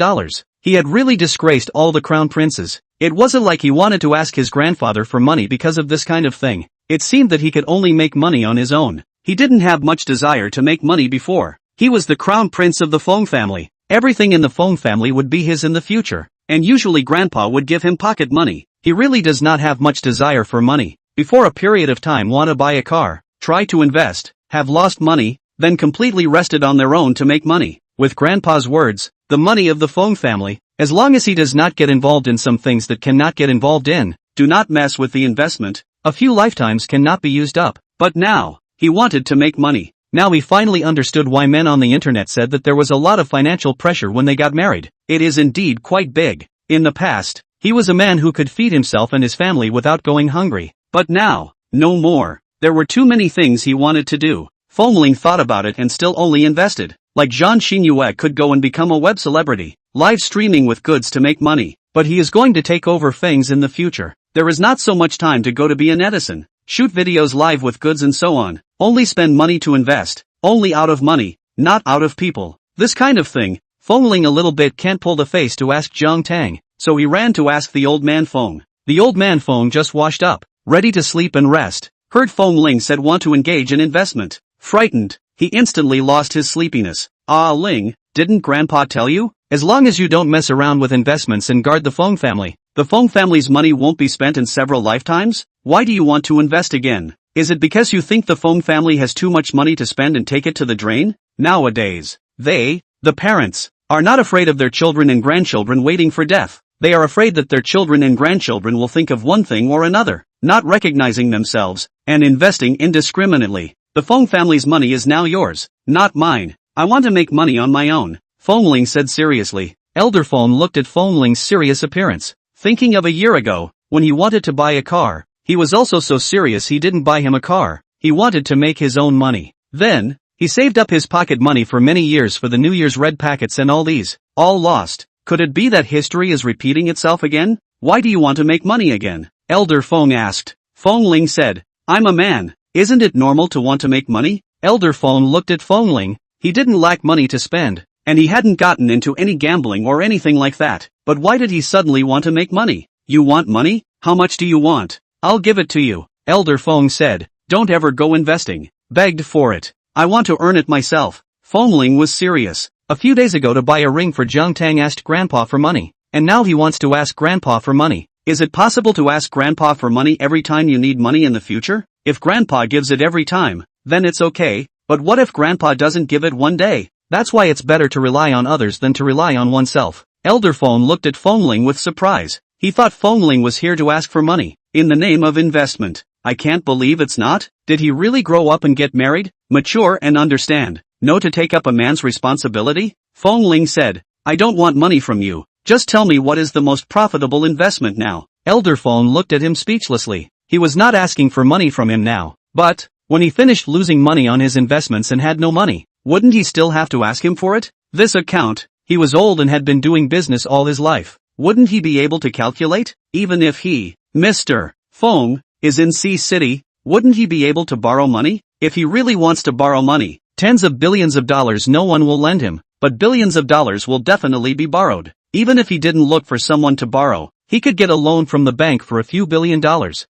He had really disgraced all the crown princes. It wasn't like he wanted to ask his grandfather for money because of this kind of thing. It seemed that he could only make money on his own. He didn't have much desire to make money before. He was the crown prince of the Feng family. Everything in the Feng family would be his in the future. And usually grandpa would give him pocket money. He really does not have much desire for money. Before a period of time want to buy a car, try to invest, have lost money, then completely rested on their own to make money. With grandpa's words, the money of the Feng family, as long as he does not get involved in some things that cannot get involved in, do not mess with the investment, a few lifetimes cannot be used up. But now, he wanted to make money. Now he finally understood why men on the internet said that there was a lot of financial pressure when they got married. It is indeed quite big. In the past, he was a man who could feed himself and his family without going hungry. But now, no more. There were too many things he wanted to do. Feng Ling thought about it and still only invested. Like Zhan Xinyue could go and become a web celebrity, live streaming with goods to make money. But he is going to take over things in the future. There is not so much time to go to be an Edison, shoot videos live with goods and so on. Only spend money to invest, only out of money, not out of people. This kind of thing, Feng Ling a little bit can't pull the face to ask Jiang Tang, so he ran to ask the old man Feng. The old man Feng just washed up, ready to sleep and rest. Heard Feng Ling said want to engage in investment. Frightened, he instantly lost his sleepiness. Ah Ling, didn't grandpa tell you? As long as you don't mess around with investments and guard the Feng family, the Feng family's money won't be spent in several lifetimes? Why do you want to invest again? Is it because you think the Feng family has too much money to spend and take it to the drain? Nowadays, the parents, are not afraid of their children and grandchildren waiting for death. They are afraid that their children and grandchildren will think of one thing or another, not recognizing themselves, and investing indiscriminately. The Feng family's money is now yours, not mine. I want to make money on my own, Feng Ling said seriously. Elder Feng looked at Feng Ling's serious appearance, thinking of a year ago, when he wanted to buy a car. He was also so serious he didn't buy him a car. He wanted to make his own money. Then, he saved up his pocket money for many years for the New Year's red packets and all these, all lost. Could it be that history is repeating itself again? Why do you want to make money again? Elder Feng asked. Feng Ling said, I'm a man. Isn't it normal to want to make money? Elder Feng looked at Feng Ling. He didn't lack money to spend, and he hadn't gotten into any gambling or anything like that. But why did he suddenly want to make money? You want money? How much do you want? I'll give it to you, Elder Feng said. Don't ever go investing. Begged for it. I want to earn it myself. Feng Ling was serious. A few days ago to buy a ring for Jiang Tang asked Grandpa for money, and now he wants to ask Grandpa for money. Is it possible to ask Grandpa for money every time you need money in the future? If Grandpa gives it every time, then it's okay, but what if Grandpa doesn't give it one day? That's why it's better to rely on others than to rely on oneself. Elder Feng looked at Feng Ling with surprise. He thought Feng Ling was here to ask for money, in the name of investment. I can't believe it's not. Did he really grow up and get married, mature and understand, know to take up a man's responsibility? Feng Ling said, I don't want money from you, just tell me what is the most profitable investment now. Elder Feng looked at him speechlessly. He was not asking for money from him now, but, when he finished losing money on his investments and had no money, wouldn't he still have to ask him for it? This account, he was old and had been doing business all his life. Wouldn't he be able to calculate? Even if he, Mr. Feng, is in C City, wouldn't he be able to borrow money? If he really wants to borrow money, tens of billions of dollars no one will lend him, but billions of dollars will definitely be borrowed. Even if he didn't look for someone to borrow, he could get a loan from the bank for a few $billion.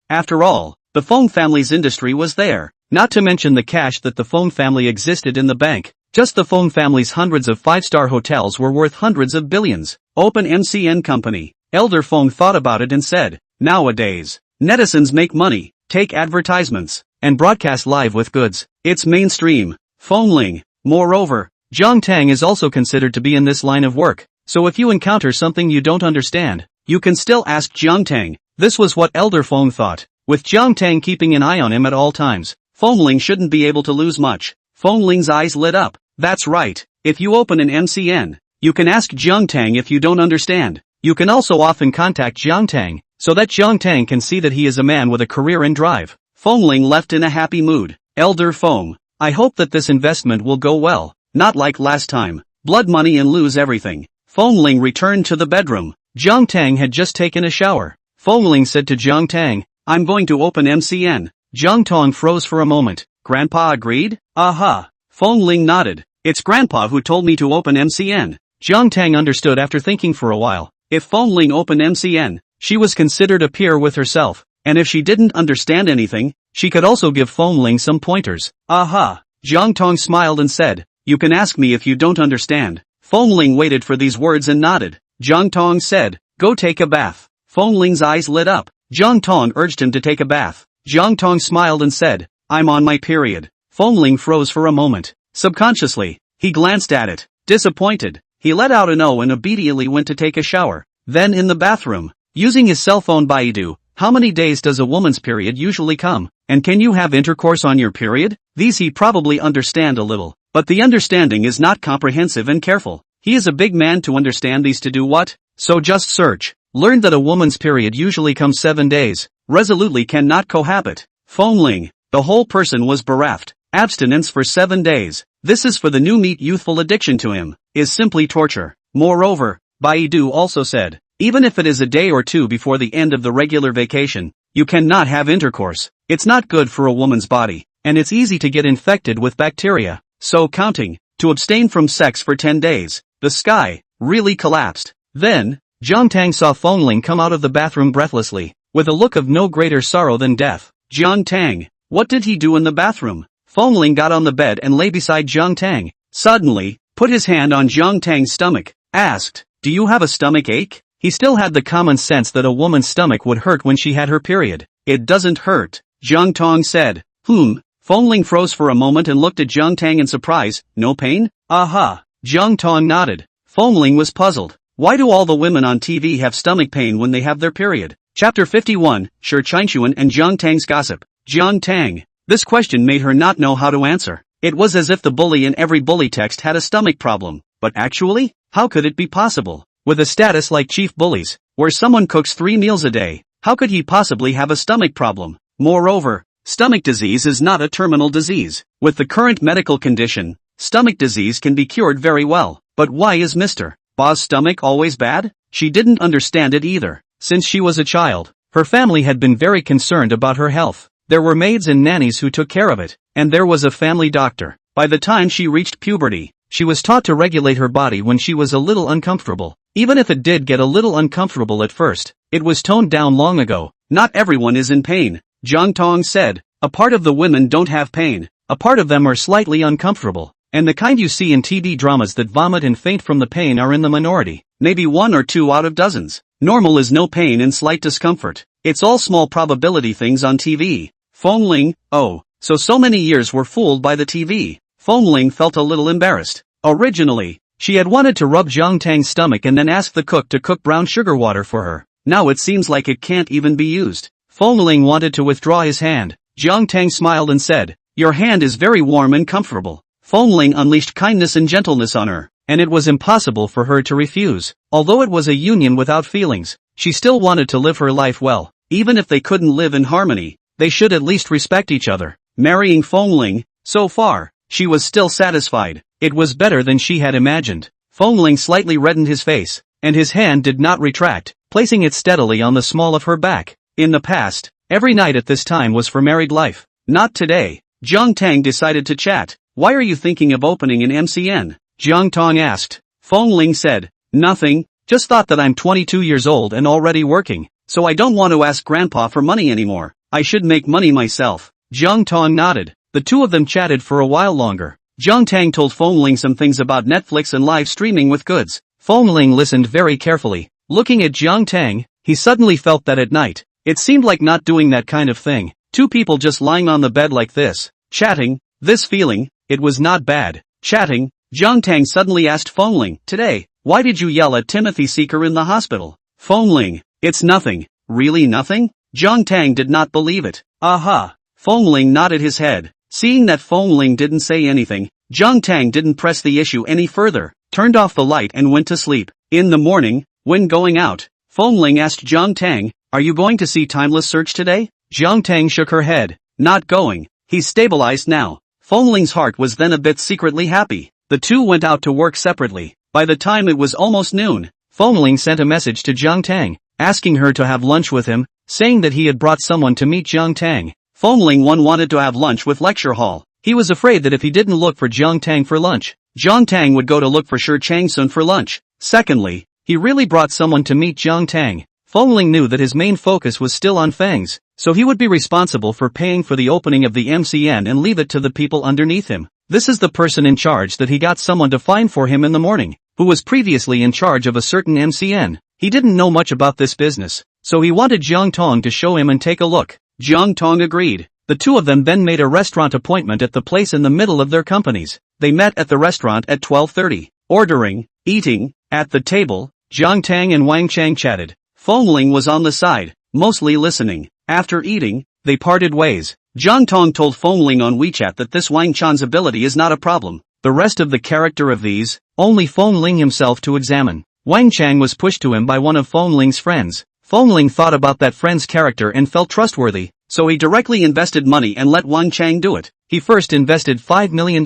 After all, the Feng family's industry was there. Not to mention the cash that the Feng family existed in the bank. Just the Feng family's hundreds of five-star hotels were worth hundreds of billions. Open MCN company. Elder Feng thought about it and said, nowadays, netizens make money, take advertisements, and broadcast live with goods. It's mainstream. Feng Ling. Moreover, Jiang Tang is also considered to be in this line of work. So if you encounter something you don't understand, you can still ask Jiang Tang. This was what Elder Feng thought. With Jiang Tang keeping an eye on him at all times, Feng Ling shouldn't be able to lose much. Feng Ling's eyes lit up. That's right. If you open an MCN, you can ask Jiang Tang if you don't understand. You can also often contact Jiang Tang, so that Jiang Tang can see that he is a man with a career and drive. Feng Ling left in a happy mood. Elder Feng, I hope that this investment will go well, not like last time. Blood money and lose everything. Feng Ling returned to the bedroom. Jiang Tang had just taken a shower. Feng Ling said to Jiang Tang, I'm going to open MCN. Jiang Tang froze for a moment. Grandpa agreed? Aha. Feng Ling nodded. It's Grandpa who told me to open MCN. Jiang Tang understood after thinking for a while. If Feng Ling opened MCN, she was considered a peer with herself, and if she didn't understand anything, she could also give Feng Ling some pointers. Aha. Jiang Tang smiled and said, You can ask me if you don't understand. Feng Ling waited for these words and nodded. Jiang Tang said, go take a bath. Feng Ling's eyes lit up. Jiang Tang urged him to take a bath. Jiang Tang smiled and said, I'm on my period. Feng Ling froze for a moment. Subconsciously, he glanced at it. Disappointed, he let out an "oh" and obediently went to take a shower. Then in the bathroom, using his cell phone Baidu, how many days does a woman's period usually come? And can you have intercourse on your period? These he probably understand a little, but the understanding is not comprehensive and careful. He is a big man to understand these to do what? So just search. Learned that a woman's period usually comes 7 days. Resolutely cannot cohabit. Feng Ling, the whole person was bereft. Abstinence for 7 days. This is for the new meat youthful addiction to him, is simply torture. Moreover, Baidu also said, even if it is a day or two before the end of the regular vacation, you cannot have intercourse. It's not good for a woman's body, and it's easy to get infected with bacteria. So counting, to abstain from sex for 10 days, the sky really collapsed. Then, Jiang Tang saw Feng Ling come out of the bathroom breathlessly, with a look of no greater sorrow than death. Jiang Tang, what did he do in the bathroom? Feng Ling got on the bed and lay beside Jiang Tang. Suddenly, put his hand on Jiang Tang's stomach, asked, do you have a stomach ache? He still had the common sense that a woman's stomach would hurt when she had her period. It doesn't hurt, Jiang Tang said. Feng Ling froze for a moment and looked at Jiang Tang in surprise. No pain? Aha. Jiang Tang nodded. Feng Ling was puzzled. Why do all the women on TV have stomach pain when they have their period? Chapter 51, Shi Qingxuan and Jiang Tang's gossip. Jiang Tang. This question made her not know how to answer. It was as if the bully in every bully text had a stomach problem. But actually, how could it be possible? With a status like chief bullies, where someone cooks 3 meals a day, how could he possibly have a stomach problem? Moreover, stomach disease is not a terminal disease. With the current medical condition, stomach disease can be cured very well. But why is Mr. Ba's stomach always bad? She didn't understand it either. Since she was a child, her family had been very concerned about her health. There were maids and nannies who took care of it, and there was a family doctor. By the time she reached puberty, she was taught to regulate her body when she was a little uncomfortable. Even if it did get a little uncomfortable at first, it was toned down long ago. Not everyone is in pain, Jiang Tang said. A part of the women don't have pain. A part of them are slightly uncomfortable. And the kind you see in TV dramas that vomit and faint from the pain are in the minority. Maybe 1 or 2 out of dozens. Normal is no pain and slight discomfort. It's all small probability things on TV. Feng Ling, oh, so many years were fooled by the TV. Feng Ling felt a little embarrassed. Originally, she had wanted to rub Jiang Tang's stomach and then ask the cook to cook brown sugar water for her. Now it seems like it can't even be used. Feng Ling wanted to withdraw his hand. Jiang Tang smiled and said, your hand is very warm and comfortable. Feng Ling unleashed kindness and gentleness on her, and it was impossible for her to refuse. Although it was a union without feelings, she still wanted to live her life well. Even if they couldn't live in harmony, they should at least respect each other. Marrying Feng Ling, so far, she was still satisfied. It was better than she had imagined. Feng Ling slightly reddened his face, and his hand did not retract, placing it steadily on the small of her back. In the past, every night at this time was for married life. Not today. Jiang Tang decided to chat. Why are you thinking of opening an MCN? Jiang Tang asked. Feng Ling said, nothing, just thought that I'm 22 years old and already working, so I don't want to ask grandpa for money anymore. I should make money myself. Jiang Tang nodded. The two of them chatted for a while longer. Jiang Tang told Feng Ling some things about Netflix and live streaming with goods. Feng Ling listened very carefully. Looking at Jiang Tang, he suddenly felt that at night, it seemed like not doing that kind of thing. 2 people just lying on the bed like this, chatting, this feeling, it was not bad. Chatting, Jiang Tang suddenly asked Feng Ling, today, why did you yell at Timothy Seeker in the hospital? Feng Ling, it's nothing. Really nothing? Jiang Tang did not believe it. Aha. Feng Ling nodded his head. Seeing that Feng Ling didn't say anything, Jiang Tang didn't press the issue any further, turned off the light and went to sleep. In the morning, when going out, Feng Ling asked Jiang Tang, are you going to see Timeless Search today? Jiang Tang shook her head. Not going. He's stabilized now. Feng Ling's heart was then a bit secretly happy. The two went out to work separately. By the time it was almost noon, Feng Ling sent a message to Jiang Tang, asking her to have lunch with him, saying that he had brought someone to meet Jiang Tang. Feng Ling wanted to have lunch with Lecture Hall. He was afraid that if he didn't look for Jiang Tang for lunch, Jiang Tang would go to look for Shi Qingxuan for lunch. Secondly, he really brought someone to meet Jiang Tang. Feng Ling knew that his main focus was still on Feng's, so he would be responsible for paying for the opening of the MCN and leave it to the people underneath him. This is the person in charge that he got someone to find for him in the morning, who was previously in charge of a certain MCN. He didn't know much about this business, so he wanted Jiang Tang to show him and take a look. Jiang Tang agreed. The two of them then made a restaurant appointment at the place in the middle of their companies. They met at the restaurant at 12:30. Ordering, eating, at the table, Jiang Tang and Wang Chang chatted. Feng Ling was on the side, mostly listening. After eating, they parted ways. Jiang Tang told Feng Ling on WeChat that this Wang Chan's ability is not a problem. The rest of the character of these, only Feng Ling himself to examine. Wang Chang was pushed to him by one of Feng Ling's friends. Feng Ling thought about that friend's character and felt trustworthy, so he directly invested money and let Wang Chang do it. He first invested $5 million.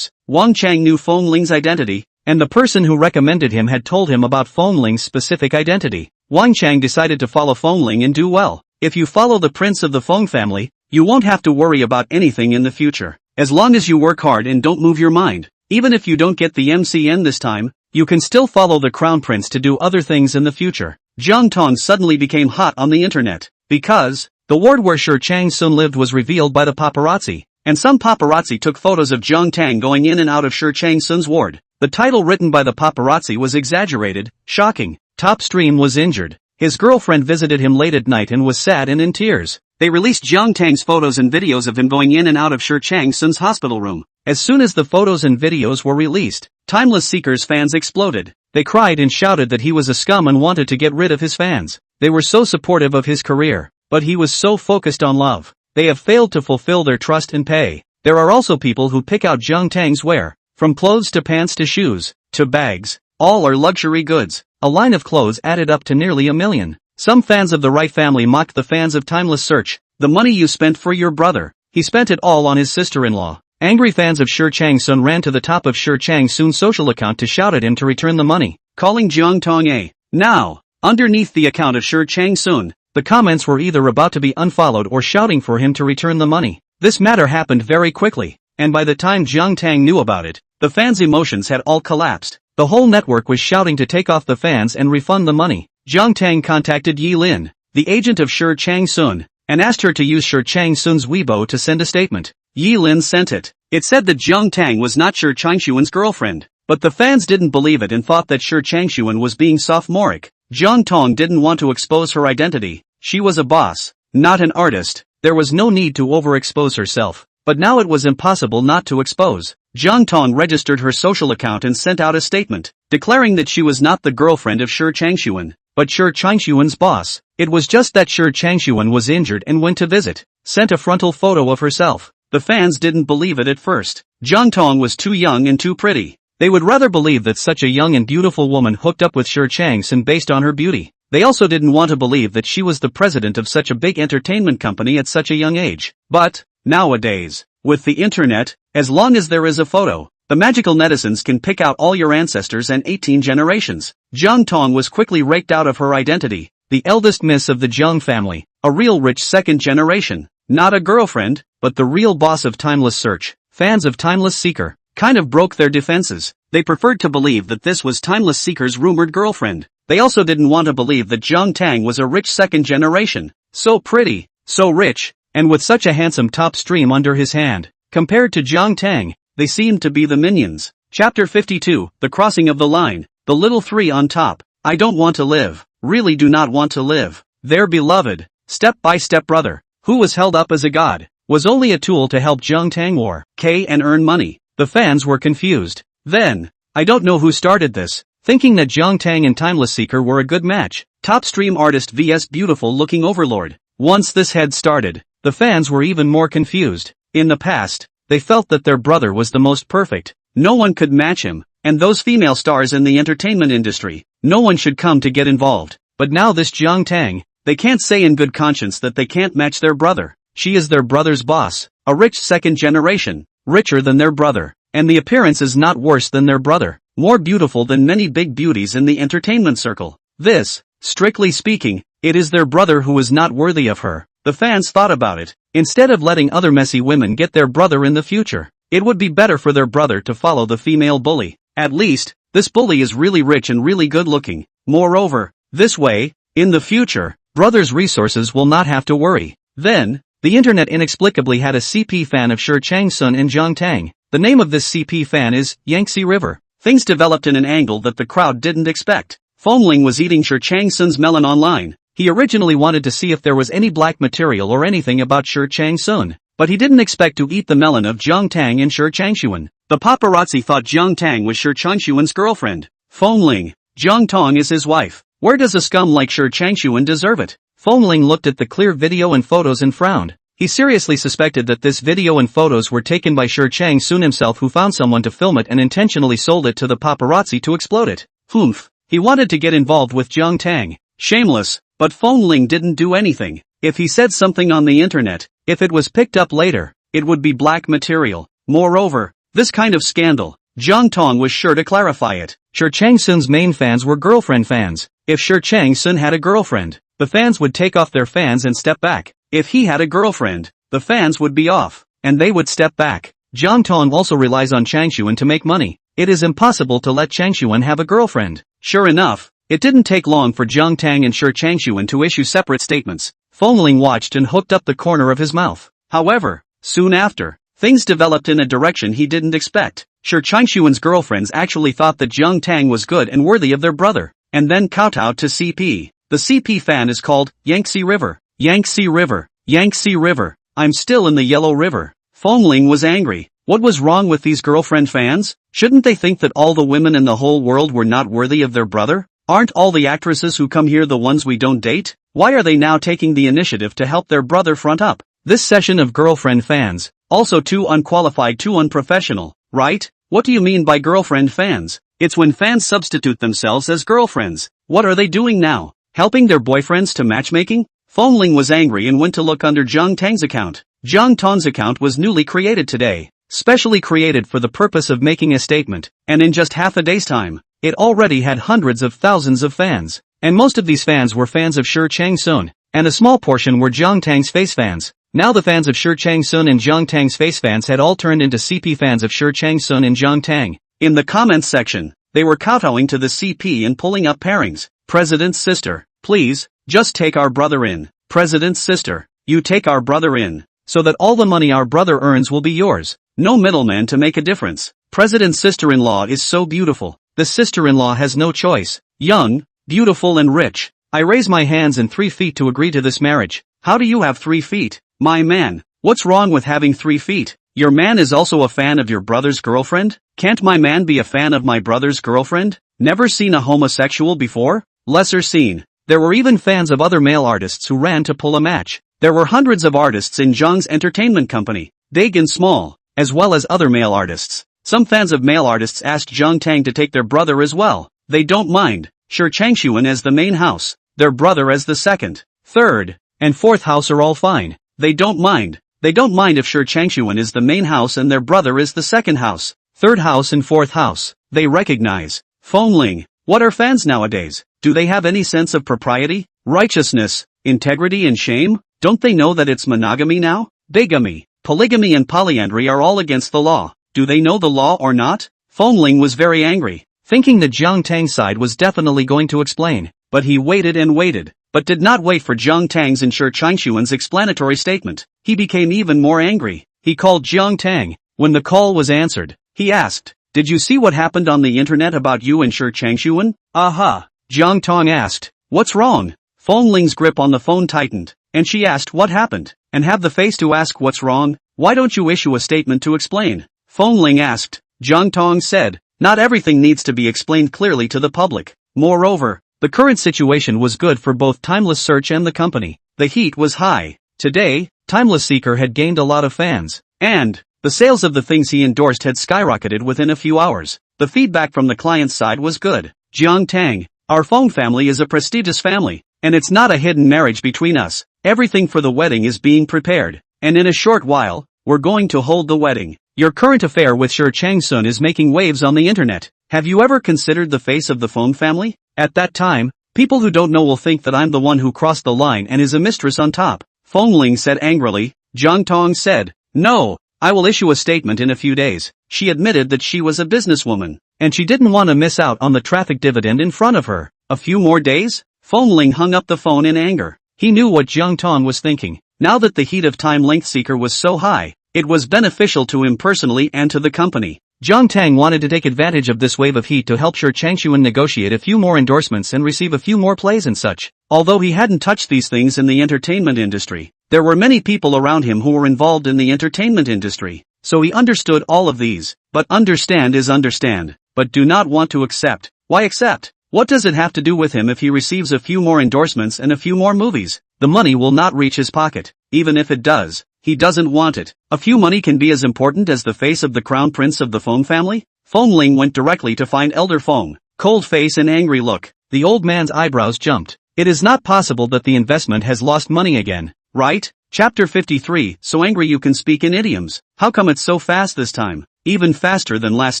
Wang Chang knew Feng Ling's identity, and the person who recommended him had told him about Feng Ling's specific identity. Wang Chang decided to follow Feng Ling and do well. If you follow the prince of the Feng family, you won't have to worry about anything in the future. As long as you work hard and don't move your mind. Even if you don't get the MCN this time, you can still follow the crown prince to do other things in the future. Jiang Tang suddenly became hot on the internet, because the ward where Shi Changsun lived was revealed by the paparazzi, and some paparazzi took photos of Jiang Tang going in and out of Shi Changsun's ward. The title written by the paparazzi was exaggerated, shocking. Top Stream was injured. His girlfriend visited him late at night and was sad and in tears. They released Jiang Tang's photos and videos of him going in and out of Shi Changsun's hospital room. As soon as the photos and videos were released, Timeless Seeker's fans exploded. They cried and shouted that he was a scum and wanted to get rid of his fans. They were so supportive of his career, but he was so focused on love. They have failed to fulfill their trust and pay. There are also people who pick out Jiang Tang's wear, from clothes to pants to shoes, to bags. All are luxury goods. A line of clothes added up to nearly $1 million. Some fans of the Right family mocked the fans of Timeless Search. The money you spent for your brother. He spent it all on his sister-in-law. Angry fans of Shi Changsun ran to the top of Shi Changsun's social account to shout at him to return the money, calling Jiang Tang a now. Underneath the account of Shi Changsun, the comments were either about to be unfollowed or shouting for him to return the money. This matter happened very quickly, and by the time Jiang Tang knew about it, the fans' emotions had all collapsed. The whole network was shouting to take off the fans and refund the money. Jiang Tang contacted Yi Lin, the agent of Shi Changsun, and asked her to use Shi Changsun's Weibo to send a statement. Yi Lin sent it. It said that Jiang Tang was not Shi Changshuan's girlfriend, but the fans didn't believe it and thought that Shi Changshuan was being sophomoric. Jiang Tang didn't want to expose her identity. She was a boss, not an artist. There was no need to overexpose herself, but now it was impossible not to expose. Jiang Tang registered her social account and sent out a statement, declaring that she was not the girlfriend of Shi Changshuan, but Shi Changshuan's boss. It was just that Shi Changshuan was injured and went to visit, sent a frontal photo of herself. The fans didn't believe it at first. Jiang Tang was too young and too pretty. They would rather believe that such a young and beautiful woman hooked up with Shi Changsun based on her beauty. They also didn't want to believe that she was the president of such a big entertainment company at such a young age. But, nowadays, with the internet, as long as there is a photo, the magical netizens can pick out all your ancestors and 18 generations. Jiang Tang was quickly raked out of her identity, the eldest miss of the Jiang family, a real rich second generation, not a girlfriend, but the real boss of Timeless Search. Fans of Timeless Seeker kind of broke their defenses. They preferred to believe that this was Timeless Seeker's rumored girlfriend. They also didn't want to believe that Jiang Tang was a rich second generation, so pretty, so rich, and with such a handsome top stream under his hand. Compared to Jiang Tang, they seemed to be the minions. Chapter 52, The Crossing of the Line. The little three on top. I don't want to live, really do not want to live. Their beloved, step-by-step brother, who was held up as a god, was only a tool to help Jiang Tang war, and earn money. The fans were confused. Then, I don't know who started this, thinking that Jiang Tang and Timeless Seeker were a good match. Top stream artist vs beautiful looking overlord. Once this had started, the fans were even more confused. In the past, they felt that their brother was the most perfect. No one could match him, and those female stars in the entertainment industry, no one should come to get involved. But now this Jiang Tang, they can't say in good conscience that they can't match their brother. She is their brother's boss, a rich second generation, richer than their brother, and the appearance is not worse than their brother, more beautiful than many big beauties in the entertainment circle. This, strictly speaking, it is their brother who is not worthy of her. The fans thought about it. Instead of letting other messy women get their brother in the future, it would be better for their brother to follow the female bully. At least, this bully is really rich and really good looking. Moreover, this way, in the future, brother's resources will not have to worry. Then, the internet inexplicably had a CP fan of Shi Changsun and Jiang Tang. The name of this CP fan is Yangtze River. Things developed in an angle that the crowd didn't expect. Feng Ling was eating Shi Changsun's melon online. He originally wanted to see if there was any black material or anything about Shi Changsun, but he didn't expect to eat the melon of Jiang Tang and Shi Changxuan. The paparazzi thought Jiang Tang was Shi Changxuan's girlfriend. Feng Ling, Jiang Tang is his wife. Where does a scum like Shi Changxuan deserve it? Feng Ling looked at the clear video and photos and frowned. He seriously suspected that this video and photos were taken by Shi Changsun himself, who found someone to film it and intentionally sold it to the paparazzi to explode it. Humph. He wanted to get involved with Jiang Tang. Shameless. But Feng Ling didn't do anything. If he said something on the internet, if it was picked up later, it would be black material. Moreover, this kind of scandal, Jiang Tang was sure to clarify it. Shi Changsun's main fans were girlfriend fans. If Shi Changsun had a girlfriend, the fans would take off their fans and step back. If he had a girlfriend, the fans would be off, and they would step back. Jiang Tang also relies on Changxuan to make money. It is impossible to let Changxuan have a girlfriend. Sure enough, it didn't take long for Jiang Tang and Shi Changxuan to issue separate statements. Feng Ling watched and hooked up the corner of his mouth. However, soon after, things developed in a direction he didn't expect. Shi Changxuan's girlfriends actually thought that Jiang Tang was good and worthy of their brother, and then kowtowed to CP. The CP fan is called Yangtze River. Yangtze River. Yangtze River. I'm still in the Yellow River. Feng Ling was angry. What was wrong with these girlfriend fans? Shouldn't they think that all the women in the whole world were not worthy of their brother? Aren't all the actresses who come here the ones we don't date? Why are they now taking the initiative to help their brother front up? This session of girlfriend fans, also too unqualified, too unprofessional, right? What do you mean by girlfriend fans? It's when fans substitute themselves as girlfriends. What are they doing now? Helping their boyfriends to matchmaking? Feng Ling was angry and went to look under Jiang Tang's account. Jiang Tang's account was newly created today, specially created for the purpose of making a statement, and in just half a day's time, it already had hundreds of thousands of fans, and most of these fans were fans of Shi Changsun, and a small portion were Jiang Tang's face fans. Now the fans of Shi Changsun and Jiang Tang's face fans had all turned into CP fans of Shi Changsun and Jiang Tang. In the comments section, they were kowtowing to the CP and pulling up pairings. President's sister, please, just take our brother in. President's sister, you take our brother in, so that all the money our brother earns will be yours. No middleman to make a difference. President's sister-in-law is so beautiful. The sister-in-law has no choice. Young, beautiful and rich. I raise my hands and 3 feet to agree to this marriage. How do you have 3 feet? My man, what's wrong with having 3 feet? Your man is also a fan of your brother's girlfriend? Can't my man be a fan of my brother's girlfriend? Never seen a homosexual before? Lesser seen. There were even fans of other male artists who ran to pull a match. There were hundreds of artists in Jiang's entertainment company, big and small, as well as other male artists. Some fans of male artists asked Jiang Tang to take their brother as well. They don't mind. Shi Changxuan as the main house, their brother as the second, third, and fourth house are all fine. They don't mind. They don't mind if Shi Changxuan is the main house and their brother is the second house, third house and fourth house. They recognize. Feng Ling, what are fans nowadays? Do they have any sense of propriety, righteousness, integrity and shame? Don't they know that it's monogamy now? Bigamy, polygamy and polyandry are all against the law. Do they know the law or not? Feng Ling was very angry, thinking that Jiang Tang's side was definitely going to explain, but he waited and waited, but did not wait for Jiang Tang's and Shi Changxuan's explanatory statement. He became even more angry. He called Jiang Tang. When the call was answered, he asked, "Did you see what happened on the internet about you and Shi Changxuan?" "Aha." Jiang Tang asked, "What's wrong?" Feng Ling's grip on the phone tightened, and she asked what happened, and have the face to ask what's wrong. Why don't you issue a statement to explain? Feng Ling asked. Jiang Tang said, not everything needs to be explained clearly to the public. Moreover, the current situation was good for both Timeless Search and the company. The heat was high. Today, Timeless Seeker had gained a lot of fans, and the sales of the things he endorsed had skyrocketed within a few hours. The feedback from the client's side was good. Jiang Tang, our Feng family is a prestigious family, and it's not a hidden marriage between us. Everything for the wedding is being prepared, and in a short while, we're going to hold the wedding. Your current affair with Shi Changsun is making waves on the internet. Have you ever considered the face of the Feng family? At that time, people who don't know will think that I'm the one who crossed the line and is a mistress on top. Feng Ling said angrily. Jiang Tang said, no, I will issue a statement in a few days. She admitted that she was a businesswoman, and she didn't want to miss out on the traffic dividend in front of her. A few more days? Feng Ling hung up the phone in anger. He knew what Jiang Tang was thinking. Now that the heat of time length seeker was so high, It was beneficial to him personally and to the company. Jiang Tang wanted to take advantage of this wave of heat to help Shi Changshuan negotiate a few more endorsements and receive a few more plays and such. Although he hadn't touched these things in the entertainment industry, there were many people around him who were involved in the entertainment industry, so he understood all of these. But understand is understand, but do not want to accept. Why accept? What does it have to do with him if he receives a few more endorsements and a few more movies? The money will not reach his pocket. Even if it does, he doesn't want it. A few money can be as important as the face of the crown prince of the Feng family? Feng Ling went directly to find Elder Feng. Cold face and angry look. The old man's eyebrows jumped. It is not possible that the investment has lost money again, right? Chapter 53, so angry you can speak in idioms. How come it's so fast this time? Even faster than last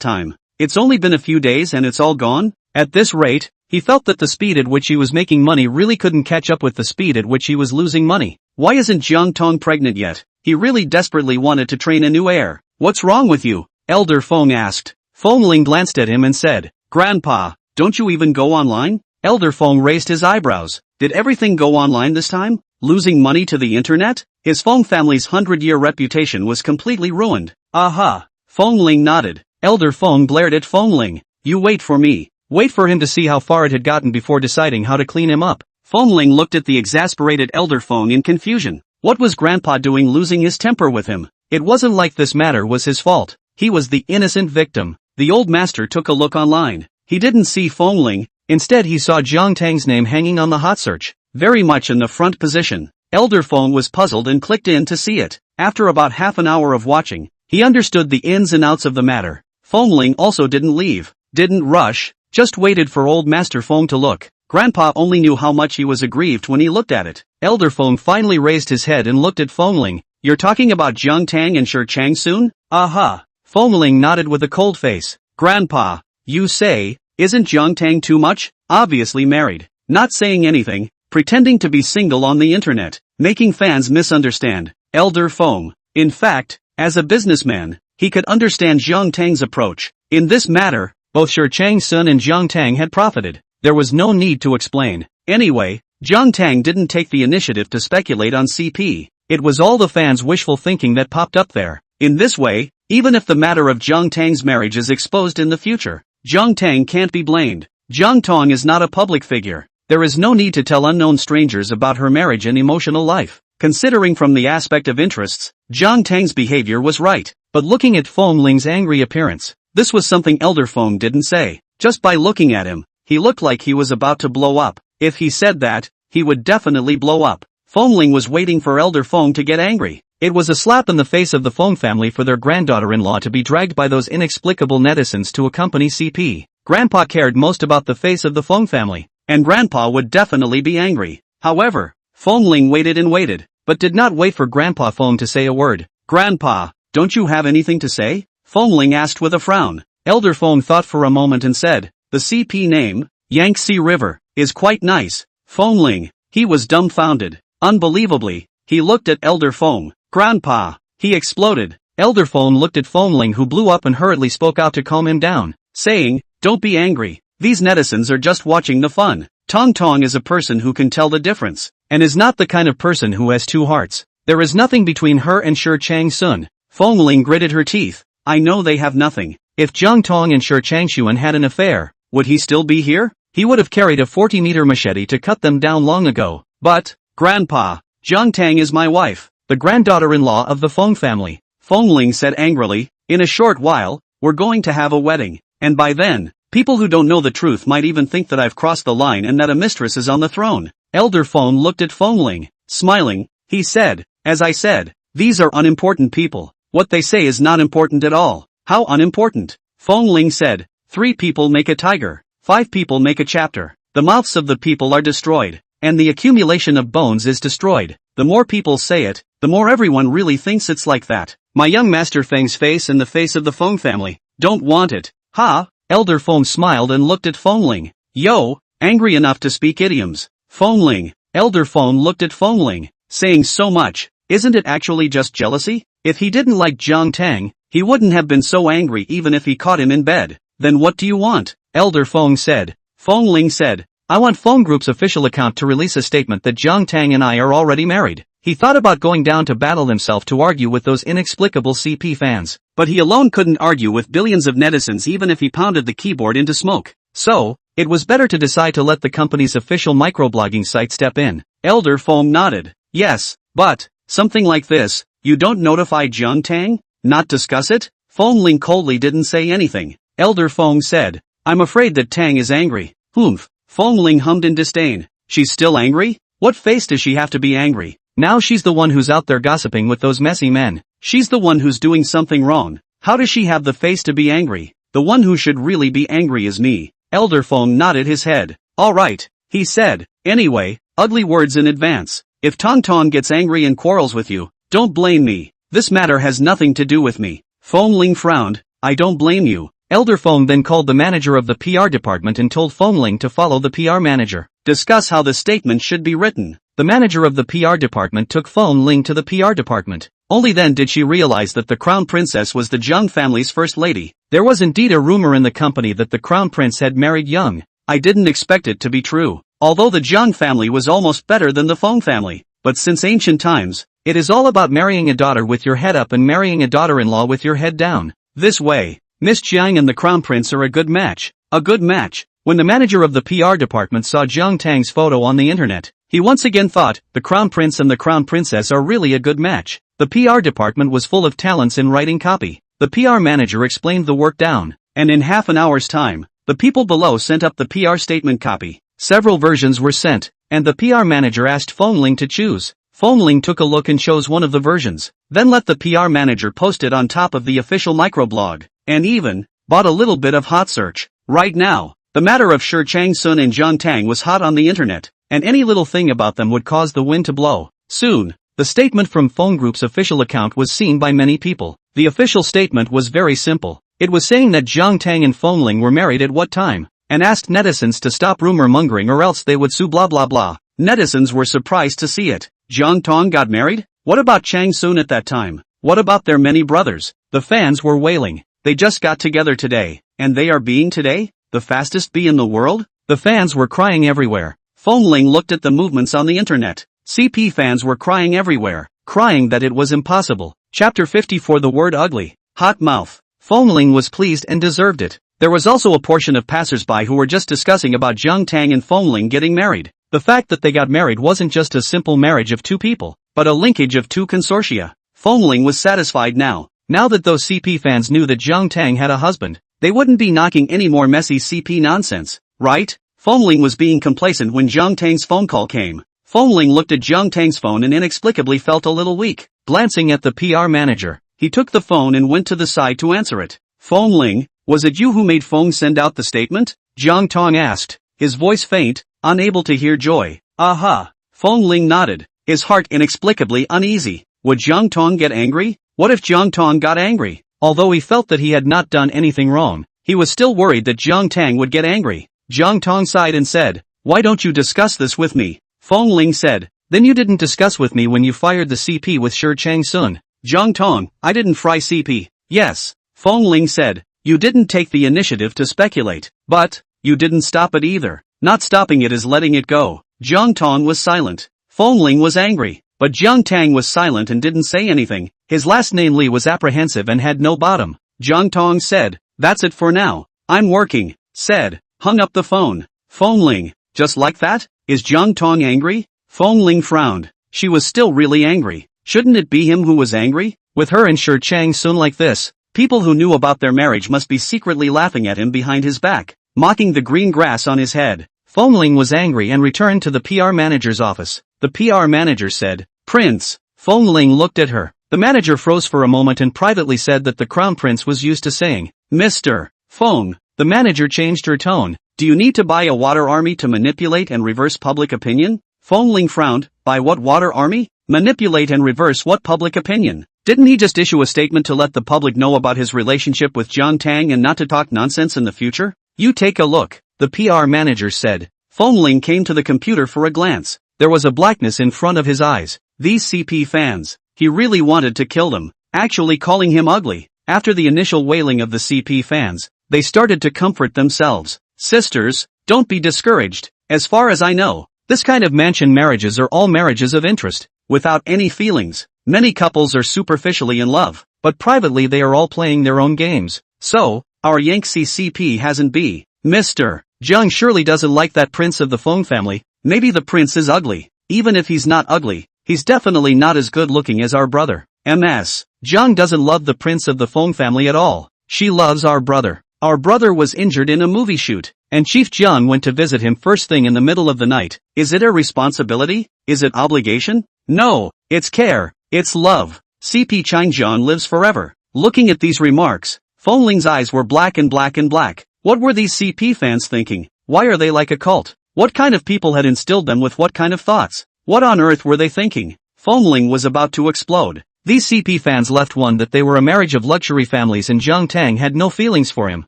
time. It's only been a few days and it's all gone? At this rate, he felt that the speed at which he was making money really couldn't catch up with the speed at which he was losing money. Why isn't Jiang Tang pregnant yet? He really desperately wanted to train a new heir. What's wrong with you? Elder Feng asked. Feng Ling glanced at him and said, Grandpa, don't you even go online? Elder Feng raised his eyebrows. Did everything go online this time? Losing money to the internet? His Feng family's 100-year reputation was completely ruined. Aha! Feng Ling nodded. Elder Feng glared at Feng Ling. You wait for me. Wait for him to see how far it had gotten before deciding how to clean him up. Feng Ling looked at the exasperated Elder Feng in confusion. What was Grandpa doing losing his temper with him? It wasn't like this matter was his fault. He was the innocent victim. The old master took a look online. He didn't see Feng Ling. Instead he saw Jiang Tang's name hanging on the hot search, very much in the front position. Elder Feng was puzzled and clicked in to see it. After about half an hour of watching, he understood the ins and outs of the matter. Feng Ling also didn't leave, didn't rush, just waited for old Master Feng to look. Grandpa only knew how much he was aggrieved when he looked at it. Elder Feng finally raised his head and looked at Feng Ling. You're talking about Jiang Tang and Shi Changshuan? Aha! Feng Ling nodded with a cold face. Grandpa, you say, isn't Jiang Tang too much? Obviously married, not saying anything, pretending to be single on the internet, making fans misunderstand. Elder Feng. In fact, as a businessman, he could understand Jiang Tang's approach. In this matter, both Shi Changshuan and Jiang Tang had profited. There was no need to explain. Anyway, Jiang Tang didn't take the initiative to speculate on CP. It was all the fans' wishful thinking that popped up there. In this way, even if the matter of Jiang Tang's marriage is exposed in the future, Jiang Tang can't be blamed. Jiang Tang is not a public figure. There is no need to tell unknown strangers about her marriage and emotional life. Considering from the aspect of interests, Jiang Tang's behavior was right. But looking at Feng Ling's angry appearance, this was something Elder Feng didn't say. Just by looking at him, he looked like he was about to blow up. If he said that, he would definitely blow up. Feng Ling was waiting for Elder Feng to get angry. It was a slap in the face of the Feng family for their granddaughter-in-law to be dragged by those inexplicable netizens to accompany CP. Grandpa cared most about the face of the Feng family, and Grandpa would definitely be angry. However, Feng Ling waited and waited, but did not wait for Grandpa Feng to say a word. Grandpa, don't you have anything to say? Feng Ling asked with a frown. Elder Feng thought for a moment and said, the CP name, Yangtze River, is quite nice. Feng Ling, he was dumbfounded. Unbelievably, he looked at Elder Feng. Grandpa, he exploded. Elder Feng looked at Feng Ling, who blew up and hurriedly spoke out to calm him down, saying, don't be angry. These netizens are just watching the fun. Tong Tong is a person who can tell the difference, and is not the kind of person who has two hearts. There is nothing between her and Shi Changshuan. Feng Ling gritted her teeth. I know they have nothing. If Jiang Tang and Shi Changshuan had an affair, would he still be here? He would have carried a 40-meter machete to cut them down long ago. But, Grandpa, Jiang Tang is my wife, the granddaughter-in-law of the Feng family. Feng Ling said angrily, in a short while, we're going to have a wedding. And by then, people who don't know the truth might even think that I've crossed the line and that a mistress is on the throne. Elder Feng looked at Feng Ling. Smiling, he said, as I said, these are unimportant people. What they say is not important at all. How unimportant? Feng Ling said, 3 people make a tiger, 5 people make a chapter. The mouths of the people are destroyed, and the accumulation of bones is destroyed. The more people say it, the more everyone really thinks it's like that. My young master Feng's face and the face of the Feng family don't want it. Ha! Elder Feng smiled and looked at Feng Ling. Yo, angry enough to speak idioms. Feng Ling. Elder Feng looked at Feng Ling, saying so much. Isn't it actually just jealousy? If he didn't like Jiang Tang, he wouldn't have been so angry even if he caught him in bed. Then what do you want? Elder Feng said. Feng Ling said, I want Feng Group's official account to release a statement that Jiang Tang and I are already married. He thought about going down to battle himself to argue with those inexplicable CP fans. But he alone couldn't argue with billions of netizens even if he pounded the keyboard into smoke. So, it was better to decide to let the company's official microblogging site step in. Elder Feng nodded. Yes, but, something like this, you don't notify Jiang Tang? Not discuss it? Feng Ling coldly didn't say anything. Elder Feng said, I'm afraid that Tang is angry. Humph. Feng Ling hummed in disdain. She's still angry? What face does she have to be angry? Now she's the one who's out there gossiping with those messy men. She's the one who's doing something wrong. How does she have the face to be angry? The one who should really be angry is me. Elder Feng nodded his head. Alright, he said. Anyway, ugly words in advance. If Tong Tong gets angry and quarrels with you, don't blame me. This matter has nothing to do with me. Feng Ling frowned. I don't blame you. Elder Feng then called the manager of the PR department and told Feng Ling to follow the PR manager. Discuss how the statement should be written. The manager of the PR department took Feng Ling to the PR department. Only then did she realize that the crown princess was the Jiang family's first lady. There was indeed a rumor in the company that the crown prince had married Young. I didn't expect it to be true. Although the Jiang family was almost better than the Feng family. But since ancient times, it is all about marrying a daughter with your head up and marrying a daughter-in-law with your head down. This way, Miss Jiang and the crown prince are a good match. A good match. When the manager of the PR department saw Jiang Tang's photo on the internet, he once again thought, the crown prince and the crown princess are really a good match. The PR department was full of talents in writing copy. The PR manager explained the work down, and in half an hour's time, the people below sent up the PR statement copy. Several versions were sent, and the PR manager asked Feng Ling to choose. Feng Ling took a look and chose one of the versions, then let the PR manager post it on top of the official microblog, and even bought a little bit of hot search. Right now, the matter of Shi Changsun and Jiang Tang was hot on the internet, and any little thing about them would cause the wind to blow. Soon, the statement from Feng Group's official account was seen by many people. The official statement was very simple. It was saying that Jiang Tang and Feng Ling were married at what time, and asked netizens to stop rumor mongering or else they would sue blah blah blah. Netizens were surprised to see it. Jiang Tang got married? What about Chang Sun at that time? What about their many brothers? The fans were wailing. They just got together today, and they are being today? The fastest bee in the world? The fans were crying everywhere. Feng Ling looked at the movements on the internet. CP fans were crying everywhere, crying that it was impossible. Chapter 54 The word ugly. Hot mouth. Feng Ling was pleased and deserved it. There was also a portion of passers-by who were just discussing about Jiang Tang and Feng Ling getting married. The fact that they got married wasn't just a simple marriage of two people, but a linkage of two consortia. Feng Ling was satisfied now. Now that those CP fans knew that Jiang Tang had a husband, they wouldn't be knocking any more messy CP nonsense, right? Feng Ling was being complacent when Jiang Tang's phone call came. Feng Ling looked at Jiang Tang's phone and inexplicably felt a little weak. Glancing at the PR manager, he took the phone and went to the side to answer it. Feng Ling, was it you who made Feng send out the statement? Jiang Tang asked, his voice faint, unable to hear joy. Aha. Feng Ling nodded, his heart inexplicably uneasy. Would Jiang Tang get angry? What if Jiang Tang got angry? Although he felt that he had not done anything wrong, he was still worried that Jiang Tang would get angry. Jiang Tang sighed and said, why don't you discuss this with me? Feng Ling said, then you didn't discuss with me when you fired the CP with Shi Changsun. Jiang Tang, I didn't fry CP. Yes. Feng Ling said, you didn't take the initiative to speculate, but you didn't stop it either. Not stopping it is letting it go. Jiang Tang was silent. Feng Ling was angry, but Jiang Tang was silent and didn't say anything. His last name Li was apprehensive and had no bottom. Jiang Tang said, that's it for now. I'm working, said, hung up the phone. Feng Ling, just like that? Is Jiang Tang angry? Feng Ling frowned. She was still really angry. Shouldn't it be him who was angry? With her and Shi Changsun like this, people who knew about their marriage must be secretly laughing at him behind his back, mocking the green grass on his head. Feng Ling was angry and returned to the PR manager's office. The PR manager said, Prince. Feng Ling looked at her. The manager froze for a moment and privately said that the crown prince was used to saying, Mr. Feng. The manager changed her tone. Do you need to buy a water army to manipulate and reverse public opinion? Feng Ling frowned. Buy what water army? Manipulate and reverse what public opinion? Didn't he just issue a statement to let the public know about his relationship with Jiang Tang and not to talk nonsense in the future? You take a look, the PR manager said. Feng Ling came to the computer for a glance. There was a blackness in front of his eyes. These CP fans. He really wanted to kill them, actually calling him ugly. After the initial wailing of the CP fans, they started to comfort themselves. Sisters, don't be discouraged. As far as I know, this kind of mansion marriages are all marriages of interest. without any feelings. Many couples are superficially in love, but privately they are all playing their own games. So, our Yangtze CP hasn't be. Mr. Jiang surely doesn't like that prince of the Feng family. Maybe the prince is ugly. Even if he's not ugly, he's definitely not as good looking as our brother. Ms. Jiang doesn't love the prince of the Feng family at all. She loves our brother. Our brother was injured in a movie shoot, and Chief Jiang went to visit him first thing in the middle of the night. Is it a responsibility? Is it obligation? No, it's care. It's love. CP Changjian lives forever. Looking at these remarks, Feng Ling's eyes were black and black and black. What were these CP fans thinking? Why are they like a cult? What kind of people had instilled them with what kind of thoughts? What on earth were they thinking? Feng Ling was about to explode. These CP fans left one that they were a marriage of luxury families and Jiang Tang had no feelings for him.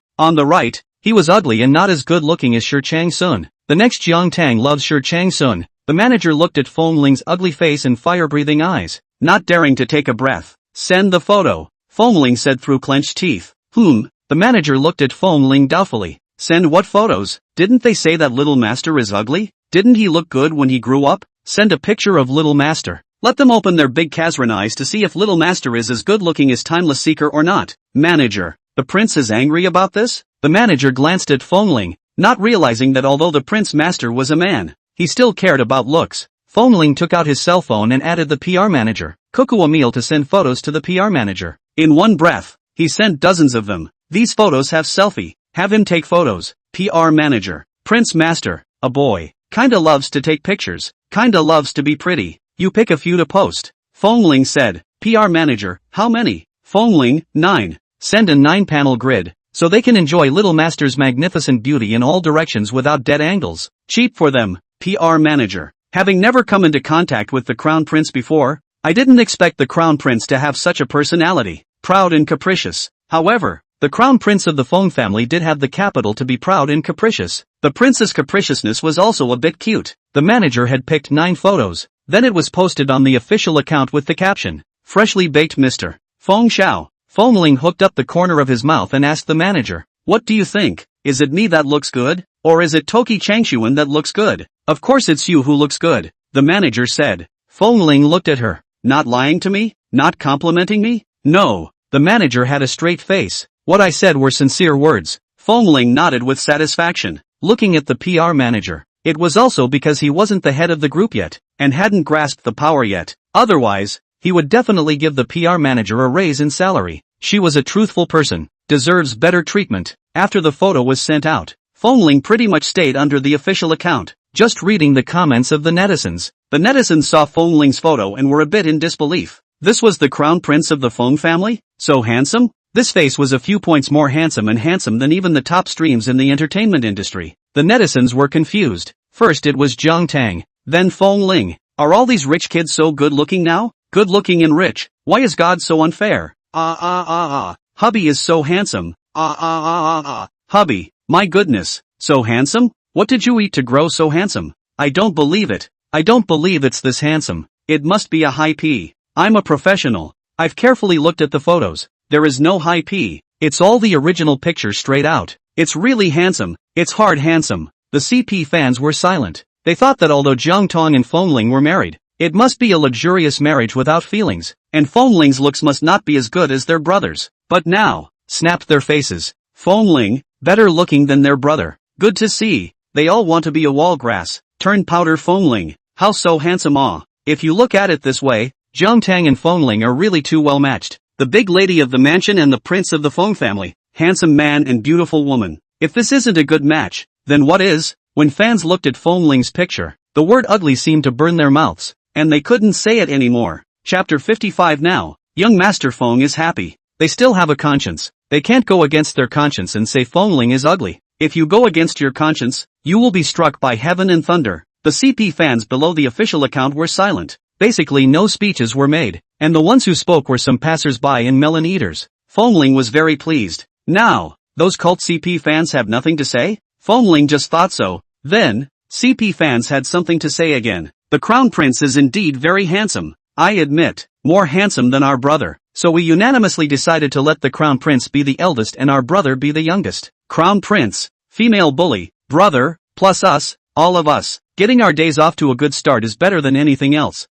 On the right, he was ugly and not as good looking as Shi Chang Sun. The next Jiang Tang loves Shi Chang Sun. The manager looked at Feng Ling's ugly face and fire-breathing eyes, not daring to take a breath. Send the photo, Feng Ling said through clenched teeth. The manager looked at Feng Ling doubtfully. Send what photos? Didn't they say that little master is ugly? Didn't he look good when he grew up? Send a picture of little master. Let them open their big Kazran eyes to see if little master is as good looking as Timeless Seeker or not. Manager. The prince is angry about this? The manager glanced at Feng Ling, not realizing that although the prince master was a man, he still cared about looks. Feng Ling took out his cell phone and added the PR manager, Kuku Emil, to send photos to the PR manager. In one breath, he sent dozens of them. These photos have selfie. Have him take photos. PR manager. Prince master. A boy. Kinda loves to take pictures. Kinda loves to be pretty. You pick a few to post. Feng Ling said. PR manager. How many? Feng Ling. 9. Send a 9-panel grid, so they can enjoy little master's magnificent beauty in all directions without dead angles. Cheap for them. PR manager. Having never come into contact with the crown prince before, I didn't expect the crown prince to have such a personality. Proud and capricious. However, the crown prince of the Feng family did have the capital to be proud and capricious. The prince's capriciousness was also a bit cute. The manager had picked 9 photos. Then it was posted on the official account with the caption, Freshly baked Mr. Feng Xiao. Feng Ling hooked up the corner of his mouth and asked the manager, what do you think? Is it me that looks good? Or is it Toki Changshuan that looks good? Of course it's you who looks good, the manager said. Feng Ling looked at her. Not lying to me? Not complimenting me? No. The manager had a straight face. What I said were sincere words. Feng Ling nodded with satisfaction, looking at the PR manager. It was also because he wasn't the head of the group yet, and hadn't grasped the power yet. Otherwise, he would definitely give the PR manager a raise in salary. She was a truthful person, deserves better treatment. After the photo was sent out, Feng Ling pretty much stayed under the official account, just reading the comments of the netizens. The netizens saw Feng Ling's photo and were a bit in disbelief. This was the crown prince of the Feng family? So handsome? This face was a few points more handsome than even the top streams in the entertainment industry. The netizens were confused. First it was Jiang Tang, then Feng Ling. Are all these rich kids so good looking now? Good looking and rich. Why is God so unfair? Hubby is so handsome. Hubby, my goodness, so handsome? What did you eat to grow so handsome? I don't believe it. I don't believe it's this handsome. It must be a high P. I'm a professional. I've carefully looked at the photos. There is no high P. It's all the original picture straight out. It's really handsome. It's hard handsome. The CP fans were silent. They thought that although Jiang Tang and Feng Ling were married, it must be a luxurious marriage without feelings, and Feng Ling's looks must not be as good as their brother's. But now, snapped their faces. Feng Ling, better looking than their brother. Good to see. They all want to be a wall grass. Turned powder Feng Ling. How so handsome If you look at it this way, Jiang Tang and Feng Ling are really too well matched. The big lady of the mansion and the prince of the Feng family. Handsome man and beautiful woman. If this isn't a good match, then what is? When fans looked at Feng Ling's picture, the word ugly seemed to burn their mouths, and they couldn't say it anymore. Chapter 55 now. Young Master Feng is happy. They still have a conscience. They can't go against their conscience and say Feng Ling is ugly. If you go against your conscience, you will be struck by heaven and thunder. The CP fans below the official account were silent. Basically no speeches were made, and the ones who spoke were some passers-by and melon eaters. Feng Ling was very pleased. Now, those cult CP fans have nothing to say? Feng Ling just thought so. Then, CP fans had something to say again. The crown prince is indeed very handsome. I admit, more handsome than our brother. So we unanimously decided to let the crown prince be the eldest and our brother be the youngest. Crown prince, female bully, brother, plus us, all of us. Getting our days off to a good start is better than anything else.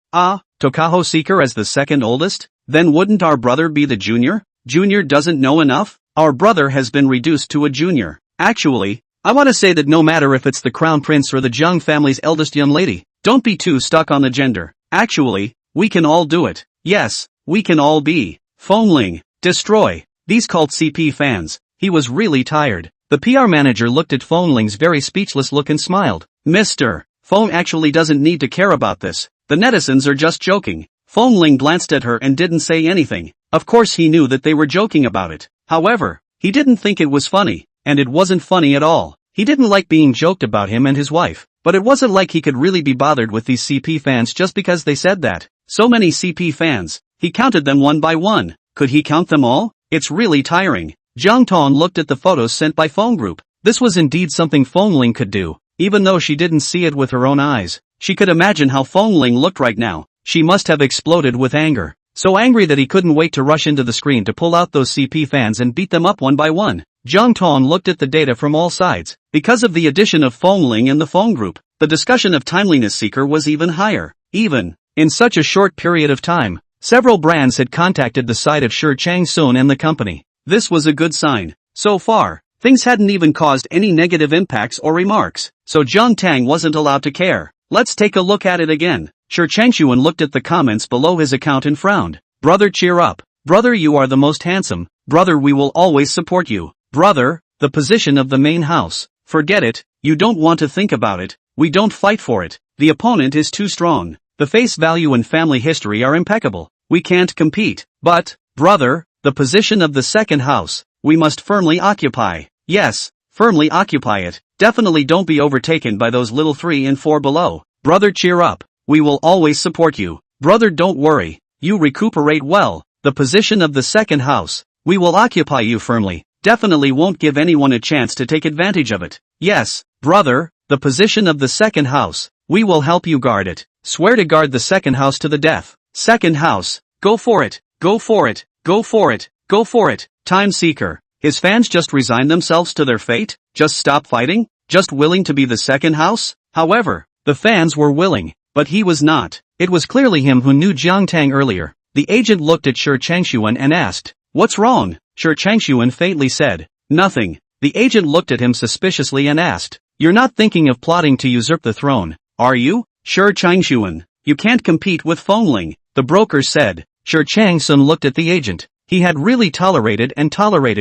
Tokaho Seeker as the second oldest? Then wouldn't our brother be the junior? Junior doesn't know enough? Our brother has been reduced to a junior. Actually, I want to say that no matter if it's the crown prince or the Jiang family's eldest young lady, don't be too stuck on the gender. Actually, we can all do it. Yes, we can all be Feng Ling. Destroy these cult CP fans. He was really tired. The PR manager looked at Feng Ling's very speechless look and smiled. Mr. Feng actually doesn't need to care about this. The netizens are just joking. Feng Ling glanced at her and didn't say anything. Of course he knew that they were joking about it. However, he didn't think it was funny, and it wasn't funny at all. He didn't like being joked about him and his wife, but it wasn't like he could really be bothered with these CP fans just because they said that. So many CP fans. He counted them one by one. Could he count them all? It's really tiring. Jiang Tang looked at the photos sent by Phone Group. This was indeed something Feng Ling could do. Even though she didn't see it with her own eyes, she could imagine how Feng Ling looked right now. She must have exploded with anger. So angry that he couldn't wait to rush into the screen to pull out those CP fans and beat them up one by one. Jiang Tang looked at the data from all sides. Because of the addition of Feng Ling and the Phone Group, the discussion of Timeliness Seeker was even higher. Even in such a short period of time, several brands had contacted the side of Shi Changsun and the company. This was a good sign. So far, things hadn't even caused any negative impacts or remarks, so Jiang Tang wasn't allowed to care. Let's take a look at it again. Shi Changxuan looked at the comments below his account and frowned. Brother, cheer up. Brother, you are the most handsome. Brother, we will always support you. Brother, the position of the main house. Forget it, you don't want to think about it. We don't fight for it. The opponent is too strong. The face value and family history are impeccable. We can't compete. But, brother, the position of the second house, we must firmly occupy. Yes, firmly occupy it. Definitely don't be overtaken by those little 3 and 4 below. Brother, cheer up. We will always support you. Brother, don't worry. You recuperate well. The position of the second house, we will occupy you firmly. Definitely won't give anyone a chance to take advantage of it. Yes, brother, the position of the second house, we will help you guard it. Swear to guard the second house to the death. Second house, go for it, go for it, go for it, go for it. Time Seeker. His fans just resigned themselves to their fate? Just stop fighting? Just willing to be the second house? However, the fans were willing, but he was not. It was clearly him who knew Jiang Tang earlier. The agent looked at Shi Changxuan and asked, "What's wrong?" Shi Changxuan faintly said, "Nothing." The agent looked at him suspiciously and asked, "You're not thinking of plotting to usurp the throne, are you?" Shi Changxuan, "You can't compete with Feng Ling," the broker said. Shi Changxuan looked at the agent. He had really tolerated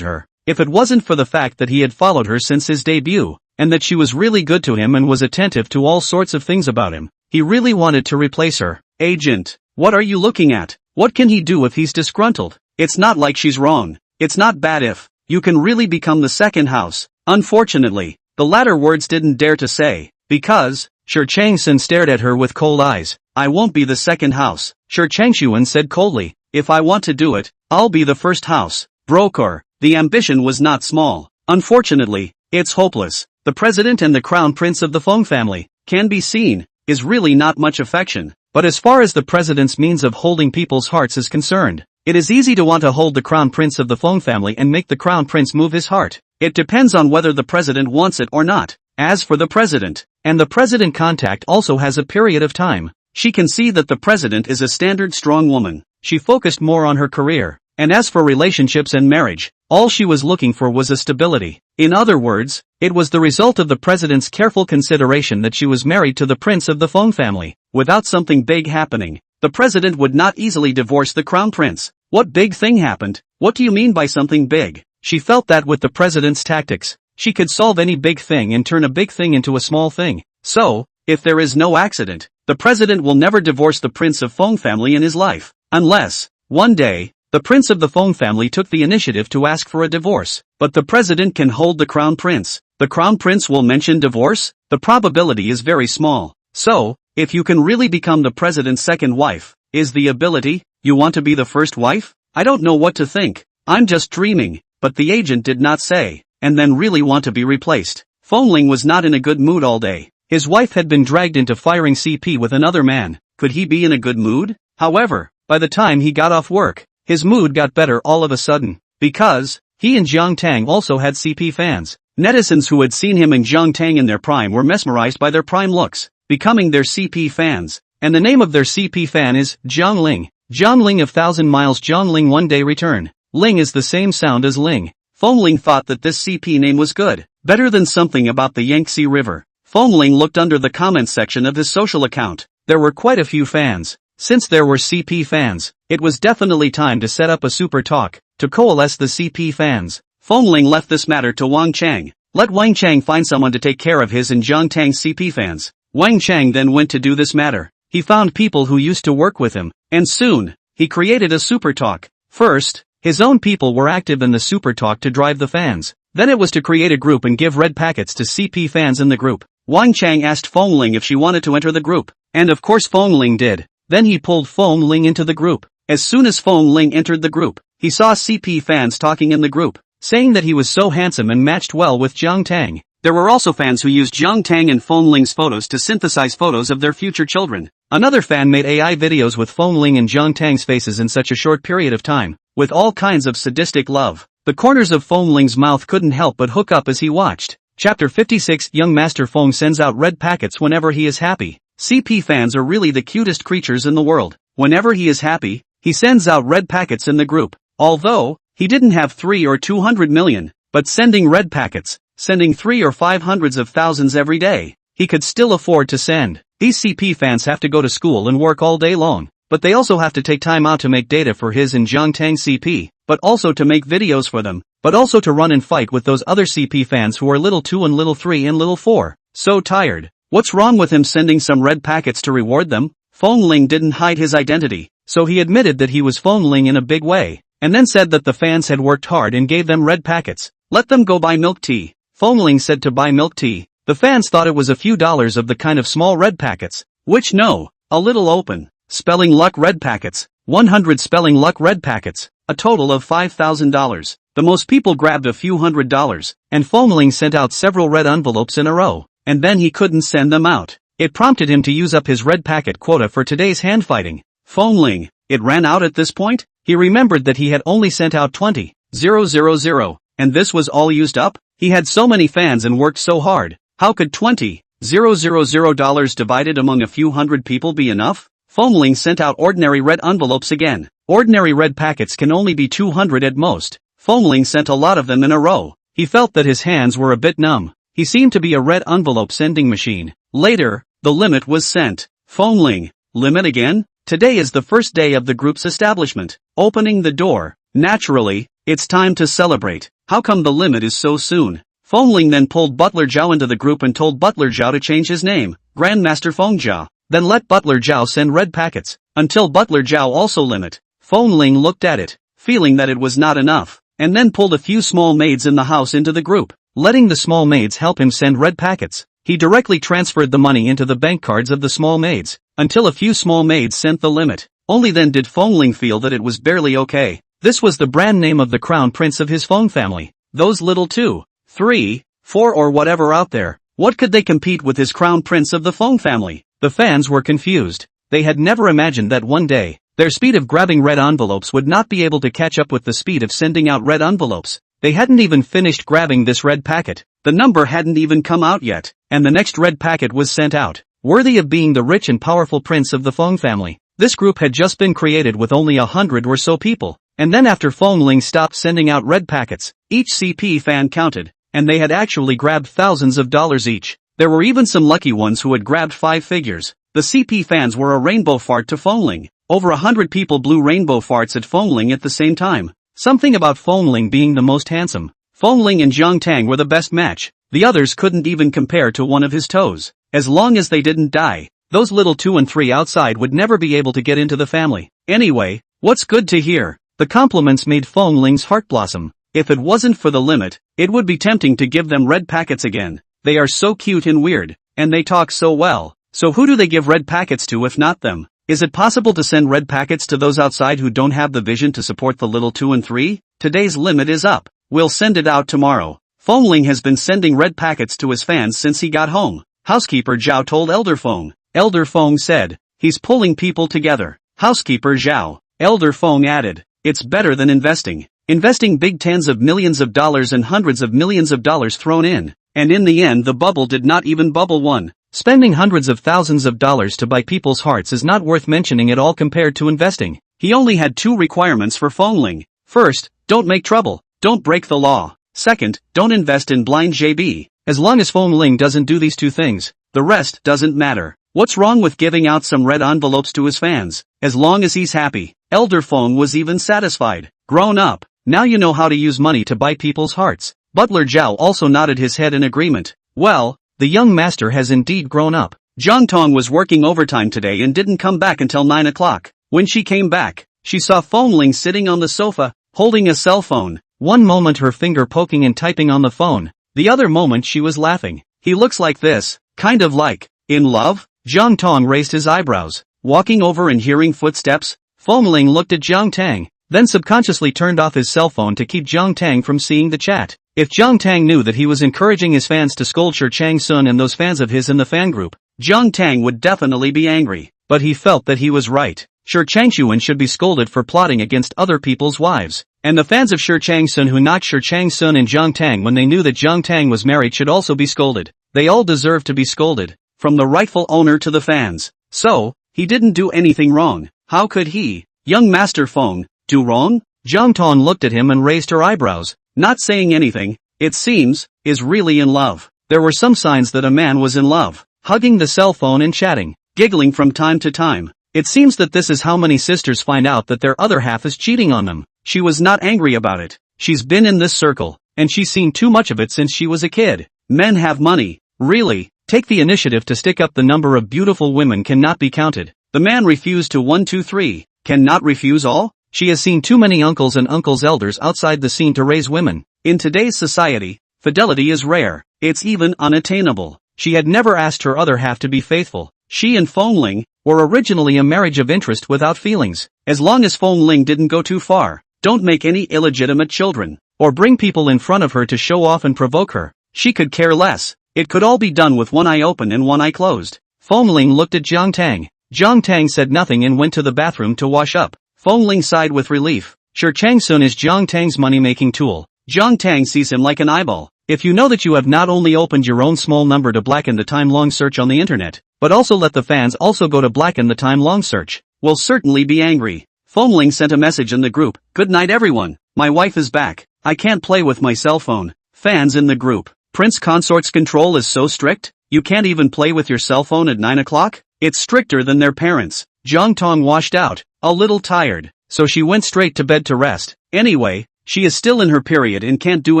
her. If it wasn't for the fact that he had followed her since his debut, and that she was really good to him and was attentive to all sorts of things about him, he really wanted to replace her. Agent, what are you looking at? What can he do if he's disgruntled? It's not like she's wrong. It's not bad if you can really become the second house. Unfortunately, the latter words didn't dare to say, because Shi Changxuan stared at her with cold eyes. I won't be the second house. Shi Changxuan said coldly, if I want to do it, I'll be the first house. Broker, the ambition was not small. Unfortunately, it's hopeless. The president and the crown prince of the Feng family, can be seen, is really not much affection. But as far as the president's means of holding people's hearts is concerned, it is easy to want to hold the crown prince of the Feng family and make the crown prince move his heart. It depends on whether the president wants it or not. As for the president, and the president contact also has a period of time. She can see that the president is a standard strong woman. She focused more on her career. And as for relationships and marriage, all she was looking for was a stability. In other words, it was the result of the president's careful consideration that she was married to the prince of the Feng family. Without something big happening, the president would not easily divorce the crown prince. What big thing happened? What do you mean by something big? She felt that with the president's tactics, she could solve any big thing and turn a big thing into a small thing. So, if there is no accident, the president will never divorce the prince of Feng family in his life. Unless, one day, the prince of the Feng family took the initiative to ask for a divorce. But the president can hold the crown prince. The crown prince will mention divorce? The probability is very small. So, if you can really become the president's second wife, is the ability, you want to be the first wife? I don't know what to think. I'm just dreaming. But the agent did not say, and then really want to be replaced. Feng Ling was not in a good mood all day. His wife had been dragged into firing CP with another man. Could he be in a good mood? However, by the time he got off work, his mood got better all of a sudden. Because, he and Jiang Tang also had CP fans. Netizens who had seen him and Jiang Tang in their prime were mesmerized by their prime looks, becoming their CP fans. and the name of their CP fan is Jiang Ling. Jiang Ling of Thousand Miles. Jiang Ling one day return. Ling is the same sound as Ling. Feng Ling thought that this CP name was good, better than something about the Yangtze River. Feng Ling looked under the comments section of his social account. There were quite a few fans. Since there were CP fans, it was definitely time to set up a super talk, to coalesce the CP fans. Feng Ling left this matter to Wang Chang. Let Wang Chang find someone to take care of his and Jiang Tang's CP fans. Wang Chang then went to do this matter. He found people who used to work with him, and soon, he created a super talk. First, his own people were active in the super talk to drive the fans. Then it was to create a group and give red packets to CP fans in the group. Wang Chang asked Feng Ling if she wanted to enter the group, and of course Feng Ling did. Then he pulled Feng Ling into the group. As soon as Feng Ling entered the group, he saw CP fans talking in the group, saying that he was so handsome and matched well with Jiang Tang. There were also fans who used Jiang Tang and Feng Ling's photos to synthesize photos of their future children. Another fan made AI videos with Feng Ling and Jiang Tang's faces in such a short period of time, with all kinds of sadistic love. The corners of Feng Ling's mouth couldn't help but hook up as he watched. Chapter 56. Young Master Feng sends out red packets whenever he is happy. CP fans are really the cutest creatures in the world. Whenever he is happy, he sends out red packets in the group. Although, he didn't have 3 or 200 million, but sending red packets, sending 3 or 500s of thousands every day, he could still afford to send. These CP fans have to go to school and work all day long, but they also have to take time out to make data for his and Jiang Tang CP, but also to make videos for them, but also to run and fight with those other CP fans who are little 2 and little 3 and little 4. So tired. What's wrong with him sending some red packets to reward them? Feng Ling didn't hide his identity, so he admitted that he was Feng Ling in a big way, and then said that the fans had worked hard and gave them red packets. Let them go buy milk tea. Feng Ling said to buy milk tea. The fans thought it was a few dollars of the kind of small red packets, which no, a little open. Spelling luck red packets, 100 spelling luck red packets, a total of $5,000. The most people grabbed a few $100, and Feng Ling sent out several red envelopes in a row, and then he couldn't send them out. It prompted him to use up his red packet quota for today's hand fighting. Feng Ling, it ran out at this point? He remembered that he had only sent out 20,000, and this was all used up? He had so many fans and worked so hard. How could $20,000 divided among a few hundred people be enough? Feng Ling sent out ordinary red envelopes again. Ordinary red packets can only be 200 at most. Feng Ling sent a lot of them in a row. He felt that his hands were a bit numb. He seemed to be a red envelope sending machine. Later, the limit was sent. Feng Ling, limit again? Today is the first day of the group's establishment. Opening the door. Naturally, it's time to celebrate. How come the limit is so soon? Feng Ling then pulled Butler Zhao into the group and told Butler Zhao to change his name, Grandmaster Feng Zhao. Then let Butler Zhao send red packets, until Butler Zhao also limit. Feng Ling looked at it, feeling that it was not enough, and then pulled a few small maids in the house into the group, letting the small maids help him send red packets. He directly transferred the money into the bank cards of the small maids, until a few small maids sent the limit. Only then did Feng Ling feel that it was barely okay. This was the brand name of the crown prince of his Feng family. Those little 2, 3, 4 or whatever out there, what could they compete with his crown prince of the Feng family? The fans were confused. They had never imagined that one day, their speed of grabbing red envelopes would not be able to catch up with the speed of sending out red envelopes. They hadn't even finished grabbing this red packet. The number hadn't even come out yet, and the next red packet was sent out, worthy of being the rich and powerful prince of the Feng family. This group had just been created with only 100 or so people, and then after Feng Ling stopped sending out red packets, each CP fan counted, and they had actually grabbed thousands of dollars each. There were even some lucky ones who had grabbed 5 figures. The CP fans were a rainbow fart to Feng Ling. Over 100 people blew rainbow farts at Feng Ling at the same time. Something about Feng Ling being the most handsome. Feng Ling and Jiang Tang were the best match. The others couldn't even compare to one of his toes. As long as they didn't die, those little 2 and 3 outside would never be able to get into the family. Anyway, what's good to hear? The compliments made Feng Ling's heart blossom. If it wasn't for the limit, it would be tempting to give them red packets again. They are so cute and weird, and they talk so well. So who do they give red packets to if not them? Is it possible to send red packets to those outside who don't have the vision to support the little 2 and 3? Today's limit is up. We'll send it out tomorrow. Feng Ling has been sending red packets to his fans since he got home. Housekeeper Zhao told Elder Feng. Elder Feng said, he's pulling people together. Housekeeper Zhao. Elder Feng added, it's better than investing. Investing big tens of millions of dollars and hundreds of millions of dollars thrown in. And in the end the bubble did not even bubble one. Spending hundreds of thousands of dollars to buy people's hearts is not worth mentioning at all compared to investing. He only had 2 requirements for Feng Ling. First, don't make trouble. Don't break the law. Second, don't invest in blind JB. As long as Feng Ling doesn't do these 2 things, the rest doesn't matter. What's wrong with giving out some red envelopes to his fans? As long as he's happy. Elder Feng was even satisfied. Grown up. Now you know how to use money to buy people's hearts. Butler Zhao also nodded his head in agreement. Well, the young master has indeed grown up. Jiang Tang was working overtime today and didn't come back until 9 o'clock. When she came back, she saw Feng Ling sitting on the sofa, holding a cell phone. One moment her finger poking and typing on the phone. The other moment she was laughing. He looks like this, kind of like, in love? Jiang Tang raised his eyebrows. Walking over and hearing footsteps, Feng Ling looked at Jiang Tang, then subconsciously turned off his cell phone to keep Jiang Tang from seeing the chat. If Jiang Tang knew that he was encouraging his fans to scold Shi Chang-sun and those fans of his in the fan group, Jiang Tang would definitely be angry. But he felt that he was right. Shi Chang-sun should be scolded for plotting against other people's wives. And the fans of Shi Chang-sun who knocked Shi Chang-sun and Jiang Tang when they knew that Jiang Tang was married should also be scolded. They all deserve to be scolded. From the rightful owner to the fans. So, he didn't do anything wrong. How could he, young Master Feng, do wrong? Jiang Tang looked at him and raised her eyebrows, not saying anything. It seems, is really in love. There were some signs that a man was in love. Hugging the cell phone and chatting, giggling from time to time. It seems that this is how many sisters find out that their other half is cheating on them. She was not angry about it. She's been in this circle, and she's seen too much of it since she was a kid. Men have money. Really? Take the initiative to stick up. The number of beautiful women cannot be counted. The man refused to 1 2 3. Cannot refuse all? She has seen too many uncles and uncles elders outside the scene to raise women. In today's society, fidelity is rare. It's even unattainable. She had never asked her other half to be faithful. She and Feng Ling were originally a marriage of interest without feelings. As long as Feng Ling didn't go too far, don't make any illegitimate children, or bring people in front of her to show off and provoke her, she could care less. It could all be done with one eye open and one eye closed. Feng Ling looked at Jiang Tang. Jiang Tang said nothing and went to the bathroom to wash up. Feng Ling sighed with relief. Shi Chang-sun is Jiang Tang's money-making tool. Jiang Tang sees him like an eyeball. If you know that you have not only opened your own small number to blacken the time-long search on the internet, but also let the fans also go to blacken the time-long search, will certainly be angry. Feng Ling sent a message in the group. Good night everyone. My wife is back. I can't play with my cell phone. Fans in the group. Prince Consort's control is so strict? You can't even play with your cell phone at 9 o'clock? It's stricter than their parents. Jiang Tang washed out, a little tired, so she went straight to bed to rest. Anyway, she is still in her period and can't do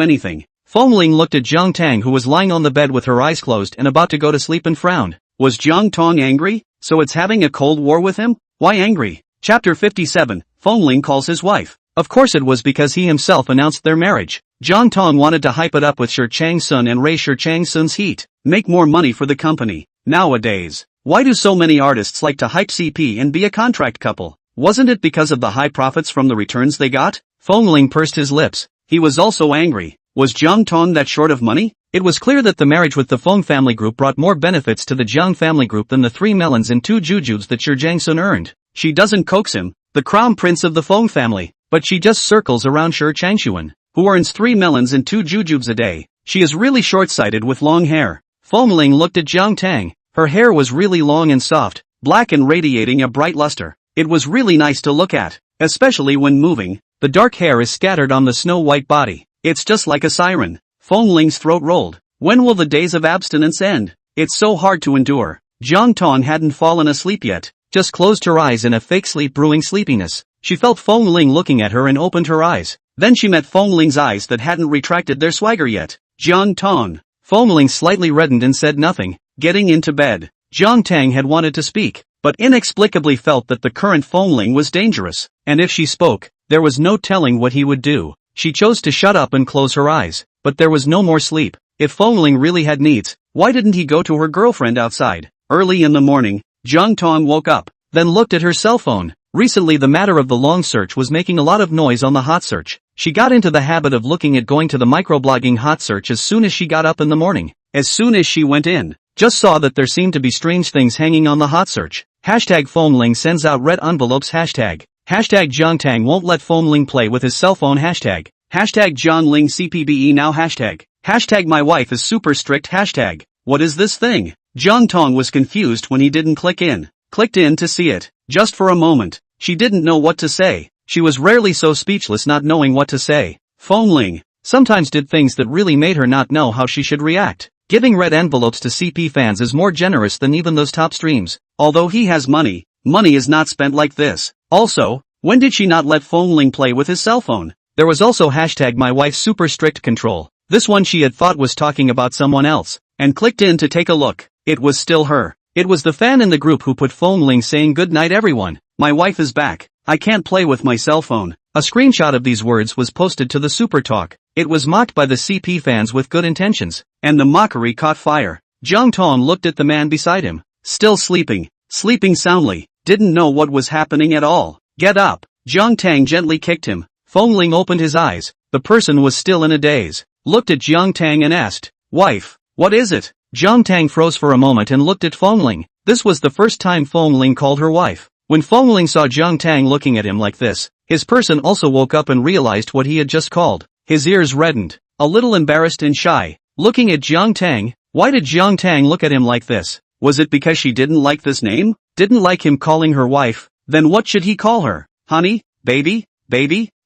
anything. Feng Ling looked at Jiang Tang who was lying on the bed with her eyes closed and about to go to sleep and frowned. Was Jiang Tang angry? So it's having a cold war with him? Why angry? Chapter 57, Feng Ling calls his wife. Of course it was because he himself announced their marriage. Jiang Tang wanted to hype it up with Shi Chang-sun and raise Shi Chang-sun's heat. Make more money for the company. Nowadays, why do so many artists like to hype CP and be a contract couple? Wasn't it because of the high profits from the returns they got? Feng Ling pursed his lips. He was also angry. Was Jiang Tang that short of money? It was clear that the marriage with the Feng family group brought more benefits to the Jiang family group than the 3 melons and 2 jujubes that Shi Chang-sun earned. She doesn't coax him, the crown prince of the Feng family, but she just circles around Shi Chang-sun, who earns 3 melons and 2 jujubes a day. She is really short-sighted with long hair. Feng Ling looked at Jiang Tang. Her hair was really long and soft, black and radiating a bright luster. It was really nice to look at, especially when moving. The dark hair is scattered on the snow-white body. It's just like a siren. Feng Ling's throat rolled. When will the days of abstinence end? It's so hard to endure. Jiang Tang hadn't fallen asleep yet, just closed her eyes in a fake sleep brewing sleepiness. She felt Feng Ling looking at her and opened her eyes. Then she met Feng Ling's eyes that hadn't retracted their swagger yet. Jiang Tang. Feng Ling slightly reddened and said nothing. Getting into bed. Jiang Tang had wanted to speak, but inexplicably felt that the current Feng Ling was dangerous, and if she spoke, there was no telling what he would do. She chose to shut up and close her eyes, but there was no more sleep. If Feng Ling really had needs, why didn't he go to her girlfriend outside? Early in the morning, Jiang Tang woke up, then looked at her cell phone. Recently the matter of the long search was making a lot of noise on the hot search. She got into the habit of looking at going to the microblogging hot search as soon as she got up in the morning. As soon as she went in, just saw that there seemed to be strange things hanging on the hot search. Hashtag Feng Ling sends out red envelopes. Hashtag Jiang Tang won't let Feng Ling play with his cell phone. Hashtag Jiang Ling CPBE now. Hashtag my wife is super strict. Hashtag what is this thing? Jiang Tang was confused when he didn't clicked in to see it. Just for a moment, she didn't know what to say. She was rarely so speechless not knowing what to say. Feng Ling sometimes did things that really made her not know how she should react. Giving red envelopes to CP fans is more generous than even those top streams. Although he has money is not spent like this. Also, when did she not let Feng Ling play with his cell phone? There was also hashtag my wife's super strict control. This one she had thought was talking about someone else, and clicked in to take a look. It was still her. It was the fan in the group who put Feng Ling saying good night everyone. My wife is back. I can't play with my cell phone. A screenshot of these words was posted to the Super Talk. It was mocked by the CP fans with good intentions, and the mockery caught fire. Jiang Tang looked at the man beside him. Still sleeping soundly, didn't know what was happening at all. Get up. Jiang Tang gently kicked him. Feng Ling opened his eyes. The person was still in a daze. Looked at Jiang Tang and asked, "Wife, what is it?" Jiang Tang froze for a moment and looked at Feng Ling. This was the first time Feng Ling called her wife. When Feng Ling saw Jiang Tang looking at him like this, his person also woke up and realized what he had just called. His ears reddened, a little embarrassed and shy. Looking at Jiang Tang, why did Jiang Tang look at him like this? Was it because she didn't like this name? Didn't like him calling her wife? Then what should he call her? Honey? Baby?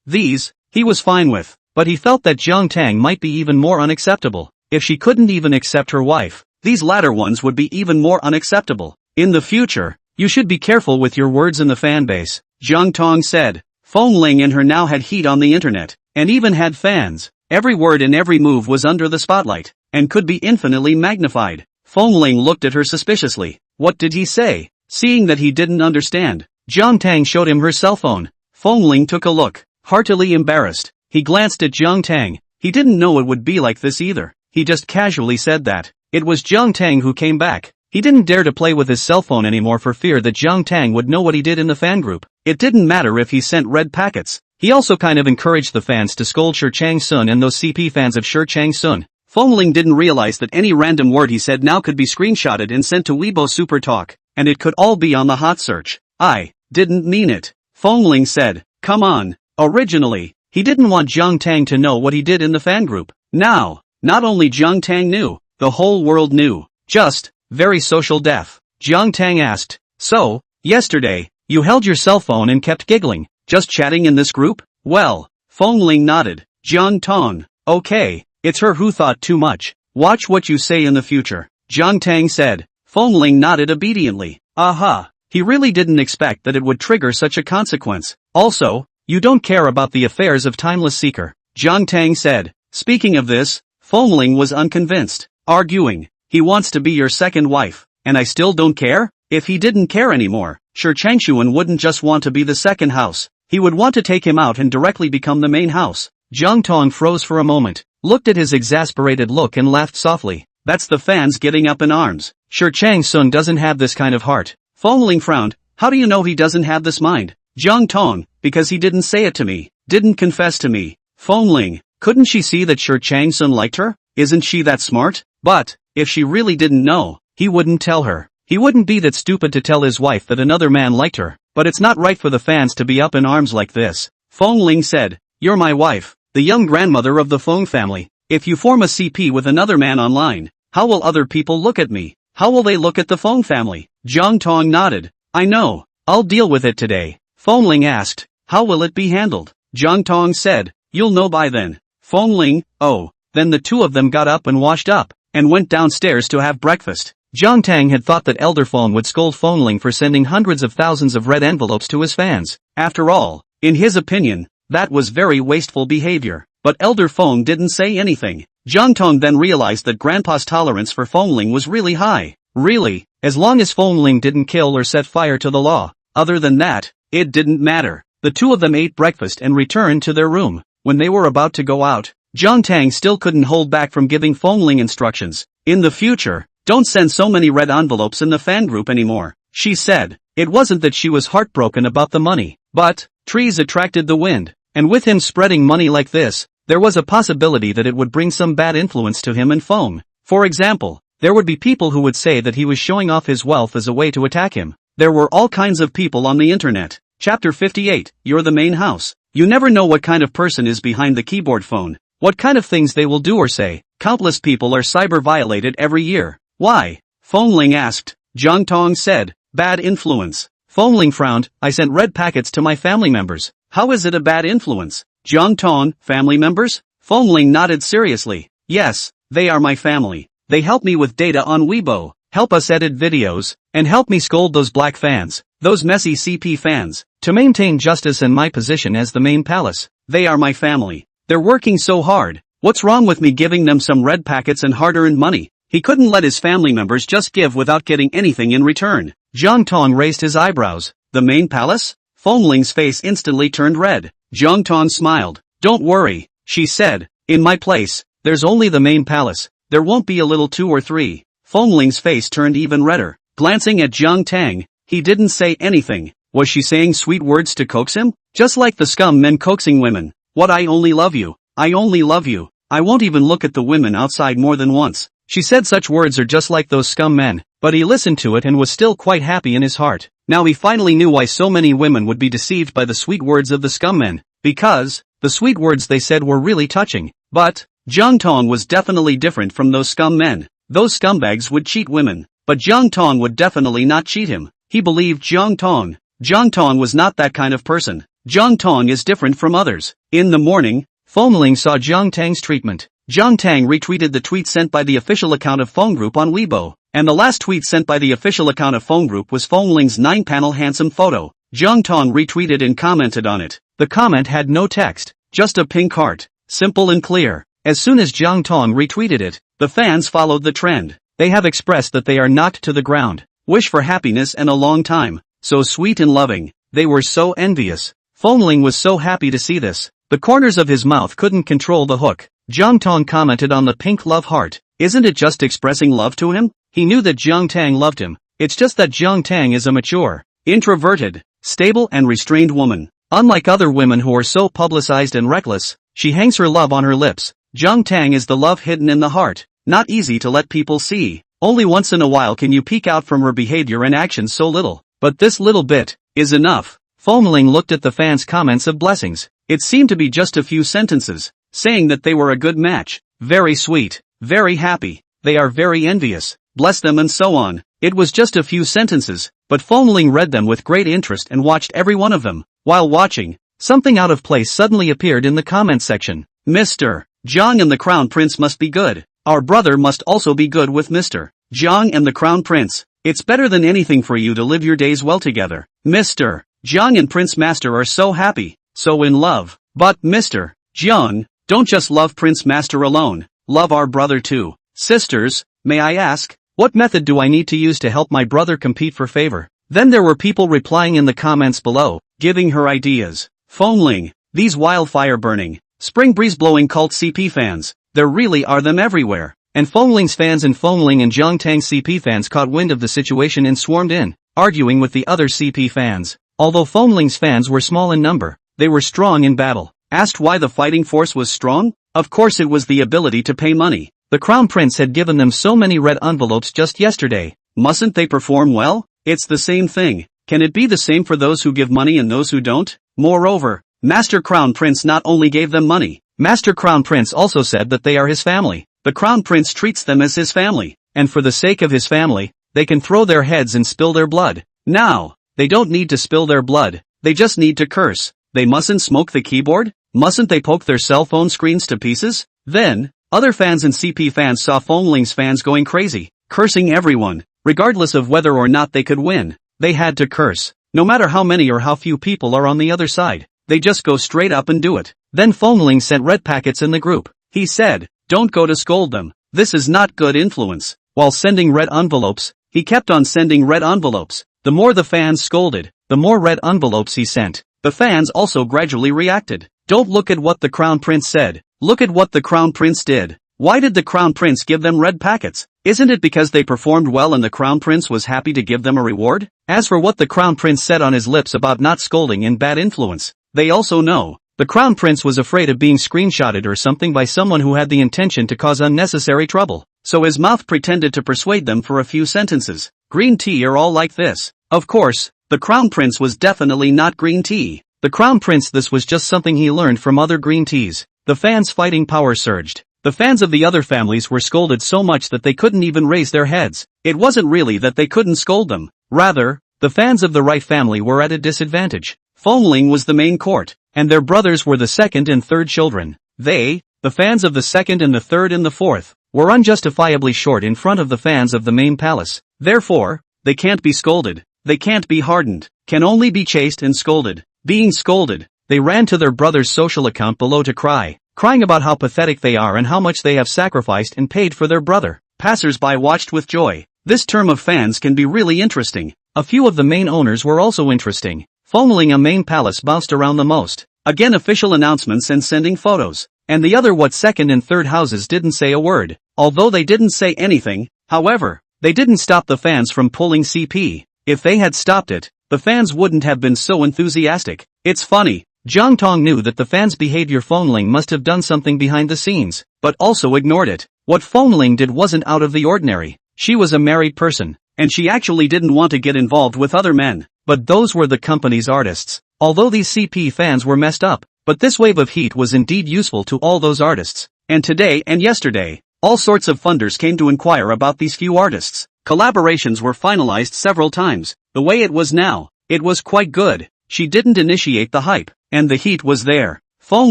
These, he was fine with. But he felt that Jiang Tang might be even more unacceptable. If she couldn't even accept her wife, these latter ones would be even more unacceptable. In the future, you should be careful with your words in the fanbase, Jiang Tang said. Feng Ling and her now had heat on the internet, and even had fans. Every word and every move was under the spotlight, and could be infinitely magnified. Feng Ling looked at her suspiciously. What did he say? Seeing that he didn't understand, Jiang Tang showed him her cell phone. Feng Ling took a look, heartily embarrassed. He glanced at Jiang Tang. He didn't know it would be like this either. He just casually said that. It was Jiang Tang who came back. He didn't dare to play with his cell phone anymore for fear that Jiang Tang would know what he did in the fan group. It didn't matter if he sent red packets. He also kind of encouraged the fans to scold Shi Chang-sun and those CP fans of Shi Chang-sun. Feng Ling didn't realize that any random word he said now could be screenshotted and sent to Weibo Super Talk, and it could all be on the hot search. I didn't mean it. Feng Ling said, come on. Originally, he didn't want Jiang Tang to know what he did in the fan group. Now, not only Jiang Tang knew, the whole world knew. Just, very social deaf. Jiang Tang asked, so, yesterday, you held your cell phone and kept giggling, just chatting in this group? Well, Feng Ling nodded. Jiang Tang, okay, it's her who thought too much. Watch what you say in the future, Jiang Tang said. Feng Ling nodded obediently. Aha, he really didn't expect that it would trigger such a consequence. Also, you don't care about the affairs of Timeless Seeker, Jiang Tang said. Speaking of this, Feng Ling was unconvinced, arguing, he wants to be your second wife, and I still don't care? If he didn't care anymore, Shi Changxuan wouldn't just want to be the second house, he would want to take him out and directly become the main house. Jiang Tang froze for a moment, looked at his exasperated look and laughed softly. That's the fans getting up in arms. Shi Changxuan doesn't have this kind of heart. Feng Ling frowned. How do you know he doesn't have this mind? Jiang Tang, because he didn't say it to me, didn't confess to me. Feng Ling, couldn't she see that Shi Changxuan liked her? Isn't she that smart? But, if she really didn't know, he wouldn't tell her. He wouldn't be that stupid to tell his wife that another man liked her. But it's not right for the fans to be up in arms like this. Feng Ling said, you're my wife, the young grandmother of the Feng family. If you form a CP with another man online, how will other people look at me? How will they look at the Feng family? Jiang Tang nodded. I know, I'll deal with it today. Feng Ling asked, how will it be handled? Jiang Tang said, you'll know by then. Feng Ling, oh, then the two of them got up and washed up, and went downstairs to have breakfast. Jiang Tang had thought that Elder Feng would scold Feng Ling for sending hundreds of thousands of red envelopes to his fans. After all, in his opinion, that was very wasteful behavior. But Elder Feng didn't say anything. Jiang Tang then realized that Grandpa's tolerance for Feng Ling was really high. Really, as long as Feng Ling didn't kill or set fire to the law. Other than that, it didn't matter. The two of them ate breakfast and returned to their room. When they were about to go out, Jiang Tang still couldn't hold back from giving Feng Ling instructions. In the future, don't send so many red envelopes in the fan group anymore, she said. It wasn't that she was heartbroken about the money, but, trees attracted the wind, and with him spreading money like this, there was a possibility that it would bring some bad influence to him and Feng. For example, there would be people who would say that he was showing off his wealth as a way to attack him. There were all kinds of people on the internet. Chapter 58, You're the main house. You never know what kind of person is behind the keyboard phone, what kind of things they will do or say. Countless people are cyber violated every year. Why? Feng Ling asked. Jiang Tang said. Bad influence. Feng Ling frowned. I sent red packets to my family members. How is it a bad influence? Jiang Tang, family members? Feng Ling nodded seriously. Yes, they are my family. They help me with data on Weibo, help us edit videos, and help me scold those black fans, those messy CP fans, to maintain justice and my position as the main palace. They are my family. They're working so hard. What's wrong with me giving them some red packets and hard-earned money? He couldn't let his family members just give without getting anything in return. Jiang Tang raised his eyebrows. The main palace? Feng Ling's face instantly turned red. Jiang Tang smiled. Don't worry, she said. In my place, there's only the main palace. There won't be a little 2 or 3. Feng Ling's face turned even redder. Glancing at Jiang Tang, he didn't say anything. Was she saying sweet words to coax him? Just like the scum men coaxing women. What, I only love you. I only love you. I won't even look at the women outside more than once. She said such words are just like those scum men, but he listened to it and was still quite happy in his heart. Now he finally knew why so many women would be deceived by the sweet words of the scum men. Because the sweet words they said were really touching. But Jiang Tang was definitely different from those scum men. Those scumbags would cheat women, but Jiang Tang would definitely not cheat him. He believed Jiang Tang. Jiang Tang was not that kind of person. Jiang Tang is different from others. In the morning, Feng Ling saw Jiang Tang's treatment. Jiang Tang retweeted the tweet sent by the official account of Feng Group on Weibo, and the last tweet sent by the official account of Feng Group was Feng Ling's 9-panel handsome photo. Jiang Tang retweeted and commented on it. The comment had no text, just a pink heart. Simple and clear. As soon as Jiang Tang retweeted it, the fans followed the trend. They have expressed that they are knocked to the ground. Wish for happiness and a long time. So sweet and loving. They were so envious. Feng Ling was so happy to see this. The corners of his mouth couldn't control the hook. Jiang Tang commented on the pink love heart. Isn't it just expressing love to him? He knew that Jiang Tang loved him. It's just that Jiang Tang is a mature, introverted, stable and restrained woman. Unlike other women who are so publicized and reckless, she hangs her love on her lips. Jiang Tang is the love hidden in the heart, not easy to let people see. Only once in a while can you peek out from her behavior and actions so little. But this little bit is enough. Feng Ling looked at the fans' comments of blessings. It seemed to be just a few sentences, saying that they were a good match, very sweet, very happy, they are very envious, bless them and so on. It was just a few sentences, but Feng Ling read them with great interest and watched every one of them. While watching, something out of place suddenly appeared in the comment section. Mr. Jiang and the Crown Prince must be good. Our brother must also be good with Mr. Jiang and the Crown Prince. It's better than anything for you to live your days well together. Mr. Jiang and Prince Master are so happy, so in love. But Mr. Jiang, don't just love Prince Master alone, love our brother too. Sisters, may I ask, what method do I need to use to help my brother compete for favor? Then there were people replying in the comments below, giving her ideas. Feng Ling, these wildfire burning, spring breeze blowing cult CP fans, there really are them everywhere. And Feng Ling's fans and Feng Ling and Jiang Tang CP fans caught wind of the situation and swarmed in, arguing with the other CP fans. Although Feng Ling's fans were small in number, they were strong in battle. Asked why the fighting force was strong? Of course it was the ability to pay money. The Crown Prince had given them so many red envelopes just yesterday. Mustn't they perform well? It's the same thing. Can it be the same for those who give money and those who don't? Moreover, Master Crown Prince not only gave them money, Master Crown Prince also said that they are his family. The Crown Prince treats them as his family, and for the sake of his family, they can throw their heads and spill their blood. Now, they don't need to spill their blood, they just need to curse. They mustn't smoke the keyboard? Mustn't they poke their cell phone screens to pieces? Then, other fans and CP fans saw Feng Ling's fans going crazy, cursing everyone, regardless of whether or not they could win. They had to curse. No matter how many or how few people are on the other side, they just go straight up and do it. Then Feng Ling sent red packets in the group. He said, don't go to scold them. This is not good influence. While sending red envelopes, he kept on sending red envelopes. The more the fans scolded, the more red envelopes he sent. The fans also gradually reacted. Don't look at what the Crown Prince said. Look at what the Crown Prince did. Why did the Crown Prince give them red packets? Isn't it because they performed well and the Crown Prince was happy to give them a reward? As for what the Crown Prince said on his lips about not scolding and bad influence, they also know. The Crown Prince was afraid of being screenshotted or something by someone who had the intention to cause unnecessary trouble. So his mouth pretended to persuade them for a few sentences. Green tea are all like this. Of course, the Crown Prince was definitely not green tea. The Crown Prince, this was just something he learned from other green teas. The fans' fighting power surged. The fans of the other families were scolded so much that they couldn't even raise their heads. It wasn't really that they couldn't scold them. Rather, the fans of the right family were at a disadvantage. Feng Ling was the main court, and their brothers were the second and third children. They, the fans of the second and the third and the fourth, were unjustifiably short in front of the fans of the main palace. Therefore, they can't be scolded. They can't be hardened. Can only be chased and scolded. Being scolded, they ran to their brother's social account below to cry, crying about how pathetic they are and how much they have sacrificed and paid for their brother. Passers-by watched with joy. This term of fans can be really interesting. A few of the main owners were also interesting. Feng Ling, a main palace, bounced around the most. Again, official announcements and sending photos. And the other second and third houses didn't say a word. Although they didn't say anything, however, they didn't stop the fans from pulling CP. If they had stopped it, the fans wouldn't have been so enthusiastic. It's funny. Jiang Tang knew that the fans' behavior Feng Ling must have done something behind the scenes, but also ignored it. What Feng Ling did wasn't out of the ordinary. She was a married person, and she actually didn't want to get involved with other men. But those were the company's artists. Although these CP fans were messed up, but this wave of heat was indeed useful to all those artists. And today and yesterday, all sorts of funders came to inquire about these few artists. Collaborations were finalized several times. The way it was now, it was quite good. She didn't initiate the hype, and the heat was there. Feng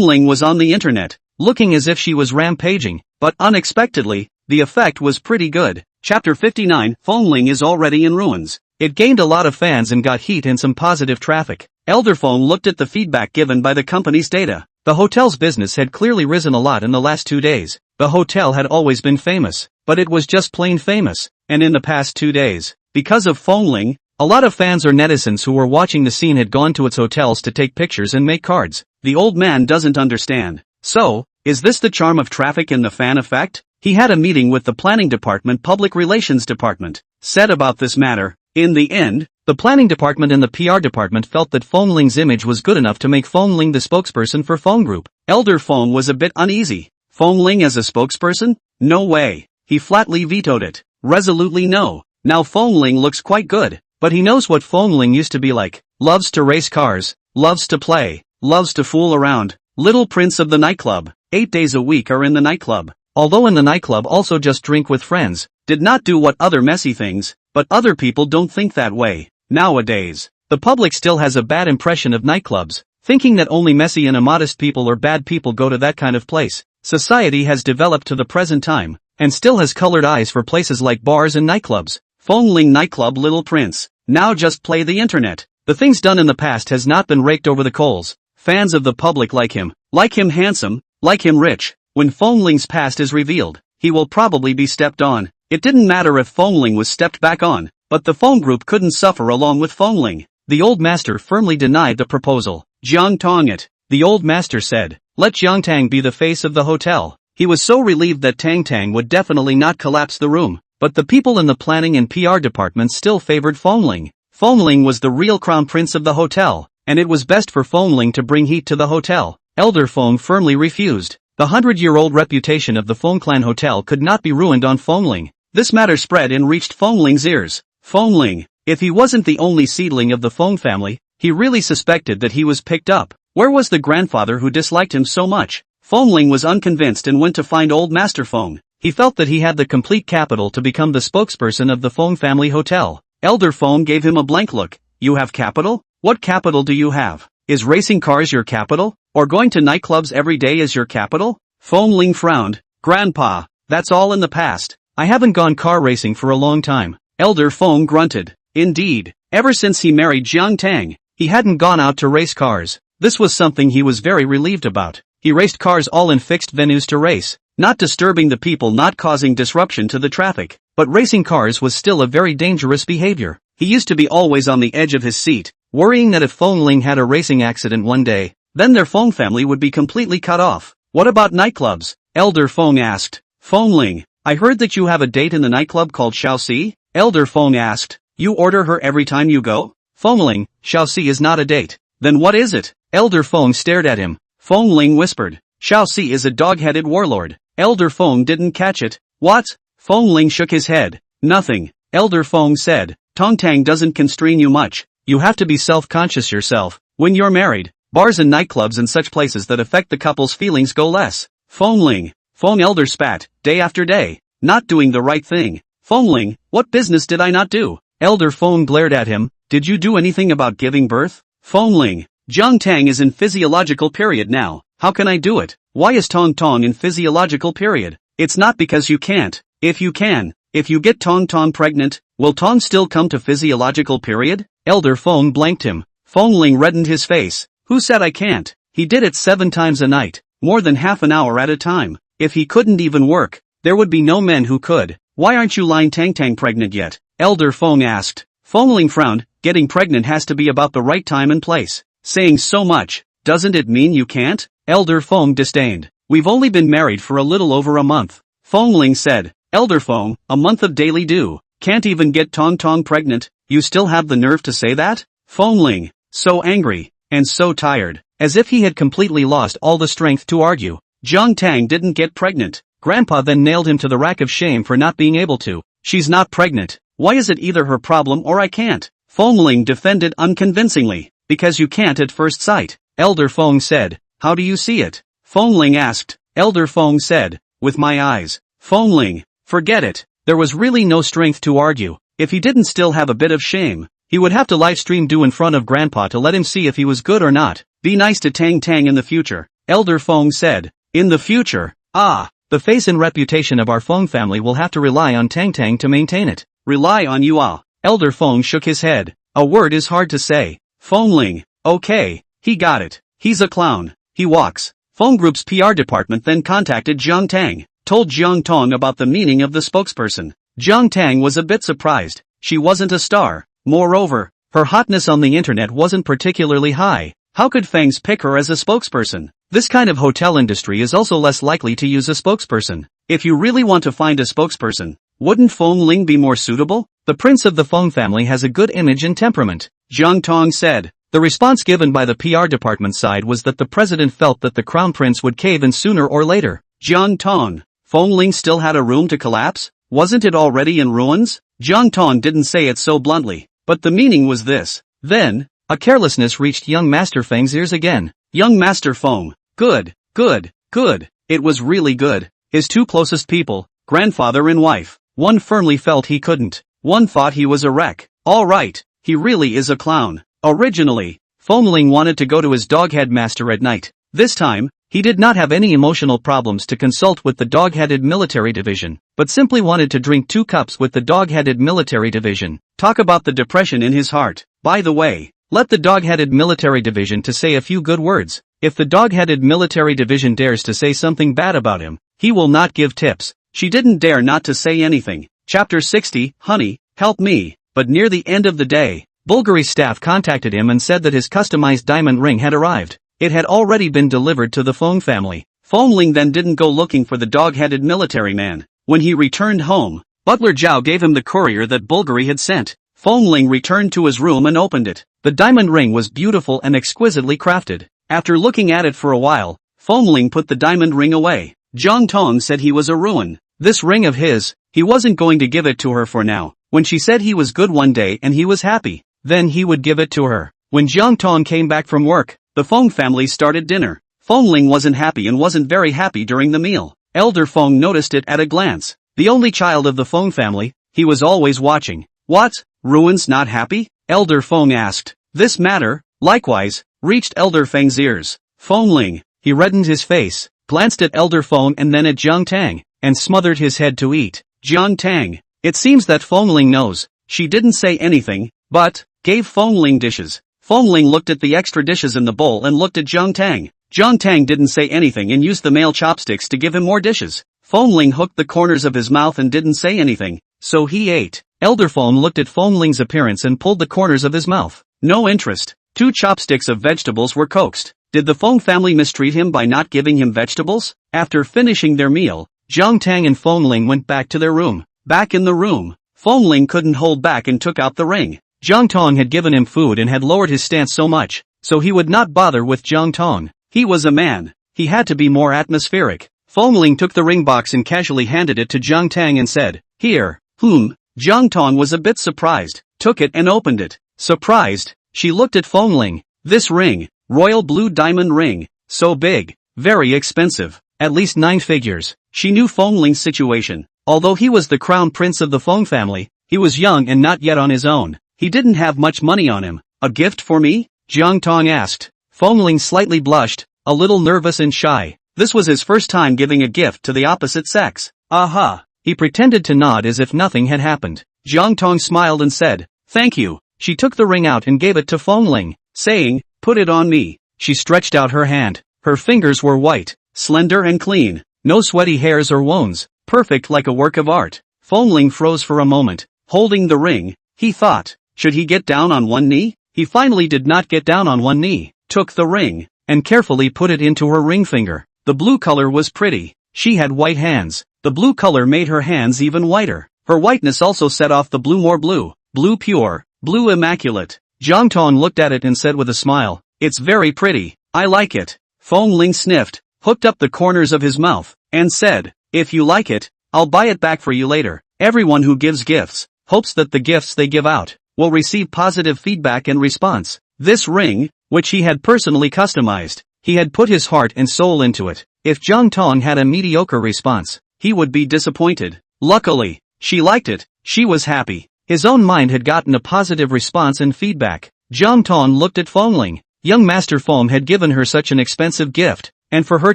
Ling was on the internet, looking as if she was rampaging, but unexpectedly, the effect was pretty good. Chapter 59, Feng Ling is already in ruins. It gained a lot of fans and got heat and some positive traffic. Elder Feng looked at the feedback given by the company's data. The hotel's business had clearly risen a lot in the last 2 days. The hotel had always been famous, but it was just plain famous. And in the past 2 days, because of Feng Ling, a lot of fans or netizens who were watching the scene had gone to its hotels to take pictures and make cards. The old man doesn't understand. So, is this the charm of traffic and the fan effect? He had a meeting with the planning department, public relations department, said about this matter. In the end, the planning department and the PR department felt that Feng Ling's image was good enough to make Feng Ling the spokesperson for Feng Group. Elder Feng was a bit uneasy. Feng Ling as a spokesperson? No way. He flatly vetoed it. Resolutely no. Now Feng Ling looks quite good, but he knows what Feng Ling used to be like. Loves to race cars, loves to play, loves to fool around. Little prince of the nightclub. 8 days a week are in the nightclub. Although in the nightclub also just drink with friends. Did not do what other messy things, but other people don't think that way. Nowadays, the public still has a bad impression of nightclubs, thinking that only messy and immodest people or bad people go to that kind of place. Society has developed to the present time, and still has colored eyes for places like bars and nightclubs. Feng Ling nightclub, little prince. Now just play the internet. The things done in the past has not been raked over the coals. Fans of the public like him handsome, like him rich. When Feng Ling's past is revealed, he will probably be stepped on. It didn't matter if Feng Ling was stepped back on, but the Feng Group couldn't suffer along with Feng Ling. The old master firmly denied the proposal. Jiang Tang it. The old master said, let Jiang Tang be the face of the hotel. He was so relieved that Tang would definitely not collapse the room. But the people in the planning and PR departments still favored Feng Ling. Feng Ling was the real crown prince of the hotel, and it was best for Feng Ling to bring heat to the hotel. Elder Feng firmly refused. The 100-year-old reputation of the Feng clan hotel could not be ruined on Feng Ling. This matter spread and reached Feng Ling's ears. Feng Ling, if he wasn't the only seedling of the Feng family, he really suspected that he was picked up. Where was the grandfather who disliked him so much? Feng Ling was unconvinced and went to find old Master Feng. He felt that he had the complete capital to become the spokesperson of the Feng family hotel. Elder Feng gave him a blank look. You have capital? What capital do you have? Is racing cars your capital? Or going to nightclubs every day is your capital? Feng Ling frowned. Grandpa, that's all in the past. I haven't gone car racing for a long time. Elder Feng grunted. Indeed, ever since he married Jiang Tang, he hadn't gone out to race cars. This was something he was very relieved about. He raced cars all in fixed venues to race, not disturbing the people, not causing disruption to the traffic. But racing cars was still a very dangerous behavior. He used to be always on the edge of his seat, worrying that if Feng Ling had a racing accident one day, then their Feng family would be completely cut off. What about nightclubs? Elder Feng asked. Feng Ling, I heard that you have a date in the nightclub called Shaoxi? Elder Feng asked. You order her every time you go? Feng Ling, Shaoxi is not a date. Then what is it? Elder Feng stared at him. Feng Ling whispered. Shaoxi is a dog-headed warlord. Elder Feng didn't catch it. What? Feng Ling shook his head. Nothing. Elder Feng said. Tang doesn't constrain you much. You have to be self-conscious yourself. When you're married, bars and nightclubs and such places that affect the couple's feelings go less. Feng Ling. Feng Elder spat, day after day. Not doing the right thing. Feng Ling, what business did I not do? Elder Feng glared at him, did you do anything about giving birth? Feng Ling, Jiang Tang is in physiological period now, how can I do it? Why is Tong Tong in physiological period? It's not because you can't. If you can, if you get Tong Tong pregnant, will Tong still come to physiological period? Elder Feng blanked him. Feng Ling reddened his face. Who said I can't? He did it 7 times a night, more than half an hour at a time. If he couldn't even work, there would be no men who could. Why aren't you Lion Tang Tang pregnant yet? Elder Feng asked. Feng Ling frowned, getting pregnant has to be about the right time and place. Saying so much, doesn't it mean you can't? Elder Feng disdained. We've only been married for a little over a month. Feng Ling said. Elder Feng, a month of daily due. Can't even get Tong Tong pregnant, you still have the nerve to say that? Feng Ling, so angry, and so tired, as if he had completely lost all the strength to argue. Jiang Tang didn't get pregnant. Grandpa then nailed him to the rack of shame for not being able to. She's not pregnant. Why is it either her problem or I can't? Feng Ling defended unconvincingly. Because you can't at first sight. Elder Feng said. How do you see it? Feng Ling asked. Elder Feng said. With my eyes. Feng Ling, forget it. There was really no strength to argue. If he didn't still have a bit of shame, he would have to livestream do in front of Grandpa to let him see if he was good or not. Be nice to Tang Tang in the future. Elder Feng said. In the future? Ah. The face and reputation of our Feng family will have to rely on Tang Tang to maintain it. Rely on you ah. Elder Feng shook his head. A word is hard to say. Feng Ling. Okay. He got it. He's a clown. He walks. Feng Group's PR department then contacted Jiang Tang. Told Jiang Tang about the meaning of the spokesperson. Jiang Tang was a bit surprised. She wasn't a star. Moreover, her hotness on the internet wasn't particularly high. How could Fangs pick her as a spokesperson? This kind of hotel industry is also less likely to use a spokesperson. If you really want to find a spokesperson, wouldn't Feng Ling be more suitable? The prince of the Feng family has a good image and temperament, Jiang Tang said. The response given by the PR department side was that the president felt that the crown prince would cave in sooner or later. Jiang Tang, Feng Ling still had a room to collapse? Wasn't it already in ruins? Jiang Tang didn't say it so bluntly, but the meaning was this. Then, a carelessness reached young Master Feng's ears again. Young Master Feng. Good, good, good. It was really good. His 2 closest people, grandfather and wife. One firmly felt he couldn't. One thought he was a wreck. All right, he really is a clown. Originally, Feng Ling wanted to go to his dog headmaster at night. This time, he did not have any emotional problems to consult with the dog-headed military division, but simply wanted to drink 2 cups with the dog-headed military division. Talk about the depression in his heart. By the way, let the dog-headed military division to say a few good words. If the dog-headed military division dares to say something bad about him, he will not give tips. She didn't dare not to say anything. Chapter 60, Honey, help me. But near the end of the day, Bulgari's staff contacted him and said that his customized diamond ring had arrived. It had already been delivered to the Feng family. Feng Ling then didn't go looking for the dog-headed military man. When he returned home, Butler Zhao gave him the courier that Bulgari had sent. Feng Ling returned to his room and opened it. The diamond ring was beautiful and exquisitely crafted. After looking at it for a while, Feng Ling put the diamond ring away. Jiang Tang said he was a ruin. This ring of his, he wasn't going to give it to her for now. When she said he was good one day and he was happy, then he would give it to her. When Jiang Tang came back from work, the Feng family started dinner. Feng Ling wasn't happy and wasn't very happy during the meal. Elder Feng noticed it at a glance. The only child of the Feng family, he was always watching. What? Ruins not happy? Elder Feng asked. This matter, likewise, reached Elder Feng's ears. Feng Ling, he reddened his face, glanced at Elder Feng and then at Jiang Tang, and smothered his head to eat. Jiang Tang. It seems that Feng Ling knows. She didn't say anything, but gave Feng Ling dishes. Feng Ling looked at the extra dishes in the bowl and looked at Jiang Tang. Jiang Tang didn't say anything and used the male chopsticks to give him more dishes. Feng Ling hooked the corners of his mouth and didn't say anything, so he ate. Elder Feng looked at Feng Ling's appearance and pulled the corners of his mouth. No interest. 2 chopsticks of vegetables were coaxed. Did the Feng family mistreat him by not giving him vegetables? After finishing their meal, Jiang Tang and Feng Ling went back to their room. Back in the room, Feng Ling couldn't hold back and took out the ring. Jiang Tang had given him food and had lowered his stance so much, so he would not bother with Jiang Tang. He was a man. He had to be more atmospheric. Feng Ling took the ring box and casually handed it to Jiang Tang and said, Here. Jiang Tang was a bit surprised, took it and opened it. Surprised, she looked at Feng Ling. This ring, royal blue diamond ring, so big, very expensive. at least 9 figures. She knew Feng Ling's situation. Although he was the crown prince of the Feng family, he was young and not yet on his own. He didn't have much money on him. A gift for me? Jiang Tang asked. Feng Ling slightly blushed, a little nervous and shy. This was his first time giving a gift to the opposite sex. Aha! He pretended to nod as if nothing had happened. Jiang Tang smiled and said, "Thank you." She took the ring out and gave it to Feng Ling, saying, "Put it on me." She stretched out her hand. Her fingers were white, slender and clean. No sweaty hairs or wounds. Perfect like a work of art. Feng Ling froze for a moment, holding the ring. He thought, should he get down on one knee? He finally did not get down on one knee, took the ring, and carefully put it into her ring finger. The blue color was pretty. She had white hands. The blue color made her hands even whiter. Her whiteness also set off the blue more blue. Blue pure, blue immaculate. Jiang Tang looked at it and said with a smile, "It's very pretty. I like it." Feng Ling sniffed, hooked up the corners of his mouth, and said, "If you like it, I'll buy it back for you later." Everyone who gives gifts hopes that the gifts they give out will receive positive feedback and response. This ring, which he had personally customized, he had put his heart and soul into it. If Jiang Tang had a mediocre response, he would be disappointed. Luckily, she liked it. She was happy. His own mind had gotten a positive response and feedback. Jiang Tang looked at Feng Ling. Young Master Feng had given her such an expensive gift, and for her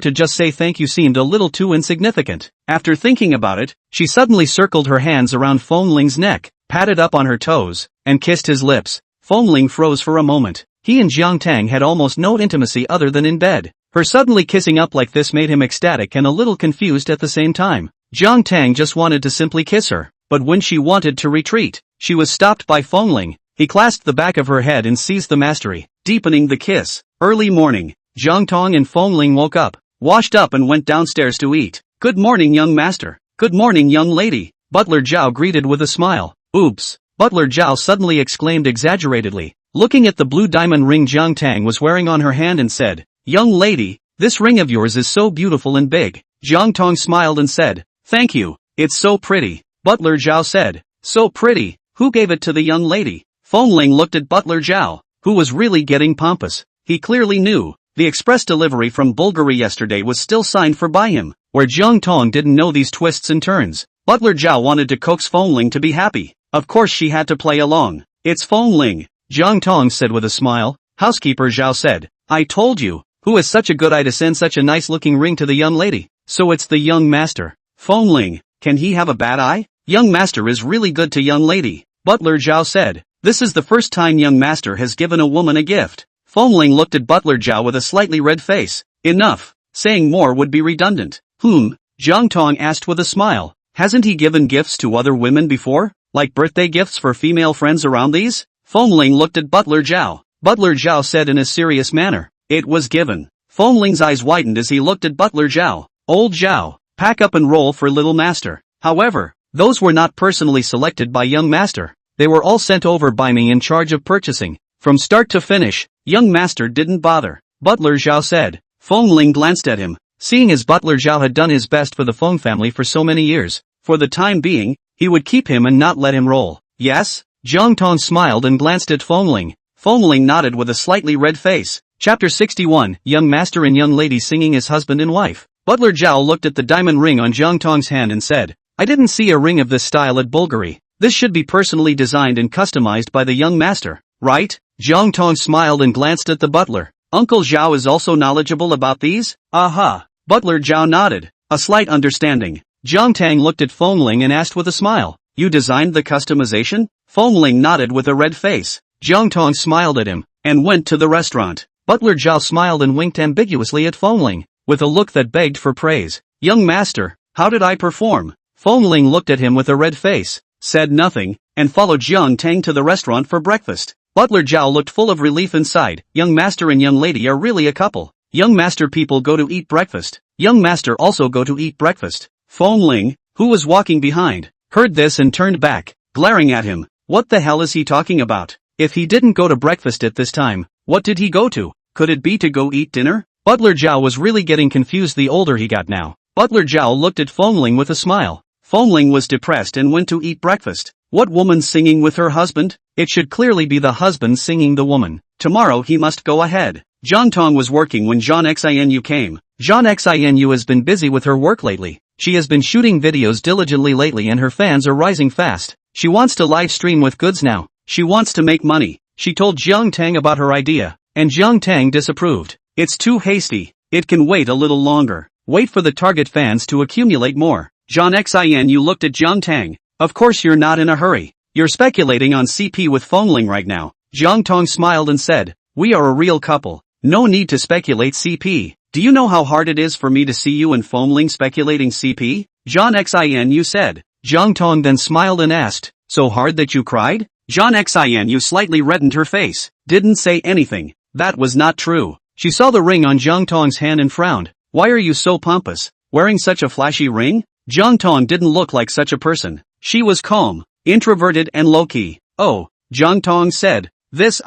to just say thank you seemed a little too insignificant. After thinking about it, she suddenly circled her hands around Feng Ling's neck, patted up on her toes, and kissed his lips. Feng Ling froze for a moment. He and Jiang Tang had almost no intimacy other than in bed. Her suddenly kissing up like this made him ecstatic and a little confused at the same time. Jiang Tang just wanted to simply kiss her, but when she wanted to retreat, she was stopped by Feng Ling. He clasped the back of her head and seized the mastery, deepening the kiss. Early morning, Jiang Tang and Feng Ling woke up, washed up and went downstairs to eat. "Good morning, young master." "Good morning, young lady," Butler Zhao greeted with a smile. "Oops," Butler Zhao suddenly exclaimed exaggeratedly, looking at the blue diamond ring Jiang Tang was wearing on her hand and said, "Young lady, this ring of yours is so beautiful and big." Jiang Tang smiled and said, "Thank you, it's so pretty." Butler Zhao said, "So pretty, who gave it to the young lady?" Feng Ling looked at Butler Zhao, who was really getting pompous. He clearly knew, the express delivery from Bulgaria yesterday was still signed for by him, where Jiang Tang didn't know these twists and turns. Butler Zhao wanted to coax Feng Ling to be happy. Of course she had to play along. "It's Feng Ling," Jiang Tang said with a smile. Housekeeper Zhao said, "I told you, who has such a good eye to send such a nice-looking ring to the young lady?" "So it's the young master." "Feng Ling, can he have a bad eye? Young master is really good to young lady," Butler Zhao said. "This is the first time young master has given a woman a gift." Feng Ling looked at Butler Zhao with a slightly red face. Enough, saying more would be redundant. Jiang Tang asked with a smile. Hasn't he given gifts to other women before, like birthday gifts for female friends around these? Feng Ling looked at Butler Zhao. Butler Zhao said in a serious manner, "It was given." Feng Ling's eyes widened as he looked at Butler Zhao. "Old Zhao, pack up and roll for little master." However, those were not personally selected by young master. They were all sent over by me in charge of purchasing. From start to finish, young master didn't bother, Butler Zhao said. Feng Ling glanced at him, seeing as Butler Zhao had done his best for the Feng family for so many years. For the time being, he would keep him and not let him roll. "Yes?" Jiang Tang smiled and glanced at Feng Ling. Feng Ling nodded with a slightly red face. Chapter 61, Young Master and Young Lady Singing as Husband and Wife. Butler Zhao looked at the diamond ring on Jiang Tang's hand and said, "I didn't see a ring of this style at Bulgari. This should be personally designed and customized by the young master, right?" Jiang Tang smiled and glanced at the butler. "Uncle Zhao is also knowledgeable about these?" "Aha." Butler Zhao nodded, a slight understanding. Jiang Tang looked at Feng Ling and asked with a smile, "You designed the customization?" Feng Ling nodded with a red face. Jiang Tang smiled at him, and went to the restaurant. Butler Zhao smiled and winked ambiguously at Feng Ling, with a look that begged for praise. "Young master, how did I perform?" Feng Ling looked at him with a red face, said nothing, and followed Jiang Tang to the restaurant for breakfast. Butler Zhao looked full of relief inside. Young master and young lady are really a couple. Young master people go to eat breakfast. Young master also go to eat breakfast. Feng Ling, who was walking behind, heard this and turned back, glaring at him. What the hell is he talking about? If he didn't go to breakfast at this time, what did he go to? Could it be to go eat dinner? Butler Zhao was really getting confused the older he got now. Butler Zhao looked at Feng Ling with a smile. Feng Ling was depressed and went to eat breakfast. What woman singing with her husband? It should clearly be the husband singing the woman. Tomorrow he must go ahead. Jiang Tang was working when Jiang Xinu came. Jiang Xinu has been busy with her work lately. She has been shooting videos diligently lately and her fans are rising fast. She wants to live stream with goods now. She wants to make money. She told Jiang Tang about her idea, and Jiang Tang disapproved. It's too hasty. It can wait a little longer. Wait for the target fans to accumulate more. Jiang Xinu looked at Jiang Tang. Of course you're not in a hurry. You're speculating on CP with Feng Ling right now. Jiang Tang smiled and said, we are a real couple. No need to speculate CP. Do you know how hard it is for me to see you and Feng Ling speculating CP? Jiang Xinu said. Jiang Tang then smiled and asked, so hard that you cried? Jiang Xinu slightly reddened her face. Didn't say anything. That was not true. She saw the ring on Jiang Tang's hand and frowned. Why are you so pompous? Wearing such a flashy ring? Jiang Tang didn't look like such a person. She was calm, introverted and low-key. Oh, Jiang Tang said. This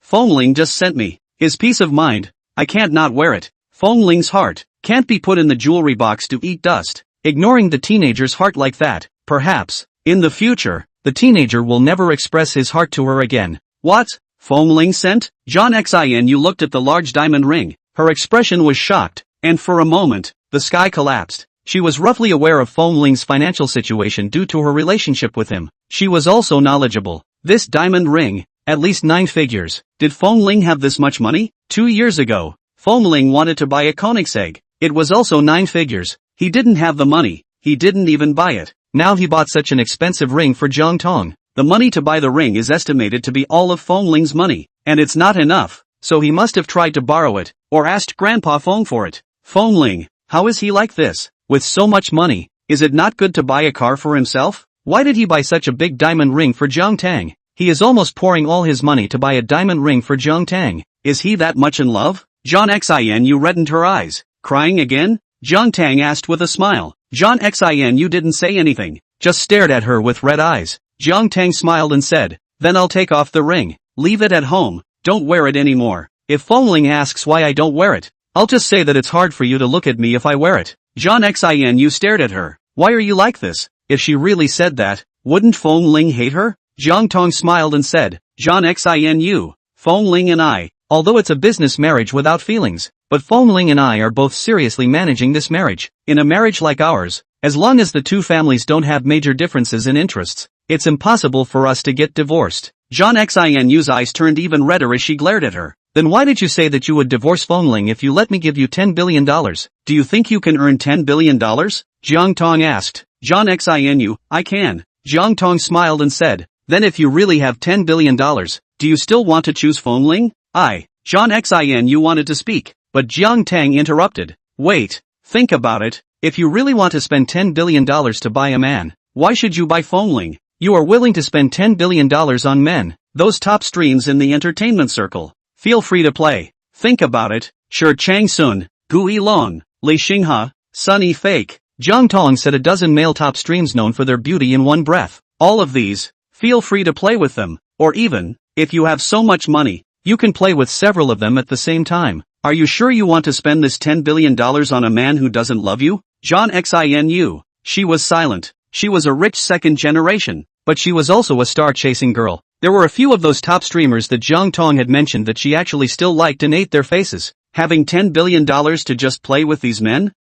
Feng Ling just sent me. His peace of mind. I can't not wear it. Feng Ling's heart can't be put in the jewelry box to eat dust. Ignoring the teenager's heart like that, perhaps, in the future, the teenager will never express his heart to her again. What? Feng Ling sent? Jiang Xinu looked at the large diamond ring. Her expression was shocked, and for a moment, the sky collapsed. She was roughly aware of Feng Ling's financial situation due to her relationship with him. She was also knowledgeable. This diamond ring, at least 9 figures. Did Feng Ling have this much money? 2 years ago, Feng Ling wanted to buy a Koenigsegg. It was also 9 figures. He didn't have the money. He didn't even buy it. Now he bought such an expensive ring for Jiang Tang. The money to buy the ring is estimated to be all of Feng Ling's money, and it's not enough, so he must have tried to borrow it, or asked Grandpa Feng for it. Feng Ling, how is he like this? With so much money, is it not good to buy a car for himself? Why did he buy such a big diamond ring for Jiang Tang? He is almost pouring all his money to buy a diamond ring for Jiang Tang. Is he that much in love? Jiang Xinu reddened her eyes. Crying again? Jiang Tang asked with a smile. Jiang Xinu didn't say anything, just stared at her with red eyes. Jiang Tang smiled and said, then I'll take off the ring. Leave it at home. Don't wear it anymore. If Feng Ling asks why I don't wear it, I'll just say that it's hard for you to look at me if I wear it. Jiang Xinu stared at her. Why are you like this? If she really said that, wouldn't Feng Ling hate her? Jiang Tang smiled and said, Jiang Xinu, Feng Ling and I, although it's a business marriage without feelings, but Feng Ling and I are both seriously managing this marriage. In a marriage like ours, as long as the two families don't have major differences in interests, it's impossible for us to get divorced. Jiang Xinu's eyes turned even redder as she glared at her. Then why did you say that you would divorce Feng Ling if you let me give you $10 billion? Do you think you can earn $10 billion? Jiang Tang asked. Jiang Xinu, I can. Jiang Tang smiled and said, then if you really have $10 billion, do you still want to choose Feng Ling? Jiang Xinu wanted to speak, but Jiang Tang interrupted. Wait, think about it. If you really want to spend $10 billion to buy a man, why should you buy Feng Ling? You are willing to spend $10 billion on men, those top streams in the entertainment circle. Feel free to play. Think about it. Shi Chang Sun, Gu Yilong, Li Xinghe, Sunny Fake. Jiang Tang said a dozen male top streams known for their beauty in one breath. All of these, feel free to play with them. Or even, if you have so much money, you can play with several of them at the same time. Are you sure you want to spend this $10 billion on a man who doesn't love you? Jiang Xinu. She was silent. She was a rich second generation, but she was also a star-chasing girl. There were a few of those top streamers that Jiang Tang had mentioned that she actually still liked and ate their faces. Having $10 billion to just play with these men?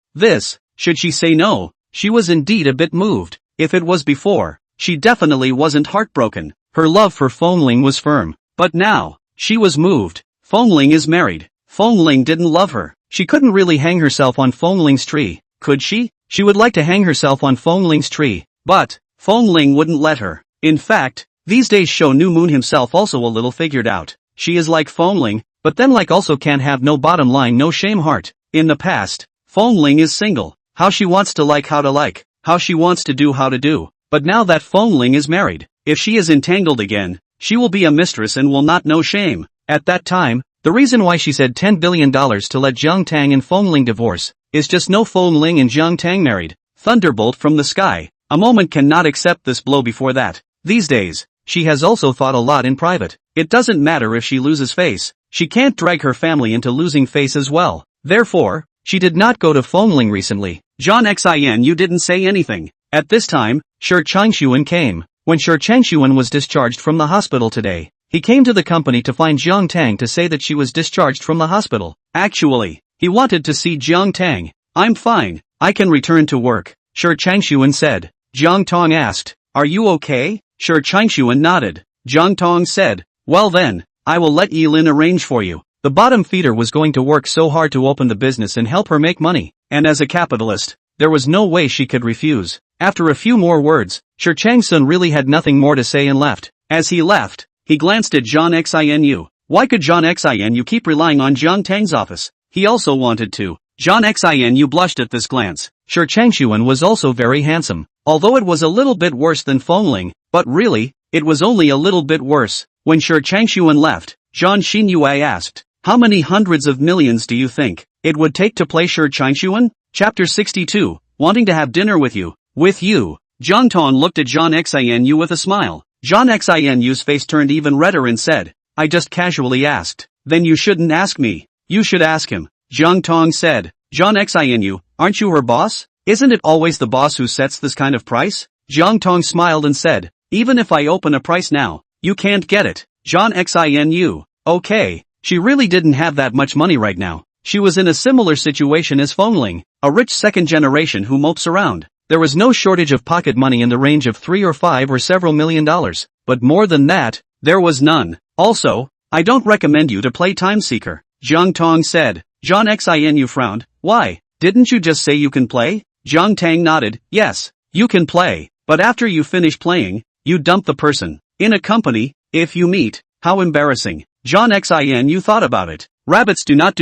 Should she say no? She was indeed a bit moved. If it was before, she definitely wasn't heartbroken. Her love for Feng Ling was firm. But now, she was moved. Feng Ling is married. Feng Ling didn't love her. She couldn't really hang herself on Feng Ling's tree, could she? She would like to hang herself on Feng Ling's tree, but Feng Ling wouldn't let her. In fact, these days show New Moon himself also a little figured out. She is like Feng Ling, but then like also can't have no bottom line, no shame heart. In the past, Feng Ling is single. How she wants to like how to like, how she wants to do how to do. But now that Feng Ling is married, if she is entangled again, she will be a mistress and will not know shame. At that time, the reason why she said $10 billion to let Jiang Tang and Feng Ling divorce, is just no Feng Ling and Jiang Tang married. Thunderbolt from the sky. A moment cannot accept this blow before that. These days, she has also thought a lot in private. It doesn't matter if she loses face. She can't drag her family into losing face as well. Therefore, she did not go to Feng Ling recently. Jiang Xinu didn't say anything. At this time, Shi Changshuan came. When Shi Changshuan was discharged from the hospital today, He came to the company to find Jiang Tang to say that she was discharged from the hospital. Actually, he wanted to see Jiang Tang. I'm fine, I can return to work, Shi Changshuan said. Jiang Tang asked, are you okay? Shi Changshuan nodded. Jiang Tang said, well then, I will let Yilin arrange for you. The bottom feeder was going to work so hard to open the business and help her make money, and as a capitalist, there was no way she could refuse. After a few more words, Shi Changsun really had nothing more to say and left. As he left, he glanced at Zhang Xinu. Why could Zhang Xinu keep relying on Jiang Tang's office? He also wanted to. Zhang Xinu blushed at this glance. Shi Changshuan was also very handsome, although it was a little bit worse than Feng Ling, but really, it was only a little bit worse. When Shi Changshuan left, Zhang Xinyue asked, how many hundreds of millions do you think it would take to play Shi Changshuan? Chapter 62, wanting to have dinner with you. With you. Jiang Tang looked at Zhang Xinu with a smile. Zhang Xinu's face turned even redder and said, I just casually asked. Then you shouldn't ask me. You should ask him. Jiang Tang said. Zhang Xinu, aren't you her boss? Isn't it always the boss who sets this kind of price? Jiang Tang smiled and said, even if I open a price now, you can't get it. Zhang Xinu. Okay. She really didn't have that much money right now. She was in a similar situation as Feng Ling, a rich second generation who mopes around. There was no shortage of pocket money in the range of $3 or $5 or several million dollars, but more than that, there was none. Also, I don't recommend you to play Time Seeker, Jiang Tang said. Zhang Xinu frowned. Why? Didn't you just say you can play? Jiang Tang nodded. Yes, you can play, but after you finish playing, you dump the person. In a company, if you meet, how embarrassing. Zhang Xinu thought about it. Rabbits do not.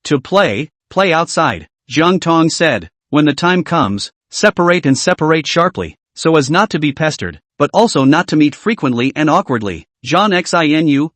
To play outside. Jiang Tang said, when the time comes, separate and separate sharply, so as not to be pestered, but also not to meet frequently and awkwardly. Zhang Xinu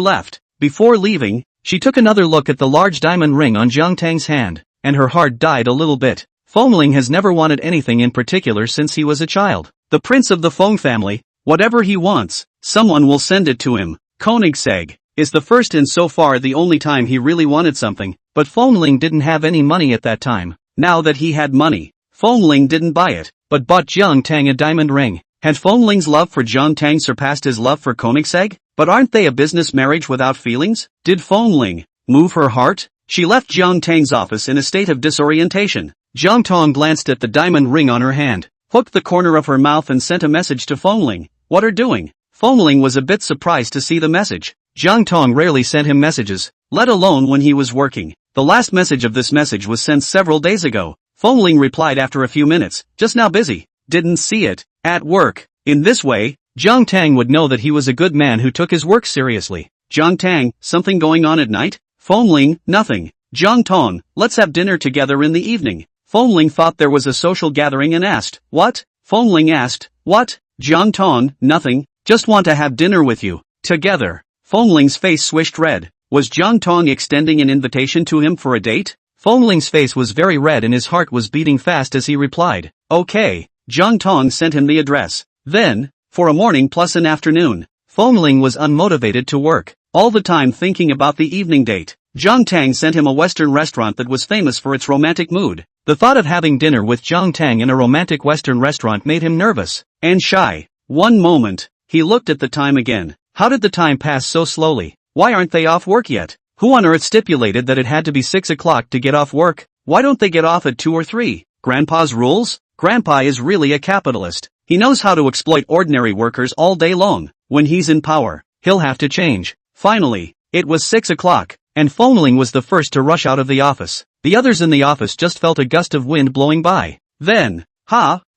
left. Before leaving, she took another look at the large diamond ring on Jiang Tang's hand, and her heart died a little bit. Feng Ling has never wanted anything in particular since he was a child. The prince of the Feng family, whatever he wants, someone will send it to him. Koenigsegg is the first and so far the only time he really wanted something, but Feng Ling didn't have any money at that time. Now that he had money, Feng Ling didn't buy it, but bought Jiang Tang a diamond ring. Had Feng Ling's love for Jiang Tang surpassed his love for Koenigsegg? But aren't they a business marriage without feelings? Did Feng Ling move her heart? She left Jiang Tang's office in a state of disorientation. Jiang Tang glanced at the diamond ring on her hand, hooked the corner of her mouth and sent a message to Feng Ling. What are doing? Feng Ling was a bit surprised to see the message. Jiang Tang rarely sent him messages, let alone when he was working. The last message of this message was sent several days ago. Feng Ling replied after a few minutes, just now busy. Didn't see it. At work. In this way, Jiang Tang would know that he was a good man who took his work seriously. Jiang Tang, something going on at night? Feng Ling, nothing. Jiang Tang, let's have dinner together in the evening. Feng Ling thought there was a social gathering and asked, what? Feng Ling asked, what? Jiang Tang, nothing, just want to have dinner with you. Together. Feng Ling's face swished red. Was Jiang Tang extending an invitation to him for a date? Feng Ling's face was very red and his heart was beating fast as he replied, okay. Jiang Tang sent him the address. Then, for a morning plus an afternoon, Feng Ling was unmotivated to work, all the time thinking about the evening date. Jiang Tang sent him a Western restaurant that was famous for its romantic mood. The thought of having dinner with Jiang Tang in a romantic Western restaurant made him nervous and shy. One moment, he looked at the time again. How did the time pass so slowly? Why aren't they off work yet? Who on earth stipulated that it had to be 6 o'clock to get off work? Why don't they get off at 2 or 3? Grandpa's rules? Grandpa is really a capitalist. He knows how to exploit ordinary workers all day long. When he's in power, he'll have to change. Finally, it was 6 o'clock, and Feng Ling was the first to rush out of the office. The others in the office just felt a gust of wind blowing by. Then,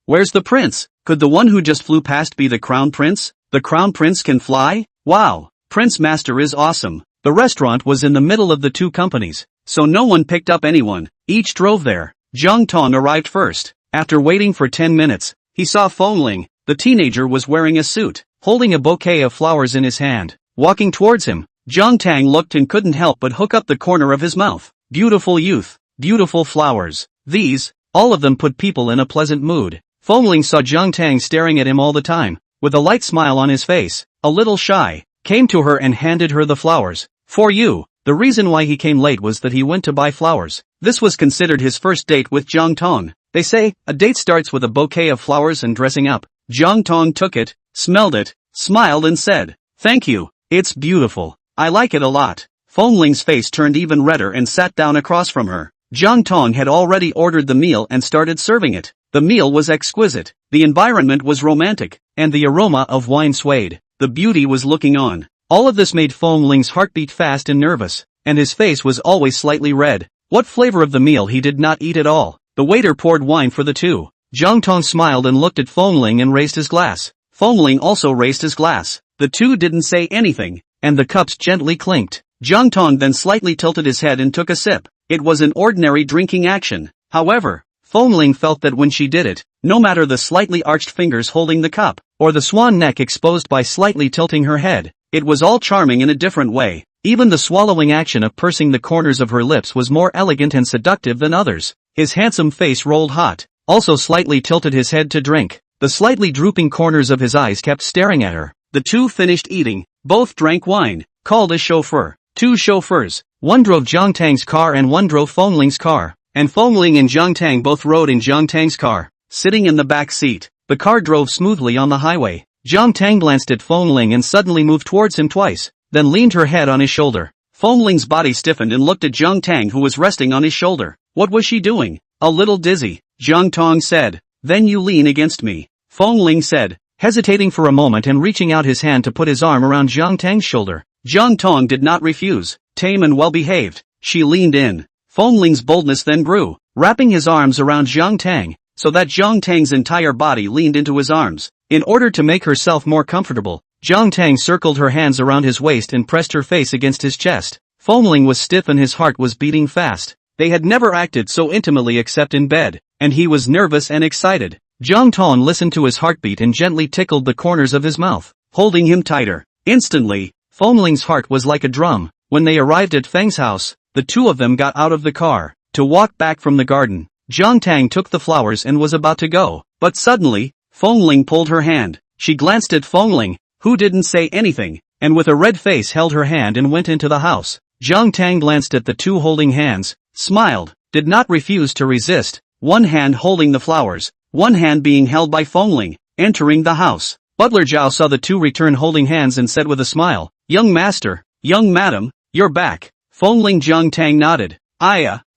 where's the prince? Could the one who just flew past be the crown prince? The crown prince can fly? Wow, Prince Master is awesome. The restaurant was in the middle of the two companies, so no one picked up anyone. Each drove there. Jiang Tang arrived first. After waiting for 10 minutes, he saw Feng Ling. The teenager was wearing a suit, holding a bouquet of flowers in his hand, walking towards him. Jiang Tang looked and couldn't help but hook up the corner of his mouth. Beautiful youth, beautiful flowers. These, all of them put people in a pleasant mood. Feng Ling saw Jiang Tang staring at him all the time, with a light smile on his face, a little shy, came to her and handed her the flowers. For you. The reason why he came late was that he went to buy flowers. This was considered his first date with Jiang Tang. They say, a date starts with a bouquet of flowers and dressing up. Jiang Tang took it, smelled it, smiled and said, "Thank you, it's beautiful. I like it a lot." Feng Ling's face turned even redder and sat down across from her. Jiang Tang had already ordered the meal and started serving it. The meal was exquisite, the environment was romantic, and the aroma of wine swayed. The beauty was looking on. All of this made Feng Ling's heart beat fast and nervous, and his face was always slightly red. What flavor of the meal he did not eat at all. The waiter poured wine for the two. Jiang Tang smiled and looked at Feng Ling and raised his glass. Feng Ling also raised his glass. The two didn't say anything, and the cups gently clinked. Jiang Tang then slightly tilted his head and took a sip. It was an ordinary drinking action. However, Feng Ling felt that when she did it, no matter the slightly arched fingers holding the cup, or the swan neck exposed by slightly tilting her head, it was all charming in a different way. Even the swallowing action of pursing the corners of her lips was more elegant and seductive than others. His handsome face rolled hot, also slightly tilted his head to drink. The slightly drooping corners of his eyes kept staring at her. The two finished eating, both drank wine, called a chauffeur. Two chauffeurs, one drove Jiang Tang's car and one drove Feng Ling's car, and Feng Ling and Jiang Tang both rode in Jiang Tang's car, sitting in the back seat. The car drove smoothly on the highway. Jiang Tang glanced at Feng Ling and suddenly moved towards him twice, then leaned her head on his shoulder. Feng Ling's body stiffened and looked at Jiang Tang who was resting on his shoulder. What was she doing? A little dizzy. Jiang Tang said, "Then you lean against me." Feng Ling said, hesitating for a moment and reaching out his hand to put his arm around Jiang Tang's shoulder. Jiang Tang did not refuse. Tame and well-behaved, she leaned in. Feng Ling's boldness then grew, wrapping his arms around Jiang Tang, so that Jiang Tang's entire body leaned into his arms. In order to make herself more comfortable, Jiang Tang circled her hands around his waist and pressed her face against his chest. Feng Ling was stiff and his heart was beating fast. They had never acted so intimately except in bed, and he was nervous and excited. Jiang Tang listened to his heartbeat and gently tickled the corners of his mouth, holding him tighter. Instantly, Feng Ling's heart was like a drum. When they arrived at Feng's house, the two of them got out of the car, to walk back from the garden. Jiang Tang took the flowers and was about to go, but suddenly, Feng Ling pulled her hand. She glanced at Feng Ling, who didn't say anything, and with a red face held her hand and went into the house. Jiang Tang glanced at the two holding hands, smiled, did not refuse to resist, one hand holding the flowers, one hand being held by Feng Ling. Entering the house, Butler Zhao saw the two return holding hands and said with a smile, "Young master, young madam, you're back." Feng Ling. Jiang Tang nodded.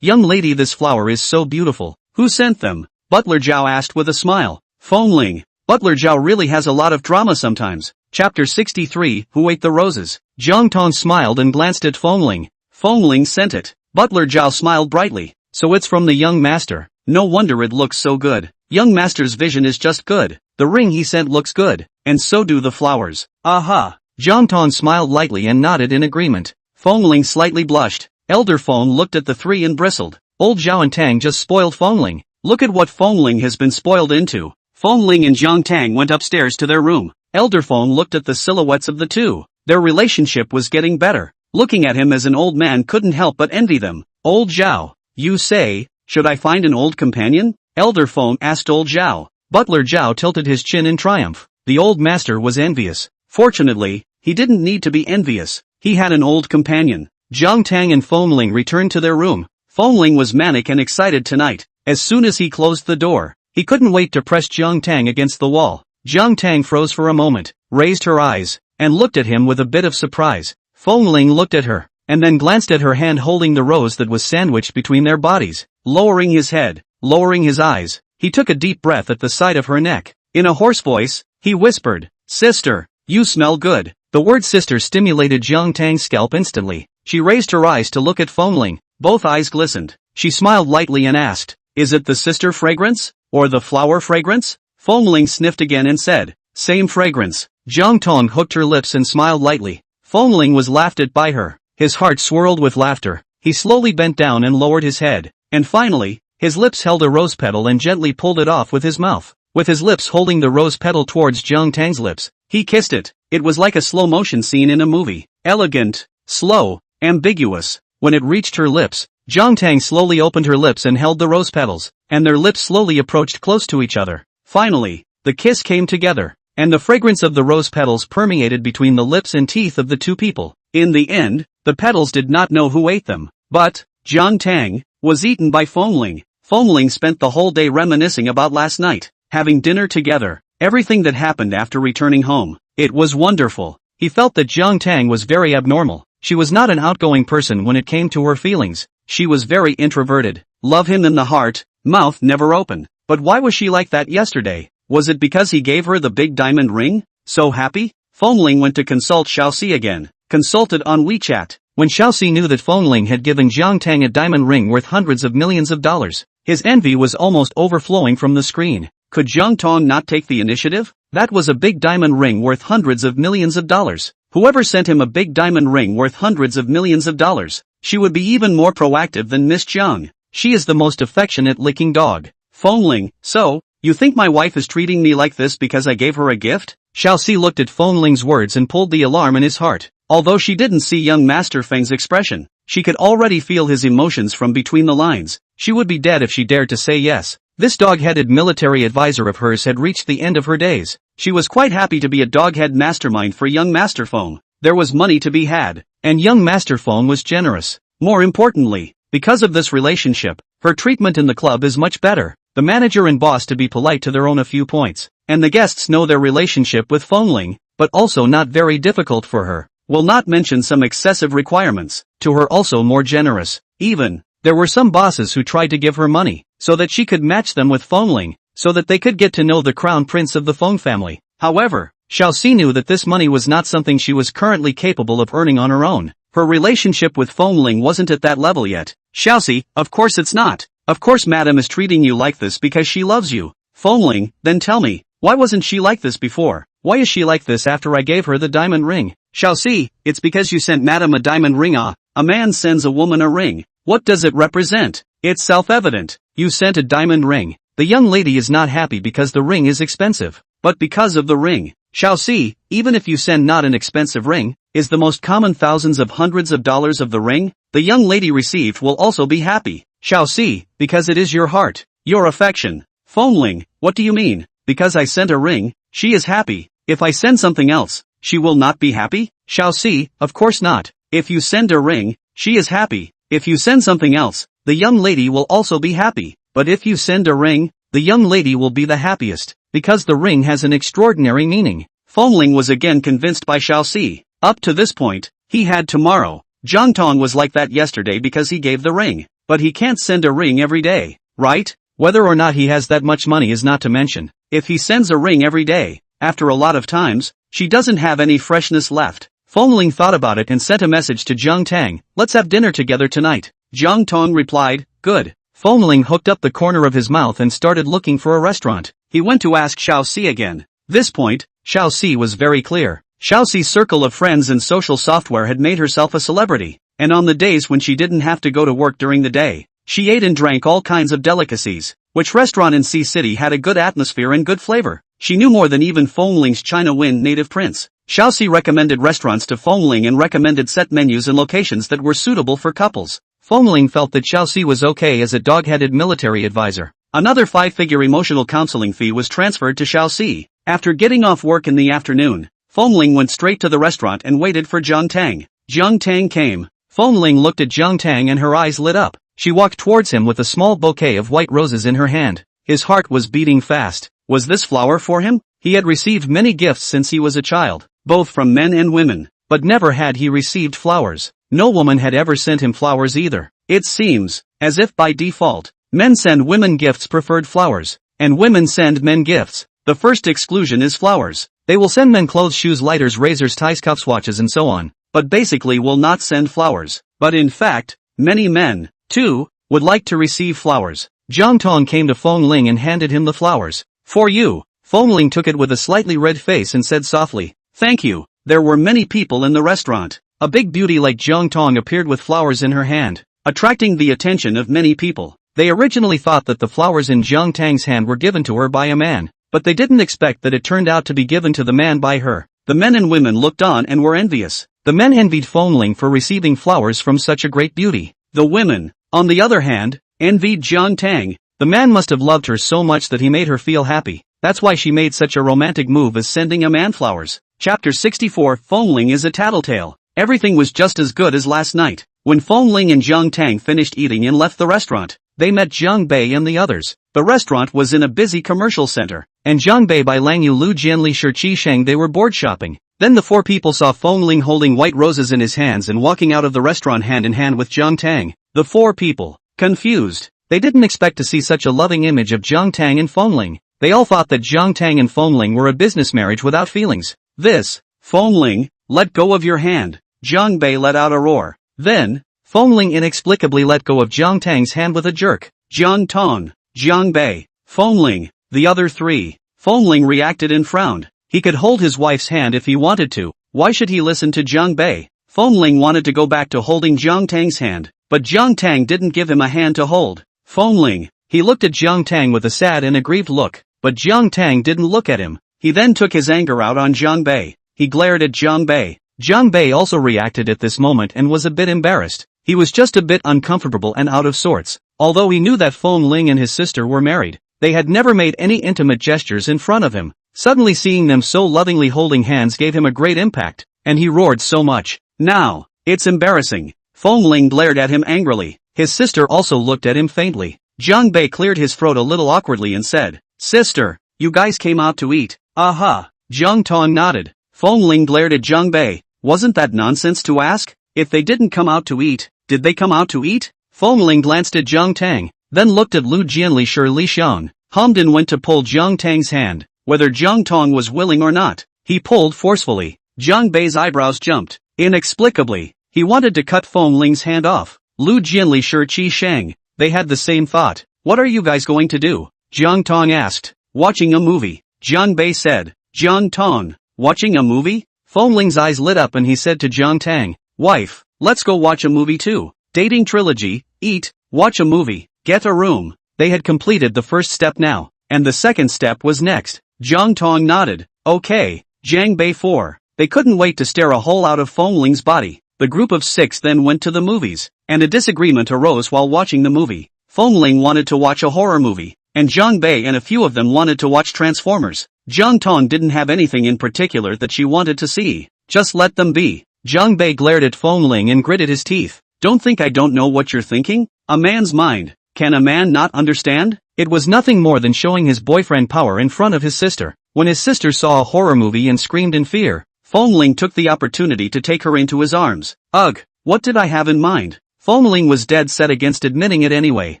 Young lady, this flower is so beautiful. Who sent them?" Butler Zhao asked with a smile. Feng Ling. Butler Zhao really has a lot of drama sometimes. Chapter 63, Who Ate the Roses? Jiang Tang smiled and glanced at Feng Ling. Feng Ling sent it. Butler Zhao smiled brightly. So it's from the young master. No wonder it looks so good. Young master's vision is just good. The ring he sent looks good, and so do the flowers. Aha. Jiang Tang smiled lightly and nodded in agreement. Feng Ling slightly blushed. Elder Feng looked at the three and bristled. Old Zhao and Tang just spoiled Feng Ling. Look at what Feng Ling has been spoiled into. Feng Ling and Jiang Tang went upstairs to their room. Elder Feng looked at the silhouettes of the two. Their relationship was getting better. Looking at him as an old man couldn't help but envy them. Old Zhao, you say, should I find an old companion? Elder Feng asked Old Zhao. Butler Zhao tilted his chin in triumph. The old master was envious. Fortunately, he didn't need to be envious. He had an old companion. Jiang Tang and Feng Ling returned to their room. Feng Ling was manic and excited tonight. As soon as he closed the door, he couldn't wait to press Jiang Tang against the wall. Jiang Tang froze for a moment, raised her eyes, and looked at him with a bit of surprise. Feng Ling looked at her, and then glanced at her hand holding the rose that was sandwiched between their bodies. Lowering his head, lowering his eyes, he took a deep breath at the side of her neck. In a hoarse voice, he whispered, "Sister, you smell good." The word sister stimulated Jiang Tang's scalp instantly. She raised her eyes to look at Feng Ling. Both eyes glistened. She smiled lightly and asked, "Is it the sister fragrance? Or the flower fragrance?" Feng Ling sniffed again and said, "Same fragrance." Jiang Tang hooked her lips and smiled lightly. Feng Ling was laughed at by her. His heart swirled with laughter. He slowly bent down and lowered his head. And finally, his lips held a rose petal and gently pulled it off with his mouth. With his lips holding the rose petal towards Jiang Tang's lips, he kissed it. It was like a slow-motion scene in a movie. Elegant, slow, ambiguous. When it reached her lips, Jiang Tang slowly opened her lips and held the rose petals, and their lips slowly approached close to each other. Finally, the kiss came together, and the fragrance of the rose petals permeated between the lips and teeth of the two people. In the end, the petals did not know who ate them, but Jiang Tang was eaten by Feng Ling. Feng Ling spent the whole day reminiscing about last night, having dinner together, everything that happened after returning home. It was wonderful. He felt that Jiang Tang was very abnormal. She was not an outgoing person when it came to her feelings. She was very introverted. Love him in the heart, mouth never open. But why was she like that yesterday? Was it because he gave her the big diamond ring? So happy? Feng Ling went to consult Xiaoxi again. Consulted on WeChat. When Xiaoxi knew that Feng Ling had given Jiang Tang a diamond ring worth hundreds of millions of dollars, his envy was almost overflowing from the screen. Could Jiang Tang not take the initiative? That was a big diamond ring worth hundreds of millions of dollars. Whoever sent him a big diamond ring worth hundreds of millions of dollars, she would be even more proactive than Miss Jiang. She is the most affectionate licking dog. Feng Ling, so, you think my wife is treating me like this because I gave her a gift? Xiaoxi looked at Feng Ling's words and pulled the alarm in his heart. Although she didn't see young Master Feng's expression, she could already feel his emotions from between the lines. She would be dead if she dared to say yes. This dog-headed military advisor of hers had reached the end of her days. She was quite happy to be a dog-head mastermind for young Master Feng. There was money to be had, and young Master Feng was generous. More importantly, because of this relationship, her treatment in the club is much better. The manager and boss to be polite to their own a few points, and the guests know their relationship with Feng Ling, but also not very difficult for her. Will not mention some excessive requirements, to her also more generous. Even, there were some bosses who tried to give her money, so that she could match them with Feng Ling, so that they could get to know the crown prince of the Feng family. However, Xiaoxi knew that this money was not something she was currently capable of earning on her own. Her relationship with Feng Ling wasn't at that level yet. Xiaoxi, of course it's not. Of course madam is treating you like this because she loves you. Feng Ling, then tell me, why wasn't she like this before? Why is she like this after I gave her the diamond ring? Xiaoxi, it's because you sent madam a diamond ring. A man sends a woman a ring. What does it represent? It's self-evident. You sent a diamond ring. The young lady is not happy because the ring is expensive, but because of the ring. Xiaoxi, even if you send not an expensive ring, is the most common thousands of hundreds of dollars of the ring, the young lady received will also be happy. Xiaoxi, because it is your heart, your affection. Feng Ling, what do you mean? Because I sent a ring, she is happy. If I send something else, she will not be happy? Xiaoxi, of course not. If you send a ring, she is happy. If you send something else, the young lady will also be happy. But if you send a ring, the young lady will be the happiest, because the ring has an extraordinary meaning. Feng Ling was again convinced by Xiaoxi. Up to this point, he had tomorrow. Jiang Tang was like that yesterday because he gave the ring. But he can't send a ring every day, right? Whether or not he has that much money is not to mention. If he sends a ring every day, after a lot of times, she doesn't have any freshness left. Feng Ling thought about it and sent a message to Jiang Tang. Let's have dinner together tonight. Jiang Tang replied, good. Feng Ling hooked up the corner of his mouth and started looking for a restaurant. He went to ask Xiaoxi again. This point, Xiaoxi was very clear. Xiaoxi's circle of friends and social software had made herself a celebrity. And on the days when she didn't have to go to work during the day, she ate and drank all kinds of delicacies. Which restaurant in Sea City had a good atmosphere and good flavor? She knew more than even Feng Ling's China Wind native prince. Xiaoxi recommended restaurants to Feng Ling and recommended set menus and locations that were suitable for couples. Feng Ling felt that Xiaoxi was okay as a dog-headed military advisor. Another 5-figure emotional counseling fee was transferred to Xiaoxi. After getting off work in the afternoon, Feng Ling went straight to the restaurant and waited for Jiang Tang. Jiang Tang came. Feng Ling looked at Jiang Tang and her eyes lit up. She walked towards him with a small bouquet of white roses in her hand. His heart was beating fast. Was this flower for him? He had received many gifts since he was a child, both from men and women, but never had he received flowers. No woman had ever sent him flowers either. It seems, as if by default, men send women gifts preferred flowers, and women send men gifts. The first exclusion is flowers. They will send men clothes, shoes, lighters, razors, ties, cups, watches and so on, but basically will not send flowers. But in fact, many men, too, would like to receive flowers. Jiang Tang came to Feng Ling and handed him the flowers. For you. Feng Ling took it with a slightly red face and said softly, thank you. There were many people in the restaurant. A big beauty like Jiang Tang appeared with flowers in her hand, attracting the attention of many people. They originally thought that the flowers in Jiang Tang's hand were given to her by a man, but they didn't expect that it turned out to be given to the man by her. The men and women looked on and were envious. The men envied Feng Ling for receiving flowers from such a great beauty. The women, on the other hand, envied Jiang Tang. The man must have loved her so much that he made her feel happy. That's why she made such a romantic move as sending a man flowers. Chapter 64. Feng Ling is a tattletale. Everything was just as good as last night. When Feng Ling and Jiang Tang finished eating and left the restaurant, they met Jiang Bei and the others. The restaurant was in a busy commercial center. and Jiang Bei by Lang Yu Lu Jianli Shi Qi Sheng. They were board shopping. Then the four people saw Feng Ling holding white roses in his hands and walking out of the restaurant hand in hand with Jiang Tang. The four people, confused. They didn't expect to see such a loving image of Jiang Tang and Feng Ling. They all thought that Jiang Tang and Feng Ling were a business marriage without feelings. Feng Ling, let go of your hand. Jiang Bei let out a roar. Then, Feng Ling inexplicably let go of Jiang Tang's hand with a jerk. Jiang Tang, Jiang Bei, Feng Ling, the other three. Feng Ling reacted and frowned. He could hold his wife's hand if he wanted to. Why should he listen to Jiang Bei? Feng Ling wanted to go back to holding Jiang Tang's hand, but Jiang Tang didn't give him a hand to hold. Feng Ling. He looked at Jiang Tang with a sad and aggrieved look, but Jiang Tang didn't look at him. He then took his anger out on Jiang Bei. He glared at Jiang Bei. Jiang Bei also reacted at this moment and was a bit embarrassed. He was just a bit uncomfortable and out of sorts. Although he knew that Feng Ling and his sister were married, they had never made any intimate gestures in front of him. Suddenly seeing them so lovingly holding hands gave him a great impact, and he roared so much. Now, it's embarrassing. Feng Ling glared at him angrily. His sister also looked at him faintly. Jiang Bei cleared his throat a little awkwardly and said, "Sister, you guys came out to eat." "Aha." Jiang Tang nodded. Feng Ling glared at Jiang Bei. "Wasn't that nonsense to ask? If they didn't come out to eat, did they come out to eat?" Feng Ling glanced at Jiang Tang, then looked at Lu Jianli Shi Li Xiang. Hamdan went to pull Jiang Tang's hand. Whether Jiang Tang was willing or not, he pulled forcefully. Jiang Bei's eyebrows jumped. Inexplicably, he wanted to cut Feng Ling's hand off. Lu Jianli Shi Qi Sheng. They had the same thought. "What are you guys going to do?" Jiang Tang asked. "Watching a movie," Jiang Bei said. Jiang Tang, watching a movie? Feng Ling's eyes lit up and he said to Jiang Tang, "Wife, let's go watch a movie too. Dating trilogy, eat, watch a movie, get a room." They had completed the first step now, and the second step was next. Jiang Tang nodded. "Okay, Jiang Bei 4. They couldn't wait to stare a hole out of Feng Ling's body. The group of 6 then went to the movies, and a disagreement arose while watching the movie. Feng Ling wanted to watch a horror movie, and Jiang Bei and a few of them wanted to watch Transformers. Jiang Tang didn't have anything in particular that she wanted to see. Just let them be. Jiang Bei glared at Feng Ling and gritted his teeth. "Don't think I don't know what you're thinking? A man's mind. Can a man not understand?" It was nothing more than showing his boyfriend power in front of his sister. When his sister saw a horror movie and screamed in fear, Feng Ling took the opportunity to take her into his arms. "Ugh, what did I have in mind?" Feng Ling was dead set against admitting it anyway.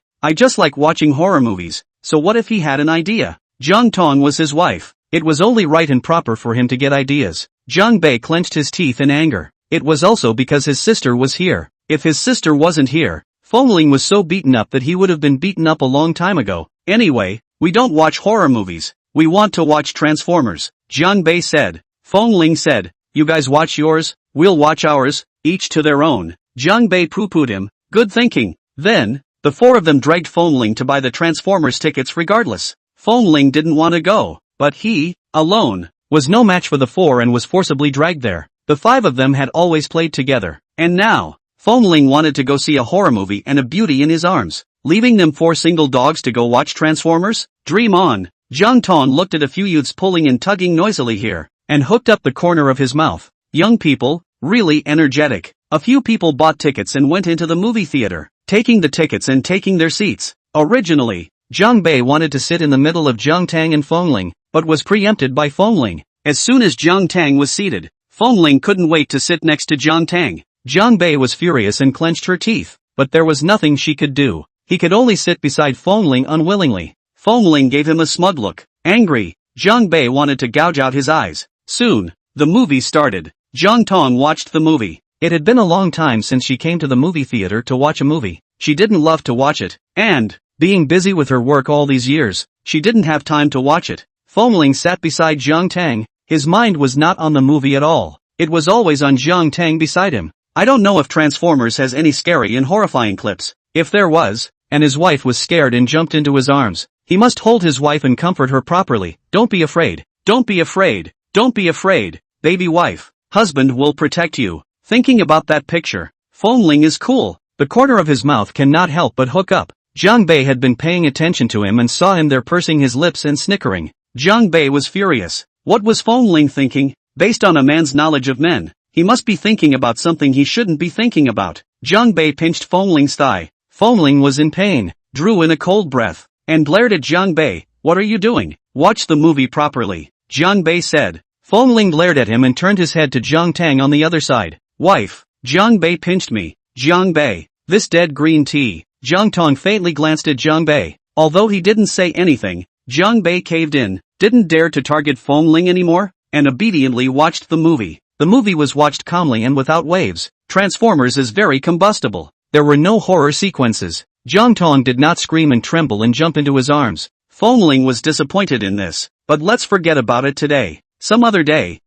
"I just like watching horror movies, so what if he had an idea?" Jiang Tang was his wife. It was only right and proper for him to get ideas. Jiang Bei clenched his teeth in anger. It was also because his sister was here. If his sister wasn't here, Feng Ling was so beaten up that he would have been beaten up a long time ago. "Anyway, we don't watch horror movies. We want to watch Transformers," Jiang Bei said. Feng Ling said, "You guys watch yours, we'll watch ours, each to their own." Jiang Bei pooh-poohed him. "Good thinking." Then, the 4 of them dragged Feng Ling to buy the Transformers tickets regardless. Feng Ling didn't want to go, but he, alone, was no match for the 4 and was forcibly dragged there. The 5 of them had always played together, and now, Feng Ling wanted to go see a horror movie and a beauty in his arms. Leaving them 4 single dogs to go watch Transformers? Dream on. Jiang Tang looked at a few youths pulling and tugging noisily here, and hooked up the corner of his mouth. Young people, really energetic. A few people bought tickets and went into the movie theater, taking the tickets and taking their seats. Originally, Jiang Bei wanted to sit in the middle of Jiang Tang and Feng Ling, but was preempted by Feng Ling. As soon as Jiang Tang was seated, Feng Ling couldn't wait to sit next to Jiang Tang. Jiang Bei was furious and clenched her teeth, but there was nothing she could do. He could only sit beside Feng Ling unwillingly. Feng Ling gave him a smug look. Angry, Jiang Bei wanted to gouge out his eyes. Soon, the movie started. Jiang Tang watched the movie. It had been a long time since she came to the movie theater to watch a movie. She didn't love to watch it, and, being busy with her work all these years, she didn't have time to watch it. Feng Ling sat beside Jiang Tang. His mind was not on the movie at all. It was always on Jiang Tang beside him. "I don't know if Transformers has any scary and horrifying clips. If there was, and his wife was scared and jumped into his arms, he must hold his wife and comfort her properly. Don't be afraid. Don't be afraid. Don't be afraid. Baby wife. Husband will protect you." Thinking about that picture, Feng Ling is cool. The corner of his mouth cannot help but hook up. Jiang Bei had been paying attention to him and saw him there pursing his lips and snickering. Jiang Bei was furious. What was Feng Ling thinking? Based on a man's knowledge of men, he must be thinking about something he shouldn't be thinking about. Jiang Bei pinched Feng Ling's thigh. Feng Ling was in pain, drew in a cold breath, and glared at Jiang Bei. what are you doing? Watch the movie properly, Jiang Bei said. Feng Ling glared at him and turned his head to Jiang Tang on the other side. Wife, Jiang Bei pinched me. Jiang Bei, this dead green tea. Jiang Tang faintly glanced at Jiang Bei. Although he didn't say anything, Jiang Bei caved in, didn't dare to target Feng Ling anymore, and obediently watched the movie. The movie was watched calmly and without waves. Transformers is very combustible. There were no horror sequences. Jiang Tang did not scream and tremble and jump into his arms. Feng Ling was disappointed in this, but let's forget about it today. Some other day,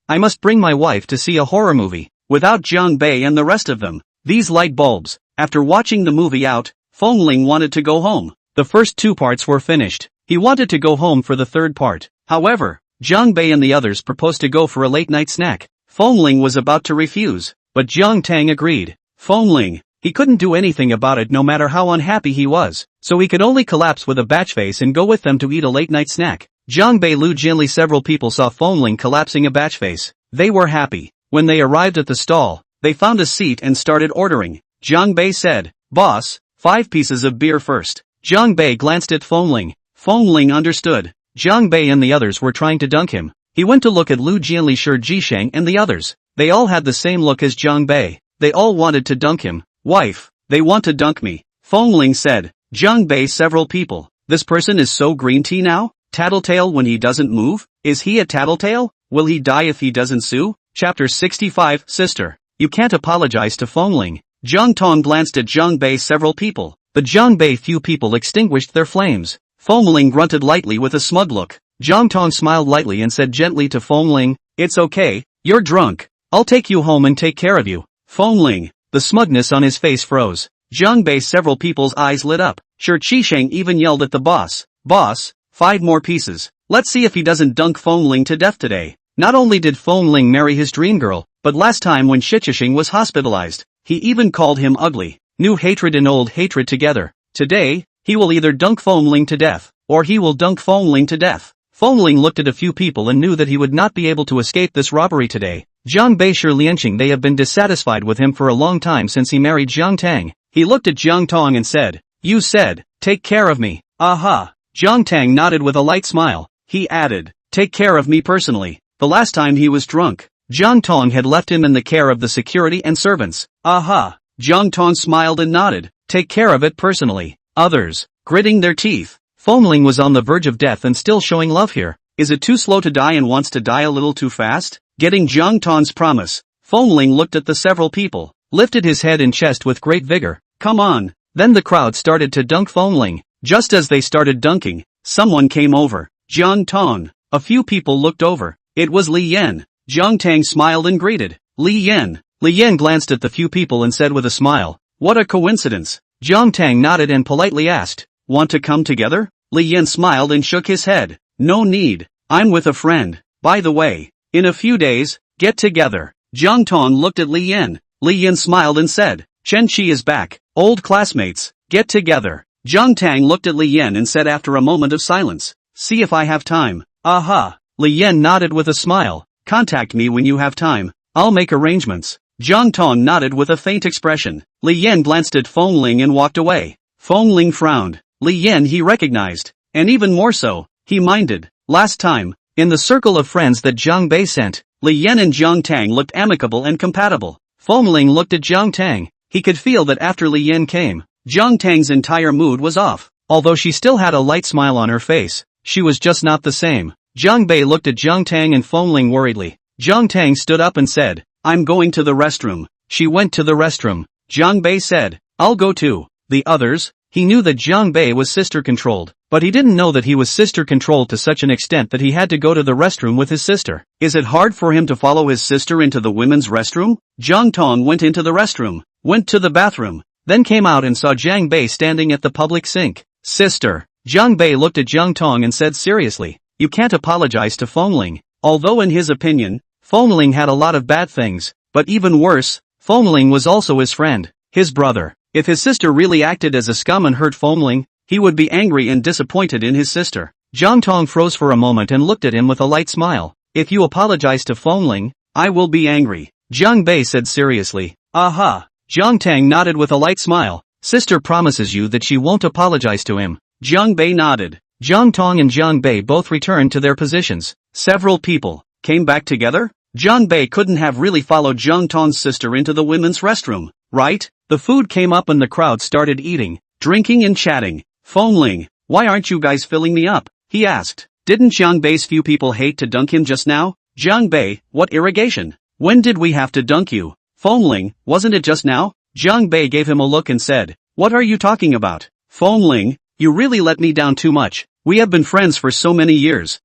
I must bring my wife to see a horror movie, without Jiang Bei and the rest of them. These light bulbs. After watching the movie out, Feng Ling wanted to go home. The first 2 parts were finished. He wanted to go home for the 3rd part. However, Jiang Bei and the others proposed to go for a late-night snack. Feng Ling was about to refuse, but Jiang Tang agreed. Feng Ling, he couldn't do anything about it no matter how unhappy he was, so he could only collapse with a batch face and go with them to eat a late-night snack. Jiang Bei Lu Jinli several people saw Feng Ling collapsing a batch face. They were happy. When they arrived at the stall, they found a seat and started ordering. Jiang Bei said, "Boss, 5 pieces of beer first." Jiang Bei glanced at Feng Ling. Feng Ling understood. Jiang Bei and the others were trying to dunk him. He went to look at Lu Jinli, Shi Jisheng and the others. They all had the same look as Jiang Bei. They all wanted to dunk him. Wife, they want to dunk me, Feng Ling said. Jiang Bei several people. This person is so green tea now? Tattletale when he doesn't move? Is he a tattletale? Will he die if he doesn't sue? Chapter 65 Sister, you can't apologize to Feng Ling. Jiang Tang glanced at Jiang Bei several people. The Jiang Bei few people extinguished their flames. Feng Ling grunted lightly with a smug look. Jiang Tang smiled lightly and said gently to Feng Ling, "It's okay, you're drunk. I'll take you home and take care of you." Feng Ling, the smugness on his face froze. Jiang Bei several people's eyes lit up. Shi Qisheng even yelled at the boss. "Boss, 5 more pieces. Let's see if he doesn't dunk Feng Ling to death today." Not only did Feng Ling marry his dream girl, but last time when Shi Qisheng was hospitalized, he even called him ugly. New hatred and old hatred together. Today, he will either dunk Feng Ling to death, or he will dunk Feng Ling to death. Feng Ling looked at a few people and knew that he would not be able to escape this robbery today. Jiang Bei Shi Lianqing, they have been dissatisfied with him for a long time since he married Jiang Tang. He looked at Jiang Tang and said, "You said, take care of me." "Aha." Jiang Tang nodded with a light smile. He added, "Take care of me personally." The last time he was drunk, Jiang Tang had left him in the care of the security and servants. "Aha." Jiang Tang smiled and nodded. "Take care of it personally." Others, gritting their teeth. Feng Ling was on the verge of death and still showing love here. Is it too slow to die and wants to die a little too fast? Getting Jiang Tang's promise, Feng Ling looked at the several people, lifted his head and chest with great vigor. "Come on." Then the crowd started to dunk Feng Ling. Just as they started dunking, someone came over. Jiang Tang. A few people looked over. It was Li Yan. Jiang Tang smiled and greeted. Li Yan. Li Yan glanced at the few people and said with a smile, "What a coincidence." Jiang Tang nodded and politely asked, "Want to come together?" Li Yan smiled and shook his head. "No need. I'm with a friend. By the way, in a few days, get together." Jiang Tang looked at Li Yan. Li Yan smiled and said, "Chen Qi is back. Old classmates, get together." Jiang Tang looked at Li Yan and said after a moment of silence, "See if I have time." "Aha." Li Yan nodded with a smile. "Contact me when you have time. I'll make arrangements." Jiang Tang nodded with a faint expression. Li Yan glanced at Feng Ling and walked away. Feng Ling frowned. Li Yan he recognized. And even more so, he minded. Last time, in the circle of friends that Jiang Bei sent, Li Yan and Jiang Tang looked amicable and compatible. Feng Ling looked at Jiang Tang. He could feel that after Li Yan came, Jiang Tang's entire mood was off. Although she still had a light smile on her face, she was just not the same. Jiang Bei looked at Jiang Tang and Feng Ling worriedly. Jiang Tang stood up and said, "I'm going to the restroom." She went to the restroom. Jiang Bei said, "I'll go too." The others, he knew that Jiang Bei was sister-controlled, but he didn't know that he was sister-controlled to such an extent that he had to go to the restroom with his sister. Is it hard for him to follow his sister into the women's restroom? Jiang Tang went into the restroom, went to the bathroom, then came out and saw Jiang Bei standing at the public sink. "Sister." Jiang Bei looked at Jiang Tang and said seriously, "You can't apologize to Feng Ling." Although in his opinion, Feng Ling had a lot of bad things, but even worse, Feng Ling was also his friend, his brother. If his sister really acted as a scum and hurt Feng Ling, he would be angry and disappointed in his sister. Jiang Tang froze for a moment and looked at him with a light smile. "If you apologize to Feng Ling, I will be angry," Jiang Bei said seriously. "Aha." Jiang Tang nodded with a light smile. "Sister promises you that she won't apologize to him." Jiang Bei nodded. Jiang Tang and Jiang Bei both returned to their positions. Several people came back together? Jiang Bei couldn't have really followed Jiang Tang's sister into the women's restroom, right? The food came up and the crowd started eating, drinking and chatting. Feng Ling, why aren't you guys filling me up? He asked. Didn't Jiang Bei's few people hate to dunk him just now? Jiang Bei, what irrigation? When did we have to dunk you? Feng Ling, wasn't it just now? Jiang Bei gave him a look and said, what are you talking about? Feng Ling, you really let me down too much. We have been friends for so many years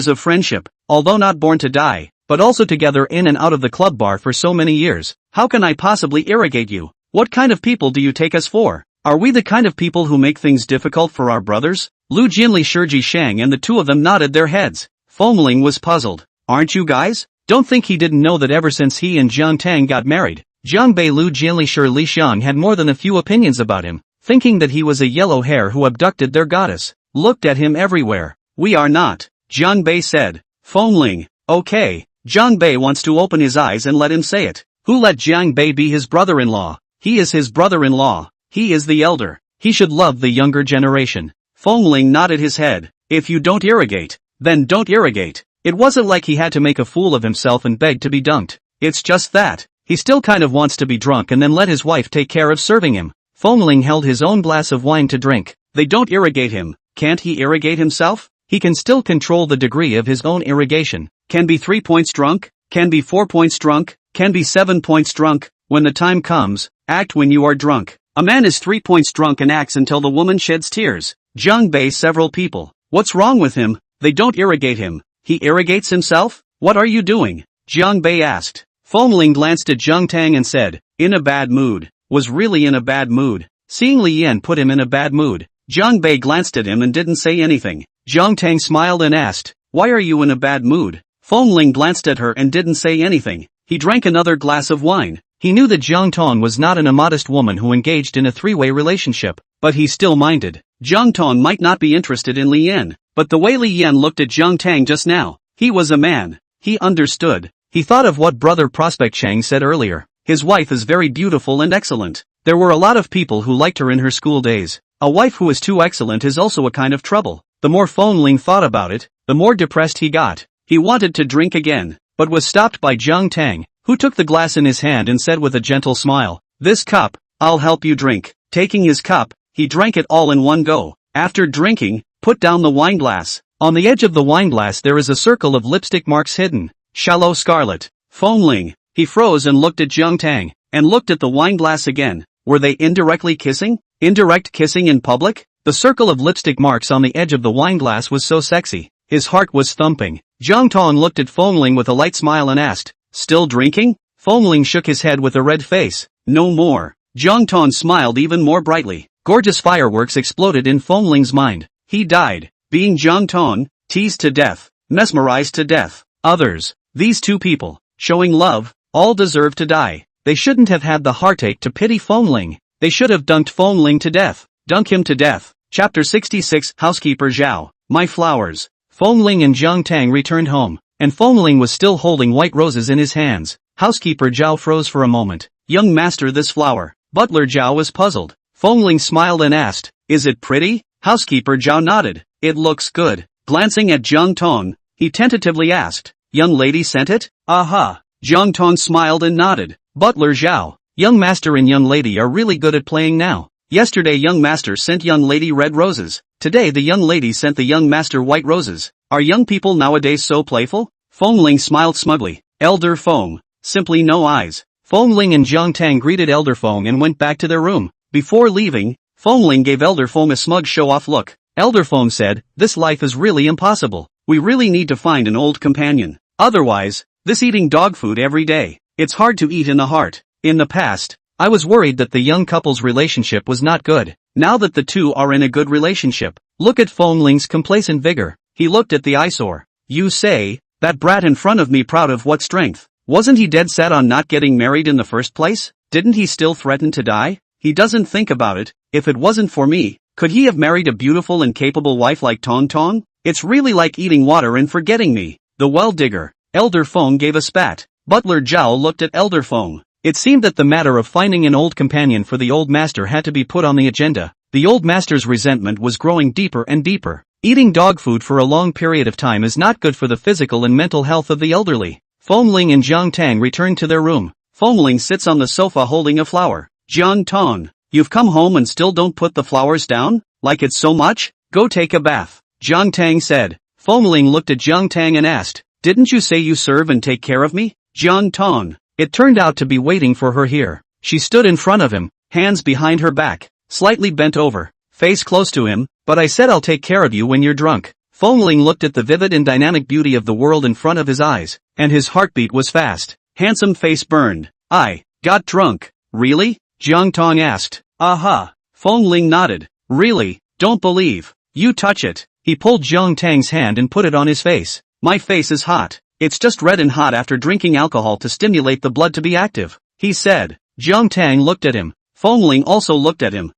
of friendship, although not born to die, but also together in and out of the club bar for so many years. How can I possibly irrigate you? What kind of people do you take us for? Are we the kind of people who make things difficult for our brothers? Lu Jinli, Shiji Shang and the two of them nodded their heads. Feng Ling was puzzled. Aren't you guys? Don't think he didn't know that ever since he and Jiang Tang got married, Jiang Bei Lu Jinli Shi Li Xiang had more than a few opinions about him, thinking that he was a yellow hair who abducted their goddess. Looked at him everywhere. We are not, Jiang Bei said. Feng Ling, okay. Jiang Bei wants to open his eyes and let him say it. Who let Jiang Bei be his brother-in-law? He is his brother-in-law. He is the elder. He should love the younger generation. Feng Ling nodded his head. If you don't irrigate, then don't irrigate. It wasn't like he had to make a fool of himself and beg to be dunked. It's just that he still kind of wants to be drunk and then let his wife take care of serving him. Feng Ling held his own glass of wine to drink. They don't irrigate him. Can't he irrigate himself? He can still control the degree of his own irrigation. Can be 3 points drunk, can be 4 points drunk, can be 7 points drunk. When the time comes, act when you are drunk. A man is 3 points drunk and acts until the woman sheds tears. Jiang Bei, several people. What's wrong with him? They don't irrigate him. He irrigates himself? What are you doing? Jiang Bei asked. Feng Ling glanced at Jiang Tang and said, in a bad mood. Was really in a bad mood. Seeing Li Yan put him in a bad mood, Jiang Bei glanced at him and didn't say anything. Jiang Tang smiled and asked, why are you in a bad mood? Feng Ling glanced at her and didn't say anything. He drank another glass of wine. He knew that Jiang Tang was not an immodest woman who engaged in a three-way relationship, but he still minded. Jiang Tang might not be interested in Li Yan, but the way Li Yan looked at Jiang Tang just now, he was a man. He understood. He thought of what Brother Prospect Chang said earlier. His wife is very beautiful and excellent. There were a lot of people who liked her in her school days. A wife who is too excellent is also a kind of trouble. The more Feng Ling thought about it, the more depressed he got. He wanted to drink again, but was stopped by Jiang Tang, who took the glass in his hand and said with a gentle smile, this cup, I'll help you drink. Taking his cup, he drank it all in one go. After drinking, put down the wineglass. On the edge of the wineglass there is a circle of lipstick marks hidden. Shallow scarlet. Feng Ling. He froze and looked at Jiang Tang, and looked at the wineglass again. Were they indirectly kissing? Indirect kissing in public? The circle of lipstick marks on the edge of the wineglass was so sexy. His heart was thumping. Jiang Tang looked at Feng Ling with a light smile and asked, still drinking? Feng Ling shook his head with a red face. No more. Jiang Tang smiled even more brightly. Gorgeous fireworks exploded in Feng Ling's mind. He died, being Jiang Tang, teased to death, mesmerized to death. Others, these two people, showing love, all deserve to die. They shouldn't have had the heartache to pity Feng Ling. They should have dunked Feng Ling to death. Dunk him to death. Chapter 66 Housekeeper Zhao. My flowers. Feng Ling and Jiang Tang returned home, and Feng Ling was still holding white roses in his hands. Housekeeper Zhao froze for a moment. Young master, this flower. Butler Zhao was puzzled. Feng Ling smiled and asked, is it pretty? Housekeeper Zhao nodded. It looks good. Glancing at Jiang Tang, he tentatively asked, young lady sent it? Aha. Jiang Tang smiled and nodded. Butler Zhao. Young master and young lady are really good at playing now. Yesterday young master sent young lady red roses. Today the young lady sent the young master white roses. Are young people nowadays so playful? Feng Ling smiled smugly. Elder Feng. Simply no eyes. Feng Ling and Jiang Tang greeted Elder Feng and went back to their room. Before leaving, Feng Ling gave Elder Feng a smug show-off look. Elder Feng said, this life is really impossible. We really need to find an old companion. Otherwise, this eating dog food every day, it's hard to eat in the heart. In the past, I was worried that the young couple's relationship was not good. Now that the two are in a good relationship, look at Feng Ling's complacent vigor. He looked at the eyesore. You say, that brat in front of me proud of what strength? Wasn't he dead set on not getting married in the first place? Didn't he still threaten to die? He doesn't think about it. If it wasn't for me, could he have married a beautiful and capable wife like Tong Tong? It's really like eating water and forgetting me. The well digger. Elder Feng gave a spat. Butler Zhao looked at Elder Feng. It seemed that the matter of finding an old companion for the old master had to be put on the agenda. The old master's resentment was growing deeper and deeper. Eating dog food for a long period of time is not good for the physical and mental health of the elderly. Feng Ling and Jiang Tang returned to their room. Feng Ling sits on the sofa holding a flower. Jiang Tang, you've come home and still don't put the flowers down? Like it so much? Go take a bath. Jiang Tang said. Feng Ling looked at Jiang Tang and asked, didn't you say you serve and take care of me? Jiang Tang. It turned out to be waiting for her here. She stood in front of him, hands behind her back, slightly bent over, face close to him, but I said I'll take care of you when you're drunk. Feng Ling looked at the vivid and dynamic beauty of the world in front of his eyes, and his heartbeat was fast. Handsome face burned. I got drunk. Really? Jiang Tang asked. Aha. Feng Ling nodded. Really? Don't believe. You touch it. He pulled Jiang Tang's hand and put it on his face. My face is hot. It's just red and hot after drinking alcohol to stimulate the blood to be active, he said. Jiang Tang looked at him. Feng Ling also looked at him.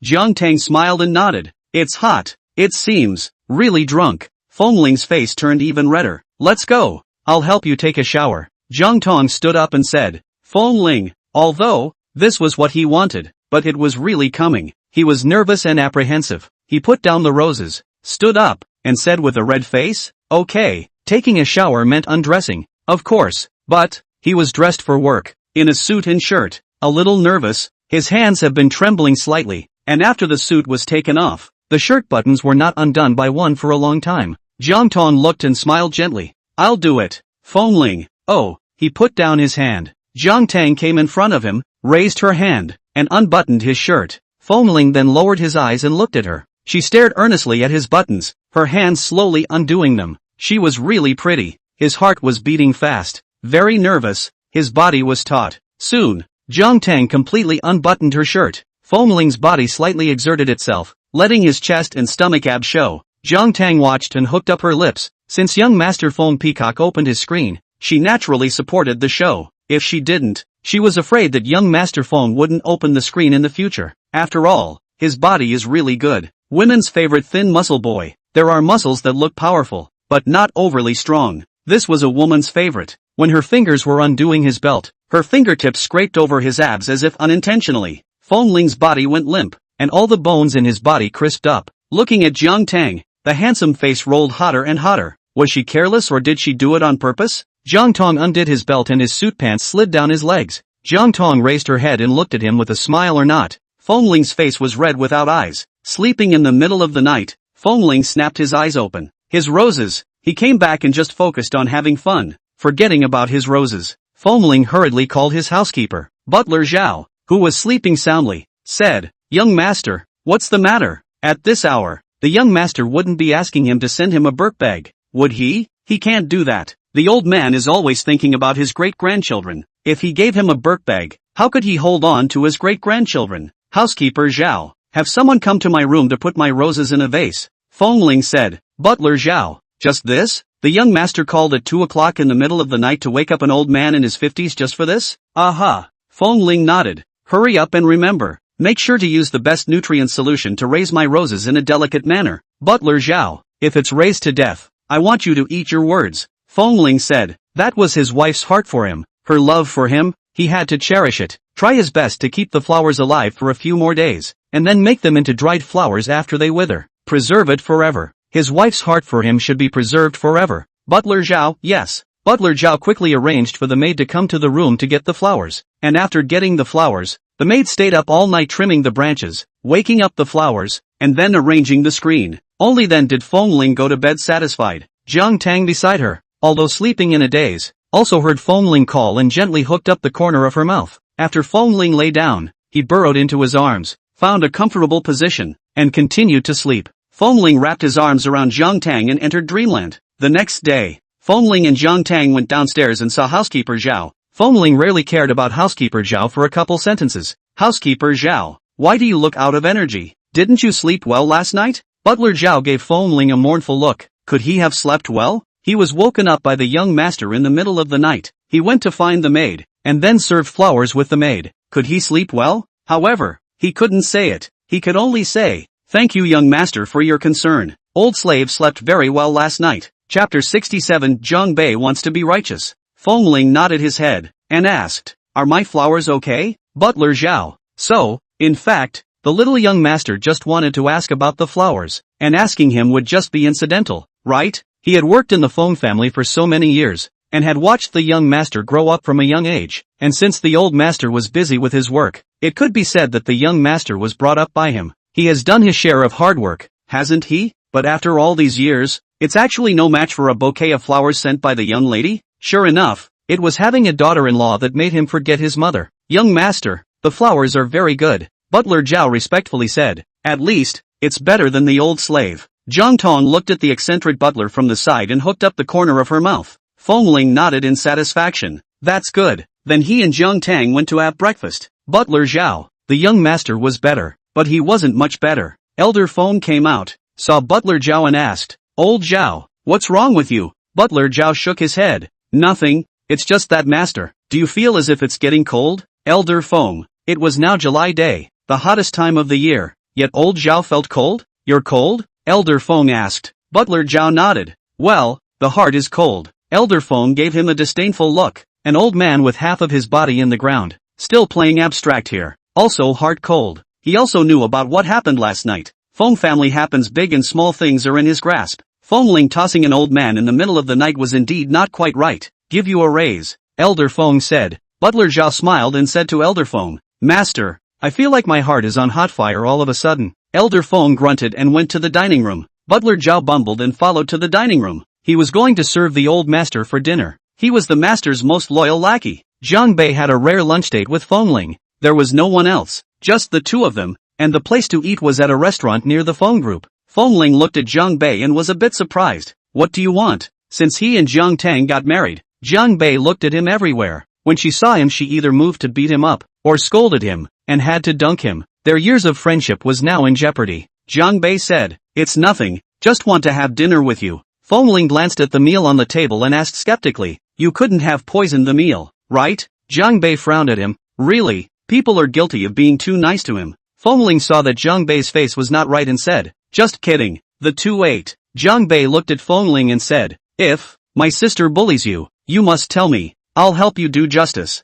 Jiang Tang smiled and nodded. It's hot. It seems. Really drunk. Feng Ling's face turned even redder. Let's go. I'll help you take a shower. Jiang Tang stood up and said. Feng Ling, although this was what he wanted, but it was really coming. He was nervous and apprehensive. He put down the roses, stood up, and said with a red face, okay. Taking a shower meant undressing, of course, but he was dressed for work, in a suit and shirt, a little nervous. His hands had been trembling slightly, and after the suit was taken off, the shirt buttons were not undone by one for a long time. Jiang Tang looked and smiled gently. I'll do it. Feng Ling. Oh, he put down his hand. Jiang Tang came in front of him, raised her hand, and unbuttoned his shirt. Feng Ling then lowered his eyes and looked at her. She stared earnestly at his buttons, her hands slowly undoing them. She was really pretty. His heart was beating fast, very nervous, his body was taut. Soon, Jiang Tang completely unbuttoned her shirt. Feng Ling's body slightly exerted itself, letting his chest and stomach abs show. Jiang Tang watched and hooked up her lips. Since young Master Feng Peacock opened his screen, she naturally supported the show. If she didn't, she was afraid that young Master Feng wouldn't open the screen in the future. After all, his body is really good. Women's favorite thin muscle boy. There are muscles that look powerful, but not overly strong. This was a woman's favorite. When her fingers were undoing his belt, her fingertips scraped over his abs as if unintentionally. Feng Ling's body went limp, and all the bones in his body crisped up. Looking at Jiang Tang, the handsome face rolled hotter and hotter. Was she careless or did she do it on purpose? Jiang Tang undid his belt and his suit pants slid down his legs. Jiang Tang raised her head and looked at him with a smile or not. Feng Ling's face was red without eyes. Sleeping in the middle of the night, Feng Ling snapped his eyes open. His roses. He came back and just focused on having fun, forgetting about his roses. Feng Ling hurriedly called his housekeeper, Butler Zhao, who was sleeping soundly, said, Young master, what's the matter? At this hour, the young master wouldn't be asking him to send him a Burke bag, would he? He can't do that. The old man is always thinking about his great-grandchildren. If he gave him a Burke bag, how could he hold on to his great-grandchildren? Housekeeper Zhao, have someone come to my room to put my roses in a vase. Feng Ling said. Butler Zhao, just this? The young master called at 2 o'clock in the middle of the night to wake up an old man in his 50s just for this? Aha. Feng Ling nodded. Hurry up and remember. Make sure to use the best nutrient solution to raise my roses in a delicate manner. Butler Zhao, if it's raised to death, I want you to eat your words. Feng Ling said. That was his wife's heart for him. Her love for him, he had to cherish it. Try his best to keep the flowers alive for a few more days, and then make them into dried flowers after they wither. Preserve it forever. His wife's heart for him should be preserved forever. Butler Zhao, yes. Butler Zhao quickly arranged for the maid to come to the room to get the flowers, and after getting the flowers, the maid stayed up all night trimming the branches, waking up the flowers, and then arranging the screen. Only then did Feng Ling go to bed satisfied. Jiang Tang beside her, although sleeping in a daze, also heard Feng Ling call and gently hooked up the corner of her mouth. After Feng Ling lay down, he burrowed into his arms, found a comfortable position, and continued to sleep. Feng Ling wrapped his arms around Jiang Tang and entered dreamland. The next day, Feng Ling and Jiang Tang went downstairs and saw housekeeper Zhao. Feng Ling rarely cared about housekeeper Zhao for a couple sentences. Housekeeper Zhao, why do you look out of energy? Didn't you sleep well last night? Butler Zhao gave Feng Ling a mournful look. Could he have slept well? He was woken up by the young master in the middle of the night. He went to find the maid, and then served flowers with the maid. Could he sleep well? However, he couldn't say it. He could only say, thank you young master for your concern. Old slave slept very well last night. Chapter 67 Zhang Bei wants to be righteous. Feng Ling nodded his head, and asked, are my flowers okay? Butler Zhao. So, in fact, The little young master just wanted to ask about the flowers, and asking him would just be incidental, right? He had worked in the Feng family for so many years, and had watched the young master grow up from a young age, and since the old master was busy with his work, it could be said that the young master was brought up by him. He has done his share of hard work, hasn't he? But after all these years, it's actually no match for a bouquet of flowers sent by the young lady? Sure enough, it was having a daughter-in-law that made him forget his mother. Young master, the flowers are very good, Butler Zhao respectfully said. At least, it's better than the old slave. Jiang Tang looked at the eccentric butler from the side and hooked up the corner of her mouth. Feng Ling nodded in satisfaction. That's good. Then he and Jiang Tang went to have breakfast. Butler Zhao, the young master was better, but he wasn't much better. Elder Feng came out, saw Butler Zhao and asked, Old Zhao, what's wrong with you? Butler Zhao shook his head. Nothing, it's just that master. Do you feel as if it's getting cold? Elder Feng, it was now July day, the hottest time of the year, yet old Zhao felt cold? You're cold? Elder Feng asked. Butler Zhao nodded. Well, the heart is cold. Elder Feng gave him a disdainful look. An old man with half of his body in the ground. Still playing abstract here. Also heart cold. He also knew about what happened last night. Feng family happens big and small things are in his grasp. Feng Ling tossing an old man in the middle of the night was indeed not quite right. Give you a raise, Elder Feng said. Butler Zhao smiled and said to Elder Feng, Master, I feel like my heart is on hot fire all of a sudden. Elder Feng grunted and went to the dining room. Butler Zhao bumbled and followed to the dining room. He was going to serve the old master for dinner. He was the master's most loyal lackey. Zhang Bei had a rare lunch date with Feng Ling. There was no one else, just the two of them, and the place to eat was at a restaurant near the Feng group. Feng Ling looked at Zhang Bei and was a bit surprised. What do you want? Since he and Jiang Tang got married, Zhang Bei looked at him everywhere. When she saw him she either moved to beat him up, or scolded him, and had to dunk him. Their years of friendship was now in jeopardy. Zhang Bei said, It's nothing, just want to have dinner with you. Feng Ling glanced at the meal on the table and asked skeptically, You couldn't have poisoned the meal, right? Zhang Bei frowned at him. Really? People are guilty of being too nice to him. Feng Ling saw that Zhang Bei's face was not right and said, Just kidding. The two ate. Zhang Bei looked at Feng Ling and said, If my sister bullies you, you must tell me. I'll help you do justice.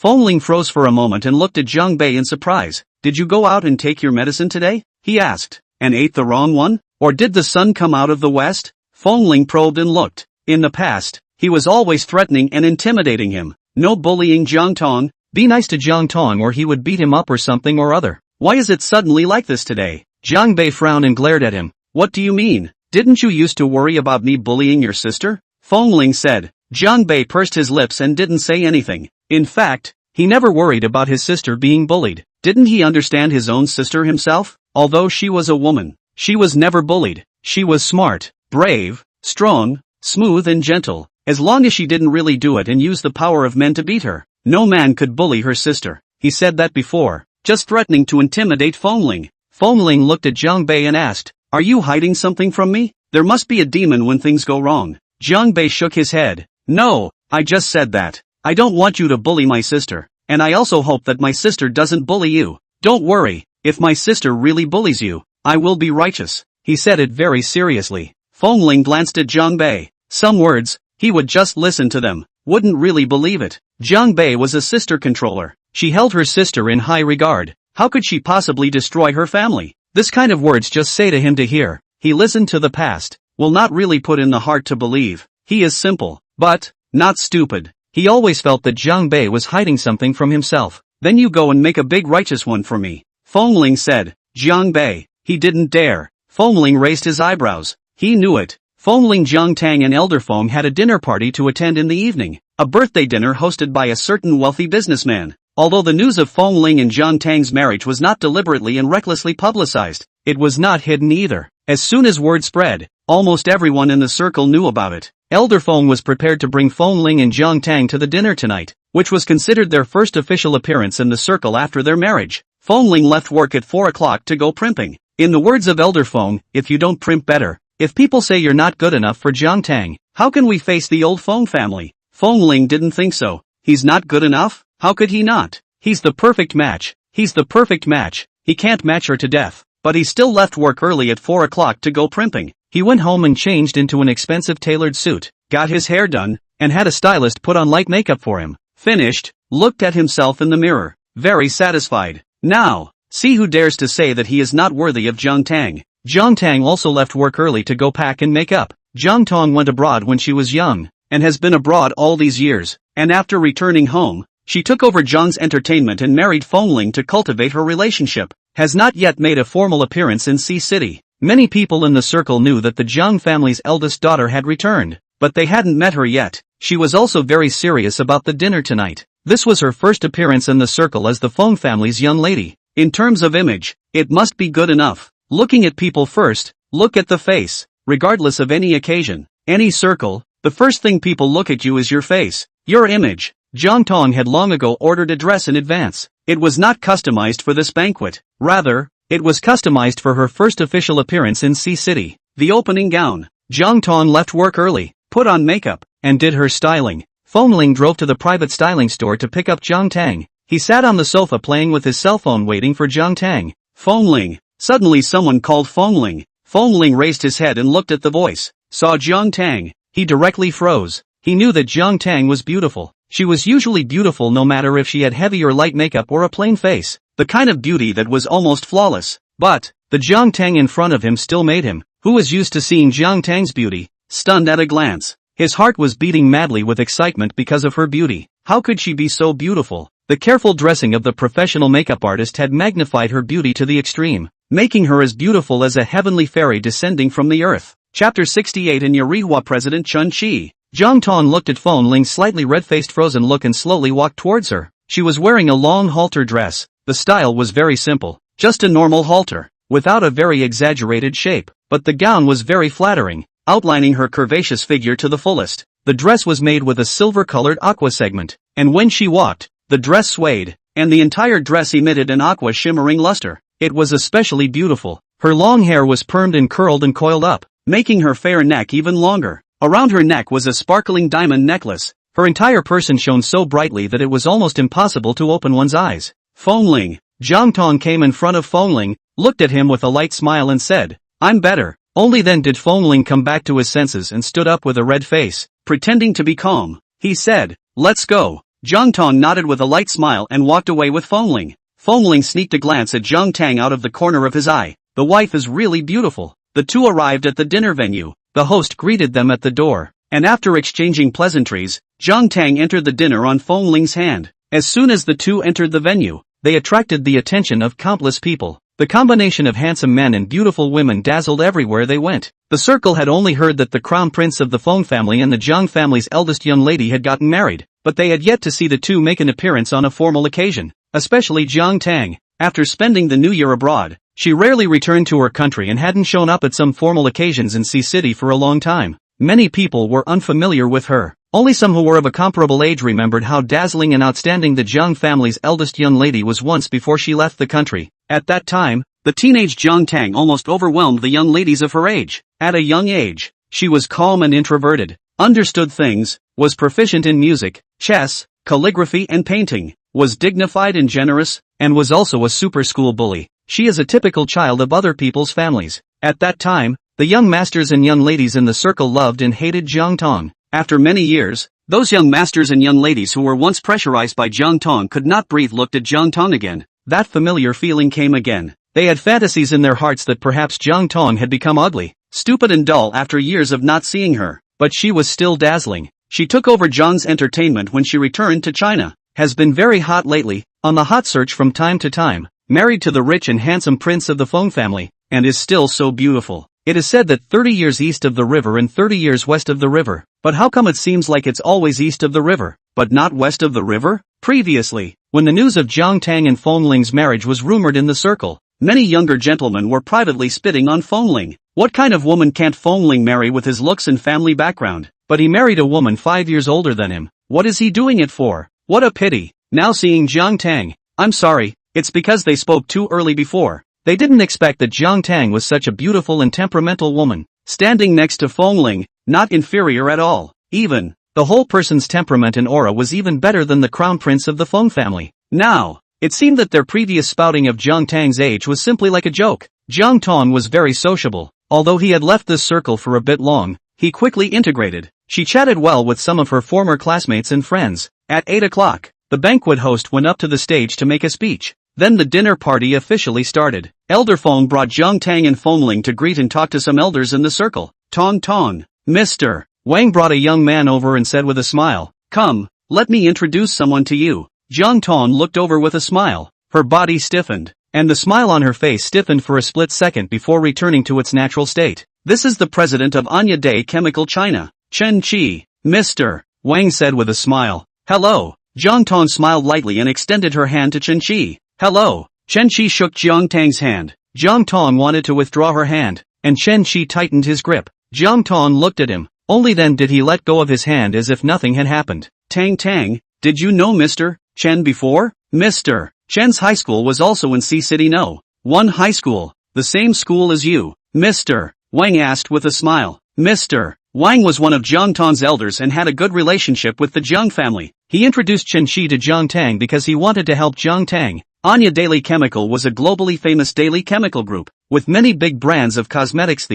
Feng Ling froze for a moment and looked at Zhang Bei in surprise. Did you go out and take your medicine today? He asked. And ate the wrong one? Or did the sun come out of the west? Feng Ling probed and looked. In the past, he was always threatening and intimidating him. No bullying Jiang Tang. Be nice to Jiang Tang or he would beat him up or something or other. Why is it suddenly like this today? Zhang Bei frowned and glared at him. What do you mean? Didn't you used to worry about me bullying your sister? Feng Ling said. Zhang Bei pursed his lips and didn't say anything. In fact, he never worried about his sister being bullied. Didn't he understand his own sister himself? Although she was a woman, she was never bullied. She was smart, brave, strong, smooth and gentle. As long as she didn't really do it and use the power of men to beat her, no man could bully her sister. He said that before, just threatening to intimidate Feng Ling. Feng Ling looked at Zhang Bei and asked, Are you hiding something from me? There must be a demon when things go wrong. Zhang Bei shook his head. No, I just said that. I don't want you to bully my sister, and I also hope that my sister doesn't bully you. Don't worry, if my sister really bullies you, I will be righteous. He said it very seriously. Feng Ling glanced at Zhang Bei. Some words, he would just listen to them, wouldn't really believe it. Zhang Bei was a sister controller. She held her sister in high regard. How could she possibly destroy her family? This kind of words just say to him to hear. He listened to the past, will not really put in the heart to believe. He is simple, but not stupid. He always felt that Zhang Bei was hiding something from himself. Then you go and make a big righteous one for me. Feng Ling said. Jiang Bei, he didn't dare. Feng Ling raised his eyebrows. He knew it. Feng Ling, Jiang Tang and Elder Feng had a dinner party to attend in the evening. A birthday dinner hosted by a certain wealthy businessman. Although the news of Feng Ling and Jiang Tang's marriage was not deliberately and recklessly publicized, it was not hidden either. As soon as word spread, almost everyone in the circle knew about it. Elder Feng was prepared to bring Feng Ling and Jiang Tang to the dinner tonight, which was considered their first official appearance in the circle after their marriage. Feng Ling left work at 4 o'clock to go primping. In the words of Elder Feng, if you don't primp better, if people say you're not good enough for Jiang Tang, how can we face the old Feng family? Feng Ling didn't think so. He's not good enough? How could he not? He's the perfect match. He's the perfect match. He can't match her to death. But he still left work early at 4 o'clock to go primping. He went home and changed into an expensive tailored suit, got his hair done, and had a stylist put on light makeup for him. Finished, looked at himself in the mirror, very satisfied. Now, See who dares to say that he is not worthy of Jiang Tang. Jiang Tang also left work early to go pack and make up. Jiang Tang went abroad when she was young, and has been abroad all these years, and after returning home, she took over Jiang's entertainment and married Feng Ling to cultivate her relationship. Has not yet made a formal appearance in Sea City. Many people in the circle knew that the Jiang family's eldest daughter had returned, but they hadn't met her yet. She was also very serious about the dinner tonight. This was her first appearance in the circle as the Feng family's young lady. In terms of image, it must be good enough. Looking at people first, look at the face. Regardless of any occasion, any circle, the first thing people look at you is your face, your image. Jiang Tang had long ago ordered a dress in advance. It was not customized for this banquet. Rather, it was customized for her first official appearance in Sea City. The opening gown. Jiang Tang left work early, put on makeup, and did her styling. Feng Ling drove to the private styling store to pick up Jiang Tang. He sat on the sofa playing with his cell phone waiting for Jiang Tang. Feng Ling. Suddenly someone called Feng Ling. Feng Ling raised his head and looked at the voice. Saw Jiang Tang. He directly froze. He knew that Jiang Tang was beautiful. She was usually beautiful no matter if she had heavy or light makeup or a plain face. The kind of beauty that was almost flawless. But, the Jiang Tang in front of him still made him, who was used to seeing Jiang Tang's beauty, stunned at a glance. His heart was beating madly with excitement because of her beauty. How could she be so beautiful? The careful dressing of the professional makeup artist had magnified her beauty to the extreme, making her as beautiful as a heavenly fairy descending from the earth. Chapter 68 in Manhwa President Chun Chi. Jiang Tang looked at Feng Ling's slightly red-faced frozen look and slowly walked towards her. She was wearing a long halter dress. The style was very simple, just a normal halter, without a very exaggerated shape, but the gown was very flattering, outlining her curvaceous figure to the fullest. The dress was made with a silver-colored aqua segment, and when she walked, the dress swayed, and the entire dress emitted an aqua shimmering luster. It was especially beautiful. Her long hair was permed and curled and coiled up, making her fair neck even longer. Around her neck was a sparkling diamond necklace. Her entire person shone so brightly that it was almost impossible to open one's eyes. Feng Ling. Jiang Tang came in front of Feng Ling, looked at him with a light smile and said, "I'm better." Only then did Feng Ling come back to his senses and stood up with a red face, pretending to be calm. He said, "Let's go." Jiang Tang nodded with a light smile and walked away with Feng Ling. Feng Ling sneaked a glance at Jiang Tang out of the corner of his eye. The wife is really beautiful. The two arrived at the dinner venue. The host greeted them at the door, and after exchanging pleasantries, Jiang Tang entered the dinner on Feng Ling's hand. As soon as the two entered the venue, they attracted the attention of countless people. The combination of handsome men and beautiful women dazzled everywhere they went. The circle had only heard that the crown prince of the Feng family and the Jiang family's eldest young lady had gotten married, but they had yet to see the two make an appearance on a formal occasion, especially Jiang Tang. After spending the new year abroad, she rarely returned to her country and hadn't shown up at some formal occasions in Sea City for a long time. Many people were unfamiliar with her. Only some who were of a comparable age remembered how dazzling and outstanding the Jiang family's eldest young lady was once before she left the country. At that time, the teenage Jiang Tang almost overwhelmed the young ladies of her age. At a young age, she was calm and introverted, understood things, was proficient in music, chess, calligraphy and painting, was dignified and generous, and was also a super school bully. She is a typical child of other people's families. At that time, the young masters and young ladies in the circle loved and hated Jiang Tang. After many years, those young masters and young ladies who were once pressurized by Jiang Tang could not breathe looked at Jiang Tang again. That familiar feeling came again. They had fantasies in their hearts that perhaps Jiang Tang had become ugly, stupid and dull after years of not seeing her, but she was still dazzling. She took over Jiang's entertainment when she returned to China, has been very hot lately, on the hot search from time to time, married to the rich and handsome prince of the Feng family, and is still so beautiful. It is said that 30 years east of the river and 30 years west of the river, but how come it seems like it's always east of the river, but not west of the river? Previously, when the news of Jiang Tang and Feng Ling's marriage was rumored in the circle, many younger gentlemen were privately spitting on Feng Ling. What kind of woman can't Feng Ling marry with his looks and family background? But he married a woman 5 years older than him. What is he doing it for? What a pity. Now seeing Jiang Tang, I'm sorry, it's because they spoke too early before. They didn't expect that Jiang Tang was such a beautiful and temperamental woman, standing next to Feng Ling, not inferior at all. Even, the whole person's temperament and aura was even better than the crown prince of the Feng family. Now, it seemed that their previous spouting of Jiang Tang's age was simply like a joke. Jiang Tang was very sociable. Although he had left this circle for a bit long, he quickly integrated. She chatted well with some of her former classmates and friends. At 8 o'clock, the banquet host went up to the stage to make a speech. Then the dinner party officially started. Elder Feng brought Jiang Tang and Feng Ling to greet and talk to some elders in the circle. Tong Tong. Mr. Wang brought a young man over and said with a smile, "Come, let me introduce someone to you." Jiang Tang looked over with a smile. Her body stiffened, and the smile on her face stiffened for a split second before returning to its natural state. "This is the president of Anya Day Chemical China, Chen Qi." Mr. Wang said with a smile. "Hello." Jiang Tang smiled lightly and extended her hand to Chen Qi. "Hello." Chen Qi shook Jiang Tang's hand. Jiang Tang wanted to withdraw her hand, and Chen Qi tightened his grip. Jiang Tang looked at him. Only then did he let go of his hand as if nothing had happened. Tang, did you know Mr. Chen before?" Mr. Chen's high school was also in Sea City. No. One high school. The same school as you? Mr. Wang asked with a smile. Mr. Wang was one of Jiang Tang's elders and had a good relationship with the Jiang family. He introduced Chen Qi to Jiang Tang because he wanted to help Jiang Tang. Anya Daily Chemical was a globally famous daily chemical group, with many big brands of cosmetics.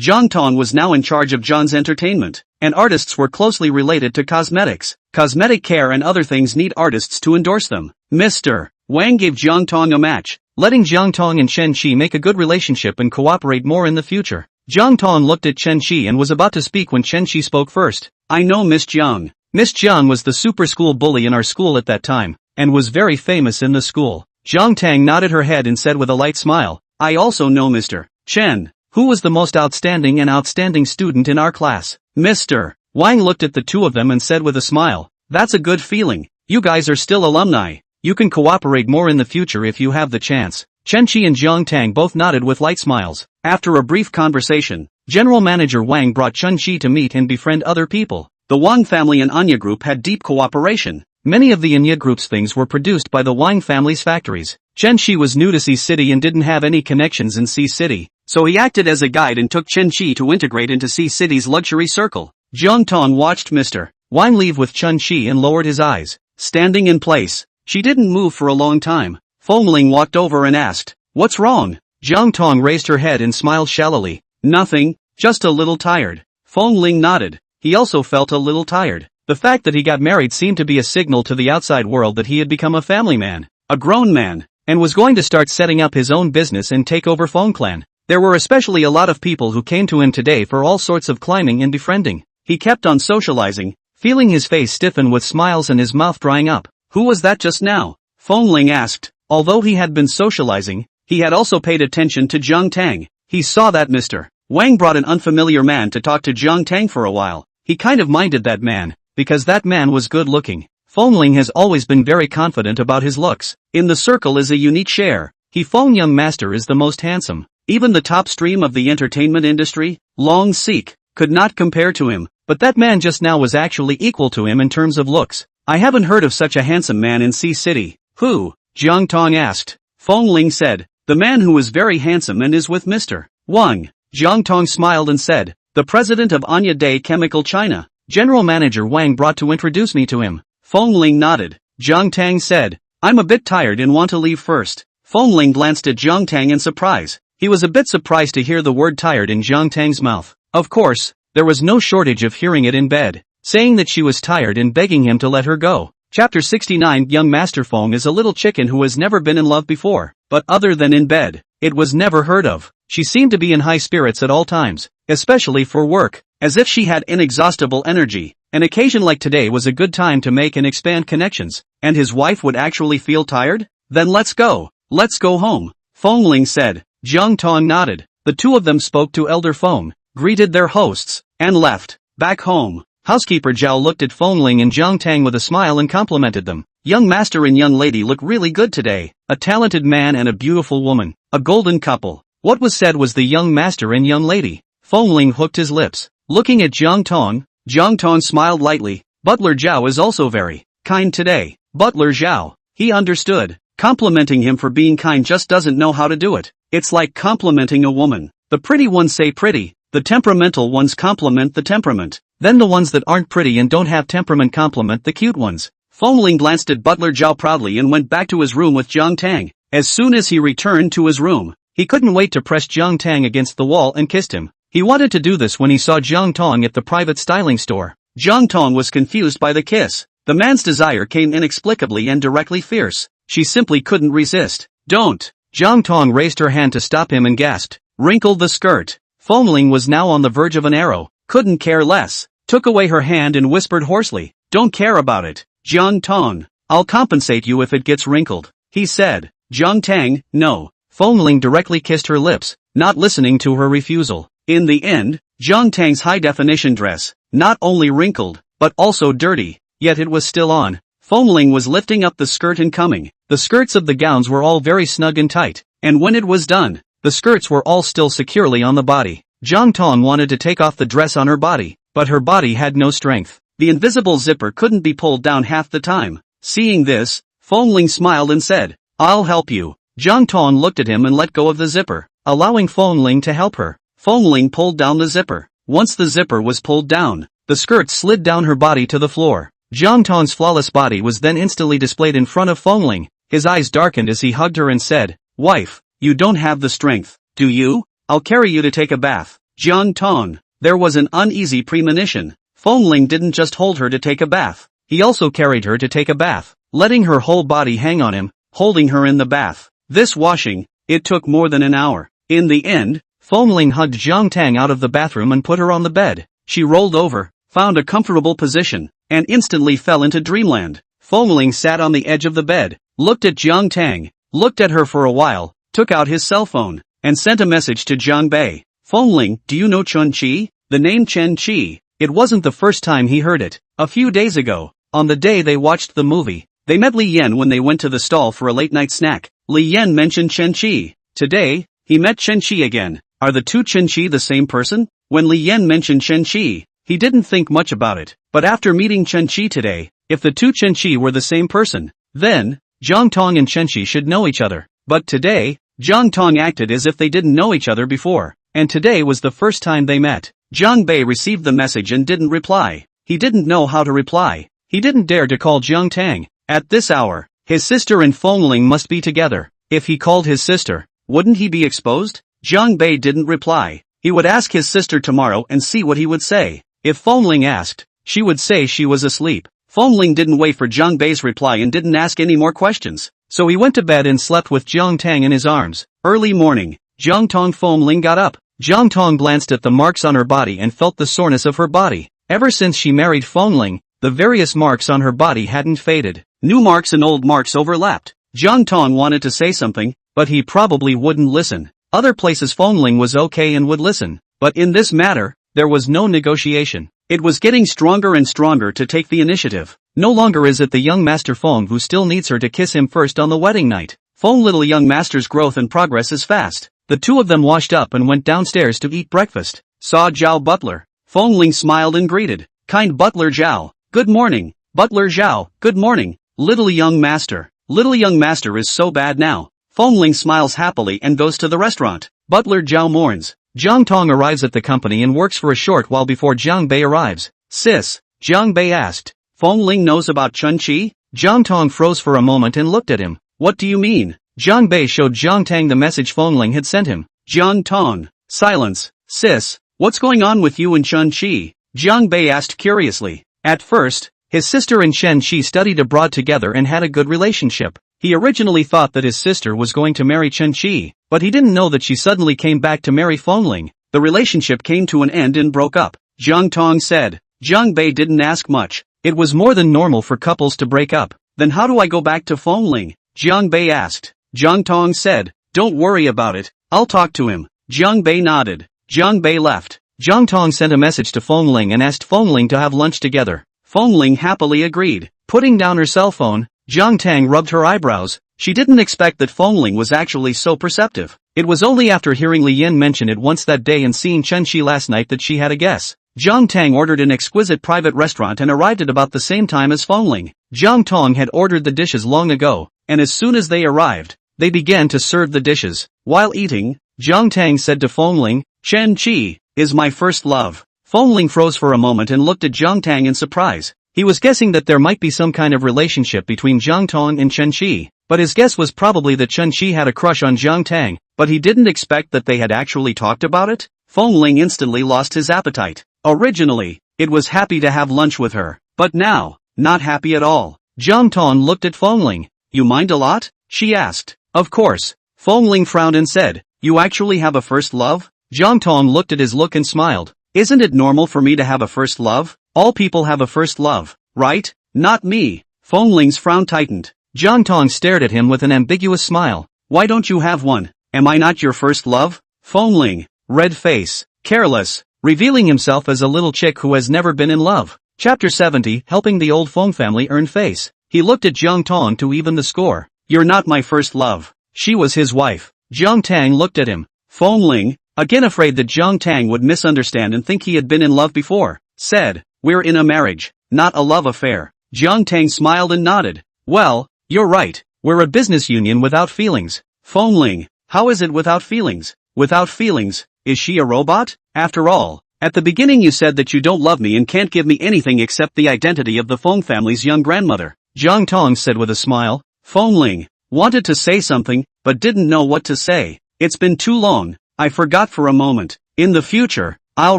Jiang Tang was now in charge of Jiang's entertainment, and artists were closely related to cosmetics. Cosmetic care and other things need artists to endorse them. Mr. Wang gave Jiang Tang a match, letting Jiang Tang and Chen Qi make a good relationship and cooperate more in the future. Jiang Tang looked at Chen Qi and was about to speak when Chen Qi spoke first. "I know Miss Jiang. Miss Jiang was the super school bully in our school at that time, and was very famous in the school." Jiang Tang nodded her head and said with a light smile, "I also know Mr. Chen, who was the most outstanding student in our class." Mr. Wang looked at the two of them and said with a smile, "That's a good feeling. You guys are still alumni. You can cooperate more in the future if you have the chance." Chen Qi and Jiang Tang both nodded with light smiles. After a brief conversation, General Manager Wang brought Chen Qi to meet and befriend other people. The Wang family and Anya Group had deep cooperation. Many of the Anya Group's things were produced by the Wang family's factories. Chen Qi was new to Sea City and didn't have any connections in Sea City, so he acted as a guide and took Chen Qi to integrate into Sea City's luxury circle. Jiang Tang watched Mr. Wang leave with Chen Qi and lowered his eyes, standing in place. She didn't move for a long time. Feng Ling walked over and asked, "What's wrong?" Jiang Tang raised her head and smiled shallowly. "Nothing, just a little tired." Feng Ling nodded. He also felt a little tired. The fact that he got married seemed to be a signal to the outside world that he had become a family man, a grown man, and was going to start setting up his own business and take over Feng Clan. There were especially a lot of people who came to him today for all sorts of climbing and befriending. He kept on socializing, feeling his face stiffen with smiles and his mouth drying up. "Who was that just now?" Feng Ling asked. Although he had been socializing, he had also paid attention to Jiang Tang. He saw that Mr. Wang brought an unfamiliar man to talk to Jiang Tang for a while. He kind of minded that man, because that man was good looking. Feng Ling has always been very confident about his looks. In the circle is a unique share. Feng Young Master is the most handsome. Even the top stream of the entertainment industry, Long Seek, could not compare to him, but that man just now was actually equal to him in terms of looks. "I haven't heard of such a handsome man in Sea City." "Who?" Jiang Tang asked. Feng Ling said, "The man who is very handsome and is with Mr. Wang." Jiang Tang smiled and said, "The president of Anya Day Chemical China, General Manager Wang brought to introduce me to him." Feng Ling nodded. Jiang Tang said, "I'm a bit tired and want to leave first." Feng Ling glanced at Jiang Tang in surprise. He was a bit surprised to hear the word tired in Jiang Tang's mouth. Of course, there was no shortage of hearing it in bed, saying that she was tired and begging him to let her go. Chapter 69. Young Master Feng is a little chicken who has never been in love before, but other than in bed, it was never heard of. She seemed to be in high spirits at all times, especially for work, as if she had inexhaustible energy. An occasion like today was a good time to make and expand connections, and his wife would actually feel tired? Then let's go home, Feng Ling said. Jiang Tang nodded. The two of them spoke to Elder Feng, greeted their hosts, and left. Back home, Housekeeper Zhao looked at Feng Ling and Jiang Tang with a smile and complimented them. Young master and young lady look really good today. A talented man and a beautiful woman. A golden couple. What was said was the young master and young lady. Feng Ling hooked his lips. Looking at Jiang Tang smiled lightly. Butler Zhao is also very kind today. Butler Zhao. He understood. Complimenting him for being kind just doesn't know how to do it. It's like complimenting a woman. The pretty ones say pretty. The temperamental ones compliment the temperament. Then the ones that aren't pretty and don't have temperament compliment the cute ones. Feng Ling glanced at Butler Zhao proudly and went back to his room with Jiang Tang. As soon as he returned to his room, he couldn't wait to press Jiang Tang against the wall and kissed him. He wanted to do this when he saw Jiang Tang at the private styling store. Jiang Tang was confused by the kiss. The man's desire came inexplicably and directly fierce. she simply couldn't resist. Don't! Jiang Tang raised her hand to stop him and gasped. Wrinkled the skirt. Feng Ling was now on the verge of an arrow. Couldn't care less. Took away her hand and whispered hoarsely. Don't care about it. Jiang Tang. I'll compensate you if it gets wrinkled. He said. Jiang Tang, no. Feng Ling directly kissed her lips, not listening to her refusal. In the end, Jiang Tang's high-definition dress, not only wrinkled, but also dirty, yet it was still on. Feng Ling was lifting up the skirt and coming. The skirts of the gowns were all very snug and tight, and when it was done, the skirts were all still securely on the body. Jiang Tang wanted to take off the dress on her body, but her body had no strength. The invisible zipper couldn't be pulled down half the time. Seeing this, Feng Ling smiled and said, I'll help you. Jiang Tang looked at him and let go of the zipper, allowing Feng Ling to help her. Feng Ling pulled down the zipper. Once the zipper was pulled down, the skirt slid down her body to the floor. Jiang Tang's flawless body was then instantly displayed in front of Feng Ling. His eyes darkened as he hugged her and said, Wife, you don't have the strength, do you? I'll carry you to take a bath. Jiang Tang. There was an uneasy premonition. Feng Ling didn't just hold her to take a bath. He also carried her to take a bath, letting her whole body hang on him, holding her in the bath. This washing, it took more than an hour. In the end, Feng Ling hugged Jiang Tang out of the bathroom and put her on the bed. She rolled over, found a comfortable position, and instantly fell into dreamland. Feng Ling sat on the edge of the bed, looked at Jiang Tang, looked at her for a while, took out his cell phone, and sent a message to Jiang Bei. Feng Ling, do you know Chen Qi? The name Chen Qi. It wasn't the first time he heard it. A few days ago, on the day they watched the movie, they met Li Yan when they went to the stall for a late-night snack. Li Yan mentioned Chen Qi. Today, he met Chen Qi again. Are the two Chen Qi the same person? When Li Yan mentioned Chen Qi, he didn't think much about it. But after meeting Chen Qi today, if the two Chen Qi were the same person, then, Jiang Tang and Chen Qi should know each other. But today, Jiang Tang acted as if they didn't know each other before, and today was the first time they met. Jiang Bei received the message and didn't reply. He didn't know how to reply. He didn't dare to call Jiang Tang. At this hour, his sister and Feng Ling must be together. If he called his sister, wouldn't he be exposed? Jiang Bei didn't reply. He would ask his sister tomorrow and see what he would say. If Feng Ling asked, she would say she was asleep. Feng Ling didn't wait for Jiang Bei's reply and didn't ask any more questions. So he went to bed and slept with Jiang Tang in his arms. Early morning, Jiang Tang Feng Ling got up. Jiang Tang glanced at the marks on her body and felt the soreness of her body. Ever since she married Feng Ling, the various marks on her body hadn't faded. New marks and old marks overlapped. Jiang Tang wanted to say something, but he probably wouldn't listen. Other places Feng Ling was okay and would listen. But in this matter, there was no negotiation. It was getting stronger and stronger to take the initiative. No longer is it the young master Feng who still needs her to kiss him first on the wedding night. Feng little young master's growth and progress is fast. The two of them washed up and went downstairs to eat breakfast. Saw Zhao Butler. Feng Ling smiled and greeted. Kind Butler Zhao. Good morning. Butler Zhao. Good morning. Little young master. Little young master is so bad now. Feng Ling smiles happily and goes to the restaurant. Butler Zhao mourns. Jiang Tang arrives at the company and works for a short while before Jiang Bei arrives. Sis, Jiang Bei asked. Feng Ling knows about Chen Qi? Jiang Tang froze for a moment and looked at him. What do you mean? Jiang Bei showed Jiang Tang the message Feng Ling had sent him. Jiang Tang. Silence. Sis, what's going on with you and Chen Qi? Jiang Bei asked curiously. At first, his sister and Chen Qi studied abroad together and had a good relationship. He originally thought that his sister was going to marry Chen Qi, but he didn't know that she suddenly came back to marry Feng Ling. The relationship came to an end and broke up. Jiang Tang said. Jiang Bei didn't ask much. It was more than normal for couples to break up. Then how do I go back to Feng Ling? Jiang Bei asked. Jiang Tang said. Don't worry about it. I'll talk to him. Jiang Bei nodded. Jiang Bei left. Jiang Tang sent a message to Feng Ling and asked Feng Ling to have lunch together. Feng Ling happily agreed. Putting down her cell phone, Jiang Tang rubbed her eyebrows. She didn't expect that Feng Ling was actually so perceptive. It was only after hearing Li Yan mention it once that day and seeing Chen Qi last night that she had a guess. Jiang Tang ordered an exquisite private restaurant and arrived at about the same time as Feng Ling. Jiang Tang had ordered the dishes long ago, and as soon as they arrived, they began to serve the dishes. While eating, Jiang Tang said to Feng Ling, Chen Qi is my first love. Feng Ling froze for a moment and looked at Jiang Tang in surprise. He was guessing that there might be some kind of relationship between Jiang Tang and Chen Qi, but his guess was probably that Chen Qi had a crush on Jiang Tang, but he didn't expect that they had actually talked about it. Feng Ling instantly lost his appetite. Originally, it was happy to have lunch with her, but now, not happy at all. Jiang Tang looked at Feng Ling. You mind a lot? She asked. Of course. Feng Ling frowned and said, you actually have a first love? Jiang Tang looked at his look and smiled. Isn't it normal for me to have a first love? All people have a first love, right? Not me. Feng Ling's frown tightened. Jiang Tang stared at him with an ambiguous smile. Why don't you have one? Am I not your first love? Feng Ling, red face, careless, revealing himself as a little chick who has never been in love. Chapter 70, helping the old Feng family earn face. He looked at Jiang Tang to even the score. You're not my first love. She was his wife. Jiang Tang looked at him. Feng Ling, again afraid that Jiang Tang would misunderstand and think he had been in love before, said, we're in a marriage, not a love affair. Jiang Tang smiled and nodded. Well, you're right. We're a business union without feelings. Feng Ling, how is it without feelings? Without feelings? Is she a robot? After all, at the beginning you said that you don't love me and can't give me anything except the identity of the Feng family's young grandmother. Jiang Tang said with a smile. Feng Ling wanted to say something, but didn't know what to say. It's been too long, I forgot for a moment. In the future, I'll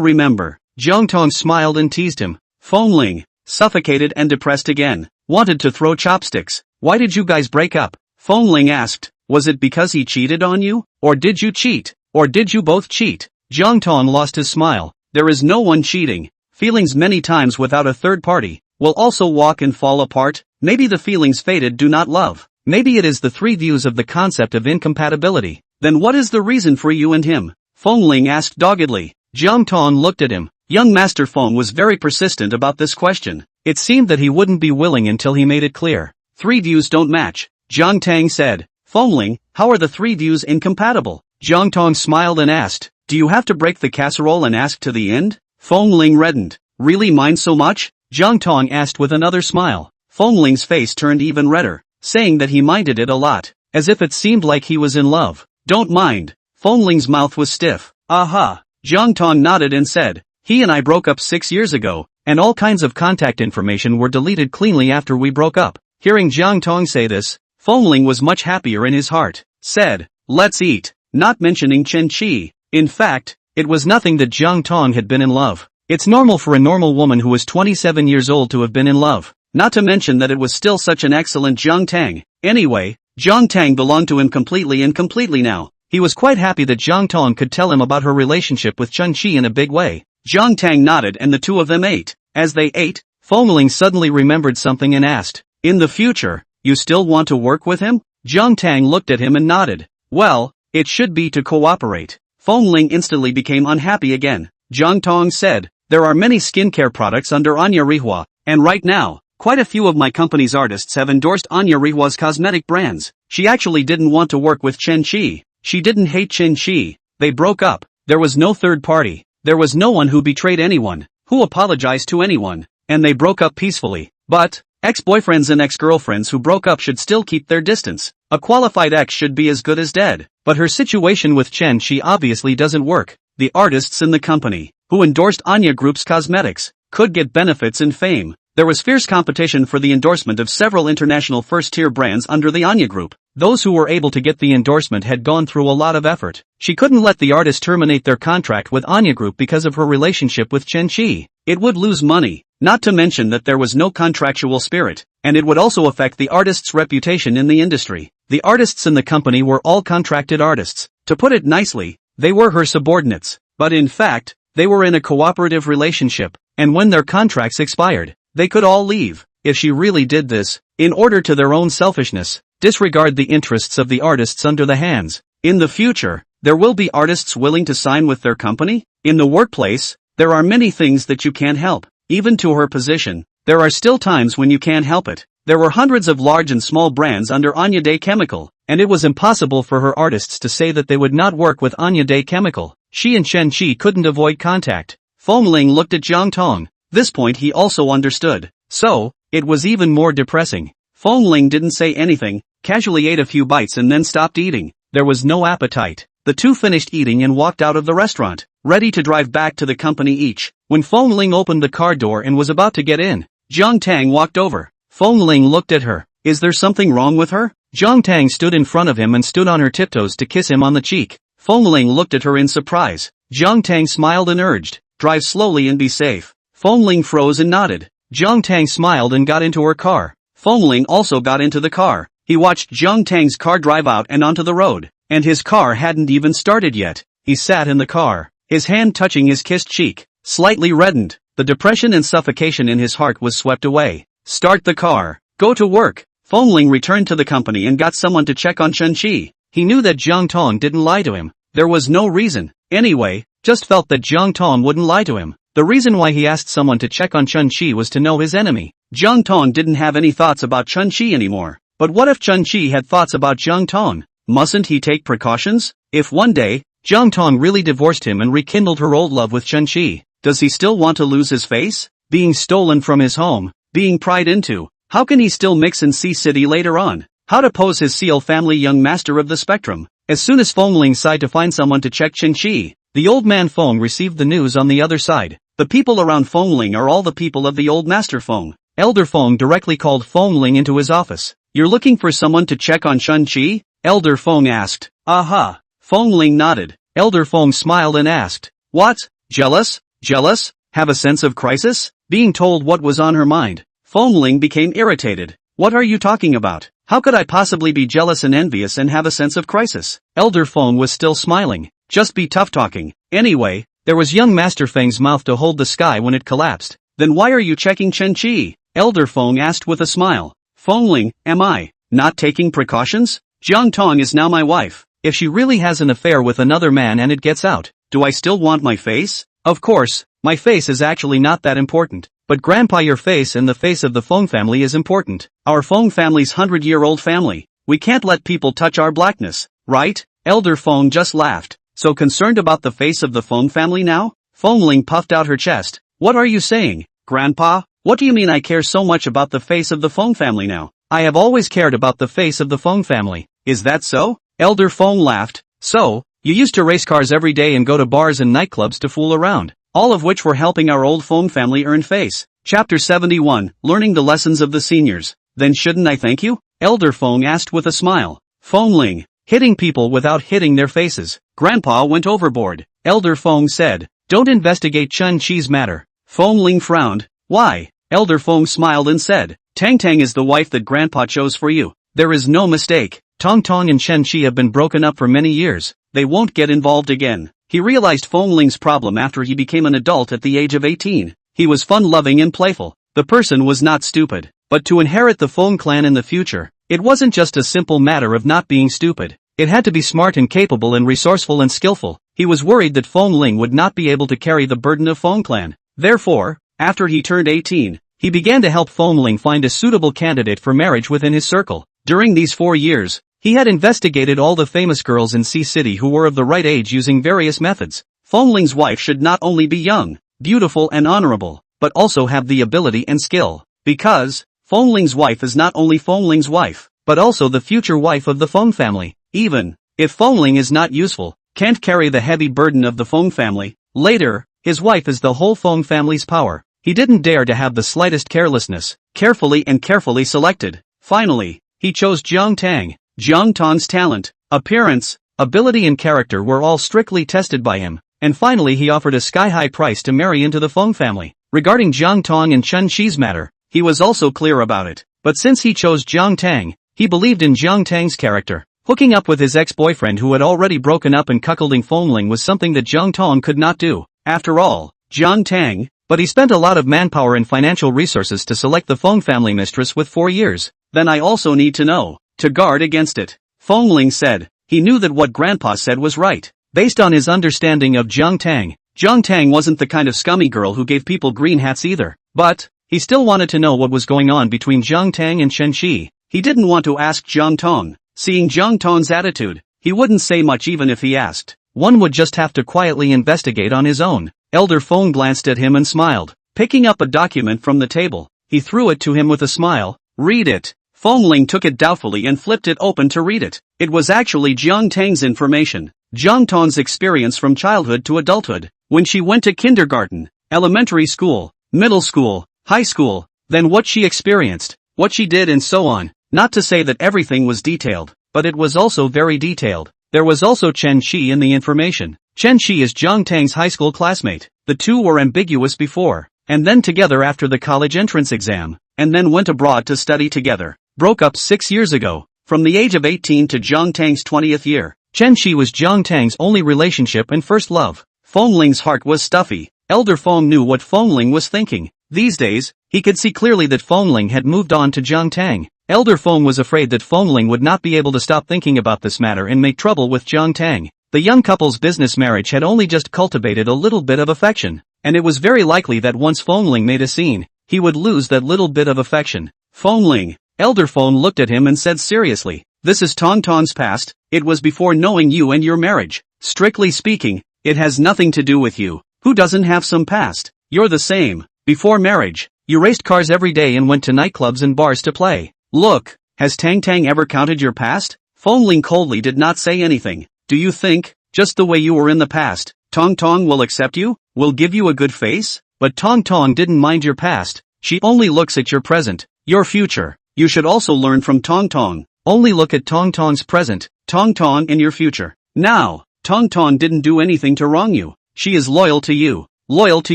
remember. Jiang Tang smiled and teased him. Feng Ling, suffocated and depressed again, wanted to throw chopsticks. Why did you guys break up? Feng Ling asked. Was it because he cheated on you? Or did you cheat? Or did you both cheat? Jiang Tang lost his smile. There is no one cheating. Feelings many times without a third party will also walk and fall apart. Maybe the feelings faded do not love. Maybe it is the three views of the concept of incompatibility. Then what is the reason for you and him? Feng Ling asked doggedly. Jiang Tang looked at him. Young Master Feng was very persistent about this question. It seemed that he wouldn't be willing until he made it clear. Three views don't match. Jiang Tang said. Feng Ling, how are the three views incompatible? Jiang Tang smiled and asked. Do you have to break the casserole and ask to the end? Feng Ling reddened. Really mind so much? Jiang Tang asked with another smile. Feng Ling's face turned even redder, saying that he minded it a lot, as if it seemed like he was in love. Don't mind. Feng Ling's mouth was stiff. Aha. Jiang Tang nodded and said. He and I broke up 6 years ago, and all kinds of contact information were deleted cleanly after we broke up. Hearing Jiang Tang say this, Feng Ling was much happier in his heart. Said, let's eat, not mentioning Chen Qi. In fact, it was nothing that Jiang Tang had been in love. It's normal for a normal woman who was 27 years old to have been in love. Not to mention that it was still such an excellent Jiang Tang. Anyway, Jiang Tang belonged to him completely and completely now. He was quite happy that Jiang Tang could tell him about her relationship with Chen Qi in a big way. Jiang Tang nodded and the two of them ate. As they ate, Feng Ling suddenly remembered something and asked, in the future, you still want to work with him? Jiang Tang looked at him and nodded. Well, it should be to cooperate. Feng Ling instantly became unhappy again. Jiang Tang said, there are many skincare products under manhwa, and right now, quite a few of my company's artists have endorsed manhwa's cosmetic brands. She actually didn't want to work with Chen Qi. She didn't hate Chen Qi. They broke up. There was no third party. There was no one who betrayed anyone, who apologized to anyone, and they broke up peacefully. But, ex-boyfriends and ex-girlfriends who broke up should still keep their distance. A qualified ex should be as good as dead. But her situation with Chen Qi obviously doesn't work. The artists in the company, who endorsed Anya Group's cosmetics, could get benefits and fame. There was fierce competition for the endorsement of several international first-tier brands under the Anya Group. Those who were able to get the endorsement had gone through a lot of effort. She couldn't let the artist terminate their contract with Anya Group because of her relationship with Chen Qi. It would lose money, not to mention that there was no contractual spirit, and it would also affect the artist's reputation in the industry. The artists in the company were all contracted artists. To put it nicely, they were her subordinates. But in fact, they were in a cooperative relationship, and when their contracts expired, they could all leave. If she really did this, in order to their own selfishness, disregard the interests of the artists under the hands. In the future, there will be artists willing to sign with their company? In the workplace, there are many things that you can't help. Even to her position, there are still times when you can't help it. There were hundreds of large and small brands under Anya Day Chemical, and it was impossible for her artists to say that they would not work with Anya Day Chemical. She and Chen Qi couldn't avoid contact. Feng Ling looked at Jiang Tang. This point he also understood. So, it was even more depressing. Feng Ling didn't say anything, casually ate a few bites and then stopped eating. There was no appetite. The two finished eating and walked out of the restaurant, ready to drive back to the company each. When Feng Ling opened the car door and was about to get in, Jiang Tang walked over. Feng Ling looked at her. Is there something wrong with her? Jiang Tang stood in front of him and stood on her tiptoes to kiss him on the cheek. Feng Ling looked at her in surprise. Jiang Tang smiled and urged, drive slowly and be safe. Feng Ling froze and nodded. Jiang Tang smiled and got into her car. Feng Ling also got into the car. He watched Jiang Tang's car drive out and onto the road, and his car hadn't even started yet. He sat in the car, his hand touching his kissed cheek, slightly reddened. The depression and suffocation in his heart was swept away. Start the car. Go to work. Feng Ling returned to the company and got someone to check on Chen-Chi. He knew that Jiang Tang didn't lie to him. There was no reason. Anyway, just felt that Jiang Tang wouldn't lie to him. The reason why he asked someone to check on Chen-Chi was to know his enemy. Jiang Tang didn't have any thoughts about Chen-Chi anymore. But what if Chen-Chi had thoughts about Jiang Tang? Mustn't he take precautions? If one day, Jiang Tang really divorced him and rekindled her old love with Chen-Chi, does he still want to lose his face? Being stolen from his home, being pried into. How can he still mix in C-City later on? How to pose his Seal family young master of the spectrum? As soon as Feng Ling sighed to find someone to check Chen-Chi, the old man Feng received the news on the other side. The people around Feng Ling are all the people of the old master Feng. Elder Feng directly called Feng Ling into his office. You're looking for someone to check on Chen-Chi? Elder Feng asked. Aha. Feng Ling nodded. Elder Feng smiled and asked. What? Jealous? Jealous? Have a sense of crisis? Being told what was on her mind, Feng Ling became irritated. What are you talking about? How could I possibly be jealous and envious and have a sense of crisis? Elder Feng was still smiling. Just be tough talking. Anyway, there was young Master Feng's mouth to hold the sky when it collapsed. Then why are you checking Chen-Chi? Elder Feng asked with a smile. Feng Ling, am I not taking precautions? Jiang Tang is now my wife. If she really has an affair with another man and it gets out, do I still want my face? Of course, my face is actually not that important. But Grandpa, your face and the face of the Feng family is important. Our Feng family's 100-year-old family. We can't let people touch our blackness, right? Elder Feng just laughed. So concerned about the face of the Feng family now? Feng Ling puffed out her chest. What are you saying, Grandpa? What do you mean I care so much about the face of the Feng family now? I have always cared about the face of the Feng family. Is that so? Elder Feng laughed. So, you used to race cars every day and go to bars and nightclubs to fool around. All of which were helping our old Feng family earn face. Chapter 71, Learning the Lessons of the Seniors. Then shouldn't I thank you? Elder Feng asked with a smile. Feng Ling, hitting people without hitting their faces. Grandpa went overboard. Elder Feng said. Don't investigate Chen-Chi's matter. Feng Ling frowned. Why? Elder Feng smiled and said. Tang Tang is the wife that Grandpa chose for you. There is no mistake. Tong Tong and Chen-Chi have been broken up for many years. They won't get involved again. He realized Feng Ling's problem after he became an adult at the age of 18. He was fun-loving and playful. The person was not stupid. But to inherit the Feng clan in the future, it wasn't just a simple matter of not being stupid. It had to be smart and capable and resourceful and skillful. He was worried that Feng Ling would not be able to carry the burden of Feng clan. Therefore, after he turned 18, he began to help Feng Ling find a suitable candidate for marriage within his circle. During these 4 years, he had investigated all the famous girls in C-City who were of the right age using various methods. Feng Ling's wife should not only be young, beautiful and honorable, but also have the ability and skill. Because, Feng Ling's wife is not only Feng Ling's wife, but also the future wife of the Feng family. Even if Feng Ling is not useful, can't carry the heavy burden of the Feng family, later, his wife is the whole Feng family's power. He didn't dare to have the slightest carelessness, carefully selected. Finally, he chose Jiang Tang. Jiang Tang's talent, appearance, ability and character were all strictly tested by him, and finally he offered a sky-high price to marry into the Feng family. Regarding Jiang Tang and Chen-Chi's matter, he was also clear about it. But since he chose Jiang Tang, he believed in Jiang Tang's character. Hooking up with his ex-boyfriend who had already broken up and cuckolding Feng Ling was something that Jiang Tang could not do. After all, Jiang Tang, but he spent a lot of manpower and financial resources to select the Feng family mistress with 4 years. Then I also need to know. To guard against it, Feng Ling said. He knew that what Grandpa said was right. Based on his understanding of Jiang Tang wasn't the kind of scummy girl who gave people green hats either. But, he still wanted to know what was going on between Jiang Tang and Chen-Chi. He didn't want to ask Jiang Tang. Seeing Jiang Tang's attitude, he wouldn't say much even if he asked. One would just have to quietly investigate on his own. Elder Feng glanced at him and smiled. Picking up a document from the table, he threw it to him with a smile. Read it. Feng Ling took it doubtfully and flipped it open to read it. It was actually Jiang Tang's information. Jiang Tang's experience from childhood to adulthood. When she went to kindergarten, elementary school, middle school, high school, then what she experienced, what she did and so on. Not to say that everything was detailed, but it was also very detailed. There was also Chen-Chi in the information. Chen-Chi is Jiang Tang's high school classmate. The two were ambiguous before, and then together after the college entrance exam, and then went abroad to study together. Broke up 6 years ago. From the age of 18 to Jiang Tang's 20th year, Chen Shi was Jiang Tang's only relationship and first love. Feng Ling's heart was stuffy. Elder Feng knew what Feng Ling was thinking. These days, he could see clearly that Feng Ling had moved on to Jiang Tang. Elder Feng was afraid that Feng Ling would not be able to stop thinking about this matter and make trouble with Jiang Tang. The young couple's business marriage had only just cultivated a little bit of affection, and it was very likely that once Feng Ling made a scene, he would lose that little bit of affection. Feng Ling. Elder Feng looked at him and said seriously, "This is Tong Tong's past. It was before knowing you and your marriage. Strictly speaking, it has nothing to do with you. Who doesn't have some past? You're the same. Before marriage, you raced cars every day and went to nightclubs and bars to play. Look, has Tang Tang ever counted your past?" Feng Ling coldly did not say anything. "Do you think, just the way you were in the past, Tong Tong will accept you, will give you a good face? But Tong Tong didn't mind your past. She only looks at your present, your future. You should also learn from Tong Tong. Only look at Tong Tong's present, Tong Tong and your future. Now, Tong Tong didn't do anything to wrong you. She is loyal to you, loyal to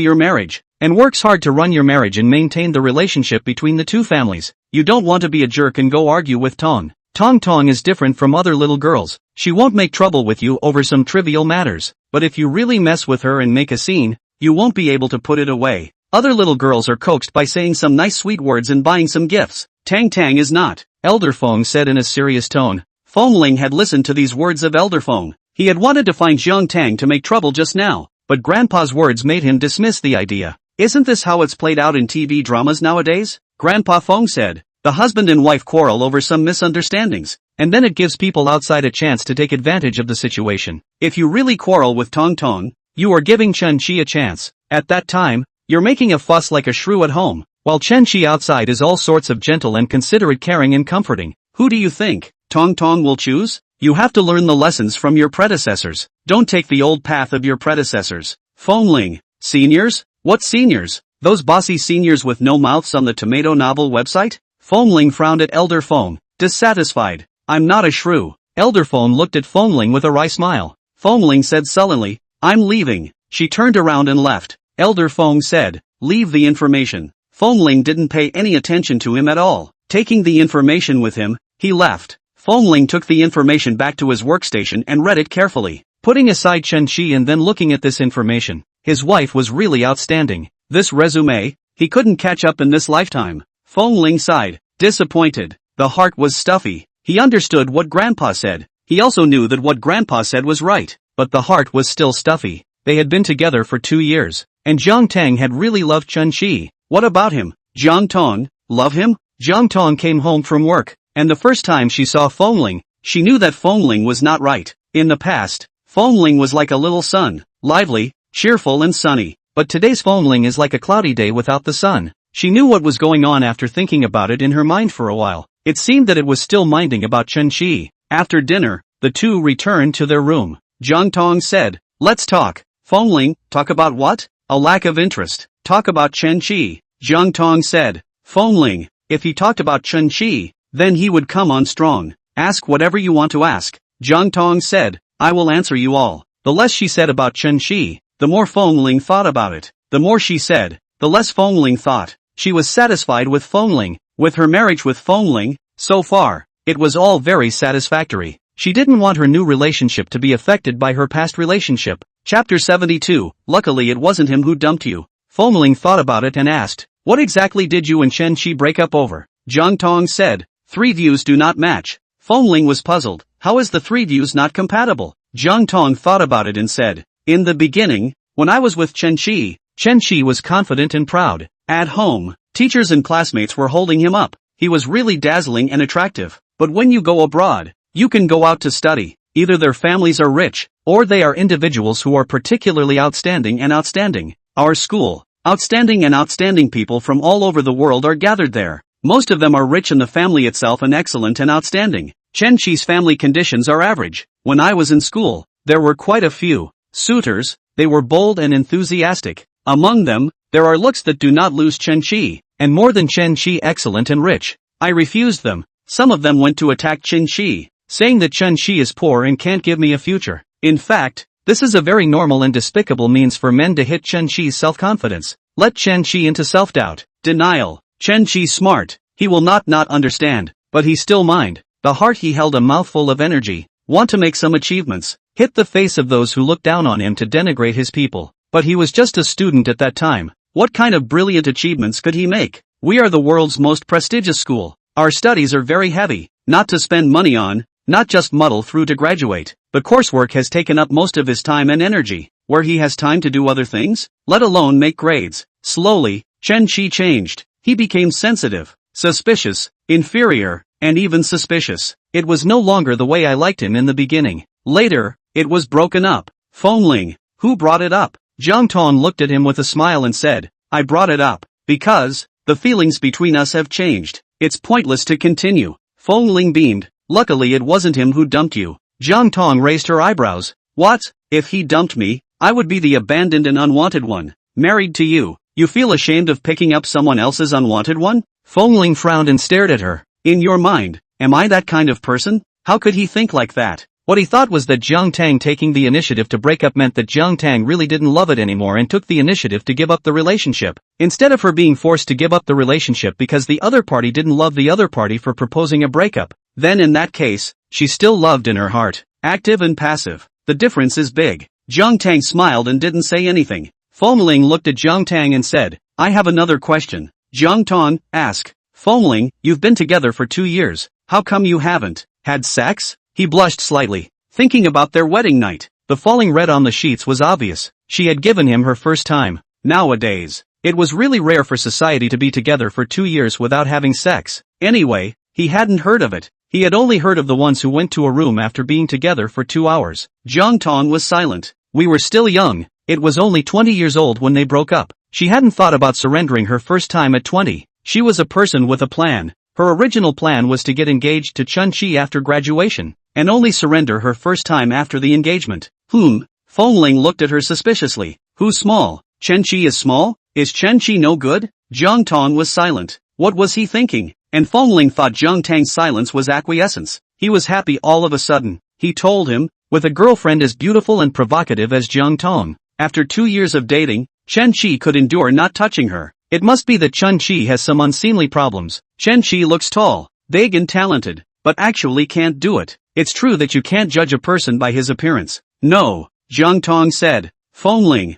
your marriage, and works hard to run your marriage and maintain the relationship between the two families. You don't want to be a jerk and go argue with Tong. Tong Tong is different from other little girls. She won't make trouble with you over some trivial matters, but if you really mess with her and make a scene, you won't be able to put it away. Other little girls are coaxed by saying some nice sweet words and buying some gifts. Tang Tang is not," Elder Feng said in a serious tone. Feng Ling had listened to these words of Elder Feng. He had wanted to find Jiang Tang to make trouble just now, but Grandpa's words made him dismiss the idea. "Isn't this how it's played out in TV dramas nowadays?" Grandpa Feng said. "The husband and wife quarrel over some misunderstandings, and then it gives people outside a chance to take advantage of the situation. If you really quarrel with Tong Tong, you are giving Chen Shi a chance. At that time, you're making a fuss like a shrew at home, while Chen Shi outside is all sorts of gentle and considerate, caring and comforting. Who do you think Tong Tong will choose? You have to learn the lessons from your predecessors. Don't take the old path of your predecessors." Feng Ling. "Seniors? What seniors? Those bossy seniors with no mouths on the tomato novel website?" Feng Ling frowned at Elder Feng, dissatisfied. "I'm not a shrew." Elder Feng looked at Feng Ling with a wry smile. Feng Ling said sullenly, "I'm leaving." She turned around and left. Elder Feng said, "Leave the information." Feng Ling didn't pay any attention to him at all. Taking the information with him, he left. Feng Ling took the information back to his workstation and read it carefully, putting aside Chen Shi and then looking at this information. His wife was really outstanding. This resume, he couldn't catch up in this lifetime. Feng Ling sighed, disappointed. The heart was stuffy. He understood what Grandpa said. He also knew that what Grandpa said was right, but the heart was still stuffy. They had been together for 2 years, and Jiang Tang had really loved Chen Shi. What about him? Jiang Tang, love him? Jiang Tang came home from work, and the first time she saw Feng Ling, she knew that Feng Ling was not right. In the past, Feng Ling was like a little sun, lively, cheerful and sunny, but today's Feng Ling is like a cloudy day without the sun. She knew what was going on after thinking about it in her mind for a while. It seemed that it was still minding about Chen Shi. After dinner, the two returned to their room. Jiang Tang said, "Let's talk." Feng Ling, "Talk about what?" A lack of interest. "Talk about Chen Shi." Jiang Tang said. Feng Ling, "If he talked about Chen Shi, then he would come on strong. Ask whatever you want to ask." Jiang Tang said, "I will answer you all." The less she said about Chen Shi, the more Feng Ling thought about it. The more she said, the less Feng Ling thought. She was satisfied with Feng Ling. With her marriage with Feng Ling, so far, it was all very satisfactory. She didn't want her new relationship to be affected by her past relationship. Chapter 72, Luckily it wasn't him who dumped you. Feng Ling thought about it and asked, "What exactly did you and Chen Shi break up over?" Jiang Tang said, "3 views do not match." Feng Ling was puzzled. How is the 3 views not compatible? Jiang Tang thought about it and said, "In the beginning, when I was with Chen Shi was confident and proud. At home, teachers and classmates were holding him up. He was really dazzling and attractive. But when you go abroad, you can go out to study. Either their families are rich, or they are individuals who are particularly outstanding and outstanding. Our school, outstanding people from all over the world are gathered there. Most of them are rich and the family itself an excellent and outstanding. Chen Shi's family conditions are average. When I was in school, there were quite a few suitors. They were bold and enthusiastic. Among them, there are looks that do not lose Chen Shi, and more than Chen Shi excellent and rich. I refused them. Some of them went to attack Chen Shi, saying that Chen Shi is poor and can't give me a future. In fact, this is a very normal and despicable means for men to hit Chen Shi's self-confidence. Let Chen Shi into self-doubt, denial. Chen Shi's smart. He will not understand, but he still mind. The heart he held a mouthful of energy, want to make some achievements, hit the face of those who looked down on him to denigrate his people. But he was just a student at that time. What kind of brilliant achievements could he make? We are the world's most prestigious school. Our studies are very heavy, not to spend money on, not just muddle through to graduate. The coursework has taken up most of his time and energy, where he has time to do other things, let alone make grades. Slowly, Chen Qi changed. He became sensitive, suspicious, inferior, and even suspicious. It was no longer the way I liked him in the beginning. Later, it was broken up. Feng Ling, who brought it up? Jiang Tang looked at him with a smile and said, I brought it up, because, the feelings between us have changed. It's pointless to continue. Feng Ling beamed. Luckily it wasn't him who dumped you. Jiang Tang raised her eyebrows. What? If he dumped me, I would be the abandoned and unwanted one, married to you. You feel ashamed of picking up someone else's unwanted one? Feng Ling frowned and stared at her. In your mind, am I that kind of person? How could he think like that? What he thought was that Jiang Tang taking the initiative to break up meant that Jiang Tang really didn't love it anymore and took the initiative to give up the relationship, instead of her being forced to give up the relationship because the other party didn't love the other party for proposing a breakup. Then in that case, she still loved in her heart. Active and passive. The difference is big. Jiang Tang smiled and didn't say anything. Feng Ling looked at Jiang Tang and said, I have another question. Jiang Tang, ask. Feng Ling, you've been together for 2 years. How come you haven't had sex? He blushed slightly, thinking about their wedding night. The falling red on the sheets was obvious. She had given him her first time. Nowadays, it was really rare for society to be together for 2 years without having sex. Anyway, he hadn't heard of it. He had only heard of the ones who went to a room after being together for 2 hours. Jiang Tang was silent. We were still young. It was only 20 years old when they broke up. She hadn't thought about surrendering her first time at 20. She was a person with a plan. Her original plan was to get engaged to Chen Qi after graduation, and only surrender her first time after the engagement. Feng Ling looked at her suspiciously. Who's small? Chen Qi is small? Is Chen Qi no good? Jiang Tang was silent. What was he thinking? And Feng Ling thought Jiang Tang's silence was acquiescence. He was happy all of a sudden. He told him, with a girlfriend as beautiful and provocative as Jiang Tang, after 2 years of dating, Chen Qi could endure not touching her. It must be that Chen Qi has some unseemly problems. Chen Qi looks tall, big and talented, but actually can't do it. It's true that you can't judge a person by his appearance. No, Jiang Tang said. Feng Ling,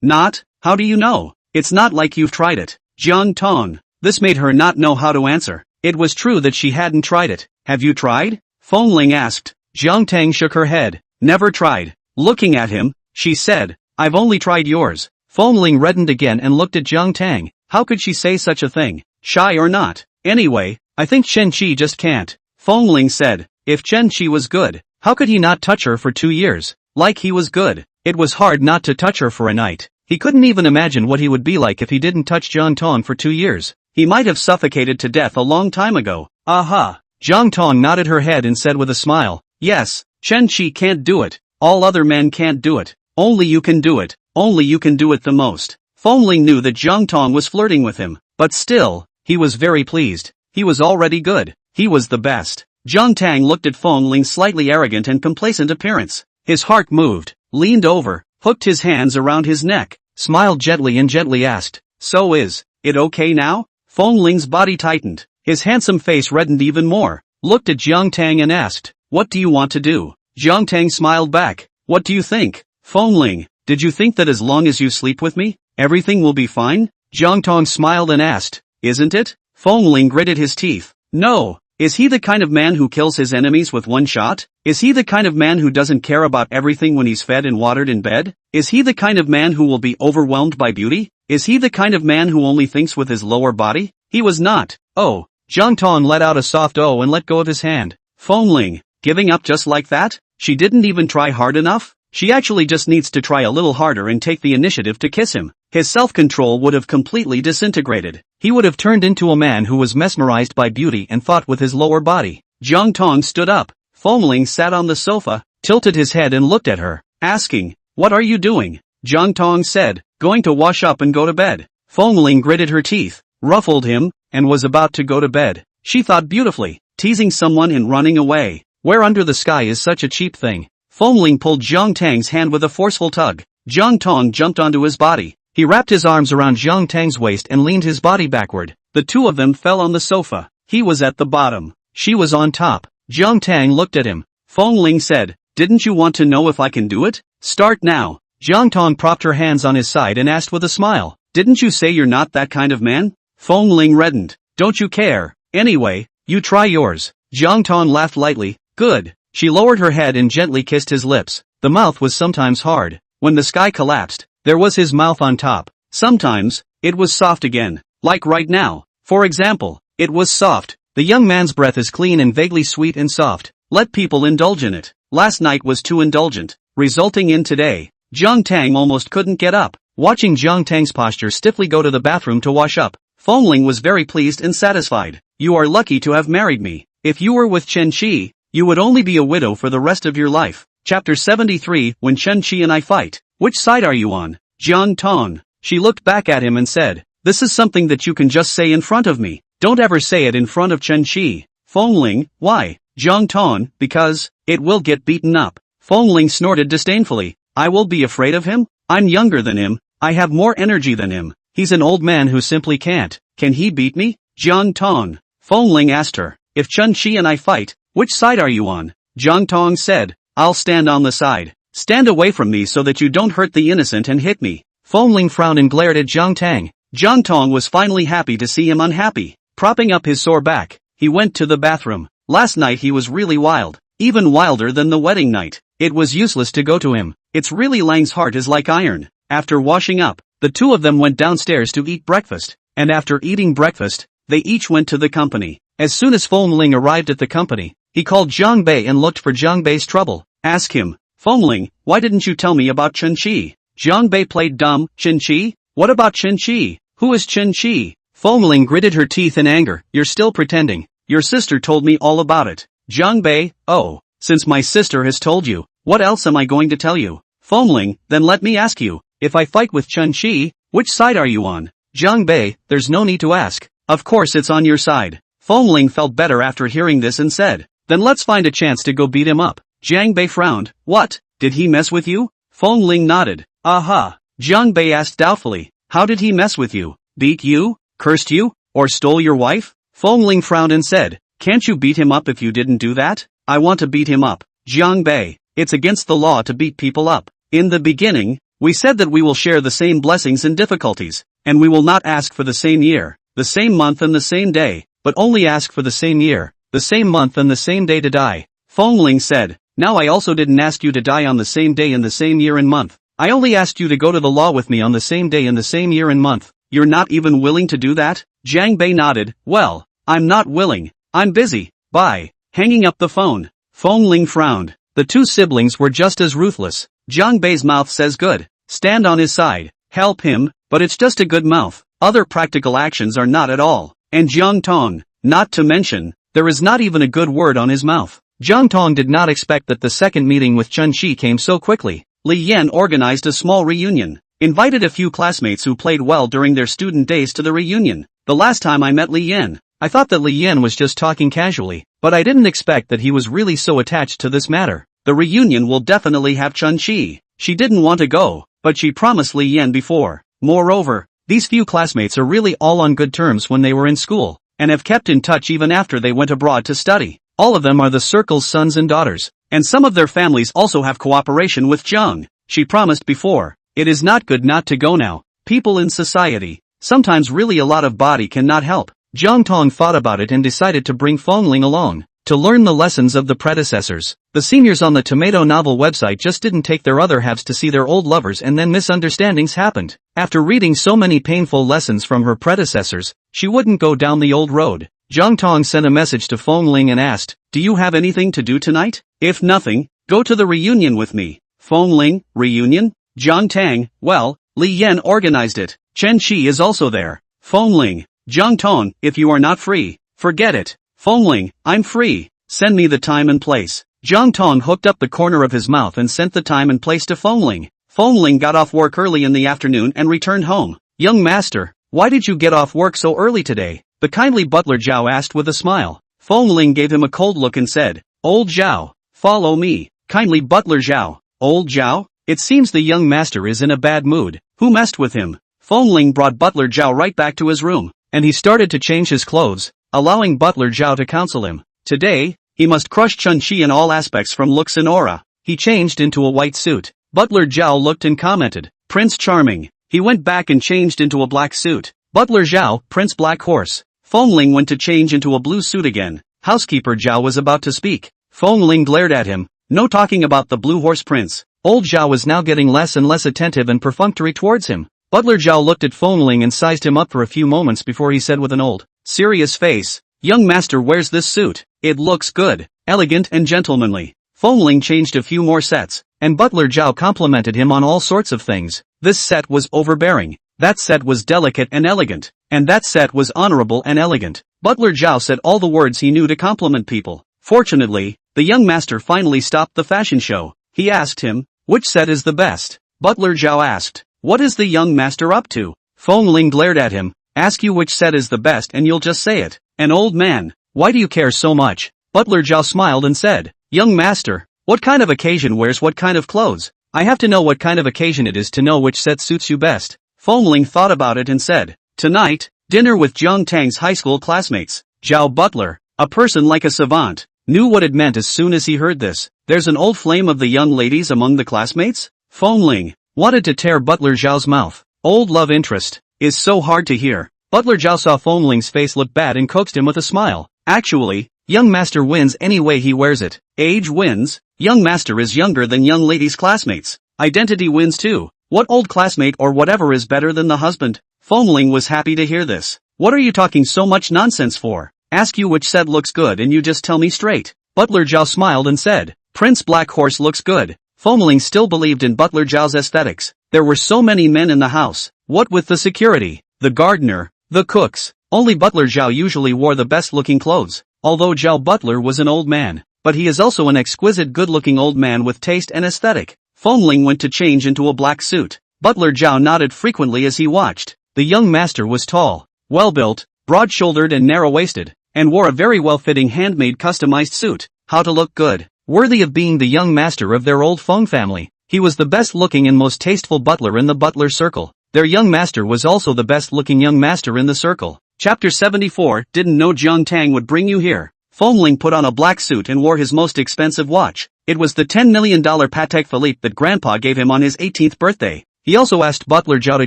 not? How do you know? It's not like you've tried it. Jiang Tang. This made her not know how to answer. It was true that she hadn't tried it. Have you tried? Feng Ling asked. Jiang Tang shook her head. Never tried. Looking at him, she said, I've only tried yours. Feng Ling reddened again and looked at Jiang Tang. How could she say such a thing? Shy or not? Anyway, I think Chen Qi just can't. Feng Ling said. If Chen Qi was good, how could he not touch her for 2 years? Like he was good. It was hard not to touch her for a night. He couldn't even imagine what he would be like if he didn't touch Jiang Tang for 2 years. He might have suffocated to death a long time ago. Aha! Jiang Tang nodded her head and said with a smile, yes, Chen Qi can't do it. All other men can't do it. Only you can do it. Only you can do it the most. Feng Ling knew that Jiang Tang was flirting with him, but still, he was very pleased. He was already good. He was the best. Jiang Tang looked at Feng Ling's slightly arrogant and complacent appearance. His heart moved, leaned over, hooked his hands around his neck, smiled gently and gently asked, so is it okay now? Feng Ling's body tightened. His handsome face reddened even more, looked at Jiang Tang and asked, what do you want to do? Jiang Tang smiled back. What do you think? Feng Ling, did you think that as long as you sleep with me, everything will be fine? Jiang Tang smiled and asked, isn't it? Feng Ling gritted his teeth. No. Is he the kind of man who kills his enemies with one shot? Is he the kind of man who doesn't care about everything when he's fed and watered in bed? Is he the kind of man who will be overwhelmed by beauty? Is he the kind of man who only thinks with his lower body? He was not. Oh. Jiang Tang let out a soft oh and let go of his hand. Feng Ling, giving up just like that? She didn't even try hard enough? She actually just needs to try a little harder and take the initiative to kiss him. His self-control would have completely disintegrated. He would have turned into a man who was mesmerized by beauty and thought with his lower body. Jiang Tang stood up. Feng Ling sat on the sofa, tilted his head and looked at her, asking, what are you doing? Jiang Tang said, going to wash up and go to bed. Feng Ling gritted her teeth, ruffled him, and was about to go to bed. She thought beautifully, teasing someone and running away. Where under the sky is such a cheap thing? Feng Ling pulled Jiang Tang's hand with a forceful tug. Jiang Tang jumped onto his body. He wrapped his arms around Jiang Tang's waist and leaned his body backward. The two of them fell on the sofa. He was at the bottom. She was on top. Jiang Tang looked at him. Feng Ling said, "Didn't you want to know if I can do it? Start now." Jiang Tang propped her hands on his side and asked with a smile, "Didn't you say you're not that kind of man?" Feng Ling reddened. "Don't you care? Anyway, you try yours." Jiang Tang laughed lightly. "Good." She lowered her head and gently kissed his lips. The mouth was sometimes hard. When the sky collapsed, there was his mouth on top. Sometimes, it was soft again. Like right now. For example, it was soft. The young man's breath is clean and vaguely sweet and soft. Let people indulge in it. Last night was too indulgent, resulting in today. Jiang Tang almost couldn't get up. Watching Jiang Tang's posture stiffly go to the bathroom to wash up, Feng Ling was very pleased and satisfied. "You are lucky to have married me. If you were with Chen Qi, you would only be a widow for the rest of your life." Chapter 73. When Chen Qi and I fight. Which side are you on? Jiang Tang. She looked back at him and said, "This is something that you can just say in front of me. Don't ever say it in front of Chen Qi." Feng Ling. "Why?" Jiang Tang. "Because it will get beaten up." Feng Ling snorted disdainfully. "I will be afraid of him? I'm younger than him. I have more energy than him. He's an old man who simply can't. Can he beat me?" Jiang Tang. Feng Ling asked her, "If Chen Qi and I fight, which side are you on?" Jiang Tang said, "I'll stand on the side. Stand away from me so that you don't hurt the innocent and hit me." Feng Ling frowned and glared at Jiang Tang. Jiang Tang was finally happy to see him unhappy. Propping up his sore back, he went to the bathroom. Last night he was really wild. Even wilder than the wedding night. It was useless to go to him. It's really Lang's heart is like iron. After washing up, the two of them went downstairs to eat breakfast. And after eating breakfast, they each went to the company. As soon as Feng Ling arrived at the company, he called Jiang Bei and looked for Jiang Bei's trouble. Ask him, "Feng Ling, why didn't you tell me about Chen Qi?" Jiang Bei played dumb. "Chen Qi? What about Chen Qi? Who is Chen Qi?" Feng Ling gritted her teeth in anger. "You're still pretending. Your sister told me all about it." Jiang Bei. "Oh, since my sister has told you, what else am I going to tell you?" Feng Ling. "Then let me ask you, if I fight with Chen Qi, which side are you on?" Jiang Bei. "There's no need to ask. Of course it's on your side." Feng Ling felt better after hearing this and said, "Then let's find a chance to go beat him up." Jiang Bei frowned. "What? Did he mess with you?" Feng Ling nodded. "Aha." Jiang Bei asked doubtfully, "How did he mess with you? Beat you? Cursed you? Or stole your wife?" Feng Ling frowned and said, "Can't you beat him up if you didn't do that?" "I want to beat him up." Jiang Bei. "It's against the law to beat people up. In the beginning, we said that we will share the same blessings and difficulties, and we will not ask for the same year, the same month and the same day, but only ask for the same year, the same month and the same day to die." Feng Ling said, "Now I also didn't ask you to die on the same day and the same year and month. I only asked you to go to the law with me on the same day and the same year and month. You're not even willing to do that?" Jiang Bei nodded. "Well, I'm not willing. I'm busy. Bye." Hanging up the phone. Feng Ling frowned. The two siblings were just as ruthless. Jiang Bei's mouth says good. Stand on his side. Help him, but it's just a good mouth. Other practical actions are not at all. And Jiang Tang, not to mention, there is not even a good word on his mouth. Jiang Tang did not expect that the second meeting with Chen Qi came so quickly. Li Yan organized a small reunion. Invited a few classmates who played well during their student days to the reunion. The last time I met Li Yan, I thought that Li Yan was just talking casually, but I didn't expect that he was really so attached to this matter. The reunion will definitely have Chen Qi. She didn't want to go, but she promised Li Yan before. Moreover, these few classmates are really all on good terms when they were in school, and have kept in touch even after they went abroad to study. All of them are the circle's sons and daughters, and some of their families also have cooperation with Jiang. She promised before. It is not good not to go now. People in society, sometimes really a lot of body cannot help. Jiang Tang thought about it and decided to bring Feng Ling along, to learn the lessons of the predecessors. The seniors on the tomato novel website just didn't take their other halves to see their old lovers, and then misunderstandings happened. After reading so many painful lessons from her predecessors, she wouldn't go down the old road. Jiang Tang sent a message to Feng Ling and asked, "Do you have anything to do tonight? If nothing, go to the reunion with me." Feng Ling, reunion? Jiang Tang, well, Li Yan organized it. Chen Qi is also there. Feng Ling, Jiang Tang, if you are not free, forget it. Feng Ling, I'm free. Send me the time and place. Jiang Tang hooked up the corner of his mouth and sent the time and place to Feng Ling. Feng Ling got off work early in the afternoon and returned home. "Young master, why did you get off work so early today?" the kindly butler Zhao asked with a smile. Feng Ling gave him a cold look and said, "Old Zhao, follow me." Kindly butler Zhao. Old Zhao? It seems the young master is in a bad mood. Who messed with him? Feng Ling brought butler Zhao right back to his room, and he started to change his clothes, allowing butler Zhao to counsel him. Today, He must crush Chun-Chi in all aspects from looks and aura. He changed into a white suit. Butler Zhao looked and commented, Prince Charming. He went back and changed into a black suit. Butler Zhao, Prince Black Horse. Feng Ling went to change into a blue suit again. Housekeeper Zhao was about to speak. Feng Ling glared at him. No talking about the blue horse prince. Old Zhao was now getting less and less attentive and perfunctory towards him. Butler Zhao looked at Feng Ling and sized him up for a few moments before he said with an old, serious face, young master wears this suit. It looks good, elegant and gentlemanly. Feng Ling changed a few more sets, and Butler Zhao complimented him on all sorts of things. This set was overbearing. That set was delicate and elegant. And that set was honorable and elegant. Butler Zhao said all the words he knew to compliment people. Fortunately, the young master finally stopped the fashion show. He asked him, which set is the best? Butler Zhao asked, what is the young master up to? Feng Ling glared at him, ask you which set is the best and you'll just say it. An old man, why do you care so much? Butler Zhao smiled and said, young master, what kind of occasion wears what kind of clothes? I have to know what kind of occasion it is to know which set suits you best. Feng Ling thought about it and said, tonight, dinner with Jiang Tang's high school classmates. Zhao Butler, a person like a savant, knew what it meant as soon as he heard this. There's an old flame of the young ladies among the classmates? Feng Ling wanted to tear Butler Zhao's mouth. Old love interest is so hard to hear. Butler Zhao saw Feng Ling's face look bad and coaxed him with a smile. Actually, young master wins any way he wears it. Age wins. Young master is younger than young ladies' classmates. Identity wins too. What old classmate or whatever is better than the husband? Feng Ling was happy to hear this. What are you talking so much nonsense for? Ask you which set looks good and you just tell me straight. Butler Zhao smiled and said, Prince Black Horse looks good. Feng Ling still believed in Butler Zhao's aesthetics. There were so many men in the house. What with the security, the gardener, the cooks, only Butler Zhao usually wore the best looking clothes. Although Zhao Butler was an old man, but he is also an exquisite good-looking old man with taste and aesthetic. Feng Ling went to change into a black suit. Butler Zhao nodded frequently as he watched. The young master was tall, well-built, broad-shouldered and narrow-waisted, and wore a very well-fitting handmade customized suit. How to look good, worthy of being the young master of their old Feng family. He was the best-looking and most tasteful butler in the butler circle. Their young master was also the best-looking young master in the circle. Chapter 74, Didn't know Jiang Tang would bring you here. Feng Ling put on a black suit and wore his most expensive watch. It was the $10 million Patek Philippe that Grandpa gave him on his 18th birthday. He also asked Butler Zhao to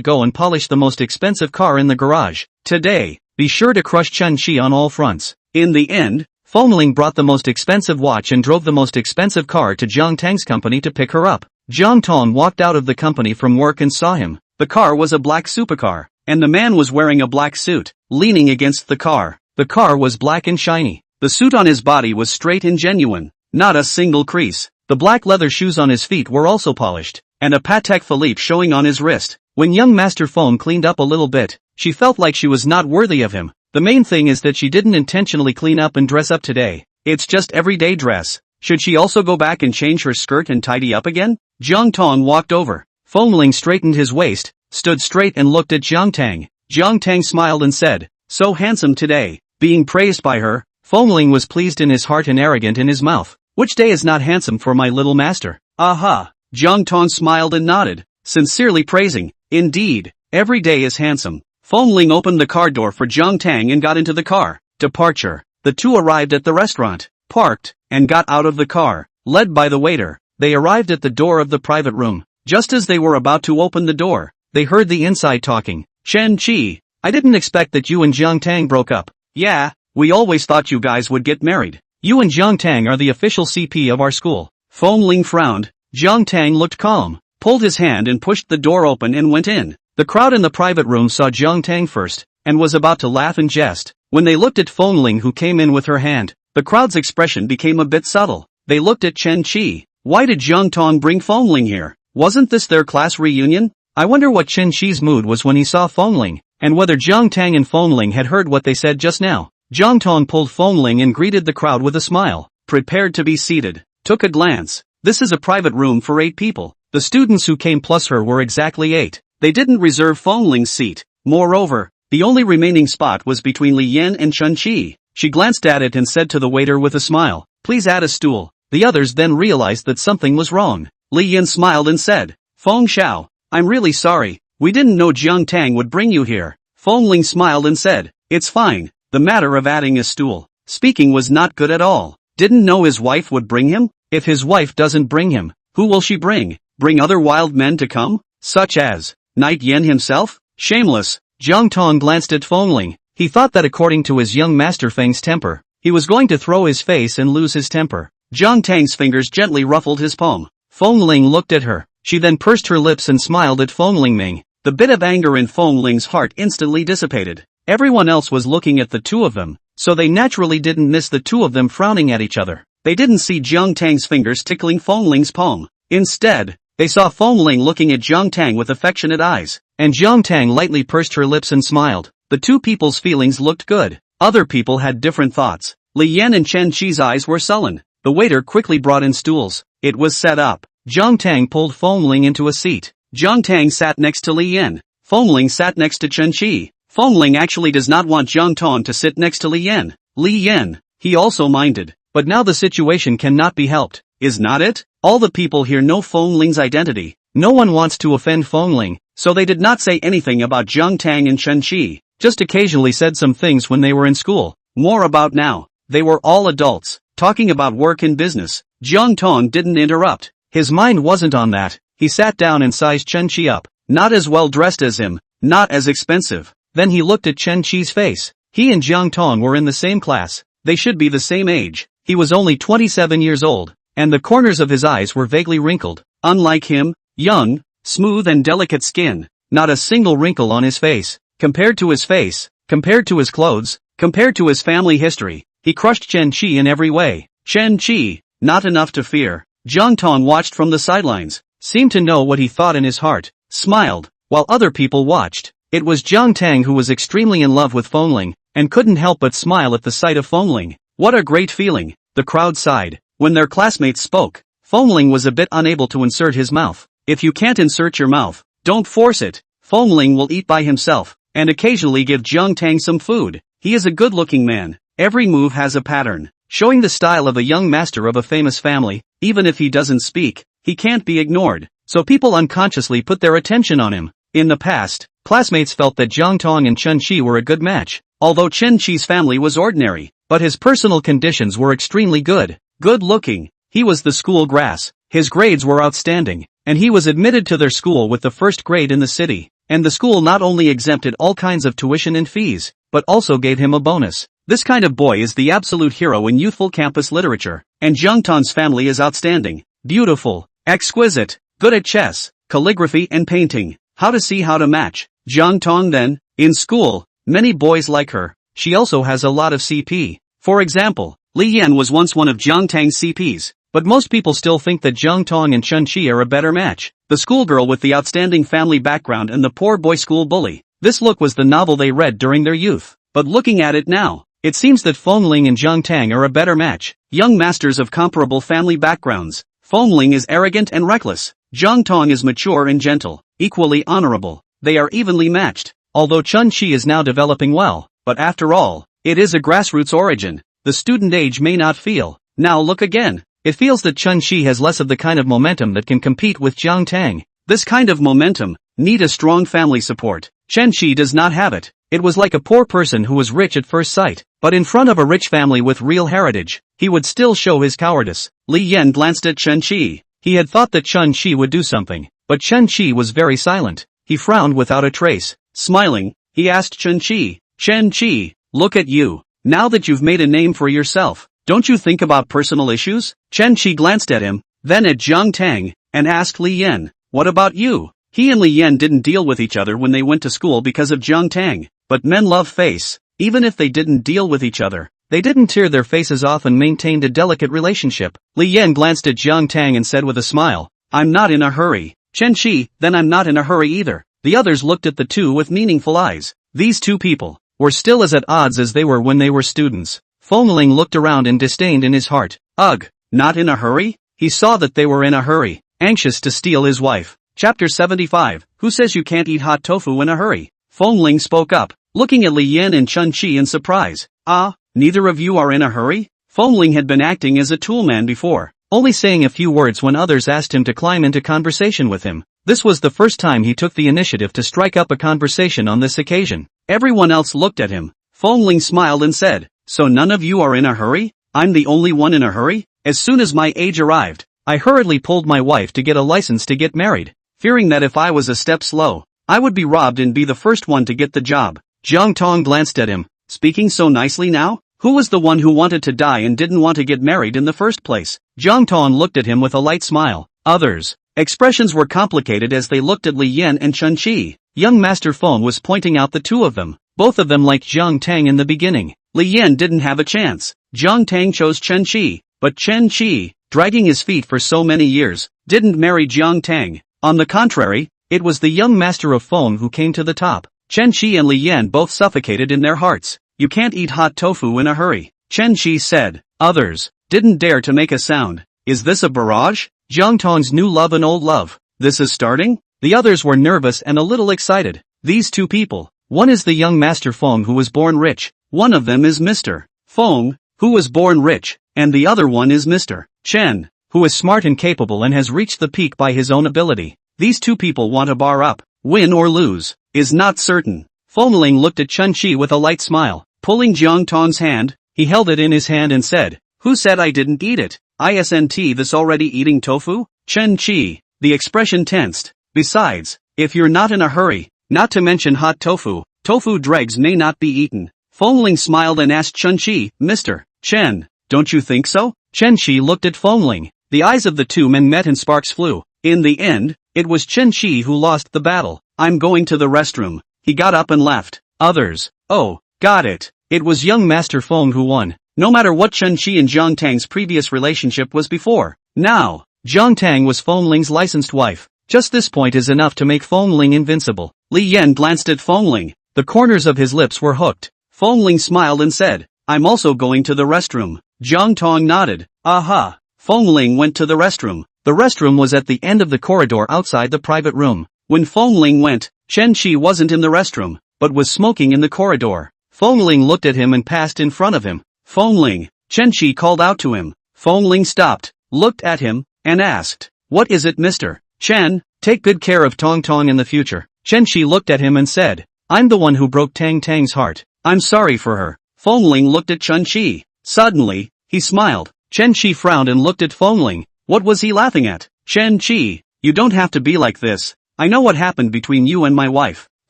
go and polish the most expensive car in the garage. Today, be sure to crush Chun-Chi on all fronts. In the end, Feng Ling brought the most expensive watch and drove the most expensive car to Jiang Tang's company to pick her up. Jiang Tang walked out of the company from work and saw him. The car was a black supercar, and the man was wearing a black suit, leaning against the car. The car was black and shiny. The suit on his body was straight and genuine, not a single crease. The black leather shoes on his feet were also polished, and a Patek Philippe showing on his wrist. When young Master Feng cleaned up a little bit, she felt like she was not worthy of him. The main thing is that she didn't intentionally clean up and dress up today. It's just everyday dress. Should she also go back and change her skirt and tidy up again? Jiang Tang walked over. Feng Ling straightened his waist, stood straight and looked at Jiang Tang. Jiang Tang smiled and said, so handsome today. Being praised by her, Feng Ling was pleased in his heart and arrogant in his mouth. Which day is not handsome for my little master? Aha! Jiang Tang smiled and nodded, sincerely praising. Indeed, every day is handsome. Feng Ling opened the car door for Jiang Tang and got into the car. Departure. The two arrived at the restaurant, parked, and got out of the car, led by the waiter. They arrived at the door of the private room. Just as they were about to open the door, they heard the inside talking. Chen-Chi, I didn't expect that you and Jiang Tang broke up. Yeah, we always thought you guys would get married. You and Jiang Tang are the official CP of our school. Feng Ling frowned. Jiang Tang looked calm, pulled his hand and pushed the door open and went in. The crowd in the private room saw Jiang Tang first, and was about to laugh and jest. When they looked at Feng Ling who came in with her hand, the crowd's expression became a bit subtle. They looked at Chen-Chi. Why did Jiang Tang bring Feng Ling here? Wasn't this their class reunion? I wonder what Chen-Chi's mood was when he saw Feng Ling, and whether Jiang Tang and Feng Ling had heard what they said just now. Jiang Tang pulled Feng Ling and greeted the crowd with a smile, prepared to be seated. Took a glance. This is a private room for 8 people. The students who came plus her were exactly 8. They didn't reserve Feng Ling's seat. Moreover, the only remaining spot was between Li Yan and Chun-Chi. She glanced at it and said to the waiter with a smile, please add a stool. The others then realized that something was wrong. Li Yan smiled and said, Feng Xiao, I'm really sorry. We didn't know Jiang Tang would bring you here. Feng Ling smiled and said, it's fine. The matter of adding a stool. Speaking was not good at all. Didn't know his wife would bring him? If his wife doesn't bring him, who will she bring? Bring other wild men to come? Such as Knight Yen himself? Shameless. Jiang Tang glanced at Feng Ling. He thought that according to his young master Feng's temper, he was going to throw his face and lose his temper. Jiang Tang's fingers gently ruffled his palm. Feng Ling looked at her. She then pursed her lips and smiled at Feng Ling. The bit of anger in Feng Ling's heart instantly dissipated. Everyone else was looking at the two of them, so they naturally didn't miss the two of them frowning at each other. They didn't see Jiang Tang's fingers tickling Feng Ling's palm. Instead, they saw Feng Ling looking at Jiang Tang with affectionate eyes, and Jiang Tang lightly pursed her lips and smiled. The two people's feelings looked good. Other people had different thoughts. Li Yan and Chen Qi's eyes were sullen. The waiter quickly brought in stools. It was set up. Jiang Tang pulled Feng Ling into a seat. Jiang Tang sat next to Li Yan. Feng Ling sat next to Chen Qi. Feng Ling actually does not want Jiang Tang to sit next to Li Yan. Li Yan, he also minded. But now the situation cannot be helped, is not it? All the people here know Feng Ling's identity. No one wants to offend Feng Ling, so they did not say anything about Jiang Tang and Chen Qi, just occasionally said some things when they were in school. More about now. They were all adults, talking about work and business. Jiang Tang didn't interrupt. His mind wasn't on that. He sat down and sized Chen Qi up. Not as well dressed as him, not as expensive. Then he looked at Chen Qi's face. He and Jiang Tang were in the same class. They should be the same age. He was only 27 years old, and the corners of his eyes were vaguely wrinkled. Unlike him, young, smooth and delicate skin. Not a single wrinkle on his face. Compared to his face, compared to his clothes, compared to his family history, he crushed Chen Qi in every way. Chen Qi, not enough to fear. Jiang Tang watched from the sidelines, seemed to know what he thought in his heart, smiled, while other people watched. It was Jiang Tang who was extremely in love with Feng Ling, and couldn't help but smile at the sight of Feng Ling. What a great feeling, the crowd sighed. When their classmates spoke, Feng Ling was a bit unable to insert his mouth. If you can't insert your mouth, don't force it. Feng Ling will eat by himself, and occasionally give Jiang Tang some food. He is a good-looking man. Every move has a pattern, showing the style of a young master of a famous family. Even if he doesn't speak, he can't be ignored, so people unconsciously put their attention on him. In the past, classmates felt that Jiang Tang and Chen Qi were a good match, although Chen Qi's family was ordinary, but his personal conditions were extremely good. Good-looking, he was the school grass, his grades were outstanding, and he was admitted to their school with the first grade in the city, and the school not only exempted all kinds of tuition and fees, but also gave him a bonus. This kind of boy is the absolute hero in youthful campus literature, and Jiang Tang's family is outstanding, beautiful, exquisite, good at chess, calligraphy and painting. How to see how to match. Jiang Tang then, in school, many boys like her. She also has a lot of CP. For example, Li Yan was once one of Jiang Tang's CPs, but most people still think that Jiang Tang and Chen Qi are a better match. The schoolgirl with the outstanding family background and the poor boy school bully. This look was the novel they read during their youth. But looking at it now, it seems that Feng Ling and Jiang Tang are a better match. Young masters of comparable family backgrounds. Feng Ling is arrogant and reckless. Jiang Tang is mature and gentle, equally honorable. They are evenly matched. Although Chen Qi is now developing well, but after all, it is a grassroots origin. The student age may not feel. Now look again. It feels that Chen Qi has less of the kind of momentum that can compete with Jiang Tang. This kind of momentum need a strong family support. Chen Qi does not have it. It was like a poor person who was rich at first sight, but in front of a rich family with real heritage, he would still show his cowardice. Li Yan glanced at Chen Qi. He had thought that Chen Qi would do something, but Chen Qi was very silent. He frowned without a trace. Smiling, he asked Chen Qi, "Chen Qi, look at you. Now that you've made a name for yourself, don't you think about personal issues?" Chen Qi glanced at him, then at Jiang Tang, and asked Li Yan, "What about you?" He and Li Yan didn't deal with each other when they went to school because of Jiang Tang, but men love face. Even if they didn't deal with each other, they didn't tear their faces off and maintained a delicate relationship. Li Yan glanced at Jiang Tang and said with a smile, "I'm not in a hurry." Chen Qi, then I'm not in a hurry either. The others looked at the two with meaningful eyes. These two people were still as at odds as they were when they were students. Feng Ling looked around and disdained in his heart. Ugh, not in a hurry? He saw that they were in a hurry, anxious to steal his wife. Chapter 75, Who says you can't eat hot tofu in a hurry? Feng Ling spoke up, looking at Li Yan and Chen Qi in surprise. Ah, neither of you are in a hurry? Feng Ling had been acting as a toolman before, only saying a few words when others asked him to climb into conversation with him. This was the first time he took the initiative to strike up a conversation on this occasion. Everyone else looked at him. Feng Ling smiled and said, "So none of you are in a hurry?" I'm the only one in a hurry? As soon as my age arrived, I hurriedly pulled my wife to get a license to get married, fearing that if I was a step slow, I would be robbed and be the first one to get the job. Jiang Tang glanced at him, speaking so nicely now? Who was the one who wanted to die and didn't want to get married in the first place? Jiang Tang looked at him with a light smile. Others' expressions were complicated as they looked at Li Yan and Chen Qi. Young Master Feng was pointing out the two of them. Both of them liked Jiang Tang in the beginning. Li Yan didn't have a chance. Jiang Tang chose Chen Qi, but Chen Qi, dragging his feet for so many years, didn't marry Jiang Tang. On the contrary, it was the young master of Feng who came to the top. Chen Qi and Li Yan both suffocated in their hearts. You can't eat hot tofu in a hurry, Chen Qi said. Others didn't dare to make a sound. Is this a barrage? Jiang Tang's new love and old love. This is starting? The others were nervous and a little excited. These two people. One is the young Master Feng who was born rich. One of them is Mr. Feng, who was born rich, and the other one is Mr. Chen, who is smart and capable and has reached the peak by his own ability. These two people want a bar up. Win or lose is not certain. Feng Ling looked at Chen Qi with a light smile. Pulling Jiang Tang's hand, he held it in his hand and said, "Who said I didn't eat it? Isn't this already eating tofu?" Chen Qi, the expression tensed. Besides, if you're not in a hurry, not to mention hot tofu, tofu dregs may not be eaten. Feng Ling smiled and asked Chen Qi, "Mr. Chen, don't you think so?" Chen Qi looked at Feng Ling. The eyes of the two men met and sparks flew. In the end, it was Chen Qi who lost the battle. I'm going to the restroom. He got up and left. Others, oh, got it. It was young Master Feng who won. No matter what Chen Qi and Jiang Tang's previous relationship was before. Now, Jiang Tang was Feng Ling's licensed wife. Just this point is enough to make Feng Ling invincible. Li Yan glanced at Feng Ling. The corners of his lips were hooked. Feng Ling smiled and said, I'm also going to the restroom. Jiang Tang nodded. Aha. Feng Ling went to the restroom. The restroom was at the end of the corridor outside the private room. When Feng Ling went, Chen Qi wasn't in the restroom, but was smoking in the corridor. Feng Ling looked at him and passed in front of him. Feng Ling, Chen Qi called out to him. Feng Ling stopped, looked at him, and asked, What is it, Mr. Chen? Take good care of Tong Tong in the future. Chen Qi looked at him and said, I'm the one who broke Tang Tang's heart. I'm sorry for her. Feng Ling looked at Chen Qi. Suddenly, he smiled. Chen Qi frowned and looked at Feng Ling. What was he laughing at? Chen Qi, you don't have to be like this. I know what happened between you and my wife.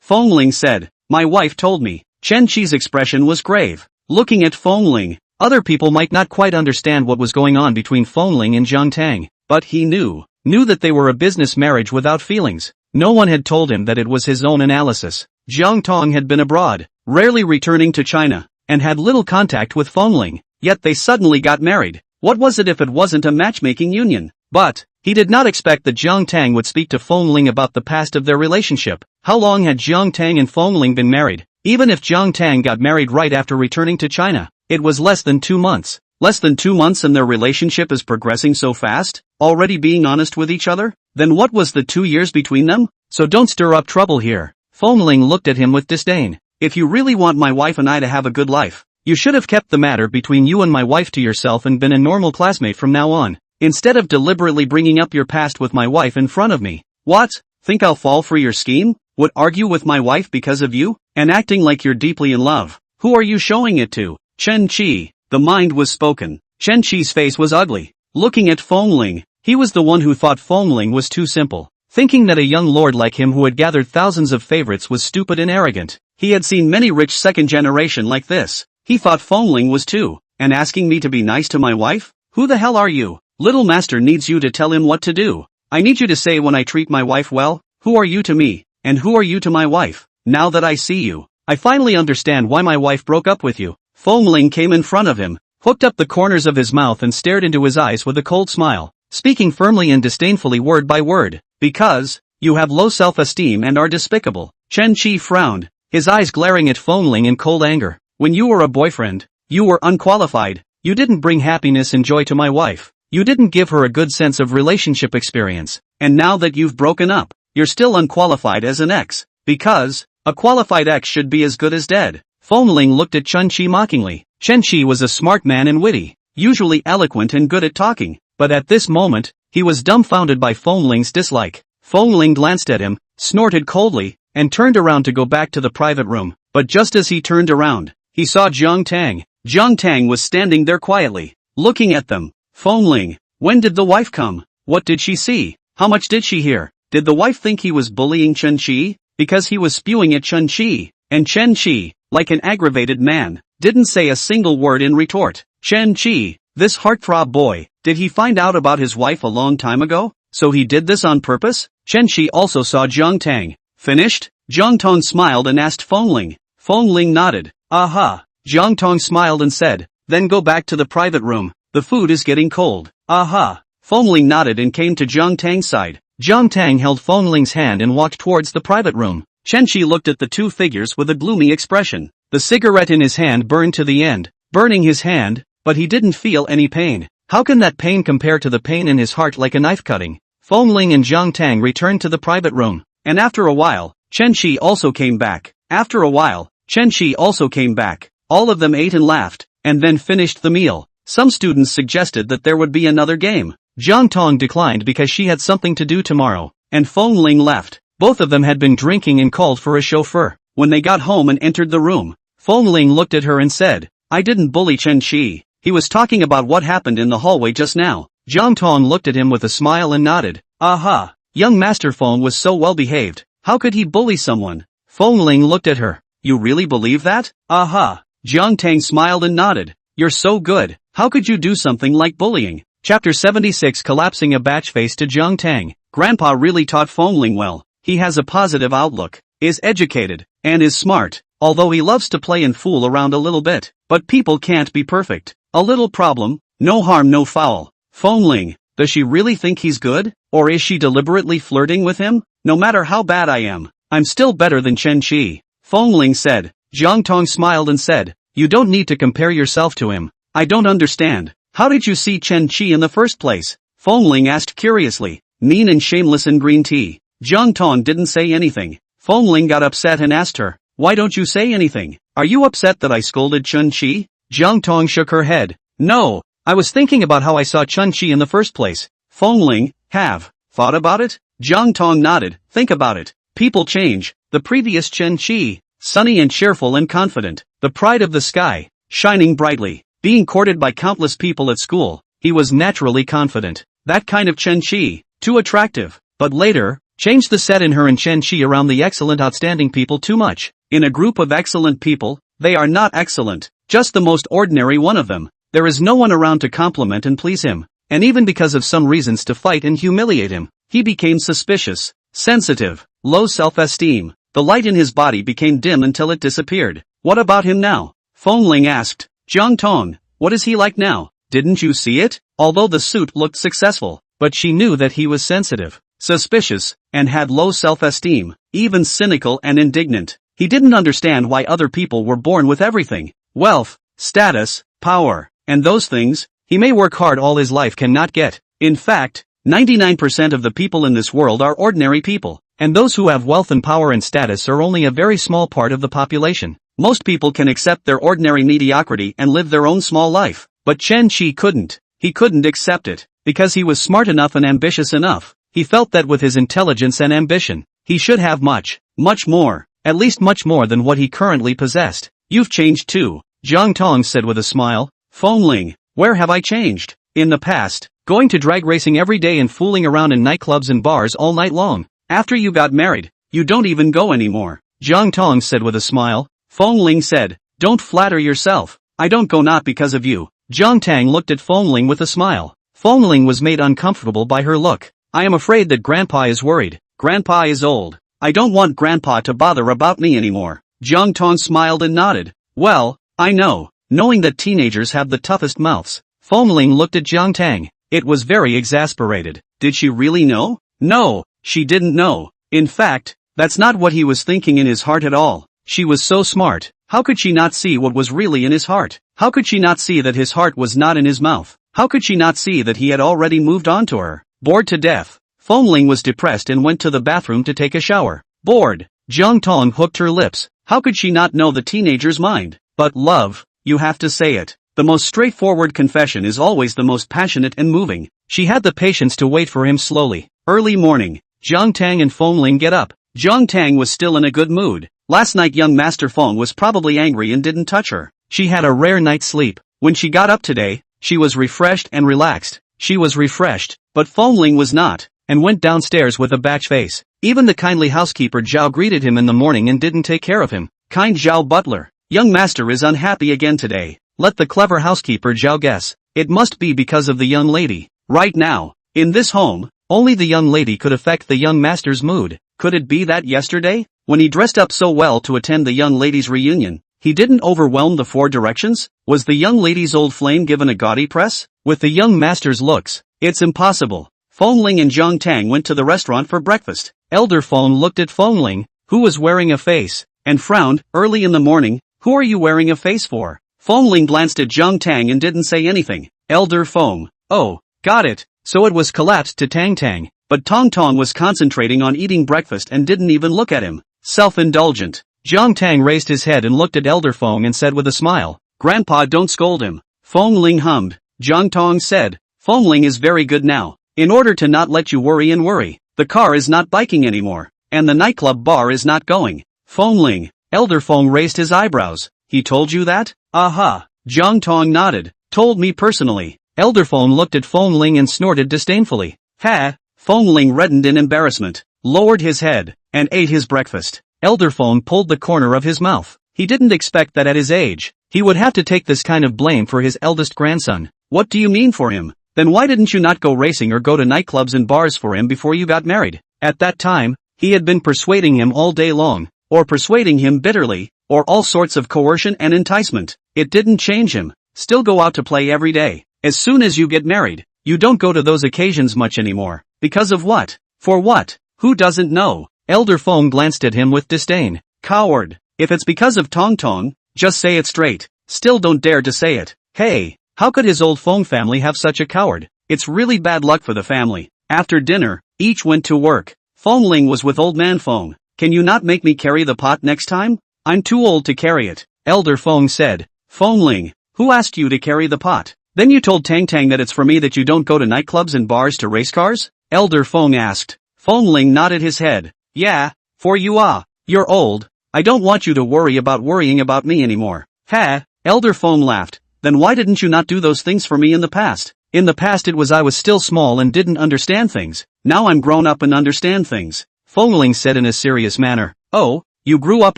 Feng Ling said, My wife told me. Chen Qi's expression was grave. Looking at Feng Ling, other people might not quite understand what was going on between Feng Ling and Jiang Tang, but he knew that they were a business marriage without feelings. No one had told him that it was his own analysis. Jiang Tang had been abroad, rarely returning to China, and had little contact with Feng Ling, yet they suddenly got married. What was it if it wasn't a matchmaking union? But he did not expect that Jiang Tang would speak to Feng Ling about the past of their relationship. How long had Jiang Tang and Feng Ling been married? Even if Jiang Tang got married right after returning to China, it was less than 2 months. Less than 2 months and their relationship is progressing so fast? Already being honest with each other? Then what was the 2 years between them? So don't stir up trouble here. Feng Ling looked at him with disdain. If you really want my wife and I to have a good life, you should have kept the matter between you and my wife to yourself and been a normal classmate from now on, instead of deliberately bringing up your past with my wife in front of me. What? Think I'll fall for your scheme? Would argue with my wife because of you? And acting like you're deeply in love? Who are you showing it to? Chen Qi. The mind was spoken. Chen Qi's face was ugly. Looking at Feng Ling, he was the one who thought Feng Ling was too simple. Thinking that a young lord like him who had gathered thousands of favorites was stupid and arrogant. He had seen many rich second generation like this. He thought Feng Ling was too. And asking me to be nice to my wife? Who the hell are you? Little master needs you to tell him what to do. I need you to say when I treat my wife well, who are you to me, and who are you to my wife? Now that I see you, I finally understand why my wife broke up with you. Feng Ling came in front of him, hooked up the corners of his mouth and stared into his eyes with a cold smile, speaking firmly and disdainfully word by word. Because you have low self-esteem and are despicable. Chen Qi frowned, his eyes glaring at Feng Ling in cold anger. When you were a boyfriend, you were unqualified. You didn't bring happiness and joy to my wife. You didn't give her a good sense of relationship experience. And now that you've broken up, you're still unqualified as an ex. Because a qualified ex should be as good as dead. Feng Ling looked at Chen Qi mockingly. Chen Qi was a smart man and witty, usually eloquent and good at talking, but at this moment, he was dumbfounded by Feng Ling's dislike. Feng Ling glanced at him, snorted coldly, and turned around to go back to the private room. But just as he turned around, he saw Jiang Tang. Jiang Tang was standing there quietly, looking at them. Feng Ling, when did the wife come? What did she see? How much did she hear? Did the wife think he was bullying Chen Qi? Because he was spewing at Chen Qi, and Chen Qi, like an aggravated man, didn't say a single word in retort. Chen Qi, this heartthrob boy, did he find out about his wife a long time ago? So he did this on purpose? Chen Qi also saw Jiang Tang. Finished? Jiang Tang smiled and asked Feng Ling. Feng Ling nodded. Aha. Jiang Tang smiled and said, then go back to the private room. The food is getting cold. Aha. Feng Ling nodded and came to Jiang Tang's side. Jiang Tang held Feng Ling's hand and walked towards the private room. Chen Qi looked at the two figures with a gloomy expression. The cigarette in his hand burned to the end, burning his hand, but he didn't feel any pain. How can that pain compare to the pain in his heart like a knife cutting? Feng Ling and Jiang Tang returned to the private room, and after a while, Chen Qi also came back. After a while, Chen Qi also came back. All of them ate and laughed, and then finished the meal. Some students suggested that there would be another game. Jiang Tang declined because she had something to do tomorrow, and Feng Ling left. Both of them had been drinking and called for a chauffeur. When they got home and entered the room, Feng Ling looked at her and said, I didn't bully Chen Qi. He was talking about what happened in the hallway just now. Jiang Tang looked at him with a smile and nodded. Aha! Young Master Feng was so well behaved. How could he bully someone? Feng Ling looked at her. You really believe that? Aha! Jiang Tang smiled and nodded. You're so good. How could you do something like bullying? Chapter 76 Collapsing a batch face to Jiang Tang. Grandpa really taught Feng Ling well. He has a positive outlook, is educated, and is smart, although he loves to play and fool around a little bit. But people can't be perfect. A little problem, no harm no foul. Feng Ling, does she really think he's good? Or is she deliberately flirting with him? No matter how bad I am, I'm still better than Chen Qi. Feng Ling said. Jiang Tang smiled and said, you don't need to compare yourself to him. I don't understand. How did you see Chen Qi in the first place? Feng Ling asked curiously. Mean and shameless in green tea. Jiang Tang didn't say anything. Feng Ling got upset and asked her, why don't you say anything? Are you upset that I scolded Chen Qi? Jiang Tang shook her head. No, I was thinking about how I saw Chen Qi in the first place. Feng Ling, have thought about it? Jiang Tang nodded. Think about it. People change. The previous Chen Qi, sunny and cheerful and confident, the pride of the sky, shining brightly, being courted by countless people at school, he was naturally confident. That kind of Chen Qi, too attractive. But later, changed the set in her and Chen Qi around the excellent outstanding people too much. In a group of excellent people, they are not excellent, just the most ordinary one of them. There is no one around to compliment and please him, and even because of some reasons to fight and humiliate him, he became suspicious, sensitive, low self-esteem. The light in his body became dim until it disappeared. What about him now? Feng Ling asked. Jiang Tang, what is he like now? Didn't you see it? Although the suit looked successful, but she knew that he was sensitive, suspicious, and had low self-esteem, even cynical and indignant. He didn't understand why other people were born with everything. Wealth, status, power, and those things, he may work hard all his life cannot get. In fact, 99% of the people in this world are ordinary people, and those who have wealth and power and status are only a very small part of the population. Most people can accept their ordinary mediocrity and live their own small life, but Chen Qi couldn't. He couldn't accept it, because he was smart enough and ambitious enough. He felt that with his intelligence and ambition, he should have much, much more, at least much more than what he currently possessed. You've changed too, Jiang Tang said with a smile. Feng Ling, where have I changed? In the past, going to drag racing every day and fooling around in nightclubs and bars all night long. After you got married, you don't even go anymore, Jiang Tang said with a smile. Feng Ling said, don't flatter yourself. I don't go not because of you. Jiang Tang looked at Feng Ling with a smile. Feng Ling was made uncomfortable by her look. I am afraid that Grandpa is worried. Grandpa is old. I don't want Grandpa to bother about me anymore. Jiang Tang smiled and nodded. Well, I know. Knowing that teenagers have the toughest mouths. Feng Ling looked at Jiang Tang. It was very exasperated. Did she really know? No, she didn't know. In fact, that's not what he was thinking in his heart at all. She was so smart. How could she not see what was really in his heart? How could she not see that his heart was not in his mouth? How could she not see that he had already moved on to her? Bored to death, Feng Ling was depressed and went to the bathroom to take a shower. Bored. Jiang Tang hooked her lips. How could she not know the teenager's mind? But love, you have to say it. The most straightforward confession is always the most passionate and moving. She had the patience to wait for him slowly. Early morning, Jiang Tang and Feng Ling get up. Jiang Tang was still in a good mood. Last night young Master Feng was probably angry and didn't touch her. She had a rare night's sleep. When she got up today, she was refreshed and relaxed. She was refreshed, but Feng Ling was not, and went downstairs with a batch face. Even the kindly housekeeper Zhao greeted him in the morning and didn't take care of him. Kind Zhao butler. Young master is unhappy again today. Let the clever housekeeper Zhao guess. It must be because of the young lady. Right now, in this home, only the young lady could affect the young master's mood. Could it be that yesterday, when he dressed up so well to attend the young lady's reunion, he didn't overwhelm the four directions? Was the young lady's old flame given a gaudy press? With the young master's looks, it's impossible. Feng Ling and Jiang Tang went to the restaurant for breakfast. Elder Feng looked at Feng Ling, who was wearing a face, and frowned. Early in the morning, who are you wearing a face for? Feng Ling glanced at Jiang Tang and didn't say anything. Elder Feng. Oh, got it. So it was collapsed to Tang Tang. But Tong Tong was concentrating on eating breakfast and didn't even look at him. Self-indulgent. Jiang Tang raised his head and looked at Elder Feng and said with a smile, Grandpa, don't scold him. Feng Ling hummed. Jiang Tang said, Feng Ling is very good now. In order to not let you worry and worry, the car is not biking anymore, and the nightclub bar is not going. Feng Ling. Elder Feng raised his eyebrows. He told you that? Aha. Jiang Tang nodded. Told me personally. Elder Feng looked at Feng Ling and snorted disdainfully. Ha! Feng Ling reddened in embarrassment, lowered his head, and ate his breakfast. Elder Feng pulled the corner of his mouth. He didn't expect that at his age, he would have to take this kind of blame for his eldest grandson. What do you mean for him? Then why didn't you not go racing or go to nightclubs and bars for him before you got married? At that time, he had been persuading him all day long, or persuading him bitterly, or all sorts of coercion and enticement. It didn't change him. Still go out to play every day. As soon as you get married, you don't go to those occasions much anymore. Because of what? For what? Who doesn't know? Elder Feng glanced at him with disdain. Coward. If it's because of Tong Tong, just say it straight. Still don't dare to say it. Hey, how could his old Feng family have such a coward? It's really bad luck for the family. After dinner, each went to work. Feng Ling was with old man Feng. Can you not make me carry the pot next time? I'm too old to carry it. Elder Feng said. Feng Ling, who asked you to carry the pot? Then you told Tang Tang that it's for me that you don't go to nightclubs and bars to race cars? Elder Feng asked. Feng Ling nodded his head. Yeah, for you you're old. I don't want you to worry about worrying about me anymore. Ha, Elder Feng laughed. Then why didn't you not do those things for me in the past? In the past it was I was still small and didn't understand things. Now I'm grown up and understand things. Feng Ling said in a serious manner. Oh, you grew up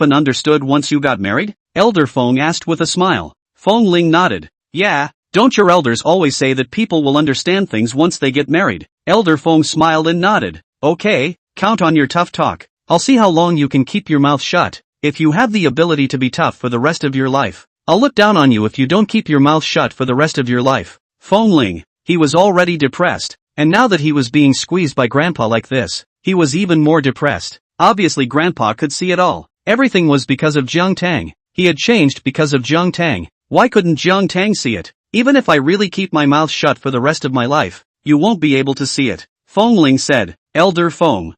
and understood once you got married? Elder Feng asked with a smile. Feng Ling nodded. Yeah, don't your elders always say that people will understand things once they get married? Elder Feng smiled and nodded. Okay, count on your tough talk. I'll see how long you can keep your mouth shut. If you have the ability to be tough for the rest of your life, I'll look down on you if you don't keep your mouth shut for the rest of your life. Feng Ling, he was already depressed, and now that he was being squeezed by Grandpa like this, he was even more depressed. Obviously Grandpa could see it all. Everything was because of Jiang Tang. He had changed because of Jiang Tang. Why couldn't Jiang Tang see it? Even if I really keep my mouth shut for the rest of my life, you won't be able to see it. Feng Ling said. Elder Feng.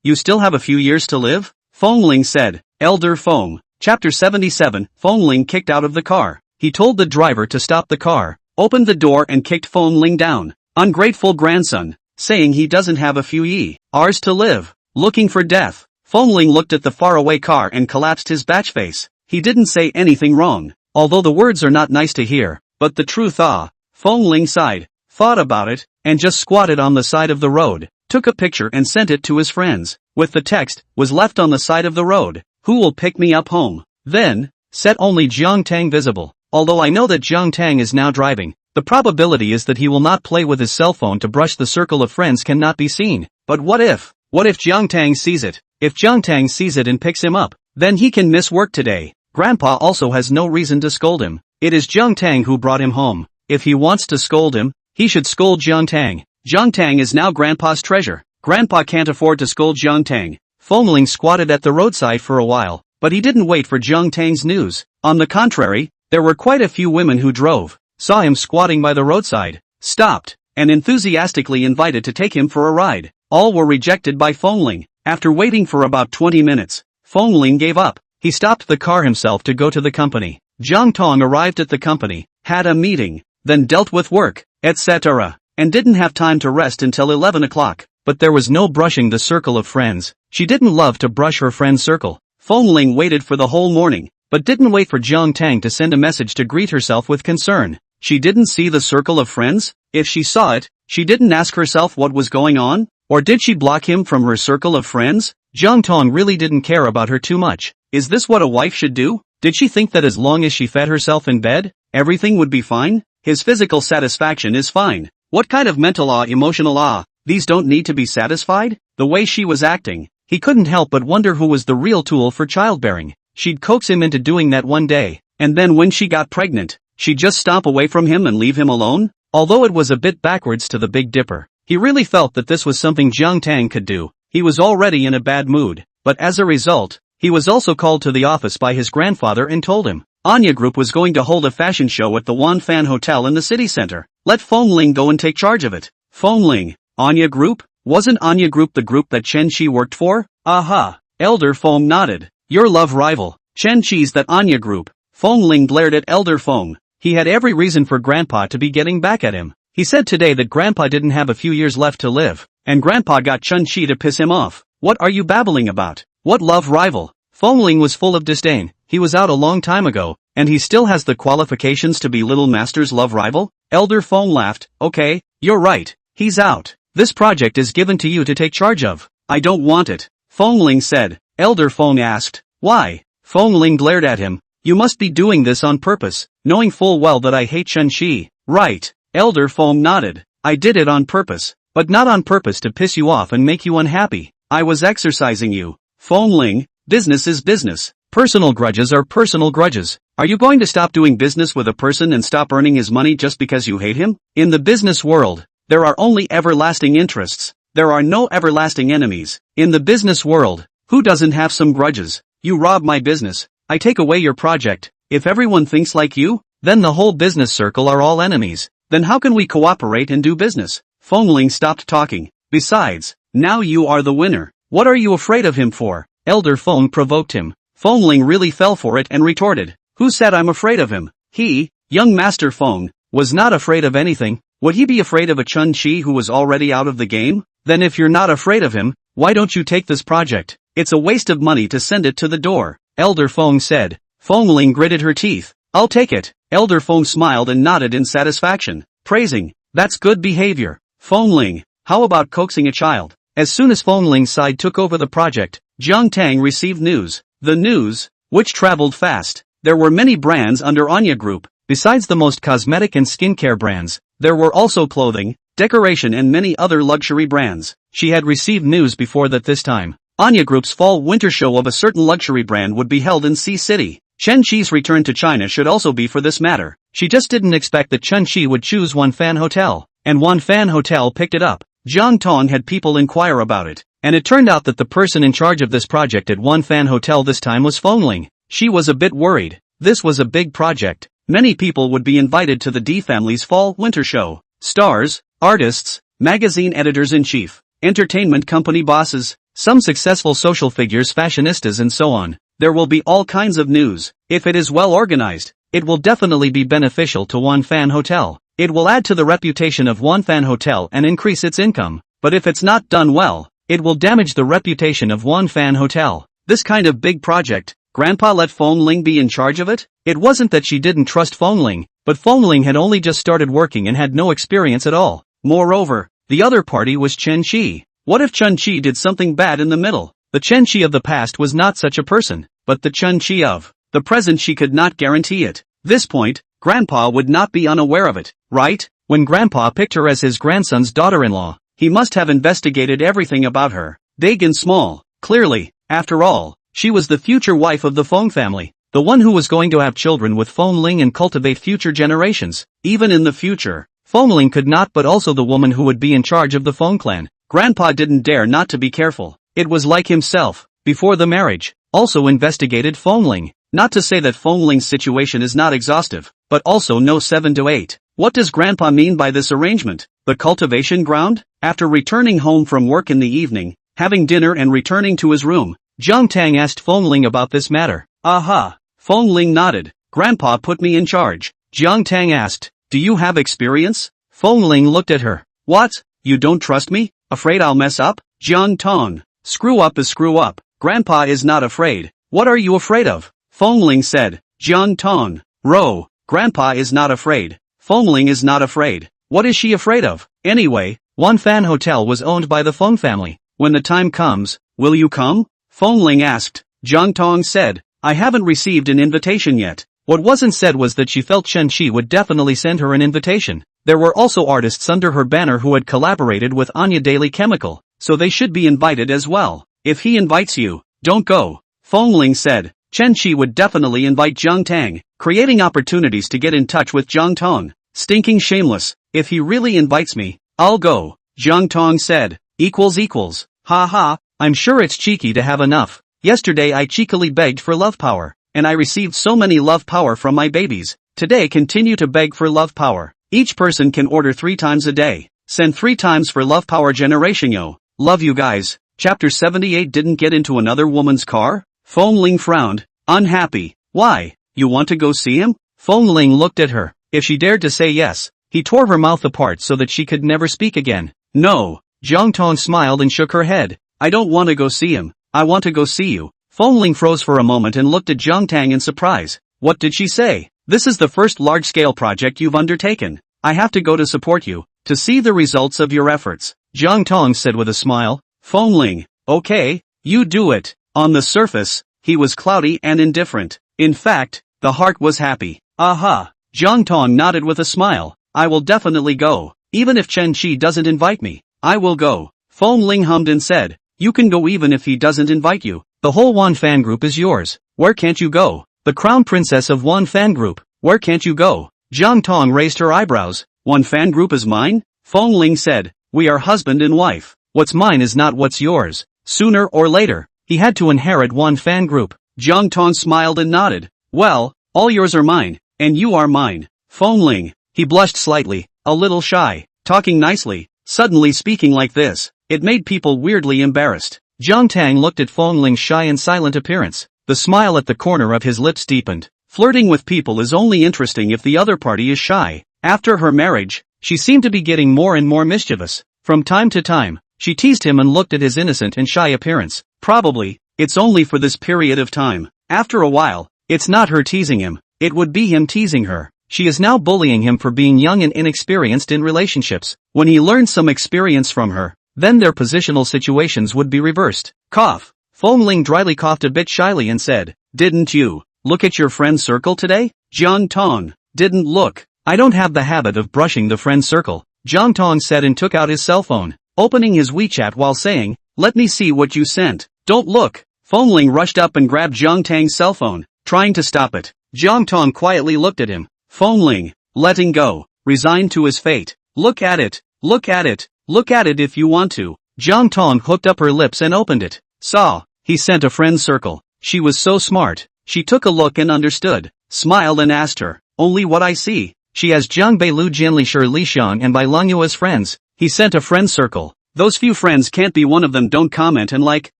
You still have a few years to live? Feng Ling said. Elder Feng. Chapter 77. Feng Ling kicked out of the car. He told the driver to stop the car, opened the door and kicked Feng Ling down. Ungrateful grandson, saying he doesn't have a few years to live. Looking for death. Feng Ling looked at the faraway car and collapsed his batch face. He didn't say anything wrong, although the words are not nice to hear, but the truth Feng Ling sighed, thought about it, and just squatted on the side of the road, took a picture and sent it to his friends, with the text, was left on the side of the road. Who will pick me up home? Then, set only Jiang Tang visible. Although I know that Jiang Tang is now driving, the probability is that he will not play with his cell phone to brush the circle of friends cannot be seen. But what if Jiang Tang sees it? If Jiang Tang sees it and picks him up, then he can miss work today. Grandpa also has no reason to scold him. It is Jiang Tang who brought him home. If he wants to scold him, he should scold Jiang Tang. Jiang Tang is now Grandpa's treasure. Grandpa can't afford to scold Jiang Tang. Feng Ling squatted at the roadside for a while, but he didn't wait for Jiang Tang's news. On the contrary, there were quite a few women who drove, saw him squatting by the roadside, stopped, and enthusiastically invited to take him for a ride. All were rejected by Feng Ling. After waiting for about 20 minutes, Feng Ling gave up. He stopped the car himself to go to the company. Jiang Tang arrived at the company, had a meeting, then dealt with work, etc., and didn't have time to rest until 11 o'clock. But there was no brushing the circle of friends. She didn't love to brush her friend's circle. Feng Ling waited for the whole morning. but didn't wait for Jiang Tang to send a message to greet herself with concern. She didn't see the circle of friends? If she saw it, she didn't ask herself what was going on? Or did she block him from her circle of friends? Jiang Tang really didn't care about her too much. Is this what a wife should do? Did she think that as long as she fed herself in bed, everything would be fine? His physical satisfaction is fine. What kind of mental emotional these don't need to be satisfied? The way she was acting, he couldn't help but wonder who was the real tool for childbearing. She'd coax him into doing that one day, and then when she got pregnant, she'd just stomp away from him and leave him alone? Although it was a bit backwards to the Big Dipper, he really felt that this was something Jiang Tang could do. He was already in a bad mood, but as a result, he was also called to the office by his grandfather and told him, Anya Group was going to hold a fashion show at the Wan Fan Hotel in the city center. Let Feng Ling go and take charge of it. Feng Ling, Anya Group? Wasn't Anya Group the group that Chen Qi worked for? Aha. Elder Feng nodded. Your love rival, Chen Qi's that Anya Group. Feng Ling glared at Elder Feng. He had every reason for Grandpa to be getting back at him. He said today that Grandpa didn't have a few years left to live, and Grandpa got Chen Qi to piss him off. What are you babbling about? What love rival? Feng Ling was full of disdain. He was out a long time ago, and he still has the qualifications to be Little Master's love rival? Elder Feng laughed. Okay, you're right. He's out. This project is given to you to take charge of. I don't want it, Feng Ling said. Elder Feng asked. Why? Feng Ling glared at him. You must be doing this on purpose, knowing full well that I hate Chen Qi. Right. Elder Feng nodded. I did it on purpose, but not on purpose to piss you off and make you unhappy. I was exercising you. Feng Ling, business is business. Personal grudges are personal grudges. Are you going to stop doing business with a person and stop earning his money just because you hate him? In the business world, there are only everlasting interests. There are no everlasting enemies. In the business world, who doesn't have some grudges? You rob my business. I take away your project. If everyone thinks like you, then the whole business circle are all enemies. Then how can we cooperate and do business? Feng Ling stopped talking. Besides, now you are the winner. What are you afraid of him for? Elder Feng provoked him. Feng Ling really fell for it and retorted. Who said I'm afraid of him? He, young Master Feng, was not afraid of anything. Would he be afraid of a Chen Qi who was already out of the game? Then if you're not afraid of him, why don't you take this project? It's a waste of money to send it to the door, Elder Feng said. Feng Ling gritted her teeth. I'll take it. Elder Feng smiled and nodded in satisfaction, praising. That's good behavior. Feng Ling, how about coaxing a child? As soon as Feng Ling's side took over the project, Jiang Tang received news. The news, which traveled fast. There were many brands under Anya Group. Besides the most cosmetic and skincare brands, there were also clothing, decoration and many other luxury brands. She had received news before that this time, Anya Group's fall-winter show of a certain luxury brand would be held in Sea City. Chen Qi's return to China should also be for this matter. She just didn't expect that Chen Qi would choose Wan Fan Hotel, and Wan Fan Hotel picked it up. Jiang Tang had people inquire about it, and it turned out that the person in charge of this project at Wan Fan Hotel this time was Feng Ling. She was a bit worried. This was a big project. Many people would be invited to the D family's fall-winter show. Stars, artists, magazine editors-in-chief, entertainment company bosses, some successful social figures, fashionistas and so on. There will be all kinds of news. If it is well organized, it will definitely be beneficial to Wan Fan Hotel. It will add to the reputation of Wan Fan Hotel and increase its income. But if it's not done well, it will damage the reputation of Wan Fan Hotel. This kind of big project, Grandpa let Feng Ling be in charge of it? It wasn't that she didn't trust Feng Ling, but Feng Ling had only just started working and had no experience at all. Moreover, the other party was Chen Qi. What if Chen Qi did something bad in the middle? The Chen Qi of the past was not such a person, but the Chen Qi of the present, she could not guarantee it. This point, Grandpa would not be unaware of it, right? When Grandpa picked her as his grandson's daughter-in-law, he must have investigated everything about her, big and small. Clearly, after all, she was the future wife of the Feng family, the one who was going to have children with Feng Ling and cultivate future generations. Even in the future, Feng Ling could not, but also the woman who would be in charge of the Feng clan. Grandpa didn't dare not to be careful. It was like himself, before the marriage, also investigated Feng Ling. Not to say that Feng Ling's situation is not exhaustive, but also no 7 to 8. What does Grandpa mean by this arrangement? The cultivation ground? After returning home from work in the evening, having dinner and returning to his room, Jiang Tang asked Feng Ling about this matter. Aha! Feng Ling nodded. Grandpa put me in charge. Jiang Tang asked, do you have experience? Feng Ling looked at her. What? You don't trust me? Afraid I'll mess up? Jiang Tang. Screw up is screw up. Grandpa is not afraid. What are you afraid of? Feng Ling said. Jiang Tang. Row. Grandpa is not afraid. Feng Ling is not afraid. What is she afraid of? Anyway, Wan Fan Hotel was owned by the Feng family. When the time comes, will you come? Feng Ling asked. Jiang Tang said. I haven't received an invitation yet. What wasn't said was that she felt Chen Qi would definitely send her an invitation. There were also artists under her banner who had collaborated with Anya Daily Chemical, so they should be invited as well. If he invites you, don't go. Feng Ling said. Chen Qi would definitely invite Jiang Tang, creating opportunities to get in touch with Jiang Tang. Stinking shameless. If he really invites me, I'll go. Jiang Tang said. Ha ha, I'm sure it's cheeky to have enough. Yesterday I cheekily begged for love power, and I received so many love power from my babies. Today continue to beg for love power. Each person can order 3 times a day. Send 3 times for love power generation yo. Love you guys. Chapter 78 Didn't get into another woman's car? Feng Ling frowned. Unhappy. Why? You want to go see him? Feng Ling looked at her. If she dared to say yes, he tore her mouth apart so that she could never speak again. No. Jiang Tang smiled and shook her head. I don't want to go see him. I want to go see you. Feng Ling froze for a moment and looked at Jiang Tang in surprise. What did she say? This is the first large-scale project you've undertaken. I have to go to support you, to see the results of your efforts. Jiang Tang said with a smile. Feng Ling. Okay, you do it. On the surface, he was cloudy and indifferent. In fact, the heart was happy. Aha. Jiang Tang nodded with a smile. I will definitely go. Even if Chen Qi doesn't invite me, I will go. Feng Ling hummed and said. You can go even if he doesn't invite you. The whole Wan fan group is yours. Where can't you go? The crown princess of Wan fan group. Where can't you go? Jiang Tang raised her eyebrows. Wan fan group is mine? Feng Ling said. We are husband and wife. What's mine is not what's yours. Sooner or later, he had to inherit Wan fan group. Jiang Tang smiled and nodded. Well, all yours are mine, and you are mine. Feng Ling. He blushed slightly, a little shy, talking nicely, suddenly speaking like this. It made people weirdly embarrassed. Jiang Tang looked at Feng Ling's shy and silent appearance. The smile at the corner of his lips deepened. Flirting with people is only interesting if the other party is shy. After her marriage, she seemed to be getting more and more mischievous. From time to time, she teased him and looked at his innocent and shy appearance. Probably, it's only for this period of time. After a while, it's not her teasing him, it would be him teasing her. She is now bullying him for being young and inexperienced in relationships. When he learned some experience from her, then their positional situations would be reversed. Cough. Feng Ling dryly coughed a bit shyly and said, Didn't you look at your friend circle today? Jiang Tang. Didn't look. I don't have the habit of brushing the friend circle. Jiang Tang said and took out his cell phone, opening his WeChat while saying, Let me see what you sent. Don't look. Feng Ling rushed up and grabbed Jiang Tang's cell phone, trying to stop it. Jiang Tang quietly looked at him. Feng Ling, letting go, resigned to his fate. Look at it. Look at it. Look at it if you want to. Jiang Tang hooked up her lips and opened it. Saw. He sent a friend circle. She was so smart. She took a look and understood, smiled and asked her, Only what I see. She has Jiang Beilu Jianli Shi Li Xiang and Bai Longyue as friends. He sent a friend circle. Those few friends can't be one of them don't comment and like,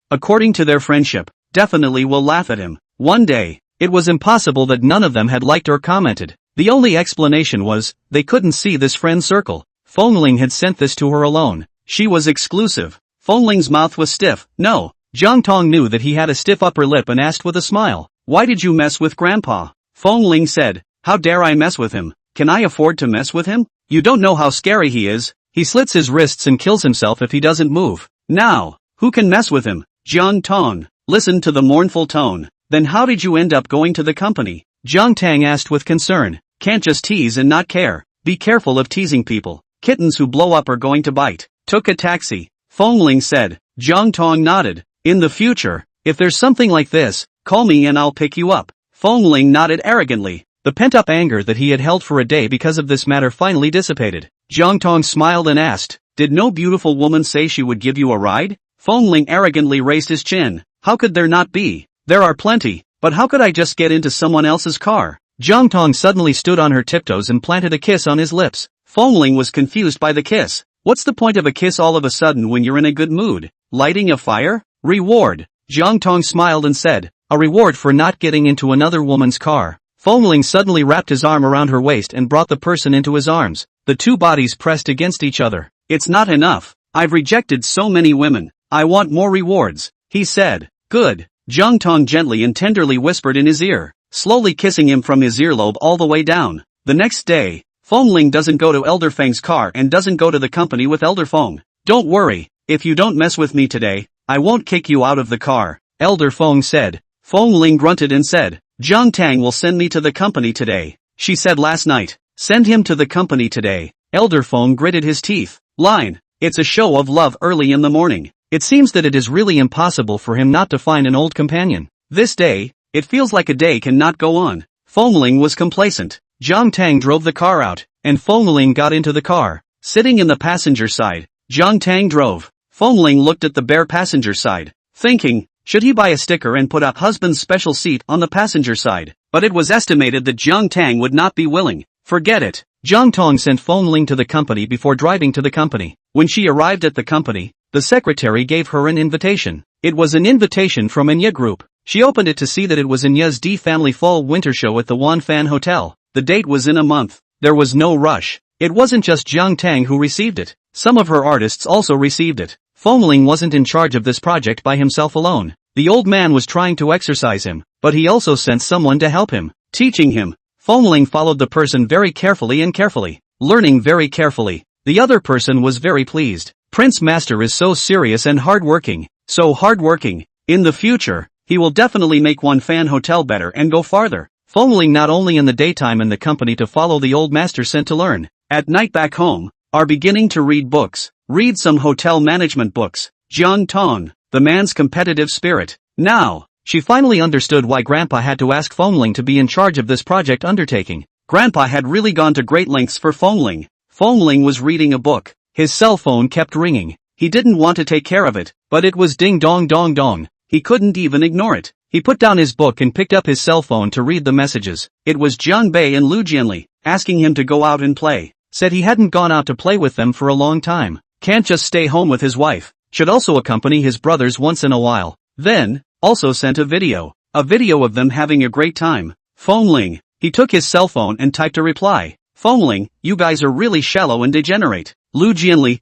according to their friendship, definitely will laugh at him. One day, it was impossible that none of them had liked or commented. The only explanation was, they couldn't see this friend circle. Feng Ling had sent this to her alone. She was exclusive. Feng Ling's mouth was stiff. No. Jiang Tang knew that he had a stiff upper lip and asked with a smile, Why did you mess with Grandpa? Feng Ling said, How dare I mess with him? Can I afford to mess with him? You don't know how scary he is. He slits his wrists and kills himself if he doesn't move. Now, who can mess with him? Jiang Tang listened to the mournful tone. Then how did you end up going to the company? Jiang Tang asked with concern. Can't just tease and not care. Be careful of teasing people. Kittens who blow up are going to bite. Took a taxi. Feng Ling said. Jiang Tang nodded. In the future, if there's something like this, call me and I'll pick you up. Feng Ling nodded arrogantly. The pent-up anger that he had held for a day because of this matter finally dissipated. Jiang Tang smiled and asked, Did no beautiful woman say she would give you a ride? Feng Ling arrogantly raised his chin. How could there not be? There are plenty, but how could I just get into someone else's car? Jiang Tang suddenly stood on her tiptoes and planted a kiss on his lips. Feng Ling was confused by the kiss. What's the point of a kiss all of a sudden when you're in a good mood? Lighting a fire? Reward. Jiang Tang smiled and said, A reward for not getting into another woman's car. Feng Ling suddenly wrapped his arm around her waist and brought the person into his arms. The two bodies pressed against each other. It's not enough. I've rejected so many women. I want more rewards. He said. Good. Jiang Tang gently and tenderly whispered in his ear, slowly kissing him from his earlobe all the way down. The next day, Feng Ling doesn't go to Elder Feng's car and doesn't go to the company with Elder Feng. Don't worry, if you don't mess with me today, I won't kick you out of the car, Elder Feng said. Feng Ling grunted and said, Jiang Tang will send me to the company today. She said last night, send him to the company today. Elder Feng gritted his teeth. Line, it's a show of love early in the morning. It seems that it is really impossible for him not to find an old companion. This day, it feels like a day cannot go on. Feng Ling was complacent. Jiang Tang drove the car out, and Feng Ling got into the car. Sitting in the passenger side, Jiang Tang drove. Feng Ling looked at the bare passenger side, thinking, should he buy a sticker and put up husband's special seat on the passenger side? But it was estimated that Jiang Tang would not be willing. Forget it. Jiang Tang sent Feng Ling to the company before driving to the company. When she arrived at the company, the secretary gave her an invitation. It was an invitation from Anya Group. She opened it to see that it was Anya's D Family Fall Winter Show at the Wanfan Hotel. The date was in a month. There was no rush. It wasn't just Jiang Tang who received it. Some of her artists also received it. Feng Ling wasn't in charge of this project by himself alone. The old man was trying to exercise him, but he also sent someone to help him, teaching him. Feng Ling followed the person very carefully and carefully, learning very carefully. The other person was very pleased. Prince Master is so serious and hardworking, so hardworking. In the future, he will definitely make Wanfan Hotel better and go farther. Feng Ling not only in the daytime in the company to follow the old master sent to learn, at night back home, are beginning to read books. Read some hotel management books. Jiang Tang, the man's competitive spirit. Now, she finally understood why Grandpa had to ask Feng Ling to be in charge of this project undertaking. Grandpa had really gone to great lengths for Feng Ling. Feng Ling was reading a book. His cell phone kept ringing. He didn't want to take care of it, but it was ding dong dong dong. He couldn't even ignore it. He put down his book and picked up his cell phone to read the messages. It was Jiang Bei and Lu Jianli, asking him to go out and play. Said he hadn't gone out to play with them for a long time. Can't just stay home with his wife. Should also accompany his brothers once in a while. Then, also sent a video. A video of them having a great time. Feng Ling. He took his cell phone and typed a reply. Feng Ling, you guys are really shallow and degenerate. Lu Jianli,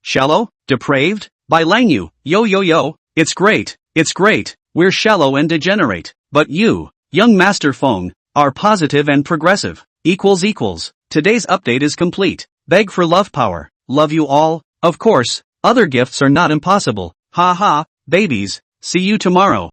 shallow? Depraved? By Lang Yu, yo yo yo, it's great, we're shallow and degenerate. But you, young Master Feng, are positive and progressive. Today's update is complete. Beg for love power. Love you all. Of course, other gifts are not impossible. Ha ha, babies. See you tomorrow.